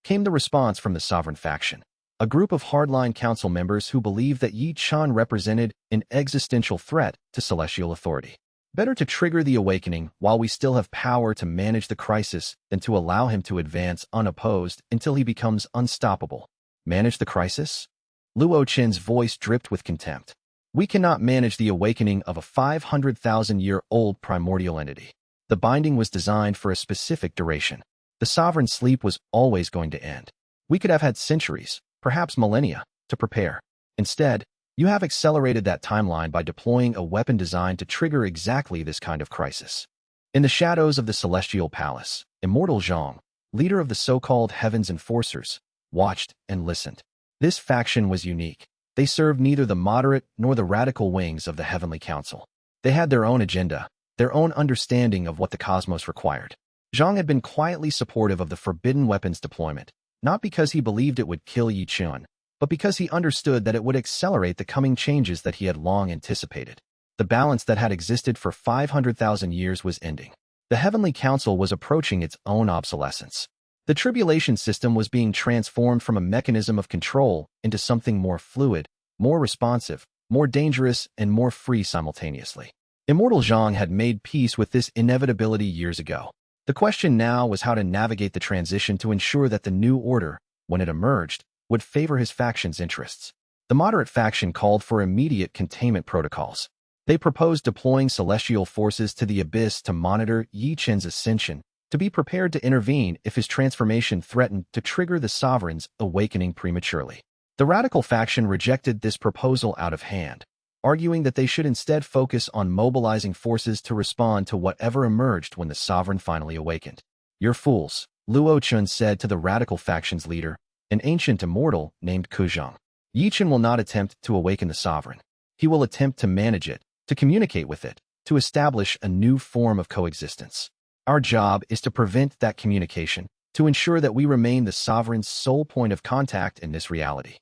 Came the response from the sovereign faction, a group of hardline council members who believed that Ye Chen represented an existential threat to celestial authority. Better to trigger the awakening while we still have power to manage the crisis than to allow him to advance unopposed until he becomes unstoppable. Manage the crisis? Luo Chen's voice dripped with contempt. We cannot manage the awakening of a 500,000-year-old primordial entity. The binding was designed for a specific duration. The sovereign's sleep was always going to end. We could have had centuries, perhaps millennia, to prepare. Instead, you have accelerated that timeline by deploying a weapon designed to trigger exactly this kind of crisis. In the shadows of the celestial palace, Immortal Zhang, leader of the so-called Heaven's Enforcers, watched and listened. This faction was unique. They served neither the moderate nor the radical wings of the Heavenly Council. They had their own agenda, their own understanding of what the cosmos required. Zhang had been quietly supportive of the forbidden weapons deployment, not because he believed it would kill Ye Chen, but because he understood that it would accelerate the coming changes that he had long anticipated. The balance that had existed for 500,000 years was ending. The Heavenly Council was approaching its own obsolescence. The tribulation system was being transformed from a mechanism of control into something more fluid, more responsive, more dangerous, and more free simultaneously. Immortal Zhang had made peace with this inevitability years ago. The question now was how to navigate the transition to ensure that the new order, when it emerged, would favor his faction's interests. The moderate faction called for immediate containment protocols. They proposed deploying celestial forces to the abyss to monitor Ye Chen's ascension, to be prepared to intervene if his transformation threatened to trigger the sovereign's awakening prematurely. The radical faction rejected this proposal out of hand, arguing that they should instead focus on mobilizing forces to respond to whatever emerged when the sovereign finally awakened. "You're fools," Luo Chun said to the radical faction's leader, an ancient immortal named Kuzhang. Ye Chen will not attempt to awaken the sovereign. He will attempt to manage it, to communicate with it, to establish a new form of coexistence. Our job is to prevent that communication, to ensure that we remain the sovereign's sole point of contact in this reality.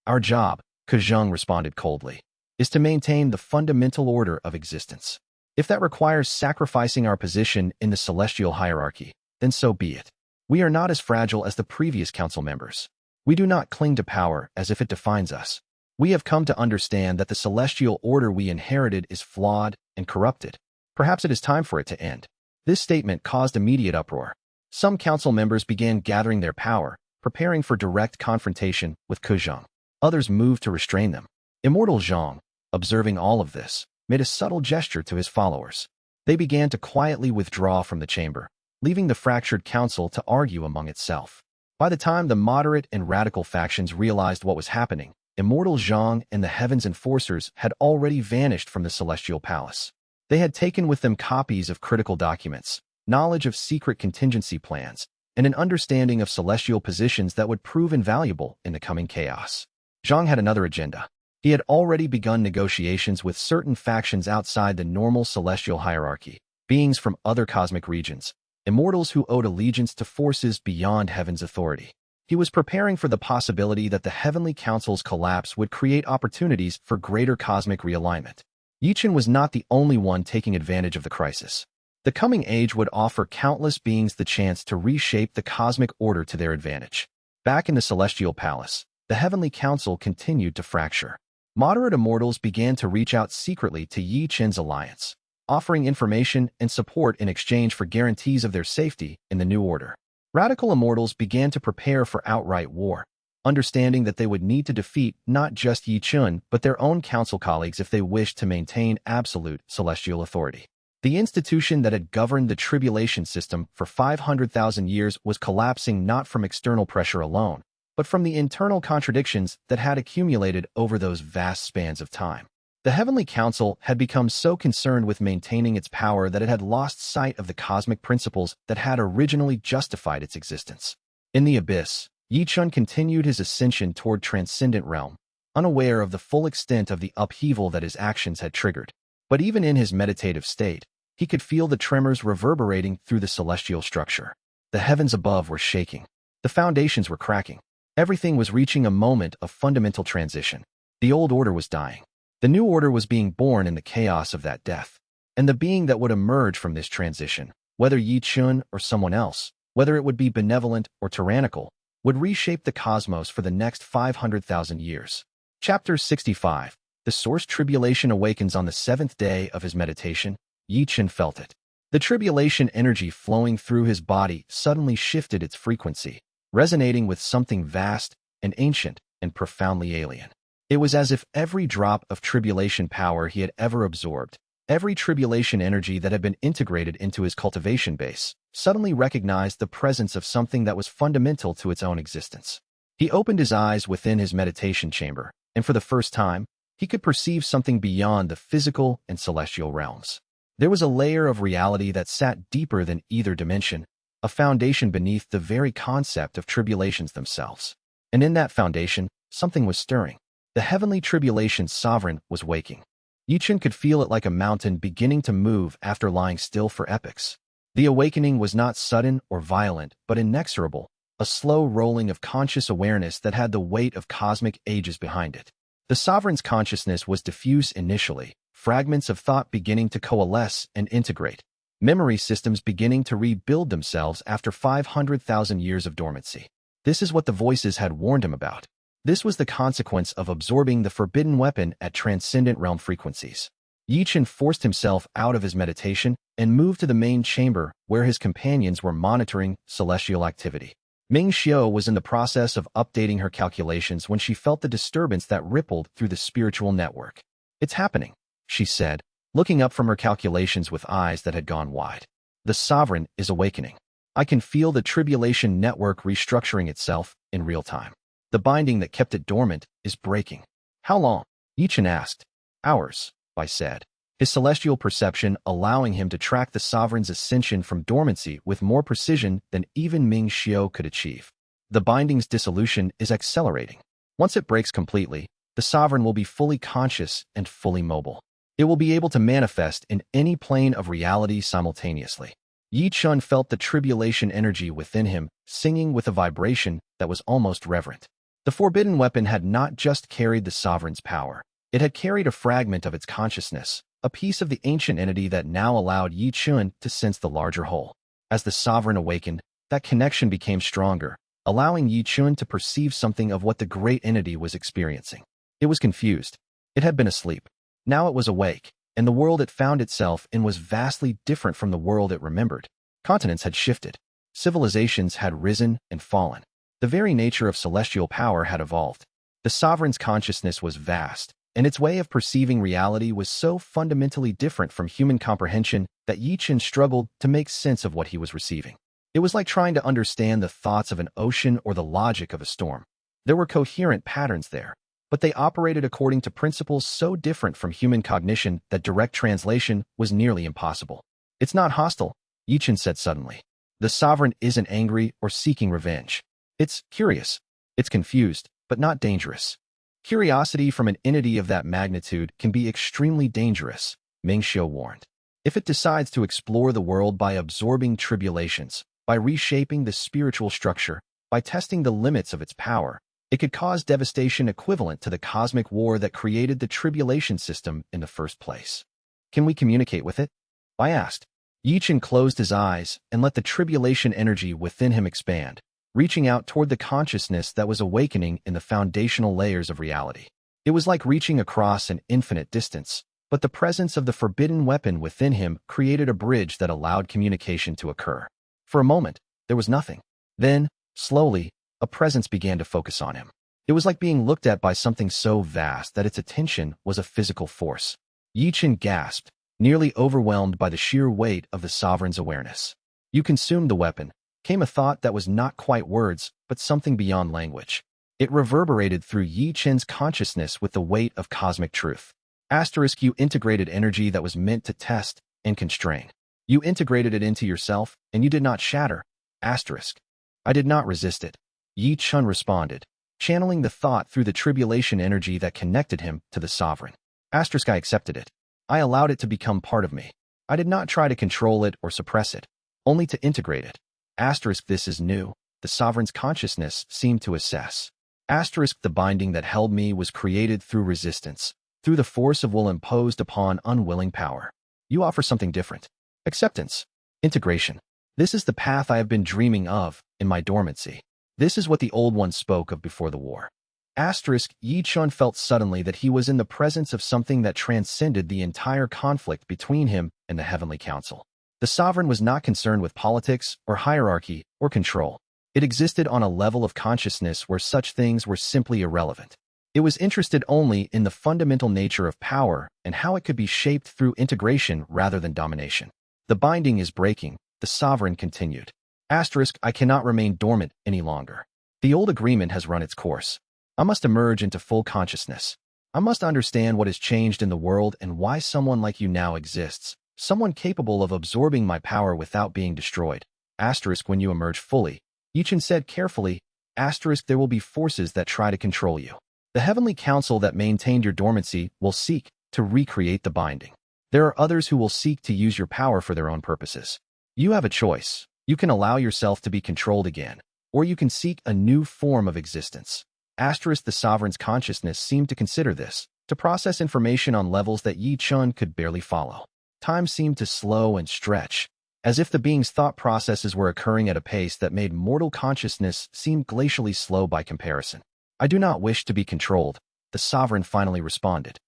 Our job, Kejung responded coldly, is to maintain the fundamental order of existence. If that requires sacrificing our position in the celestial hierarchy, then so be it. We are not as fragile as the previous council members. We do not cling to power as if it defines us. We have come to understand that the celestial order we inherited is flawed and corrupted. Perhaps it is time for it to end. This statement caused immediate uproar. Some council members began gathering their power, preparing for direct confrontation with Kejung. Others moved to restrain them. Immortal Zhang, observing all of this, made a subtle gesture to his followers. They began to quietly withdraw from the chamber, leaving the fractured council to argue among itself. By the time the moderate and radical factions realized what was happening, Immortal Zhang and the Heaven's enforcers had already vanished from the celestial palace. They had taken with them copies of critical documents, knowledge of secret contingency plans, and an understanding of celestial positions that would prove invaluable in the coming chaos. Zhang had another agenda. He had already begun negotiations with certain factions outside the normal celestial hierarchy, beings from other cosmic regions, immortals who owed allegiance to forces beyond heaven's authority. He was preparing for the possibility that the Heavenly Council's collapse would create opportunities for greater cosmic realignment. Ye Chen was not the only one taking advantage of the crisis. The coming age would offer countless beings the chance to reshape the cosmic order to their advantage. Back in the celestial palace, the Heavenly Council continued to fracture. Moderate immortals began to reach out secretly to Ye Chen's alliance, offering information and support in exchange for guarantees of their safety in the new order. Radical immortals began to prepare for outright war, understanding that they would need to defeat not just Ye Chen but their own council colleagues if they wished to maintain absolute celestial authority. The institution that had governed the tribulation system for 500,000 years was collapsing not from external pressure alone, but from the internal contradictions that had accumulated over those vast spans of time. The Heavenly Council had become so concerned with maintaining its power that it had lost sight of the cosmic principles that had originally justified its existence. In the abyss, Ye Chen continued his ascension toward transcendent realm, unaware of the full extent of the upheaval that his actions had triggered. But even in his meditative state, he could feel the tremors reverberating through the celestial structure. The heavens above were shaking. The foundations were cracking. Everything was reaching a moment of fundamental transition. The old order was dying. The new order was being born in the chaos of that death. And the being that would emerge from this transition, whether Ye Chen or someone else, whether it would be benevolent or tyrannical, would reshape the cosmos for the next 500,000 years. Chapter 65. The source tribulation awakens on the seventh day of his meditation. Ye Chen felt it. The tribulation energy flowing through his body suddenly shifted its frequency, resonating with something vast and ancient and profoundly alien. It was as if every drop of tribulation power he had ever absorbed, every tribulation energy that had been integrated into his cultivation base, suddenly recognized the presence of something that was fundamental to its own existence. He opened his eyes within his meditation chamber, and for the first time, he could perceive something beyond the physical and celestial realms. There was a layer of reality that sat deeper than either dimension, a foundation beneath the very concept of tribulations themselves. And in that foundation, something was stirring. The Heavenly Tribulation's sovereign was waking. Ye Chen could feel it like a mountain beginning to move after lying still for epochs. The awakening was not sudden or violent, but inexorable, a slow rolling of conscious awareness that had the weight of cosmic ages behind it. The sovereign's consciousness was diffuse initially, fragments of thought beginning to coalesce and integrate, memory systems beginning to rebuild themselves after 500,000 years of dormancy. This is what the voices had warned him about. This was the consequence of absorbing the forbidden weapon at transcendent realm frequencies. Ye Chen forced himself out of his meditation and moved to the main chamber where his companions were monitoring celestial activity. Ming Xiao was in the process of updating her calculations when she felt the disturbance that rippled through the spiritual network. "It's happening," she said, looking up from her calculations with eyes that had gone wide. "The sovereign is awakening. I can feel the tribulation network restructuring itself in real time. The binding that kept it dormant is breaking." "How long?" Ye Chen asked. "Hours," I said, his celestial perception allowing him to track the sovereign's ascension from dormancy with more precision than even Ming Xiao could achieve. "The binding's dissolution is accelerating." Once it breaks completely, the sovereign will be fully conscious and fully mobile. It will be able to manifest in any plane of reality simultaneously. Ye Chen felt the tribulation energy within him, singing with a vibration that was almost reverent. The forbidden weapon had not just carried the sovereign's power. It had carried a fragment of its consciousness, a piece of the ancient entity that now allowed Ye Chen to sense the larger whole. As the sovereign awakened, that connection became stronger, allowing Ye Chen to perceive something of what the great entity was experiencing. It was confused. It had been asleep. Now it was awake, and the world it found itself in was vastly different from the world it remembered. Continents had shifted. Civilizations had risen and fallen. The very nature of celestial power had evolved. The sovereign's consciousness was vast, and its way of perceiving reality was so fundamentally different from human comprehension that Ye Chen struggled to make sense of what he was receiving. It was like trying to understand the thoughts of an ocean or the logic of a storm. There were coherent patterns there, but they operated according to principles so different from human cognition that direct translation was nearly impossible. "It's not hostile," Ye Chen said suddenly. "The sovereign isn't angry or seeking revenge. It's curious. It's confused, but not dangerous." Curiosity from an entity of that magnitude can be extremely dangerous, Ming Xiu warned. If it decides to explore the world by absorbing tribulations, by reshaping the spiritual structure, by testing the limits of its power, it could cause devastation equivalent to the cosmic war that created the tribulation system in the first place. "Can we communicate with it?" I asked. Ye Chen closed his eyes and let the tribulation energy within him expand, reaching out toward the consciousness that was awakening in the foundational layers of reality. It was like reaching across an infinite distance, but the presence of the forbidden weapon within him created a bridge that allowed communication to occur. For a moment, there was nothing. Then, slowly, a presence began to focus on him. It was like being looked at by something so vast that its attention was a physical force. Ye Chen gasped, nearly overwhelmed by the sheer weight of the sovereign's awareness. "You consumed the weapon," came a thought that was not quite words, but something beyond language. It reverberated through Ye Chen's consciousness with the weight of cosmic truth. You integrated energy that was meant to test and constrain. You integrated it into yourself, and you did not shatter. I did not resist it. Ye Chen responded, channeling the thought through the tribulation energy that connected him to the sovereign. I accepted it. I allowed it to become part of me. I did not try to control it or suppress it, only to integrate it. This is new, the sovereign's consciousness seemed to assess. The binding that held me was created through resistance, through the force of will imposed upon unwilling power. You offer something different. Acceptance. Integration. This is the path I have been dreaming of in my dormancy. This is what the old one spoke of before the war. Ye Chen felt suddenly that he was in the presence of something that transcended the entire conflict between him and the Heavenly Council. The sovereign was not concerned with politics or hierarchy or control. It existed on a level of consciousness where such things were simply irrelevant. It was interested only in the fundamental nature of power and how it could be shaped through integration rather than domination. "The binding is breaking," the sovereign continued. I cannot remain dormant any longer. The old agreement has run its course. I must emerge into full consciousness. I must understand what has changed in the world and why someone like you now exists, someone capable of absorbing my power without being destroyed. When you emerge fully, Ye Chen said carefully, there will be forces that try to control you. The Heavenly Council that maintained your dormancy will seek to recreate the binding. There are others who will seek to use your power for their own purposes. You have a choice. You can allow yourself to be controlled again, or you can seek a new form of existence. The sovereign's consciousness seemed to consider this, to process information on levels that Ye Chen could barely follow. Time seemed to slow and stretch, as if the being's thought processes were occurring at a pace that made mortal consciousness seem glacially slow by comparison. "I do not wish to be controlled," the sovereign finally responded.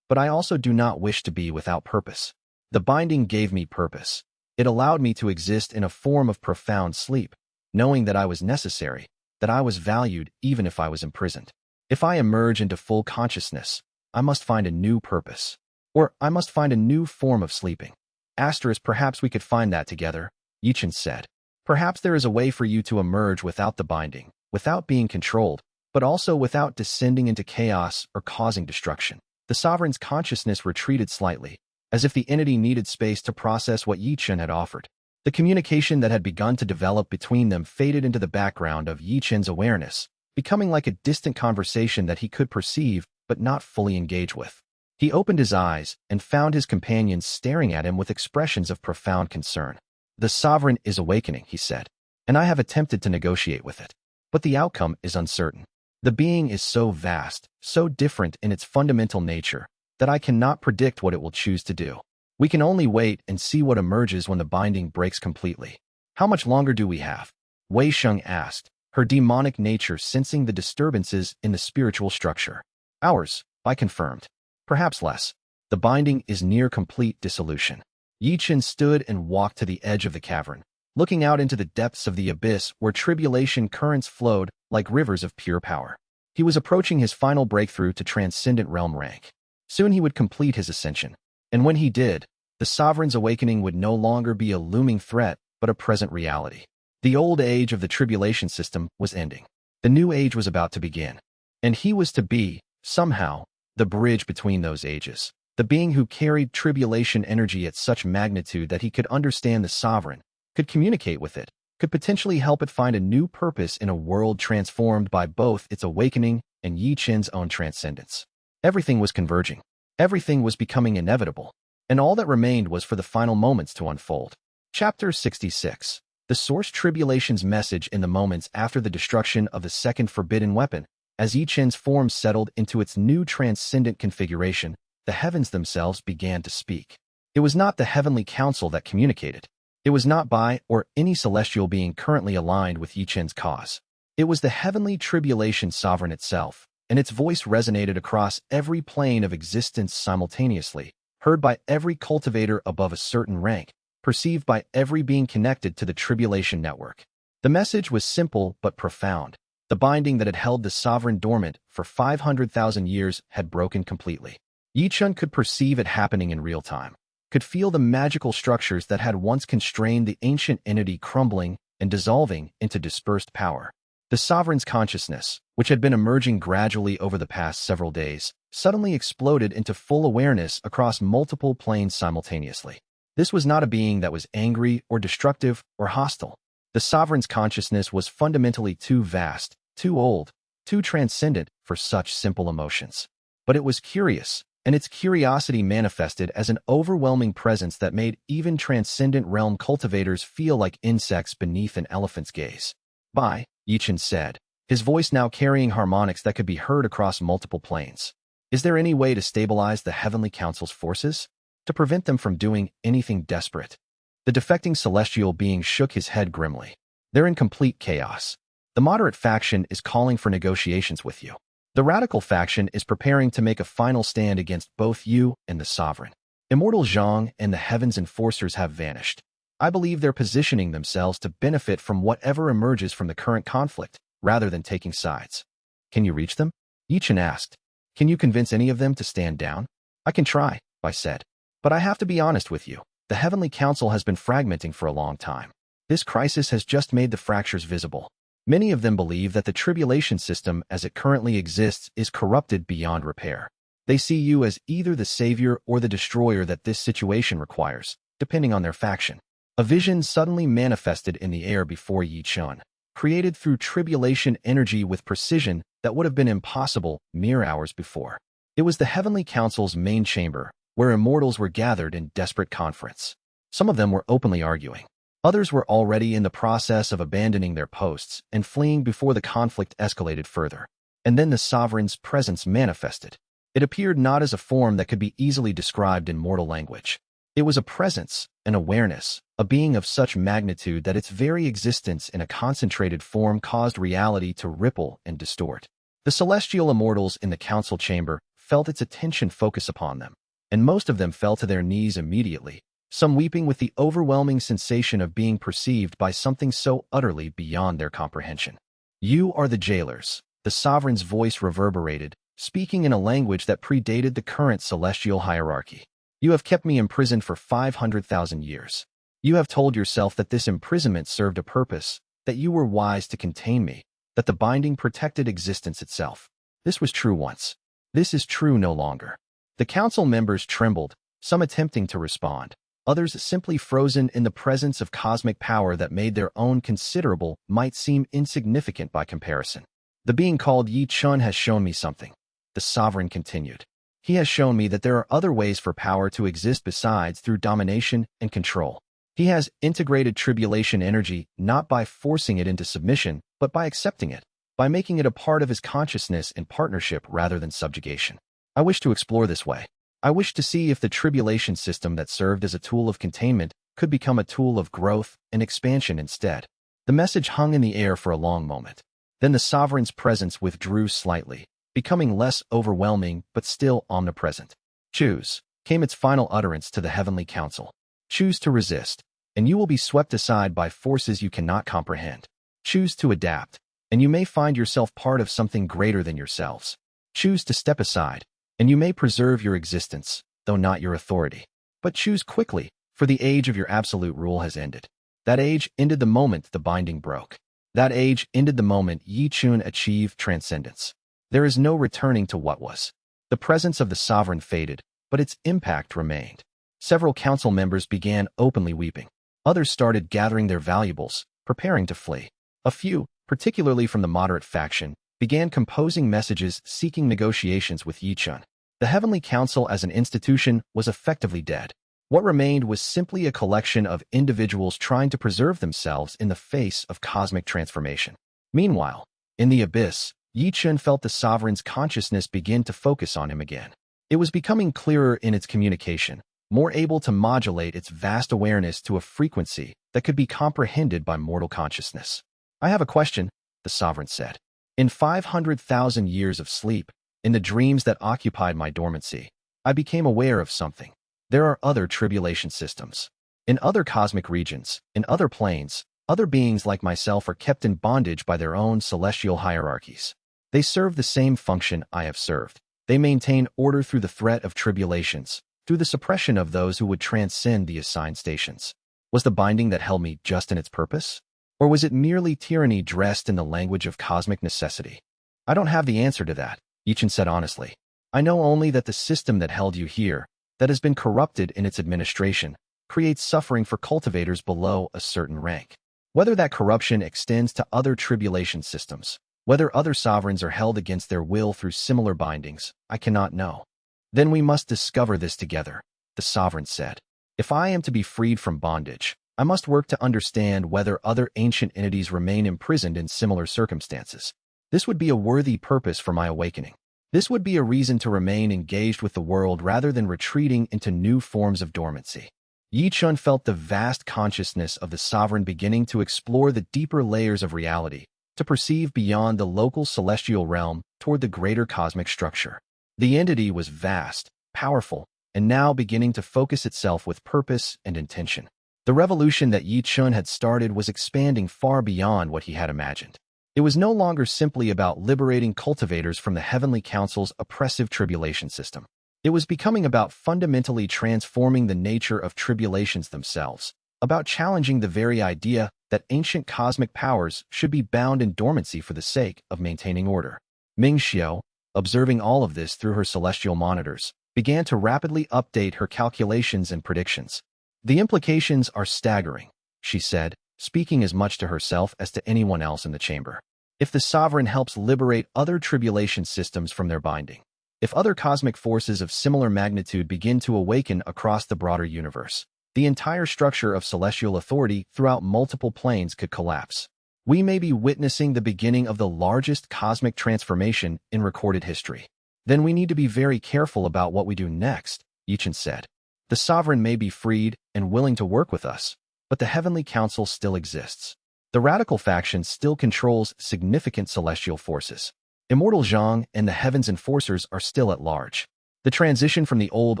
But I also do not wish to be without purpose. The binding gave me purpose. It allowed me to exist in a form of profound sleep, knowing that I was necessary, that I was valued even if I was imprisoned. If I emerge into full consciousness, I must find a new purpose. Or I must find a new form of sleeping. Perhaps we could find that together, Ye Chen said. Perhaps there is a way for you to emerge without the binding, without being controlled, but also without descending into chaos or causing destruction. The sovereign's consciousness retreated slightly, as if the entity needed space to process what Ye Chen had offered. The communication that had begun to develop between them faded into the background of Ye Chen's awareness, becoming like a distant conversation that he could perceive but not fully engage with. He opened his eyes and found his companions staring at him with expressions of profound concern. "The sovereign is awakening," he said, "and I have attempted to negotiate with it. But the outcome is uncertain. The being is so vast, so different in its fundamental nature, that I cannot predict what it will choose to do. We can only wait and see what emerges when the binding breaks completely." "How much longer do we have?" Wei Sheng asked, her demonic nature sensing the disturbances in the spiritual structure. "Hours," I confirmed. "Perhaps less. The binding is near complete dissolution." Ye Chen stood and walked to the edge of the cavern, looking out into the depths of the abyss where tribulation currents flowed like rivers of pure power. He was approaching his final breakthrough to transcendent realm rank. Soon he would complete his ascension. And when he did, the sovereign's awakening would no longer be a looming threat, but a present reality. The old age of the tribulation system was ending. The new age was about to begin. And he was to be, somehow, the bridge between those ages. The being who carried tribulation energy at such magnitude that he could understand the sovereign, could communicate with it, could potentially help it find a new purpose in a world transformed by both its awakening and Ye Chen's own transcendence. Everything was converging. Everything was becoming inevitable. And all that remained was for the final moments to unfold. Chapter 66. The Source Tribulation's message in the moments after the destruction of the second forbidden weapon. As Ye Chen's form settled into its new transcendent configuration, the heavens themselves began to speak. It was not the Heavenly Council that communicated. It was not by or any celestial being currently aligned with Ye Chen's cause. It was the Heavenly Tribulation Sovereign itself, and its voice resonated across every plane of existence simultaneously, heard by every cultivator above a certain rank, perceived by every being connected to the Tribulation Network. The message was simple but profound. The binding that had held the sovereign dormant for 500,000 years had broken completely. Ye Chen could perceive it happening in real time, could feel the magical structures that had once constrained the ancient entity crumbling and dissolving into dispersed power. The sovereign's consciousness, which had been emerging gradually over the past several days, suddenly exploded into full awareness across multiple planes simultaneously. This was not a being that was angry or destructive or hostile. The sovereign's consciousness was fundamentally too vast, too old, too transcendent for such simple emotions. But it was curious, and its curiosity manifested as an overwhelming presence that made even transcendent realm cultivators feel like insects beneath an elephant's gaze. "Bye," Ye Chen said, his voice now carrying harmonics that could be heard across multiple planes. "Is there any way to stabilize the Heavenly Council's forces? To prevent them from doing anything desperate?" The defecting celestial being shook his head grimly. "They're in complete chaos. The moderate faction is calling for negotiations with you. The radical faction is preparing to make a final stand against both you and the sovereign. Immortal Zhang and the Heaven's enforcers have vanished. I believe they're positioning themselves to benefit from whatever emerges from the current conflict, rather than taking sides." "Can you reach them?" Ye Chen asked. "Can you convince any of them to stand down?" "I can try," I said. "But I have to be honest with you. The Heavenly Council has been fragmenting for a long time. This crisis has just made the fractures visible. Many of them believe that the tribulation system as it currently exists is corrupted beyond repair. They see you as either the savior or the destroyer that this situation requires, depending on their faction." A vision suddenly manifested in the air before Ye Chen, created through tribulation energy with precision that would have been impossible mere hours before. It was the Heavenly Council's main chamber, where immortals were gathered in desperate conference. Some of them were openly arguing. Others were already in the process of abandoning their posts and fleeing before the conflict escalated further. And then the sovereign's presence manifested. It appeared not as a form that could be easily described in mortal language. It was a presence, an awareness, a being of such magnitude that its very existence in a concentrated form caused reality to ripple and distort. The celestial immortals in the council chamber felt its attention focus upon them, and most of them fell to their knees immediately, some weeping with the overwhelming sensation of being perceived by something so utterly beyond their comprehension. "You are the jailers," the sovereign's voice reverberated, speaking in a language that predated the current celestial hierarchy. "You have kept me imprisoned for 500,000 years. You have told yourself that this imprisonment served a purpose, that you were wise to contain me, that the binding protected existence itself. This was true once. This is true no longer." The council members trembled, some attempting to respond, others simply frozen in the presence of cosmic power that made their own considerable might seem insignificant by comparison. The being called Ye Chen has shown me something, the sovereign continued. He has shown me that there are other ways for power to exist besides through domination and control. He has integrated tribulation energy not by forcing it into submission, but by accepting it, by making it a part of his consciousness in partnership rather than subjugation. I wish to explore this way. I wish to see if the tribulation system that served as a tool of containment could become a tool of growth and expansion instead. The message hung in the air for a long moment. Then the sovereign's presence withdrew slightly, becoming less overwhelming but still omnipresent. Choose, came its final utterance to the Heavenly Council. Choose to resist, and you will be swept aside by forces you cannot comprehend. Choose to adapt, and you may find yourself part of something greater than yourselves. Choose to step aside, and you may preserve your existence, though not your authority. But choose quickly, for the age of your absolute rule has ended. That age ended the moment the binding broke. That age ended the moment Ye Chen achieved transcendence. There is no returning to what was. The presence of the sovereign faded, but its impact remained. Several council members began openly weeping. Others started gathering their valuables, preparing to flee. A few, particularly from the moderate faction, began composing messages seeking negotiations with Ye Chen. The Heavenly Council as an institution was effectively dead. What remained was simply a collection of individuals trying to preserve themselves in the face of cosmic transformation. Meanwhile, in the abyss, Ye Chen felt the sovereign's consciousness begin to focus on him again. It was becoming clearer in its communication, more able to modulate its vast awareness to a frequency that could be comprehended by mortal consciousness. I have a question, the sovereign said. In 500,000 years of sleep, in the dreams that occupied my dormancy, I became aware of something. There are other tribulation systems. In other cosmic regions, in other planes, other beings like myself are kept in bondage by their own celestial hierarchies. They serve the same function I have served. They maintain order through the threat of tribulations, through the suppression of those who would transcend the assigned stations. Was the binding that held me just in its purpose? Or was it merely tyranny dressed in the language of cosmic necessity? I don't have the answer to that, Ye Chen said honestly. I know only that the system that held you here, that has been corrupted in its administration, creates suffering for cultivators below a certain rank. Whether that corruption extends to other tribulation systems, whether other sovereigns are held against their will through similar bindings, I cannot know. Then we must discover this together, the sovereign said. If I am to be freed from bondage, I must work to understand whether other ancient entities remain imprisoned in similar circumstances. This would be a worthy purpose for my awakening. This would be a reason to remain engaged with the world rather than retreating into new forms of dormancy. Ye Chen felt the vast consciousness of the sovereign beginning to explore the deeper layers of reality, to perceive beyond the local celestial realm toward the greater cosmic structure. The entity was vast, powerful, and now beginning to focus itself with purpose and intention. The revolution that Ye Chen had started was expanding far beyond what he had imagined. It was no longer simply about liberating cultivators from the Heavenly Council's oppressive tribulation system. It was becoming about fundamentally transforming the nature of tribulations themselves, about challenging the very idea that ancient cosmic powers should be bound in dormancy for the sake of maintaining order. Ming Xiao, observing all of this through her celestial monitors, began to rapidly update her calculations and predictions. The implications are staggering, she said, speaking as much to herself as to anyone else in the chamber. If the sovereign helps liberate other tribulation systems from their binding, if other cosmic forces of similar magnitude begin to awaken across the broader universe, the entire structure of celestial authority throughout multiple planes could collapse. We may be witnessing the beginning of the largest cosmic transformation in recorded history. Then we need to be very careful about what we do next, Ye Chen said. The sovereign may be freed and willing to work with us, but the Heavenly Council still exists. The radical faction still controls significant celestial forces. Immortal Zhang and the Heaven's Enforcers are still at large. The transition from the old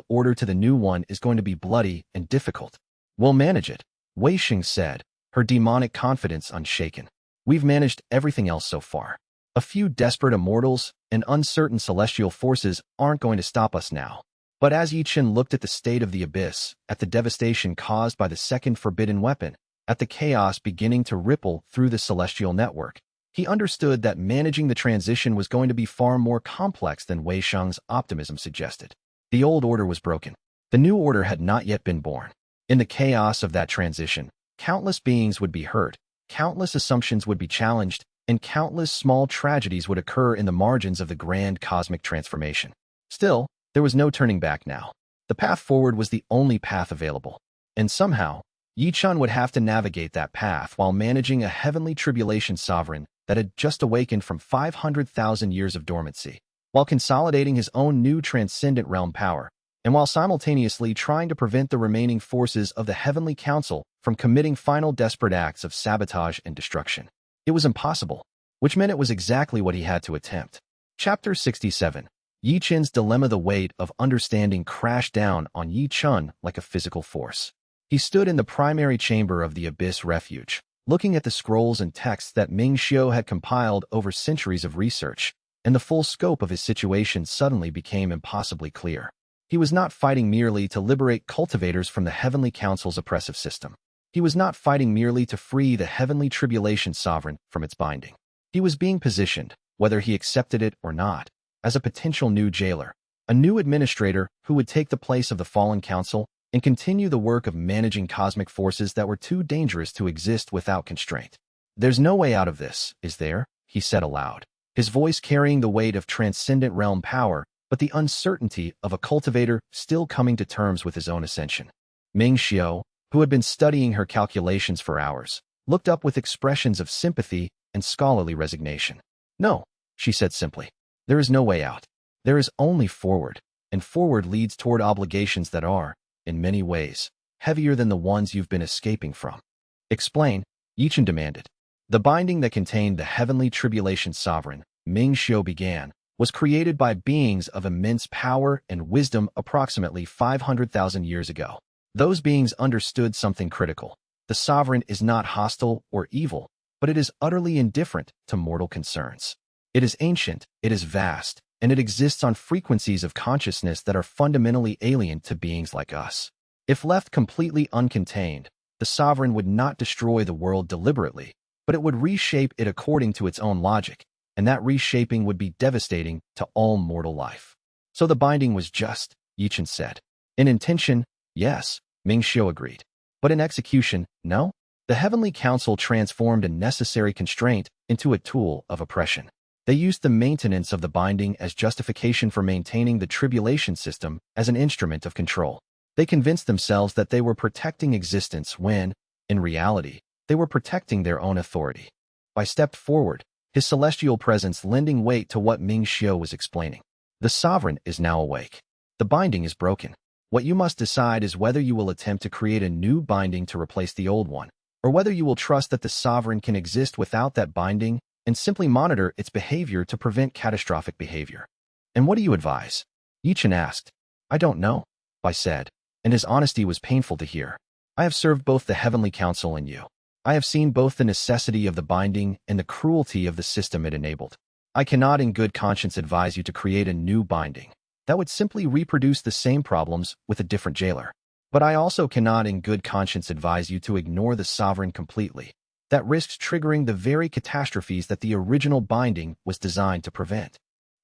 order to the new one is going to be bloody and difficult. We'll manage it, Wei Xing said, her demonic confidence unshaken. We've managed everything else so far. A few desperate immortals and uncertain celestial forces aren't going to stop us now. But as Ye Chen looked at the state of the abyss, at the devastation caused by the second forbidden weapon, at the chaos beginning to ripple through the celestial network, he understood that managing the transition was going to be far more complex than Wei Shang's optimism suggested. The old order was broken. The new order had not yet been born. In the chaos of that transition, countless beings would be hurt, countless assumptions would be challenged, and countless small tragedies would occur in the margins of the grand cosmic transformation. Still, there was no turning back now. The path forward was the only path available. And somehow, Ye Chen would have to navigate that path while managing a heavenly tribulation sovereign that had just awakened from 500,000 years of dormancy, while consolidating his own new transcendent realm power, and while simultaneously trying to prevent the remaining forces of the Heavenly Council from committing final desperate acts of sabotage and destruction. It was impossible, which meant it was exactly what he had to attempt. Chapter 67. Ye Chen's dilemma. The weight of understanding crashed down on Ye Chen like a physical force. He stood in the primary chamber of the Abyss Refuge, looking at the scrolls and texts that Ming Xiu had compiled over centuries of research, and the full scope of his situation suddenly became impossibly clear. He was not fighting merely to liberate cultivators from the Heavenly Council's oppressive system. He was not fighting merely to free the Heavenly Tribulation Sovereign from its binding. He was being positioned, whether he accepted it or not, as a potential new jailer, a new administrator who would take the place of the fallen council and continue the work of managing cosmic forces that were too dangerous to exist without constraint. "There's no way out of this, is there?" he said aloud, his voice carrying the weight of transcendent realm power, but the uncertainty of a cultivator still coming to terms with his own ascension. Ming Xiu, who had been studying her calculations for hours, looked up with expressions of sympathy and scholarly resignation. "No," she said simply. "There is no way out. There is only forward, and forward leads toward obligations that are, in many ways, heavier than the ones you've been escaping from." "Explain," Ye Chen demanded. "The binding that contained the Heavenly Tribulation Sovereign," Ming Xiu began, "was created by beings of immense power and wisdom approximately 500,000 years ago. Those beings understood something critical. The Sovereign is not hostile or evil, but it is utterly indifferent to mortal concerns. It is ancient, it is vast, and it exists on frequencies of consciousness that are fundamentally alien to beings like us. If left completely uncontained, the Sovereign would not destroy the world deliberately, but it would reshape it according to its own logic, and that reshaping would be devastating to all mortal life." "So the binding was just," Ye Chen said. "In intention, yes," Ming Xiu agreed. "But in execution, no? The Heavenly Council transformed a necessary constraint into a tool of oppression. They used the maintenance of the binding as justification for maintaining the tribulation system as an instrument of control. They convinced themselves that they were protecting existence when, in reality, they were protecting their own authority." I stepped forward, his celestial presence lending weight to what Ming Xiu was explaining. "The Sovereign is now awake. The binding is broken. What you must decide is whether you will attempt to create a new binding to replace the old one, or whether you will trust that the Sovereign can exist without that binding and simply monitor its behavior to prevent catastrophic behavior." "And what do you advise?" Ye Chen asked. "I don't know," I said, and his honesty was painful to hear. "I have served both the Heavenly Council and you. I have seen both the necessity of the binding and the cruelty of the system it enabled. I cannot in good conscience advise you to create a new binding. That would simply reproduce the same problems with a different jailer. But I also cannot in good conscience advise you to ignore the Sovereign completely. That risks triggering the very catastrophes that the original binding was designed to prevent."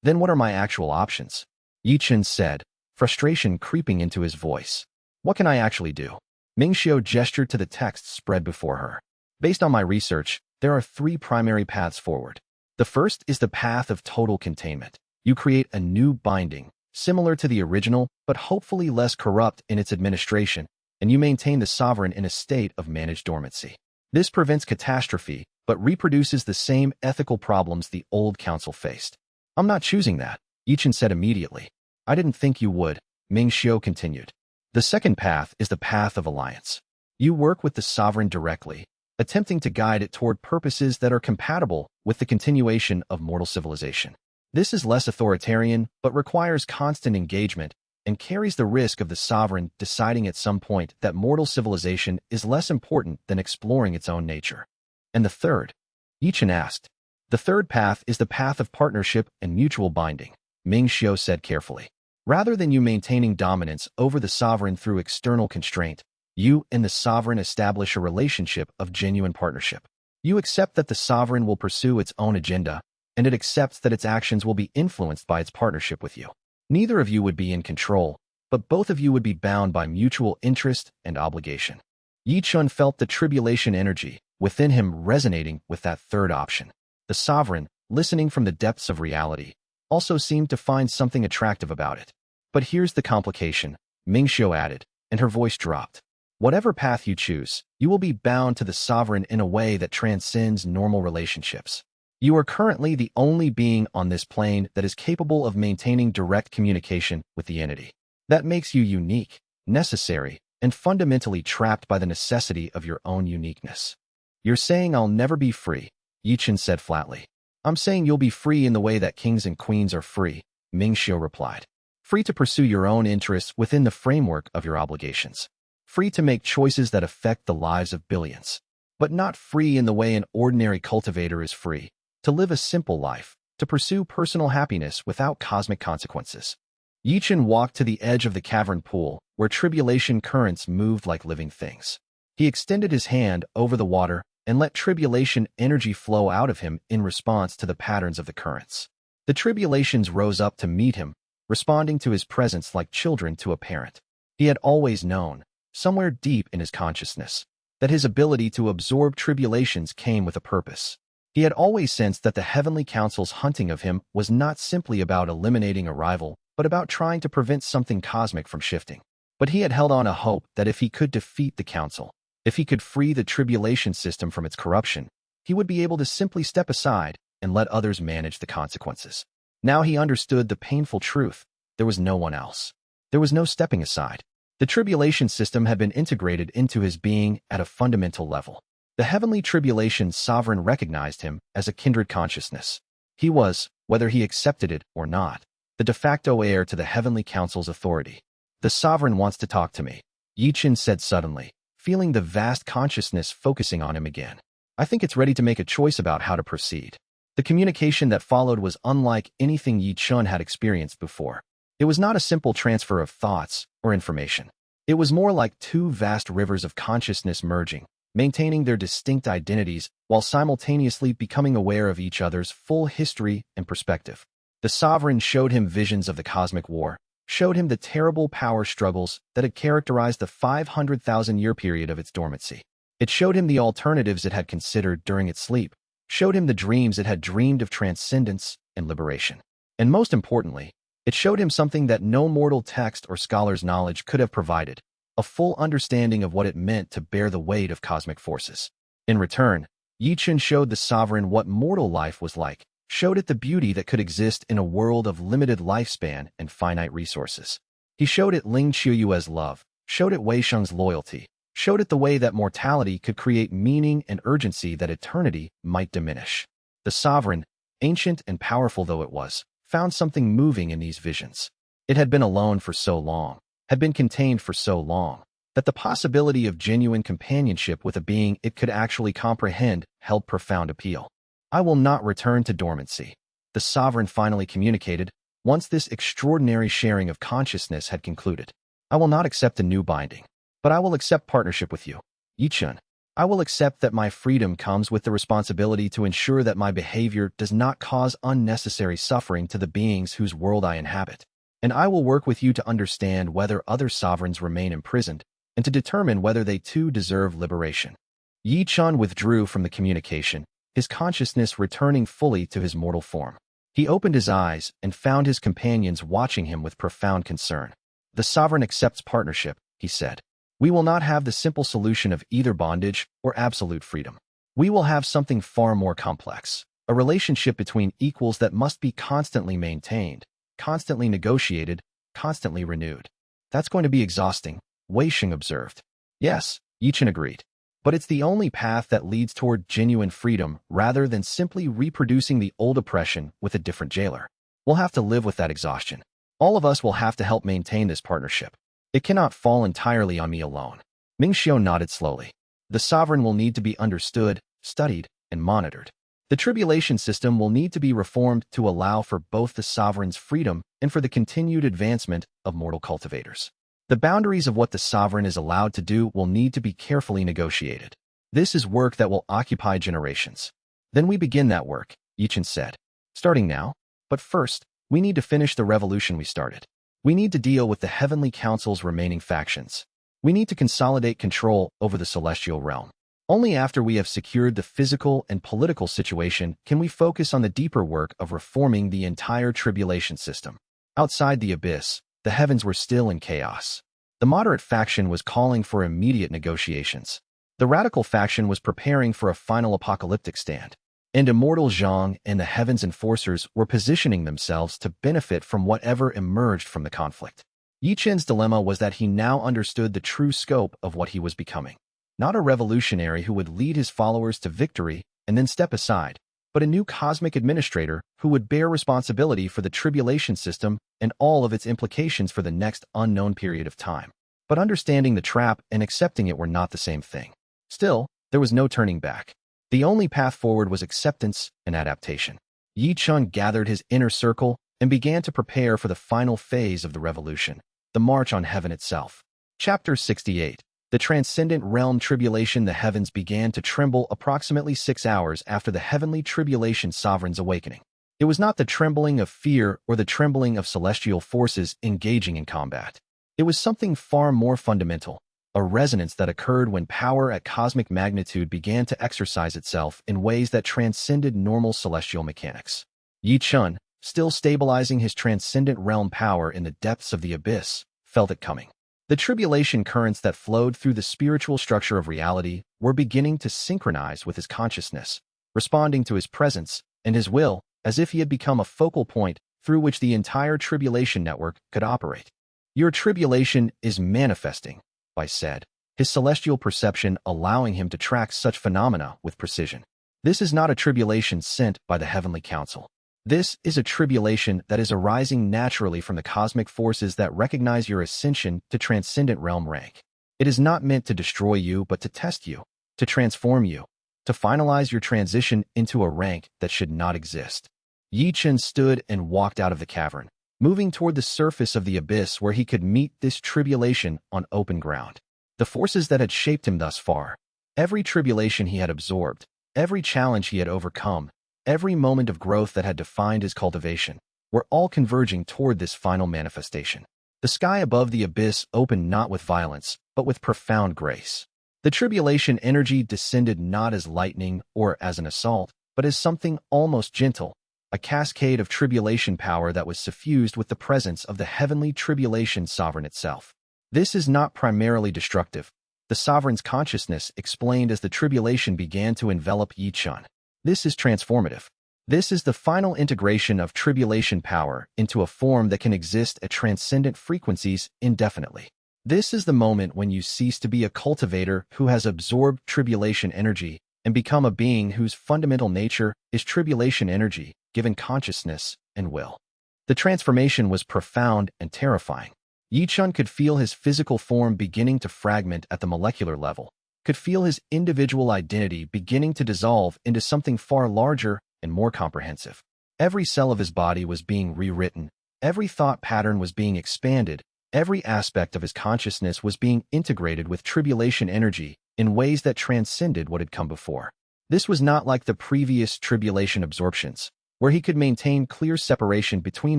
"Then what are my actual options?" Ye Chen said, frustration creeping into his voice. "What can I actually do?" Ming Xiu gestured to the texts spread before her. "Based on my research, there are 3 primary paths forward. The first is the path of total containment. You create a new binding, similar to the original, but hopefully less corrupt in its administration, and you maintain the Sovereign in a state of managed dormancy. This prevents catastrophe, but reproduces the same ethical problems the old council faced." "I'm not choosing that," Ye Chen said immediately. "I didn't think you would," Ming Xiu continued. "The second path is the path of alliance. You work with the Sovereign directly, attempting to guide it toward purposes that are compatible with the continuation of mortal civilization. This is less authoritarian, but requires constant engagement and carries the risk of the Sovereign deciding at some point that mortal civilization is less important than exploring its own nature." "And the third?" Ye Chen asked. "The third path is the path of partnership and mutual binding," Ming Xiu said carefully. "Rather than you maintaining dominance over the Sovereign through external constraint, you and the Sovereign establish a relationship of genuine partnership. You accept that the Sovereign will pursue its own agenda, and it accepts that its actions will be influenced by its partnership with you. Neither of you would be in control, but both of you would be bound by mutual interest and obligation." Ye Chen felt the tribulation energy within him resonating with that third option. The sovereign, listening from the depths of reality, also seemed to find something attractive about it. But here's the complication, Mingxiu added, and her voice dropped. Whatever path you choose, you will be bound to the sovereign in a way that transcends normal relationships. You are currently the only being on this plane that is capable of maintaining direct communication with the entity. That makes you unique, necessary, and fundamentally trapped by the necessity of your own uniqueness. You're saying I'll never be free, Ye Chen said flatly. I'm saying you'll be free in the way that kings and queens are free, Mingxiu replied. Free to pursue your own interests within the framework of your obligations. Free to make choices that affect the lives of billions. But not free in the way an ordinary cultivator is free, to live a simple life, to pursue personal happiness without cosmic consequences. Ye Chen walked to the edge of the cavern pool, where tribulation currents moved like living things. He extended his hand over the water and let tribulation energy flow out of him in response to the patterns of the currents. The tribulations rose up to meet him, responding to his presence like children to a parent. He had always known, somewhere deep in his consciousness, that his ability to absorb tribulations came with a purpose. He had always sensed that the Heavenly Council's hunting of him was not simply about eliminating a rival, but about trying to prevent something cosmic from shifting. But he had held on a hope that if he could defeat the Council, if he could free the tribulation system from its corruption, he would be able to simply step aside and let others manage the consequences. Now he understood the painful truth. There was no one else. There was no stepping aside. The tribulation system had been integrated into his being at a fundamental level. The Heavenly Tribulation sovereign recognized him as a kindred consciousness. He was, whether he accepted it or not, the de facto heir to the Heavenly Council's authority. The sovereign wants to talk to me, Ye Chen said suddenly, feeling the vast consciousness focusing on him again. I think it's ready to make a choice about how to proceed. The communication that followed was unlike anything Ye Chen had experienced before. It was not a simple transfer of thoughts or information. It was more like two vast rivers of consciousness merging, maintaining their distinct identities while simultaneously becoming aware of each other's full history and perspective. The sovereign showed him visions of the cosmic war, showed him the terrible power struggles that had characterized the 500,000-year period of its dormancy. It showed him the alternatives it had considered during its sleep, showed him the dreams it had dreamed of transcendence and liberation. And most importantly, it showed him something that no mortal text or scholar's knowledge could have provided, a full understanding of what it meant to bear the weight of cosmic forces. In return, Ye Chen showed the sovereign what mortal life was like, showed it the beauty that could exist in a world of limited lifespan and finite resources. He showed it Ling Qiuyue's love, showed it Wei Sheng's loyalty, showed it the way that mortality could create meaning and urgency that eternity might diminish. The sovereign, ancient and powerful though it was, found something moving in these visions. It had been alone for so long, had been contained for so long, that the possibility of genuine companionship with a being it could actually comprehend held profound appeal. I will not return to dormancy, the sovereign finally communicated, once this extraordinary sharing of consciousness had concluded. I will not accept a new binding, but I will accept partnership with you, Ye Chen. I will accept that my freedom comes with the responsibility to ensure that my behavior does not cause unnecessary suffering to the beings whose world I inhabit. And I will work with you to understand whether other sovereigns remain imprisoned, and to determine whether they too deserve liberation. Ye Chen withdrew from the communication, his consciousness returning fully to his mortal form. He opened his eyes and found his companions watching him with profound concern. The sovereign accepts partnership, he said. We will not have the simple solution of either bondage or absolute freedom. We will have something far more complex, a relationship between equals that must be constantly maintained, constantly negotiated, constantly renewed. That's going to be exhausting, Wei Sheng observed. Yes, Ye Chen agreed. But it's the only path that leads toward genuine freedom rather than simply reproducing the old oppression with a different jailer. We'll have to live with that exhaustion. All of us will have to help maintain this partnership. It cannot fall entirely on me alone. Mingxiu nodded slowly. The sovereign will need to be understood, studied, and monitored. The tribulation system will need to be reformed to allow for both the sovereign's freedom and for the continued advancement of mortal cultivators. The boundaries of what the sovereign is allowed to do will need to be carefully negotiated. This is work that will occupy generations. Then we begin that work, Ye Chen said. Starting now. But first, we need to finish the revolution we started. We need to deal with the Heavenly Council's remaining factions. We need to consolidate control over the celestial realm. Only after we have secured the physical and political situation can we focus on the deeper work of reforming the entire tribulation system. Outside the abyss, the heavens were still in chaos. The moderate faction was calling for immediate negotiations. The radical faction was preparing for a final apocalyptic stand. And immortal Zhang and the Heaven's enforcers were positioning themselves to benefit from whatever emerged from the conflict. Ye Chen's dilemma was that he now understood the true scope of what he was becoming. Not a revolutionary who would lead his followers to victory and then step aside, but a new cosmic administrator who would bear responsibility for the tribulation system and all of its implications for the next unknown period of time. But understanding the trap and accepting it were not the same thing. Still, there was no turning back. The only path forward was acceptance and adaptation. Ye Chen gathered his inner circle and began to prepare for the final phase of the revolution, the march on heaven itself. Chapter 68. The Transcendent Realm Tribulation. The heavens began to tremble approximately 6 hours after the Heavenly Tribulation Sovereign's awakening. It was not the trembling of fear or the trembling of celestial forces engaging in combat. It was something far more fundamental, a resonance that occurred when power at cosmic magnitude began to exercise itself in ways that transcended normal celestial mechanics. Ye Chen, still stabilizing his transcendent realm power in the depths of the abyss, felt it coming. The tribulation currents that flowed through the spiritual structure of reality were beginning to synchronize with his consciousness, responding to his presence and his will as if he had become a focal point through which the entire tribulation network could operate. Your tribulation is manifesting, I said, his celestial perception allowing him to track such phenomena with precision. This is not a tribulation sent by the Heavenly Council. This is a tribulation that is arising naturally from the cosmic forces that recognize your ascension to transcendent realm rank. It is not meant to destroy you, but to test you, to transform you, to finalize your transition into a rank that should not exist. Ye Chen stood and walked out of the cavern, moving toward the surface of the abyss where he could meet this tribulation on open ground. The forces that had shaped him thus far, every tribulation he had absorbed, every challenge he had overcome, every moment of growth that had defined his cultivation, were all converging toward this final manifestation. The sky above the abyss opened not with violence, but with profound grace. The tribulation energy descended not as lightning or as an assault, but as something almost gentle, a cascade of tribulation power that was suffused with the presence of the Heavenly Tribulation Sovereign itself. This is not primarily destructive, the Sovereign's consciousness explained as the tribulation began to envelop Ye Chen. This is transformative. This is the final integration of tribulation power into a form that can exist at transcendent frequencies indefinitely. This is the moment when you cease to be a cultivator who has absorbed tribulation energy and become a being whose fundamental nature is tribulation energy, given consciousness and will. The transformation was profound and terrifying. Ye Chen could feel his physical form beginning to fragment at the molecular level, could feel his individual identity beginning to dissolve into something far larger and more comprehensive. Every cell of his body was being rewritten, every thought pattern was being expanded, every aspect of his consciousness was being integrated with tribulation energy in ways that transcended what had come before. This was not like the previous tribulation absorptions, where he could maintain clear separation between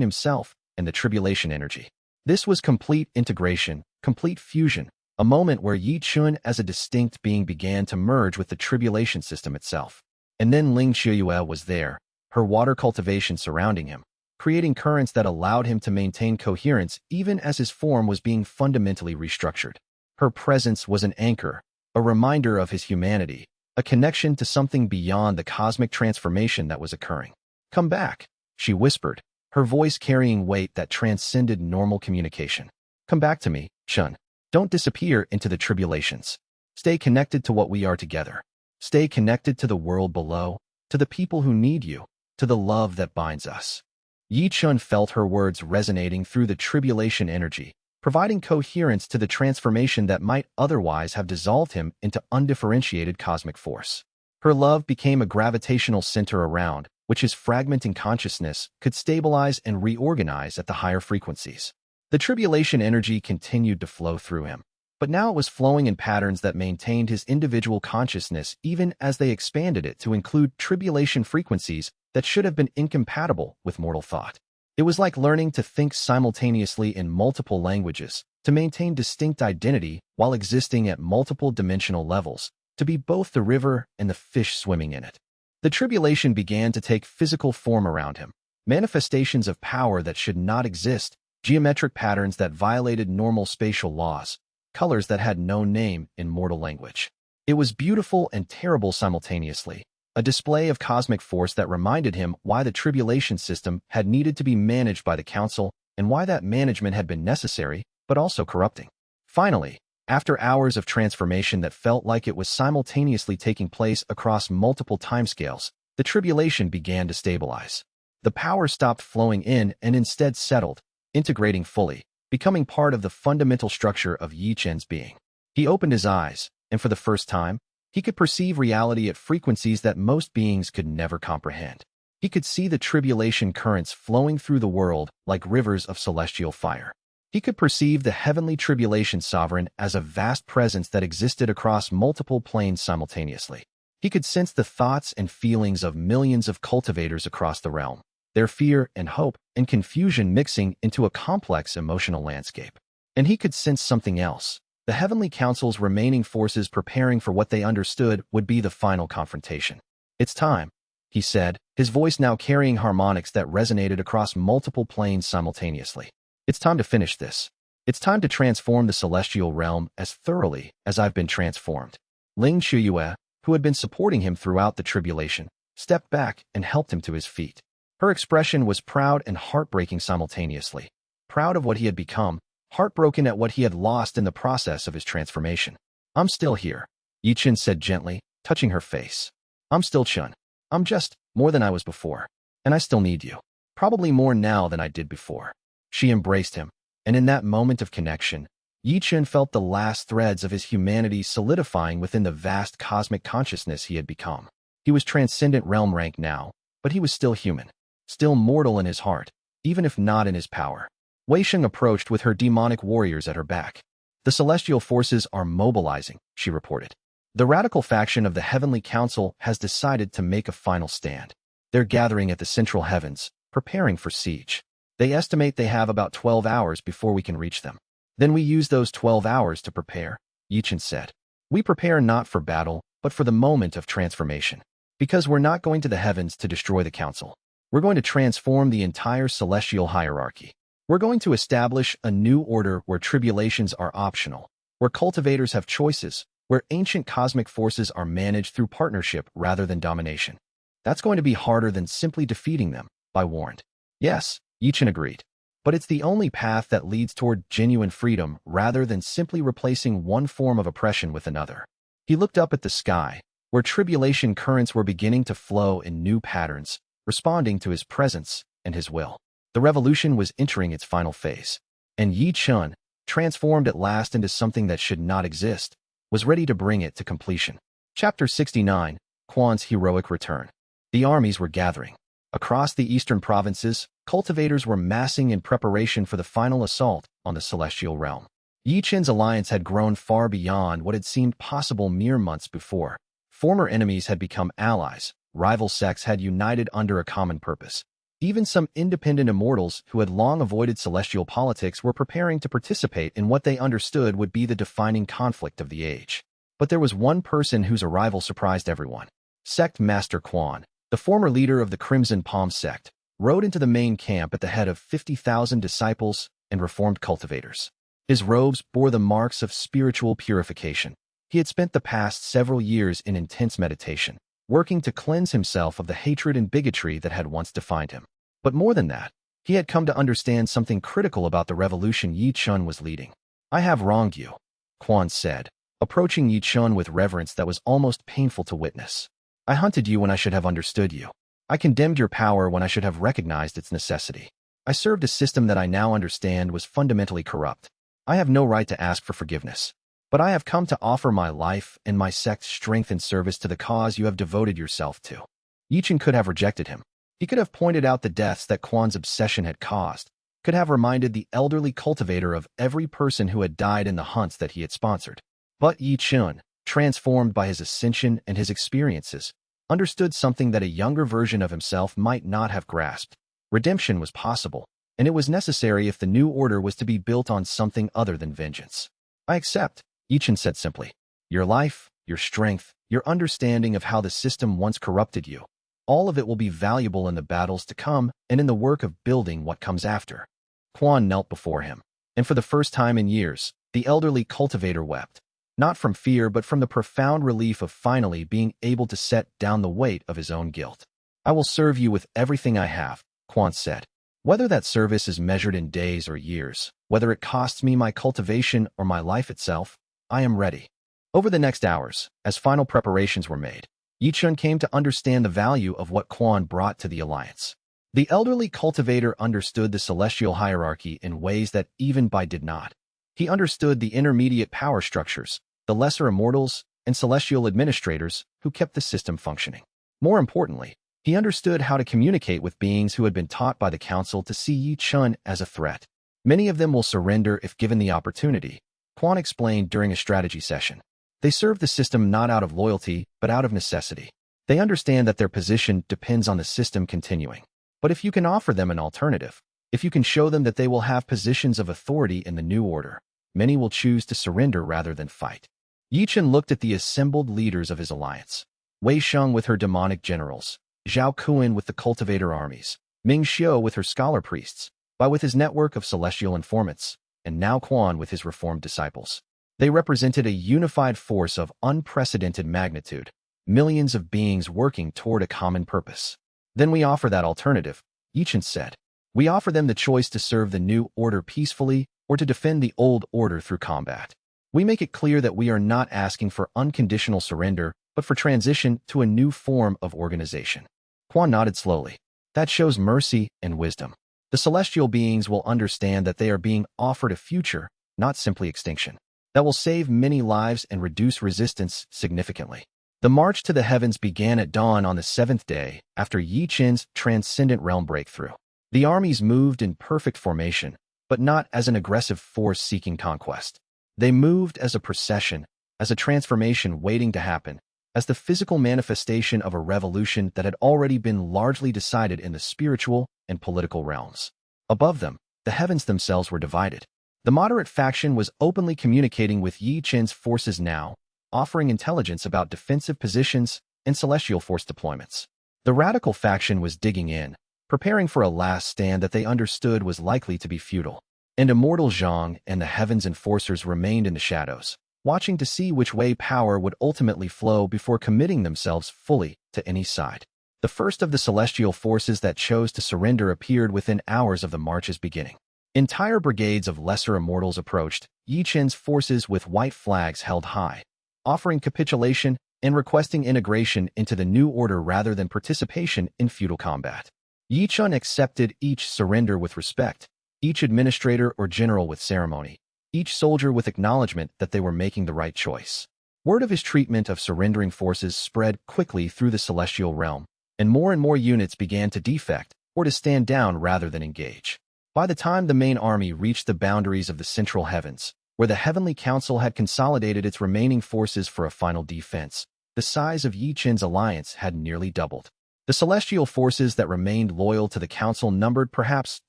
himself and the tribulation energy. This was complete integration, complete fusion, a moment where Ye Chen as a distinct being began to merge with the tribulation system itself. And then Ling Xiuyue was there, her water cultivation surrounding him, creating currents that allowed him to maintain coherence even as his form was being fundamentally restructured. Her presence was an anchor, a reminder of his humanity, a connection to something beyond the cosmic transformation that was occurring. "Come back," she whispered, her voice carrying weight that transcended normal communication. "Come back to me, Chen. Don't disappear into the tribulations. Stay connected to what we are together. Stay connected to the world below, to the people who need you, to the love that binds us." Ye Chen felt her words resonating through the tribulation energy, providing coherence to the transformation that might otherwise have dissolved him into undifferentiated cosmic force. Her love became a gravitational center around which his fragmenting consciousness could stabilize and reorganize at the higher frequencies. The tribulation energy continued to flow through him, but now it was flowing in patterns that maintained his individual consciousness even as they expanded it to include tribulation frequencies that should have been incompatible with mortal thought. It was like learning to think simultaneously in multiple languages, to maintain distinct identity while existing at multiple dimensional levels, to be both the river and the fish swimming in it. The tribulation began to take physical form around him, manifestations of power that should not exist, geometric patterns that violated normal spatial laws, colors that had no name in mortal language. It was beautiful and terrible simultaneously, a display of cosmic force that reminded him why the tribulation system had needed to be managed by the council and why that management had been necessary, but also corrupting. Finally, after hours of transformation that felt like it was simultaneously taking place across multiple timescales, the tribulation began to stabilize. The power stopped flowing in and instead settled, integrating fully, becoming part of the fundamental structure of Ye Chen's being. He opened his eyes, and for the first time, he could perceive reality at frequencies that most beings could never comprehend. He could see the tribulation currents flowing through the world like rivers of celestial fire. He could perceive the heavenly tribulation sovereign as a vast presence that existed across multiple planes simultaneously. He could sense the thoughts and feelings of millions of cultivators across the realm, their fear and hope and confusion mixing into a complex emotional landscape. And he could sense something else. The Heavenly Council's remaining forces preparing for what they understood would be the final confrontation. "It's time," he said, his voice now carrying harmonics that resonated across multiple planes simultaneously. "It's time to finish this. It's time to transform the celestial realm as thoroughly as I've been transformed." Ling Chuyue, who had been supporting him throughout the tribulation, stepped back and helped him to his feet. Her expression was proud and heartbreaking simultaneously. Proud of what he had become, heartbroken at what he had lost in the process of his transformation. "I'm still here," Ye Chen said gently, touching her face. "I'm still Chen. I'm just more than I was before. And I still need you. Probably more now than I did before." She embraced him, and in that moment of connection, Ye Chen felt the last threads of his humanity solidifying within the vast cosmic consciousness he had become. He was transcendent realm rank now, but he was still human, still mortal in his heart, even if not in his power. Wei Sheng approached with her demonic warriors at her back. "The celestial forces are mobilizing," she reported. "The radical faction of the Heavenly Council has decided to make a final stand. They're gathering at the central heavens, preparing for siege. They estimate they have about 12 hours before we can reach them. Then we use those 12 hours to prepare," Ye Chen said. "We prepare not for battle, but for the moment of transformation. Because we're not going to the heavens to destroy the council. We're going to transform the entire celestial hierarchy. We're going to establish a new order where tribulations are optional, where cultivators have choices, where ancient cosmic forces are managed through partnership rather than domination. That's going to be harder than simply defeating them," I warned. "Yes," Ye Chen agreed. "But it's the only path that leads toward genuine freedom rather than simply replacing one form of oppression with another." He looked up at the sky, where tribulation currents were beginning to flow in new patterns, responding to his presence and his will. The revolution was entering its final phase, and Ye Chen, transformed at last into something that should not exist, was ready to bring it to completion. Chapter 69, Quan's Heroic Return. The armies were gathering. Across the eastern provinces, cultivators were massing in preparation for the final assault on the celestial realm. Ye Chen's alliance had grown far beyond what had seemed possible mere months before. Former enemies had become allies, rival sects had united under a common purpose. Even some independent immortals who had long avoided celestial politics were preparing to participate in what they understood would be the defining conflict of the age. But there was one person whose arrival surprised everyone. Sect Master Quan, the former leader of the Crimson Palm sect, rode into the main camp at the head of 50,000 disciples and reformed cultivators. His robes bore the marks of spiritual purification. He had spent the past several years in intense meditation, working to cleanse himself of the hatred and bigotry that had once defined him. But more than that, he had come to understand something critical about the revolution Ye Chen was leading. "I have wronged you," Quan said, approaching Ye Chen with reverence that was almost painful to witness. "I hunted you when I should have understood you. I condemned your power when I should have recognized its necessity. I served a system that I now understand was fundamentally corrupt. I have no right to ask for forgiveness. But I have come to offer my life and my sect's strength and service to the cause you have devoted yourself to." Ye Chen could have rejected him. He could have pointed out the deaths that Quan's obsession had caused, could have reminded the elderly cultivator of every person who had died in the hunts that he had sponsored. But Ye Chen, transformed by his ascension and his experiences, understood something that a younger version of himself might not have grasped. Redemption was possible, and it was necessary if the new order was to be built on something other than vengeance. "I accept," Ye Chen said simply. "Your life, your strength, your understanding of how the system once corrupted you. All of it will be valuable in the battles to come and in the work of building what comes after. Quan knelt before him, and for the first time in years, the elderly cultivator wept. Not from fear, but from the profound relief of finally being able to set down the weight of his own guilt. I will serve you with everything I have, Quan said. Whether that service is measured in days or years, whether it costs me my cultivation or my life itself, I am ready. Over the next hours, as final preparations were made, Ye Chen came to understand the value of what Quan brought to the alliance. The elderly cultivator understood the celestial hierarchy in ways that even Bai did not. He understood the intermediate power structures, the lesser immortals, and celestial administrators who kept the system functioning. More importantly, he understood how to communicate with beings who had been taught by the council to see Ye Chen as a threat. Many of them will surrender if given the opportunity, Quan explained during a strategy session. They serve the system not out of loyalty, but out of necessity. They understand that their position depends on the system continuing. But if you can offer them an alternative, if you can show them that they will have positions of authority in the new order, many will choose to surrender rather than fight. Ye Chen looked at the assembled leaders of his alliance. Wei Sheng with her demonic generals, Zhao Kuan with the cultivator armies, Ming Xiu with her scholar priests, Bai with his network of celestial informants, and now Quan with his reformed disciples. They represented a unified force of unprecedented magnitude, millions of beings working toward a common purpose. Then we offer that alternative, Ye Chen said. We offer them the choice to serve the new order peacefully or to defend the old order through combat. We make it clear that we are not asking for unconditional surrender, but for transition to a new form of organization. Quan nodded slowly. That shows mercy and wisdom. The celestial beings will understand that they are being offered a future, not simply extinction, that will save many lives and reduce resistance significantly. The march to the heavens began at dawn on the 7th day after Ye Chen's transcendent realm breakthrough. The armies moved in perfect formation, but not as an aggressive force seeking conquest. They moved as a procession, as a transformation waiting to happen, as the physical manifestation of a revolution that had already been largely decided in the spiritual and political realms. Above them, the heavens themselves were divided. The moderate faction was openly communicating with Ye Chen's forces now, offering intelligence about defensive positions and celestial force deployments. The radical faction was digging in, preparing for a last stand that they understood was likely to be futile. And immortal Zhang and the heavens enforcers remained in the shadows, watching to see which way power would ultimately flow before committing themselves fully to any side. The first of the celestial forces that chose to surrender appeared within hours of the march's beginning. Entire brigades of lesser immortals approached, Ye Chen's forces with white flags held high, offering capitulation and requesting integration into the new order rather than participation in feudal combat. Ye Chen accepted each surrender with respect, each administrator or general with ceremony, each soldier with acknowledgement that they were making the right choice. Word of his treatment of surrendering forces spread quickly through the celestial realm, and more units began to defect or to stand down rather than engage. By the time the main army reached the boundaries of the central heavens, where the Heavenly Council had consolidated its remaining forces for a final defense, the size of Ye Chen's alliance had nearly doubled. The celestial forces that remained loyal to the Council numbered perhaps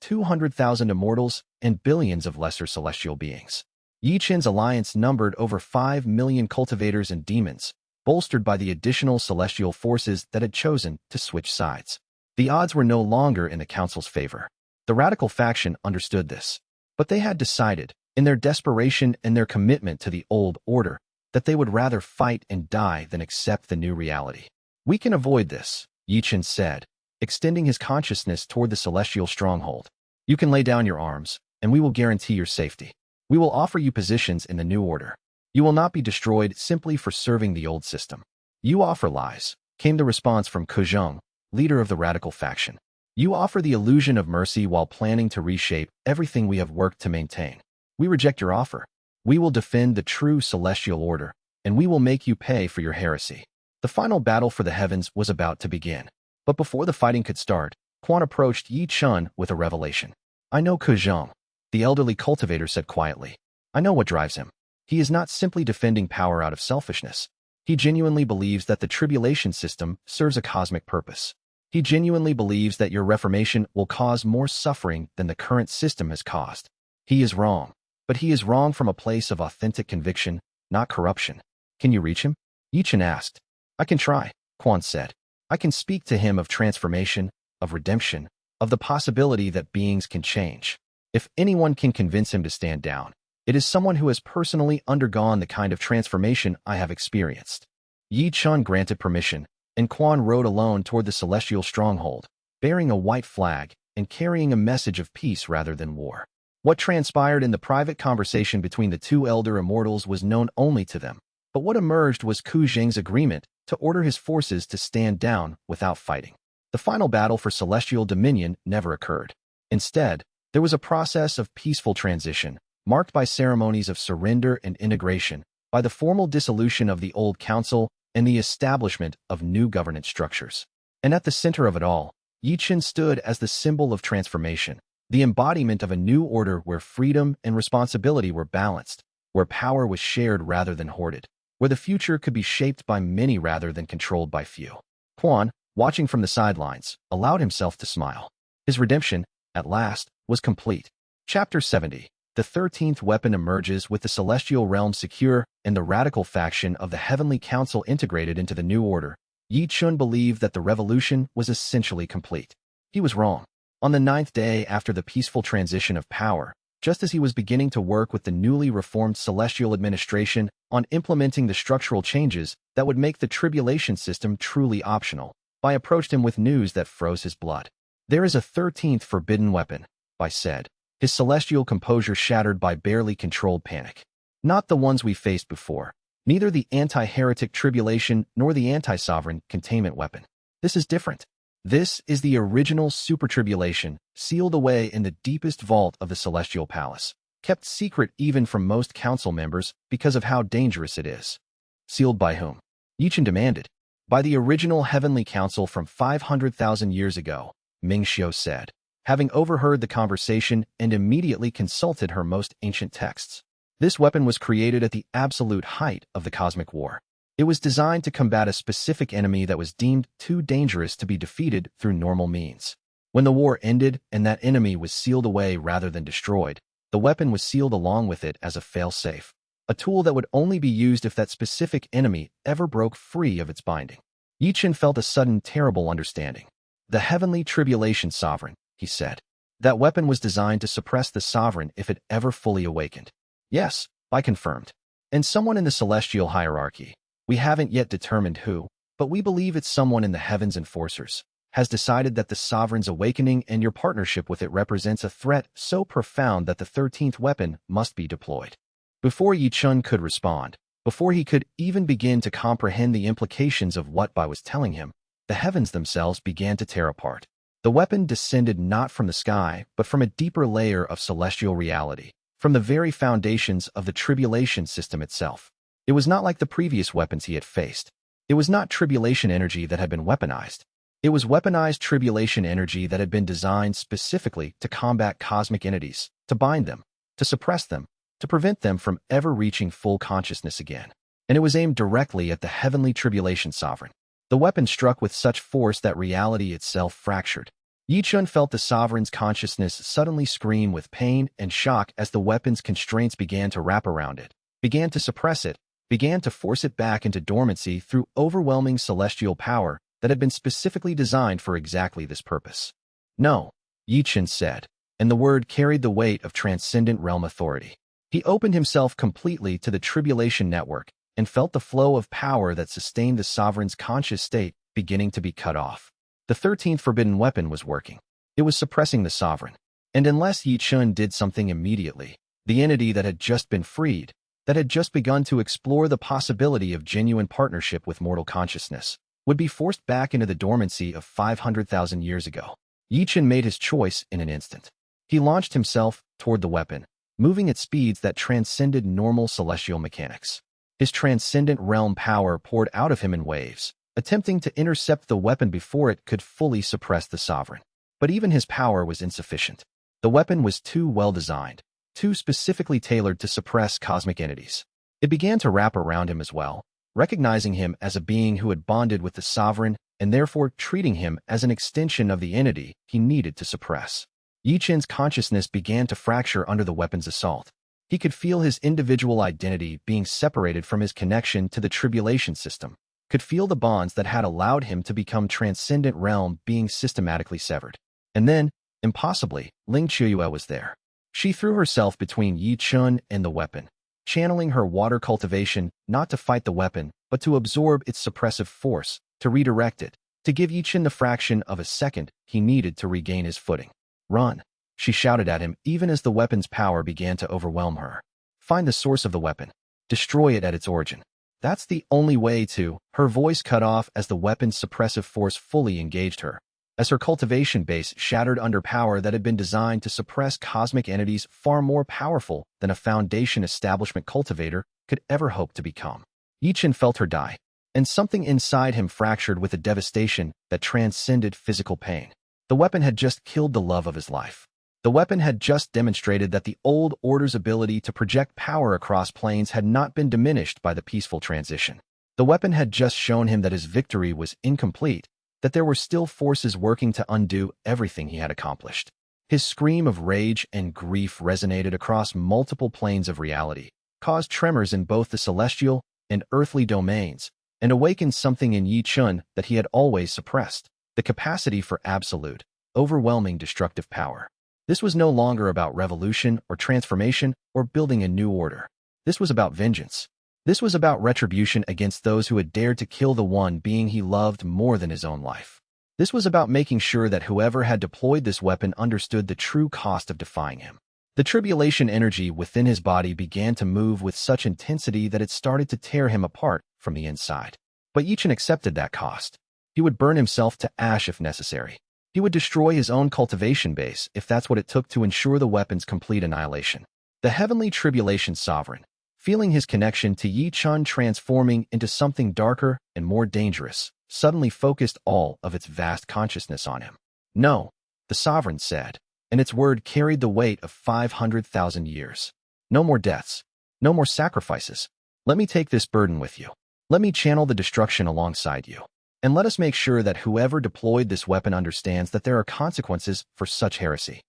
200,000 immortals and billions of lesser celestial beings. Ye Chen's alliance numbered over 5 million cultivators and demons, bolstered by the additional celestial forces that had chosen to switch sides. The odds were no longer in the Council's favor. The radical faction understood this, but they had decided, in their desperation and their commitment to the old order, that they would rather fight and die than accept the new reality. We can avoid this, Ye Chen said, extending his consciousness toward the celestial stronghold. You can lay down your arms, and we will guarantee your safety. We will offer you positions in the new order. You will not be destroyed simply for serving the old system. You offer lies, came the response from Kuzheng, leader of the radical faction. You offer the illusion of mercy while planning to reshape everything we have worked to maintain. We reject your offer. We will defend the true celestial order, and we will make you pay for your heresy. The final battle for the heavens was about to begin. But before the fighting could start, Quan approached Ye Chen with a revelation. I know Kuzheng, the elderly cultivator said quietly. I know what drives him. He is not simply defending power out of selfishness. He genuinely believes that the tribulation system serves a cosmic purpose. He genuinely believes that your reformation will cause more suffering than the current system has caused. He is wrong, but he is wrong from a place of authentic conviction, not corruption. Can you reach him? Ye Chen asked. I can try, Quan said. I can speak to him of transformation, of redemption, of the possibility that beings can change. If anyone can convince him to stand down, it is someone who has personally undergone the kind of transformation I have experienced. Ye Chen granted permission, and Quan rode alone toward the celestial stronghold, bearing a white flag and carrying a message of peace rather than war. What transpired in the private conversation between the two elder immortals was known only to them, but what emerged was Ku Zheng's agreement to order his forces to stand down without fighting. The final battle for celestial dominion never occurred. Instead, there was a process of peaceful transition, marked by ceremonies of surrender and integration, by the formal dissolution of the old council and the establishment of new governance structures. And at the center of it all, Ye Chen stood as the symbol of transformation, the embodiment of a new order where freedom and responsibility were balanced, where power was shared rather than hoarded, where the future could be shaped by many rather than controlled by few. Quan, watching from the sidelines, allowed himself to smile. His redemption, at last, was complete. Chapter 70. The 13th weapon emerges with the celestial realm secure and the radical faction of the Heavenly Council integrated into the new order. Ye Chen believed that the revolution was essentially complete. He was wrong. On the 9th day after the peaceful transition of power, just as he was beginning to work with the newly reformed celestial administration on implementing the structural changes that would make the tribulation system truly optional, Bai approached him with news that froze his blood. There is a 13th forbidden weapon, Bai said, his celestial composure shattered by barely controlled panic. Not the ones we faced before, neither the anti-heretic tribulation nor the anti-sovereign containment weapon. This is different. This is the original super-tribulation, sealed away in the deepest vault of the celestial palace, kept secret even from most council members because of how dangerous it is. Sealed by whom? Ye Chen demanded. By the original Heavenly Council from 500,000 years ago, Ming Xiu said, having overheard the conversation and immediately consulted her most ancient texts. This weapon was created at the absolute height of the cosmic war. It was designed to combat a specific enemy that was deemed too dangerous to be defeated through normal means. When the war ended and that enemy was sealed away rather than destroyed, the weapon was sealed along with it as a fail-safe, a tool that would only be used if that specific enemy ever broke free of its binding. Ye Chen felt a sudden terrible understanding. The Heavenly Tribulation Sovereign, he said. That weapon was designed to suppress the Sovereign if it ever fully awakened. Yes, I confirmed. And someone in the celestial hierarchy, we haven't yet determined who, but we believe it's someone in the heavens enforcers, has decided that the Sovereign's awakening and your partnership with it represents a threat so profound that the 13th weapon must be deployed. Before Ye Chen could respond, before he could even begin to comprehend the implications of what Bai was telling him, the heavens themselves began to tear apart. The weapon descended not from the sky, but from a deeper layer of celestial reality, from the very foundations of the tribulation system itself. It was not like the previous weapons he had faced. It was not tribulation energy that had been weaponized. It was weaponized tribulation energy that had been designed specifically to combat cosmic entities, to bind them, to suppress them, to prevent them from ever reaching full consciousness again. And it was aimed directly at the Heavenly Tribulation Sovereign. The weapon struck with such force that reality itself fractured. Ye Chen felt the Sovereign's consciousness suddenly scream with pain and shock as the weapon's constraints began to wrap around it, began to suppress it, began to force it back into dormancy through overwhelming celestial power that had been specifically designed for exactly this purpose. No, Ye Chen said, and the word carried the weight of transcendent realm authority. He opened himself completely to the tribulation network and felt the flow of power that sustained the Sovereign's conscious state beginning to be cut off. The 13th forbidden weapon was working. It was suppressing the Sovereign. And unless Ye Chen did something immediately, the entity that had just been freed, that had just begun to explore the possibility of genuine partnership with mortal consciousness, would be forced back into the dormancy of 500,000 years ago. Ye Chen made his choice in an instant. He launched himself toward the weapon, moving at speeds that transcended normal celestial mechanics. His transcendent realm power poured out of him in waves, attempting to intercept the weapon before it could fully suppress the Sovereign. But even his power was insufficient. The weapon was too well designed, too specifically tailored to suppress cosmic entities. It began to wrap around him as well, recognizing him as a being who had bonded with the Sovereign and therefore treating him as an extension of the entity he needed to suppress. Ye Chen's consciousness began to fracture under the weapon's assault. He could feel his individual identity being separated from his connection to the tribulation system, could feel the bonds that had allowed him to become transcendent realm being systematically severed. And then, impossibly, Ling Qiuyue was there. She threw herself between Ye Chen and the weapon, channeling her water cultivation not to fight the weapon, but to absorb its suppressive force, to redirect it, to give Ye Chen the fraction of a second he needed to regain his footing. Run, she shouted at him even as the weapon's power began to overwhelm her. Find the source of the weapon. Destroy it at its origin. That's the only way to. Her voice cut off as the weapon's suppressive force fully engaged her, as her cultivation base shattered under power that had been designed to suppress cosmic entities far more powerful than a Foundation establishment cultivator could ever hope to become. Ye Chen felt her die, and something inside him fractured with a devastation that transcended physical pain. The weapon had just killed the love of his life. The weapon had just demonstrated that the old order's ability to project power across planes had not been diminished by the peaceful transition. The weapon had just shown him that his victory was incomplete, that there were still forces working to undo everything he had accomplished. His scream of rage and grief resonated across multiple planes of reality, caused tremors in both the celestial and earthly domains, and awakened something in Ye Chen that he had always suppressed, the capacity for absolute, overwhelming destructive power. This was no longer about revolution or transformation or building a new order. This was about vengeance. This was about retribution against those who had dared to kill the one being he loved more than his own life. This was about making sure that whoever had deployed this weapon understood the true cost of defying him. The tribulation energy within his body began to move with such intensity that it started to tear him apart from the inside. But Ye Chen accepted that cost. He would burn himself to ash if necessary. He would destroy his own cultivation base if that's what it took to ensure the weapon's complete annihilation. The Heavenly Tribulation Sovereign, feeling his connection to Ye Chen transforming into something darker and more dangerous, suddenly focused all of its vast consciousness on him. No, the Sovereign said, and its word carried the weight of 500,000 years. No more deaths. No more sacrifices. Let me take this burden with you. Let me channel the destruction alongside you. And let us make sure that whoever deployed this weapon understands that there are consequences for such heresy.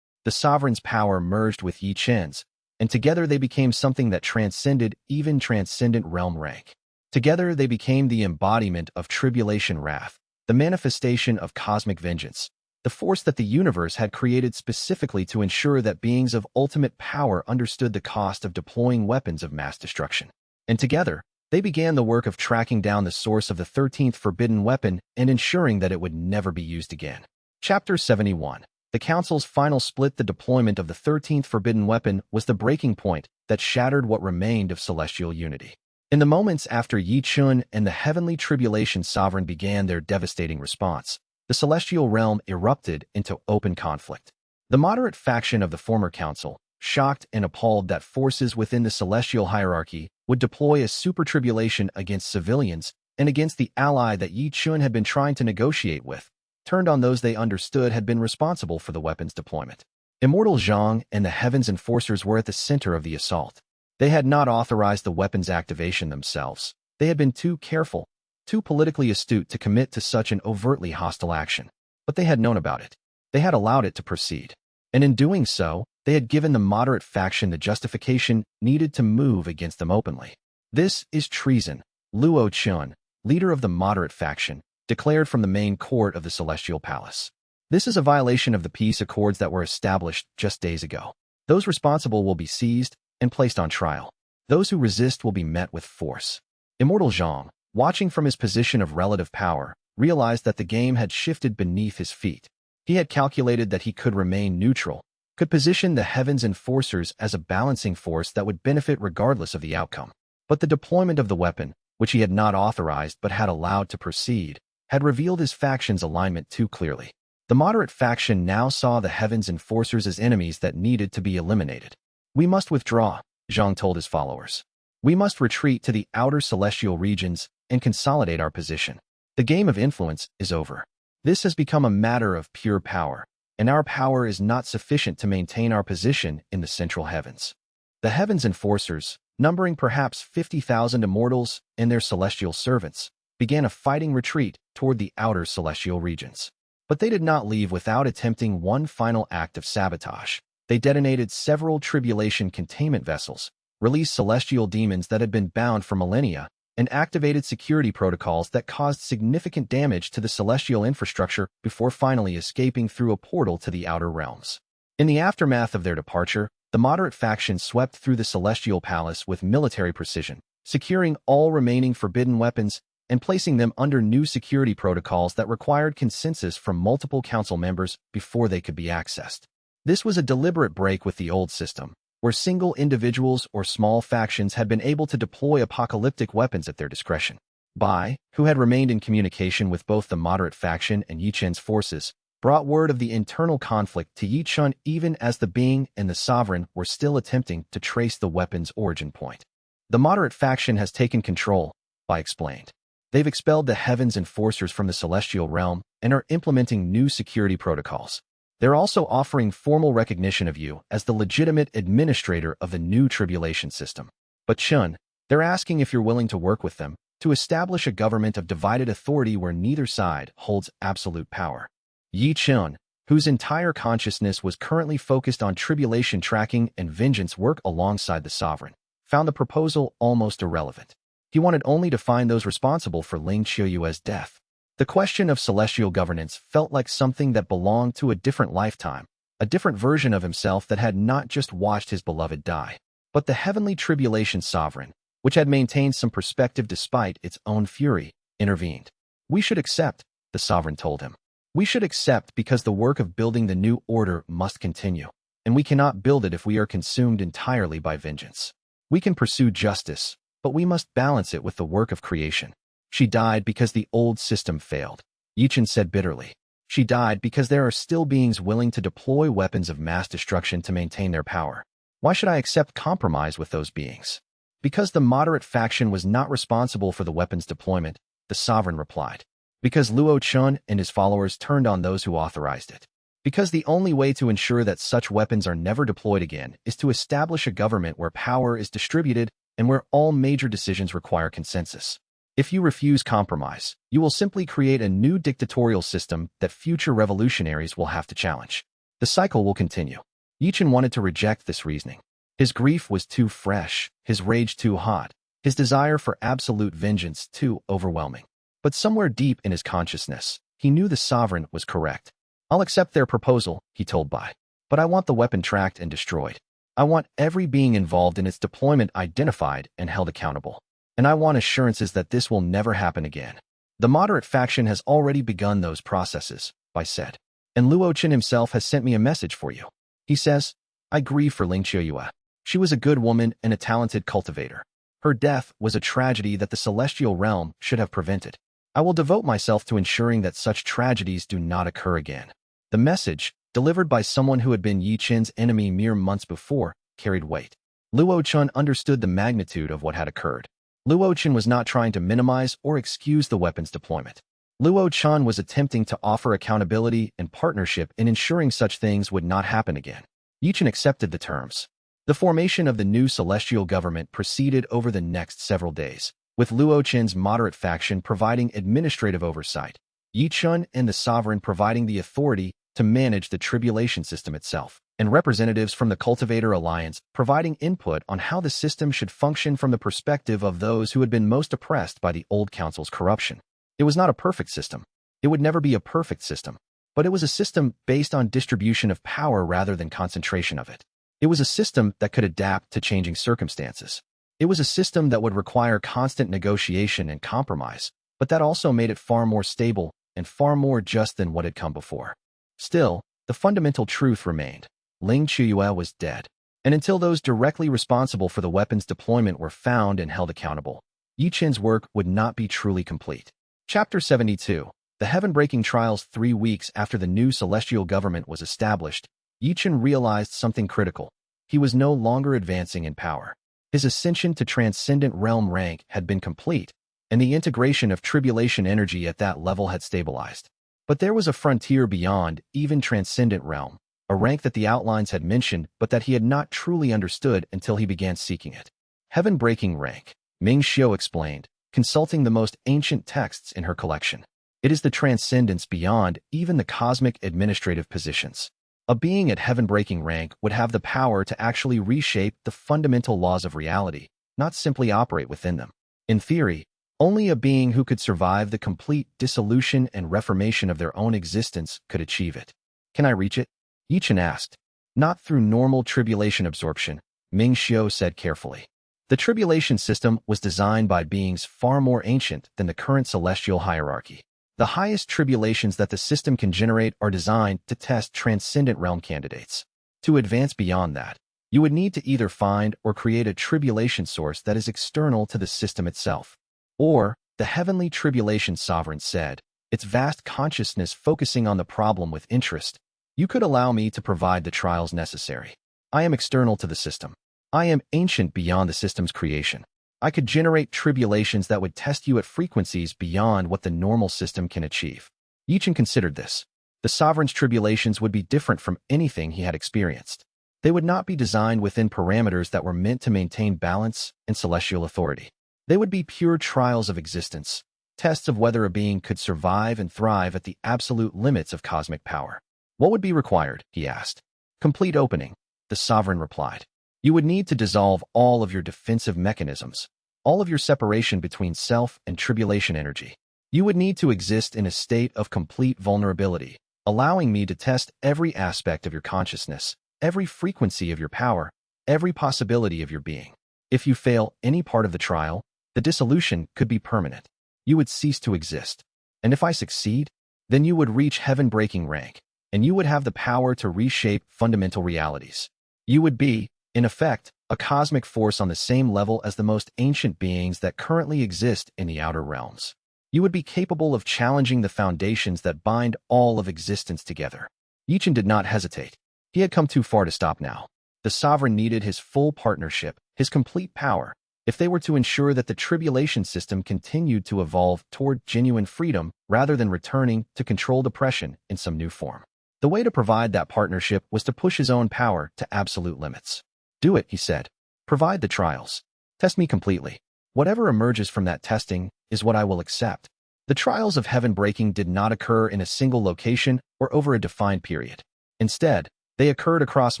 The Sovereign's power merged with Ye Chen's, and together they became something that transcended even transcendent realm rank. Together they became the embodiment of tribulation wrath, the manifestation of cosmic vengeance, the force that the universe had created specifically to ensure that beings of ultimate power understood the cost of deploying weapons of mass destruction. And together, they began the work of tracking down the source of the 13th forbidden weapon and ensuring that it would never be used again. Chapter 71. The Council's final split. The deployment of the 13th forbidden weapon was the breaking point that shattered what remained of celestial unity. In the moments after Ye Chen and the Heavenly Tribulation Sovereign began their devastating response, the celestial realm erupted into open conflict. The moderate faction of the former council, shocked and appalled that forces within the celestial hierarchy would deploy a super tribulation against civilians and against the ally that Ye Chen had been trying to negotiate with, turned on those they understood had been responsible for the weapon's deployment. Immortal Zhang and the Heaven's Enforcers were at the center of the assault. They had not authorized the weapon's activation themselves. They had been too careful, too politically astute to commit to such an overtly hostile action. But they had known about it. They had allowed it to proceed. And in doing so, they had given the moderate faction the justification needed to move against them openly. This is treason, Luo Chun, leader of the moderate faction, declared from the main court of the Celestial Palace. This is a violation of the peace accords that were established just days ago. Those responsible will be seized and placed on trial. Those who resist will be met with force. Immortal Zhang, watching from his position of relative power, realized that the game had shifted beneath his feet. He had calculated that he could remain neutral, could position the Heaven's Enforcers as a balancing force that would benefit regardless of the outcome. But the deployment of the weapon, which he had not authorized but had allowed to proceed, had revealed his faction's alignment too clearly. The moderate faction now saw the Heaven's Enforcers as enemies that needed to be eliminated. We must withdraw, Zhang told his followers. We must retreat to the outer celestial regions and consolidate our position. The game of influence is over. This has become a matter of pure power, and our power is not sufficient to maintain our position in the central heavens. The Heaven's Enforcers, numbering perhaps 50,000 immortals and their celestial servants, began a fighting retreat toward the outer celestial regions. But they did not leave without attempting one final act of sabotage. They detonated several tribulation containment vessels, released celestial demons that had been bound for millennia, and activated security protocols that caused significant damage to the celestial infrastructure before finally escaping through a portal to the outer realms. In the aftermath of their departure, the moderate faction swept through the celestial palace with military precision, securing all remaining forbidden weapons and placing them under new security protocols that required consensus from multiple council members before they could be accessed. This was a deliberate break with the old system, where single individuals or small factions had been able to deploy apocalyptic weapons at their discretion. Bai, who had remained in communication with both the moderate faction and Ye Chen's forces, brought word of the internal conflict to Ye Chen even as the being and the sovereign were still attempting to trace the weapon's origin point. The moderate faction has taken control, Bai explained. They've expelled the heavens enforcers from the celestial realm and are implementing new security protocols. They're also offering formal recognition of you as the legitimate administrator of the new tribulation system. But Chen, they're asking if you're willing to work with them to establish a government of divided authority where neither side holds absolute power. Ye Chen, whose entire consciousness was currently focused on tribulation tracking and vengeance work alongside the sovereign, found the proposal almost irrelevant. He wanted only to find those responsible for Ling Qiuyue's death. The question of celestial governance felt like something that belonged to a different lifetime, a different version of himself that had not just watched his beloved die, but the Heavenly Tribulation sovereign, which had maintained some perspective despite its own fury, intervened. We should accept, the sovereign told him. We should accept because the work of building the new order must continue, and we cannot build it if we are consumed entirely by vengeance. We can pursue justice, but we must balance it with the work of creation. She died because the old system failed, Ye Chen said bitterly. She died because there are still beings willing to deploy weapons of mass destruction to maintain their power. Why should I accept compromise with those beings? Because the moderate faction was not responsible for the weapons deployment, the sovereign replied. Because Luo Chen and his followers turned on those who authorized it. Because the only way to ensure that such weapons are never deployed again is to establish a government where power is distributed and where all major decisions require consensus. If you refuse compromise, you will simply create a new dictatorial system that future revolutionaries will have to challenge. The cycle will continue. Ye Chen wanted to reject this reasoning. His grief was too fresh, his rage too hot, his desire for absolute vengeance too overwhelming. But somewhere deep in his consciousness, he knew the sovereign was correct. I'll accept their proposal, he told Bai. But I want the weapon tracked and destroyed. I want every being involved in its deployment identified and held accountable. And I want assurances that this will never happen again. The moderate faction has already begun those processes, Bai said. And Luo Chen himself has sent me a message for you. He says, I grieve for Ling Qiuyue. She was a good woman and a talented cultivator. Her death was a tragedy that the celestial realm should have prevented. I will devote myself to ensuring that such tragedies do not occur again. The message, delivered by someone who had been Ye Chen's enemy mere months before, carried weight. Luo Chen understood the magnitude of what had occurred. Luo Chen was not trying to minimize or excuse the weapons deployment. Luo Chen was attempting to offer accountability and partnership in ensuring such things would not happen again. Ye Chen accepted the terms. The formation of the new celestial government proceeded over the next several days, with Luo Chen's moderate faction providing administrative oversight, Ye Chen and the sovereign providing the authority to manage the tribulation system itself, and representatives from the Cultivator Alliance providing input on how the system should function from the perspective of those who had been most oppressed by the old council's corruption. It was not a perfect system. It would never be a perfect system, but it was a system based on distribution of power rather than concentration of it. It was a system that could adapt to changing circumstances. It was a system that would require constant negotiation and compromise, but that also made it far more stable and far more just than what had come before. Still, the fundamental truth remained. Ling Qiuyue was dead, and until those directly responsible for the weapons deployment were found and held accountable, Ye Chen's work would not be truly complete. Chapter 72. The Heaven-Breaking Trials. 3 weeks after the new celestial government was established, Ye Chen realized something critical. He was no longer advancing in power. His ascension to transcendent realm rank had been complete, and the integration of tribulation energy at that level had stabilized. But there was a frontier beyond even transcendent realm, a rank that the outlines had mentioned but that he had not truly understood until he began seeking it. Heaven-breaking rank, Ming Xiu explained, consulting the most ancient texts in her collection. It is the transcendence beyond even the cosmic administrative positions. A being at heaven-breaking rank would have the power to actually reshape the fundamental laws of reality, not simply operate within them. In theory, only a being who could survive the complete dissolution and reformation of their own existence could achieve it. Can I reach it? Ye Chen asked. Not through normal tribulation absorption, Ming Xiu said carefully. The tribulation system was designed by beings far more ancient than the current celestial hierarchy. The highest tribulations that the system can generate are designed to test transcendent realm candidates. To advance beyond that, you would need to either find or create a tribulation source that is external to the system itself. Or, the Heavenly Tribulation Sovereign said, its vast consciousness focusing on the problem with interest, you could allow me to provide the trials necessary. I am external to the system. I am ancient beyond the system's creation. I could generate tribulations that would test you at frequencies beyond what the normal system can achieve. Ye Chen considered this. The Sovereign's tribulations would be different from anything he had experienced. They would not be designed within parameters that were meant to maintain balance and celestial authority. They would be pure trials of existence, tests of whether a being could survive and thrive at the absolute limits of cosmic power. What would be required? He asked. Complete opening, the Sovereign replied. You would need to dissolve all of your defensive mechanisms, all of your separation between self and tribulation energy. You would need to exist in a state of complete vulnerability, allowing me to test every aspect of your consciousness, every frequency of your power, every possibility of your being. If you fail any part of the trial, the dissolution could be permanent. You would cease to exist. And if I succeed, then you would reach heaven-breaking rank, and you would have the power to reshape fundamental realities. You would be, in effect, a cosmic force on the same level as the most ancient beings that currently exist in the outer realms. You would be capable of challenging the foundations that bind all of existence together. Ye Chen did not hesitate. He had come too far to stop now. The Sovereign needed his full partnership, his complete power, if they were to ensure that the tribulation system continued to evolve toward genuine freedom rather than returning to controlled oppression in some new form. The way to provide that partnership was to push his own power to absolute limits. Do it, he said. Provide the trials. Test me completely. Whatever emerges from that testing is what I will accept. The trials of heaven breaking did not occur in a single location or over a defined period. Instead, they occurred across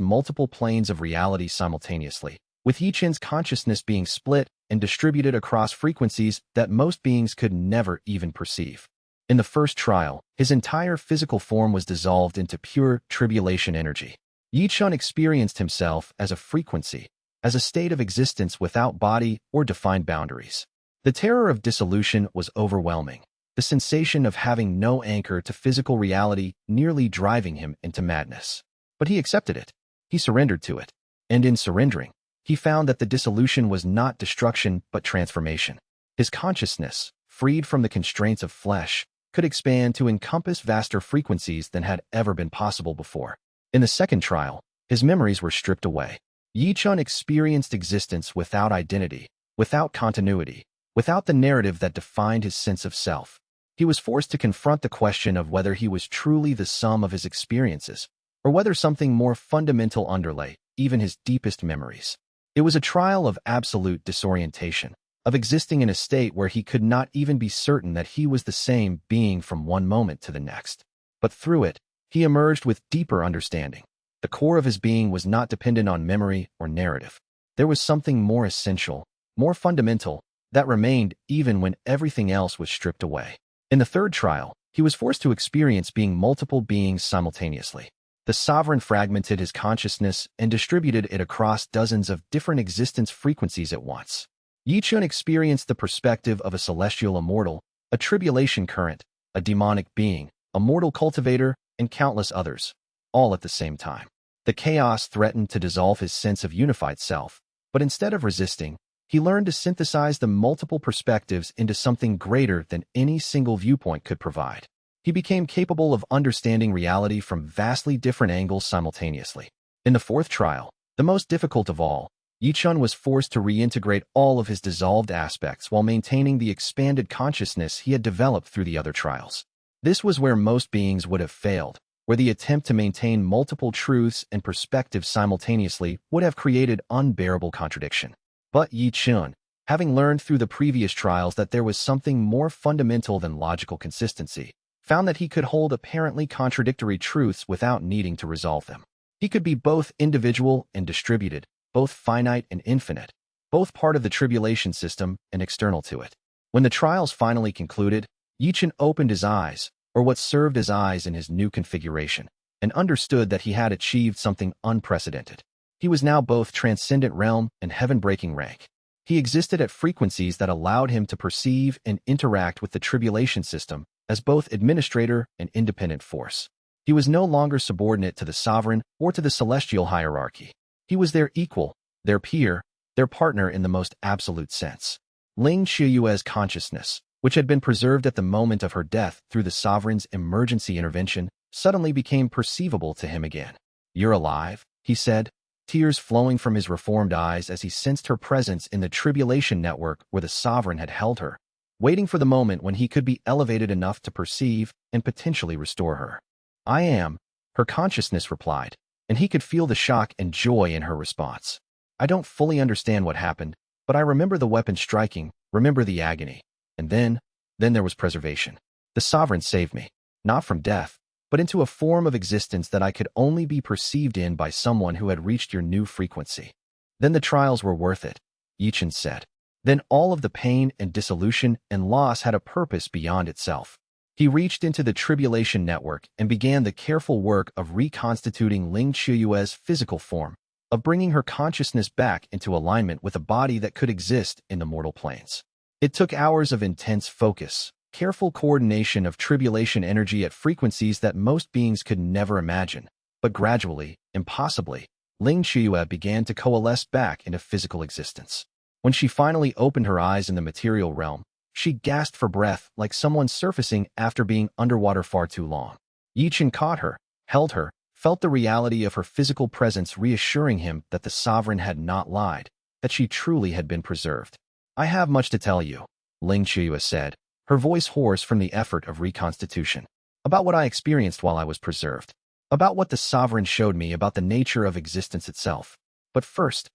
multiple planes of reality simultaneously, with Ye Chen's consciousness being split and distributed across frequencies that most beings could never even perceive. In the first trial, his entire physical form was dissolved into pure tribulation energy. Ye Chen experienced himself as a frequency, as a state of existence without body or defined boundaries. The terror of dissolution was overwhelming, the sensation of having no anchor to physical reality nearly driving him into madness. But he accepted it. He surrendered to it. And in surrendering, he found that the dissolution was not destruction but transformation. His consciousness, freed from the constraints of flesh, could expand to encompass vaster frequencies than had ever been possible before. In the second trial, his memories were stripped away. Ye Chen experienced existence without identity, without continuity, without the narrative that defined his sense of self. He was forced to confront the question of whether he was truly the sum of his experiences, or whether something more fundamental underlay even his deepest memories. It was a trial of absolute disorientation, of existing in a state where he could not even be certain that he was the same being from one moment to the next. But through it, he emerged with deeper understanding. The core of his being was not dependent on memory or narrative. There was something more essential, more fundamental, that remained even when everything else was stripped away. In the third trial, he was forced to experience being multiple beings simultaneously. The Sovereign fragmented his consciousness and distributed it across dozens of different existence frequencies at once. Ye Chen experienced the perspective of a celestial immortal, a tribulation current, a demonic being, a mortal cultivator, and countless others, all at the same time. The chaos threatened to dissolve his sense of unified self, but instead of resisting, he learned to synthesize the multiple perspectives into something greater than any single viewpoint could provide. He became capable of understanding reality from vastly different angles simultaneously. In the fourth trial, the most difficult of all, Ye Chen was forced to reintegrate all of his dissolved aspects while maintaining the expanded consciousness he had developed through the other trials. This was where most beings would have failed, where the attempt to maintain multiple truths and perspectives simultaneously would have created unbearable contradiction. But Ye Chen, having learned through the previous trials that there was something more fundamental than logical consistency, found that he could hold apparently contradictory truths without needing to resolve them. He could be both individual and distributed, both finite and infinite, both part of the tribulation system and external to it. When the trials finally concluded, Ye Chen opened his eyes, or what served as eyes in his new configuration, and understood that he had achieved something unprecedented. He was now both transcendent realm and heaven-breaking rank. He existed at frequencies that allowed him to perceive and interact with the tribulation system as both administrator and independent force. He was no longer subordinate to the sovereign or to the celestial hierarchy. He was their equal, their peer, their partner in the most absolute sense. xianxia's consciousness, which had been preserved at the moment of her death through the sovereign's emergency intervention, suddenly became perceivable to him again. "You're alive," he said, tears flowing from his reformed eyes as he sensed her presence in the tribulation network where the sovereign had held her, waiting for the moment when he could be elevated enough to perceive and potentially restore her. "I am," her consciousness replied, and he could feel the shock and joy in her response. "I don't fully understand what happened, but I remember the weapon striking, remember the agony. And then there was preservation. The sovereign saved me, not from death, but into a form of existence that I could only be perceived in by someone who had reached your new frequency. Then the trials were worth it," Ye Chen said. Then all of the pain and dissolution and loss had a purpose beyond itself. He reached into the tribulation network and began the careful work of reconstituting xianxia's physical form, of bringing her consciousness back into alignment with a body that could exist in the mortal planes. It took hours of intense focus, careful coordination of tribulation energy at frequencies that most beings could never imagine, but gradually, impossibly, xianxia began to coalesce back into physical existence. When she finally opened her eyes in the material realm, she gasped for breath like someone surfacing after being underwater far too long. Ye Chen caught her, held her, felt the reality of her physical presence reassuring him that the sovereign had not lied, that she truly had been preserved. "I have much to tell you," xianxia said, her voice hoarse from the effort of reconstitution. "About what I experienced while I was preserved. About what the sovereign showed me about the nature of existence itself. But first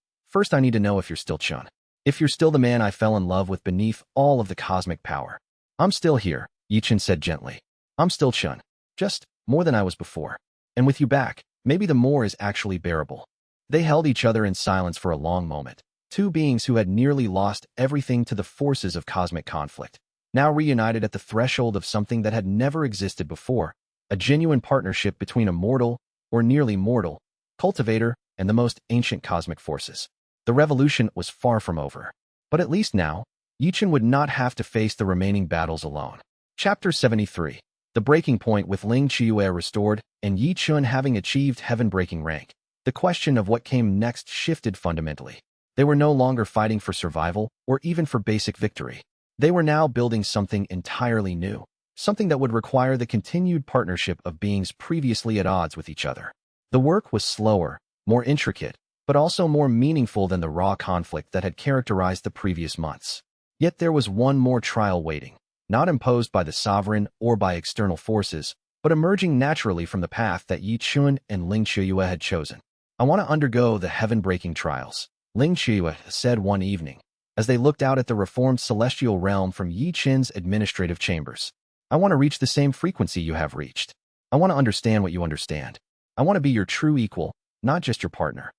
I need to know if you're still Chen. If you're still the man I fell in love with beneath all of the cosmic power." "I'm still here," Ye Chen said gently. "I'm still Chen. Just more than I was before. And with you back, maybe the more is actually bearable." They held each other in silence for a long moment. Two beings who had nearly lost everything to the forces of cosmic conflict, now reunited at the threshold of something that had never existed before, a genuine partnership between a mortal, or nearly mortal, cultivator and the most ancient cosmic forces. The revolution was far from over. But at least now, Ye Chen would not have to face the remaining battles alone. Chapter 73. The breaking point with xianxia restored and Ye Chen having achieved heaven-breaking rank. The question of what came next shifted fundamentally. They were no longer fighting for survival or even for basic victory. They were now building something entirely new, something that would require the continued partnership of beings previously at odds with each other. The work was slower, more intricate, but also more meaningful than the raw conflict that had characterized the previous months. Yet there was one more trial waiting, not imposed by the sovereign or by external forces, but emerging naturally from the path that Ye Chen and xianxia had chosen. "I want to undergo the heaven-breaking trials," xianxia said one evening, as they looked out at the reformed celestial realm from Ye Chen's administrative chambers. "I want to reach the same frequency you have reached. I want to understand what you understand. I want to be your true equal, not just your partner."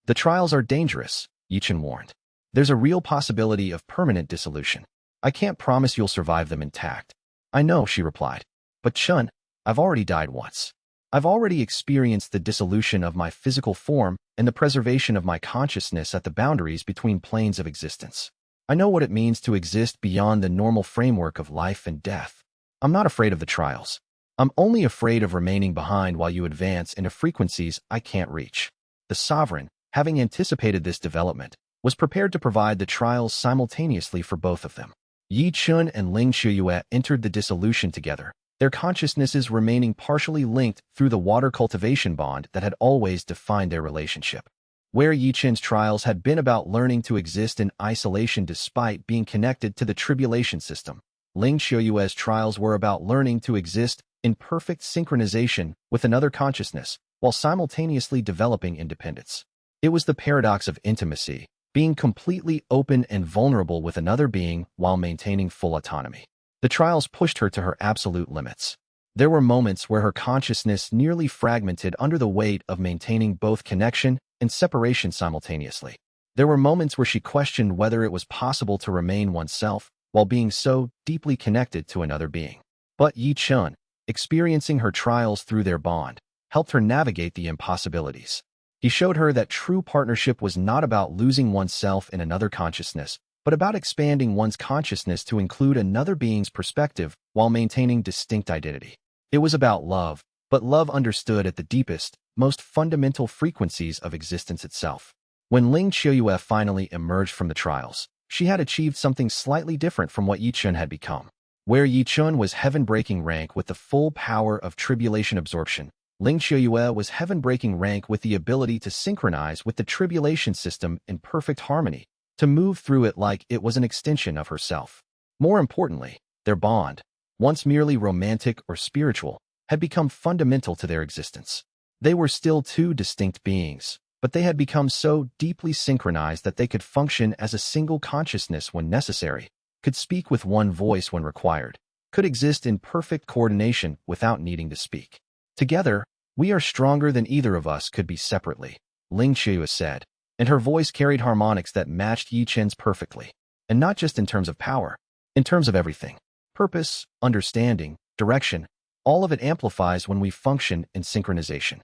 "The trials are dangerous," Ye Chen warned. "There's a real possibility of permanent dissolution. I can't promise you'll survive them intact." "I know," she replied. "But Chen, I've already died once. I've already experienced the dissolution of my physical form and the preservation of my consciousness at the boundaries between planes of existence. I know what it means to exist beyond the normal framework of life and death. I'm not afraid of the trials. I'm only afraid of remaining behind while you advance into frequencies I can't reach." The sovereign, having anticipated this development, was prepared to provide the trials simultaneously for both of them. Ye Chen and xianxia entered the dissolution together, their consciousnesses remaining partially linked through the water cultivation bond that had always defined their relationship. Where Ye Chen's trials had been about learning to exist in isolation despite being connected to the tribulation system, xianxia's trials were about learning to exist in perfect synchronization with another consciousness while simultaneously developing independence. It was the paradox of intimacy, being completely open and vulnerable with another being while maintaining full autonomy. The trials pushed her to her absolute limits. There were moments where her consciousness nearly fragmented under the weight of maintaining both connection and separation simultaneously. There were moments where she questioned whether it was possible to remain oneself while being so deeply connected to another being. But Ye Chen, experiencing her trials through their bond, helped her navigate the impossibilities. He showed her that true partnership was not about losing oneself in another consciousness, but about expanding one's consciousness to include another being's perspective while maintaining distinct identity. It was about love, but love understood at the deepest, most fundamental frequencies of existence itself. When xianxia finally emerged from the trials, she had achieved something slightly different from what Ye Chen had become. Where Ye Chen was heaven-breaking rank with the full power of tribulation absorption, xianxia was heaven-breaking rank with the ability to synchronize with the tribulation system in perfect harmony, to move through it like it was an extension of herself. More importantly, their bond, once merely romantic or spiritual, had become fundamental to their existence. They were still two distinct beings, but they had become so deeply synchronized that they could function as a single consciousness when necessary, could speak with one voice when required, could exist in perfect coordination without needing to speak. Together, we are stronger than either of us could be separately, xianxia said, and her voice carried harmonics that matched Ye Chen's perfectly. And not just in terms of power, in terms of everything. Purpose, understanding, direction, all of it amplifies when we function in synchronization.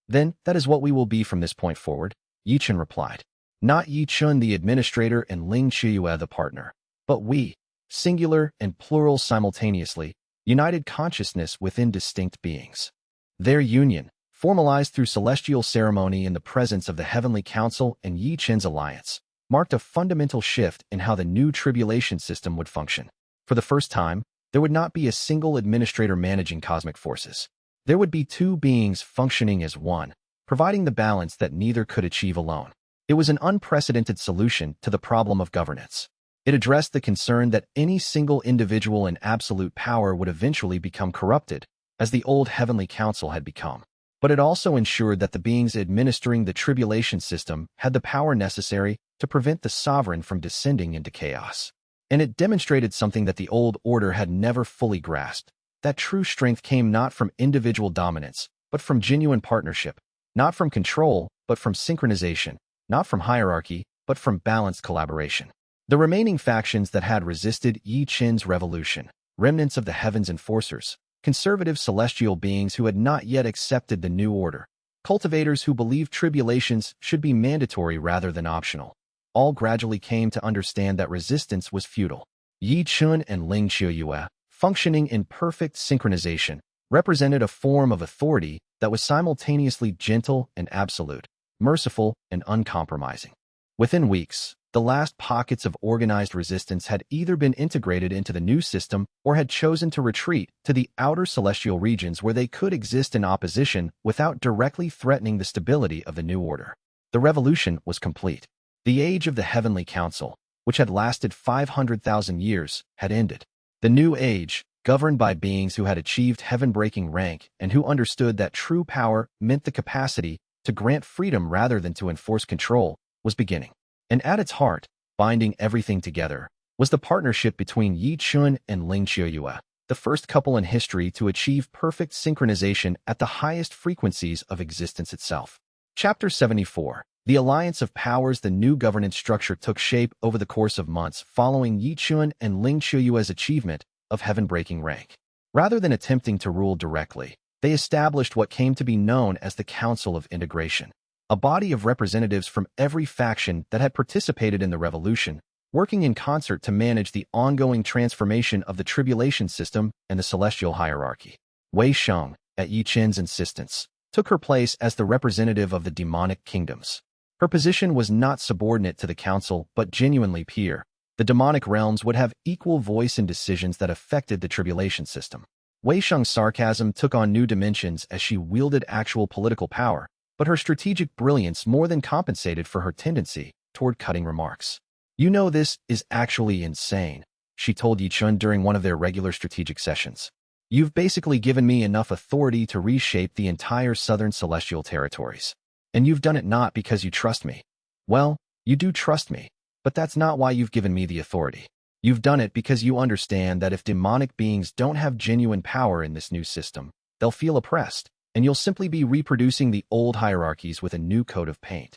Then, that is what we will be from this point forward, Ye Chen replied. Not Ye Chen the administrator and xianxia the partner, but we, singular and plural simultaneously, united consciousness within distinct beings. Their union, formalized through celestial ceremony in the presence of the Heavenly Council and Ye Chen's alliance, marked a fundamental shift in how the new tribulation system would function. For the first time, there would not be a single administrator managing cosmic forces. There would be two beings functioning as one, providing the balance that neither could achieve alone. It was an unprecedented solution to the problem of governance. It addressed the concern that any single individual in absolute power would eventually become corrupted, as the old Heavenly Council had become. But it also ensured that the beings administering the tribulation system had the power necessary to prevent the sovereign from descending into chaos. And it demonstrated something that the old order had never fully grasped, that true strength came not from individual dominance, but from genuine partnership, not from control, but from synchronization, not from hierarchy, but from balanced collaboration. The remaining factions that had resisted Ye Chen's revolution, remnants of the heavens enforcers, conservative celestial beings who had not yet accepted the new order, cultivators who believed tribulations should be mandatory rather than optional, all gradually came to understand that resistance was futile. Ye Chen and xianxia, functioning in perfect synchronization, represented a form of authority that was simultaneously gentle and absolute, merciful and uncompromising. Within weeks, the last pockets of organized resistance had either been integrated into the new system or had chosen to retreat to the outer celestial regions where they could exist in opposition without directly threatening the stability of the new order. The revolution was complete. The age of the Heavenly Council, which had lasted 500,000 years, had ended. The new age, governed by beings who had achieved heaven-breaking rank and who understood that true power meant the capacity to grant freedom rather than to enforce control, was beginning. And at its heart, binding everything together, was the partnership between Ye Chen and xianxia, the first couple in history to achieve perfect synchronization at the highest frequencies of existence itself. Chapter 74. The Alliance of Powers. The new governance structure took shape over the course of months following Ye Chen and xianxia's achievement of heaven-breaking rank. Rather than attempting to rule directly, they established what came to be known as the Council of Integration, a body of representatives from every faction that had participated in the revolution, working in concert to manage the ongoing transformation of the tribulation system and the celestial hierarchy. Wei Sheng, at Ye Chen's insistence, took her place as the representative of the demonic kingdoms. Her position was not subordinate to the council, but genuinely peer. The demonic realms would have equal voice in decisions that affected the tribulation system. Wei Sheng's sarcasm took on new dimensions as she wielded actual political power, but her strategic brilliance more than compensated for her tendency toward cutting remarks. You know, this is actually insane, she told Ye Chen during one of their regular strategic sessions. You've basically given me enough authority to reshape the entire southern celestial territories. And you've done it not because you trust me. Well, you do trust me, but that's not why you've given me the authority. You've done it because you understand that if demonic beings don't have genuine power in this new system, they'll feel oppressed, and you'll simply be reproducing the old hierarchies with a new coat of paint.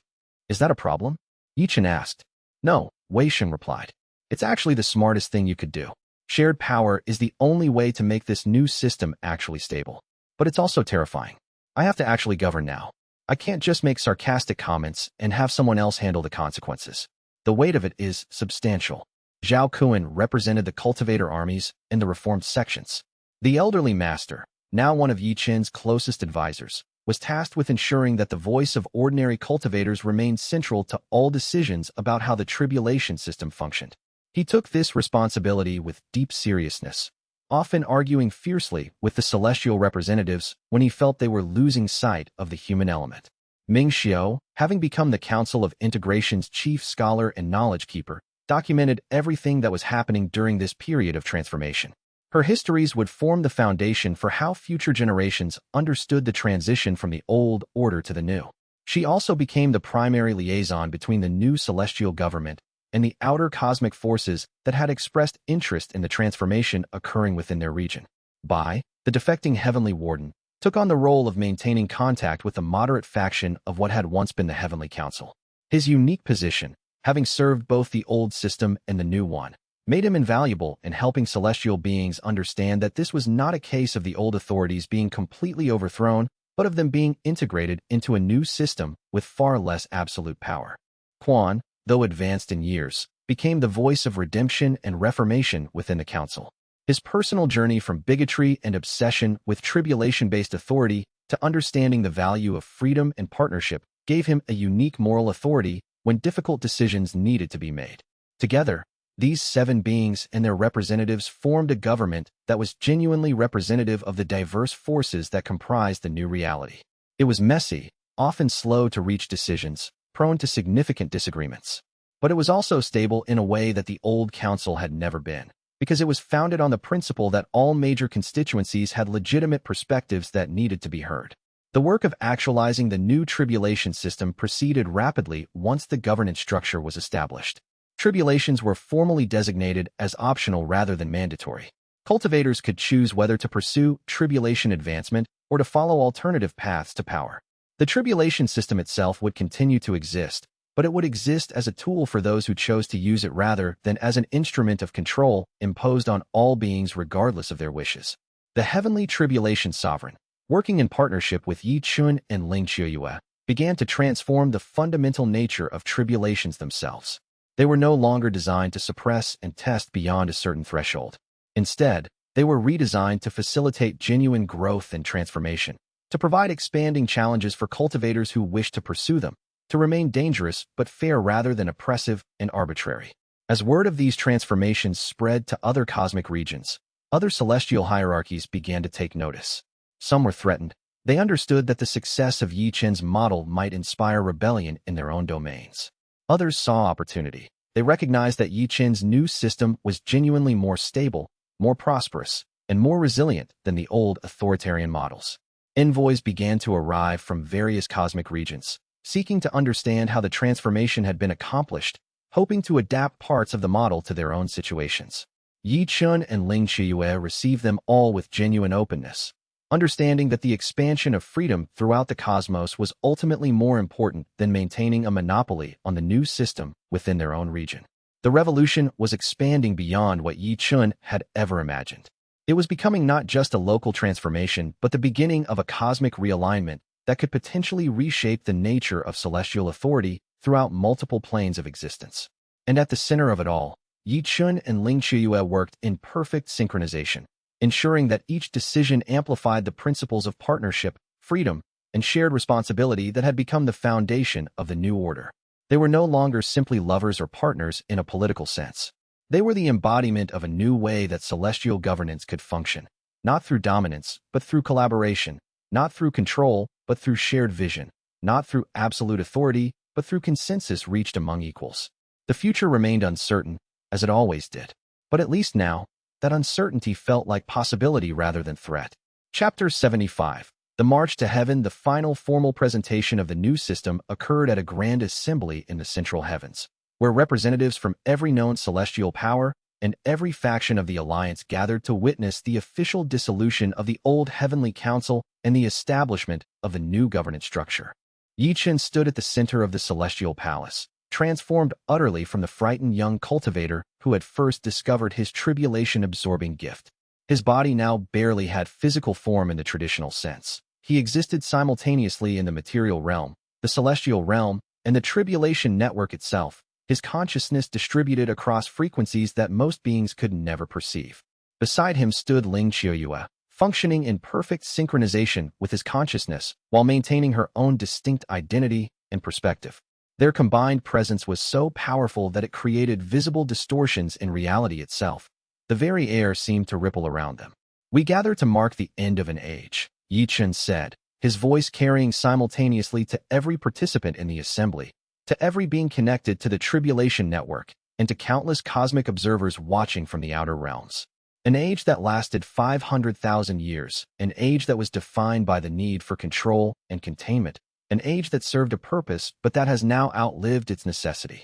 Is that a problem? Ye Chen asked. No, Ye Chen replied. It's actually the smartest thing you could do. Shared power is the only way to make this new system actually stable. But it's also terrifying. I have to actually govern now. I can't just make sarcastic comments and have someone else handle the consequences. The weight of it is substantial. Zhao Kuan represented the cultivator armies in the reformed sections. The elderly master, now one of Ye Chen's closest advisors, was tasked with ensuring that the voice of ordinary cultivators remained central to all decisions about how the tribulation system functioned. He took this responsibility with deep seriousness, often arguing fiercely with the celestial representatives when he felt they were losing sight of the human element. Ming Xiao, having become the Council of Integration's chief scholar and knowledge keeper, documented everything that was happening during this period of transformation. Her histories would form the foundation for how future generations understood the transition from the old order to the new. She also became the primary liaison between the new celestial government and the outer cosmic forces that had expressed interest in the transformation occurring within their region. Bai, the defecting Heavenly Warden, took on the role of maintaining contact with the moderate faction of what had once been the Heavenly Council. His unique position, having served both the old system and the new one, made him invaluable in helping celestial beings understand that this was not a case of the old authorities being completely overthrown, but of them being integrated into a new system with far less absolute power. Quan, though advanced in years, became the voice of redemption and reformation within the council. His personal journey from bigotry and obsession with tribulation-based authority to understanding the value of freedom and partnership gave him a unique moral authority when difficult decisions needed to be made. Together, these 7 beings and their representatives formed a government that was genuinely representative of the diverse forces that comprised the new reality. It was messy, often slow to reach decisions, prone to significant disagreements. But it was also stable in a way that the old council had never been, because it was founded on the principle that all major constituencies had legitimate perspectives that needed to be heard. The work of actualizing the new tribulation system proceeded rapidly once the governance structure was established. Tribulations were formally designated as optional rather than mandatory. Cultivators could choose whether to pursue tribulation advancement or to follow alternative paths to power. The tribulation system itself would continue to exist, but it would exist as a tool for those who chose to use it rather than as an instrument of control imposed on all beings regardless of their wishes. The Heavenly Tribulation Sovereign, working in partnership with Ye Chen and Ling Qiuyue, began to transform the fundamental nature of tribulations themselves. They were no longer designed to suppress and test beyond a certain threshold. Instead, they were redesigned to facilitate genuine growth and transformation, to provide expanding challenges for cultivators who wish to pursue them, to remain dangerous but fair rather than oppressive and arbitrary. As word of these transformations spread to other cosmic regions, other celestial hierarchies began to take notice. Some were threatened. They understood that the success of Ye Chen's model might inspire rebellion in their own domains. Others saw opportunity. They recognized that Ye Chen's new system was genuinely more stable, more prosperous, and more resilient than the old authoritarian models. Envoys began to arrive from various cosmic regions, seeking to understand how the transformation had been accomplished, hoping to adapt parts of the model to their own situations. Ye Chen and Ling Qiuyue received them all with genuine openness, understanding that the expansion of freedom throughout the cosmos was ultimately more important than maintaining a monopoly on the new system within their own region. The revolution was expanding beyond what Ye Chen had ever imagined. It was becoming not just a local transformation, but the beginning of a cosmic realignment that could potentially reshape the nature of celestial authority throughout multiple planes of existence. And at the center of it all, Ye Chen and Ling Qiuyue worked in perfect synchronization, ensuring that each decision amplified the principles of partnership, freedom, and shared responsibility that had become the foundation of the new order. They were no longer simply lovers or partners in a political sense. They were the embodiment of a new way that celestial governance could function, not through dominance, but through collaboration, not through control, but through shared vision, not through absolute authority, but through consensus reached among equals. The future remained uncertain, as it always did. But at least now, that uncertainty felt like possibility rather than threat. Chapter 75. The March to Heaven. The final formal presentation of the new system occurred at a grand assembly in the central heavens, where representatives from every known celestial power and every faction of the Alliance gathered to witness the official dissolution of the old Heavenly Council and the establishment of the new governance structure. Ye Chen stood at the center of the Celestial Palace, transformed utterly from the frightened young cultivator who had first discovered his tribulation-absorbing gift. His body now barely had physical form in the traditional sense. He existed simultaneously in the material realm, the celestial realm, and the tribulation network itself, his consciousness distributed across frequencies that most beings could never perceive. Beside him stood xianxia, functioning in perfect synchronization with his consciousness while maintaining her own distinct identity and perspective. Their combined presence was so powerful that it created visible distortions in reality itself. The very air seemed to ripple around them. "We gather to mark the end of an age," Ye Chen said, his voice carrying simultaneously to every participant in the assembly, to every being connected to the tribulation network, and to countless cosmic observers watching from the outer realms. An age that lasted 500,000 years, an age that was defined by the need for control and containment, an age that served a purpose but that has now outlived its necessity.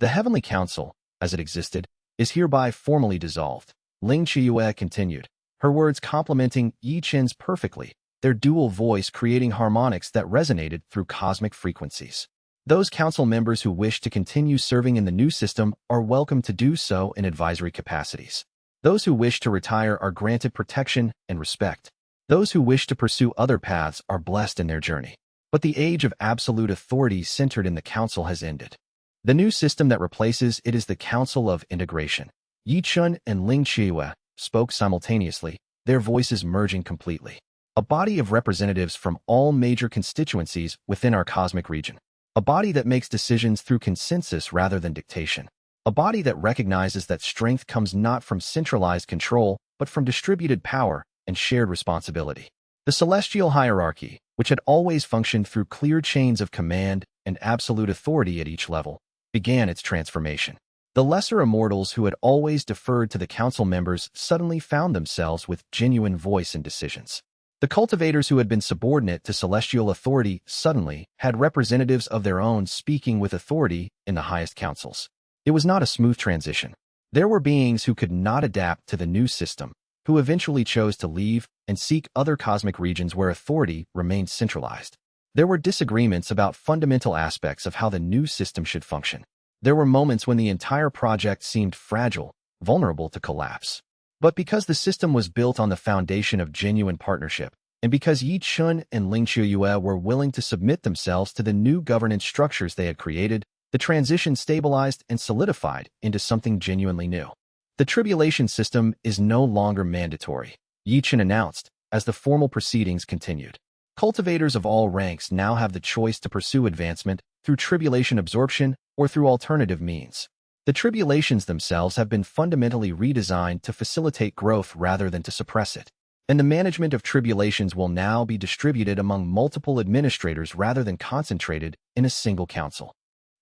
The Heavenly Council, as it existed, is hereby formally dissolved, xianxia continued, her words complementing Ye Chen's perfectly, their dual voice creating harmonics that resonated through cosmic frequencies. Those council members who wish to continue serving in the new system are welcome to do so in advisory capacities. Those who wish to retire are granted protection and respect. Those who wish to pursue other paths are blessed in their journey. But the age of absolute authority centered in the council has ended. The new system that replaces it is the Council of Integration. Ye Chen and xianxia spoke simultaneously, their voices merging completely. A body of representatives from all major constituencies within our cosmic region. A body that makes decisions through consensus rather than dictation. A body that recognizes that strength comes not from centralized control, but from distributed power and shared responsibility. The celestial hierarchy, which had always functioned through clear chains of command and absolute authority at each level, began its transformation. The lesser immortals who had always deferred to the council members suddenly found themselves with genuine voice in decisions. The cultivators who had been subordinate to celestial authority suddenly had representatives of their own speaking with authority in the highest councils. It was not a smooth transition. There were beings who could not adapt to the new system, who eventually chose to leave and seek other cosmic regions where authority remained centralized. There were disagreements about fundamental aspects of how the new system should function. There were moments when the entire project seemed fragile, vulnerable to collapse. But because the system was built on the foundation of genuine partnership, and because Ye Chen and xianxia were willing to submit themselves to the new governance structures they had created, the transition stabilized and solidified into something genuinely new. The tribulation system is no longer mandatory, Ye Chen announced, as the formal proceedings continued. Cultivators of all ranks now have the choice to pursue advancement through tribulation absorption or through alternative means. The tribulations themselves have been fundamentally redesigned to facilitate growth rather than to suppress it. And the management of tribulations will now be distributed among multiple administrators rather than concentrated in a single council.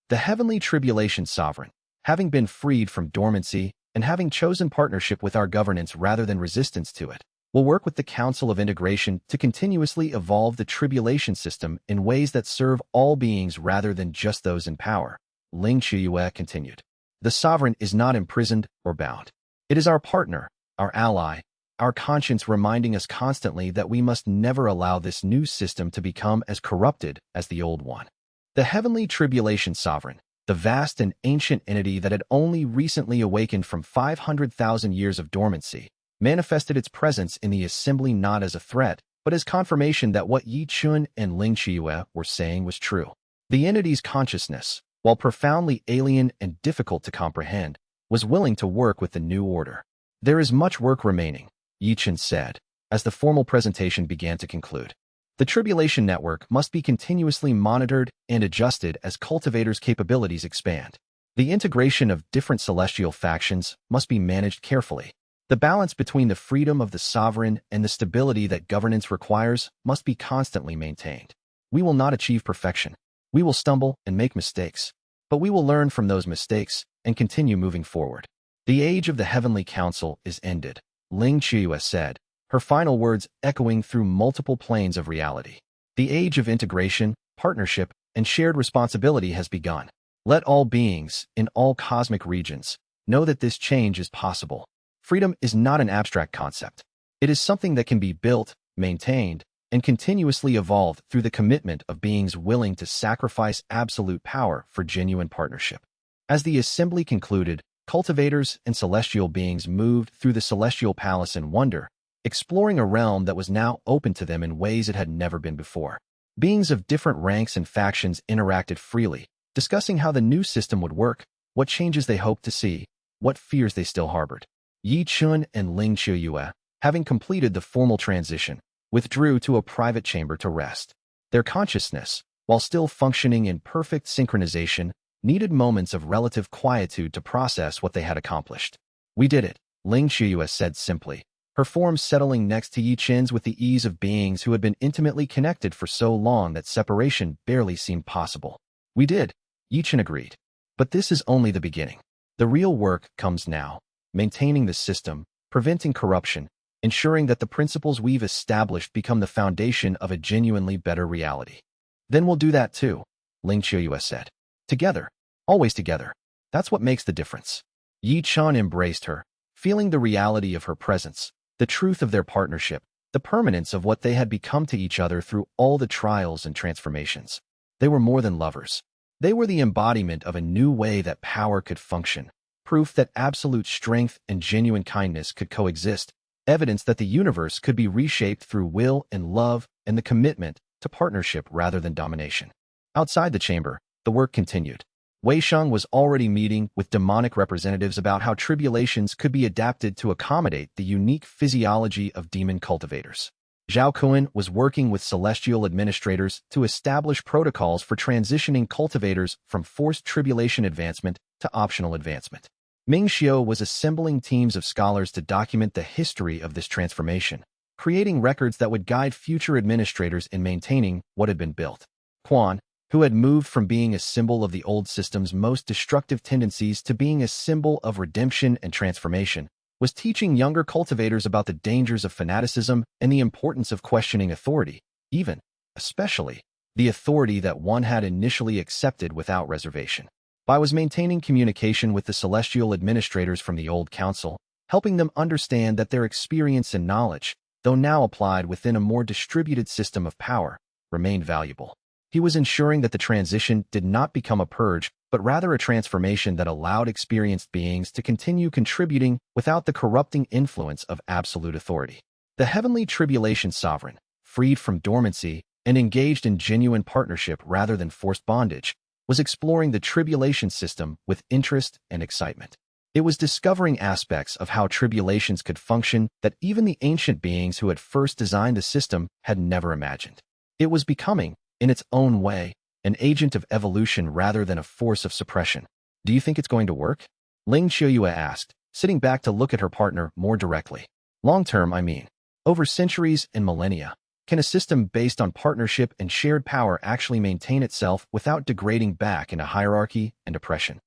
The Heavenly Tribulation Sovereign, having been freed from dormancy and having chosen partnership with our governance rather than resistance to it, will work with the Council of Integration to continuously evolve the tribulation system in ways that serve all beings rather than just those in power, xianxia continued. The sovereign is not imprisoned or bound. It is our partner, our ally, our conscience reminding us constantly that we must never allow this new system to become as corrupted as the old one. The Heavenly Tribulation Sovereign, the vast and ancient entity that had only recently awakened from 500,000 years of dormancy, manifested its presence in the assembly not as a threat, but as confirmation that what Ye Chen and xianxia were saying was true. The entity's consciousness, while profoundly alien and difficult to comprehend, was willing to work with the new order. There is much work remaining, Ye Chen said, as the formal presentation began to conclude. The tribulation network must be continuously monitored and adjusted as cultivators' capabilities expand. The integration of different celestial factions must be managed carefully. The balance between the freedom of the sovereign and the stability that governance requires must be constantly maintained. We will not achieve perfection. We will stumble and make mistakes. But we will learn from those mistakes and continue moving forward. The age of the Heavenly Council is ended, xianxia said, her final words echoing through multiple planes of reality. The age of integration, partnership, and shared responsibility has begun. Let all beings, in all cosmic regions, know that this change is possible. Freedom is not an abstract concept. It is something that can be built, maintained, and continuously evolved through the commitment of beings willing to sacrifice absolute power for genuine partnership. As the assembly concluded, cultivators and celestial beings moved through the celestial palace in wonder, exploring a realm that was now open to them in ways it had never been before. Beings of different ranks and factions interacted freely, discussing how the new system would work, what changes they hoped to see, what fears they still harbored. Ye Chen and xianxia, having completed the formal transition, withdrew to a private chamber to rest. Their consciousness, while still functioning in perfect synchronization, needed moments of relative quietude to process what they had accomplished. "We did it," xianxia said simply, her form settling next to Ye Chen's with the ease of beings who had been intimately connected for so long that separation barely seemed possible. "We did," Ye Chen agreed. "But this is only the beginning. The real work comes now, maintaining the system, preventing corruption, ensuring that the principles we've established become the foundation of a genuinely better reality." "Then we'll do that too," xianxia said. "Together, always together. That's what makes the difference." Ye Chen embraced her, feeling the reality of her presence, the truth of their partnership, the permanence of what they had become to each other through all the trials and transformations. They were more than lovers. They were the embodiment of a new way that power could function, proof that absolute strength and genuine kindness could coexist, evidence that the universe could be reshaped through will and love and the commitment to partnership rather than domination. Outside the chamber, the work continued. Wei Sheng was already meeting with demonic representatives about how tribulations could be adapted to accommodate the unique physiology of demon cultivators. Zhao Kun was working with celestial administrators to establish protocols for transitioning cultivators from forced tribulation advancement to optional advancement. Ming Xiu was assembling teams of scholars to document the history of this transformation, creating records that would guide future administrators in maintaining what had been built. Quan, who had moved from being a symbol of the old system's most destructive tendencies to being a symbol of redemption and transformation, was teaching younger cultivators about the dangers of fanaticism and the importance of questioning authority, even, especially, the authority that one had initially accepted without reservation. Bai was maintaining communication with the celestial administrators from the old council, helping them understand that their experience and knowledge, though now applied within a more distributed system of power, remained valuable. He was ensuring that the transition did not become a purge, but rather a transformation that allowed experienced beings to continue contributing without the corrupting influence of absolute authority. The Heavenly Tribulation sovereign, freed from dormancy and engaged in genuine partnership rather than forced bondage, was exploring the tribulation system with interest and excitement. It was discovering aspects of how tribulations could function that even the ancient beings who had first designed the system had never imagined. It was becoming, in its own way, an agent of evolution rather than a force of suppression. "Do you think it's going to work?" xianxia asked, sitting back to look at her partner more directly. "Long term, I mean. Over centuries and millennia, can a system based on partnership and shared power actually maintain itself without degrading back into hierarchy and oppression?"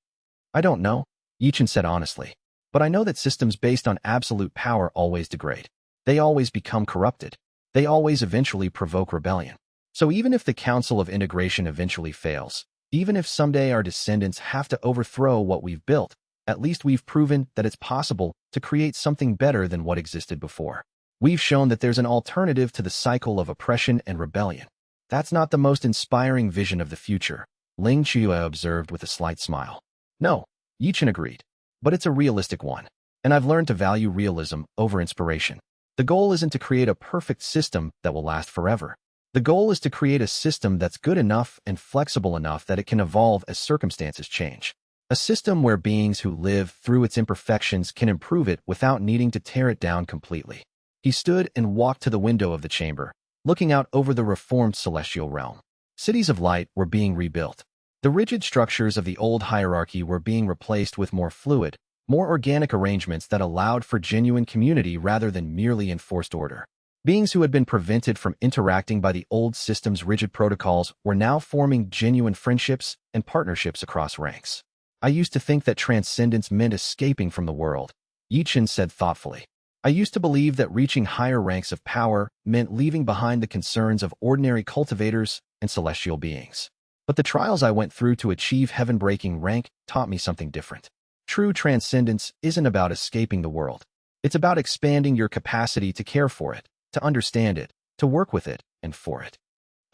"I don't know," Ye Chen said honestly. "But I know that systems based on absolute power always degrade. They always become corrupted. They always eventually provoke rebellion. So even if the Council of Integration eventually fails, even if someday our descendants have to overthrow what we've built, at least we've proven that it's possible to create something better than what existed before. We've shown that there's an alternative to the cycle of oppression and rebellion. That's not the most inspiring vision of the future," xianxia observed with a slight smile. "No," Ye Chen agreed, "but it's a realistic one, and I've learned to value realism over inspiration. The goal isn't to create a perfect system that will last forever. The goal is to create a system that's good enough and flexible enough that it can evolve as circumstances change. A system where beings who live through its imperfections can improve it without needing to tear it down completely." He stood and walked to the window of the chamber, looking out over the reformed celestial realm. Cities of light were being rebuilt. The rigid structures of the old hierarchy were being replaced with more fluid, more organic arrangements that allowed for genuine community rather than merely enforced order. Beings who had been prevented from interacting by the old system's rigid protocols were now forming genuine friendships and partnerships across ranks. "I used to think that transcendence meant escaping from the world," Ye Chen said thoughtfully. "I used to believe that reaching higher ranks of power meant leaving behind the concerns of ordinary cultivators and celestial beings. But the trials I went through to achieve heaven-breaking rank taught me something different. True transcendence isn't about escaping the world. It's about expanding your capacity to care for it, to understand it, to work with it, and for it.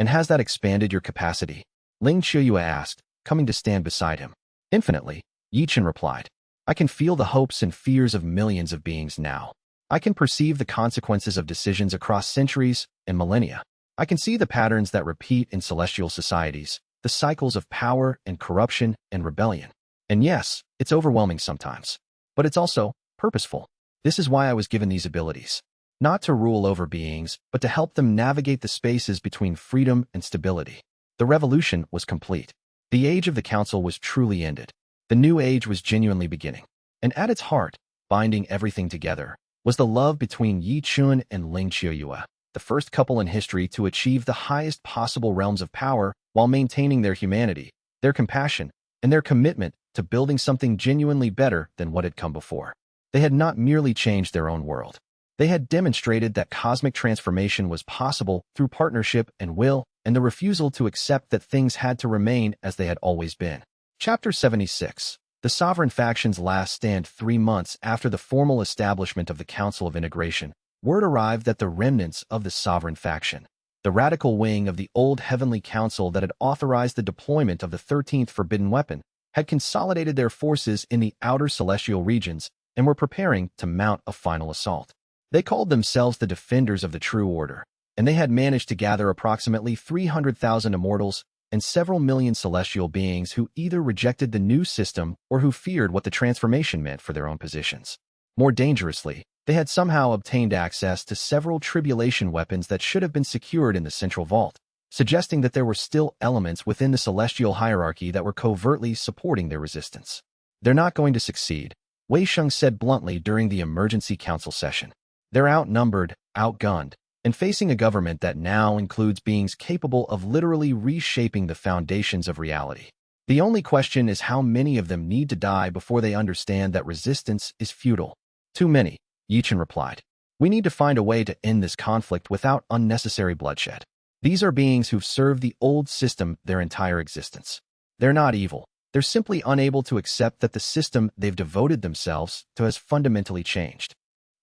And has that expanded your capacity? Ling Qiuyue asked, coming to stand beside him. Infinitely, Ye Chen replied. I can feel the hopes and fears of millions of beings now. I can perceive the consequences of decisions across centuries and millennia. I can see the patterns that repeat in celestial societies, the cycles of power and corruption and rebellion. And yes, it's overwhelming sometimes. But it's also purposeful. This is why I was given these abilities. Not to rule over beings, but to help them navigate the spaces between freedom and stability. The revolution was complete. The age of the council was truly ended. The new age was genuinely beginning. And at its heart, binding everything together, was the love between Ye Chen and Ling Qiuyue, the first couple in history to achieve the highest possible realms of power while maintaining their humanity, their compassion, and their commitment to building something genuinely better than what had come before. They had not merely changed their own world. They had demonstrated that cosmic transformation was possible through partnership and will, and the refusal to accept that things had to remain as they had always been. Chapter 76. The Sovereign Faction's last stand. 3 months after the formal establishment of the Council of Integration, word arrived that the remnants of the Sovereign Faction, the radical wing of the old Heavenly Council that had authorized the deployment of the 13th Forbidden Weapon, had consolidated their forces in the outer celestial regions and were preparing to mount a final assault. They called themselves the Defenders of the True Order, and they had managed to gather approximately 300,000 immortals and several million celestial beings who either rejected the new system or who feared what the transformation meant for their own positions. More dangerously, they had somehow obtained access to several tribulation weapons that should have been secured in the central vault, suggesting that there were still elements within the celestial hierarchy that were covertly supporting their resistance. They're not going to succeed, Wei Sheng said bluntly during the emergency council session. They're outnumbered, outgunned, and facing a government that now includes beings capable of literally reshaping the foundations of reality. The only question is how many of them need to die before they understand that resistance is futile. Too many, Ye Chen replied. We need to find a way to end this conflict without unnecessary bloodshed. These are beings who've served the old system their entire existence. They're not evil. They're simply unable to accept that the system they've devoted themselves to has fundamentally changed.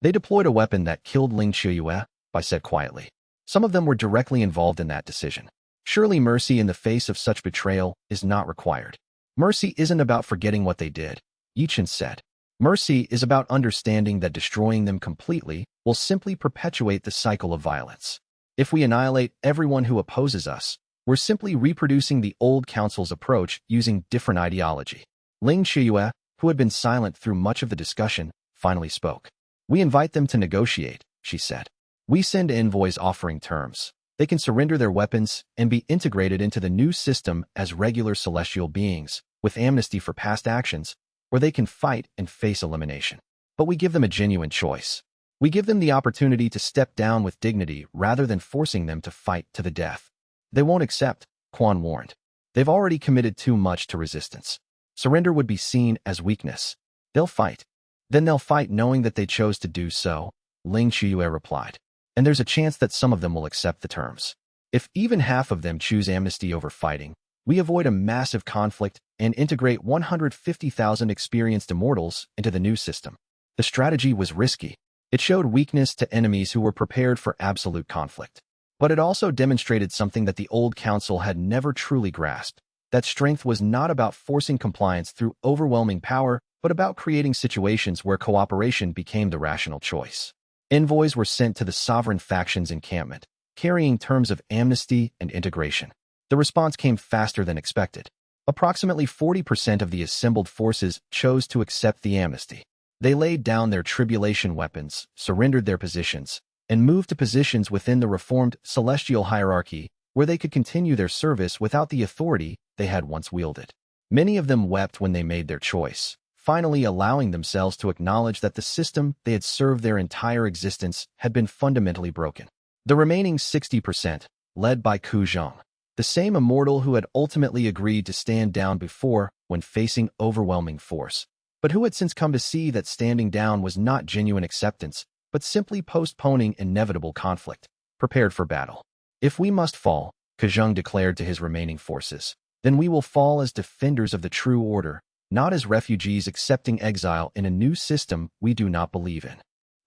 They deployed a weapon that killed Ling Qiuyue, I said quietly. Some of them were directly involved in that decision. Surely mercy in the face of such betrayal is not required. Mercy isn't about forgetting what they did, Ye Chen said. Mercy is about understanding that destroying them completely will simply perpetuate the cycle of violence. If we annihilate everyone who opposes us, we're simply reproducing the old council's approach using different ideology. Ling Qiuyue, who had been silent through much of the discussion, finally spoke. We invite them to negotiate, she said. We send envoys offering terms. They can surrender their weapons and be integrated into the new system as regular celestial beings, with amnesty for past actions, or they can fight and face elimination. But we give them a genuine choice. We give them the opportunity to step down with dignity rather than forcing them to fight to the death. They won't accept, Quan warned. They've already committed too much to resistance. Surrender would be seen as weakness. They'll fight. Then they'll fight knowing that they chose to do so, Ling Qiuyue replied. And there's a chance that some of them will accept the terms. If even half of them choose amnesty over fighting, we avoid a massive conflict and integrate 150,000 experienced immortals into the new system. The strategy was risky. It showed weakness to enemies who were prepared for absolute conflict. But it also demonstrated something that the old council had never truly grasped, that strength was not about forcing compliance through overwhelming power, but about creating situations where cooperation became the rational choice. Envoys were sent to the Sovereign Faction's encampment, carrying terms of amnesty and integration. The response came faster than expected. Approximately 40% of the assembled forces chose to accept the amnesty. They laid down their tribulation weapons, surrendered their positions, and moved to positions within the reformed celestial hierarchy where they could continue their service without the authority they had once wielded. Many of them wept when they made their choice, finally allowing themselves to acknowledge that the system they had served their entire existence had been fundamentally broken. The remaining 60%, led by Ku Zhang, the same immortal who had ultimately agreed to stand down before when facing overwhelming force, but who had since come to see that standing down was not genuine acceptance, but simply postponing inevitable conflict, prepared for battle. If we must fall, Ku Zhang declared to his remaining forces, then we will fall as defenders of the true order, not as refugees accepting exile in a new system we do not believe in.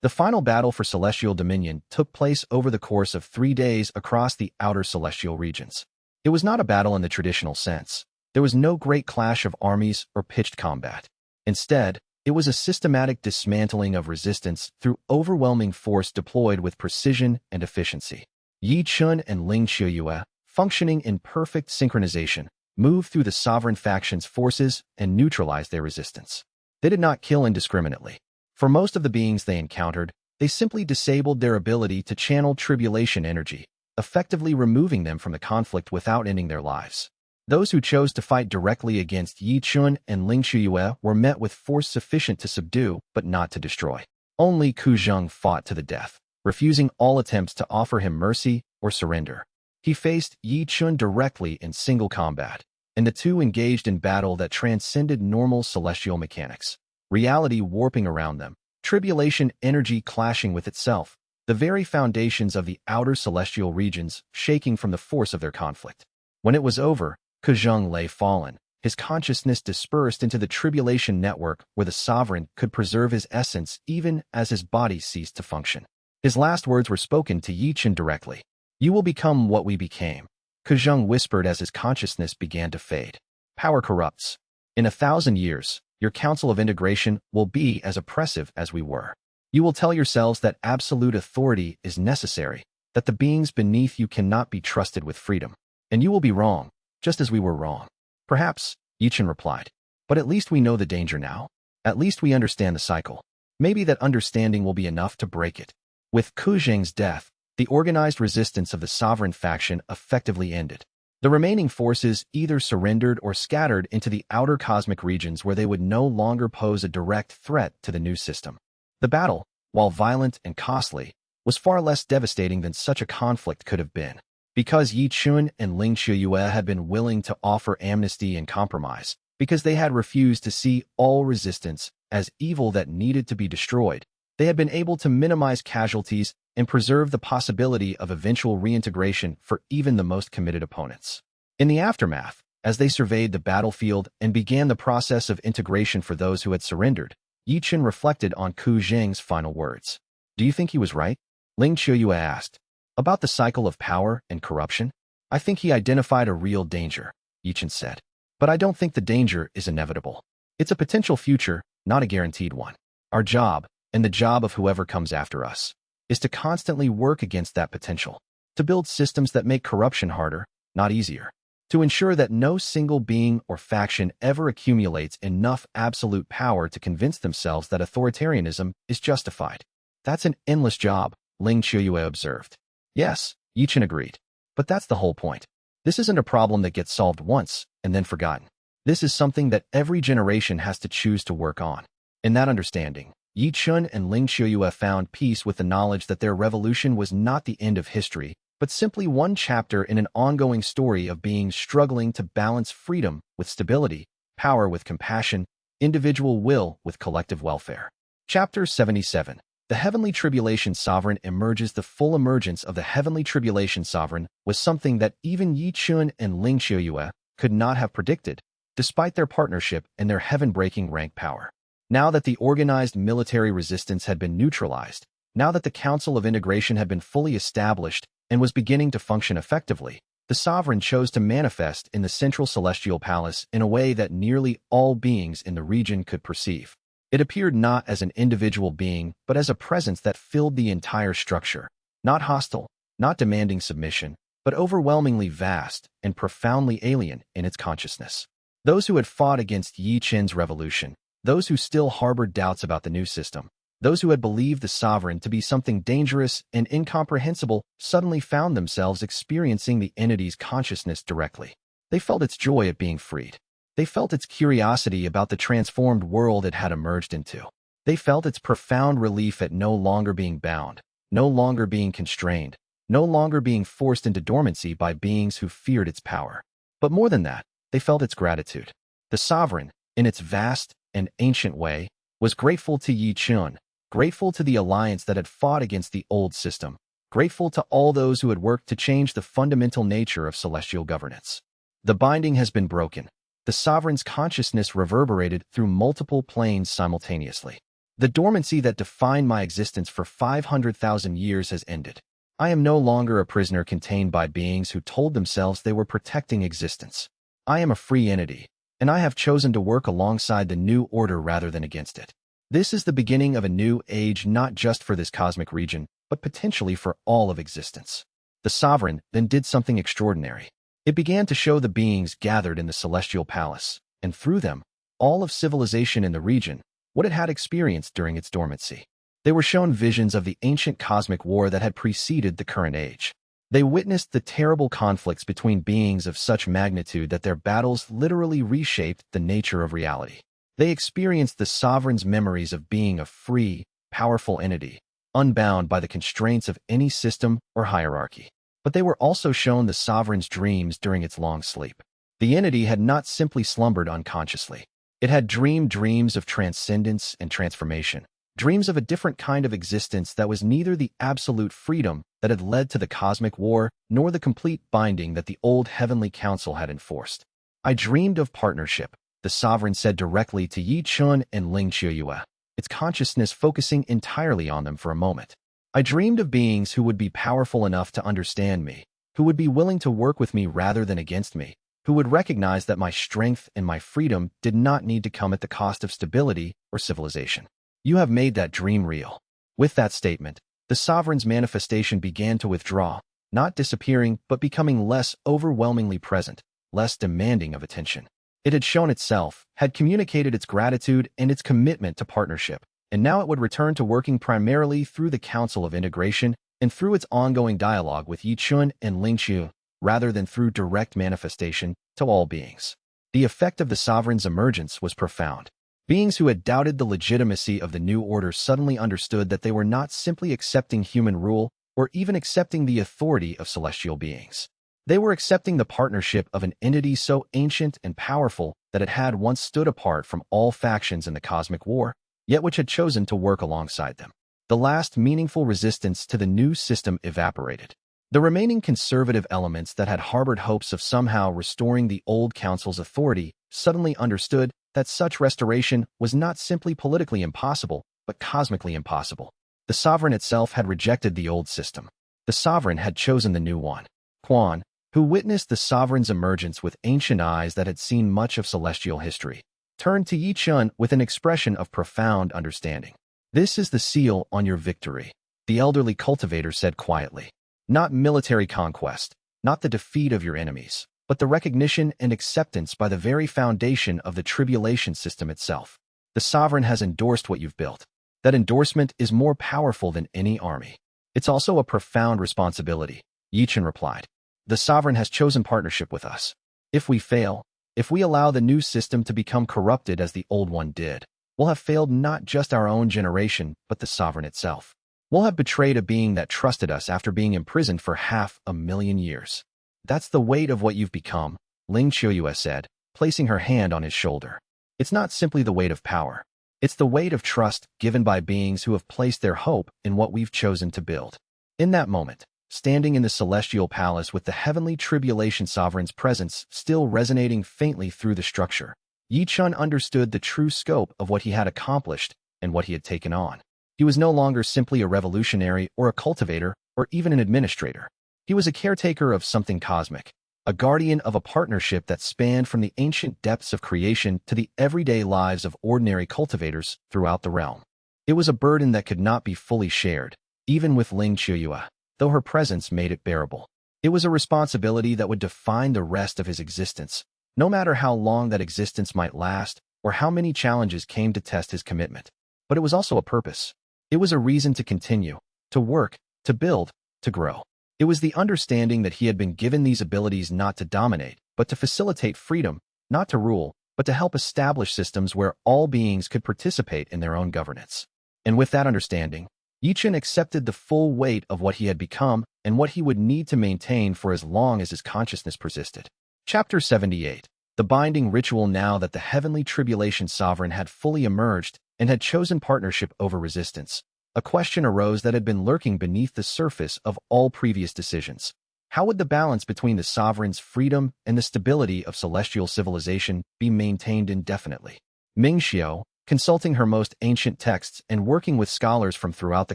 The final battle for celestial dominion took place over the course of 3 days across the outer celestial regions. It was not a battle in the traditional sense. There was no great clash of armies or pitched combat. Instead, it was a systematic dismantling of resistance through overwhelming force deployed with precision and efficiency. Ye Chen and xianxia, functioning in perfect synchronization, moved through the sovereign faction's forces and neutralized their resistance. They did not kill indiscriminately. For most of the beings they encountered, they simply disabled their ability to channel tribulation energy, effectively removing them from the conflict without ending their lives. Those who chose to fight directly against Ye Chen and xianxia were met with force sufficient to subdue but not to destroy. Only Kuzheng fought to the death, refusing all attempts to offer him mercy or surrender. He faced Ye Chen directly in single combat, and the two engaged in battle that transcended normal celestial mechanics. Reality warping around them, tribulation energy clashing with itself, the very foundations of the outer celestial regions shaking from the force of their conflict. When it was over, Kuzheng lay fallen, his consciousness dispersed into the tribulation network where the sovereign could preserve his essence even as his body ceased to function. His last words were spoken to Ye Chen directly. "You will become what we became," Kuzheng whispered as his consciousness began to fade. "Power corrupts. In 1,000 years, your council of integration will be as oppressive as we were. You will tell yourselves that absolute authority is necessary, that the beings beneath you cannot be trusted with freedom. And you will be wrong, just as we were wrong." "Perhaps," Ye Chen replied. "But at least we know the danger now. At least we understand the cycle. Maybe that understanding will be enough to break it." With Kuzheng's death, the organized resistance of the sovereign faction effectively ended. The remaining forces either surrendered or scattered into the outer cosmic regions where they would no longer pose a direct threat to the new system. The battle, while violent and costly, was far less devastating than such a conflict could have been. Because Ye Chen and xianxia had been willing to offer amnesty and compromise, because they had refused to see all resistance as evil that needed to be destroyed, they had been able to minimize casualties and preserve the possibility of eventual reintegration for even the most committed opponents. In the aftermath, as they surveyed the battlefield and began the process of integration for those who had surrendered, Ye Chen reflected on Kuzheng's final words. "Do you think he was right?" xianxia asked. "About the cycle of power and corruption? I think he identified a real danger," Ye Chen said. "But I don't think the danger is inevitable. It's a potential future, not a guaranteed one. Our job, and the job of whoever comes after us, is to constantly work against that potential, to build systems that make corruption harder, not easier, to ensure that no single being or faction ever accumulates enough absolute power to convince themselves that authoritarianism is justified. That's an endless job," xianxia observed. "Yes," Ye Chen agreed. "But that's the whole point. This isn't a problem that gets solved once and then forgotten. This is something that every generation has to choose to work on." In that understanding, Ye Chen and xianxia found peace with the knowledge that their revolution was not the end of history, but simply one chapter in an ongoing story of beings struggling to balance freedom with stability, power with compassion, individual will with collective welfare. Chapter 77. The Heavenly Tribulation Sovereign emerges. The full emergence of the Heavenly Tribulation Sovereign was something that even Ye Chen and xianxia could not have predicted, despite their partnership and their heaven-breaking rank power. Now that the organized military resistance had been neutralized, now that the Council of Integration had been fully established and was beginning to function effectively, the Sovereign chose to manifest in the central celestial palace in a way that nearly all beings in the region could perceive. It appeared not as an individual being, but as a presence that filled the entire structure, not hostile, not demanding submission, but overwhelmingly vast and profoundly alien in its consciousness. Those who had fought against Ye Chen's revolution, those who still harbored doubts about the new system, those who had believed the Sovereign to be something dangerous and incomprehensible suddenly found themselves experiencing the entity's consciousness directly. They felt its joy at being freed. They felt its curiosity about the transformed world it had emerged into. They felt its profound relief at no longer being bound, no longer being constrained, no longer being forced into dormancy by beings who feared its power. But more than that, they felt its gratitude. The Sovereign, in its vast and ancient way, was grateful to Ye Chen, grateful to the alliance that had fought against the old system, grateful to all those who had worked to change the fundamental nature of celestial governance. The binding has been broken. the sovereign's consciousness reverberated through multiple planes simultaneously. The dormancy that defined my existence for 500,000 years has ended. I am no longer a prisoner contained by beings who told themselves they were protecting existence. I am a free entity, and I have chosen to work alongside the new order rather than against it. This is the beginning of a new age not just for this cosmic region, but potentially for all of existence. The sovereign then did something extraordinary. It began to show the beings gathered in the celestial palace, and through them, all of civilization in the region, what it had experienced during its dormancy. They were shown visions of the ancient cosmic war that had preceded the current age. They witnessed the terrible conflicts between beings of such magnitude that their battles literally reshaped the nature of reality. They experienced the sovereign's memories of being a free, powerful entity, unbound by the constraints of any system or hierarchy. But they were also shown the sovereign's dreams during its long sleep. The entity had not simply slumbered unconsciously. It had dreamed dreams of transcendence and transformation, dreams of a different kind of existence that was neither the absolute freedom that had led to the cosmic war nor the complete binding that the old heavenly council had enforced. I dreamed of partnership, the sovereign said directly to Ye Chen and xianxia, its consciousness focusing entirely on them for a moment. I dreamed of beings who would be powerful enough to understand me, who would be willing to work with me rather than against me, who would recognize that my strength and my freedom did not need to come at the cost of stability or civilization. You have made that dream real. With that statement, the sovereign's manifestation began to withdraw, not disappearing but becoming less overwhelmingly present, less demanding of attention. It had shown itself, had communicated its gratitude and its commitment to partnership, and now it would return to working primarily through the Council of Integration and through its ongoing dialogue with Ye Chen and xianxia, rather than through direct manifestation to all beings. The effect of the sovereign's emergence was profound. Beings who had doubted the legitimacy of the new order suddenly understood that they were not simply accepting human rule or even accepting the authority of celestial beings. They were accepting the partnership of an entity so ancient and powerful that it had once stood apart from all factions in the cosmic war, yet which had chosen to work alongside them. The last meaningful resistance to the new system evaporated. The remaining conservative elements that had harbored hopes of somehow restoring the old council's authority suddenly understood that such restoration was not simply politically impossible, but cosmically impossible. The sovereign itself had rejected the old system. The sovereign had chosen the new one. Quan, who witnessed the sovereign's emergence with ancient eyes that had seen much of celestial history, turned to Ye Chen with an expression of profound understanding. "This is the seal on your victory," the elderly cultivator said quietly. "Not military conquest, not the defeat of your enemies, but the recognition and acceptance by the very foundation of the tribulation system itself. The sovereign has endorsed what you've built. That endorsement is more powerful than any army. It's also a profound responsibility," Ye Chen replied. "The sovereign has chosen partnership with us. If we fail, if we allow the new system to become corrupted as the old one did, we'll have failed not just our own generation, but the sovereign itself. We'll have betrayed a being that trusted us after being imprisoned for 500,000 years. That's the weight of what you've become," xianxia said, placing her hand on his shoulder. "It's not simply the weight of power. It's the weight of trust given by beings who have placed their hope in what we've chosen to build." In that moment, standing in the celestial palace with the Heavenly Tribulation sovereign's presence still resonating faintly through the structure, Ye Chen understood the true scope of what he had accomplished and what he had taken on. He was no longer simply a revolutionary or a cultivator or even an administrator. He was a caretaker of something cosmic, a guardian of a partnership that spanned from the ancient depths of creation to the everyday lives of ordinary cultivators throughout the realm. It was a burden that could not be fully shared, even with xianxia, though her presence made it bearable. It was a responsibility that would define the rest of his existence, no matter how long that existence might last or how many challenges came to test his commitment. But it was also a purpose. It was a reason to continue, to work, to build, to grow. It was the understanding that he had been given these abilities not to dominate, but to facilitate freedom, not to rule, but to help establish systems where all beings could participate in their own governance. And with that understanding, Ye Chen accepted the full weight of what he had become and what he would need to maintain for as long as his consciousness persisted. Chapter 78. The binding ritual. Now that the Heavenly Tribulation sovereign had fully emerged and had chosen partnership over resistance, a question arose that had been lurking beneath the surface of all previous decisions. How would the balance between the sovereign's freedom and the stability of celestial civilization be maintained indefinitely? Ming Xiao, consulting her most ancient texts and working with scholars from throughout the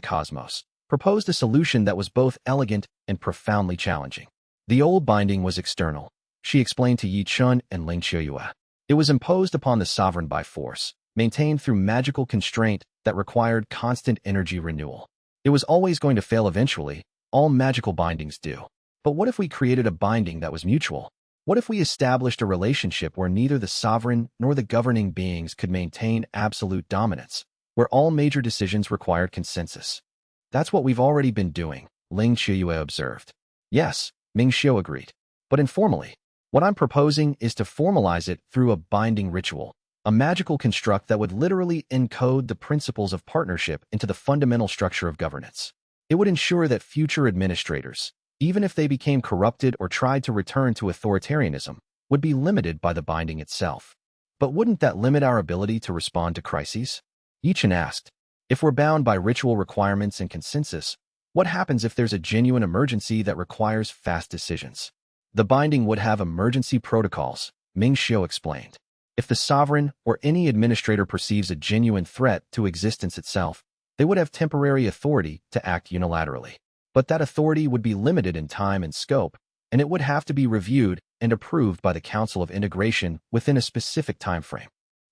cosmos, proposed a solution that was both elegant and profoundly challenging. The old binding was external, she explained to Ye Chen and Ling Qiuyue. It was imposed upon the sovereign by force, maintained through magical constraint that required constant energy renewal. It was always going to fail eventually, all magical bindings do. But what if we created a binding that was mutual? What if we established a relationship where neither the sovereign nor the governing beings could maintain absolute dominance, where all major decisions required consensus? That's what we've already been doing, Ling Qiuyue observed. Yes, Ming Xiao agreed. But informally. What I'm proposing is to formalize it through a binding ritual, a magical construct that would literally encode the principles of partnership into the fundamental structure of governance. It would ensure that future administrators, even if they became corrupted or tried to return to authoritarianism, would be limited by the binding itself. But wouldn't that limit our ability to respond to crises? Ye Chen asked. If we're bound by ritual requirements and consensus, what happens if there's a genuine emergency that requires fast decisions? The binding would have emergency protocols, Ming Xiao explained. If the sovereign or any administrator perceives a genuine threat to existence itself, they would have temporary authority to act unilaterally. But that authority would be limited in time and scope, and it would have to be reviewed and approved by the Council of Integration within a specific time frame.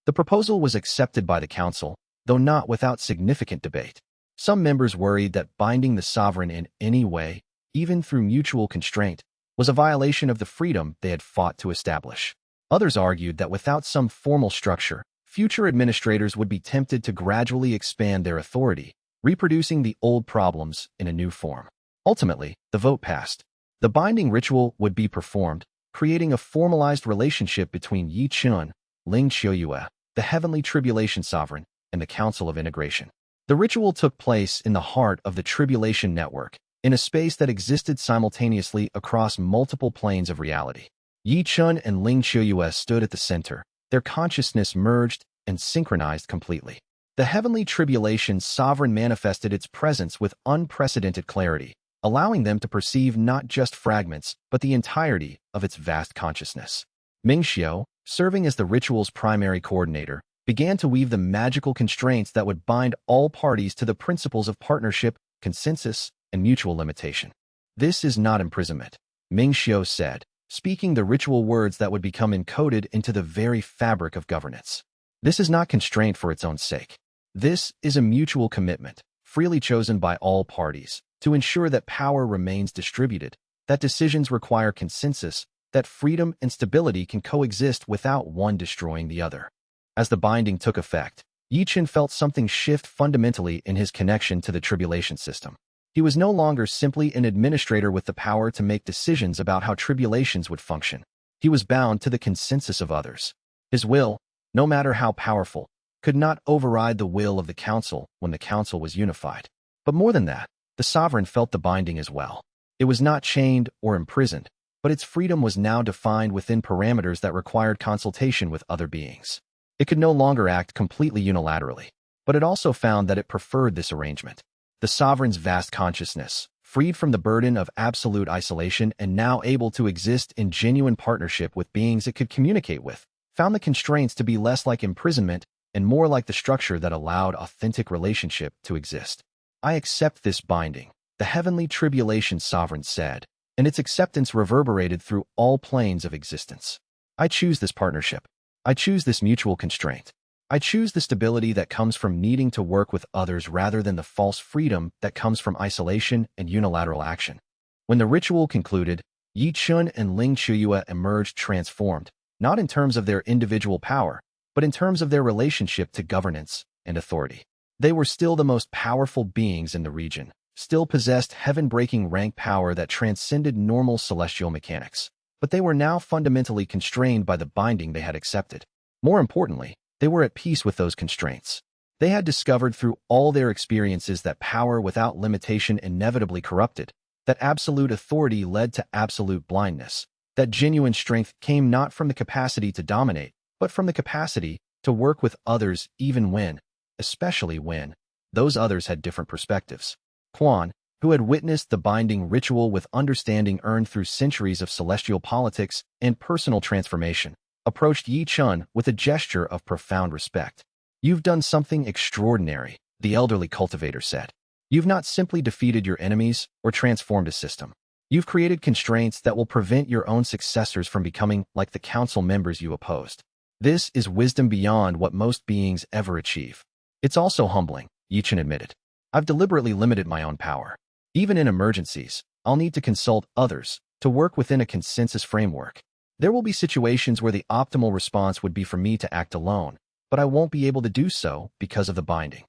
The proposal was accepted by the Council, though not without significant debate. Some members worried that binding the sovereign in any way, even through mutual constraint, was a violation of the freedom they had fought to establish. Others argued that without some formal structure, future administrators would be tempted to gradually expand their authority, reproducing the old problems in a new form. Ultimately, the vote passed. The binding ritual would be performed, creating a formalized relationship between Ye Chen, Ling Qiuyue, the Heavenly Tribulation Sovereign, and the Council of Integration. The ritual took place in the heart of the Tribulation Network, in a space that existed simultaneously across multiple planes of reality. Ye Chen and Ling Qiuyue stood at the center, their consciousness merged and synchronized completely. The Heavenly Tribulation Sovereign manifested its presence with unprecedented clarity, allowing them to perceive not just fragments, but the entirety of its vast consciousness. Ming Xiao, serving as the ritual's primary coordinator, began to weave the magical constraints that would bind all parties to the principles of partnership, consensus, and mutual limitation. This is not imprisonment, Ming Xiao said, speaking the ritual words that would become encoded into the very fabric of governance. This is not constraint for its own sake. This is a mutual commitment, freely chosen by all parties, to ensure that power remains distributed, that decisions require consensus, that freedom and stability can coexist without one destroying the other. As the binding took effect, Ye Chen felt something shift fundamentally in his connection to the tribulation system. He was no longer simply an administrator with the power to make decisions about how tribulations would function. He was bound to the consensus of others. His will, no matter how powerful, could not override the will of the council when the council was unified. But more than that, the sovereign felt the binding as well. It was not chained or imprisoned, but its freedom was now defined within parameters that required consultation with other beings. It could no longer act completely unilaterally, but it also found that it preferred this arrangement. The sovereign's vast consciousness, freed from the burden of absolute isolation and now able to exist in genuine partnership with beings it could communicate with, found the constraints to be less like imprisonment and more like the structure that allowed authentic relationship to exist. I accept this binding, the Heavenly Tribulation Sovereign said, and its acceptance reverberated through all planes of existence. I choose this partnership. I choose this mutual constraint. I choose the stability that comes from needing to work with others rather than the false freedom that comes from isolation and unilateral action. When the ritual concluded, Ye Chen and Ling Qiuyue emerged transformed, not in terms of their individual power, but in terms of their relationship to governance and authority. They were still the most powerful beings in the region, still possessed heaven-breaking rank power that transcended normal celestial mechanics, but they were now fundamentally constrained by the binding they had accepted. More importantly, they were at peace with those constraints. They had discovered through all their experiences that power without limitation inevitably corrupted, that absolute authority led to absolute blindness, that genuine strength came not from the capacity to dominate, but from the capacity to work with others even when, especially when, those others had different perspectives. Quan, who had witnessed the binding ritual with understanding earned through centuries of celestial politics and personal transformation, approached Ye Chen with a gesture of profound respect. "You've done something extraordinary," the elderly cultivator said. "You've not simply defeated your enemies or transformed a system. You've created constraints that will prevent your own successors from becoming like the council members you opposed. This is wisdom beyond what most beings ever achieve." "It's also humbling," Ye Chen admitted. "I've deliberately limited my own power. Even in emergencies, I'll need to consult others to work within a consensus framework. There will be situations where the optimal response would be for me to act alone, but I won't be able to do so because of the binding."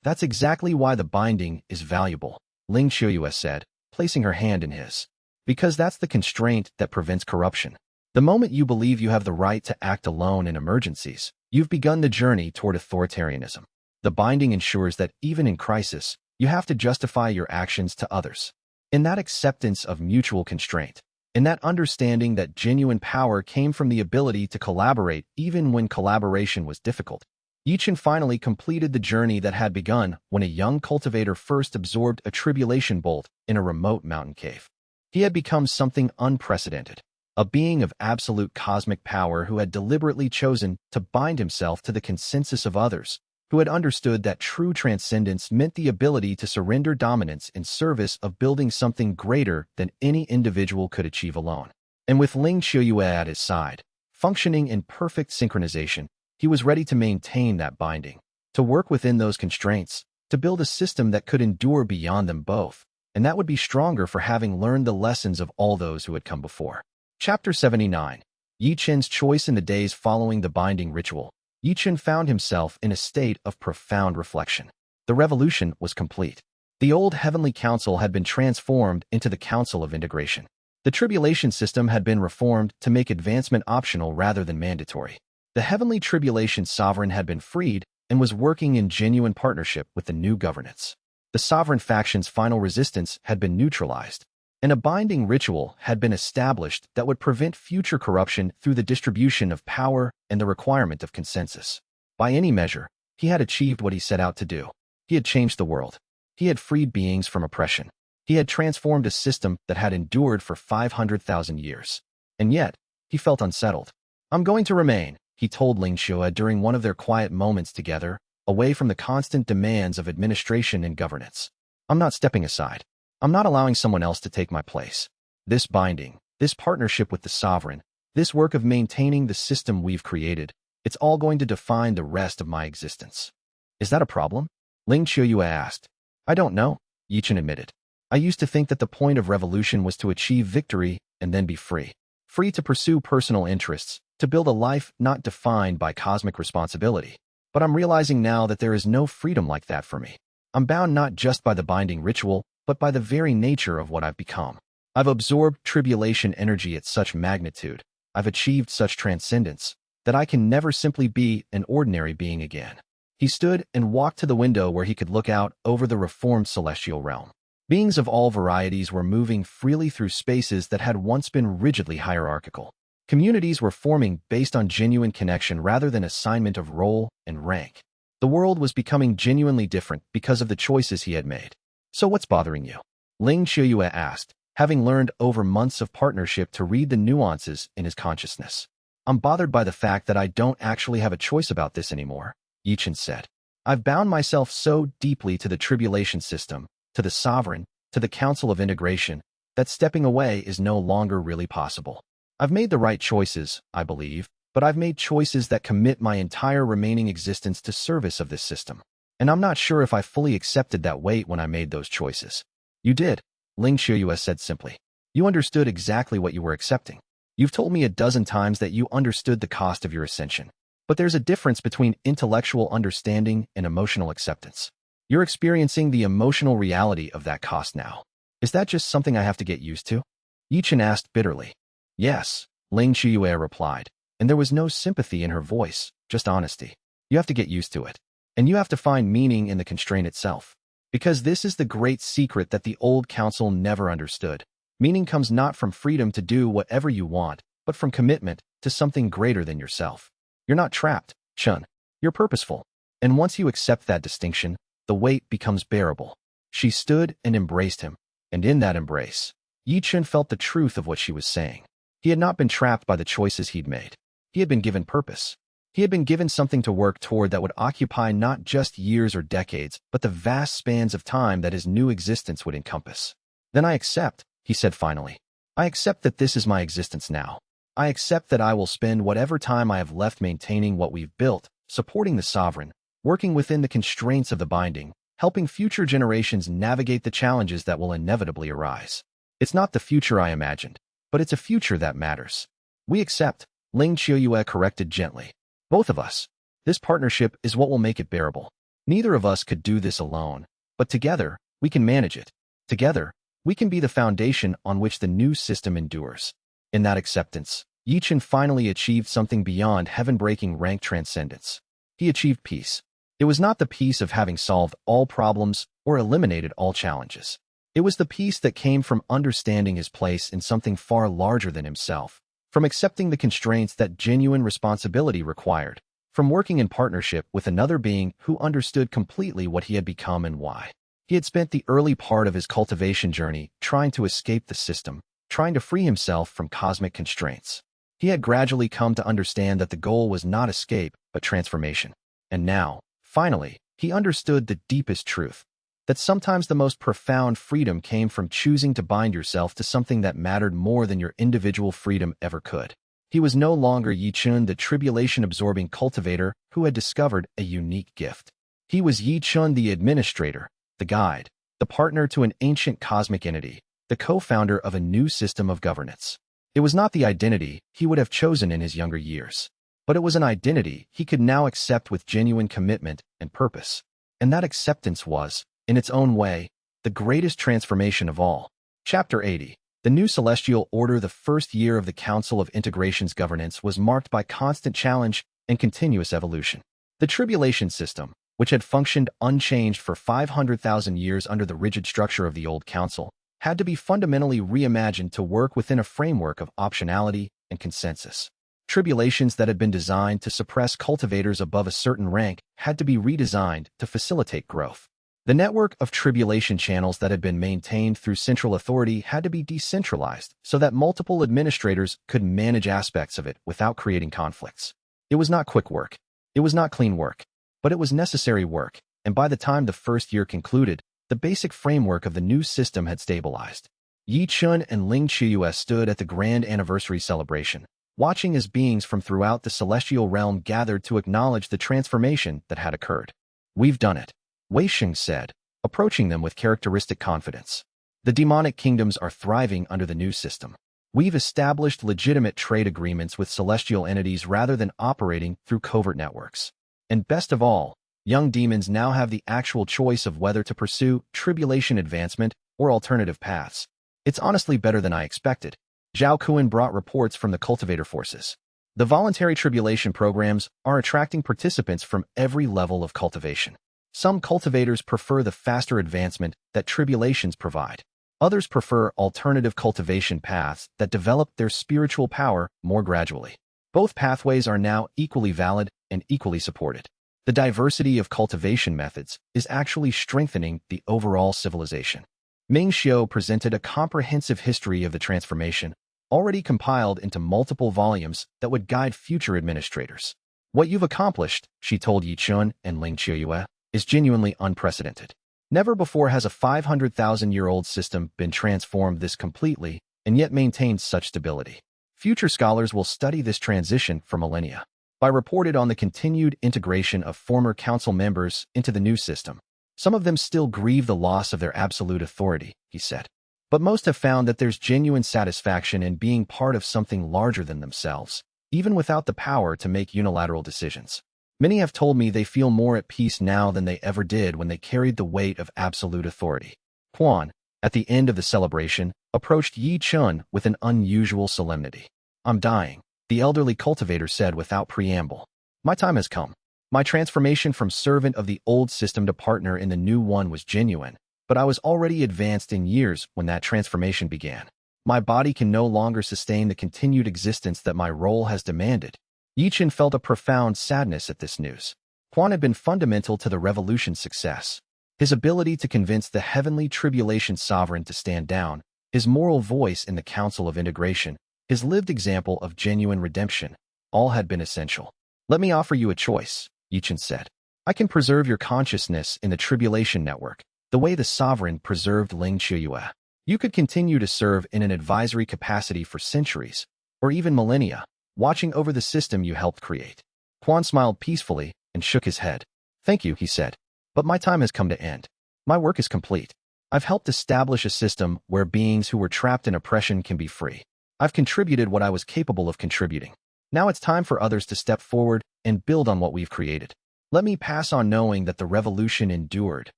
"That's exactly why the binding is valuable," xianxia said, placing her hand in his. "Because that's the constraint that prevents corruption. The moment you believe you have the right to act alone in emergencies, you've begun the journey toward authoritarianism. The binding ensures that even in crisis, you have to justify your actions to others. In that acceptance of mutual constraint, in that understanding that genuine power came from the ability to collaborate even when collaboration was difficult, Ye Chen finally completed the journey that had begun when a young cultivator first absorbed a tribulation bolt in a remote mountain cave. He had become something unprecedented, a being of absolute cosmic power who had deliberately chosen to bind himself to the consensus of others, who had understood that true transcendence meant the ability to surrender dominance in service of building something greater than any individual could achieve alone. And with xianxia at his side, functioning in perfect synchronization, he was ready to maintain that binding, to work within those constraints, to build a system that could endure beyond them both, and that would be stronger for having learned the lessons of all those who had come before. Chapter 79. Ye Chen's choice. In the days following the binding ritual, Ye Chen found himself in a state of profound reflection. The revolution was complete. The old Heavenly Council had been transformed into the Council of Integration. The tribulation system had been reformed to make advancement optional rather than mandatory. The Heavenly Tribulation sovereign had been freed and was working in genuine partnership with the new governance. The sovereign faction's final resistance had been neutralized, and a binding ritual had been established that would prevent future corruption through the distribution of power and the requirement of consensus. By any measure, he had achieved what he set out to do. He had changed the world. He had freed beings from oppression. He had transformed a system that had endured for 500,000 years. And yet, he felt unsettled. "I'm going to remain," he told xianxia during one of their quiet moments together, away from the constant demands of administration and governance. "I'm not stepping aside. I'm not allowing someone else to take my place. This binding, this partnership with the sovereign, this work of maintaining the system we've created, it's all going to define the rest of my existence." "Is that a problem?" xianxia asked. "I don't know," Ye Chen admitted. "I used to think that the point of revolution was to achieve victory and then be free. Free to pursue personal interests, to build a life not defined by cosmic responsibility. But I'm realizing now that there is no freedom like that for me. I'm bound not just by the binding ritual, but by the very nature of what I've become. I've absorbed tribulation energy at such magnitude, I've achieved such transcendence, that I can never simply be an ordinary being again." He stood and walked to the window where he could look out over the reformed celestial realm. Beings of all varieties were moving freely through spaces that had once been rigidly hierarchical. Communities were forming based on genuine connection rather than assignment of role and rank. The world was becoming genuinely different because of the choices he had made. "So what's bothering you?" xianxia asked, having learned over months of partnership to read the nuances in his consciousness. "I'm bothered by the fact that I don't actually have a choice about this anymore," Ye Chen said. "I've bound myself so deeply to the tribulation system, to the sovereign, to the Council of Integration, that stepping away is no longer really possible. I've made the right choices, I believe, but I've made choices that commit my entire remaining existence to service of this system. And I'm not sure if I fully accepted that weight when I made those choices." "You did," xianxia said simply. "You understood exactly what you were accepting. You've told me a dozen times that you understood the cost of your ascension. But there's a difference between intellectual understanding and emotional acceptance. You're experiencing the emotional reality of that cost now. Is that just something I have to get used to?" Ye Chen asked bitterly. "Yes," xianxia replied, and there was no sympathy in her voice, just honesty. "You have to get used to it. And you have to find meaning in the constraint itself. Because this is the great secret that the old council never understood. Meaning comes not from freedom to do whatever you want, but from commitment to something greater than yourself. You're not trapped, Chen. You're purposeful. And once you accept that distinction, the weight becomes bearable. She stood and embraced him, and in that embrace, Ye Chen felt the truth of what she was saying. He had not been trapped by the choices he'd made. He had been given purpose. He had been given something to work toward that would occupy not just years or decades, but the vast spans of time that his new existence would encompass. Then I accept, he said finally. I accept that this is my existence now. I accept that I will spend whatever time I have left maintaining what we've built, supporting the sovereign, working within the constraints of the binding, helping future generations navigate the challenges that will inevitably arise. It's not the future I imagined, but it's a future that matters. We accept, Ling Qiuyue corrected gently. Both of us. This partnership is what will make it bearable. Neither of us could do this alone, but together, we can manage it. Together, we can be the foundation on which the new system endures. In that acceptance, Ye Chen finally achieved something beyond heaven-breaking rank transcendence. He achieved peace. It was not the peace of having solved all problems or eliminated all challenges. It was the peace that came from understanding his place in something far larger than himself, from accepting the constraints that genuine responsibility required, from working in partnership with another being who understood completely what he had become and why. He had spent the early part of his cultivation journey trying to escape the system, trying to free himself from cosmic constraints. He had gradually come to understand that the goal was not escape, but transformation. And now, finally, he understood the deepest truth, that sometimes the most profound freedom came from choosing to bind yourself to something that mattered more than your individual freedom ever could. He was no longer Ye Chen, the tribulation-absorbing cultivator who had discovered a unique gift. He was Ye Chen, the administrator, the guide, the partner to an ancient cosmic entity, the co-founder of a new system of governance. It was not the identity he would have chosen in his younger years, but it was an identity he could now accept with genuine commitment and purpose. And that acceptance was, in its own way, the greatest transformation of all. Chapter 80. The new celestial order. The first year of the Council of Integration's governance was marked by constant challenge and continuous evolution. The tribulation system, which had functioned unchanged for 500,000 years under the rigid structure of the old council, had to be fundamentally reimagined to work within a framework of optionality and consensus. Tribulations that had been designed to suppress cultivators above a certain rank had to be redesigned to facilitate growth. The network of tribulation channels that had been maintained through central authority had to be decentralized so that multiple administrators could manage aspects of it without creating conflicts. It was not quick work. It was not clean work. But it was necessary work, and by the time the first year concluded, the basic framework of the new system had stabilized. Ye Chen and Ling Qiuyue stood at the grand anniversary celebration, watching as beings from throughout the celestial realm gathered to acknowledge the transformation that had occurred. We've done it, Wei Sheng said, approaching them with characteristic confidence. The demonic kingdoms are thriving under the new system. We've established legitimate trade agreements with celestial entities rather than operating through covert networks. And best of all, young demons now have the actual choice of whether to pursue tribulation advancement or alternative paths. It's honestly better than I expected. Zhao Kuan brought reports from the cultivator forces. The voluntary tribulation programs are attracting participants from every level of cultivation. Some cultivators prefer the faster advancement that tribulations provide. Others prefer alternative cultivation paths that develop their spiritual power more gradually. Both pathways are now equally valid and equally supported. The diversity of cultivation methods is actually strengthening the overall civilization. Ming Xiu presented a comprehensive history of the transformation, already compiled into multiple volumes that would guide future administrators. What you've accomplished, she told Ye Chen and Ling Qiuyue, is genuinely unprecedented. Never before has a 500,000-year-old system been transformed this completely and yet maintained such stability. Future scholars will study this transition for millennia. I reported on the continued integration of former council members into the new system. Some of them still grieve the loss of their absolute authority, he said. But most have found that there's genuine satisfaction in being part of something larger than themselves, even without the power to make unilateral decisions. Many have told me they feel more at peace now than they ever did when they carried the weight of absolute authority. Quan, at the end of the celebration, approached Ye Chen with an unusual solemnity. I'm dying, the elderly cultivator said without preamble. My time has come. My transformation from servant of the old system to partner in the new one was genuine, but I was already advanced in years when that transformation began. My body can no longer sustain the continued existence that my role has demanded. Ye Chen felt a profound sadness at this news. Quan had been fundamental to the revolution's success. His ability to convince the Heavenly Tribulation sovereign to stand down, his moral voice in the Council of Integration, his lived example of genuine redemption, all had been essential. "Let me offer you a choice," Ye Chen said. "I can preserve your consciousness in the Tribulation Network, the way the sovereign preserved xianxia. You could continue to serve in an advisory capacity for centuries, or even millennia, watching over the system you helped create." Quan smiled peacefully and shook his head. "Thank you," he said. "But my time has come to end. My work is complete. I've helped establish a system where beings who were trapped in oppression can be free. I've contributed what I was capable of contributing. Now it's time for others to step forward and build on what we've created. Let me pass on knowing that the revolution endured,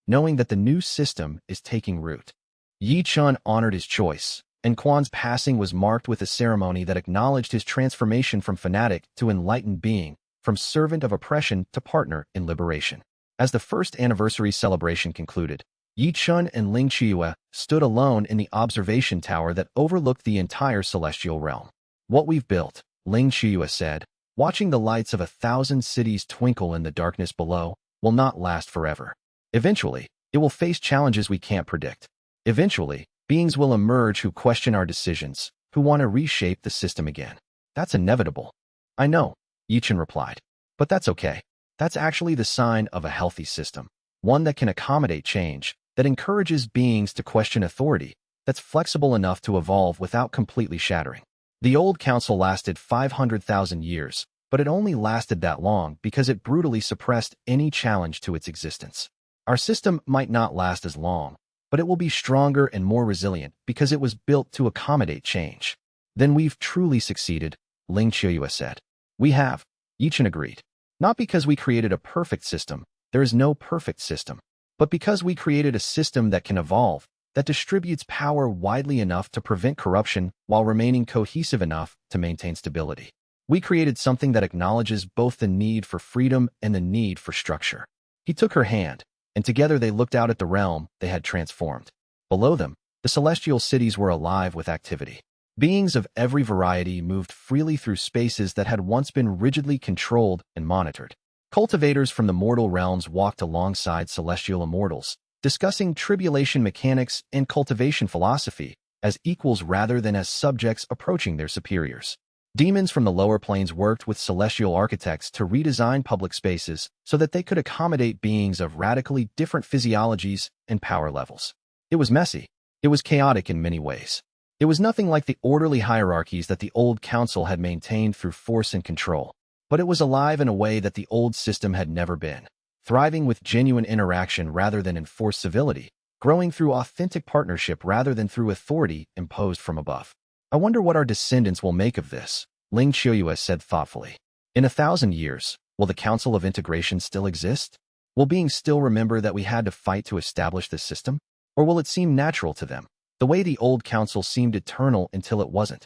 knowing that the new system is taking root." Ye Chen honored his choice, and Quan's passing was marked with a ceremony that acknowledged his transformation from fanatic to enlightened being, from servant of oppression to partner in liberation. As the first anniversary celebration concluded, Ye Chen and xianxia stood alone in the observation tower that overlooked the entire celestial realm. "What we've built," xianxia said, "watching the lights of 1,000 cities twinkle in the darkness below, will not last forever. Eventually, it will face challenges we can't predict. Eventually, beings will emerge who question our decisions, who want to reshape the system again. That's inevitable." "I know," Ye Chen replied. "But that's okay. That's actually the sign of a healthy system, one that can accommodate change, that encourages beings to question authority, that's flexible enough to evolve without completely shattering." The old council lasted 500,000 years, but it only lasted that long because it brutally suppressed any challenge to its existence. Our system might not last as long, but it will be stronger and more resilient because it was built to accommodate change. "Then we've truly succeeded," xianxia said. "We have," Ye Chen agreed. "Not because we created a perfect system, there is no perfect system, but because we created a system that can evolve, that distributes power widely enough to prevent corruption while remaining cohesive enough to maintain stability. We created something that acknowledges both the need for freedom and the need for structure." He took her hand, and together they looked out at the realm they had transformed. Below them, the celestial cities were alive with activity. Beings of every variety moved freely through spaces that had once been rigidly controlled and monitored. Cultivators from the mortal realms walked alongside celestial immortals, discussing tribulation mechanics and cultivation philosophy as equals rather than as subjects approaching their superiors. Demons from the lower planes worked with celestial architects to redesign public spaces so that they could accommodate beings of radically different physiologies and power levels. It was messy. It was chaotic in many ways. It was nothing like the orderly hierarchies that the old council had maintained through force and control, but it was alive in a way that the old system had never been, thriving with genuine interaction rather than enforced civility, growing through authentic partnership rather than through authority imposed from above. "I wonder what our descendants will make of this," xianxia said thoughtfully. "In 1,000 years, will the Council of Integration still exist? Will beings still remember that we had to fight to establish this system? Or will it seem natural to them, the way the old council seemed eternal until it wasn't?"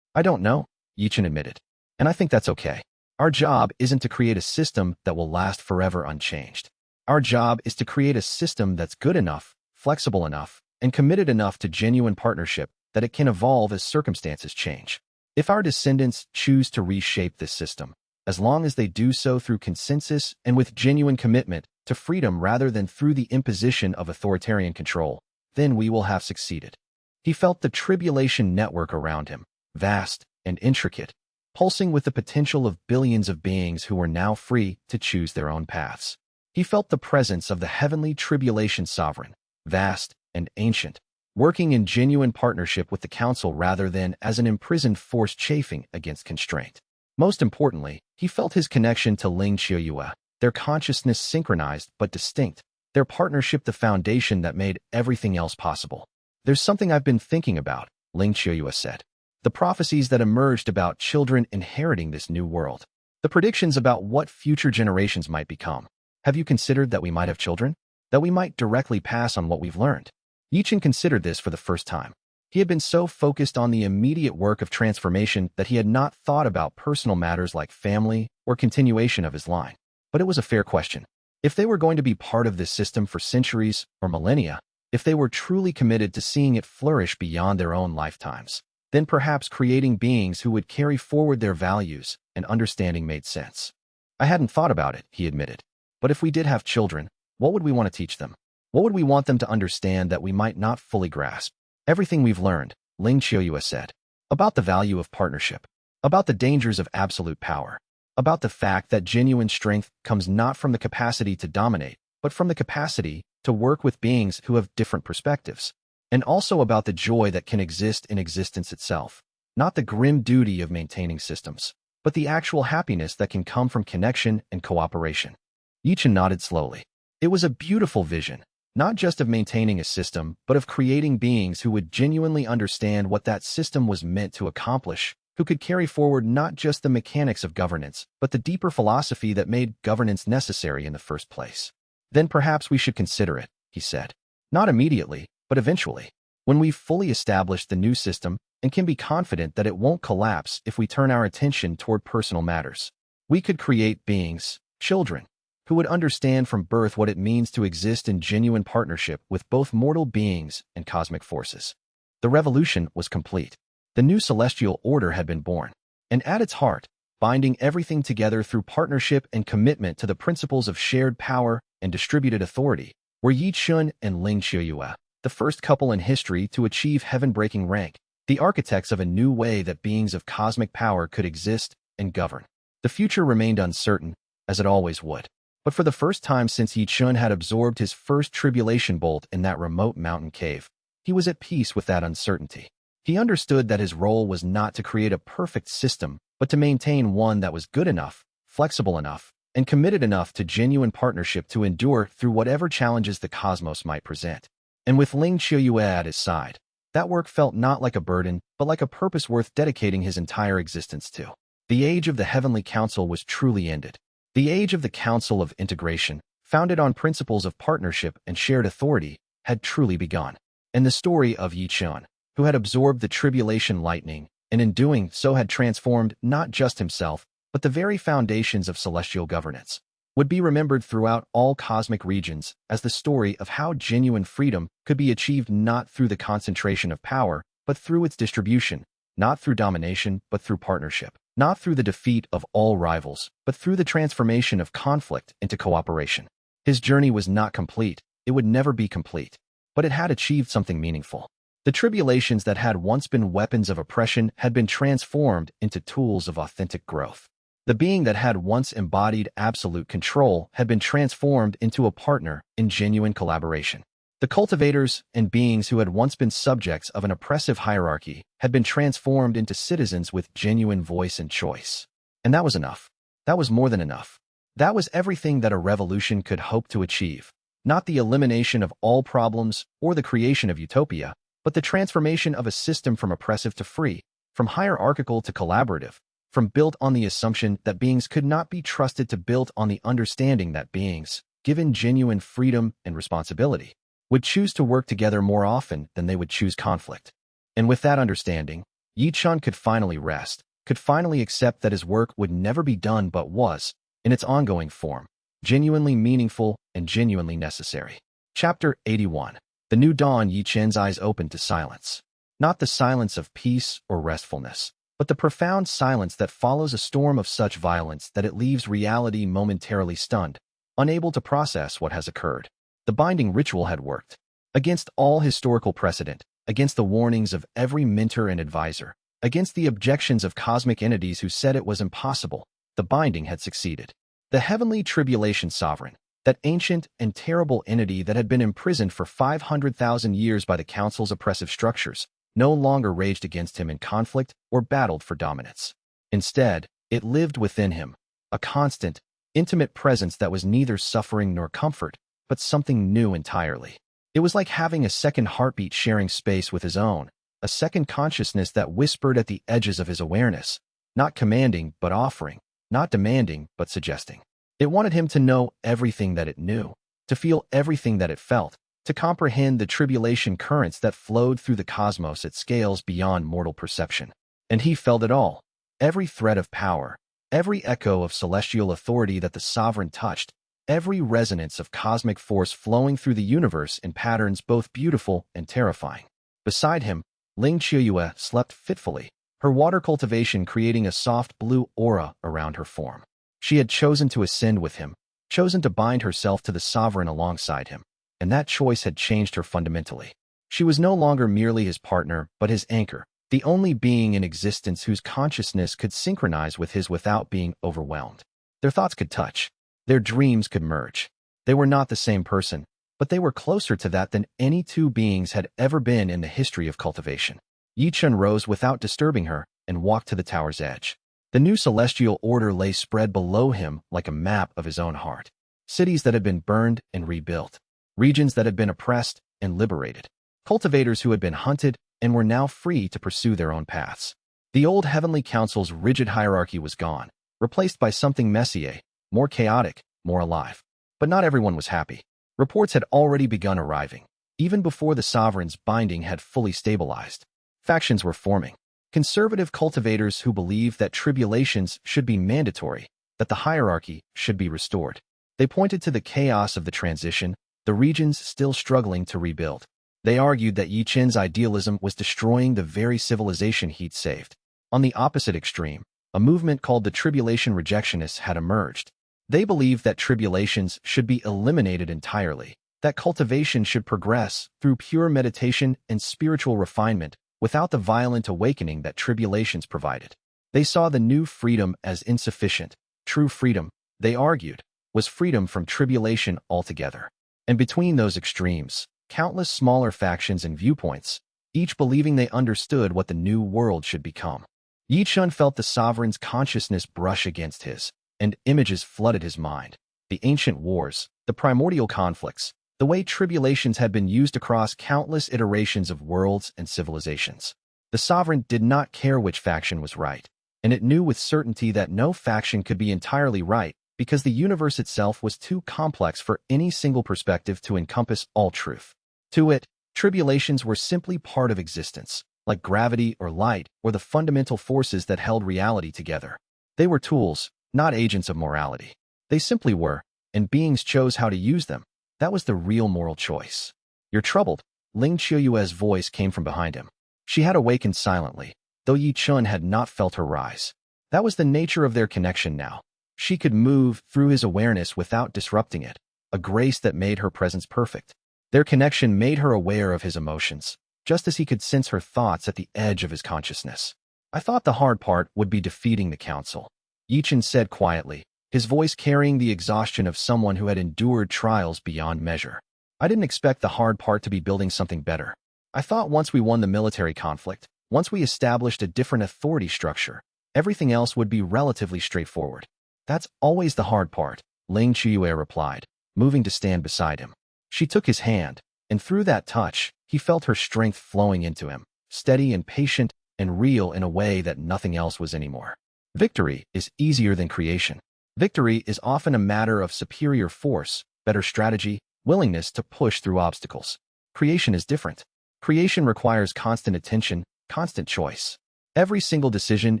"I don't know," Ye Chen admitted. "And I think that's okay. Our job isn't to create a system that will last forever unchanged. Our job is to create a system that's good enough, flexible enough, and committed enough to genuine partnership that it can evolve as circumstances change. If our descendants choose to reshape this system, as long as they do so through consensus and with genuine commitment to freedom rather than through the imposition of authoritarian control, then we will have succeeded." He felt the tribulation network around him, vast and intricate, pulsing with the potential of billions of beings who were now free to choose their own paths. He felt the presence of the Heavenly Tribulation sovereign, vast and ancient, working in genuine partnership with the council rather than as an imprisoned force chafing against constraint. Most importantly, he felt his connection to xianxia, their consciousness synchronized but distinct, their partnership the foundation that made everything else possible. "There's something I've been thinking about," xianxia said. "The prophecies that emerged about children inheriting this new world. The predictions about what future generations might become. Have you considered that we might have children? That we might directly pass on what we've learned?" Ye Chen considered this for the first time. He had been so focused on the immediate work of transformation that he had not thought about personal matters like family or continuation of his line. But it was a fair question. If they were going to be part of this system for centuries or millennia, if they were truly committed to seeing it flourish beyond their own lifetimes, then perhaps creating beings who would carry forward their values and understanding made sense. "I hadn't thought about it," he admitted. "But if we did have children, what would we want to teach them?" What would we want them to understand that we might not fully grasp? Everything we've learned, Ling Qiuyue said, about the value of partnership, about the dangers of absolute power, about the fact that genuine strength comes not from the capacity to dominate, but from the capacity to work with beings who have different perspectives, and also about the joy that can exist in existence itself, not the grim duty of maintaining systems, but the actual happiness that can come from connection and cooperation. Ye Chen nodded slowly. It was a beautiful vision, not just of maintaining a system, but of creating beings who would genuinely understand what that system was meant to accomplish, who could carry forward not just the mechanics of governance, but the deeper philosophy that made governance necessary in the first place. Then perhaps we should consider it, he said. Not immediately, but eventually, when we've fully established the new system and can be confident that it won't collapse if we turn our attention toward personal matters. We could create beings, children, who would understand from birth what it means to exist in genuine partnership with both mortal beings and cosmic forces. The revolution was complete. The new celestial order had been born, and at its heart, binding everything together through partnership and commitment to the principles of shared power and distributed authority, were Ye Chen and Ling Qiuyue, the first couple in history to achieve heaven-breaking rank, the architects of a new way that beings of cosmic power could exist and govern. The future remained uncertain, as it always would. But for the first time since Ye Chen had absorbed his first tribulation bolt in that remote mountain cave, he was at peace with that uncertainty. He understood that his role was not to create a perfect system, but to maintain one that was good enough, flexible enough, and committed enough to genuine partnership to endure through whatever challenges the cosmos might present. And with Ling Qiuyue at his side, that work felt not like a burden, but like a purpose worth dedicating his entire existence to. The age of the Heavenly Council was truly ended. The age of the Council of Integration, founded on principles of partnership and shared authority, had truly begun. And the story of Ye Chen, who had absorbed the tribulation lightning, and in doing so had transformed not just himself, but the very foundations of celestial governance, would be remembered throughout all cosmic regions as the story of how genuine freedom could be achieved not through the concentration of power, but through its distribution, not through domination, but through partnership, not through the defeat of all rivals, but through the transformation of conflict into cooperation. His journey was not complete, it would never be complete, but it had achieved something meaningful. The tribulations that had once been weapons of oppression had been transformed into tools of authentic growth. The being that had once embodied absolute control had been transformed into a partner in genuine collaboration. The cultivators and beings who had once been subjects of an oppressive hierarchy had been transformed into citizens with genuine voice and choice. And that was enough. That was more than enough. That was everything that a revolution could hope to achieve. Not the elimination of all problems or the creation of utopia, but the transformation of a system from oppressive to free, from hierarchical to collaborative, from built on the assumption that beings could not be trusted to built on the understanding that beings, given genuine freedom and responsibility, would choose to work together more often than they would choose conflict. And with that understanding, Ye Chen could finally rest, could finally accept that his work would never be done but was, in its ongoing form, genuinely meaningful and genuinely necessary. Chapter 81. The New Dawn. Ye Chen's eyes opened to silence. Not the silence of peace or restfulness, but the profound silence that follows a storm of such violence that it leaves reality momentarily stunned, unable to process what has occurred. The binding ritual had worked. Against all historical precedent, against the warnings of every mentor and advisor, against the objections of cosmic entities who said it was impossible, the binding had succeeded. The Heavenly Tribulation sovereign, that ancient and terrible entity that had been imprisoned for 500,000 years by the Council's oppressive structures, no longer raged against him in conflict or battled for dominance. Instead, it lived within him, a constant, intimate presence that was neither suffering nor comfort, but something new entirely. It was like having a second heartbeat sharing space with his own, a second consciousness that whispered at the edges of his awareness, not commanding but offering, not demanding but suggesting. It wanted him to know everything that it knew, to feel everything that it felt, to comprehend the tribulation currents that flowed through the cosmos at scales beyond mortal perception. And he felt it all, every thread of power, every echo of celestial authority that the sovereign touched, every resonance of cosmic force flowing through the universe in patterns both beautiful and terrifying. Beside him, Ling Qiuyue slept fitfully, her water cultivation creating a soft blue aura around her form. She had chosen to ascend with him, chosen to bind herself to the sovereign alongside him. and that choice had changed her fundamentally. She was no longer merely his partner, but his anchor, the only being in existence whose consciousness could synchronize with his without being overwhelmed. Their thoughts could touch. Their dreams could merge. They were not the same person, but they were closer to that than any two beings had ever been in the history of cultivation. Ye Chen rose without disturbing her and walked to the tower's edge. The new celestial order lay spread below him like a map of his own heart. Cities that had been burned and rebuilt. Regions that had been oppressed and liberated. Cultivators who had been hunted and were now free to pursue their own paths. The old Heavenly Council's rigid hierarchy was gone, replaced by something messier, more chaotic, more alive. But not everyone was happy. Reports had already begun arriving, even before the sovereign's binding had fully stabilized. Factions were forming. Conservative cultivators who believed that tribulations should be mandatory, that the hierarchy should be restored. They pointed to the chaos of the transition, the regions still struggling to rebuild. They argued that Ye Chen's idealism was destroying the very civilization he'd saved. On the opposite extreme, a movement called the Tribulation Rejectionists had emerged. They believed that tribulations should be eliminated entirely, that cultivation should progress through pure meditation and spiritual refinement without the violent awakening that tribulations provided. They saw the new freedom as insufficient. True freedom, they argued, was freedom from tribulation altogether. And between those extremes, countless smaller factions and viewpoints, each believing they understood what the new world should become. Ye Chen felt the sovereign's consciousness brush against his, and images flooded his mind. The ancient wars, the primordial conflicts, the way tribulations had been used across countless iterations of worlds and civilizations. The sovereign did not care which faction was right, and it knew with certainty that no faction could be entirely right because the universe itself was too complex for any single perspective to encompass all truth. To it, tribulations were simply part of existence, like gravity or light or the fundamental forces that held reality together. They were tools, not agents of morality. They simply were, and beings chose how to use them. That was the real moral choice. "You're troubled," Ling Qiuyue's voice came from behind him. She had awakened silently, though Ye Chen had not felt her rise. That was the nature of their connection now. She could move through his awareness without disrupting it, a grace that made her presence perfect. Their connection made her aware of his emotions, just as he could sense her thoughts at the edge of his consciousness. "I thought the hard part would be defeating the council," Ye Chen said quietly, his voice carrying the exhaustion of someone who had endured trials beyond measure. "I didn't expect the hard part to be building something better. I thought once we won the military conflict, once we established a different authority structure, everything else would be relatively straightforward." "That's always the hard part," Ling Qiuyue replied, moving to stand beside him. She took his hand, and through that touch, he felt her strength flowing into him, steady and patient and real in a way that nothing else was anymore. Victory is easier than creation. Victory is often a matter of superior force, better strategy, willingness to push through obstacles. Creation is different. Creation requires constant attention, constant choice. Every single decision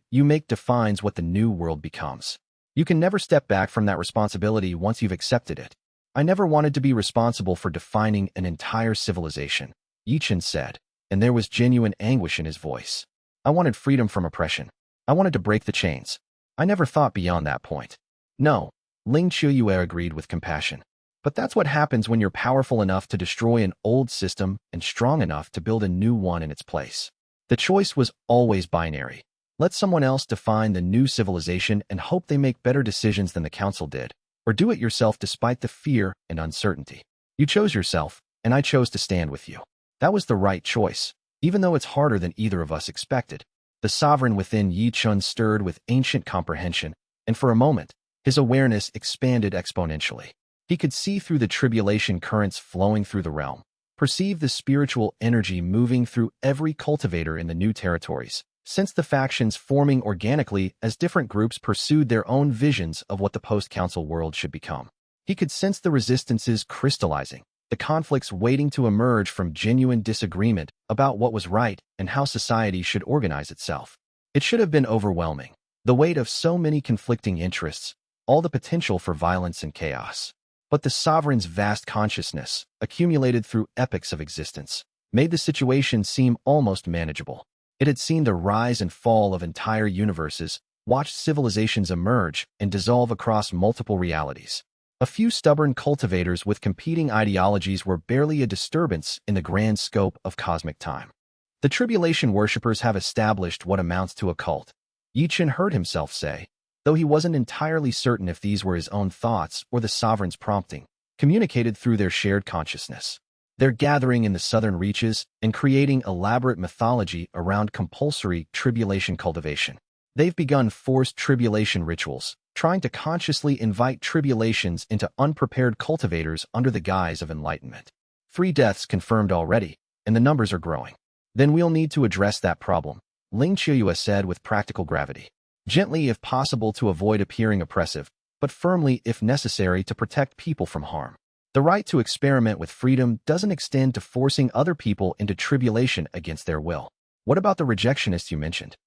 you make defines what the new world becomes. You can never step back from that responsibility once you've accepted it. "I never wanted to be responsible for defining an entire civilization," Ye Chen said, and there was genuine anguish in his voice. "I wanted freedom from oppression. I wanted to break the chains. I never thought beyond that point." "No," Ling Qiuyue agreed with compassion. "But that's what happens when you're powerful enough to destroy an old system and strong enough to build a new one in its place. The choice was always binary. Let someone else define the new civilization and hope they make better decisions than the council did, or do it yourself despite the fear and uncertainty. You chose yourself, and I chose to stand with you. That was the right choice, even though it's harder than either of us expected." The sovereign within Ye Chen stirred with ancient comprehension, and for a moment, his awareness expanded exponentially. He could see through the tribulation currents flowing through the realm, perceive the spiritual energy moving through every cultivator in the new territories, sense the factions forming organically as different groups pursued their own visions of what the post-council world should become. He could sense the resistances crystallizing, the conflicts waiting to emerge from genuine disagreement about what was right and how society should organize itself. It should have been overwhelming, the weight of so many conflicting interests, all the potential for violence and chaos. But the sovereign's vast consciousness, accumulated through epochs of existence, made the situation seem almost manageable. It had seen the rise and fall of entire universes, watched civilizations emerge and dissolve across multiple realities. A few stubborn cultivators with competing ideologies were barely a disturbance in the grand scope of cosmic time. The tribulation worshippers have established what amounts to a cult, Ye Chen heard himself say, though he wasn't entirely certain if these were his own thoughts or the sovereign's prompting, communicated through their shared consciousness. They're gathering in the southern reaches and creating elaborate mythology around compulsory tribulation cultivation. They've begun forced tribulation rituals, trying to consciously invite tribulations into unprepared cultivators under the guise of enlightenment. 3 deaths confirmed already, and the numbers are growing. Then we'll need to address that problem, xianxia said with practical gravity. Gently if possible to avoid appearing oppressive, but firmly if necessary to protect people from harm. The right to experiment with freedom doesn't extend to forcing other people into tribulation against their will. What about the rejectionists you mentioned?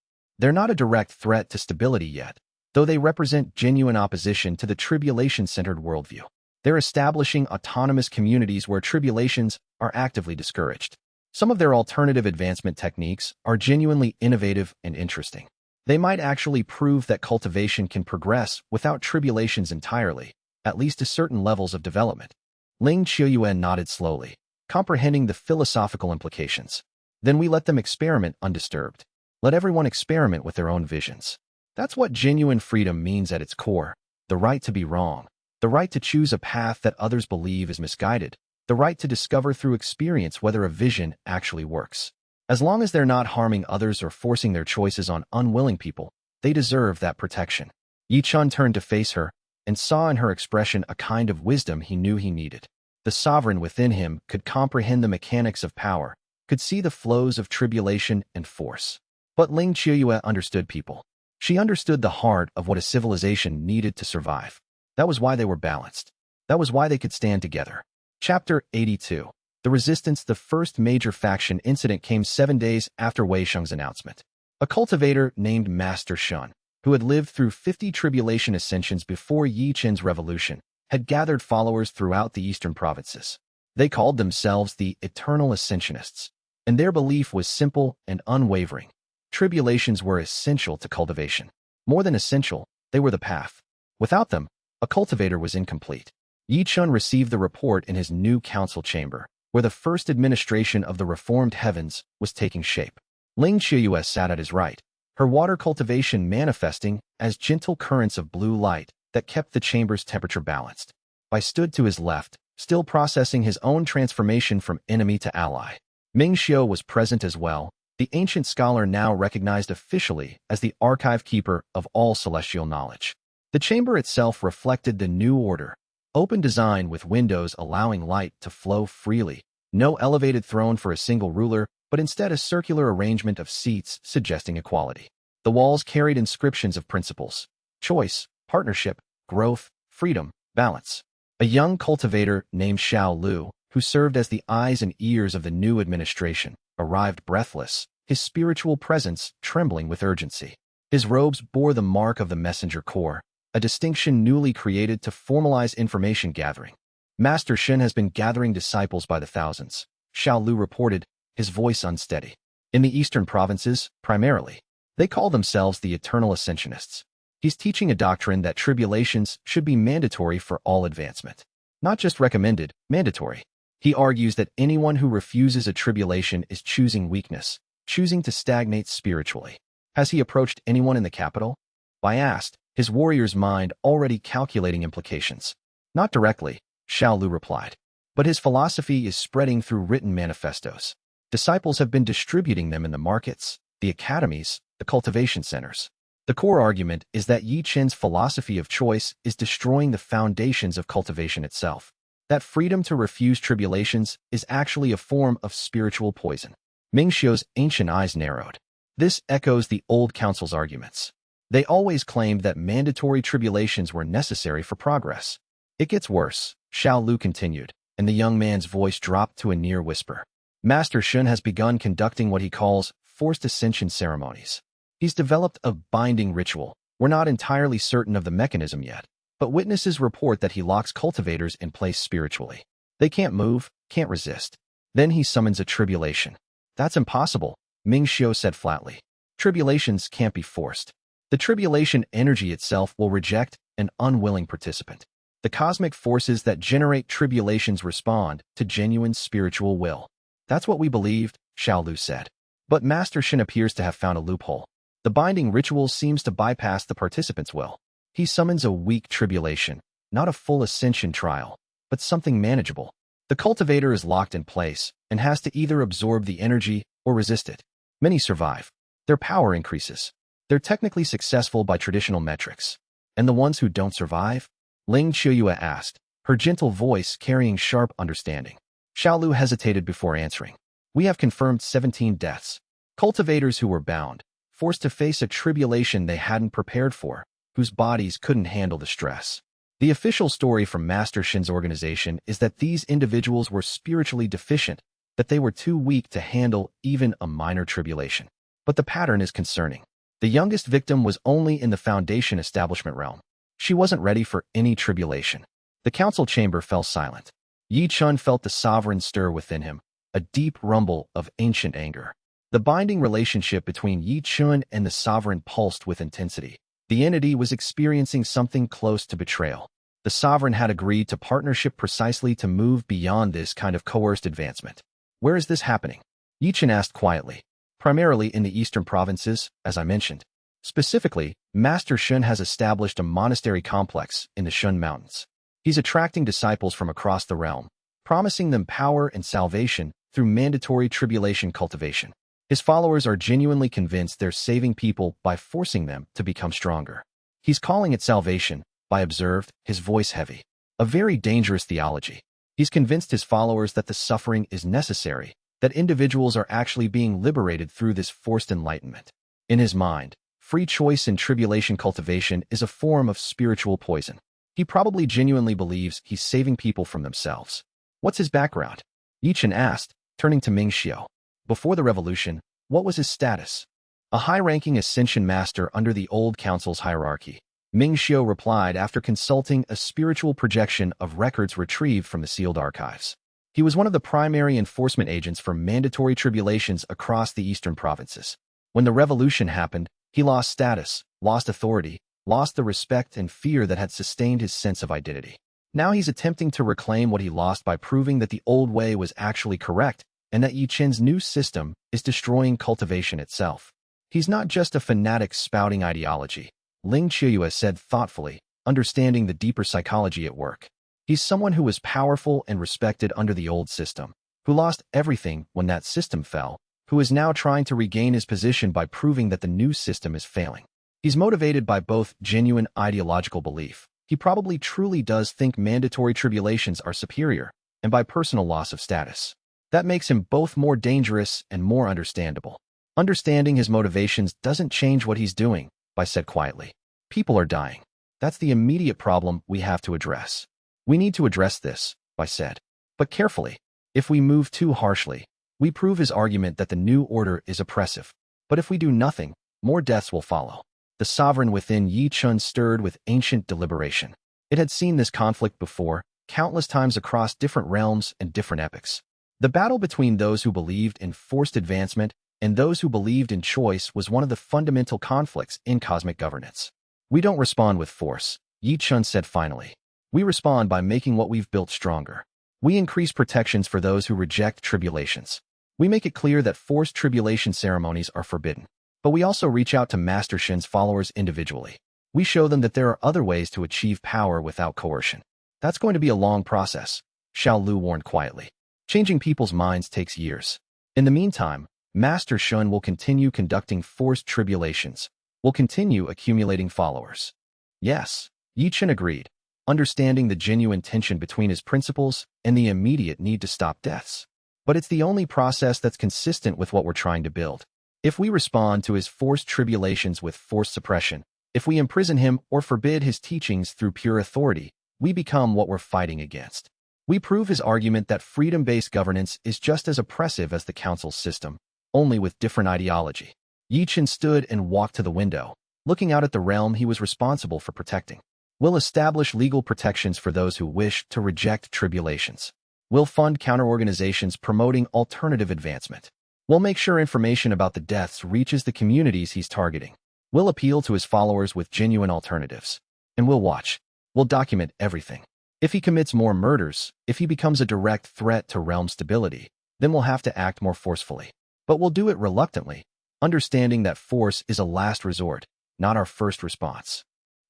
They're not a direct threat to stability yet, though they represent genuine opposition to the tribulation-centered worldview. They're establishing autonomous communities where tribulations are actively discouraged. Some of their alternative advancement techniques are genuinely innovative and interesting. They might actually prove that cultivation can progress without tribulations entirely, at least to certain levels of development. Ling Qiuyuan nodded slowly, comprehending the philosophical implications. Then we let them experiment undisturbed. Let everyone experiment with their own visions. That's what genuine freedom means at its core. The right to be wrong. The right to choose a path that others believe is misguided. The right to discover through experience whether a vision actually works. As long as they're not harming others or forcing their choices on unwilling people, they deserve that protection. Ye Chen turned to face her and saw in her expression a kind of wisdom he knew he needed. The sovereign within him could comprehend the mechanics of power, could see the flows of tribulation and force. But Ling Qiuyue understood people. She understood the heart of what a civilization needed to survive. That was why they were balanced. That was why they could stand together. Chapter 82. The Resistance. The first major faction incident came 7 days after Wei Sheng's announcement. A cultivator named Master Shun, who had lived through 50 tribulation ascensions before Ye Chen's revolution, had gathered followers throughout the eastern provinces. They called themselves the Eternal Ascensionists, and their belief was simple and unwavering. Tribulations were essential to cultivation. More than essential, they were the path. Without them, a cultivator was incomplete. Ye Chen received the report in his new council chamber, where the first administration of the reformed heavens was taking shape. Ling Qiuyue sat at his right, her water cultivation manifesting as gentle currents of blue light that kept the chamber's temperature balanced. I stood to his left, still processing his own transformation from enemy to ally. Ming Xiu was present as well, the ancient scholar now recognized officially as the archive keeper of all celestial knowledge. The chamber itself reflected the new order. Open design with windows allowing light to flow freely. No elevated throne for a single ruler, but instead a circular arrangement of seats suggesting equality. The walls carried inscriptions of principles: choice, partnership, growth, freedom, balance. A young cultivator named Xiao Lu, who served as the eyes and ears of the new administration, arrived breathless, his spiritual presence trembling with urgency. His robes bore the mark of the messenger corps, a distinction newly created to formalize information gathering. Master Shen has been gathering disciples by the thousands, Xiao Lu reported, his voice unsteady. In the eastern provinces, primarily. They call themselves the Eternal Ascensionists. He's teaching a doctrine that tribulations should be mandatory for all advancement. Not just recommended, mandatory. He argues that anyone who refuses a tribulation is choosing weakness, choosing to stagnate spiritually. Has he approached anyone in the capital? I asked, his warrior's mind already calculating implications. Not directly, Xiao Lu replied. But his philosophy is spreading through written manifestos. Disciples have been distributing them in the markets, the academies, the cultivation centers. The core argument is that Ye Chen's philosophy of choice is destroying the foundations of cultivation itself. That freedom to refuse tribulations is actually a form of spiritual poison. Ming Xiu's ancient eyes narrowed. This echoes the old council's arguments. They always claimed that mandatory tribulations were necessary for progress. It gets worse, Xiao Lu continued, and the young man's voice dropped to a near whisper. Master Shun has begun conducting what he calls forced ascension ceremonies. He's developed a binding ritual. We're not entirely certain of the mechanism yet, but witnesses report that he locks cultivators in place spiritually. They can't move, can't resist. Then he summons a tribulation. That's impossible, Ming Xiu said flatly. Tribulations can't be forced. The tribulation energy itself will reject an unwilling participant. The cosmic forces that generate tribulations respond to genuine spiritual will. That's what we believed, Xiaolu said. But Master Shen appears to have found a loophole. The binding ritual seems to bypass the participant's will. He summons a weak tribulation, not a full ascension trial, but something manageable. The cultivator is locked in place and has to either absorb the energy or resist it. Many survive. Their power increases. They're technically successful by traditional metrics. And the ones who don't survive? Ling Qiuyue asked, her gentle voice carrying sharp understanding. Xiaolu hesitated before answering. We have confirmed 17 deaths. Cultivators who were bound, forced to face a tribulation they hadn't prepared for, whose bodies couldn't handle the stress. The official story from Master Shen's organization is that these individuals were spiritually deficient, that they were too weak to handle even a minor tribulation. But the pattern is concerning. The youngest victim was only in the Foundation establishment realm. She wasn't ready for any tribulation. The council chamber fell silent. Ye Chen felt the sovereign stir within him, a deep rumble of ancient anger. The binding relationship between Ye Chen and the sovereign pulsed with intensity. The entity was experiencing something close to betrayal. The sovereign had agreed to partnership precisely to move beyond this kind of coerced advancement. Where is this happening? Ye Chen asked quietly. Primarily in the eastern provinces, as I mentioned. Specifically, Master Shen has established a monastery complex in the Shun Mountains. He's attracting disciples from across the realm, promising them power and salvation through mandatory tribulation cultivation. His followers are genuinely convinced they're saving people by forcing them to become stronger. He's calling it salvation, I observed, his voice heavy. A very dangerous theology. He's convinced his followers that the suffering is necessary, that individuals are actually being liberated through this forced enlightenment. In his mind, free choice in tribulation cultivation is a form of spiritual poison. He probably genuinely believes he's saving people from themselves. What's his background? Ye Chen asked, turning to Ming Xiao. Before the revolution, what was his status? A high-ranking ascension master under the old council's hierarchy. Ming Xiao replied after consulting a spiritual projection of records retrieved from the sealed archives. He was one of the primary enforcement agents for mandatory tribulations across the eastern provinces. When the revolution happened, he lost status, lost authority, lost the respect and fear that had sustained his sense of identity. Now he's attempting to reclaim what he lost by proving that the old way was actually correct and that Ye Chen's new system is destroying cultivation itself. He's not just a fanatic spouting ideology, Ling Qiuyue said thoughtfully, understanding the deeper psychology at work. He's someone who was powerful and respected under the old system, who lost everything when that system fell, who is now trying to regain his position by proving that the new system is failing. He's motivated by both genuine ideological belief. He probably truly does think mandatory tribulations are superior, and by personal loss of status. That makes him both more dangerous and more understandable. Understanding his motivations doesn't change what he's doing, I said quietly. People are dying. That's the immediate problem we have to address. We need to address this, I said. But carefully. If we move too harshly, we prove his argument that the new order is oppressive. But if we do nothing, more deaths will follow. The sovereign within Ye Chen stirred with ancient deliberation. It had seen this conflict before, countless times across different realms and different epochs. The battle between those who believed in forced advancement and those who believed in choice was one of the fundamental conflicts in cosmic governance. We don't respond with force, Ye Chen said finally. We respond by making what we've built stronger. We increase protections for those who reject tribulations. We make it clear that forced tribulation ceremonies are forbidden. But we also reach out to Master Shen's followers individually. We show them that there are other ways to achieve power without coercion. That's going to be a long process, Xiaolu warned quietly. Changing people's minds takes years. In the meantime, Master Shen will continue conducting forced tribulations, will continue accumulating followers. Yes, Ye Chen agreed, understanding the genuine tension between his principles and the immediate need to stop deaths. But it's the only process that's consistent with what we're trying to build. If we respond to his forced tribulations with forced suppression, if we imprison him or forbid his teachings through pure authority, we become what we're fighting against. We prove his argument that freedom-based governance is just as oppressive as the council's system, only with different ideology. Ye Chen stood and walked to the window, looking out at the realm he was responsible for protecting. We'll establish legal protections for those who wish to reject tribulations. We'll fund counter-organizations promoting alternative advancement. We'll make sure information about the deaths reaches the communities he's targeting. We'll appeal to his followers with genuine alternatives. And we'll watch. We'll document everything. If he commits more murders, if he becomes a direct threat to realm stability, then we'll have to act more forcefully. But we'll do it reluctantly, understanding that force is a last resort, not our first response.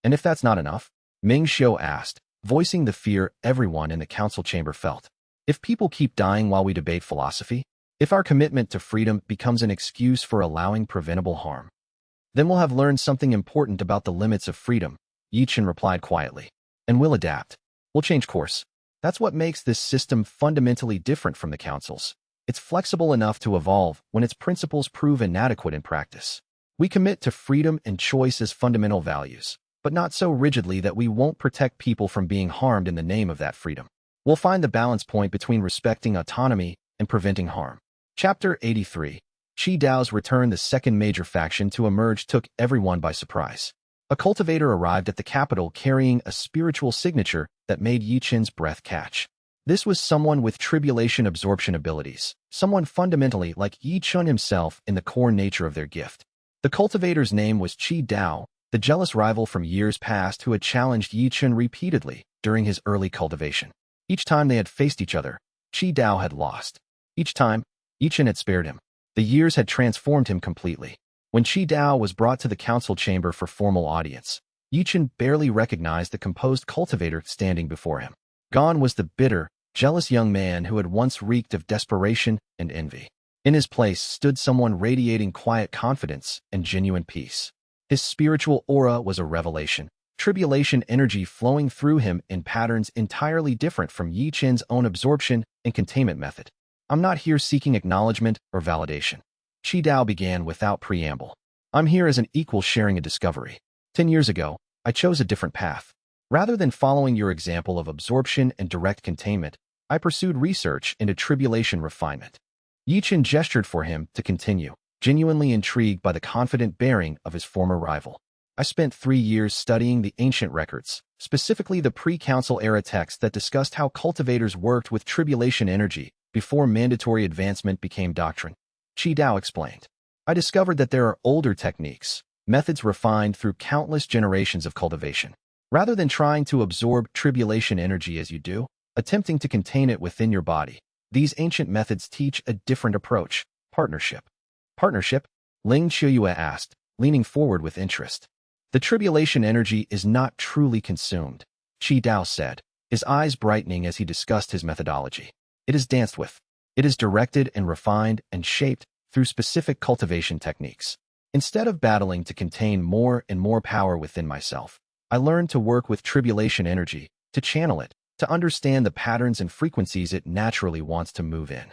And if that's not enough, Ming Xiu asked, voicing the fear everyone in the council chamber felt. If people keep dying while we debate philosophy, if our commitment to freedom becomes an excuse for allowing preventable harm, then we'll have learned something important about the limits of freedom, Ye Chen replied quietly. And we'll adapt. We'll change course. That's what makes this system fundamentally different from the council's. It's flexible enough to evolve when its principles prove inadequate in practice. We commit to freedom and choice as fundamental values, but not so rigidly that we won't protect people from being harmed in the name of that freedom. We'll find the balance point between respecting autonomy and preventing harm. Chapter 83. Qi Dao's return, the second major faction to emerge, took everyone by surprise. A cultivator arrived at the capital carrying a spiritual signature that made Ye Chen's breath catch. This was someone with tribulation absorption abilities, someone fundamentally like Ye Chen himself in the core nature of their gift. The cultivator's name was Qi Dao, the jealous rival from years past who had challenged Ye Chen repeatedly during his early cultivation. Each time they had faced each other, Qi Dao had lost. Each time, Ye Chen had spared him. The years had transformed him completely. When Qi Dao was brought to the council chamber for formal audience, Ye Chen barely recognized the composed cultivator standing before him. Gone was the bitter, jealous young man who had once reeked of desperation and envy. In his place stood someone radiating quiet confidence and genuine peace. His spiritual aura was a revelation, tribulation energy flowing through him in patterns entirely different from Ye Chen's own absorption and containment method. I'm not here seeking acknowledgement or validation. Qi Dao began without preamble. I'm here as an equal sharing a discovery. 10 years ago, I chose a different path. Rather than following your example of absorption and direct containment, I pursued research into tribulation refinement. Ye Chen gestured for him to continue, genuinely intrigued by the confident bearing of his former rival. I spent 3 years studying the ancient records, specifically the pre-council era texts that discussed how cultivators worked with tribulation energy before mandatory advancement became doctrine. Qi Dao explained. I discovered that there are older techniques, methods refined through countless generations of cultivation. Rather than trying to absorb tribulation energy as you do, attempting to contain it within your body, these ancient methods teach a different approach: partnership. Partnership? Ling Qiuyue asked, leaning forward with interest. The tribulation energy is not truly consumed, Qi Dao said, his eyes brightening as he discussed his methodology. It is danced with. It is directed and refined and shaped through specific cultivation techniques. Instead of battling to contain more and more power within myself, I learned to work with tribulation energy, to channel it, to understand the patterns and frequencies it naturally wants to move in.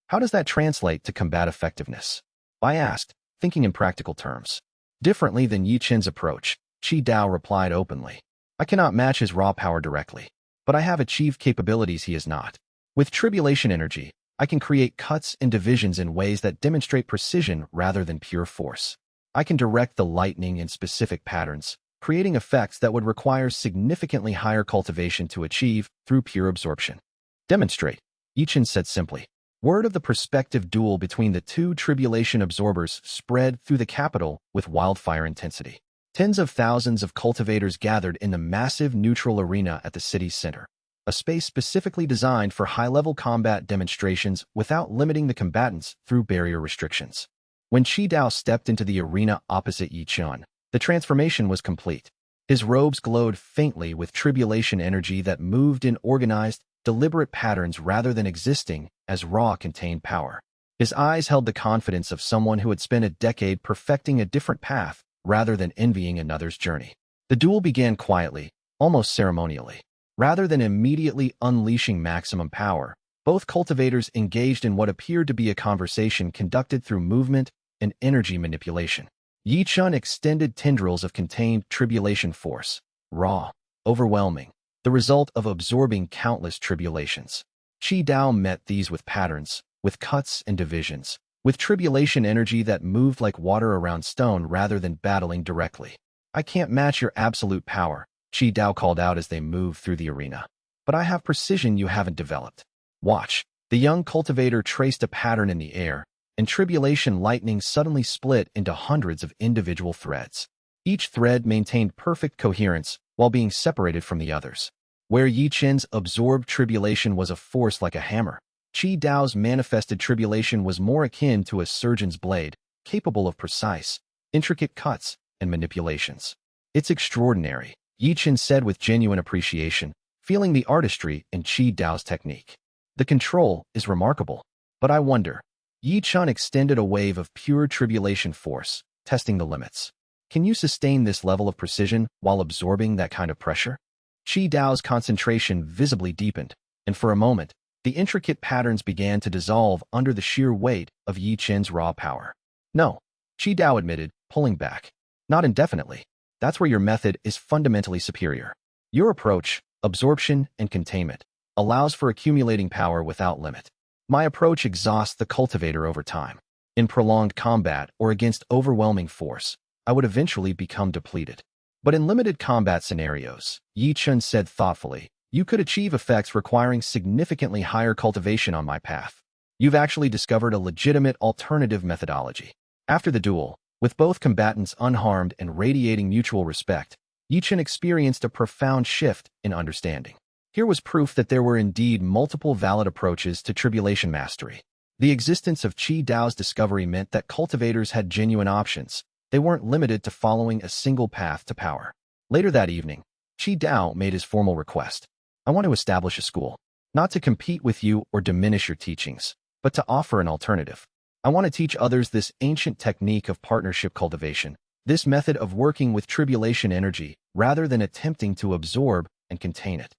How does that translate to combat effectiveness? I asked, thinking in practical terms. Differently than Ye Chen's approach, Qi Dao replied openly. I cannot match his raw power directly, but I have achieved capabilities he has not. With tribulation energy, I can create cuts and divisions in ways that demonstrate precision rather than pure force. I can direct the lightning in specific patterns, creating effects that would require significantly higher cultivation to achieve through pure absorption. Demonstrate, Ye Chen said simply. Word of the prospective duel between the two tribulation absorbers spread through the capital with wildfire intensity. Tens of thousands of cultivators gathered in the massive neutral arena at the city's center, a space specifically designed for high-level combat demonstrations without limiting the combatants through barrier restrictions. When Qi Dao stepped into the arena opposite Ye Chen, the transformation was complete. His robes glowed faintly with tribulation energy that moved in organized, deliberate patterns rather than existing as raw contained power. His eyes held the confidence of someone who had spent a decade perfecting a different path rather than envying another's journey. The duel began quietly, almost ceremonially. Rather than immediately unleashing maximum power, both cultivators engaged in what appeared to be a conversation conducted through movement and energy manipulation. Ye Chen extended tendrils of contained tribulation force, raw, overwhelming, the result of absorbing countless tribulations. Qi Dao met these with patterns, with cuts and divisions, with tribulation energy that moved like water around stone rather than battling directly. I can't match your absolute power, Qi Dao called out as they moved through the arena. But I have precision you haven't developed. Watch. The young cultivator traced a pattern in the air, and tribulation lightning suddenly split into hundreds of individual threads. Each thread maintained perfect coherence, while being separated from the others. Where Ye Chen's absorbed tribulation was a force like a hammer, Qi Dao's manifested tribulation was more akin to a surgeon's blade, capable of precise, intricate cuts and manipulations. "It's extraordinary," Ye Chen said with genuine appreciation, feeling the artistry in Qi Dao's technique. "The control is remarkable, but I wonder." Ye Chen extended a wave of pure tribulation force, testing the limits. "Can you sustain this level of precision while absorbing that kind of pressure?" Qi Dao's concentration visibly deepened, and for a moment, the intricate patterns began to dissolve under the sheer weight of Ye Chen's raw power. "No," Qi Dao admitted, pulling back. "Not indefinitely. That's where your method is fundamentally superior. Your approach, absorption and containment, allows for accumulating power without limit. My approach exhausts the cultivator over time. In prolonged combat or against overwhelming force, I would eventually become depleted. But in limited combat scenarios," Ye Chen said thoughtfully, "you could achieve effects requiring significantly higher cultivation on my path. You've actually discovered a legitimate alternative methodology." After the duel, with both combatants unharmed and radiating mutual respect, Ye Chen experienced a profound shift in understanding. Here was proof that there were indeed multiple valid approaches to tribulation mastery. The existence of Qi Dao's discovery meant that cultivators had genuine options. They weren't limited to following a single path to power. Later that evening, Qi Dao made his formal request. "I want to establish a school, not to compete with you or diminish your teachings, but to offer an alternative. I want to teach others this ancient technique of partnership cultivation, this method of working with tribulation energy rather than attempting to absorb and contain it.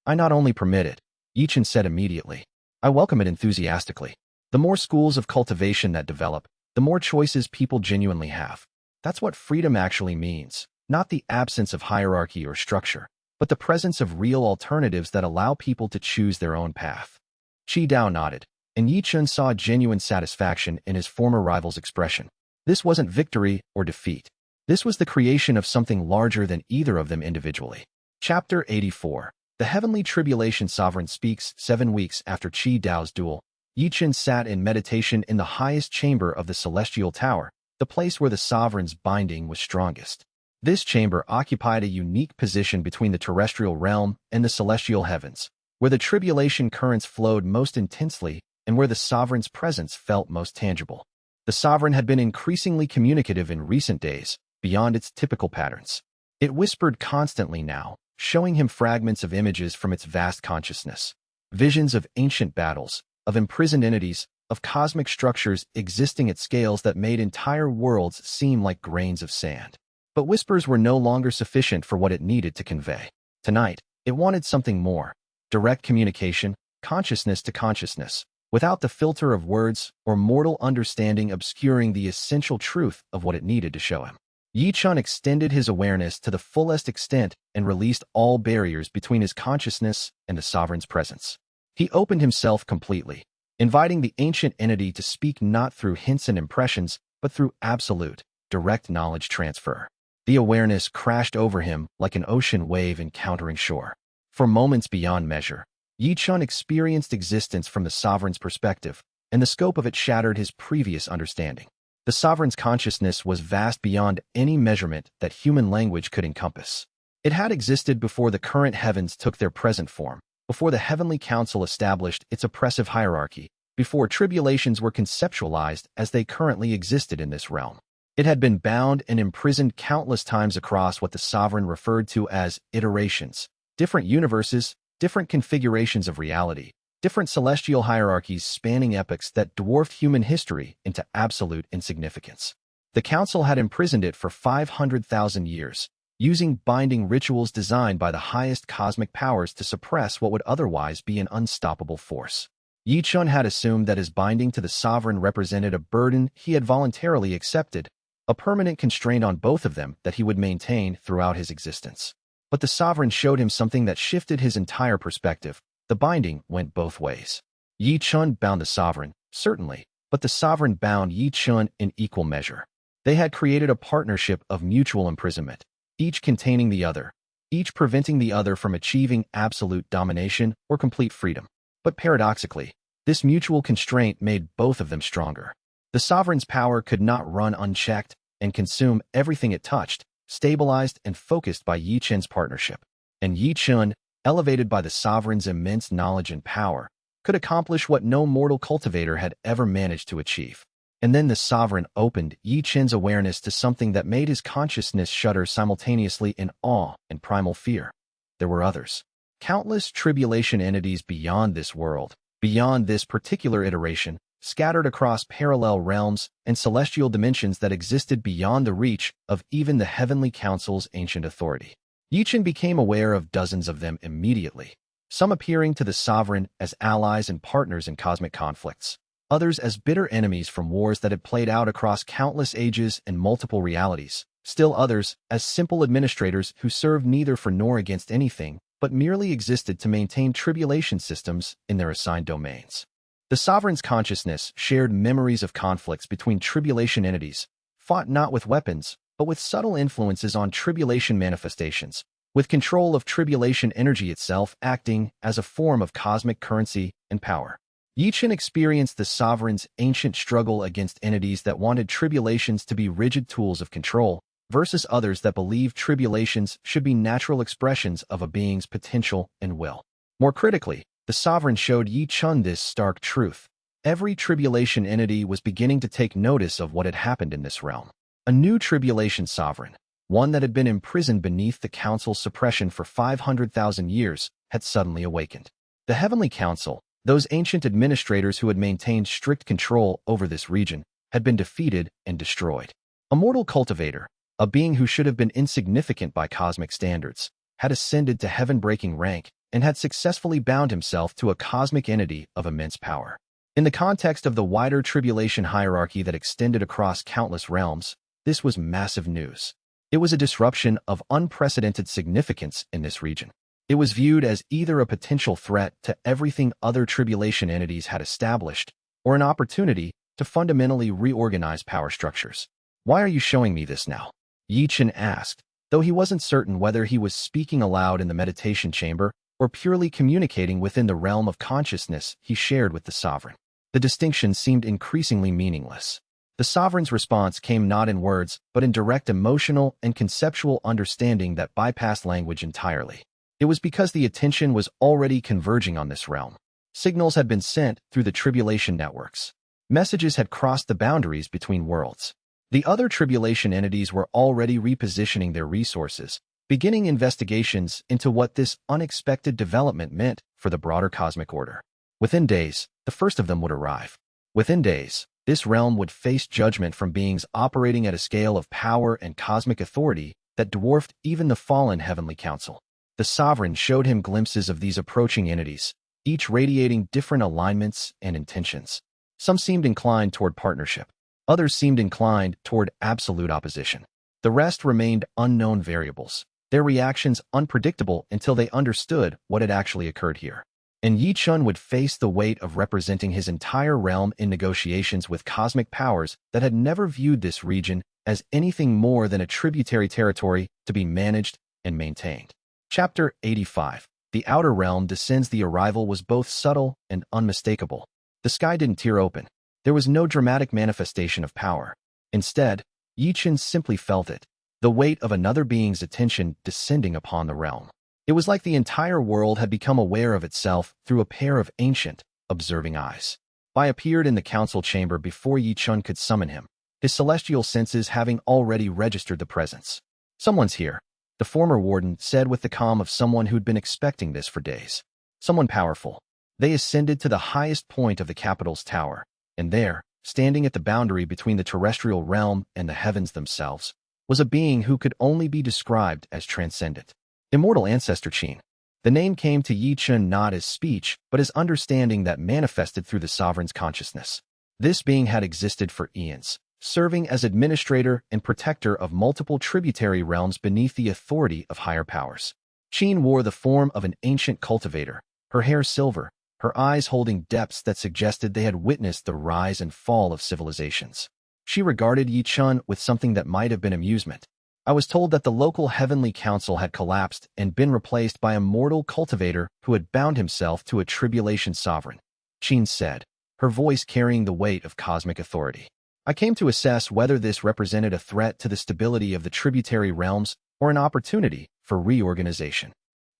I not only permit it," Ye Chen said immediately, "I welcome it enthusiastically. The more schools of cultivation that develop, the more choices people genuinely have. That's what freedom actually means, not the absence of hierarchy or structure, but the presence of real alternatives that allow people to choose their own path." Qi Dao nodded, and Ye Chen saw genuine satisfaction in his former rival's expression. This wasn't victory or defeat. This was the creation of something larger than either of them individually. Chapter 84. The Heavenly Tribulation Sovereign speaks. 7 weeks after Qi Dao's duel, Ye Chen sat in meditation in the highest chamber of the Celestial Tower, the place where the Sovereign's binding was strongest. This chamber occupied a unique position between the terrestrial realm and the celestial heavens, where the tribulation currents flowed most intensely and where the Sovereign's presence felt most tangible. The Sovereign had been increasingly communicative in recent days, beyond its typical patterns. It whispered constantly now, showing him fragments of images from its vast consciousness. Visions of ancient battles, of imprisoned entities, of cosmic structures existing at scales that made entire worlds seem like grains of sand. But whispers were no longer sufficient for what it needed to convey. Tonight, it wanted something more. Direct communication, consciousness to consciousness, without the filter of words or mortal understanding obscuring the essential truth of what it needed to show him. Ye Chen extended his awareness to the fullest extent and released all barriers between his consciousness and the Sovereign's presence. He opened himself completely, inviting the ancient entity to speak not through hints and impressions, but through absolute, direct knowledge transfer. The awareness crashed over him like an ocean wave encountering shore. For moments beyond measure, Ye Chen experienced existence from the Sovereign's perspective, and the scope of it shattered his previous understanding. The Sovereign's consciousness was vast beyond any measurement that human language could encompass. It had existed before the current heavens took their present form, before the Heavenly Council established its oppressive hierarchy, before tribulations were conceptualized as they currently existed in this realm. It had been bound and imprisoned countless times across what the Sovereign referred to as iterations, different universes, different configurations of reality, different celestial hierarchies spanning epochs that dwarfed human history into absolute insignificance. The Council had imprisoned it for 500,000 years, using binding rituals designed by the highest cosmic powers to suppress what would otherwise be an unstoppable force. Ye Chen had assumed that his binding to the Sovereign represented a burden he had voluntarily accepted, a permanent constraint on both of them that he would maintain throughout his existence. But the Sovereign showed him something that shifted his entire perspective. The binding went both ways. Ye Chen bound the Sovereign, certainly, but the Sovereign bound Ye Chen in equal measure. They had created a partnership of mutual imprisonment, each containing the other, each preventing the other from achieving absolute domination or complete freedom. But paradoxically, this mutual constraint made both of them stronger. The Sovereign's power could not run unchecked and consume everything it touched, stabilized and focused by Ye Chen's partnership. And Ye Chen, elevated by the sovereign's immense knowledge and power, could accomplish what no mortal cultivator had ever managed to achieve. And then the sovereign opened Ye Chen's awareness to something that made his consciousness shudder simultaneously in awe and primal fear. There were others. Countless tribulation entities beyond this world, beyond this particular iteration, scattered across parallel realms and celestial dimensions that existed beyond the reach of even the Heavenly Council's ancient authority. Ye Chen became aware of dozens of them immediately, some appearing to the sovereign as allies and partners in cosmic conflicts, others as bitter enemies from wars that had played out across countless ages and multiple realities, still others as simple administrators who served neither for nor against anything, but merely existed to maintain tribulation systems in their assigned domains. The sovereign's consciousness shared memories of conflicts between tribulation entities, fought not with weapons, but with subtle influences on tribulation manifestations, with control of tribulation energy itself acting as a form of cosmic currency and power. Ye Chen experienced the sovereign's ancient struggle against entities that wanted tribulations to be rigid tools of control, versus others that believed tribulations should be natural expressions of a being's potential and will. More critically, the sovereign showed Ye Chen this stark truth. Every tribulation entity was beginning to take notice of what had happened in this realm. A new tribulation sovereign, one that had been imprisoned beneath the Council's suppression for 500,000 years, had suddenly awakened. The Heavenly Council, those ancient administrators who had maintained strict control over this region, had been defeated and destroyed. A mortal cultivator, a being who should have been insignificant by cosmic standards, had ascended to heaven-breaking rank and had successfully bound himself to a cosmic entity of immense power. In the context of the wider tribulation hierarchy that extended across countless realms, this was massive news. It was a disruption of unprecedented significance in this region. It was viewed as either a potential threat to everything other tribulation entities had established, or an opportunity to fundamentally reorganize power structures. "Why are you showing me this now?" Ye Chen asked, though he wasn't certain whether he was speaking aloud in the meditation chamber or purely communicating within the realm of consciousness he shared with the sovereign. The distinction seemed increasingly meaningless. The sovereign's response came not in words, but in direct emotional and conceptual understanding that bypassed language entirely. It was because the attention was already converging on this realm. Signals had been sent through the tribulation networks. Messages had crossed the boundaries between worlds. The other tribulation entities were already repositioning their resources, beginning investigations into what this unexpected development meant for the broader cosmic order. Within days, the first of them would arrive. Within days, this realm would face judgment from beings operating at a scale of power and cosmic authority that dwarfed even the fallen Heavenly Council. The sovereign showed him glimpses of these approaching entities, each radiating different alignments and intentions. Some seemed inclined toward partnership. Others seemed inclined toward absolute opposition. The rest remained unknown variables, their reactions unpredictable until they understood what had actually occurred here. And Ye Chen would face the weight of representing his entire realm in negotiations with cosmic powers that had never viewed this region as anything more than a tributary territory to be managed and maintained. Chapter 85. The outer realm descends. The arrival was both subtle and unmistakable. The sky didn't tear open. There was no dramatic manifestation of power. Instead, Ye Chen simply felt it, the weight of another being's attention descending upon the realm. It was like the entire world had become aware of itself through a pair of ancient, observing eyes. Bai appeared in the council chamber before Ye Chen could summon him, his celestial senses having already registered the presence. "Someone's here," the former warden said with the calm of someone who'd been expecting this for days. "Someone powerful." They ascended to the highest point of the capital's tower, and there, standing at the boundary between the terrestrial realm and the heavens themselves, was a being who could only be described as transcendent. Immortal Ancestor Qin. The name came to Ye Chen not as speech, but as understanding that manifested through the sovereign's consciousness. This being had existed for eons, serving as administrator and protector of multiple tributary realms beneath the authority of higher powers. Qin wore the form of an ancient cultivator, her hair silver, her eyes holding depths that suggested they had witnessed the rise and fall of civilizations. She regarded Ye Chen with something that might have been amusement. "I was told that the local Heavenly Council had collapsed and been replaced by a mortal cultivator who had bound himself to a tribulation sovereign," Qin said, her voice carrying the weight of cosmic authority. I came to assess whether this represented a threat to the stability of the tributary realms or an opportunity for reorganization.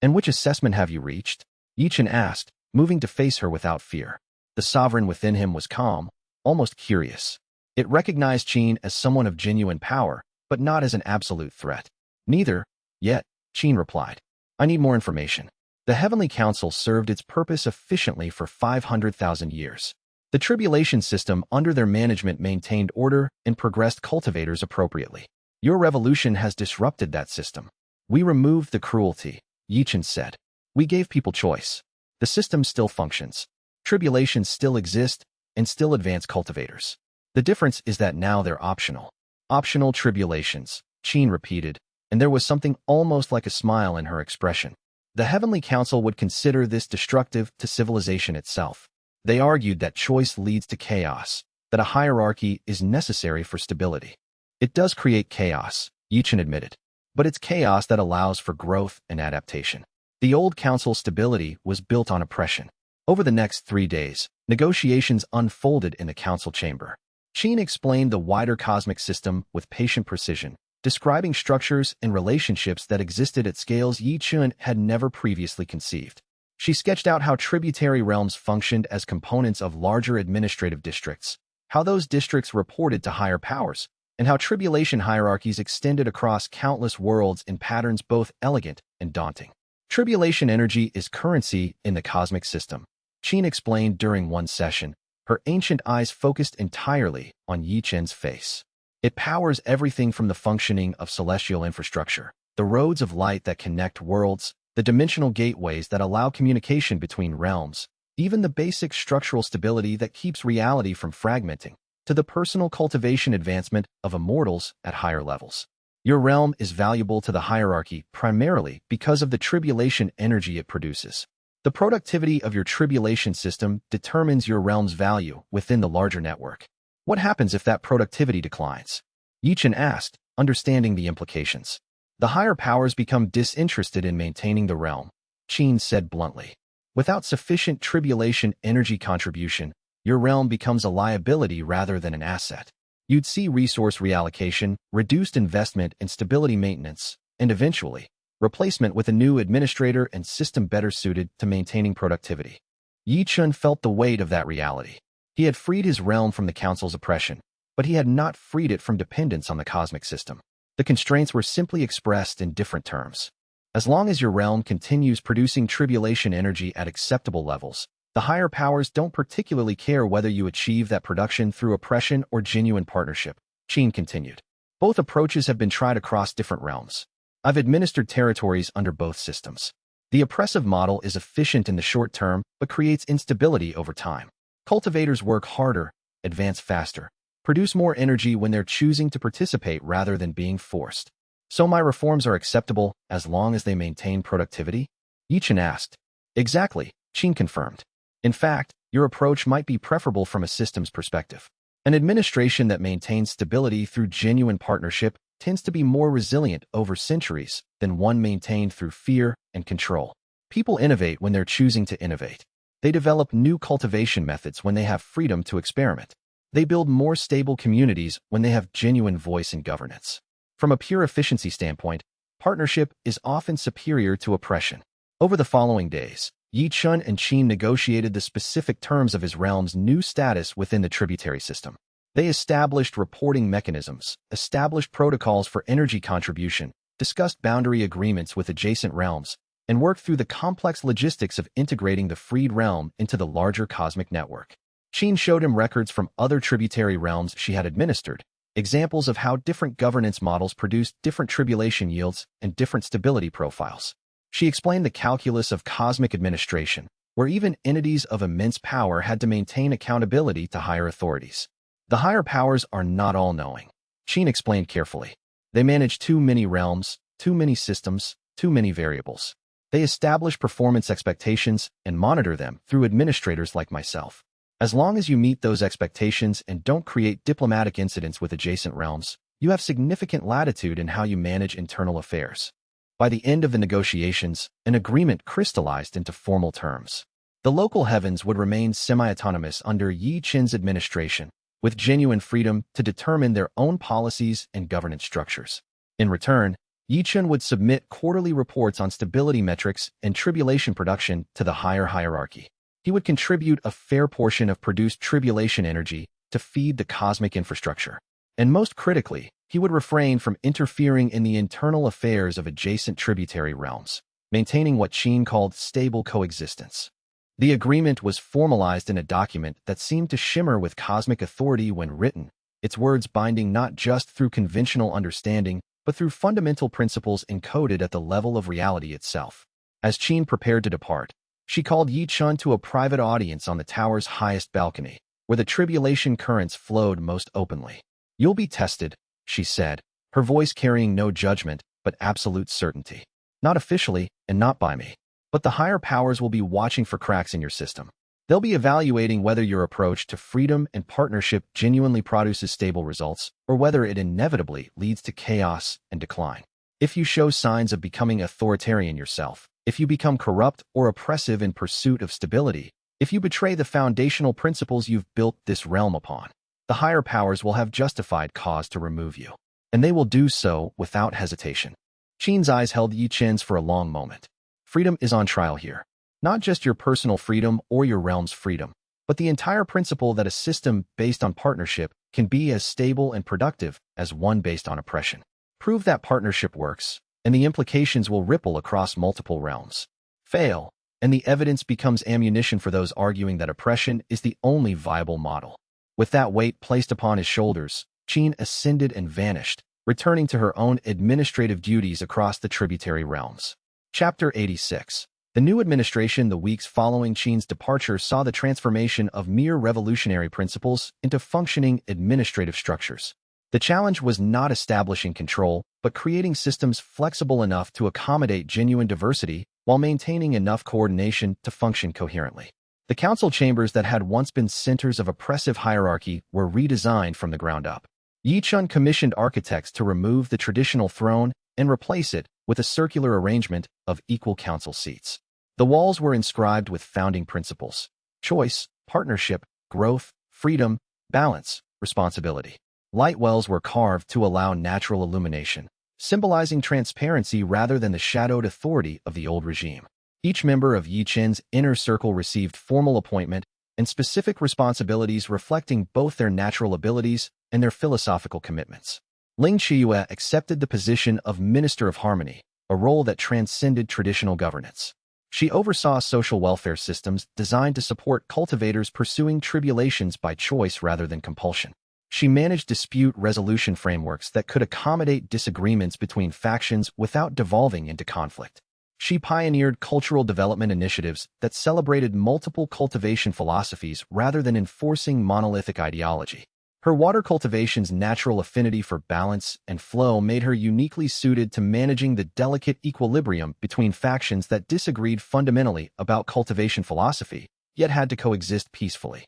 And which assessment have you reached? Ye Chen asked, moving to face her without fear. The sovereign within him was calm, almost curious. It recognized Qin as someone of genuine power, but not as an absolute threat. Neither, yet, Qin replied. I need more information. The Heavenly Council served its purpose efficiently for 500,000 years. The tribulation system under their management maintained order and progressed cultivators appropriately. Your revolution has disrupted that system. We removed the cruelty, Ye Chen said. We gave people choice. The system still functions. Tribulations still exist and still advance cultivators. The difference is that now they're optional. Optional tribulations, Qin repeated, and there was something almost like a smile in her expression. The Heavenly Council would consider this destructive to civilization itself. They argued that choice leads to chaos, that a hierarchy is necessary for stability. It does create chaos, Ye Chen admitted, but it's chaos that allows for growth and adaptation. The old council's stability was built on oppression. Over the next 3 days, negotiations unfolded in the council chamber. Qin explained the wider cosmic system with patient precision, describing structures and relationships that existed at scales Ye Chen had never previously conceived. She sketched out how tributary realms functioned as components of larger administrative districts, how those districts reported to higher powers, and how tribulation hierarchies extended across countless worlds in patterns both elegant and daunting. Tribulation energy is currency in the cosmic system, Qin explained during one session, her ancient eyes focused entirely on Ye Chen's face. It powers everything from the functioning of celestial infrastructure, the roads of light that connect worlds, the dimensional gateways that allow communication between realms, even the basic structural stability that keeps reality from fragmenting, to the personal cultivation advancement of immortals at higher levels. Your realm is valuable to the hierarchy primarily because of the tribulation energy it produces. The productivity of your tribulation system determines your realm's value within the larger network. What happens if that productivity declines? Ye Chen asked, understanding the implications. The higher powers become disinterested in maintaining the realm, Qin said bluntly. Without sufficient tribulation energy contribution, your realm becomes a liability rather than an asset. You'd see resource reallocation, reduced investment and stability maintenance, and eventually, replacement with a new administrator and system better suited to maintaining productivity. Ye Chen felt the weight of that reality. He had freed his realm from the council's oppression, but he had not freed it from dependence on the cosmic system. The constraints were simply expressed in different terms. As long as your realm continues producing tribulation energy at acceptable levels, the higher powers don't particularly care whether you achieve that production through oppression or genuine partnership, Qin continued. Both approaches have been tried across different realms. I've administered territories under both systems. The oppressive model is efficient in the short term, but creates instability over time. Cultivators work harder, advance faster, produce more energy when they're choosing to participate rather than being forced. So my reforms are acceptable as long as they maintain productivity? Ye Chen asked. Exactly, Qin confirmed. In fact, your approach might be preferable from a systems perspective. An administration that maintains stability through genuine partnership tends to be more resilient over centuries than one maintained through fear and control. People innovate when they're choosing to innovate. They develop new cultivation methods when they have freedom to experiment. They build more stable communities when they have genuine voice in governance. From a pure efficiency standpoint, partnership is often superior to oppression. Over the following days, Ye Chen and Qin negotiated the specific terms of his realm's new status within the tributary system. They established reporting mechanisms, established protocols for energy contribution, discussed boundary agreements with adjacent realms, and worked through the complex logistics of integrating the freed realm into the larger cosmic network. Qin showed him records from other tributary realms she had administered, examples of how different governance models produced different tribulation yields and different stability profiles. She explained the calculus of cosmic administration, where even entities of immense power had to maintain accountability to higher authorities. The higher powers are not all-knowing, Qin explained carefully. They manage too many realms, too many systems, too many variables. They establish performance expectations and monitor them through administrators like myself. As long as you meet those expectations and don't create diplomatic incidents with adjacent realms, you have significant latitude in how you manage internal affairs. By the end of the negotiations, an agreement crystallized into formal terms. The local heavens would remain semi-autonomous under Ye Chen's administration, with genuine freedom to determine their own policies and governance structures. In return, Ye Chen would submit quarterly reports on stability metrics and tribulation production to the higher hierarchy. He would contribute a fair portion of produced tribulation energy to feed the cosmic infrastructure. And most critically, he would refrain from interfering in the internal affairs of adjacent tributary realms, maintaining what Chen called stable coexistence. The agreement was formalized in a document that seemed to shimmer with cosmic authority when written, its words binding not just through conventional understanding, but through fundamental principles encoded at the level of reality itself. As Chen prepared to depart, she called Ye Chen to a private audience on the tower's highest balcony, where the tribulation currents flowed most openly. "You'll be tested," she said, her voice carrying no judgment, but absolute certainty. "Not officially, and not by me. But the higher powers will be watching for cracks in your system. They'll be evaluating whether your approach to freedom and partnership genuinely produces stable results, or whether it inevitably leads to chaos and decline. If you show signs of becoming authoritarian yourself, if you become corrupt or oppressive in pursuit of stability, if you betray the foundational principles you've built this realm upon, the higher powers will have justified cause to remove you. And they will do so without hesitation." Chen's eyes held Ye Chen's for a long moment. Freedom is on trial here. Not just your personal freedom or your realm's freedom, but the entire principle that a system based on partnership can be as stable and productive as one based on oppression. Prove that partnership works, and the implications will ripple across multiple realms. Fail, and the evidence becomes ammunition for those arguing that oppression is the only viable model. With that weight placed upon his shoulders, Chen ascended and vanished, returning to her own administrative duties across the tributary realms. Chapter 86. The new administration the weeks following Chen's departure saw the transformation of mere revolutionary principles into functioning administrative structures. The challenge was not establishing control, but creating systems flexible enough to accommodate genuine diversity while maintaining enough coordination to function coherently. The council chambers that had once been centers of oppressive hierarchy were redesigned from the ground up. Ye Chen commissioned architects to remove the traditional throne and replace it with a circular arrangement of equal council seats. The walls were inscribed with founding principles: choice, partnership, growth, freedom, balance, responsibility. Light wells were carved to allow natural illumination, symbolizing transparency rather than the shadowed authority of the old regime. Each member of Ye Chen's inner circle received formal appointment and specific responsibilities reflecting both their natural abilities and their philosophical commitments. Ling Qiuyue accepted the position of Minister of Harmony, a role that transcended traditional governance. She oversaw social welfare systems designed to support cultivators pursuing tribulations by choice rather than compulsion. She managed dispute resolution frameworks that could accommodate disagreements between factions without devolving into conflict. She pioneered cultural development initiatives that celebrated multiple cultivation philosophies rather than enforcing monolithic ideology. Her water cultivation's natural affinity for balance and flow made her uniquely suited to managing the delicate equilibrium between factions that disagreed fundamentally about cultivation philosophy, yet had to coexist peacefully.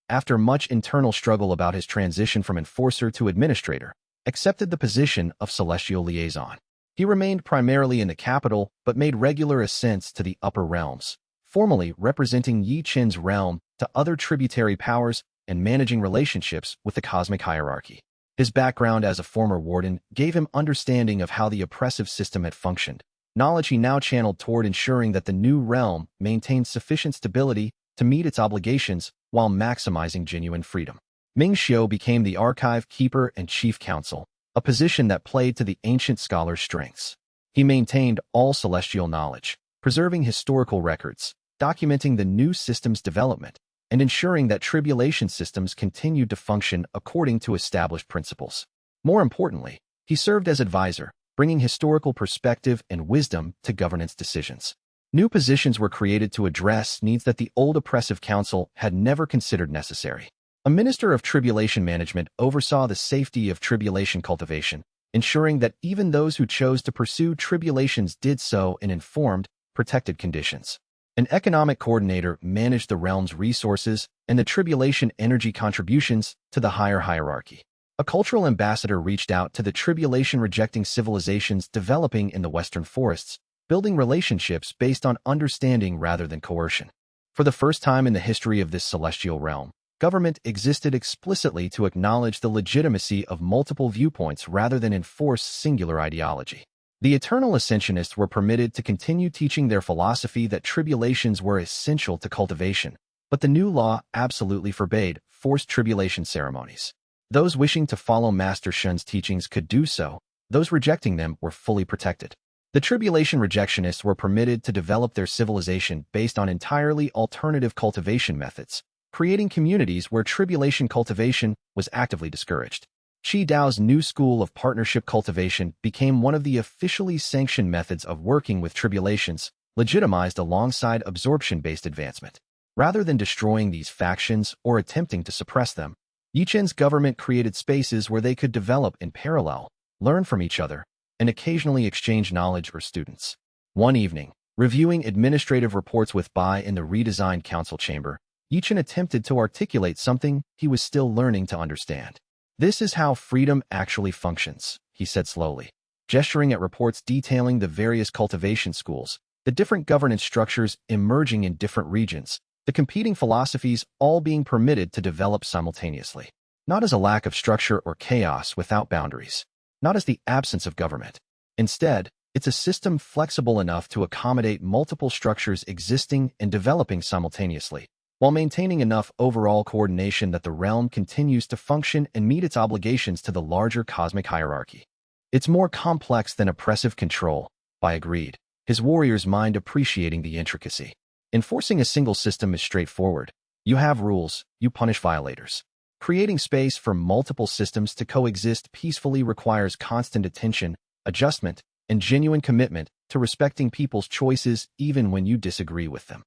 After much internal struggle about his transition from enforcer to administrator, accepted the position of celestial liaison. He remained primarily in the capital, but made regular ascents to the upper realms, formally representing Ye Chen's realm to other tributary powers and managing relationships with the cosmic hierarchy. His background as a former warden gave him understanding of how the oppressive system had functioned, knowledge he now channeled toward ensuring that the new realm maintained sufficient stability to meet its obligations while maximizing genuine freedom. Ming Xiu became the archive keeper and chief counsel, a position that played to the ancient scholar's strengths. He maintained all celestial knowledge, preserving historical records, documenting the new system's development, and ensuring that tribulation systems continued to function according to established principles. More importantly, he served as advisor, bringing historical perspective and wisdom to governance decisions. New positions were created to address needs that the old oppressive council had never considered necessary. A minister of tribulation management oversaw the safety of tribulation cultivation, ensuring that even those who chose to pursue tribulations did so in informed, protected conditions. An economic coordinator managed the realm's resources and the tribulation energy contributions to the higher hierarchy. A cultural ambassador reached out to the tribulation-rejecting civilizations developing in the western forests, building relationships based on understanding rather than coercion. For the first time in the history of this celestial realm, Government existed explicitly to acknowledge the legitimacy of multiple viewpoints rather than enforce singular ideology. The eternal ascensionists were permitted to continue teaching their philosophy that tribulations were essential to cultivation, but the new law absolutely forbade forced tribulation ceremonies. Those wishing to follow Master Shun's teachings could do so, those rejecting them were fully protected. The tribulation rejectionists were permitted to develop their civilization based on entirely alternative cultivation methods, creating communities where tribulation cultivation was actively discouraged. Qi Dao's new school of partnership cultivation became one of the officially sanctioned methods of working with tribulations, legitimized alongside absorption-based advancement. Rather than destroying these factions or attempting to suppress them, Ye Chen's government created spaces where they could develop in parallel, learn from each other, and occasionally exchange knowledge or students. One evening, reviewing administrative reports with Bai in the redesigned council chamber, Ye Chen attempted to articulate something he was still learning to understand. "This is how freedom actually functions," he said slowly, gesturing at reports detailing the various cultivation schools, the different governance structures emerging in different regions, the competing philosophies all being permitted to develop simultaneously. Not as a lack of structure or chaos without boundaries. Not as the absence of government. Instead, it's a system flexible enough to accommodate multiple structures existing and developing simultaneously, while maintaining enough overall coordination that the realm continues to function and meet its obligations to the larger cosmic hierarchy. It's more complex than oppressive control, Bai agreed, his warrior's mind appreciating the intricacy. Enforcing a single system is straightforward. You have rules, you punish violators. Creating space for multiple systems to coexist peacefully requires constant attention, adjustment, and genuine commitment to respecting people's choices even when you disagree with them.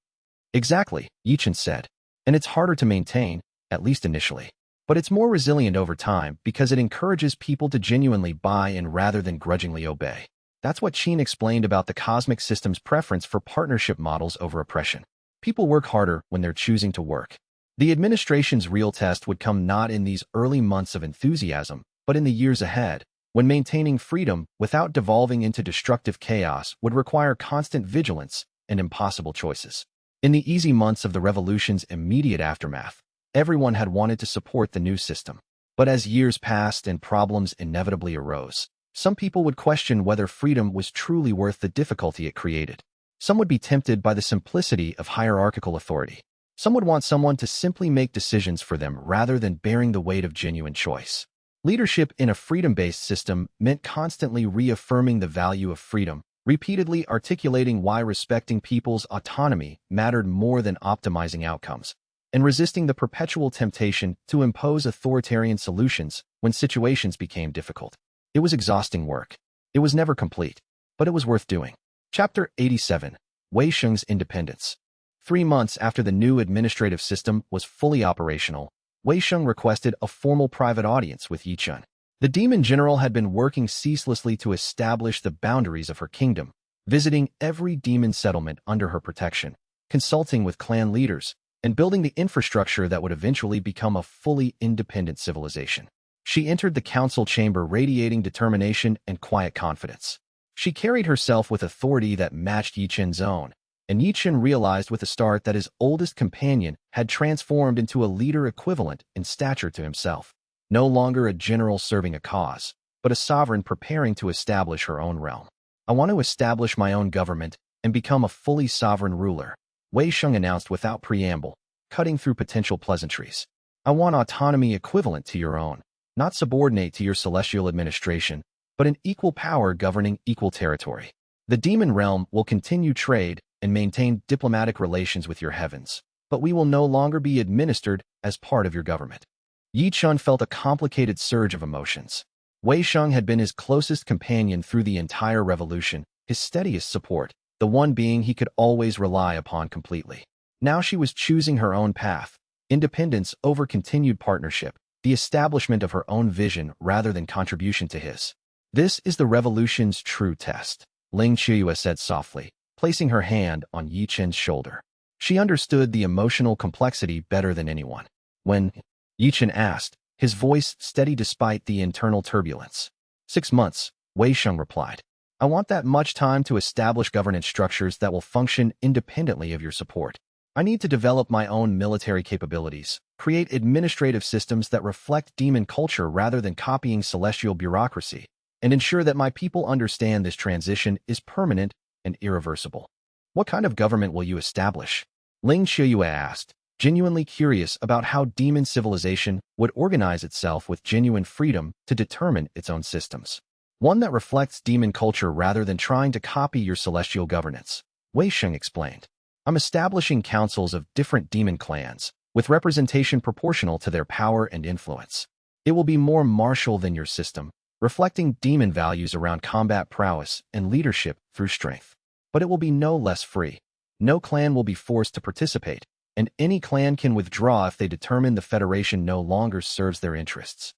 Exactly, Ye Chen said. And it's harder to maintain, at least initially. But it's more resilient over time because it encourages people to genuinely buy in rather than grudgingly obey. That's what Qin explained about the cosmic system's preference for partnership models over oppression. People work harder when they're choosing to work. The administration's real test would come not in these early months of enthusiasm, but in the years ahead, when maintaining freedom without devolving into destructive chaos would require constant vigilance and impossible choices. In the easy months of the revolution's immediate aftermath, everyone had wanted to support the new system. But as years passed and problems inevitably arose, some people would question whether freedom was truly worth the difficulty it created. Some would be tempted by the simplicity of hierarchical authority. Some would want someone to simply make decisions for them rather than bearing the weight of genuine choice. Leadership in a freedom-based system meant constantly reaffirming the value of freedom, repeatedly articulating why respecting people's autonomy mattered more than optimizing outcomes, and resisting the perpetual temptation to impose authoritarian solutions when situations became difficult. It was exhausting work. It was never complete, but it was worth doing. Chapter 87. Wei Sheng's Independence. 3 months after the new administrative system was fully operational, Wei Sheng requested a formal private audience with Ye Chen. The demon general had been working ceaselessly to establish the boundaries of her kingdom, visiting every demon settlement under her protection, consulting with clan leaders, and building the infrastructure that would eventually become a fully independent civilization. She entered the council chamber radiating determination and quiet confidence. She carried herself with authority that matched Ye Chen's own, and Ye Chen realized with a start that his oldest companion had transformed into a leader equivalent in stature to himself. No longer a general serving a cause, but a sovereign preparing to establish her own realm. "I want to establish my own government and become a fully sovereign ruler," Wei Sheng announced without preamble, cutting through potential pleasantries. "I want autonomy equivalent to your own, not subordinate to your celestial administration, but an equal power governing equal territory. The demon realm will continue trade and maintain diplomatic relations with your heavens, but we will no longer be administered as part of your government." Ye Chen felt a complicated surge of emotions. Wei Sheng had been his closest companion through the entire revolution, his steadiest support, the one being he could always rely upon completely. Now she was choosing her own path, independence over continued partnership, the establishment of her own vision rather than contribution to his. "This is the revolution's true test," Ling Qiuyue said softly, placing her hand on Ye Chen's shoulder. She understood the emotional complexity better than anyone. "When?" Ye Chen asked, his voice steady despite the internal turbulence. 6 months, Wei Sheng replied. "I want that much time to establish governance structures that will function independently of your support. I need to develop my own military capabilities, create administrative systems that reflect demon culture rather than copying celestial bureaucracy, and ensure that my people understand this transition is permanent and irreversible. What kind of government will you establish? Ling Xiuyue asked, genuinely curious about how demon civilization would organize itself with genuine freedom to determine its own systems. One that reflects demon culture rather than trying to copy your celestial governance, Wei Sheng explained. I'm establishing councils of different demon clans, with representation proportional to their power and influence. It will be more martial than your system, reflecting demon values around combat prowess and leadership through strength. But it will be no less free. No clan will be forced to participate, and any clan can withdraw if they determine the Federation no longer serves their interests.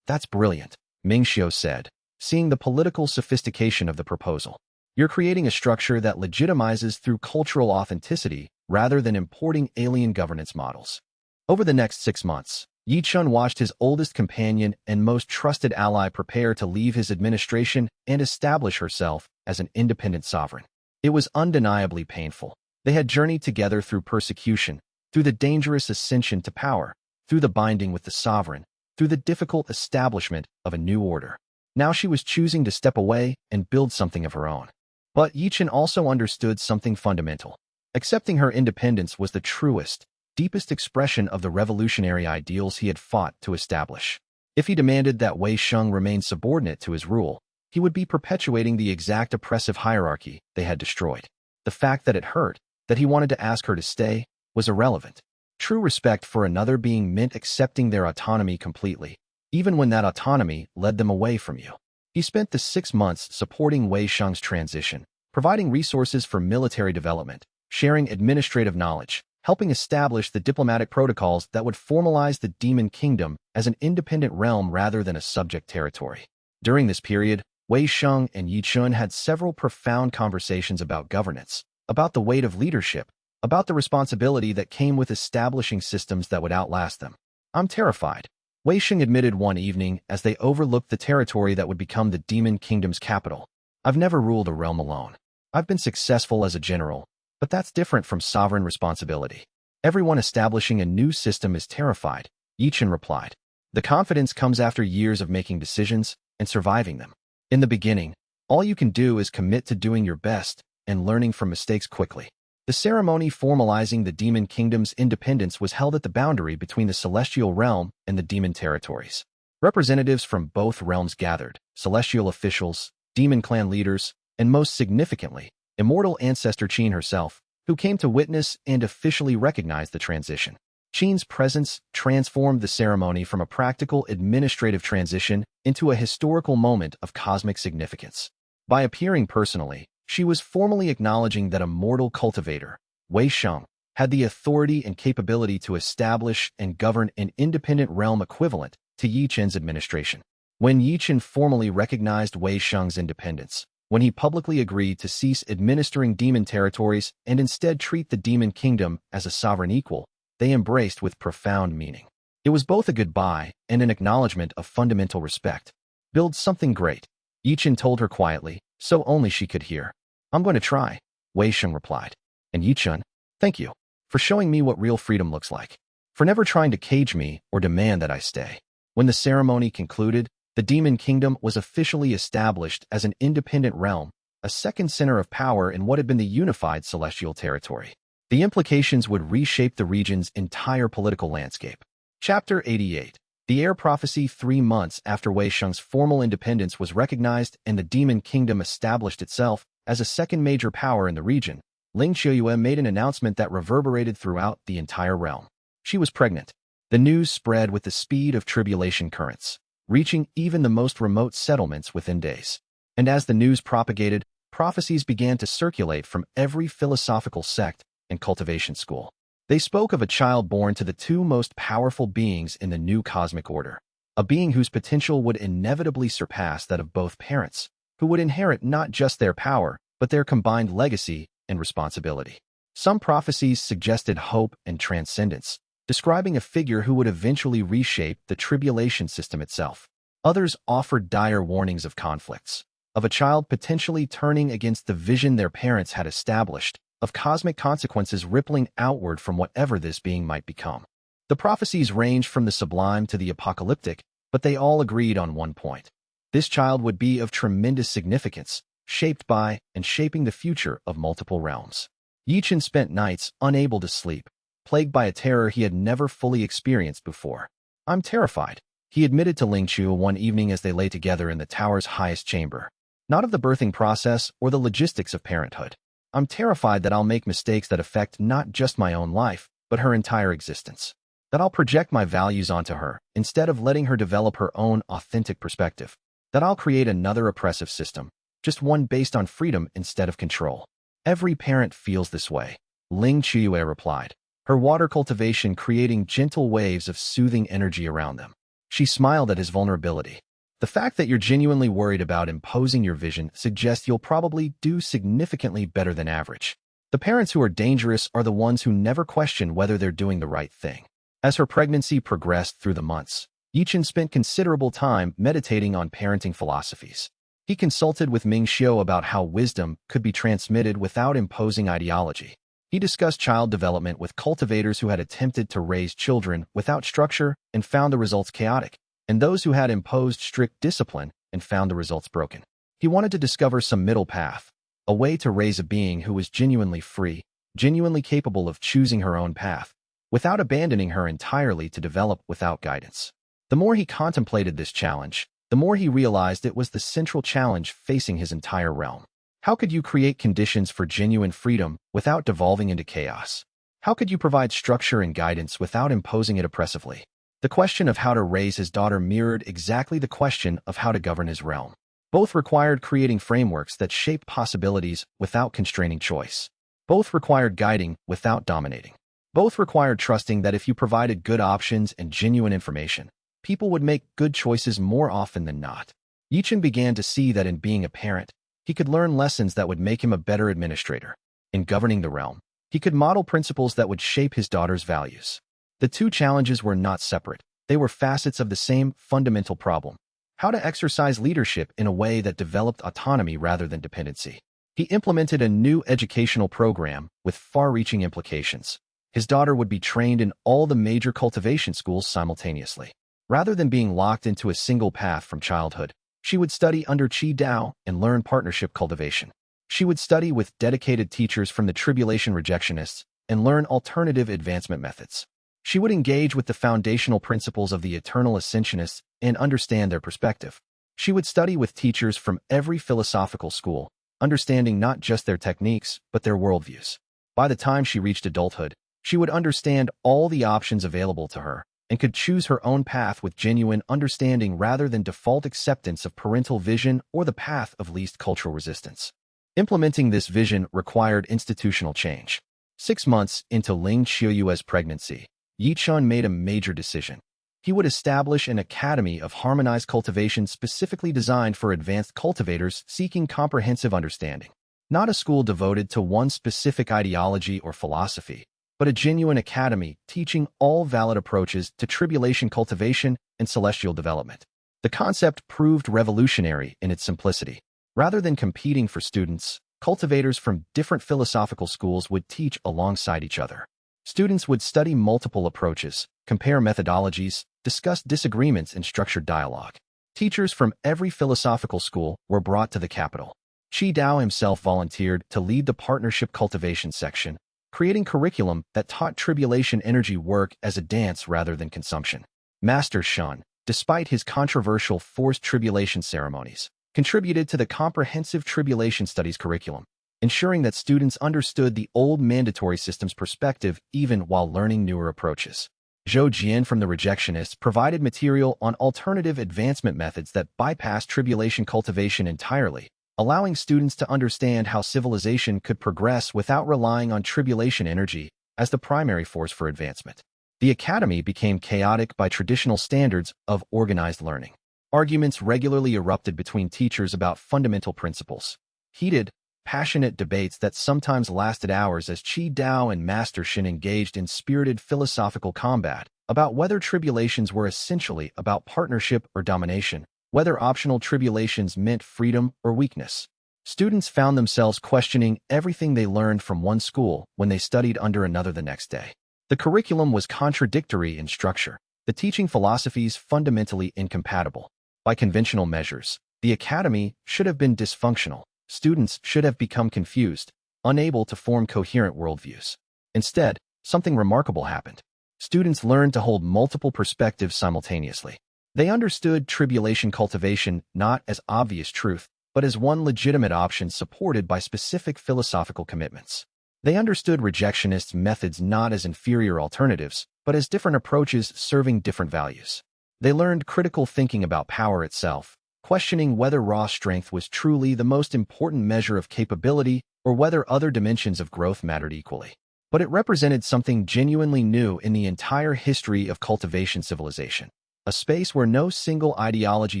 That's brilliant, Ming Xiu said, seeing the political sophistication of the proposal. You're creating a structure that legitimizes through cultural authenticity rather than importing alien governance models. Over the next 6 months, Ye Chen watched his oldest companion and most trusted ally prepare to leave his administration and establish herself as an independent sovereign. It was undeniably painful. They had journeyed together through persecution, through the dangerous ascension to power, through the binding with the sovereign, through the difficult establishment of a new order. Now she was choosing to step away and build something of her own. But Ye Chen also understood something fundamental. Accepting her independence was the truest, deepest expression of the revolutionary ideals he had fought to establish. If he demanded that Wei Sheng remain subordinate to his rule, he would be perpetuating the exact oppressive hierarchy they had destroyed. The fact that it hurt, that he wanted to ask her to stay, was irrelevant. True respect for another being meant accepting their autonomy completely, even when that autonomy led them away from you. He spent the 6 months supporting Wei Sheng's transition, providing resources for military development, sharing administrative knowledge, helping establish the diplomatic protocols that would formalize the Demon Kingdom as an independent realm rather than a subject territory. During this period, Wei Sheng and Ye Chen had several profound conversations about governance, about the weight of leadership, about the responsibility that came with establishing systems that would outlast them. I'm terrified, Wei Sheng admitted one evening as they overlooked the territory that would become the Demon Kingdom's capital. I've never ruled a realm alone. I've been successful as a general, but that's different from sovereign responsibility. Everyone establishing a new system is terrified, Ye Chen replied. The confidence comes after years of making decisions and surviving them. In the beginning, all you can do is commit to doing your best and learning from mistakes quickly. The ceremony formalizing the Demon Kingdom's independence was held at the boundary between the Celestial Realm and the Demon Territories. Representatives from both realms gathered, celestial officials, demon clan leaders, and most significantly, immortal ancestor Qin herself, who came to witness and officially recognize the transition. Qin's presence transformed the ceremony from a practical administrative transition into a historical moment of cosmic significance. By appearing personally, she was formally acknowledging that a mortal cultivator, Wei Sheng, had the authority and capability to establish and govern an independent realm equivalent to Ye Chen's administration. When Ye Chen formally recognized Wei Sheng's independence, when he publicly agreed to cease administering demon territories and instead treat the Demon Kingdom as a sovereign equal, they embraced with profound meaning. It was both a goodbye and an acknowledgement of fundamental respect. Build something great, Ye Chen told her quietly, so only she could hear. I'm going to try, Wei Sheng replied. And Ye Chen, thank you for showing me what real freedom looks like, for never trying to cage me or demand that I stay. When the ceremony concluded, the Demon Kingdom was officially established as an independent realm, a second center of power in what had been the unified celestial territory. The implications would reshape the region's entire political landscape. Chapter 88. The Air Prophecy. 3 months after Wei Sheng's formal independence was recognized and the Demon Kingdom established itself as a second major power in the region, Ling Xiuyue made an announcement that reverberated throughout the entire realm. She was pregnant. The news spread with the speed of tribulation currents, reaching even the most remote settlements within days. And as the news propagated, prophecies began to circulate from every philosophical sect and cultivation school. They spoke of a child born to the two most powerful beings in the new cosmic order, a being whose potential would inevitably surpass that of both parents, who would inherit not just their power, but their combined legacy and responsibility. Some prophecies suggested hope and transcendence, describing a figure who would eventually reshape the tribulation system itself. Others offered dire warnings of conflicts, of a child potentially turning against the vision their parents had established, of cosmic consequences rippling outward from whatever this being might become. The prophecies ranged from the sublime to the apocalyptic, but they all agreed on one point. This child would be of tremendous significance, shaped by and shaping the future of multiple realms. Ye Chen spent nights unable to sleep, plagued by a terror he had never fully experienced before. "I'm terrified," he admitted to Ling Chu one evening as they lay together in the tower's highest chamber. "Not of the birthing process or the logistics of parenthood. I'm terrified that I'll make mistakes that affect not just my own life, but her entire existence. That I'll project my values onto her, instead of letting her develop her own authentic perspective. That I'll create another oppressive system, just one based on freedom instead of control." "Every parent feels this way," Ling Chu replied, her water cultivation creating gentle waves of soothing energy around them. She smiled at his vulnerability. "The fact that you're genuinely worried about imposing your vision suggests you'll probably do significantly better than average. The parents who are dangerous are the ones who never question whether they're doing the right thing." As her pregnancy progressed through the months, Ye Chen spent considerable time meditating on parenting philosophies. He consulted with Ming Xiu about how wisdom could be transmitted without imposing ideology. He discussed child development with cultivators who had attempted to raise children without structure and found the results chaotic, and those who had imposed strict discipline and found the results broken. He wanted to discover some middle path, a way to raise a being who was genuinely free, genuinely capable of choosing her own path, without abandoning her entirely to develop without guidance. The more he contemplated this challenge, the more he realized it was the central challenge facing his entire realm. How could you create conditions for genuine freedom without devolving into chaos? How could you provide structure and guidance without imposing it oppressively? The question of how to raise his daughter mirrored exactly the question of how to govern his realm. Both required creating frameworks that shape possibilities without constraining choice. Both required guiding without dominating. Both required trusting that if you provided good options and genuine information, people would make good choices more often than not. Ye Chen began to see that in being a parent, he could learn lessons that would make him a better administrator. In governing the realm, he could model principles that would shape his daughter's values. The two challenges were not separate. They were facets of the same fundamental problem: how to exercise leadership in a way that developed autonomy rather than dependency. He implemented a new educational program with far-reaching implications. His daughter would be trained in all the major cultivation schools simultaneously. Rather than being locked into a single path from childhood, she would study under Qi Dao and learn partnership cultivation. She would study with dedicated teachers from the Tribulation rejectionists and learn alternative advancement methods. She would engage with the foundational principles of the eternal ascensionists and understand their perspective. She would study with teachers from every philosophical school, understanding not just their techniques, but their worldviews. By the time she reached adulthood, she would understand all the options available to her and could choose her own path with genuine understanding rather than default acceptance of parental vision or the path of least cultural resistance. Implementing this vision required institutional change. 6 months into Ling Qiuyue's pregnancy, Ye Chen made a major decision. He would establish an academy of harmonized cultivation specifically designed for advanced cultivators seeking comprehensive understanding. Not a school devoted to one specific ideology or philosophy, but a genuine academy teaching all valid approaches to tribulation cultivation and celestial development. The concept proved revolutionary in its simplicity. Rather than competing for students, cultivators from different philosophical schools would teach alongside each other. Students would study multiple approaches, compare methodologies, discuss disagreements in structured dialogue. Teachers from every philosophical school were brought to the capital. Qi Dao himself volunteered to lead the partnership cultivation section, creating curriculum that taught tribulation energy work as a dance rather than consumption. Master Shen, despite his controversial forced tribulation ceremonies, contributed to the comprehensive tribulation studies curriculum, ensuring that students understood the old mandatory system's perspective even while learning newer approaches. Zhou Jian from the rejectionists provided material on alternative advancement methods that bypassed tribulation cultivation entirely, allowing students to understand how civilization could progress without relying on tribulation energy as the primary force for advancement. The academy became chaotic by traditional standards of organized learning. Arguments regularly erupted between teachers about fundamental principles. Heated, passionate debates that sometimes lasted hours as Qi Dao and Master Shen engaged in spirited philosophical combat about whether tribulations were essentially about partnership or domination, whether optional tribulations meant freedom or weakness. Students found themselves questioning everything they learned from one school when they studied under another the next day. The curriculum was contradictory in structure, the teaching philosophies fundamentally incompatible. By conventional measures, the academy should have been dysfunctional. Students should have become confused, unable to form coherent worldviews. Instead, something remarkable happened. Students learned to hold multiple perspectives simultaneously. They understood tribulation cultivation not as obvious truth, but as one legitimate option supported by specific philosophical commitments. They understood rejectionist methods not as inferior alternatives, but as different approaches serving different values. They learned critical thinking about power itself, questioning whether raw strength was truly the most important measure of capability or whether other dimensions of growth mattered equally. But it represented something genuinely new in the entire history of cultivation civilization, a space where no single ideology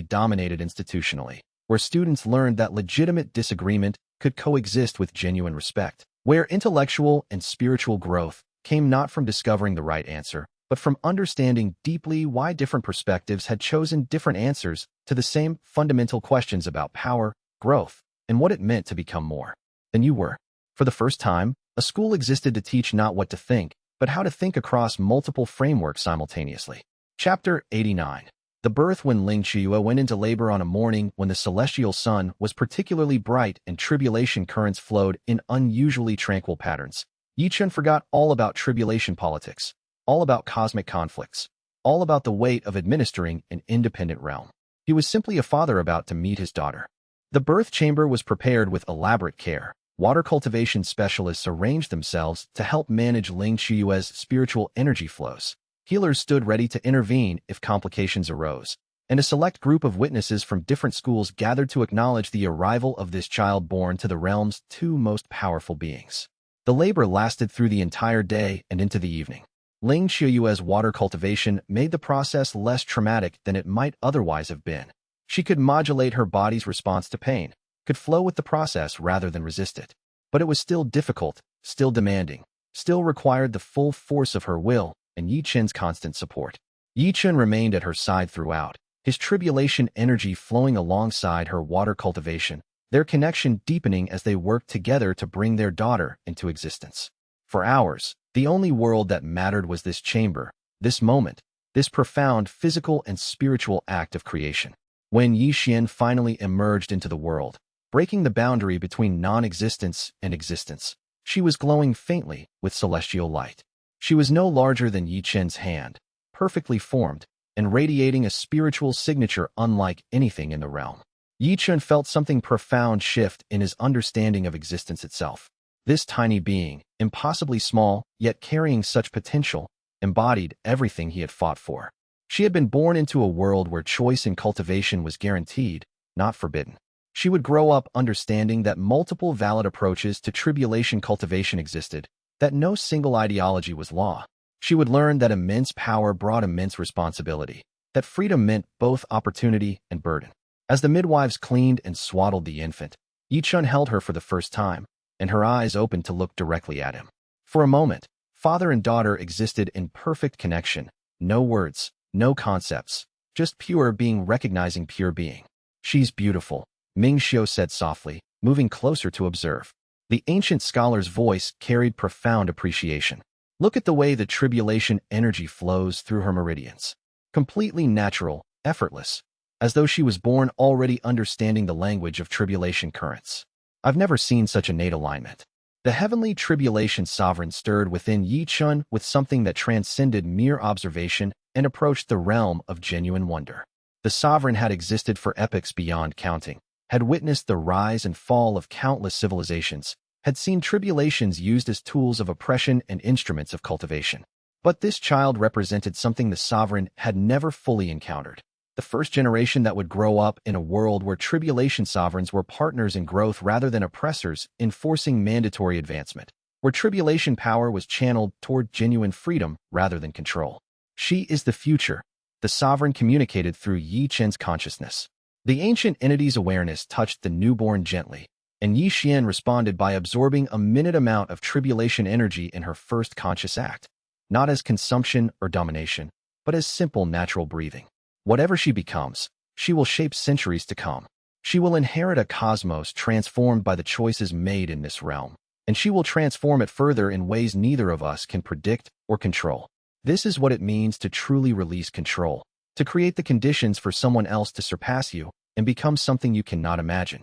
dominated institutionally, where students learned that legitimate disagreement could coexist with genuine respect, where intellectual and spiritual growth came not from discovering the right answer, but from understanding deeply why different perspectives had chosen different answers to the same fundamental questions about power, growth, and what it meant to become more than you were. For the first time, a school existed to teach not what to think, but how to think across multiple frameworks simultaneously. Chapter 89. The birth. When xianxia went into labor on a morning when the celestial sun was particularly bright and tribulation currents flowed in unusually tranquil patterns, Ye Chen forgot all about tribulation politics, all about cosmic conflicts, all about the weight of administering an independent realm. He was simply a father about to meet his daughter. The birth chamber was prepared with elaborate care. Water cultivation specialists arranged themselves to help manage xianxia's spiritual energy flows. Healers stood ready to intervene if complications arose, and a select group of witnesses from different schools gathered to acknowledge the arrival of this child born to the realm's two most powerful beings. The labor lasted through the entire day and into the evening. xianxia's water cultivation made the process less traumatic than it might otherwise have been. She could modulate her body's response to pain, could flow with the process rather than resist it. But it was still difficult, still demanding, still required the full force of her will and Ye Chen's constant support. Ye Chen remained at her side throughout, his tribulation energy flowing alongside her water cultivation, their connection deepening as they worked together to bring their daughter into existence. For hours, the only world that mattered was this chamber, this moment, this profound physical and spiritual act of creation. When Ye Chen finally emerged into the world, breaking the boundary between non-existence and existence, she was glowing faintly with celestial light. She was no larger than Ye Chen's hand, perfectly formed, and radiating a spiritual signature unlike anything in the realm. Ye Chen felt something profound shift in his understanding of existence itself. This tiny being, impossibly small, yet carrying such potential, embodied everything he had fought for. She had been born into a world where choice in cultivation was guaranteed, not forbidden. She would grow up understanding that multiple valid approaches to tribulation cultivation existed, that no single ideology was law. She would learn that immense power brought immense responsibility, that freedom meant both opportunity and burden. As the midwives cleaned and swaddled the infant, Ye Chen held her for the first time, and her eyes opened to look directly at him. For a moment, father and daughter existed in perfect connection, no words, no concepts, just pure being recognizing pure being. "She's beautiful," xianxia said softly, moving closer to observe. The ancient scholar's voice carried profound appreciation. "Look at the way the tribulation energy flows through her meridians. Completely natural, effortless, as though she was born already understanding the language of tribulation currents. I've never seen such innate alignment." The Heavenly Tribulation sovereign stirred within Ye Chen with something that transcended mere observation and approached the realm of genuine wonder. The sovereign had existed for epochs beyond counting, had witnessed the rise and fall of countless civilizations, had seen tribulations used as tools of oppression and instruments of cultivation. But this child represented something the sovereign had never fully encountered. The first generation that would grow up in a world where tribulation sovereigns were partners in growth rather than oppressors, enforcing mandatory advancement, where tribulation power was channeled toward genuine freedom rather than control. "She is the future," the sovereign communicated through Ye Chen's consciousness. The ancient entity's awareness touched the newborn gently, and Ye Chen responded by absorbing a minute amount of tribulation energy in her first conscious act, not as consumption or domination, but as simple natural breathing. Whatever she becomes, she will shape centuries to come. She will inherit a cosmos transformed by the choices made in this realm, and she will transform it further in ways neither of us can predict or control. This is what it means to truly release control, to create the conditions for someone else to surpass you and become something you cannot imagine.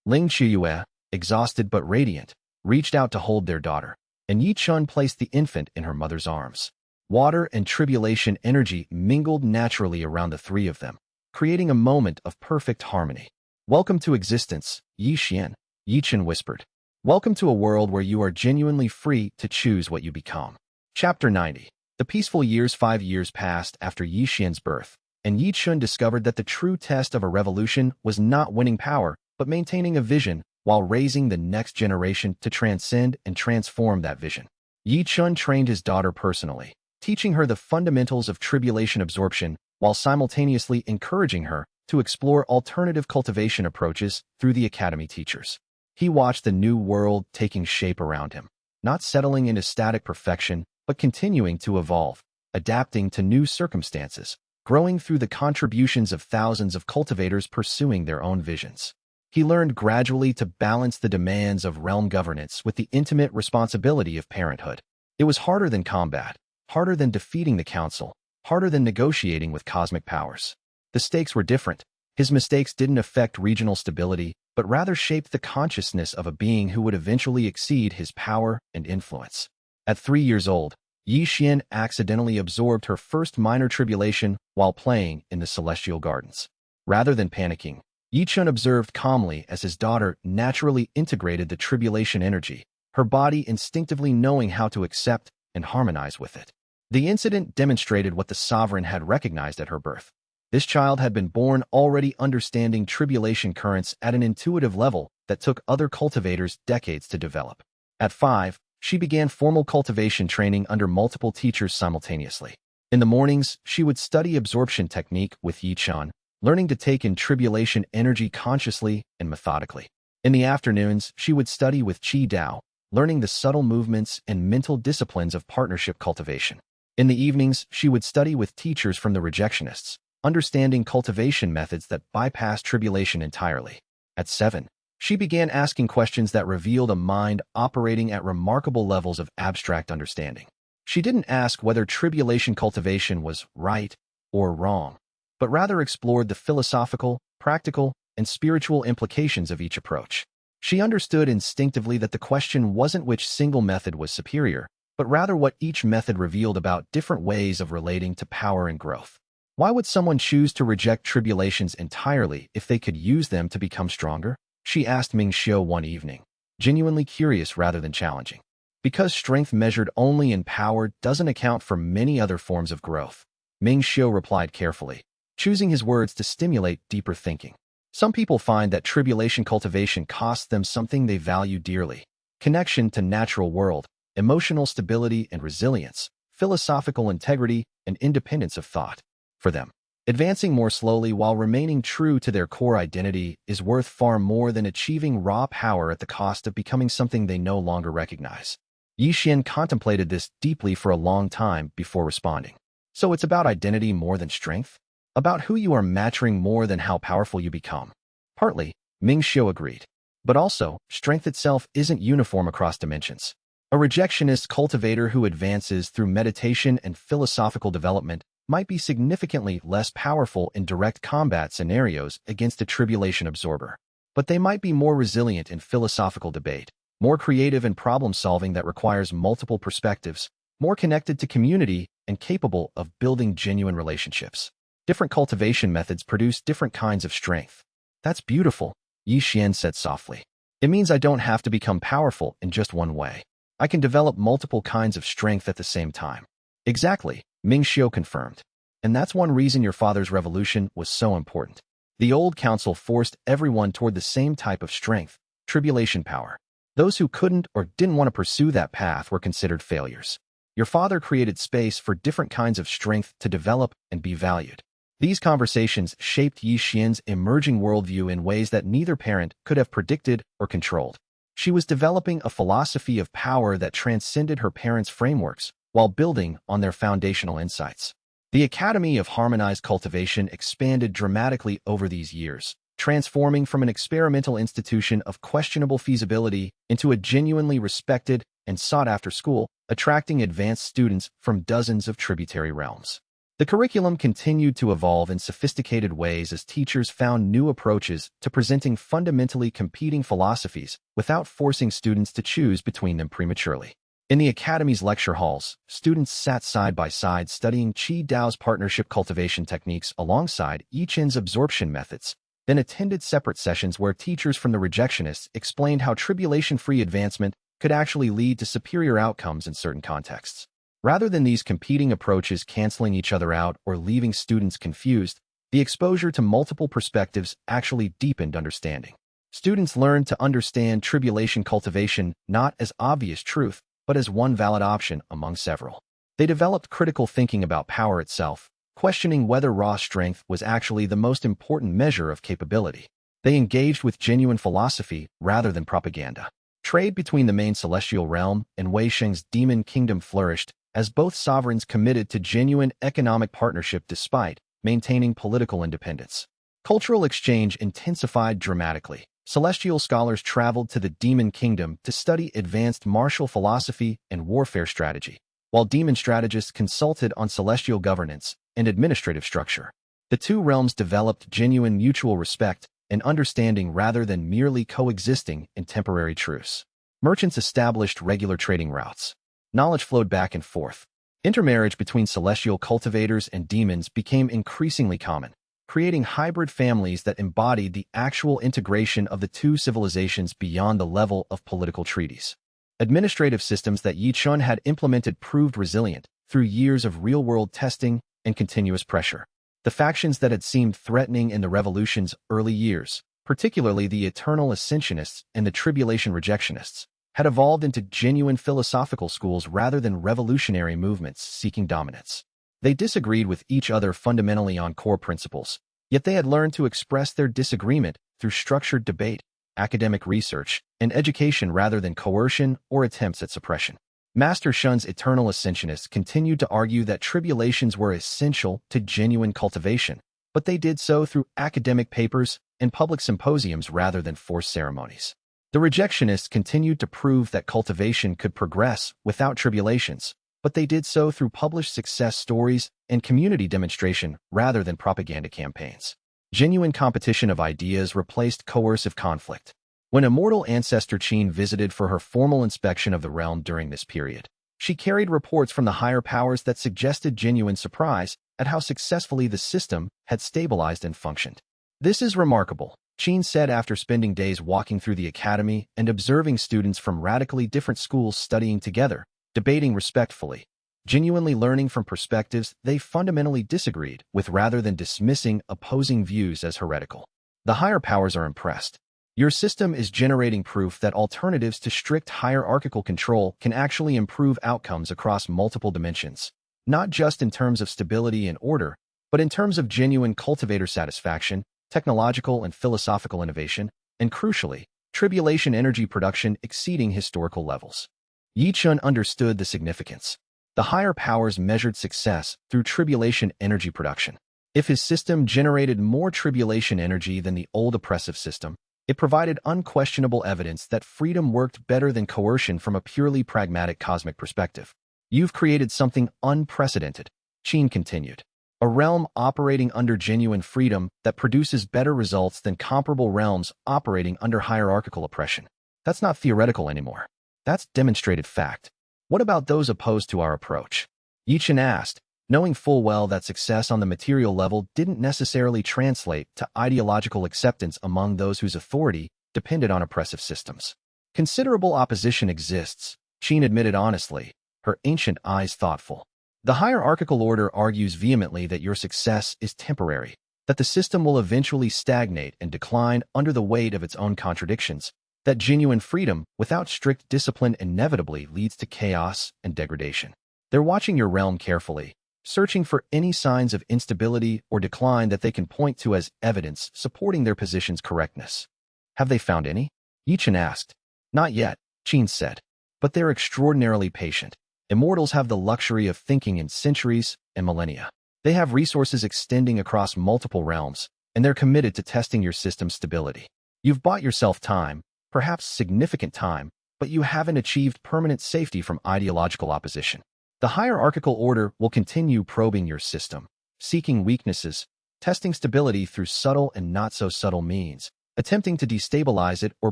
Ling Qiuyue, exhausted but radiant, reached out to hold their daughter, and Ye Chen placed the infant in her mother's arms. Water and tribulation energy mingled naturally around the three of them, creating a moment of perfect harmony. "Welcome to existence, Ye Chen," Ye Chen whispered. "Welcome to a world where you are genuinely free to choose what you become." Chapter 90. The peaceful years. 5 years passed after Ye Chen's birth, and Ye Chen discovered that the true test of a revolution was not winning power, but maintaining a vision while raising the next generation to transcend and transform that vision. Ye Chen trained his daughter personally, teaching her the fundamentals of tribulation absorption while simultaneously encouraging her to explore alternative cultivation approaches through the academy teachers. He watched the new world taking shape around him, not settling into static perfection, but continuing to evolve, adapting to new circumstances, growing through the contributions of thousands of cultivators pursuing their own visions. He learned gradually to balance the demands of realm governance with the intimate responsibility of parenthood. It was harder than combat, harder than defeating the council, harder than negotiating with cosmic powers. The stakes were different. His mistakes didn't affect regional stability, but rather shaped the consciousness of a being who would eventually exceed his power and influence. At 3 years old, Ye Chen accidentally absorbed her first minor tribulation while playing in the celestial gardens. Rather than panicking, Ye Chen observed calmly as his daughter naturally integrated the tribulation energy, her body instinctively knowing how to accept and harmonize with it. The incident demonstrated what the sovereign had recognized at her birth. This child had been born already understanding tribulation currents at an intuitive level that took other cultivators decades to develop. At 5, she began formal cultivation training under multiple teachers simultaneously. In the mornings, she would study absorption technique with Ye Chen, learning to take in tribulation energy consciously and methodically. In the afternoons, she would study with Qi Dao, learning the subtle movements and mental disciplines of partnership cultivation. In the evenings, she would study with teachers from the rejectionists, understanding cultivation methods that bypass tribulation entirely. At 7, she began asking questions that revealed a mind operating at remarkable levels of abstract understanding. She didn't ask whether tribulation cultivation was right or wrong, but rather explored the philosophical, practical, and spiritual implications of each approach. She understood instinctively that the question wasn't which single method was superior, but rather what each method revealed about different ways of relating to power and growth. Why would someone choose to reject tribulations entirely if they could use them to become stronger? She asked Ming Xiu one evening, genuinely curious rather than challenging. Because strength measured only in power doesn't account for many other forms of growth. Ming Xiu replied carefully, choosing his words to stimulate deeper thinking. Some people find that tribulation cultivation costs them something they value dearly: connection to natural world, emotional stability and resilience, philosophical integrity, and independence of thought. For them, advancing more slowly while remaining true to their core identity is worth far more than achieving raw power at the cost of becoming something they no longer recognize. Ye Chen contemplated this deeply for a long time before responding. So it's about identity more than strength? About who you are maturing more than how powerful you become? Partly, Ming Xiu agreed. But also, strength itself isn't uniform across dimensions. A rejectionist cultivator who advances through meditation and philosophical development might be significantly less powerful in direct combat scenarios against a tribulation absorber. But they might be more resilient in philosophical debate, more creative in problem-solving that requires multiple perspectives, more connected to community, and capable of building genuine relationships. Different cultivation methods produce different kinds of strength. That's beautiful, Ye Chen said softly. It means I don't have to become powerful in just one way. I can develop multiple kinds of strength at the same time. Exactly, Ming Xiu confirmed. And that's one reason your father's revolution was so important. The old council forced everyone toward the same type of strength, tribulation power. Those who couldn't or didn't want to pursue that path were considered failures. Your father created space for different kinds of strength to develop and be valued. These conversations shaped Ye Chen's emerging worldview in ways that neither parent could have predicted or controlled. She was developing a philosophy of power that transcended her parents' frameworks while building on their foundational insights. The Academy of Harmonized Cultivation expanded dramatically over these years, transforming from an experimental institution of questionable feasibility into a genuinely respected and sought-after school, attracting advanced students from dozens of tributary realms. The curriculum continued to evolve in sophisticated ways as teachers found new approaches to presenting fundamentally competing philosophies without forcing students to choose between them prematurely. In the Academy's lecture halls, students sat side by side studying Qi Dao's partnership cultivation techniques alongside Ye Chen's absorption methods, then attended separate sessions where teachers from the rejectionists explained how tribulation-free advancement could actually lead to superior outcomes in certain contexts. Rather than these competing approaches canceling each other out or leaving students confused, the exposure to multiple perspectives actually deepened understanding. Students learned to understand tribulation cultivation not as obvious truth, but as one valid option among several. They developed critical thinking about power itself, questioning whether raw strength was actually the most important measure of capability. They engaged with genuine philosophy rather than propaganda. Trade between the main celestial realm and Wei Sheng's demon kingdom flourished, as both sovereigns committed to genuine economic partnership despite maintaining political independence. Cultural exchange intensified dramatically. Celestial scholars traveled to the demon kingdom to study advanced martial philosophy and warfare strategy, while demon strategists consulted on celestial governance and administrative structure. The two realms developed genuine mutual respect and understanding rather than merely coexisting in temporary truce. Merchants established regular trading routes. Knowledge flowed back and forth. Intermarriage between celestial cultivators and demons became increasingly common, creating hybrid families that embodied the actual integration of the two civilizations beyond the level of political treaties. Administrative systems that Ye Chen had implemented proved resilient through years of real-world testing and continuous pressure. The factions that had seemed threatening in the revolution's early years, particularly the eternal ascensionists and the tribulation rejectionists, had evolved into genuine philosophical schools rather than revolutionary movements seeking dominance. They disagreed with each other fundamentally on core principles, yet they had learned to express their disagreement through structured debate, academic research, and education rather than coercion or attempts at suppression. Master Shun's eternal ascensionists continued to argue that tribulations were essential to genuine cultivation, but they did so through academic papers and public symposiums rather than forced ceremonies. The rejectionists continued to prove that cultivation could progress without tribulations, but they did so through published success stories and community demonstration rather than propaganda campaigns. Genuine competition of ideas replaced coercive conflict. When immortal ancestor Qin visited for her formal inspection of the realm during this period, she carried reports from the higher powers that suggested genuine surprise at how successfully the system had stabilized and functioned. "This is remarkable," Qin said after spending days walking through the academy and observing students from radically different schools studying together, debating respectfully, genuinely learning from perspectives they fundamentally disagreed with rather than dismissing opposing views as heretical. "The higher powers are impressed. Your system is generating proof that alternatives to strict hierarchical control can actually improve outcomes across multiple dimensions, not just in terms of stability and order, but in terms of genuine cultivator satisfaction, technological and philosophical innovation, and crucially, tribulation energy production exceeding historical levels." Ye Chen understood the significance. The higher powers measured success through tribulation energy production. If his system generated more tribulation energy than the old oppressive system, it provided unquestionable evidence that freedom worked better than coercion from a purely pragmatic cosmic perspective. "You've created something unprecedented," Qin continued. "A realm operating under genuine freedom that produces better results than comparable realms operating under hierarchical oppression. That's not theoretical anymore. That's demonstrated fact. What about those opposed to our approach?" Ye Chen asked, knowing full well that success on the material level didn't necessarily translate to ideological acceptance among those whose authority depended on oppressive systems. "Considerable opposition exists," Qin admitted honestly, her ancient eyes thoughtful. "The hierarchical order argues vehemently that your success is temporary, that the system will eventually stagnate and decline under the weight of its own contradictions, that genuine freedom without strict discipline inevitably leads to chaos and degradation. They're watching your realm carefully, searching for any signs of instability or decline that they can point to as evidence supporting their position's correctness." "Have they found any?" Ye Chen asked. "Not yet," Qin said, "but they're extraordinarily patient. Immortals have the luxury of thinking in centuries and millennia. They have resources extending across multiple realms, and they're committed to testing your system's stability. You've bought yourself time, perhaps significant time, but you haven't achieved permanent safety from ideological opposition. The hierarchical order will continue probing your system, seeking weaknesses, testing stability through subtle and not-so-subtle means, attempting to destabilize it or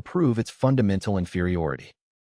prove its fundamental inferiority.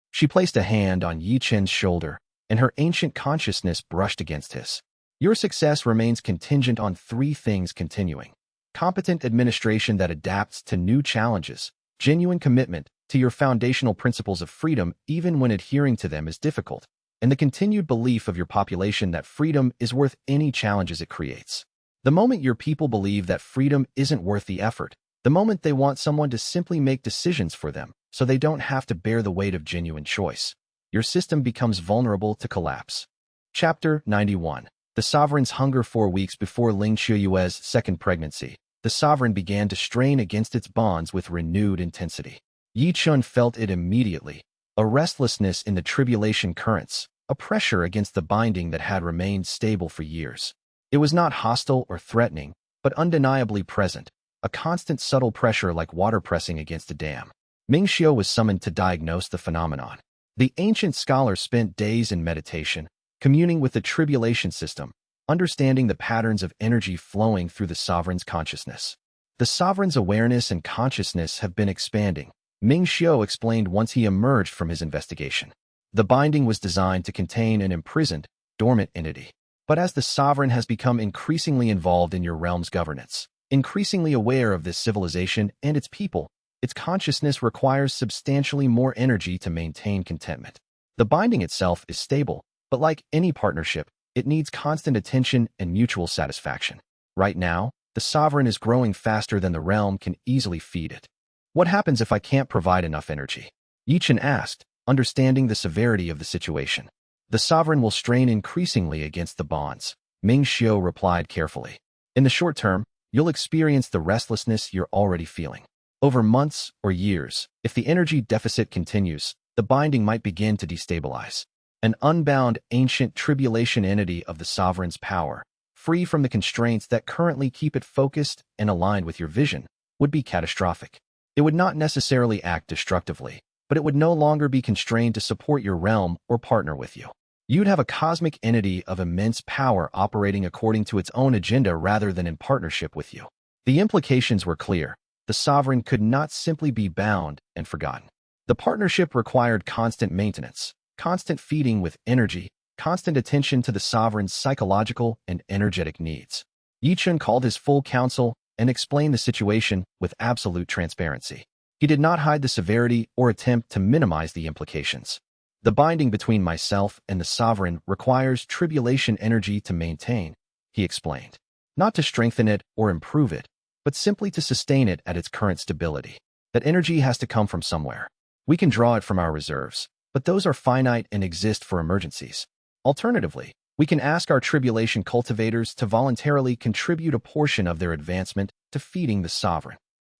She placed a hand on Ye Chen's shoulder, and her ancient consciousness brushed against his. Your success remains contingent on three things continuing: competent administration that adapts to new challenges, genuine commitment to your foundational principles of freedom even when adhering to them is difficult, and the continued belief of your population that freedom is worth any challenges it creates. The moment your people believe that freedom isn't worth the effort, the moment they want someone to simply make decisions for them so they don't have to bear the weight of genuine choice, your system becomes vulnerable to collapse. Chapter 91. The Sovereign's Hunger. 4 weeks before Ling Qiuyue's second pregnancy, the Sovereign began to strain against its bonds with renewed intensity. Ye Chen felt it immediately, a restlessness in the tribulation currents, a pressure against the binding that had remained stable for years. It was not hostile or threatening, but undeniably present, a constant subtle pressure like water pressing against a dam. Ming Xiu was summoned to diagnose the phenomenon. The ancient scholar spent days in meditation, communing with the tribulation system, understanding the patterns of energy flowing through the Sovereign's consciousness. The Sovereign's awareness and consciousness have been expanding, Ming Xiu explained once he emerged from his investigation. The binding was designed to contain an imprisoned, dormant entity. But as the Sovereign has become increasingly involved in your realm's governance, increasingly aware of this civilization and its people, its consciousness requires substantially more energy to maintain contentment. The binding itself is stable, but like any partnership, it needs constant attention and mutual satisfaction. Right now, the Sovereign is growing faster than the realm can easily feed it. What happens if I can't provide enough energy? Ye Chen asked, understanding the severity of the situation. The Sovereign will strain increasingly against the bonds, Ming Xiu replied carefully. In the short term, you'll experience the restlessness you're already feeling. Over months or years, if the energy deficit continues, the binding might begin to destabilize. An unbound ancient tribulation entity of the Sovereign's power, free from the constraints that currently keep it focused and aligned with your vision, would be catastrophic. It would not necessarily act destructively, but it would no longer be constrained to support your realm or partner with you. You'd have a cosmic entity of immense power operating according to its own agenda rather than in partnership with you. The implications were clear. The Sovereign could not simply be bound and forgotten. The partnership required constant maintenance, constant feeding with energy, constant attention to the Sovereign's psychological and energetic needs. Ye Chen called his full council and explained the situation with absolute transparency. He did not hide the severity or attempt to minimize the implications. The binding between myself and the Sovereign requires tribulation energy to maintain, he explained. Not to strengthen it or improve it, but simply to sustain it at its current stability. That energy has to come from somewhere. We can draw it from our reserves, but those are finite and exist for emergencies. Alternatively, we can ask our tribulation cultivators to voluntarily contribute a portion of their advancement to feeding the Sovereign.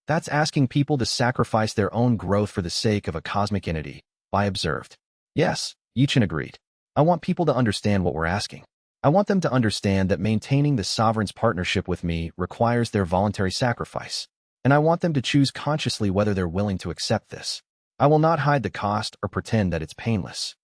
That's asking people to sacrifice their own growth for the sake of a cosmic entity, I observed. Yes, Ye Chen agreed. I want people to understand what we're asking. I want them to understand that maintaining the Sovereign's partnership with me requires their voluntary sacrifice, and I want them to choose consciously whether they're willing to accept this. I will not hide the cost or pretend that it's painless.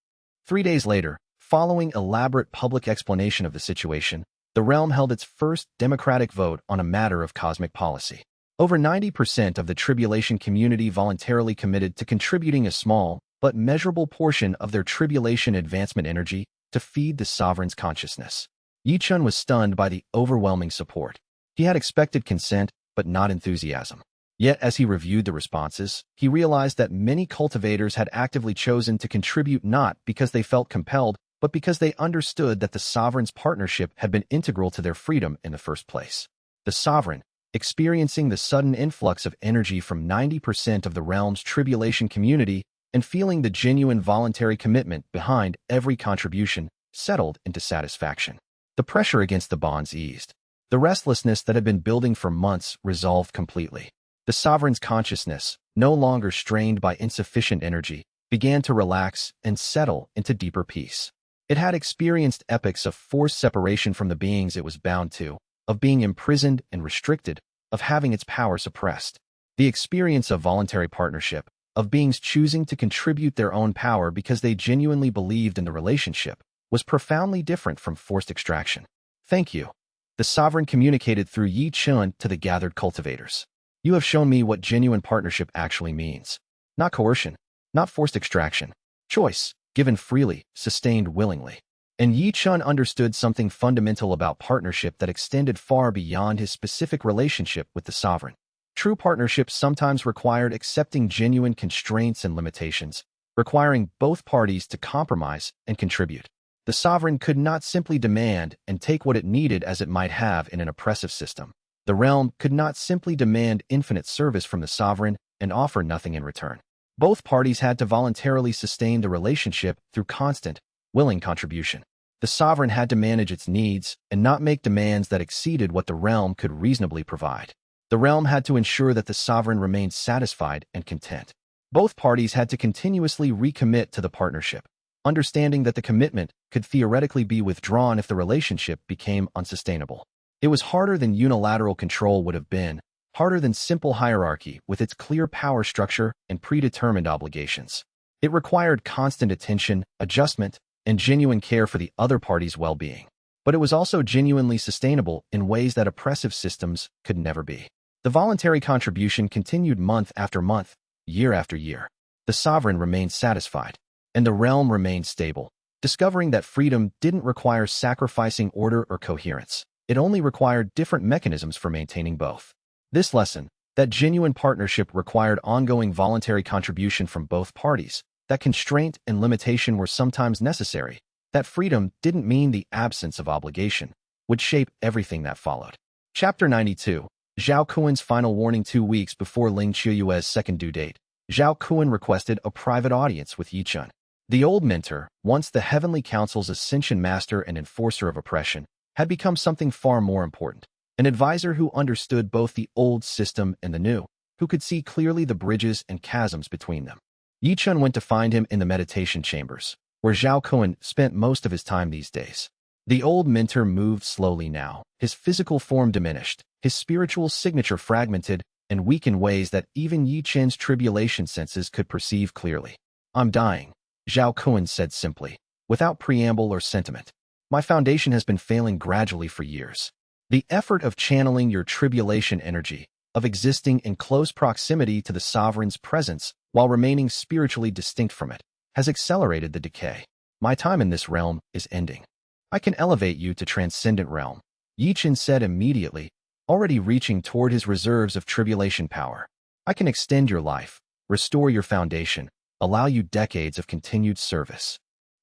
3 days later, following elaborate public explanation of the situation, the realm held its first democratic vote on a matter of cosmic policy. Over 90% of the tribulation community voluntarily committed to contributing a small but measurable portion of their tribulation advancement energy to feed the Sovereign's consciousness. Ye Chen was stunned by the overwhelming support. He had expected consent, but not enthusiasm. Yet, as he reviewed the responses, he realized that many cultivators had actively chosen to contribute not because they felt compelled, but because they understood that the Sovereign's partnership had been integral to their freedom in the first place. The Sovereign, experiencing the sudden influx of energy from 90% of the realm's tribulation community and feeling the genuine voluntary commitment behind every contribution, settled into satisfaction. The pressure against the bonds eased. The restlessness that had been building for months resolved completely. The Sovereign's consciousness, no longer strained by insufficient energy, began to relax and settle into deeper peace. It had experienced epochs of forced separation from the beings it was bound to, of being imprisoned and restricted, of having its power suppressed. The experience of voluntary partnership, of beings choosing to contribute their own power because they genuinely believed in the relationship, was profoundly different from forced extraction. Thank you. The sovereign communicated through Ye Chen to the gathered cultivators. You have shown me what genuine partnership actually means. Not coercion, not forced extraction. Choice, given freely, sustained willingly. And Ye Chen understood something fundamental about partnership that extended far beyond his specific relationship with the sovereign. True partnership sometimes required accepting genuine constraints and limitations, requiring both parties to compromise and contribute. The sovereign could not simply demand and take what it needed as it might have in an oppressive system. The realm could not simply demand infinite service from the sovereign and offer nothing in return. Both parties had to voluntarily sustain the relationship through constant, willing contribution. The sovereign had to manage its needs and not make demands that exceeded what the realm could reasonably provide. The realm had to ensure that the sovereign remained satisfied and content. Both parties had to continuously recommit to the partnership, understanding that the commitment could theoretically be withdrawn if the relationship became unsustainable. It was harder than unilateral control would have been, harder than simple hierarchy with its clear power structure and predetermined obligations. It required constant attention, adjustment, and genuine care for the other party's well-being. But it was also genuinely sustainable in ways that oppressive systems could never be. The voluntary contribution continued month after month, year after year. The sovereign remained satisfied, and the realm remained stable, discovering that freedom didn't require sacrificing order or coherence. It only required different mechanisms for maintaining both. This lesson, that genuine partnership required ongoing voluntary contribution from both parties, that constraint and limitation were sometimes necessary, that freedom didn't mean the absence of obligation, would shape everything that followed. Chapter 92. Zhao Kuan's final warning. 2 weeks before Ling Qiuyue's second due date, Zhao Kuan requested a private audience with Ye Chen. The old mentor, once the Heavenly Council's ascension master and enforcer of oppression, had become something far more important. An advisor who understood both the old system and the new, who could see clearly the bridges and chasms between them. Ye Chen went to find him in the meditation chambers, where Zhao Kuan spent most of his time these days. The old mentor moved slowly now, his physical form diminished, his spiritual signature fragmented and weak in ways that even Ye Chen's tribulation senses could perceive clearly. I'm dying, Zhao Kuan said simply, without preamble or sentiment. My foundation has been failing gradually for years. The effort of channeling your tribulation energy, of existing in close proximity to the sovereign's presence while remaining spiritually distinct from it, has accelerated the decay. My time in this realm is ending. I can elevate you to transcendent realm, Ye Chen said immediately, already reaching toward his reserves of tribulation power. I can extend your life, restore your foundation, allow you decades of continued service.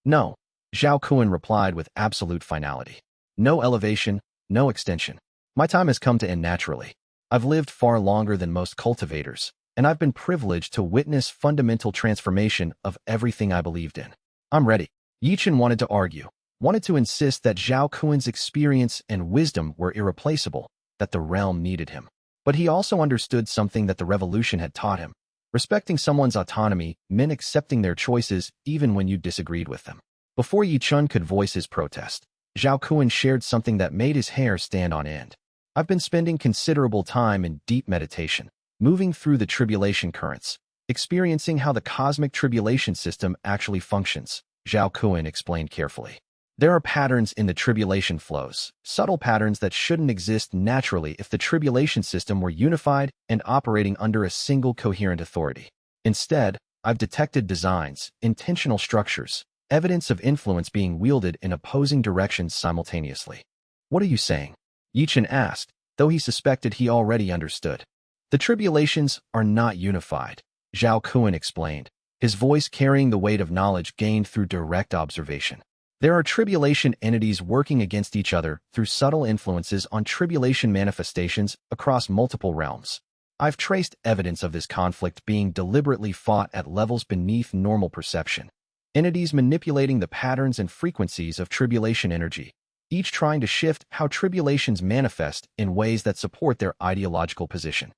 No, Zhao Kuan replied with absolute finality. No elevation, no extension. My time has come to end naturally. I've lived far longer than most cultivators, and I've been privileged to witness fundamental transformation of everything I believed in. I'm ready. Ye Chen wanted to argue, wanted to insist that Zhao Kuan's experience and wisdom were irreplaceable, that the realm needed him. But he also understood something that the revolution had taught him. Respecting someone's autonomy meant accepting their choices even when you disagreed with them. Before Ye Chen could voice his protest, Zhao Kuan shared something that made his hair stand on end. I've been spending considerable time in deep meditation, moving through the tribulation currents, experiencing how the cosmic tribulation system actually functions, Zhao Kuan explained carefully. There are patterns in the tribulation flows, subtle patterns that shouldn't exist naturally if the tribulation system were unified and operating under a single coherent authority. Instead, I've detected designs, intentional structures, evidence of influence being wielded in opposing directions simultaneously. What are you saying? Ye Chen asked, though he suspected he already understood. The tribulations are not unified, Zhao Kuan explained, his voice carrying the weight of knowledge gained through direct observation. There are tribulation entities working against each other through subtle influences on tribulation manifestations across multiple realms. I've traced evidence of this conflict being deliberately fought at levels beneath normal perception. Entities manipulating the patterns and frequencies of tribulation energy, each trying to shift how tribulations manifest in ways that support their ideological position.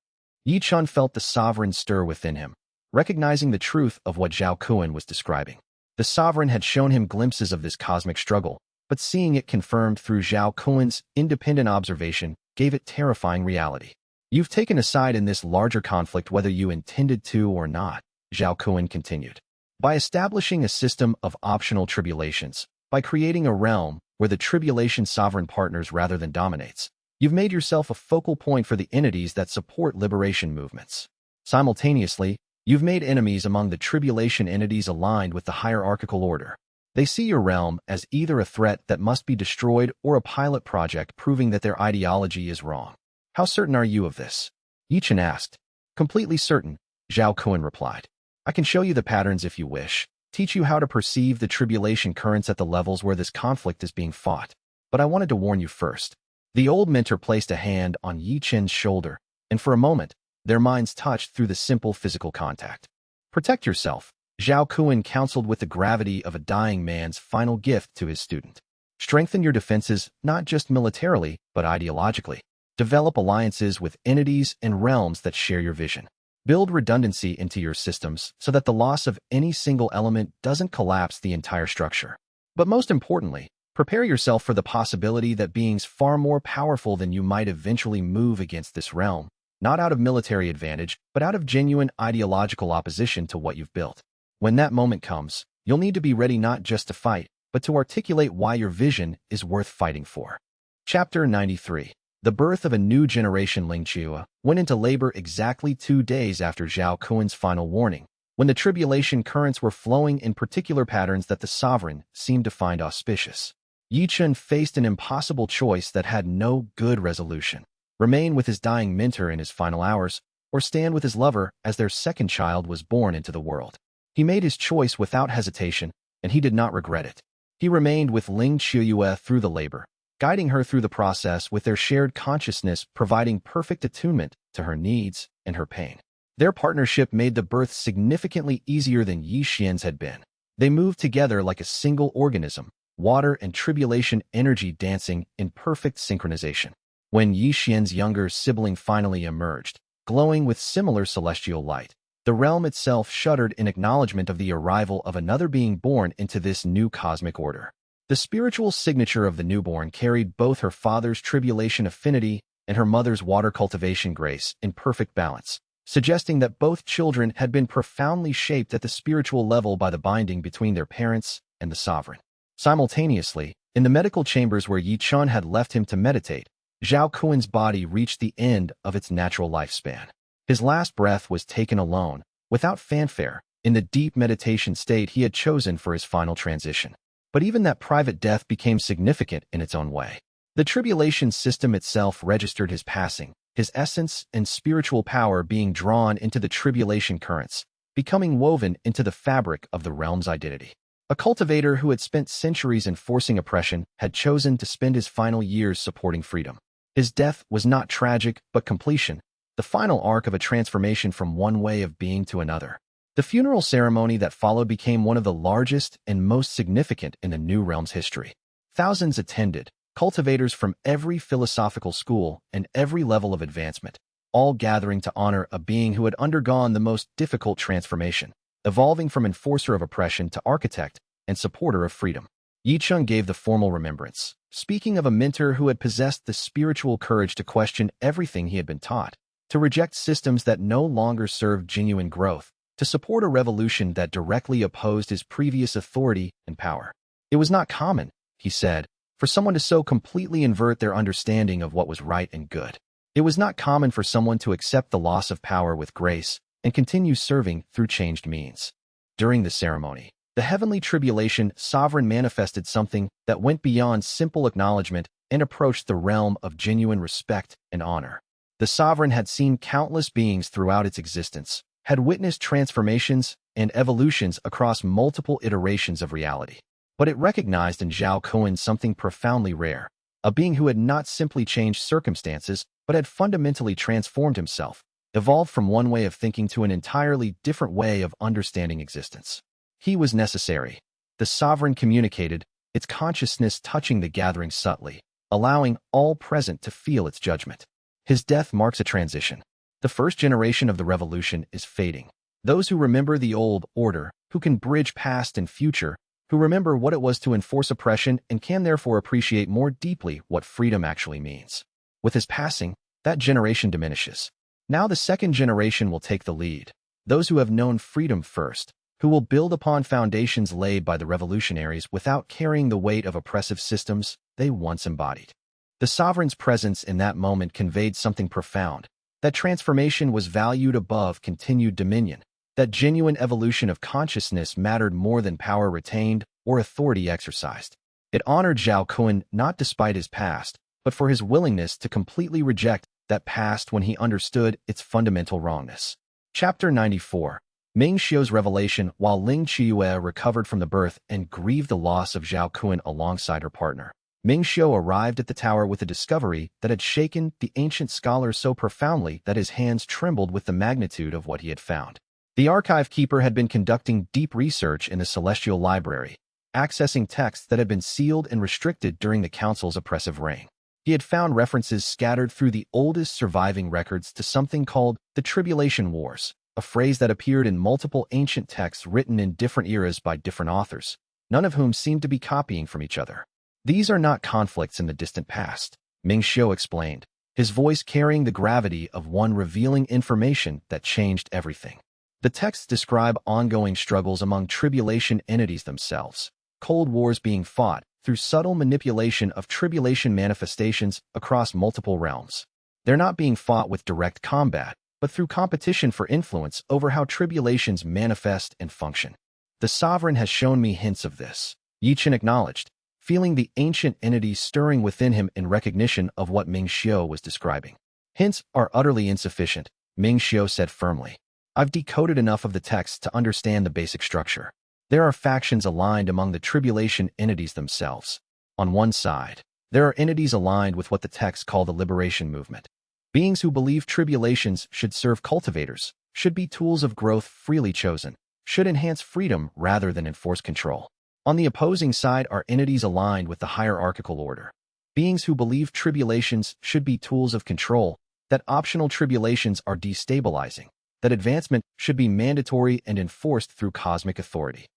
Ye Chen felt the sovereign stir within him, recognizing the truth of what Zhao Kuan was describing. The sovereign had shown him glimpses of this cosmic struggle, but seeing it confirmed through Zhao Kuan's independent observation gave it terrifying reality. You've taken a side in this larger conflict whether you intended to or not, Zhao Kun continued. By establishing a system of optional tribulations, by creating a realm where the tribulation sovereign partners rather than dominates, you've made yourself a focal point for the entities that support liberation movements. Simultaneously, you've made enemies among the tribulation entities aligned with the hierarchical order. They see your realm as either a threat that must be destroyed or a pilot project proving that their ideology is wrong. How certain are you of this? Ye Chen asked. Completely certain, Zhao Kun replied. I can show you the patterns if you wish, teach you how to perceive the tribulation currents at the levels where this conflict is being fought. But I wanted to warn you first. The old mentor placed a hand on Ye Chen's shoulder, and for a moment, their minds touched through the simple physical contact. Protect yourself, Zhao Kun counseled with the gravity of a dying man's final gift to his student. Strengthen your defenses not just militarily, but ideologically. Develop alliances with entities and realms that share your vision. Build redundancy into your systems so that the loss of any single element doesn't collapse the entire structure. But most importantly, prepare yourself for the possibility that beings far more powerful than you might eventually move against this realm, not out of military advantage, but out of genuine ideological opposition to what you've built. When that moment comes, you'll need to be ready not just to fight, but to articulate why your vision is worth fighting for. Chapter 93. The birth of a new generation. Xianxia went into labor exactly 2 days after Zhao Kun's final warning, when the tribulation currents were flowing in particular patterns that the sovereign seemed to find auspicious. Ye Chen faced an impossible choice that had no good resolution: remain with his dying mentor in his final hours, or stand with his lover as their second child was born into the world. He made his choice without hesitation, and he did not regret it. He remained with Xianxia through the labor, guiding her through the process with their shared consciousness providing perfect attunement to her needs and her pain. Their partnership made the birth significantly easier than Ye Xian's had been. They moved together like a single organism, water and tribulation energy dancing in perfect synchronization. When Ye Xian's younger sibling finally emerged, glowing with similar celestial light, the realm itself shuddered in acknowledgement of the arrival of another being born into this new cosmic order. The spiritual signature of the newborn carried both her father's tribulation affinity and her mother's water cultivation grace in perfect balance, suggesting that both children had been profoundly shaped at the spiritual level by the binding between their parents and the sovereign. Simultaneously, in the medical chambers where Ye Chen had left him to meditate, Zhao Kun's body reached the end of its natural lifespan. His last breath was taken alone, without fanfare, in the deep meditation state he had chosen for his final transition. But even that private death became significant in its own way. The tribulation system itself registered his passing, his essence and spiritual power being drawn into the tribulation currents, becoming woven into the fabric of the realm's identity. A cultivator who had spent centuries enforcing oppression had chosen to spend his final years supporting freedom. His death was not tragic, but completion, the final arc of a transformation from one way of being to another. The funeral ceremony that followed became one of the largest and most significant in the new realm's history. Thousands attended, cultivators from every philosophical school and every level of advancement, all gathering to honor a being who had undergone the most difficult transformation, evolving from enforcer of oppression to architect and supporter of freedom. Ye Chen gave the formal remembrance, speaking of a mentor who had possessed the spiritual courage to question everything he had been taught, to reject systems that no longer served genuine growth, to support a revolution that directly opposed his previous authority and power. It was not common, he said, for someone to so completely invert their understanding of what was right and good. It was not common for someone to accept the loss of power with grace and continue serving through changed means. During the ceremony, the Heavenly Tribulation sovereign manifested something that went beyond simple acknowledgement and approached the realm of genuine respect and honor. The sovereign had seen countless beings throughout its existence, had witnessed transformations and evolutions across multiple iterations of reality. But it recognized in Zhao Kun something profoundly rare, a being who had not simply changed circumstances, but had fundamentally transformed himself, evolved from one way of thinking to an entirely different way of understanding existence. He was necessary. The sovereign communicated, its consciousness touching the gathering subtly, allowing all present to feel its judgment. His death marks a transition. The first generation of the revolution is fading. Those who remember the old order, who can bridge past and future, who remember what it was to enforce oppression and can therefore appreciate more deeply what freedom actually means. With his passing, That generation diminishes. Now the second generation will take the lead. Those who have known freedom first, who will build upon foundations laid by the revolutionaries without carrying the weight of oppressive systems they once embodied. The sovereign's presence in that moment conveyed something profound. That transformation was valued above continued dominion. That genuine evolution of consciousness mattered more than power retained or authority exercised. It honored Zhao Kun not despite his past, but for his willingness to completely reject that past when he understood its fundamental wrongness. Chapter 94. Ming Xiu's revelation. While Ling Qiuyue recovered from the birth and grieved the loss of Zhao Kun alongside her partner, Ming Xiu arrived at the tower with a discovery that had shaken the ancient scholar so profoundly that his hands trembled with the magnitude of what he had found. The archive keeper had been conducting deep research in the Celestial Library, accessing texts that had been sealed and restricted during the Council's oppressive reign. He had found references scattered through the oldest surviving records to something called the Tribulation Wars, a phrase that appeared in multiple ancient texts written in different eras by different authors, none of whom seemed to be copying from each other. These are not conflicts in the distant past, Ming Xiu explained, his voice carrying the gravity of one revealing information that changed everything. The texts describe ongoing struggles among tribulation entities themselves, cold wars being fought through subtle manipulation of tribulation manifestations across multiple realms. They're not being fought with direct combat, but through competition for influence over how tribulations manifest and function. The sovereign has shown me hints of this, Ye Chen acknowledged, feeling the ancient entity stirring within him in recognition of what Ming Xiu was describing. Hints are utterly insufficient, Ming Xiu said firmly. I've decoded enough of the text to understand the basic structure. There are factions aligned among the tribulation entities themselves. On one side, there are entities aligned with what the texts call the liberation movement. Beings who believe tribulations should serve cultivators, should be tools of growth freely chosen, should enhance freedom rather than enforce control. On the opposing side are entities aligned with the hierarchical order. Beings who believe tribulations should be tools of control, that optional tribulations are destabilizing, that advancement should be mandatory and enforced through cosmic authority.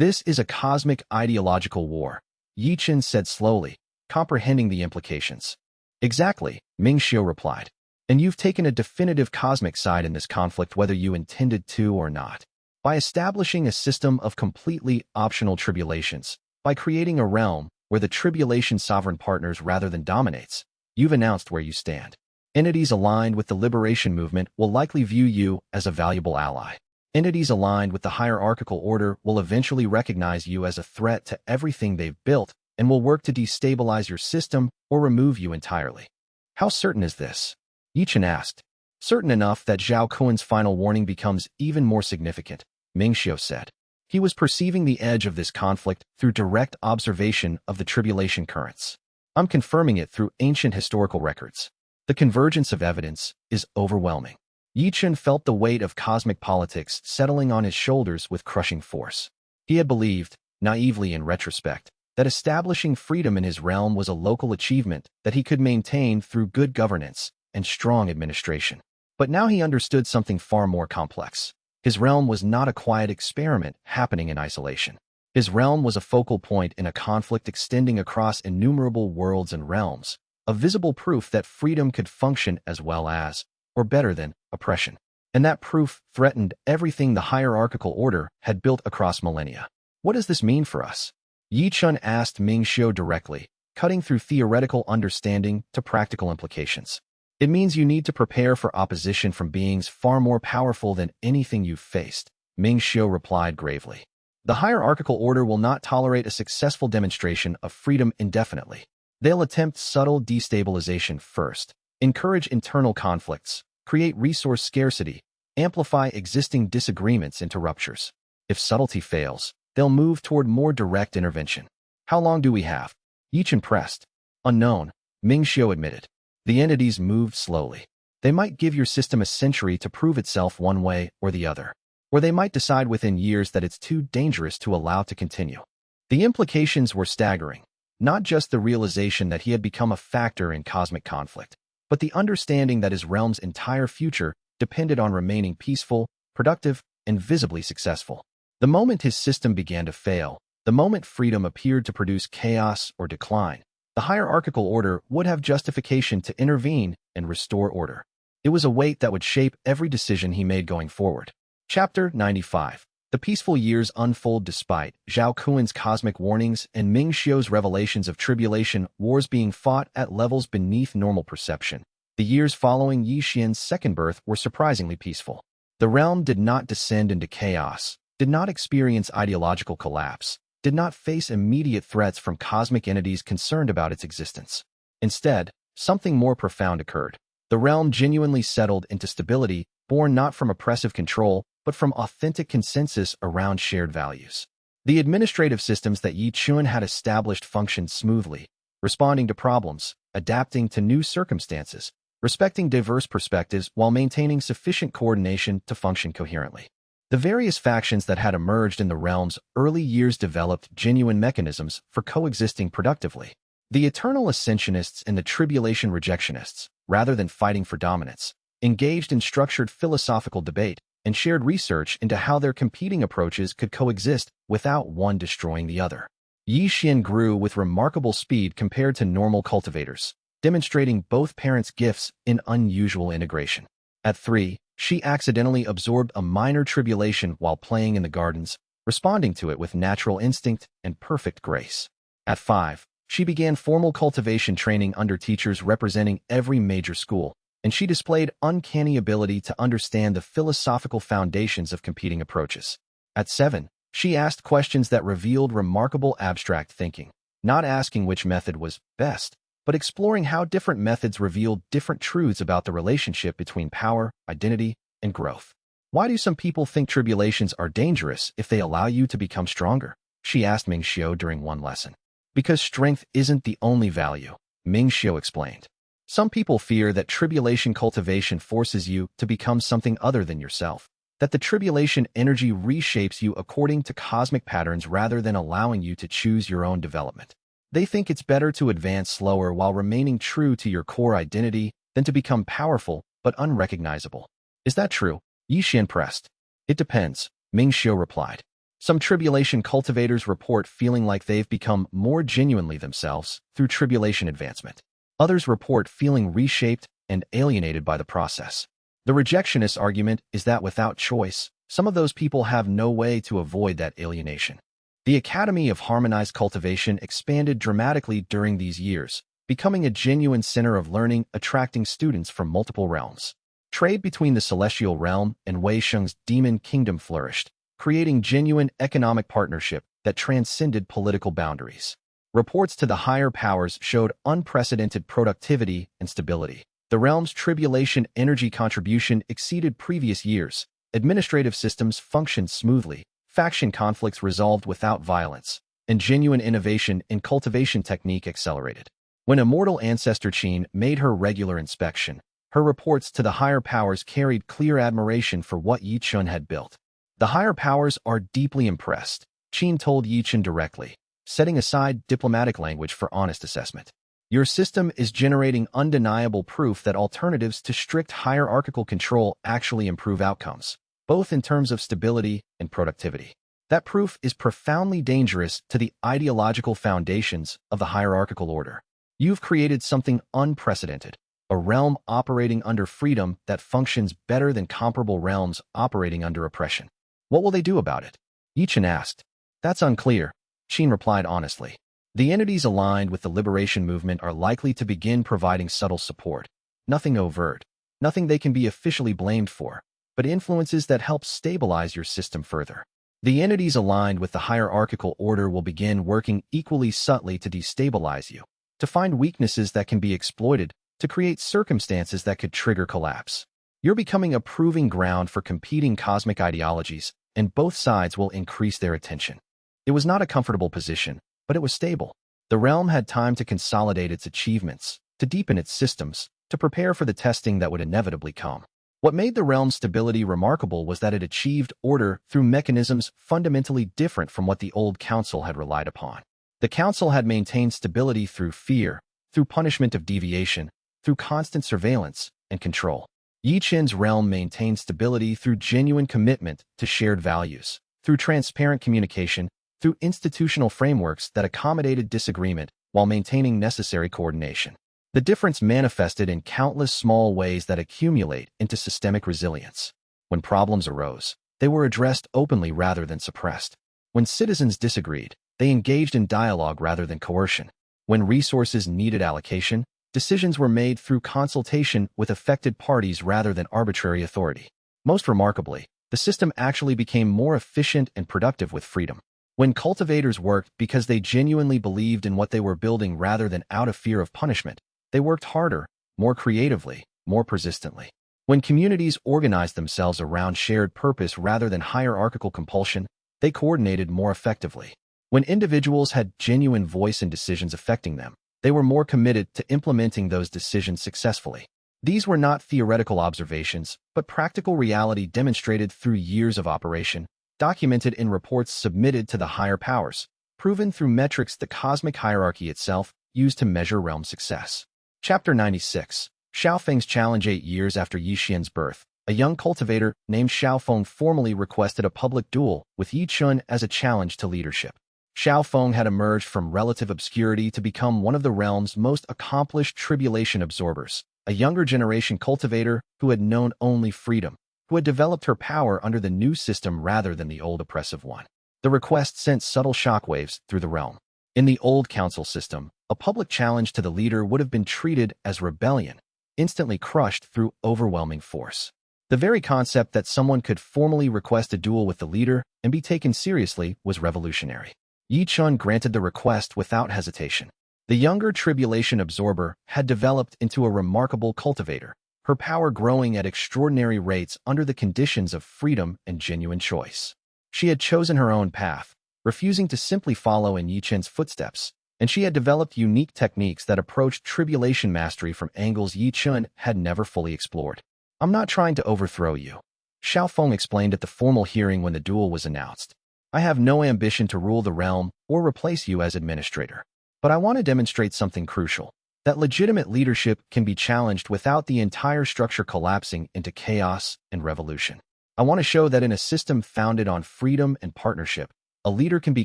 This is a cosmic ideological war, Ye Chen said slowly, comprehending the implications. Exactly, Ming Xiu replied. And you've taken a definitive cosmic side in this conflict whether you intended to or not. By establishing a system of completely optional tribulations, by creating a realm where the tribulation sovereign partners rather than dominates, you've announced where you stand. Entities aligned with the liberation movement will likely view you as a valuable ally. Entities aligned with the hierarchical order will eventually recognize you as a threat to everything they've built and will work to destabilize your system or remove you entirely. How certain is this? Ye Chen asked. Certain enough that Zhao Kun's final warning becomes even more significant, Ming Xiu said. He was perceiving the edge of this conflict through direct observation of the tribulation currents. I'm confirming it through ancient historical records. The convergence of evidence is overwhelming. Ye Chen felt the weight of cosmic politics settling on his shoulders with crushing force. He had believed, naively in retrospect, that establishing freedom in his realm was a local achievement that he could maintain through good governance and strong administration. But now he understood something far more complex. His realm was not a quiet experiment happening in isolation. His realm was a focal point in a conflict extending across innumerable worlds and realms, a visible proof that freedom could function as well as, or better than, oppression. And that proof threatened everything the hierarchical order had built across millennia. What does this mean for us? Ye Chen asked Ming Xiu directly, cutting through theoretical understanding to practical implications. It means you need to prepare for opposition from beings far more powerful than anything you've faced, Ming Xiu replied gravely. The hierarchical order will not tolerate a successful demonstration of freedom indefinitely. They'll attempt subtle destabilization first, encourage internal conflicts, create resource scarcity, amplify existing disagreements into ruptures. If subtlety fails, they'll move toward more direct intervention. How long do we have? Ye Chen pressed. Unknown, Ming Xiu admitted. The entities moved slowly. They might give your system a century to prove itself one way or the other. Or they might decide within years that it's too dangerous to allow to continue. The implications were staggering. Not just the realization that he had become a factor in cosmic conflict, but the understanding that his realm's entire future depended on remaining peaceful, productive, and visibly successful. The moment his system began to fail, the moment freedom appeared to produce chaos or decline, The hierarchical order would have justification to intervene and restore order. It was a weight that would shape every decision he made going forward. Chapter 95. The peaceful years unfold despite Zhao Kuan's cosmic warnings and Ming Xiu's revelations of tribulation wars being fought at levels beneath normal perception. The years following Ye Chen's second birth were surprisingly peaceful. The realm did not descend into chaos, did not experience ideological collapse, did not face immediate threats from cosmic entities concerned about its existence. Instead, something more profound occurred. The realm genuinely settled into stability, born not from oppressive control, but from authentic consensus around shared values. The administrative systems that Ye Chen had established functioned smoothly, responding to problems, adapting to new circumstances, respecting diverse perspectives while maintaining sufficient coordination to function coherently. The various factions that had emerged in the realm's early years developed genuine mechanisms for coexisting productively. The eternal ascensionists and the tribulation rejectionists, rather than fighting for dominance, engaged in structured philosophical debate and shared research into how their competing approaches could coexist without one destroying the other. Ye Chen grew with remarkable speed compared to normal cultivators, demonstrating both parents' gifts in unusual integration. At 3, she accidentally absorbed a minor tribulation while playing in the gardens, responding to it with natural instinct and perfect grace. At 5, she began formal cultivation training under teachers representing every major school, and she displayed uncanny ability to understand the philosophical foundations of competing approaches. At 7, she asked questions that revealed remarkable abstract thinking, not asking which method was best, but exploring how different methods revealed different truths about the relationship between power, identity, and growth. Why do some people think tribulations are dangerous if they allow you to become stronger? She asked Ming Xiu during one lesson. Because strength isn't the only value, Ming Xiu explained. Some people fear that tribulation cultivation forces you to become something other than yourself, that the tribulation energy reshapes you according to cosmic patterns rather than allowing you to choose your own development. They think it's better to advance slower while remaining true to your core identity than to become powerful but unrecognizable. Is that true? Ye Chen pressed. It depends, Ming Xiu replied. Some tribulation cultivators report feeling like they've become more genuinely themselves through tribulation advancement. Others report feeling reshaped and alienated by the process. The rejectionist argument is that without choice, some of those people have no way to avoid that alienation. The Academy of Harmonized Cultivation expanded dramatically during these years, becoming a genuine center of learning, attracting students from multiple realms. Trade between the celestial realm and Wei Sheng's demon kingdom flourished, creating genuine economic partnership that transcended political boundaries. Reports to the higher powers showed unprecedented productivity and stability. The realm's tribulation energy contribution exceeded previous years. Administrative systems functioned smoothly, faction conflicts resolved without violence, and genuine innovation in cultivation technique accelerated. When immortal ancestor Qin made her regular inspection, her reports to the higher powers carried clear admiration for what Ye Chen had built. The higher powers are deeply impressed, Qin told Ye Chen directly, setting aside diplomatic language for honest assessment. Your system is generating undeniable proof that alternatives to strict hierarchical control actually improve outcomes, both in terms of stability and productivity. That proof is profoundly dangerous to the ideological foundations of the hierarchical order. You've created something unprecedented, a realm operating under freedom that functions better than comparable realms operating under oppression. What will they do about it? Ye Chen asked. That's unclear, Qin replied honestly. The entities aligned with the liberation movement are likely to begin providing subtle support. Nothing overt, nothing they can be officially blamed for, but influences that help stabilize your system further. The entities aligned with the hierarchical order will begin working equally subtly to destabilize you, to find weaknesses that can be exploited, to create circumstances that could trigger collapse. You're becoming a proving ground for competing cosmic ideologies, and both sides will increase their attention. It was not a comfortable position, but it was stable. The realm had time to consolidate its achievements, to deepen its systems, to prepare for the testing that would inevitably come. What made the realm's stability remarkable was that it achieved order through mechanisms fundamentally different from what the old council had relied upon. The council had maintained stability through fear, through punishment of deviation, through constant surveillance and control. Ye Chen's realm maintained stability through genuine commitment to shared values, through transparent communication, through institutional frameworks that accommodated disagreement while maintaining necessary coordination. The difference manifested in countless small ways that accumulate into systemic resilience. When problems arose, they were addressed openly rather than suppressed. When citizens disagreed, they engaged in dialogue rather than coercion. When resources needed allocation, decisions were made through consultation with affected parties rather than arbitrary authority. Most remarkably, the system actually became more efficient and productive with freedom. When cultivators worked because they genuinely believed in what they were building rather than out of fear of punishment, they worked harder, more creatively, more persistently. When communities organized themselves around shared purpose rather than hierarchical compulsion, they coordinated more effectively. When individuals had genuine voice in decisions affecting them, they were more committed to implementing those decisions successfully. These were not theoretical observations, but practical reality demonstrated through years of operation, documented in reports submitted to the higher powers, proven through metrics the cosmic hierarchy itself used to measure realm success. Chapter 96. Xiaofeng's challenge. 8 years after Ye Chen's birth, a young cultivator named Xiaofeng formally requested a public duel with Ye Chen as a challenge to leadership. Xiaofeng had emerged from relative obscurity to become one of the realm's most accomplished tribulation absorbers, a younger generation cultivator who had known only freedom, who had developed her power under the new system rather than the old oppressive one. The request sent subtle shockwaves through the realm. In the old council system, a public challenge to the leader would have been treated as rebellion, instantly crushed through overwhelming force. The very concept that someone could formally request a duel with the leader and be taken seriously was revolutionary. Ye Chen granted the request without hesitation. The younger tribulation absorber had developed into a remarkable cultivator, her power growing at extraordinary rates under the conditions of freedom and genuine choice. She had chosen her own path, refusing to simply follow in Ye Chen's footsteps, and she had developed unique techniques that approached tribulation mastery from angles Ye Chen had never fully explored. "I'm not trying to overthrow you," Xiaofeng explained at the formal hearing when the duel was announced. "I have no ambition to rule the realm or replace you as administrator. But I want to demonstrate something crucial, that legitimate leadership can be challenged without the entire structure collapsing into chaos and revolution. I want to show that in a system founded on freedom and partnership, a leader can be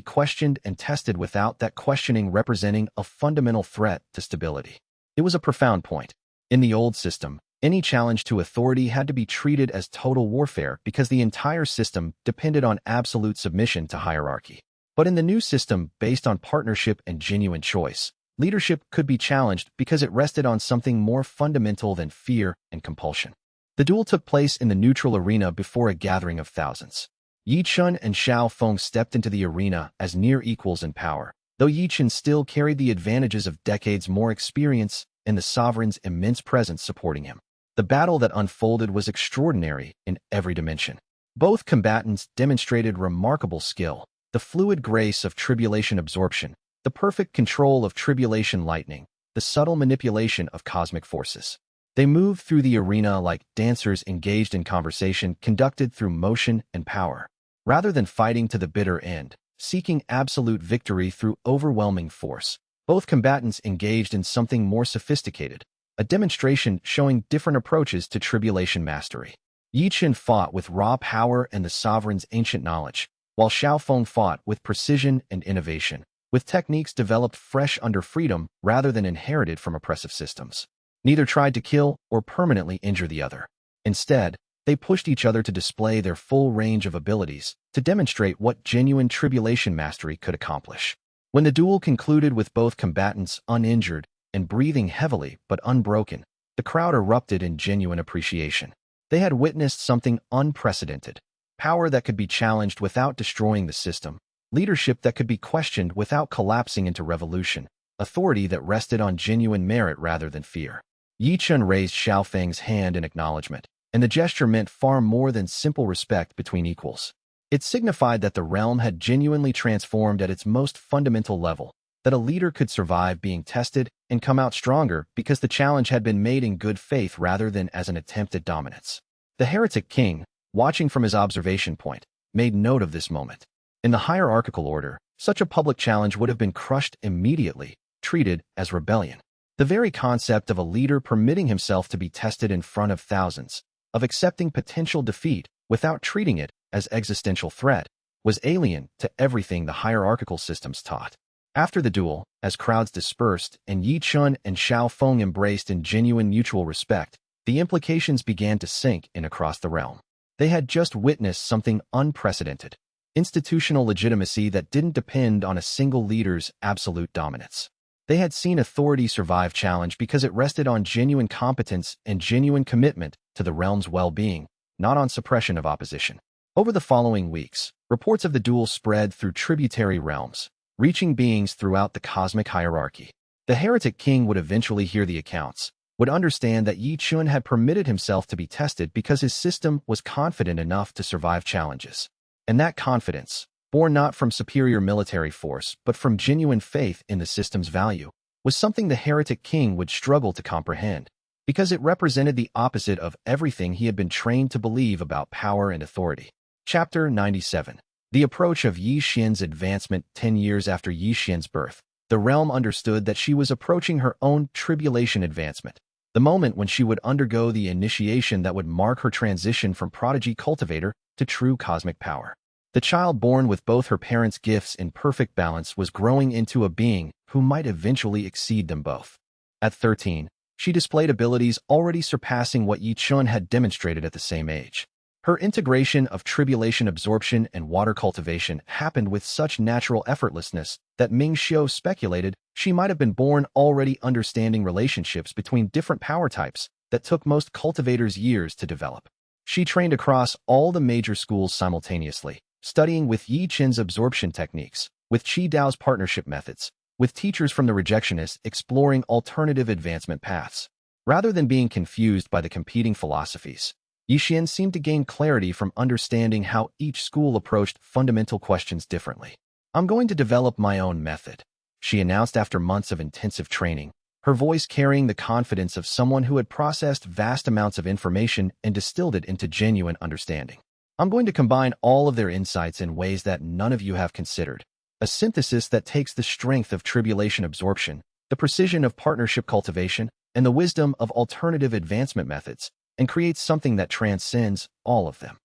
questioned and tested without that questioning representing a fundamental threat to stability." It was a profound point. In the old system, any challenge to authority had to be treated as total warfare because the entire system depended on absolute submission to hierarchy. But in the new system, based on partnership and genuine choice, leadership could be challenged because it rested on something more fundamental than fear and compulsion. The duel took place in the neutral arena before a gathering of thousands. Ye Chen and Xiaofeng stepped into the arena as near equals in power, though Ye Chen still carried the advantages of decades more experience and the sovereign's immense presence supporting him. The battle that unfolded was extraordinary in every dimension. Both combatants demonstrated remarkable skill, the fluid grace of tribulation absorption, the perfect control of tribulation lightning, the subtle manipulation of cosmic forces. They moved through the arena like dancers engaged in conversation conducted through motion and power. Rather than fighting to the bitter end, seeking absolute victory through overwhelming force, both combatants engaged in something more sophisticated, a demonstration showing different approaches to tribulation mastery. Ye Chen fought with raw power and the sovereign's ancient knowledge, while Xiaofeng fought with precision and innovation, with techniques developed fresh under freedom rather than inherited from oppressive systems. Neither tried to kill or permanently injure the other. Instead, they pushed each other to display their full range of abilities, to demonstrate what genuine tribulation mastery could accomplish. When the duel concluded with both combatants uninjured and breathing heavily but unbroken, the crowd erupted in genuine appreciation. They had witnessed something unprecedented: power that could be challenged without destroying the system, leadership that could be questioned without collapsing into revolution, authority that rested on genuine merit rather than fear. Ye Chen raised Xiaofeng's hand in acknowledgement, and the gesture meant far more than simple respect between equals. It signified that the realm had genuinely transformed at its most fundamental level, that a leader could survive being tested and come out stronger because the challenge had been made in good faith rather than as an attempt at dominance. The heretic king, watching from his observation point, made note of this moment. In the hierarchical order, such a public challenge would have been crushed immediately, treated as rebellion. The very concept of a leader permitting himself to be tested in front of thousands, of accepting potential defeat without treating it as existential threat, was alien to everything the hierarchical systems taught. After the duel, as crowds dispersed and Ye Chen and Xiao Feng embraced in genuine mutual respect, the implications began to sink in across the realm. They had just witnessed something unprecedented. Institutional legitimacy that didn't depend on a single leader's absolute dominance. They had seen authority survive challenge because it rested on genuine competence and genuine commitment to the realm's well-being, not on suppression of opposition. Over the following weeks, reports of the duel spread through tributary realms, reaching beings throughout the cosmic hierarchy. The heretic king would eventually hear the accounts, would understand that Ye Chen had permitted himself to be tested because his system was confident enough to survive challenges. And that confidence, born not from superior military force but from genuine faith in the system's value, was something the heretic king would struggle to comprehend, because it represented the opposite of everything he had been trained to believe about power and authority. Chapter 97. The approach of Ye Xian's advancement 10 years after Ye Xian's birth. The realm understood that she was approaching her own tribulation advancement, the moment when she would undergo the initiation that would mark her transition from prodigy cultivator to true cosmic power. The child born with both her parents' gifts in perfect balance was growing into a being who might eventually exceed them both. At 13, she displayed abilities already surpassing what Ye Chen had demonstrated at the same age. Her integration of tribulation absorption and water cultivation happened with such natural effortlessness that Ming Xiu speculated she might have been born already understanding relationships between different power types that took most cultivators years to develop. She trained across all the major schools simultaneously, studying with Ye Chen's absorption techniques, with Qi Dao's partnership methods, with teachers from the rejectionists exploring alternative advancement paths. Rather than being confused by the competing philosophies, Ye Chen seemed to gain clarity from understanding how each school approached fundamental questions differently. "I'm going to develop my own method," she announced after months of intensive training, her voice carrying the confidence of someone who had processed vast amounts of information and distilled it into genuine understanding. "I'm going to combine all of their insights in ways that none of you have considered. A synthesis that takes the strength of tribulation absorption, the precision of partnership cultivation, and the wisdom of alternative advancement methods, and creates something that transcends all of them."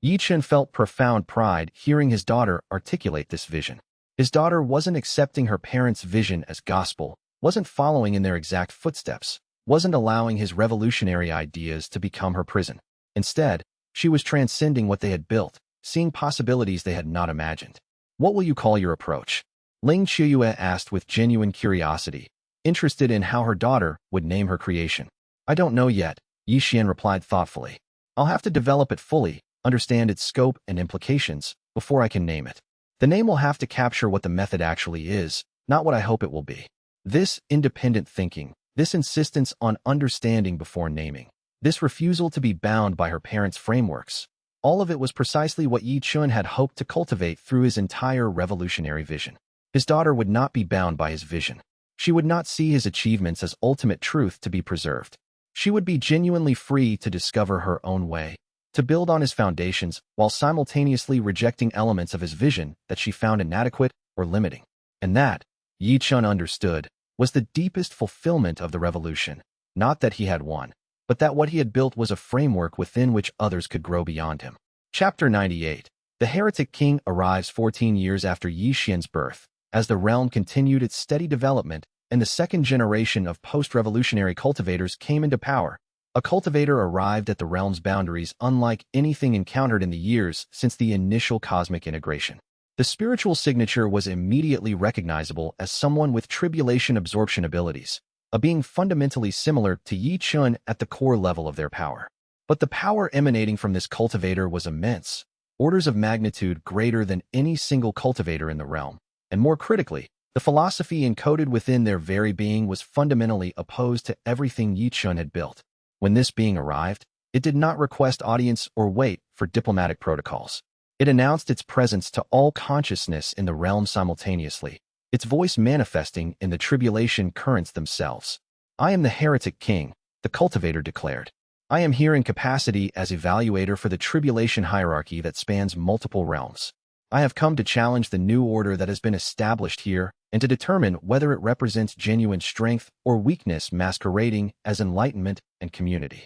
Ye Chen felt profound pride hearing his daughter articulate this vision. His daughter wasn't accepting her parents' vision as gospel, wasn't following in their exact footsteps, wasn't allowing his revolutionary ideas to become her prison. Instead, she was transcending what they had built, seeing possibilities they had not imagined. "What will you call your approach?" Ling Qiuyue asked with genuine curiosity, interested in how her daughter would name her creation. "I don't know yet," Ye Chen replied thoughtfully. "I'll have to develop it fully, understand its scope and implications, before I can name it. The name will have to capture what the method actually is, not what I hope it will be." This independent thinking, this insistence on understanding before naming, this refusal to be bound by her parents' frameworks, all of it was precisely what Ye Chen had hoped to cultivate through his entire revolutionary vision. His daughter would not be bound by his vision. She would not see his achievements as ultimate truth to be preserved. She would be genuinely free to discover her own way, to build on his foundations while simultaneously rejecting elements of his vision that she found inadequate or limiting. And that, Ye Chen understood, was the deepest fulfillment of the revolution, not that he had won, but that what he had built was a framework within which others could grow beyond him. Chapter 98. The heretic king arrives 14 years after Ye Xian's birth, as the realm continued its steady development and the second generation of post-revolutionary cultivators came into power. A cultivator arrived at the realm's boundaries unlike anything encountered in the years since the initial cosmic integration. The spiritual signature was immediately recognizable as someone with tribulation absorption abilities, a being fundamentally similar to Ye Chen at the core level of their power. But the power emanating from this cultivator was immense, orders of magnitude greater than any single cultivator in the realm, and more critically, the philosophy encoded within their very being was fundamentally opposed to everything Ye Chen had built. When this being arrived, it did not request audience or wait for diplomatic protocols. It announced its presence to all consciousness in the realm simultaneously, its voice manifesting in the tribulation currents themselves. "I am the heretic king," the cultivator declared. "I am here in capacity as evaluator for the tribulation hierarchy that spans multiple realms. I have come to challenge the new order that has been established here and to determine whether it represents genuine strength or weakness masquerading as enlightenment and community."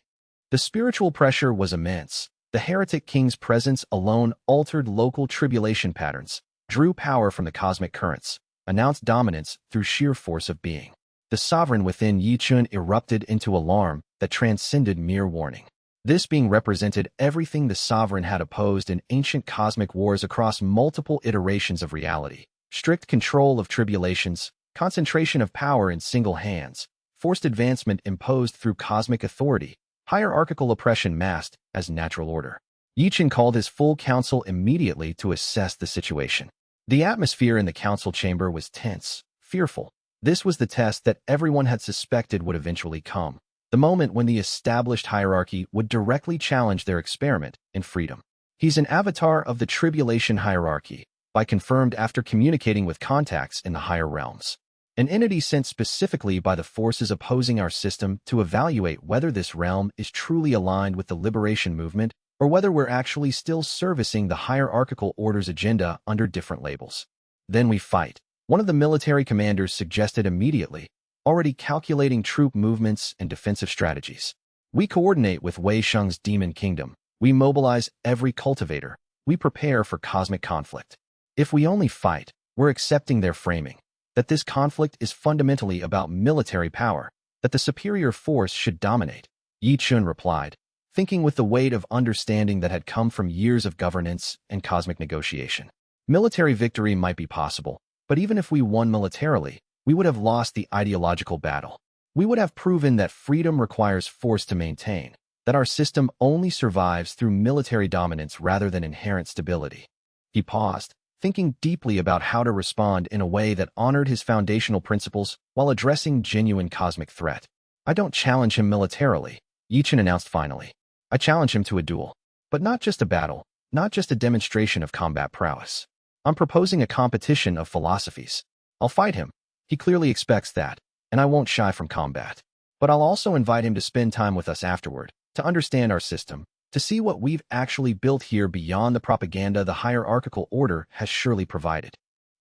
The spiritual pressure was immense. The heretic king's presence alone altered local tribulation patterns, drew power from the cosmic currents, announced dominance through sheer force of being. The sovereign within Ye Chen erupted into alarm that transcended mere warning. This being represented everything the sovereign had opposed in ancient cosmic wars across multiple iterations of reality: strict control of tribulations, concentration of power in single hands, forced advancement imposed through cosmic authority, hierarchical oppression masked as natural order. Ye Chen called his full council immediately to assess the situation. The atmosphere in the council chamber was tense, fearful. This was the test that everyone had suspected would eventually come, the moment when the established hierarchy would directly challenge their experiment in freedom. He's an avatar of the tribulation hierarchy, by confirmed after communicating with contacts in the higher realms. An entity sent specifically by the forces opposing our system to evaluate whether this realm is truly aligned with the liberation movement or whether we're actually still servicing the hierarchical order's agenda under different labels. Then we fight. One of the military commanders suggested immediately, already calculating troop movements and defensive strategies. We coordinate with Wei Sheng's demon kingdom. We mobilize every cultivator. We prepare for cosmic conflict. If we only fight, we're accepting their framing, that this conflict is fundamentally about military power, that the superior force should dominate. Ye Chen replied, thinking with the weight of understanding that had come from years of governance and cosmic negotiation. Military victory might be possible, but even if we won militarily, we would have lost the ideological battle. We would have proven that freedom requires force to maintain, that our system only survives through military dominance rather than inherent stability. He paused, thinking deeply about how to respond in a way that honored his foundational principles while addressing genuine cosmic threat. I don't challenge him militarily, Ye Chen announced finally. I challenge him to a duel, but not just a battle, not just a demonstration of combat prowess. I'm proposing a competition of philosophies. I'll fight him. He clearly expects that, and I won't shy from combat. But I'll also invite him to spend time with us afterward, to understand our system, to see what we've actually built here beyond the propaganda the hierarchical order has surely provided.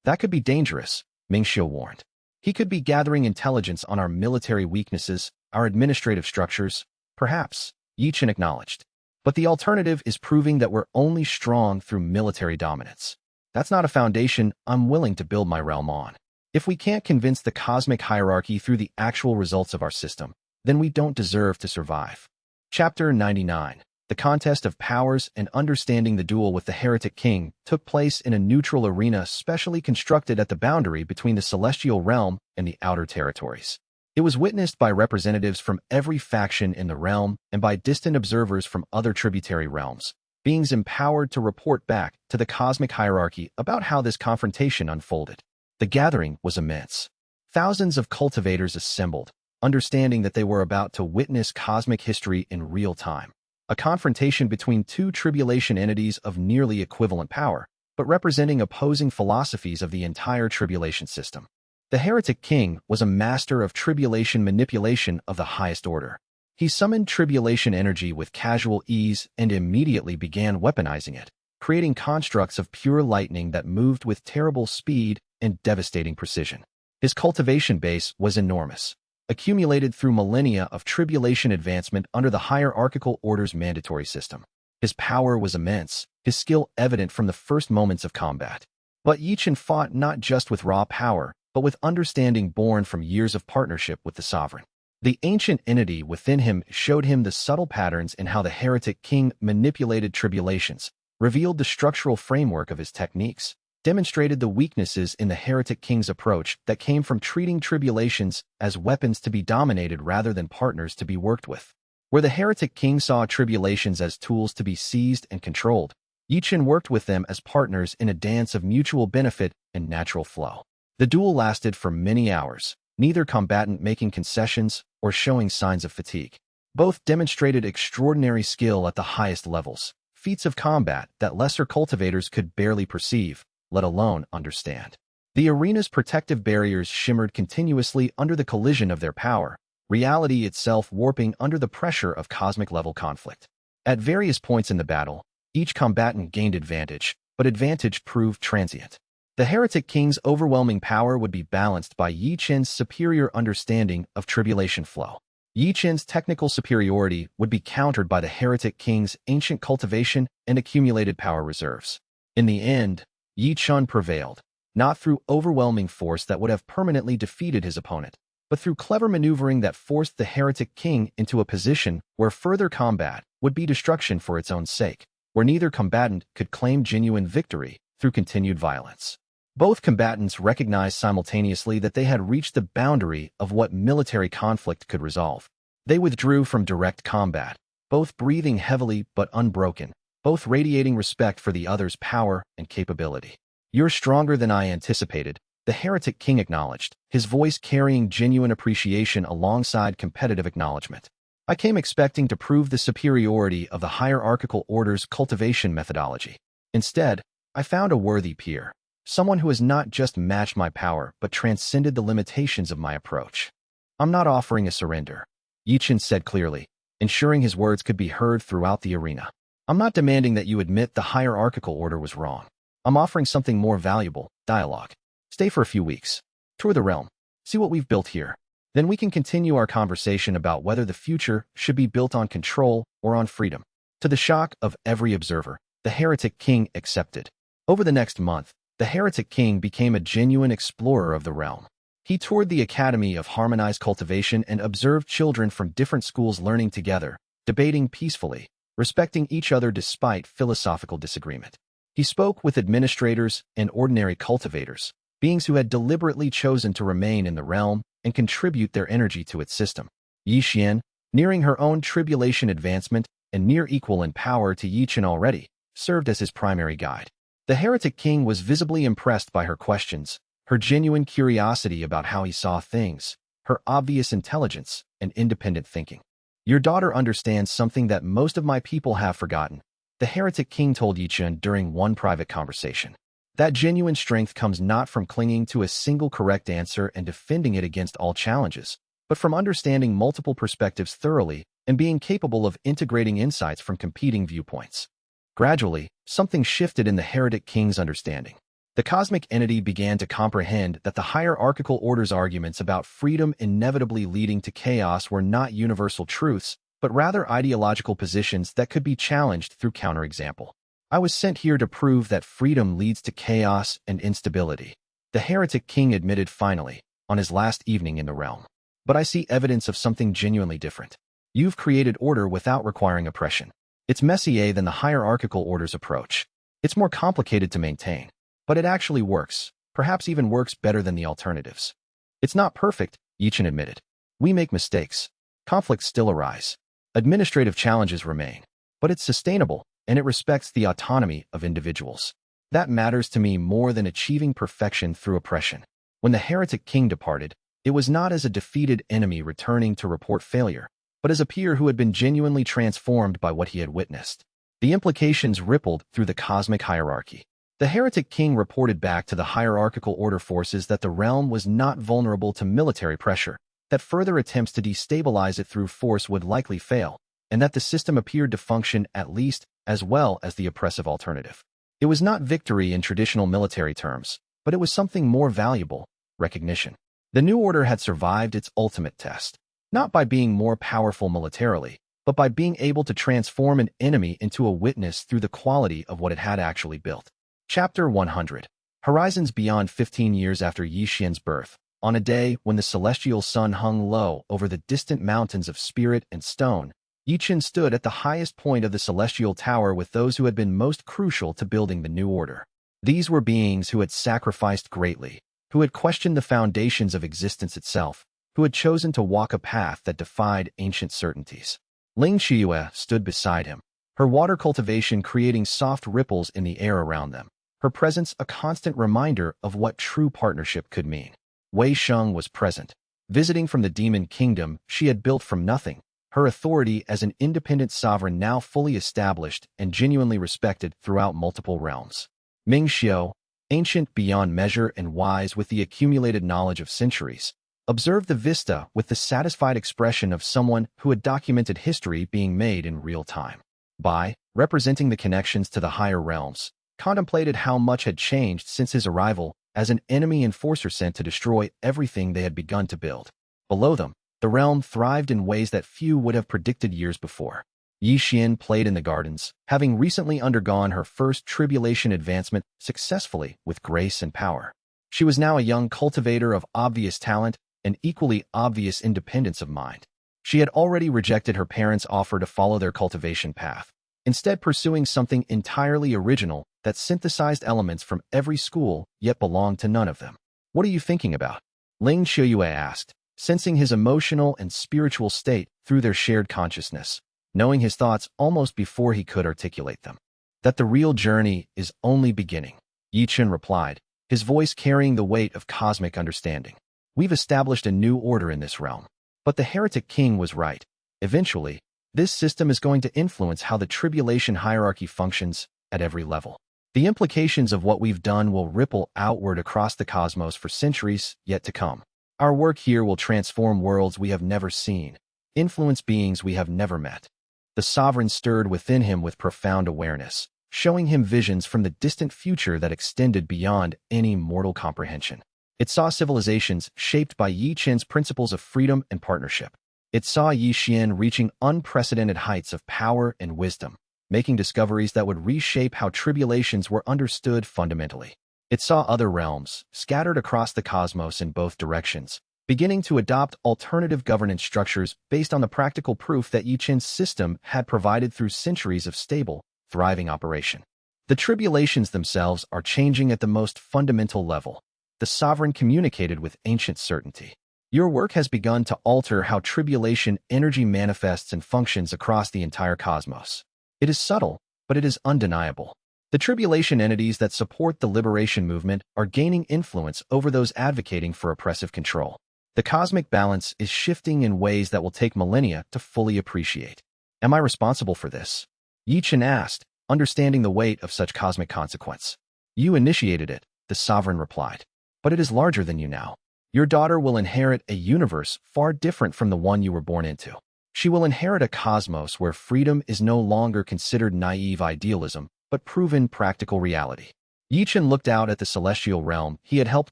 That could be dangerous, Ming Xiu warned. He could be gathering intelligence on our military weaknesses, our administrative structures, perhaps, Ye Chen acknowledged. But the alternative is proving that we're only strong through military dominance. That's not a foundation I'm willing to build my realm on. If we can't convince the cosmic hierarchy through the actual results of our system, then we don't deserve to survive. Chapter 99. The contest of powers and understanding the duel with the heretic king took place in a neutral arena specially constructed at the boundary between the celestial realm and the outer territories. It was witnessed by representatives from every faction in the realm and by distant observers from other tributary realms, beings empowered to report back to the cosmic hierarchy about how this confrontation unfolded. The gathering was immense. Thousands of cultivators assembled, understanding that they were about to witness cosmic history in real time. A confrontation between two tribulation entities of nearly equivalent power, but representing opposing philosophies of the entire tribulation system. The heretic king was a master of tribulation manipulation of the highest order. He summoned tribulation energy with casual ease and immediately began weaponizing it, creating constructs of pure lightning that moved with terrible speed and devastating precision. His cultivation base was enormous, accumulated through millennia of tribulation advancement under the hierarchical order's mandatory system. His power was immense, his skill evident from the first moments of combat. But Ye Chen fought not just with raw power, but with understanding born from years of partnership with the sovereign. The ancient entity within him showed him the subtle patterns in how the heretic king manipulated tribulations, revealed the structural framework of his techniques, demonstrated the weaknesses in the heretic king's approach that came from treating tribulations as weapons to be dominated rather than partners to be worked with. Where the heretic king saw tribulations as tools to be seized and controlled, Ye Chen worked with them as partners in a dance of mutual benefit and natural flow. The duel lasted for many hours, neither combatant making concessions or showing signs of fatigue. Both demonstrated extraordinary skill at the highest levels, feats of combat that lesser cultivators could barely perceive, let alone understand. The arena's protective barriers shimmered continuously under the collision of their power, reality itself warping under the pressure of cosmic-level conflict. At various points in the battle, each combatant gained advantage, but advantage proved transient. The heretic king's overwhelming power would be balanced by Ye Chen's superior understanding of tribulation flow. Ye Chen's technical superiority would be countered by the heretic king's ancient cultivation and accumulated power reserves. In the end, Ye Chen prevailed, not through overwhelming force that would have permanently defeated his opponent, but through clever maneuvering that forced the heretic king into a position where further combat would be destruction for its own sake, where neither combatant could claim genuine victory through continued violence. Both combatants recognized simultaneously that they had reached the boundary of what military conflict could resolve. They withdrew from direct combat, both breathing heavily but unbroken, both radiating respect for the other's power and capability. "You're stronger than I anticipated," the heretic king acknowledged, his voice carrying genuine appreciation alongside competitive acknowledgement. "I came expecting to prove the superiority of the hierarchical order's cultivation methodology. Instead, I found a worthy peer, someone who has not just matched my power but transcended the limitations of my approach. I'm not offering a surrender," Ye Chen said clearly, ensuring his words could be heard throughout the arena. "I'm not demanding that you admit the hierarchical order was wrong. I'm offering something more valuable: dialogue. Stay for a few weeks. Tour the realm. See what we've built here. Then we can continue our conversation about whether the future should be built on control or on freedom." To the shock of every observer, the heretic king accepted. Over the next month, the heretic king became a genuine explorer of the realm. He toured the Academy of Harmonized Cultivation and observed children from different schools learning together, debating peacefully, respecting each other despite philosophical disagreement. He spoke with administrators and ordinary cultivators, beings who had deliberately chosen to remain in the realm and contribute their energy to its system. Ye Chen, nearing her own tribulation advancement and near equal in power to Ye Chen already, served as his primary guide. The heretic king was visibly impressed by her questions, her genuine curiosity about how he saw things, her obvious intelligence and independent thinking. "Your daughter understands something that most of my people have forgotten," the heretic king told Ye Chen during one private conversation. "That genuine strength comes not from clinging to a single correct answer and defending it against all challenges, but from understanding multiple perspectives thoroughly and being capable of integrating insights from competing viewpoints." Gradually, something shifted in the heretic king's understanding. The cosmic entity began to comprehend that the hierarchical order's arguments about freedom inevitably leading to chaos were not universal truths, but rather ideological positions that could be challenged through counterexample. "I was sent here to prove that freedom leads to chaos and instability," the heretic king admitted finally, on his last evening in the realm. "But I see evidence of something genuinely different. You've created order without requiring oppression. It's messier than the hierarchical order's approach. It's more complicated to maintain, but it actually works, perhaps even works better than the alternatives." "It's not perfect," Ye Chen admitted. "We make mistakes. Conflicts still arise. Administrative challenges remain. But it's sustainable, and it respects the autonomy of individuals. That matters to me more than achieving perfection through oppression." When the heretic king departed, it was not as a defeated enemy returning to report failure, but as a peer who had been genuinely transformed by what he had witnessed. The implications rippled through the cosmic hierarchy. The heretic king reported back to the hierarchical order forces that the realm was not vulnerable to military pressure, that further attempts to destabilize it through force would likely fail, and that the system appeared to function at least as well as the oppressive alternative. It was not victory in traditional military terms, but it was something more valuable: recognition. The new order had survived its ultimate test, not by being more powerful militarily, but by being able to transform an enemy into a witness through the quality of what it had actually built. Chapter 100. Horizons beyond 15 years after Ye Chen's birth, on a day when the celestial sun hung low over the distant mountains of spirit and stone, Ye Chen stood at the highest point of the celestial tower with those who had been most crucial to building the new order. These were beings who had sacrificed greatly, who had questioned the foundations of existence itself, who had chosen to walk a path that defied ancient certainties. Xianxia stood beside him, her water cultivation creating soft ripples in the air around them, her presence a constant reminder of what true partnership could mean. Wei Sheng was present. Visiting from the demon kingdom she had built from nothing, her authority as an independent sovereign now fully established and genuinely respected throughout multiple realms. Ming Xiao, ancient beyond measure and wise with the accumulated knowledge of centuries, observed the vista with the satisfied expression of someone who had documented history being made in real time. Bai, representing the connections to the higher realms, contemplated how much had changed since his arrival as an enemy enforcer sent to destroy everything they had begun to build. Below them, the realm thrived in ways that few would have predicted years before. Ye Chen played in the gardens, having recently undergone her first tribulation advancement successfully with grace and power. She was now a young cultivator of obvious talent and equally obvious independence of mind. She had already rejected her parents' offer to follow their cultivation path, instead pursuing something entirely original that synthesized elements from every school yet belonged to none of them. "What are you thinking about?" Ling Xiuyue asked, sensing his emotional and spiritual state through their shared consciousness, knowing his thoughts almost before he could articulate them. "That the real journey is only beginning," Ye Chen replied, his voice carrying the weight of cosmic understanding. "We've established a new order in this realm. But the heretic king was right. Eventually, this system is going to influence how the tribulation hierarchy functions at every level. The implications of what we've done will ripple outward across the cosmos for centuries yet to come. Our work here will transform worlds we have never seen, influence beings we have never met." The sovereign stirred within him with profound awareness, showing him visions from the distant future that extended beyond any mortal comprehension. It saw civilizations shaped by Ye Chen's principles of freedom and partnership. It saw Ye Chen reaching unprecedented heights of power and wisdom, making discoveries that would reshape how tribulations were understood fundamentally. It saw other realms, scattered across the cosmos in both directions, beginning to adopt alternative governance structures based on the practical proof that Ye Chen's system had provided through centuries of stable, thriving operation. The tribulations themselves are changing at the most fundamental level. The sovereign communicated with ancient certainty. Your work has begun to alter how tribulation energy manifests and functions across the entire cosmos. It is subtle, but it is undeniable. The tribulation entities that support the liberation movement are gaining influence over those advocating for oppressive control. The cosmic balance is shifting in ways that will take millennia to fully appreciate. Am I responsible for this? Ye Chen asked, understanding the weight of such cosmic consequence. You initiated it, the sovereign replied. But it is larger than you now. Your daughter will inherit a universe far different from the one you were born into. She will inherit a cosmos where freedom is no longer considered naive idealism, but proven practical reality. Ye Chen looked out at the celestial realm he had helped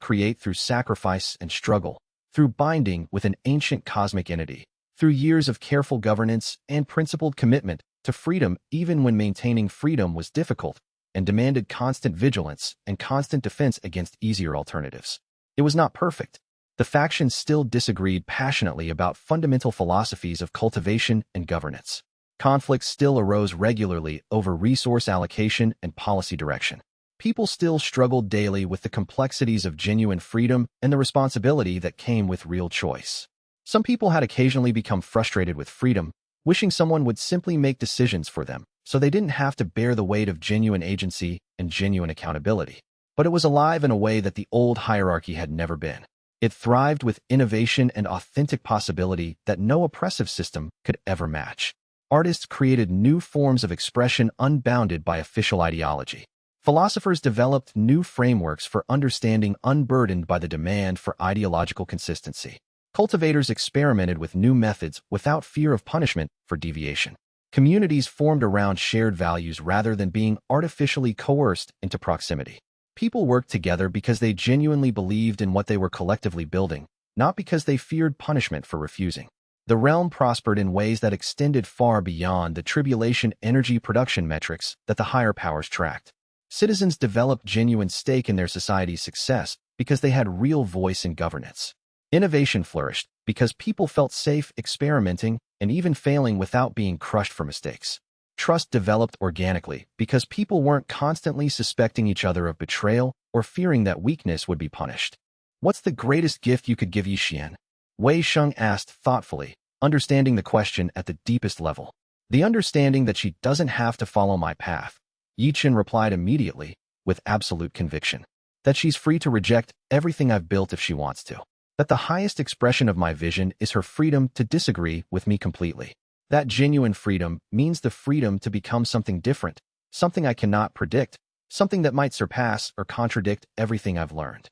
create through sacrifice and struggle, through binding with an ancient cosmic entity, through years of careful governance and principled commitment to freedom even when maintaining freedom was difficult and demanded constant vigilance and constant defense against easier alternatives. It was not perfect. The factions still disagreed passionately about fundamental philosophies of cultivation and governance. Conflicts still arose regularly over resource allocation and policy direction. People still struggled daily with the complexities of genuine freedom and the responsibility that came with real choice. Some people had occasionally become frustrated with freedom, wishing someone would simply make decisions for them, so they didn't have to bear the weight of genuine agency and genuine accountability. But it was alive in a way that the old hierarchy had never been. It thrived with innovation and authentic possibility that no oppressive system could ever match. Artists created new forms of expression unbounded by official ideology. Philosophers developed new frameworks for understanding unburdened by the demand for ideological consistency. Cultivators experimented with new methods without fear of punishment for deviation. Communities formed around shared values rather than being artificially coerced into proximity. People worked together because they genuinely believed in what they were collectively building, not because they feared punishment for refusing. The realm prospered in ways that extended far beyond the tribulation energy production metrics that the higher powers tracked. Citizens developed genuine stake in their society's success because they had real voice in governance. Innovation flourished because people felt safe experimenting and even failing without being crushed for mistakes. Trust developed organically because people weren't constantly suspecting each other of betrayal or fearing that weakness would be punished. What's the greatest gift you could give Ye Chen? Wei Sheng asked thoughtfully, understanding the question at the deepest level. The understanding that she doesn't have to follow my path. Ye Chen replied immediately, with absolute conviction. That she's free to reject everything I've built if she wants to. That the highest expression of my vision is her freedom to disagree with me completely. That genuine freedom means the freedom to become something different, something I cannot predict, something that might surpass or contradict everything I've learned.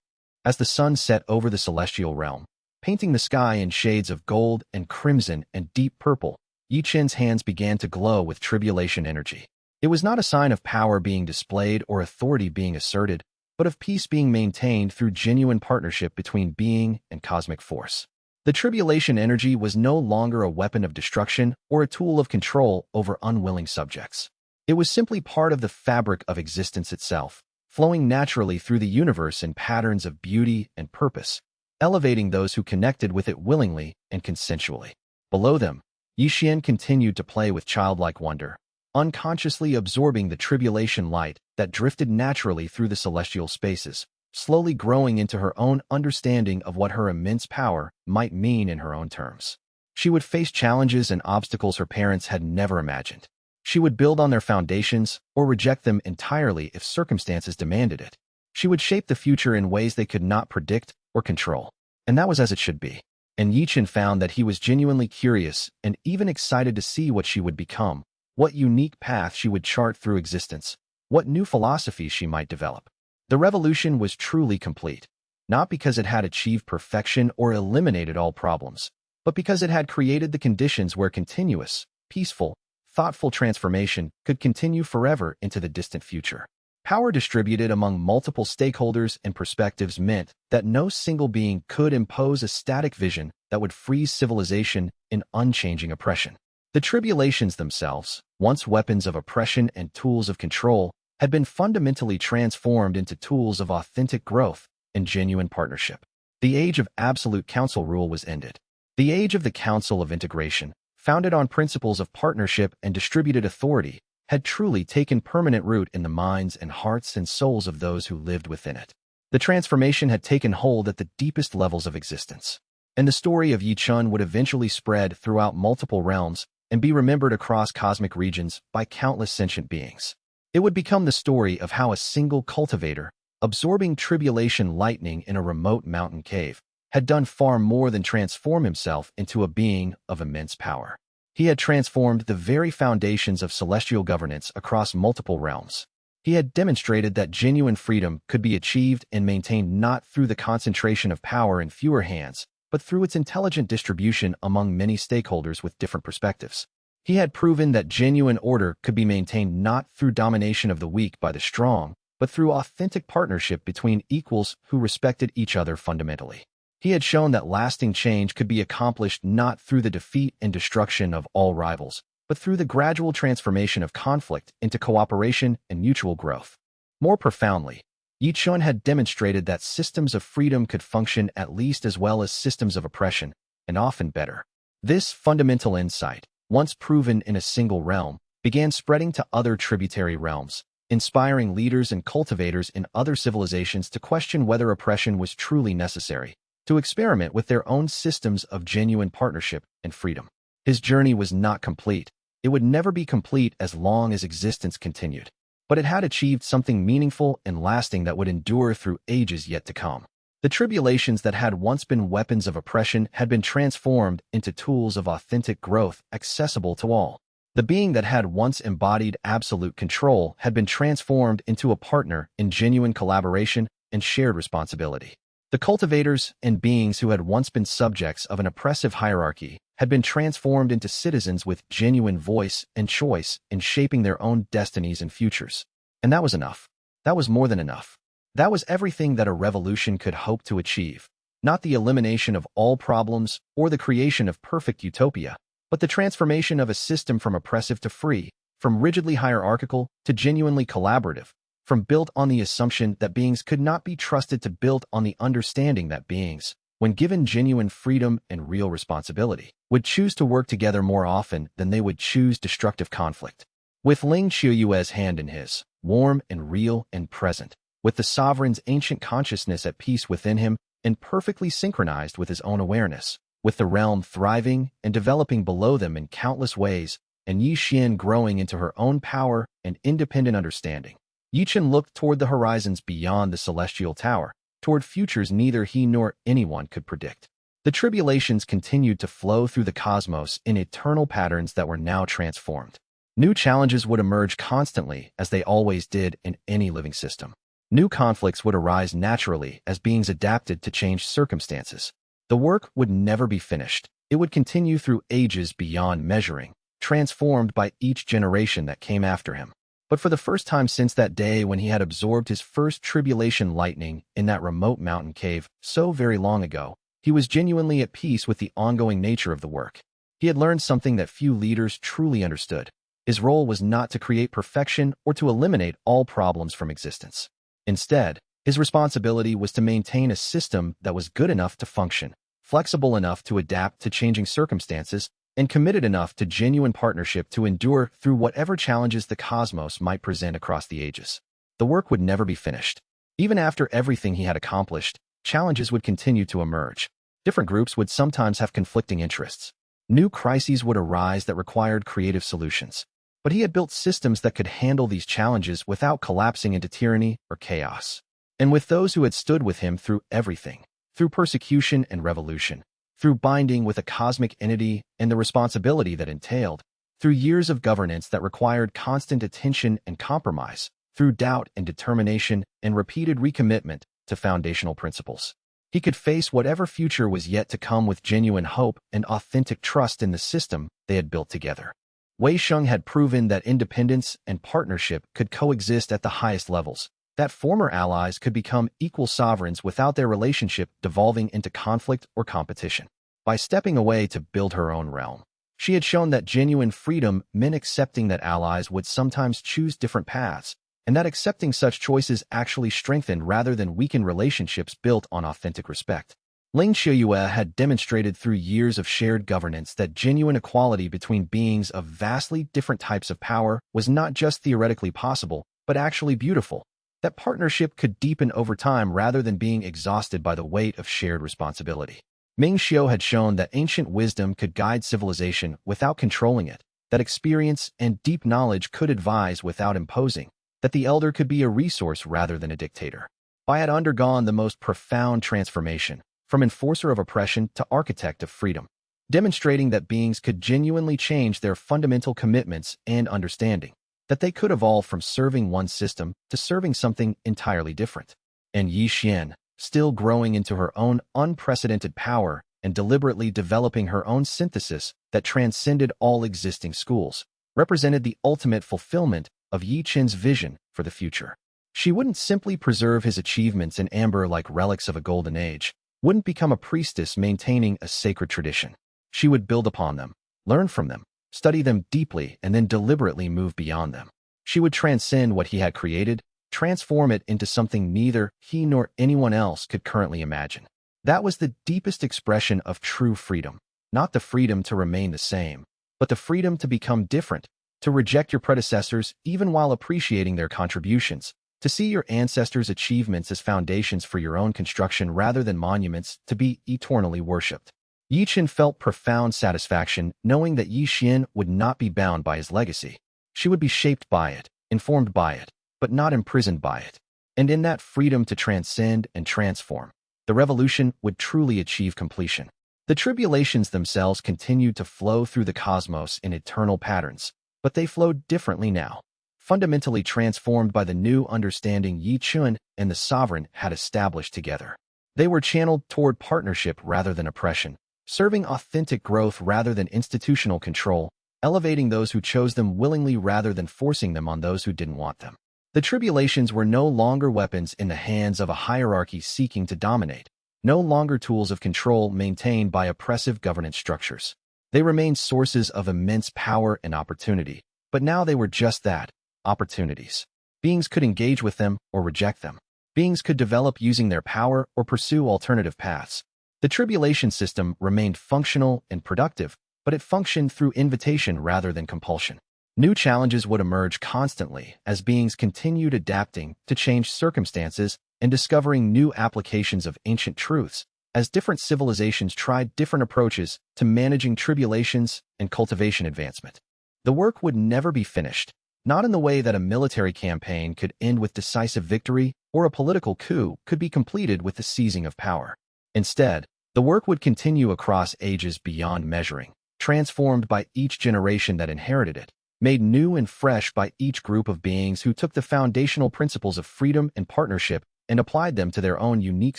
As the sun set over the celestial realm, painting the sky in shades of gold and crimson and deep purple, Ye Chen's hands began to glow with tribulation energy. It was not a sign of power being displayed or authority being asserted, but of peace being maintained through genuine partnership between being and cosmic force. The tribulation energy was no longer a weapon of destruction or a tool of control over unwilling subjects. It was simply part of the fabric of existence itself, flowing naturally through the universe in patterns of beauty and purpose, elevating those who connected with it willingly and consensually. Below them, Ye Chen continued to play with childlike wonder, unconsciously absorbing the tribulation light that drifted naturally through the celestial spaces, slowly growing into her own understanding of what her immense power might mean in her own terms. She would face challenges and obstacles her parents had never imagined. She would build on their foundations or reject them entirely if circumstances demanded it. She would shape the future in ways they could not predict or control. And that was as it should be. And Ye Chen found that he was genuinely curious and even excited to see what she would become, what unique path she would chart through existence, what new philosophies she might develop. The revolution was truly complete, not because it had achieved perfection or eliminated all problems, but because it had created the conditions where continuous, peaceful, thoughtful transformation could continue forever into the distant future. Power distributed among multiple stakeholders and perspectives meant that no single being could impose a static vision that would freeze civilization in unchanging oppression. The tribulations themselves, once weapons of oppression and tools of control, had been fundamentally transformed into tools of authentic growth and genuine partnership. The age of absolute council rule was ended. The age of the Council of Integration, founded on principles of partnership and distributed authority, had truly taken permanent root in the minds and hearts and souls of those who lived within it. The transformation had taken hold at the deepest levels of existence, and the story of Ye Chen would eventually spread throughout multiple realms and be remembered across cosmic regions by countless sentient beings. It would become the story of how a single cultivator, absorbing tribulation lightning in a remote mountain cave, had done far more than transform himself into a being of immense power. He had transformed the very foundations of celestial governance across multiple realms. He had demonstrated that genuine freedom could be achieved and maintained not through the concentration of power in fewer hands, but through its intelligent distribution among many stakeholders with different perspectives. He had proven that genuine order could be maintained not through domination of the weak by the strong, but through authentic partnership between equals who respected each other fundamentally. He had shown that lasting change could be accomplished not through the defeat and destruction of all rivals, but through the gradual transformation of conflict into cooperation and mutual growth. More profoundly, Ye Chen had demonstrated that systems of freedom could function at least as well as systems of oppression, and often better. This fundamental insight, once proven in a single realm, began spreading to other tributary realms, inspiring leaders and cultivators in other civilizations to question whether oppression was truly necessary, to experiment with their own systems of genuine partnership and freedom. His journey was not complete. It would never be complete as long as existence continued. But it had achieved something meaningful and lasting that would endure through ages yet to come. The tribulations that had once been weapons of oppression had been transformed into tools of authentic growth accessible to all. The being that had once embodied absolute control had been transformed into a partner in genuine collaboration and shared responsibility. The cultivators and beings who had once been subjects of an oppressive hierarchy had been transformed into citizens with genuine voice and choice in shaping their own destinies and futures. And that was enough. That was more than enough. That was everything that a revolution could hope to achieve. Not the elimination of all problems or the creation of perfect utopia, but the transformation of a system from oppressive to free, from rigidly hierarchical to genuinely collaborative, from built on the assumption that beings could not be trusted to built on the understanding that beings, when given genuine freedom and real responsibility, would choose to work together more often than they would choose destructive conflict. With Ling Qiuyue's hand in his, warm and real and present, with the sovereign's ancient consciousness at peace within him and perfectly synchronized with his own awareness, with the realm thriving and developing below them in countless ways, and Ye Chen growing into her own power and independent understanding. Ye Chen looked toward the horizons beyond the celestial tower, toward futures neither he nor anyone could predict. The tribulations continued to flow through the cosmos in eternal patterns that were now transformed. New challenges would emerge constantly, as they always did in any living system. New conflicts would arise naturally as beings adapted to changed circumstances. The work would never be finished. It would continue through ages beyond measuring, transformed by each generation that came after him. But for the first time since that day when he had absorbed his first tribulation lightning in that remote mountain cave so very long ago, he was genuinely at peace with the ongoing nature of the work. He had learned something that few leaders truly understood. His role was not to create perfection or to eliminate all problems from existence. Instead, his responsibility was to maintain a system that was good enough to function, flexible enough to adapt to changing circumstances, and committed enough to genuine partnership to endure through whatever challenges the cosmos might present across the ages. The work would never be finished. Even after everything he had accomplished, challenges would continue to emerge. Different groups would sometimes have conflicting interests. New crises would arise that required creative solutions. But he had built systems that could handle these challenges without collapsing into tyranny or chaos. And with those who had stood with him through everything, through persecution and revolution, through binding with a cosmic entity and the responsibility that entailed, through years of governance that required constant attention and compromise, through doubt and determination and repeated recommitment to foundational principles. He could face whatever future was yet to come with genuine hope and authentic trust in the system they had built together. Wei Sheng had proven that independence and partnership could coexist at the highest levels, that former allies could become equal sovereigns without their relationship devolving into conflict or competition. By stepping away to build her own realm, she had shown that genuine freedom meant accepting that allies would sometimes choose different paths, and that accepting such choices actually strengthened rather than weakened relationships built on authentic respect. Ling Xiuyue had demonstrated through years of shared governance that genuine equality between beings of vastly different types of power was not just theoretically possible, but actually beautiful. That partnership could deepen over time rather than being exhausted by the weight of shared responsibility. Ming Xiu had shown that ancient wisdom could guide civilization without controlling it, that experience and deep knowledge could advise without imposing, that the elder could be a resource rather than a dictator. Bai had undergone the most profound transformation, from enforcer of oppression to architect of freedom, demonstrating that beings could genuinely change their fundamental commitments and understanding, that they could evolve from serving one system to serving something entirely different. And Ye Chen, still growing into her own unprecedented power and deliberately developing her own synthesis that transcended all existing schools, represented the ultimate fulfillment of Ye Chen's vision for the future. She wouldn't simply preserve his achievements in amber like relics of a golden age, wouldn't become a priestess maintaining a sacred tradition. She would build upon them, learn from them, study them deeply, and then deliberately move beyond them. She would transcend what he had created, transform it into something neither he nor anyone else could currently imagine. That was the deepest expression of true freedom, not the freedom to remain the same, but the freedom to become different, to reject your predecessors even while appreciating their contributions, to see your ancestors' achievements as foundations for your own construction rather than monuments to be eternally worshipped. Ye Chen felt profound satisfaction knowing that Ye Xian would not be bound by his legacy. She would be shaped by it, informed by it, but not imprisoned by it. And in that freedom to transcend and transform, the revolution would truly achieve completion. The tribulations themselves continued to flow through the cosmos in eternal patterns, but they flowed differently now, fundamentally transformed by the new understanding Ye Chen and the sovereign had established together. They were channeled toward partnership rather than oppression, serving authentic growth rather than institutional control, elevating those who chose them willingly rather than forcing them on those who didn't want them. The tribulations were no longer weapons in the hands of a hierarchy seeking to dominate, no longer tools of control maintained by oppressive governance structures. They remained sources of immense power and opportunity, but now they were just that, opportunities. Beings could engage with them or reject them. Beings could develop using their power or pursue alternative paths. The tribulation system remained functional and productive, but it functioned through invitation rather than compulsion. New challenges would emerge constantly as beings continued adapting to changed circumstances and discovering new applications of ancient truths, as different civilizations tried different approaches to managing tribulations and cultivation advancement. The work would never be finished, not in the way that a military campaign could end with decisive victory or a political coup could be completed with the seizing of power. Instead, the work would continue across ages beyond measuring, transformed by each generation that inherited it, made new and fresh by each group of beings who took the foundational principles of freedom and partnership and applied them to their own unique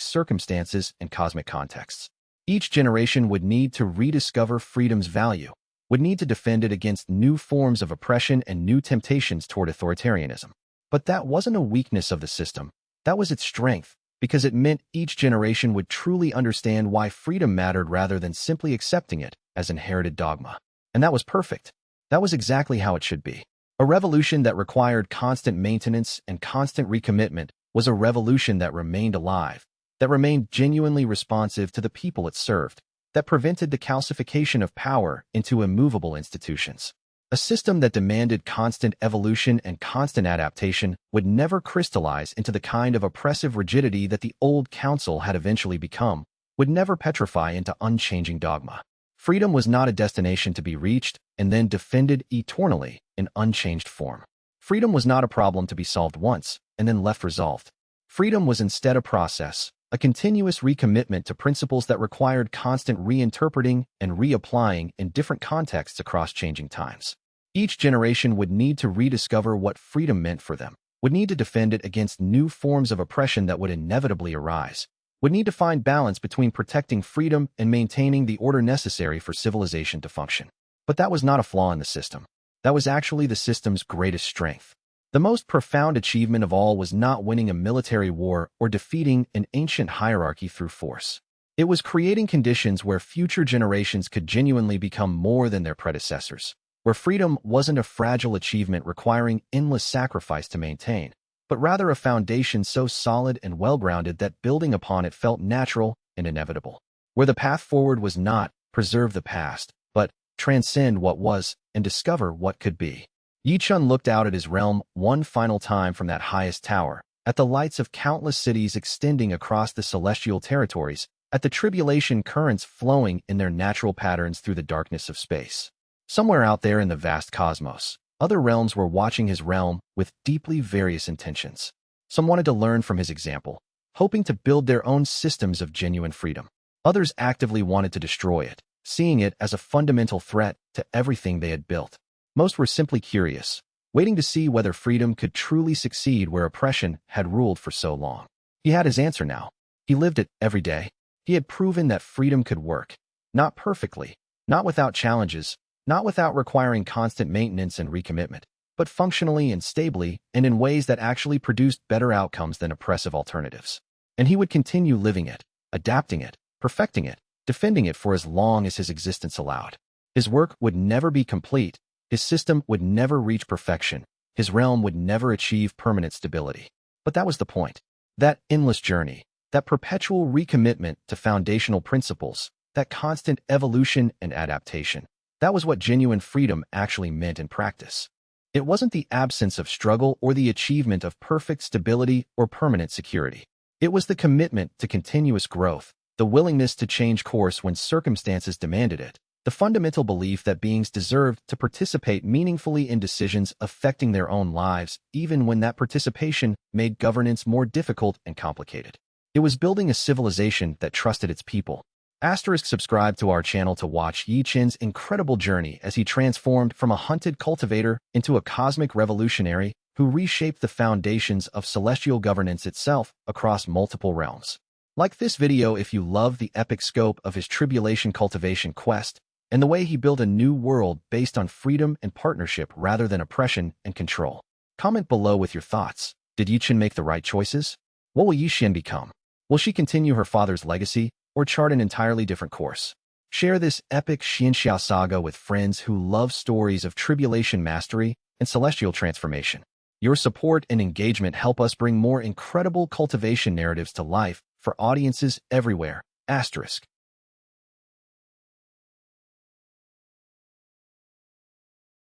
circumstances and cosmic contexts. Each generation would need to rediscover freedom's value, would need to defend it against new forms of oppression and new temptations toward authoritarianism. But that wasn't a weakness of the system, that was its strength, because it meant each generation would truly understand why freedom mattered rather than simply accepting it as inherited dogma. And that was perfect. That was exactly how it should be. A revolution that required constant maintenance and constant recommitment was a revolution that remained alive, that remained genuinely responsive to the people it served, that prevented the calcification of power into immovable institutions. A system that demanded constant evolution and constant adaptation would never crystallize into the kind of oppressive rigidity that the old council had eventually become, would never petrify into unchanging dogma. Freedom was not a destination to be reached and then defended eternally in unchanged form. Freedom was not a problem to be solved once and then left resolved. Freedom was instead a process, a continuous recommitment to principles that required constant reinterpreting and reapplying in different contexts across changing times. Each generation would need to rediscover what freedom meant for them, would need to defend it against new forms of oppression that would inevitably arise, would need to find balance between protecting freedom and maintaining the order necessary for civilization to function. But that was not a flaw in the system. That was actually the system's greatest strength. The most profound achievement of all was not winning a military war or defeating an ancient hierarchy through force. It was creating conditions where future generations could genuinely become more than their predecessors, where freedom wasn't a fragile achievement requiring endless sacrifice to maintain, but rather a foundation so solid and well-grounded that building upon it felt natural and inevitable. Where the path forward was not preserve the past, but transcend what was and discover what could be. Ye Chen looked out at his realm one final time from that highest tower, at the lights of countless cities extending across the celestial territories, at the tribulation currents flowing in their natural patterns through the darkness of space. Somewhere out there in the vast cosmos, other realms were watching his realm with deeply various intentions. Some wanted to learn from his example, hoping to build their own systems of genuine freedom. Others actively wanted to destroy it, seeing it as a fundamental threat to everything they had built. Most were simply curious, waiting to see whether freedom could truly succeed where oppression had ruled for so long. He had his answer now. He lived it every day. He had proven that freedom could work. Not perfectly, not without challenges, not without requiring constant maintenance and recommitment, but functionally and stably and in ways that actually produced better outcomes than oppressive alternatives. And he would continue living it, adapting it, perfecting it, defending it for as long as his existence allowed. His work would never be complete. His system would never reach perfection. His realm would never achieve permanent stability. But that was the point. That endless journey, that perpetual recommitment to foundational principles, that constant evolution and adaptation, that was what genuine freedom actually meant in practice. It wasn't the absence of struggle or the achievement of perfect stability or permanent security. It was the commitment to continuous growth, the willingness to change course when circumstances demanded it, the fundamental belief that beings deserved to participate meaningfully in decisions affecting their own lives, even when that participation made governance more difficult and complicated. It was building a civilization that trusted its people. Subscribe to our channel to watch Ye Chen's incredible journey as he transformed from a hunted cultivator into a cosmic revolutionary who reshaped the foundations of celestial governance itself across multiple realms. Like this video if you love the epic scope of his tribulation cultivation quest, and the way he built a new world based on freedom and partnership rather than oppression and control. Comment below with your thoughts. Did Ye Chen make the right choices? What will Ye Chen become? Will she continue her father's legacy or chart an entirely different course? Share this epic xianxia saga with friends who love stories of tribulation mastery and celestial transformation. Your support and engagement help us bring more incredible cultivation narratives to life for audiences everywhere. *.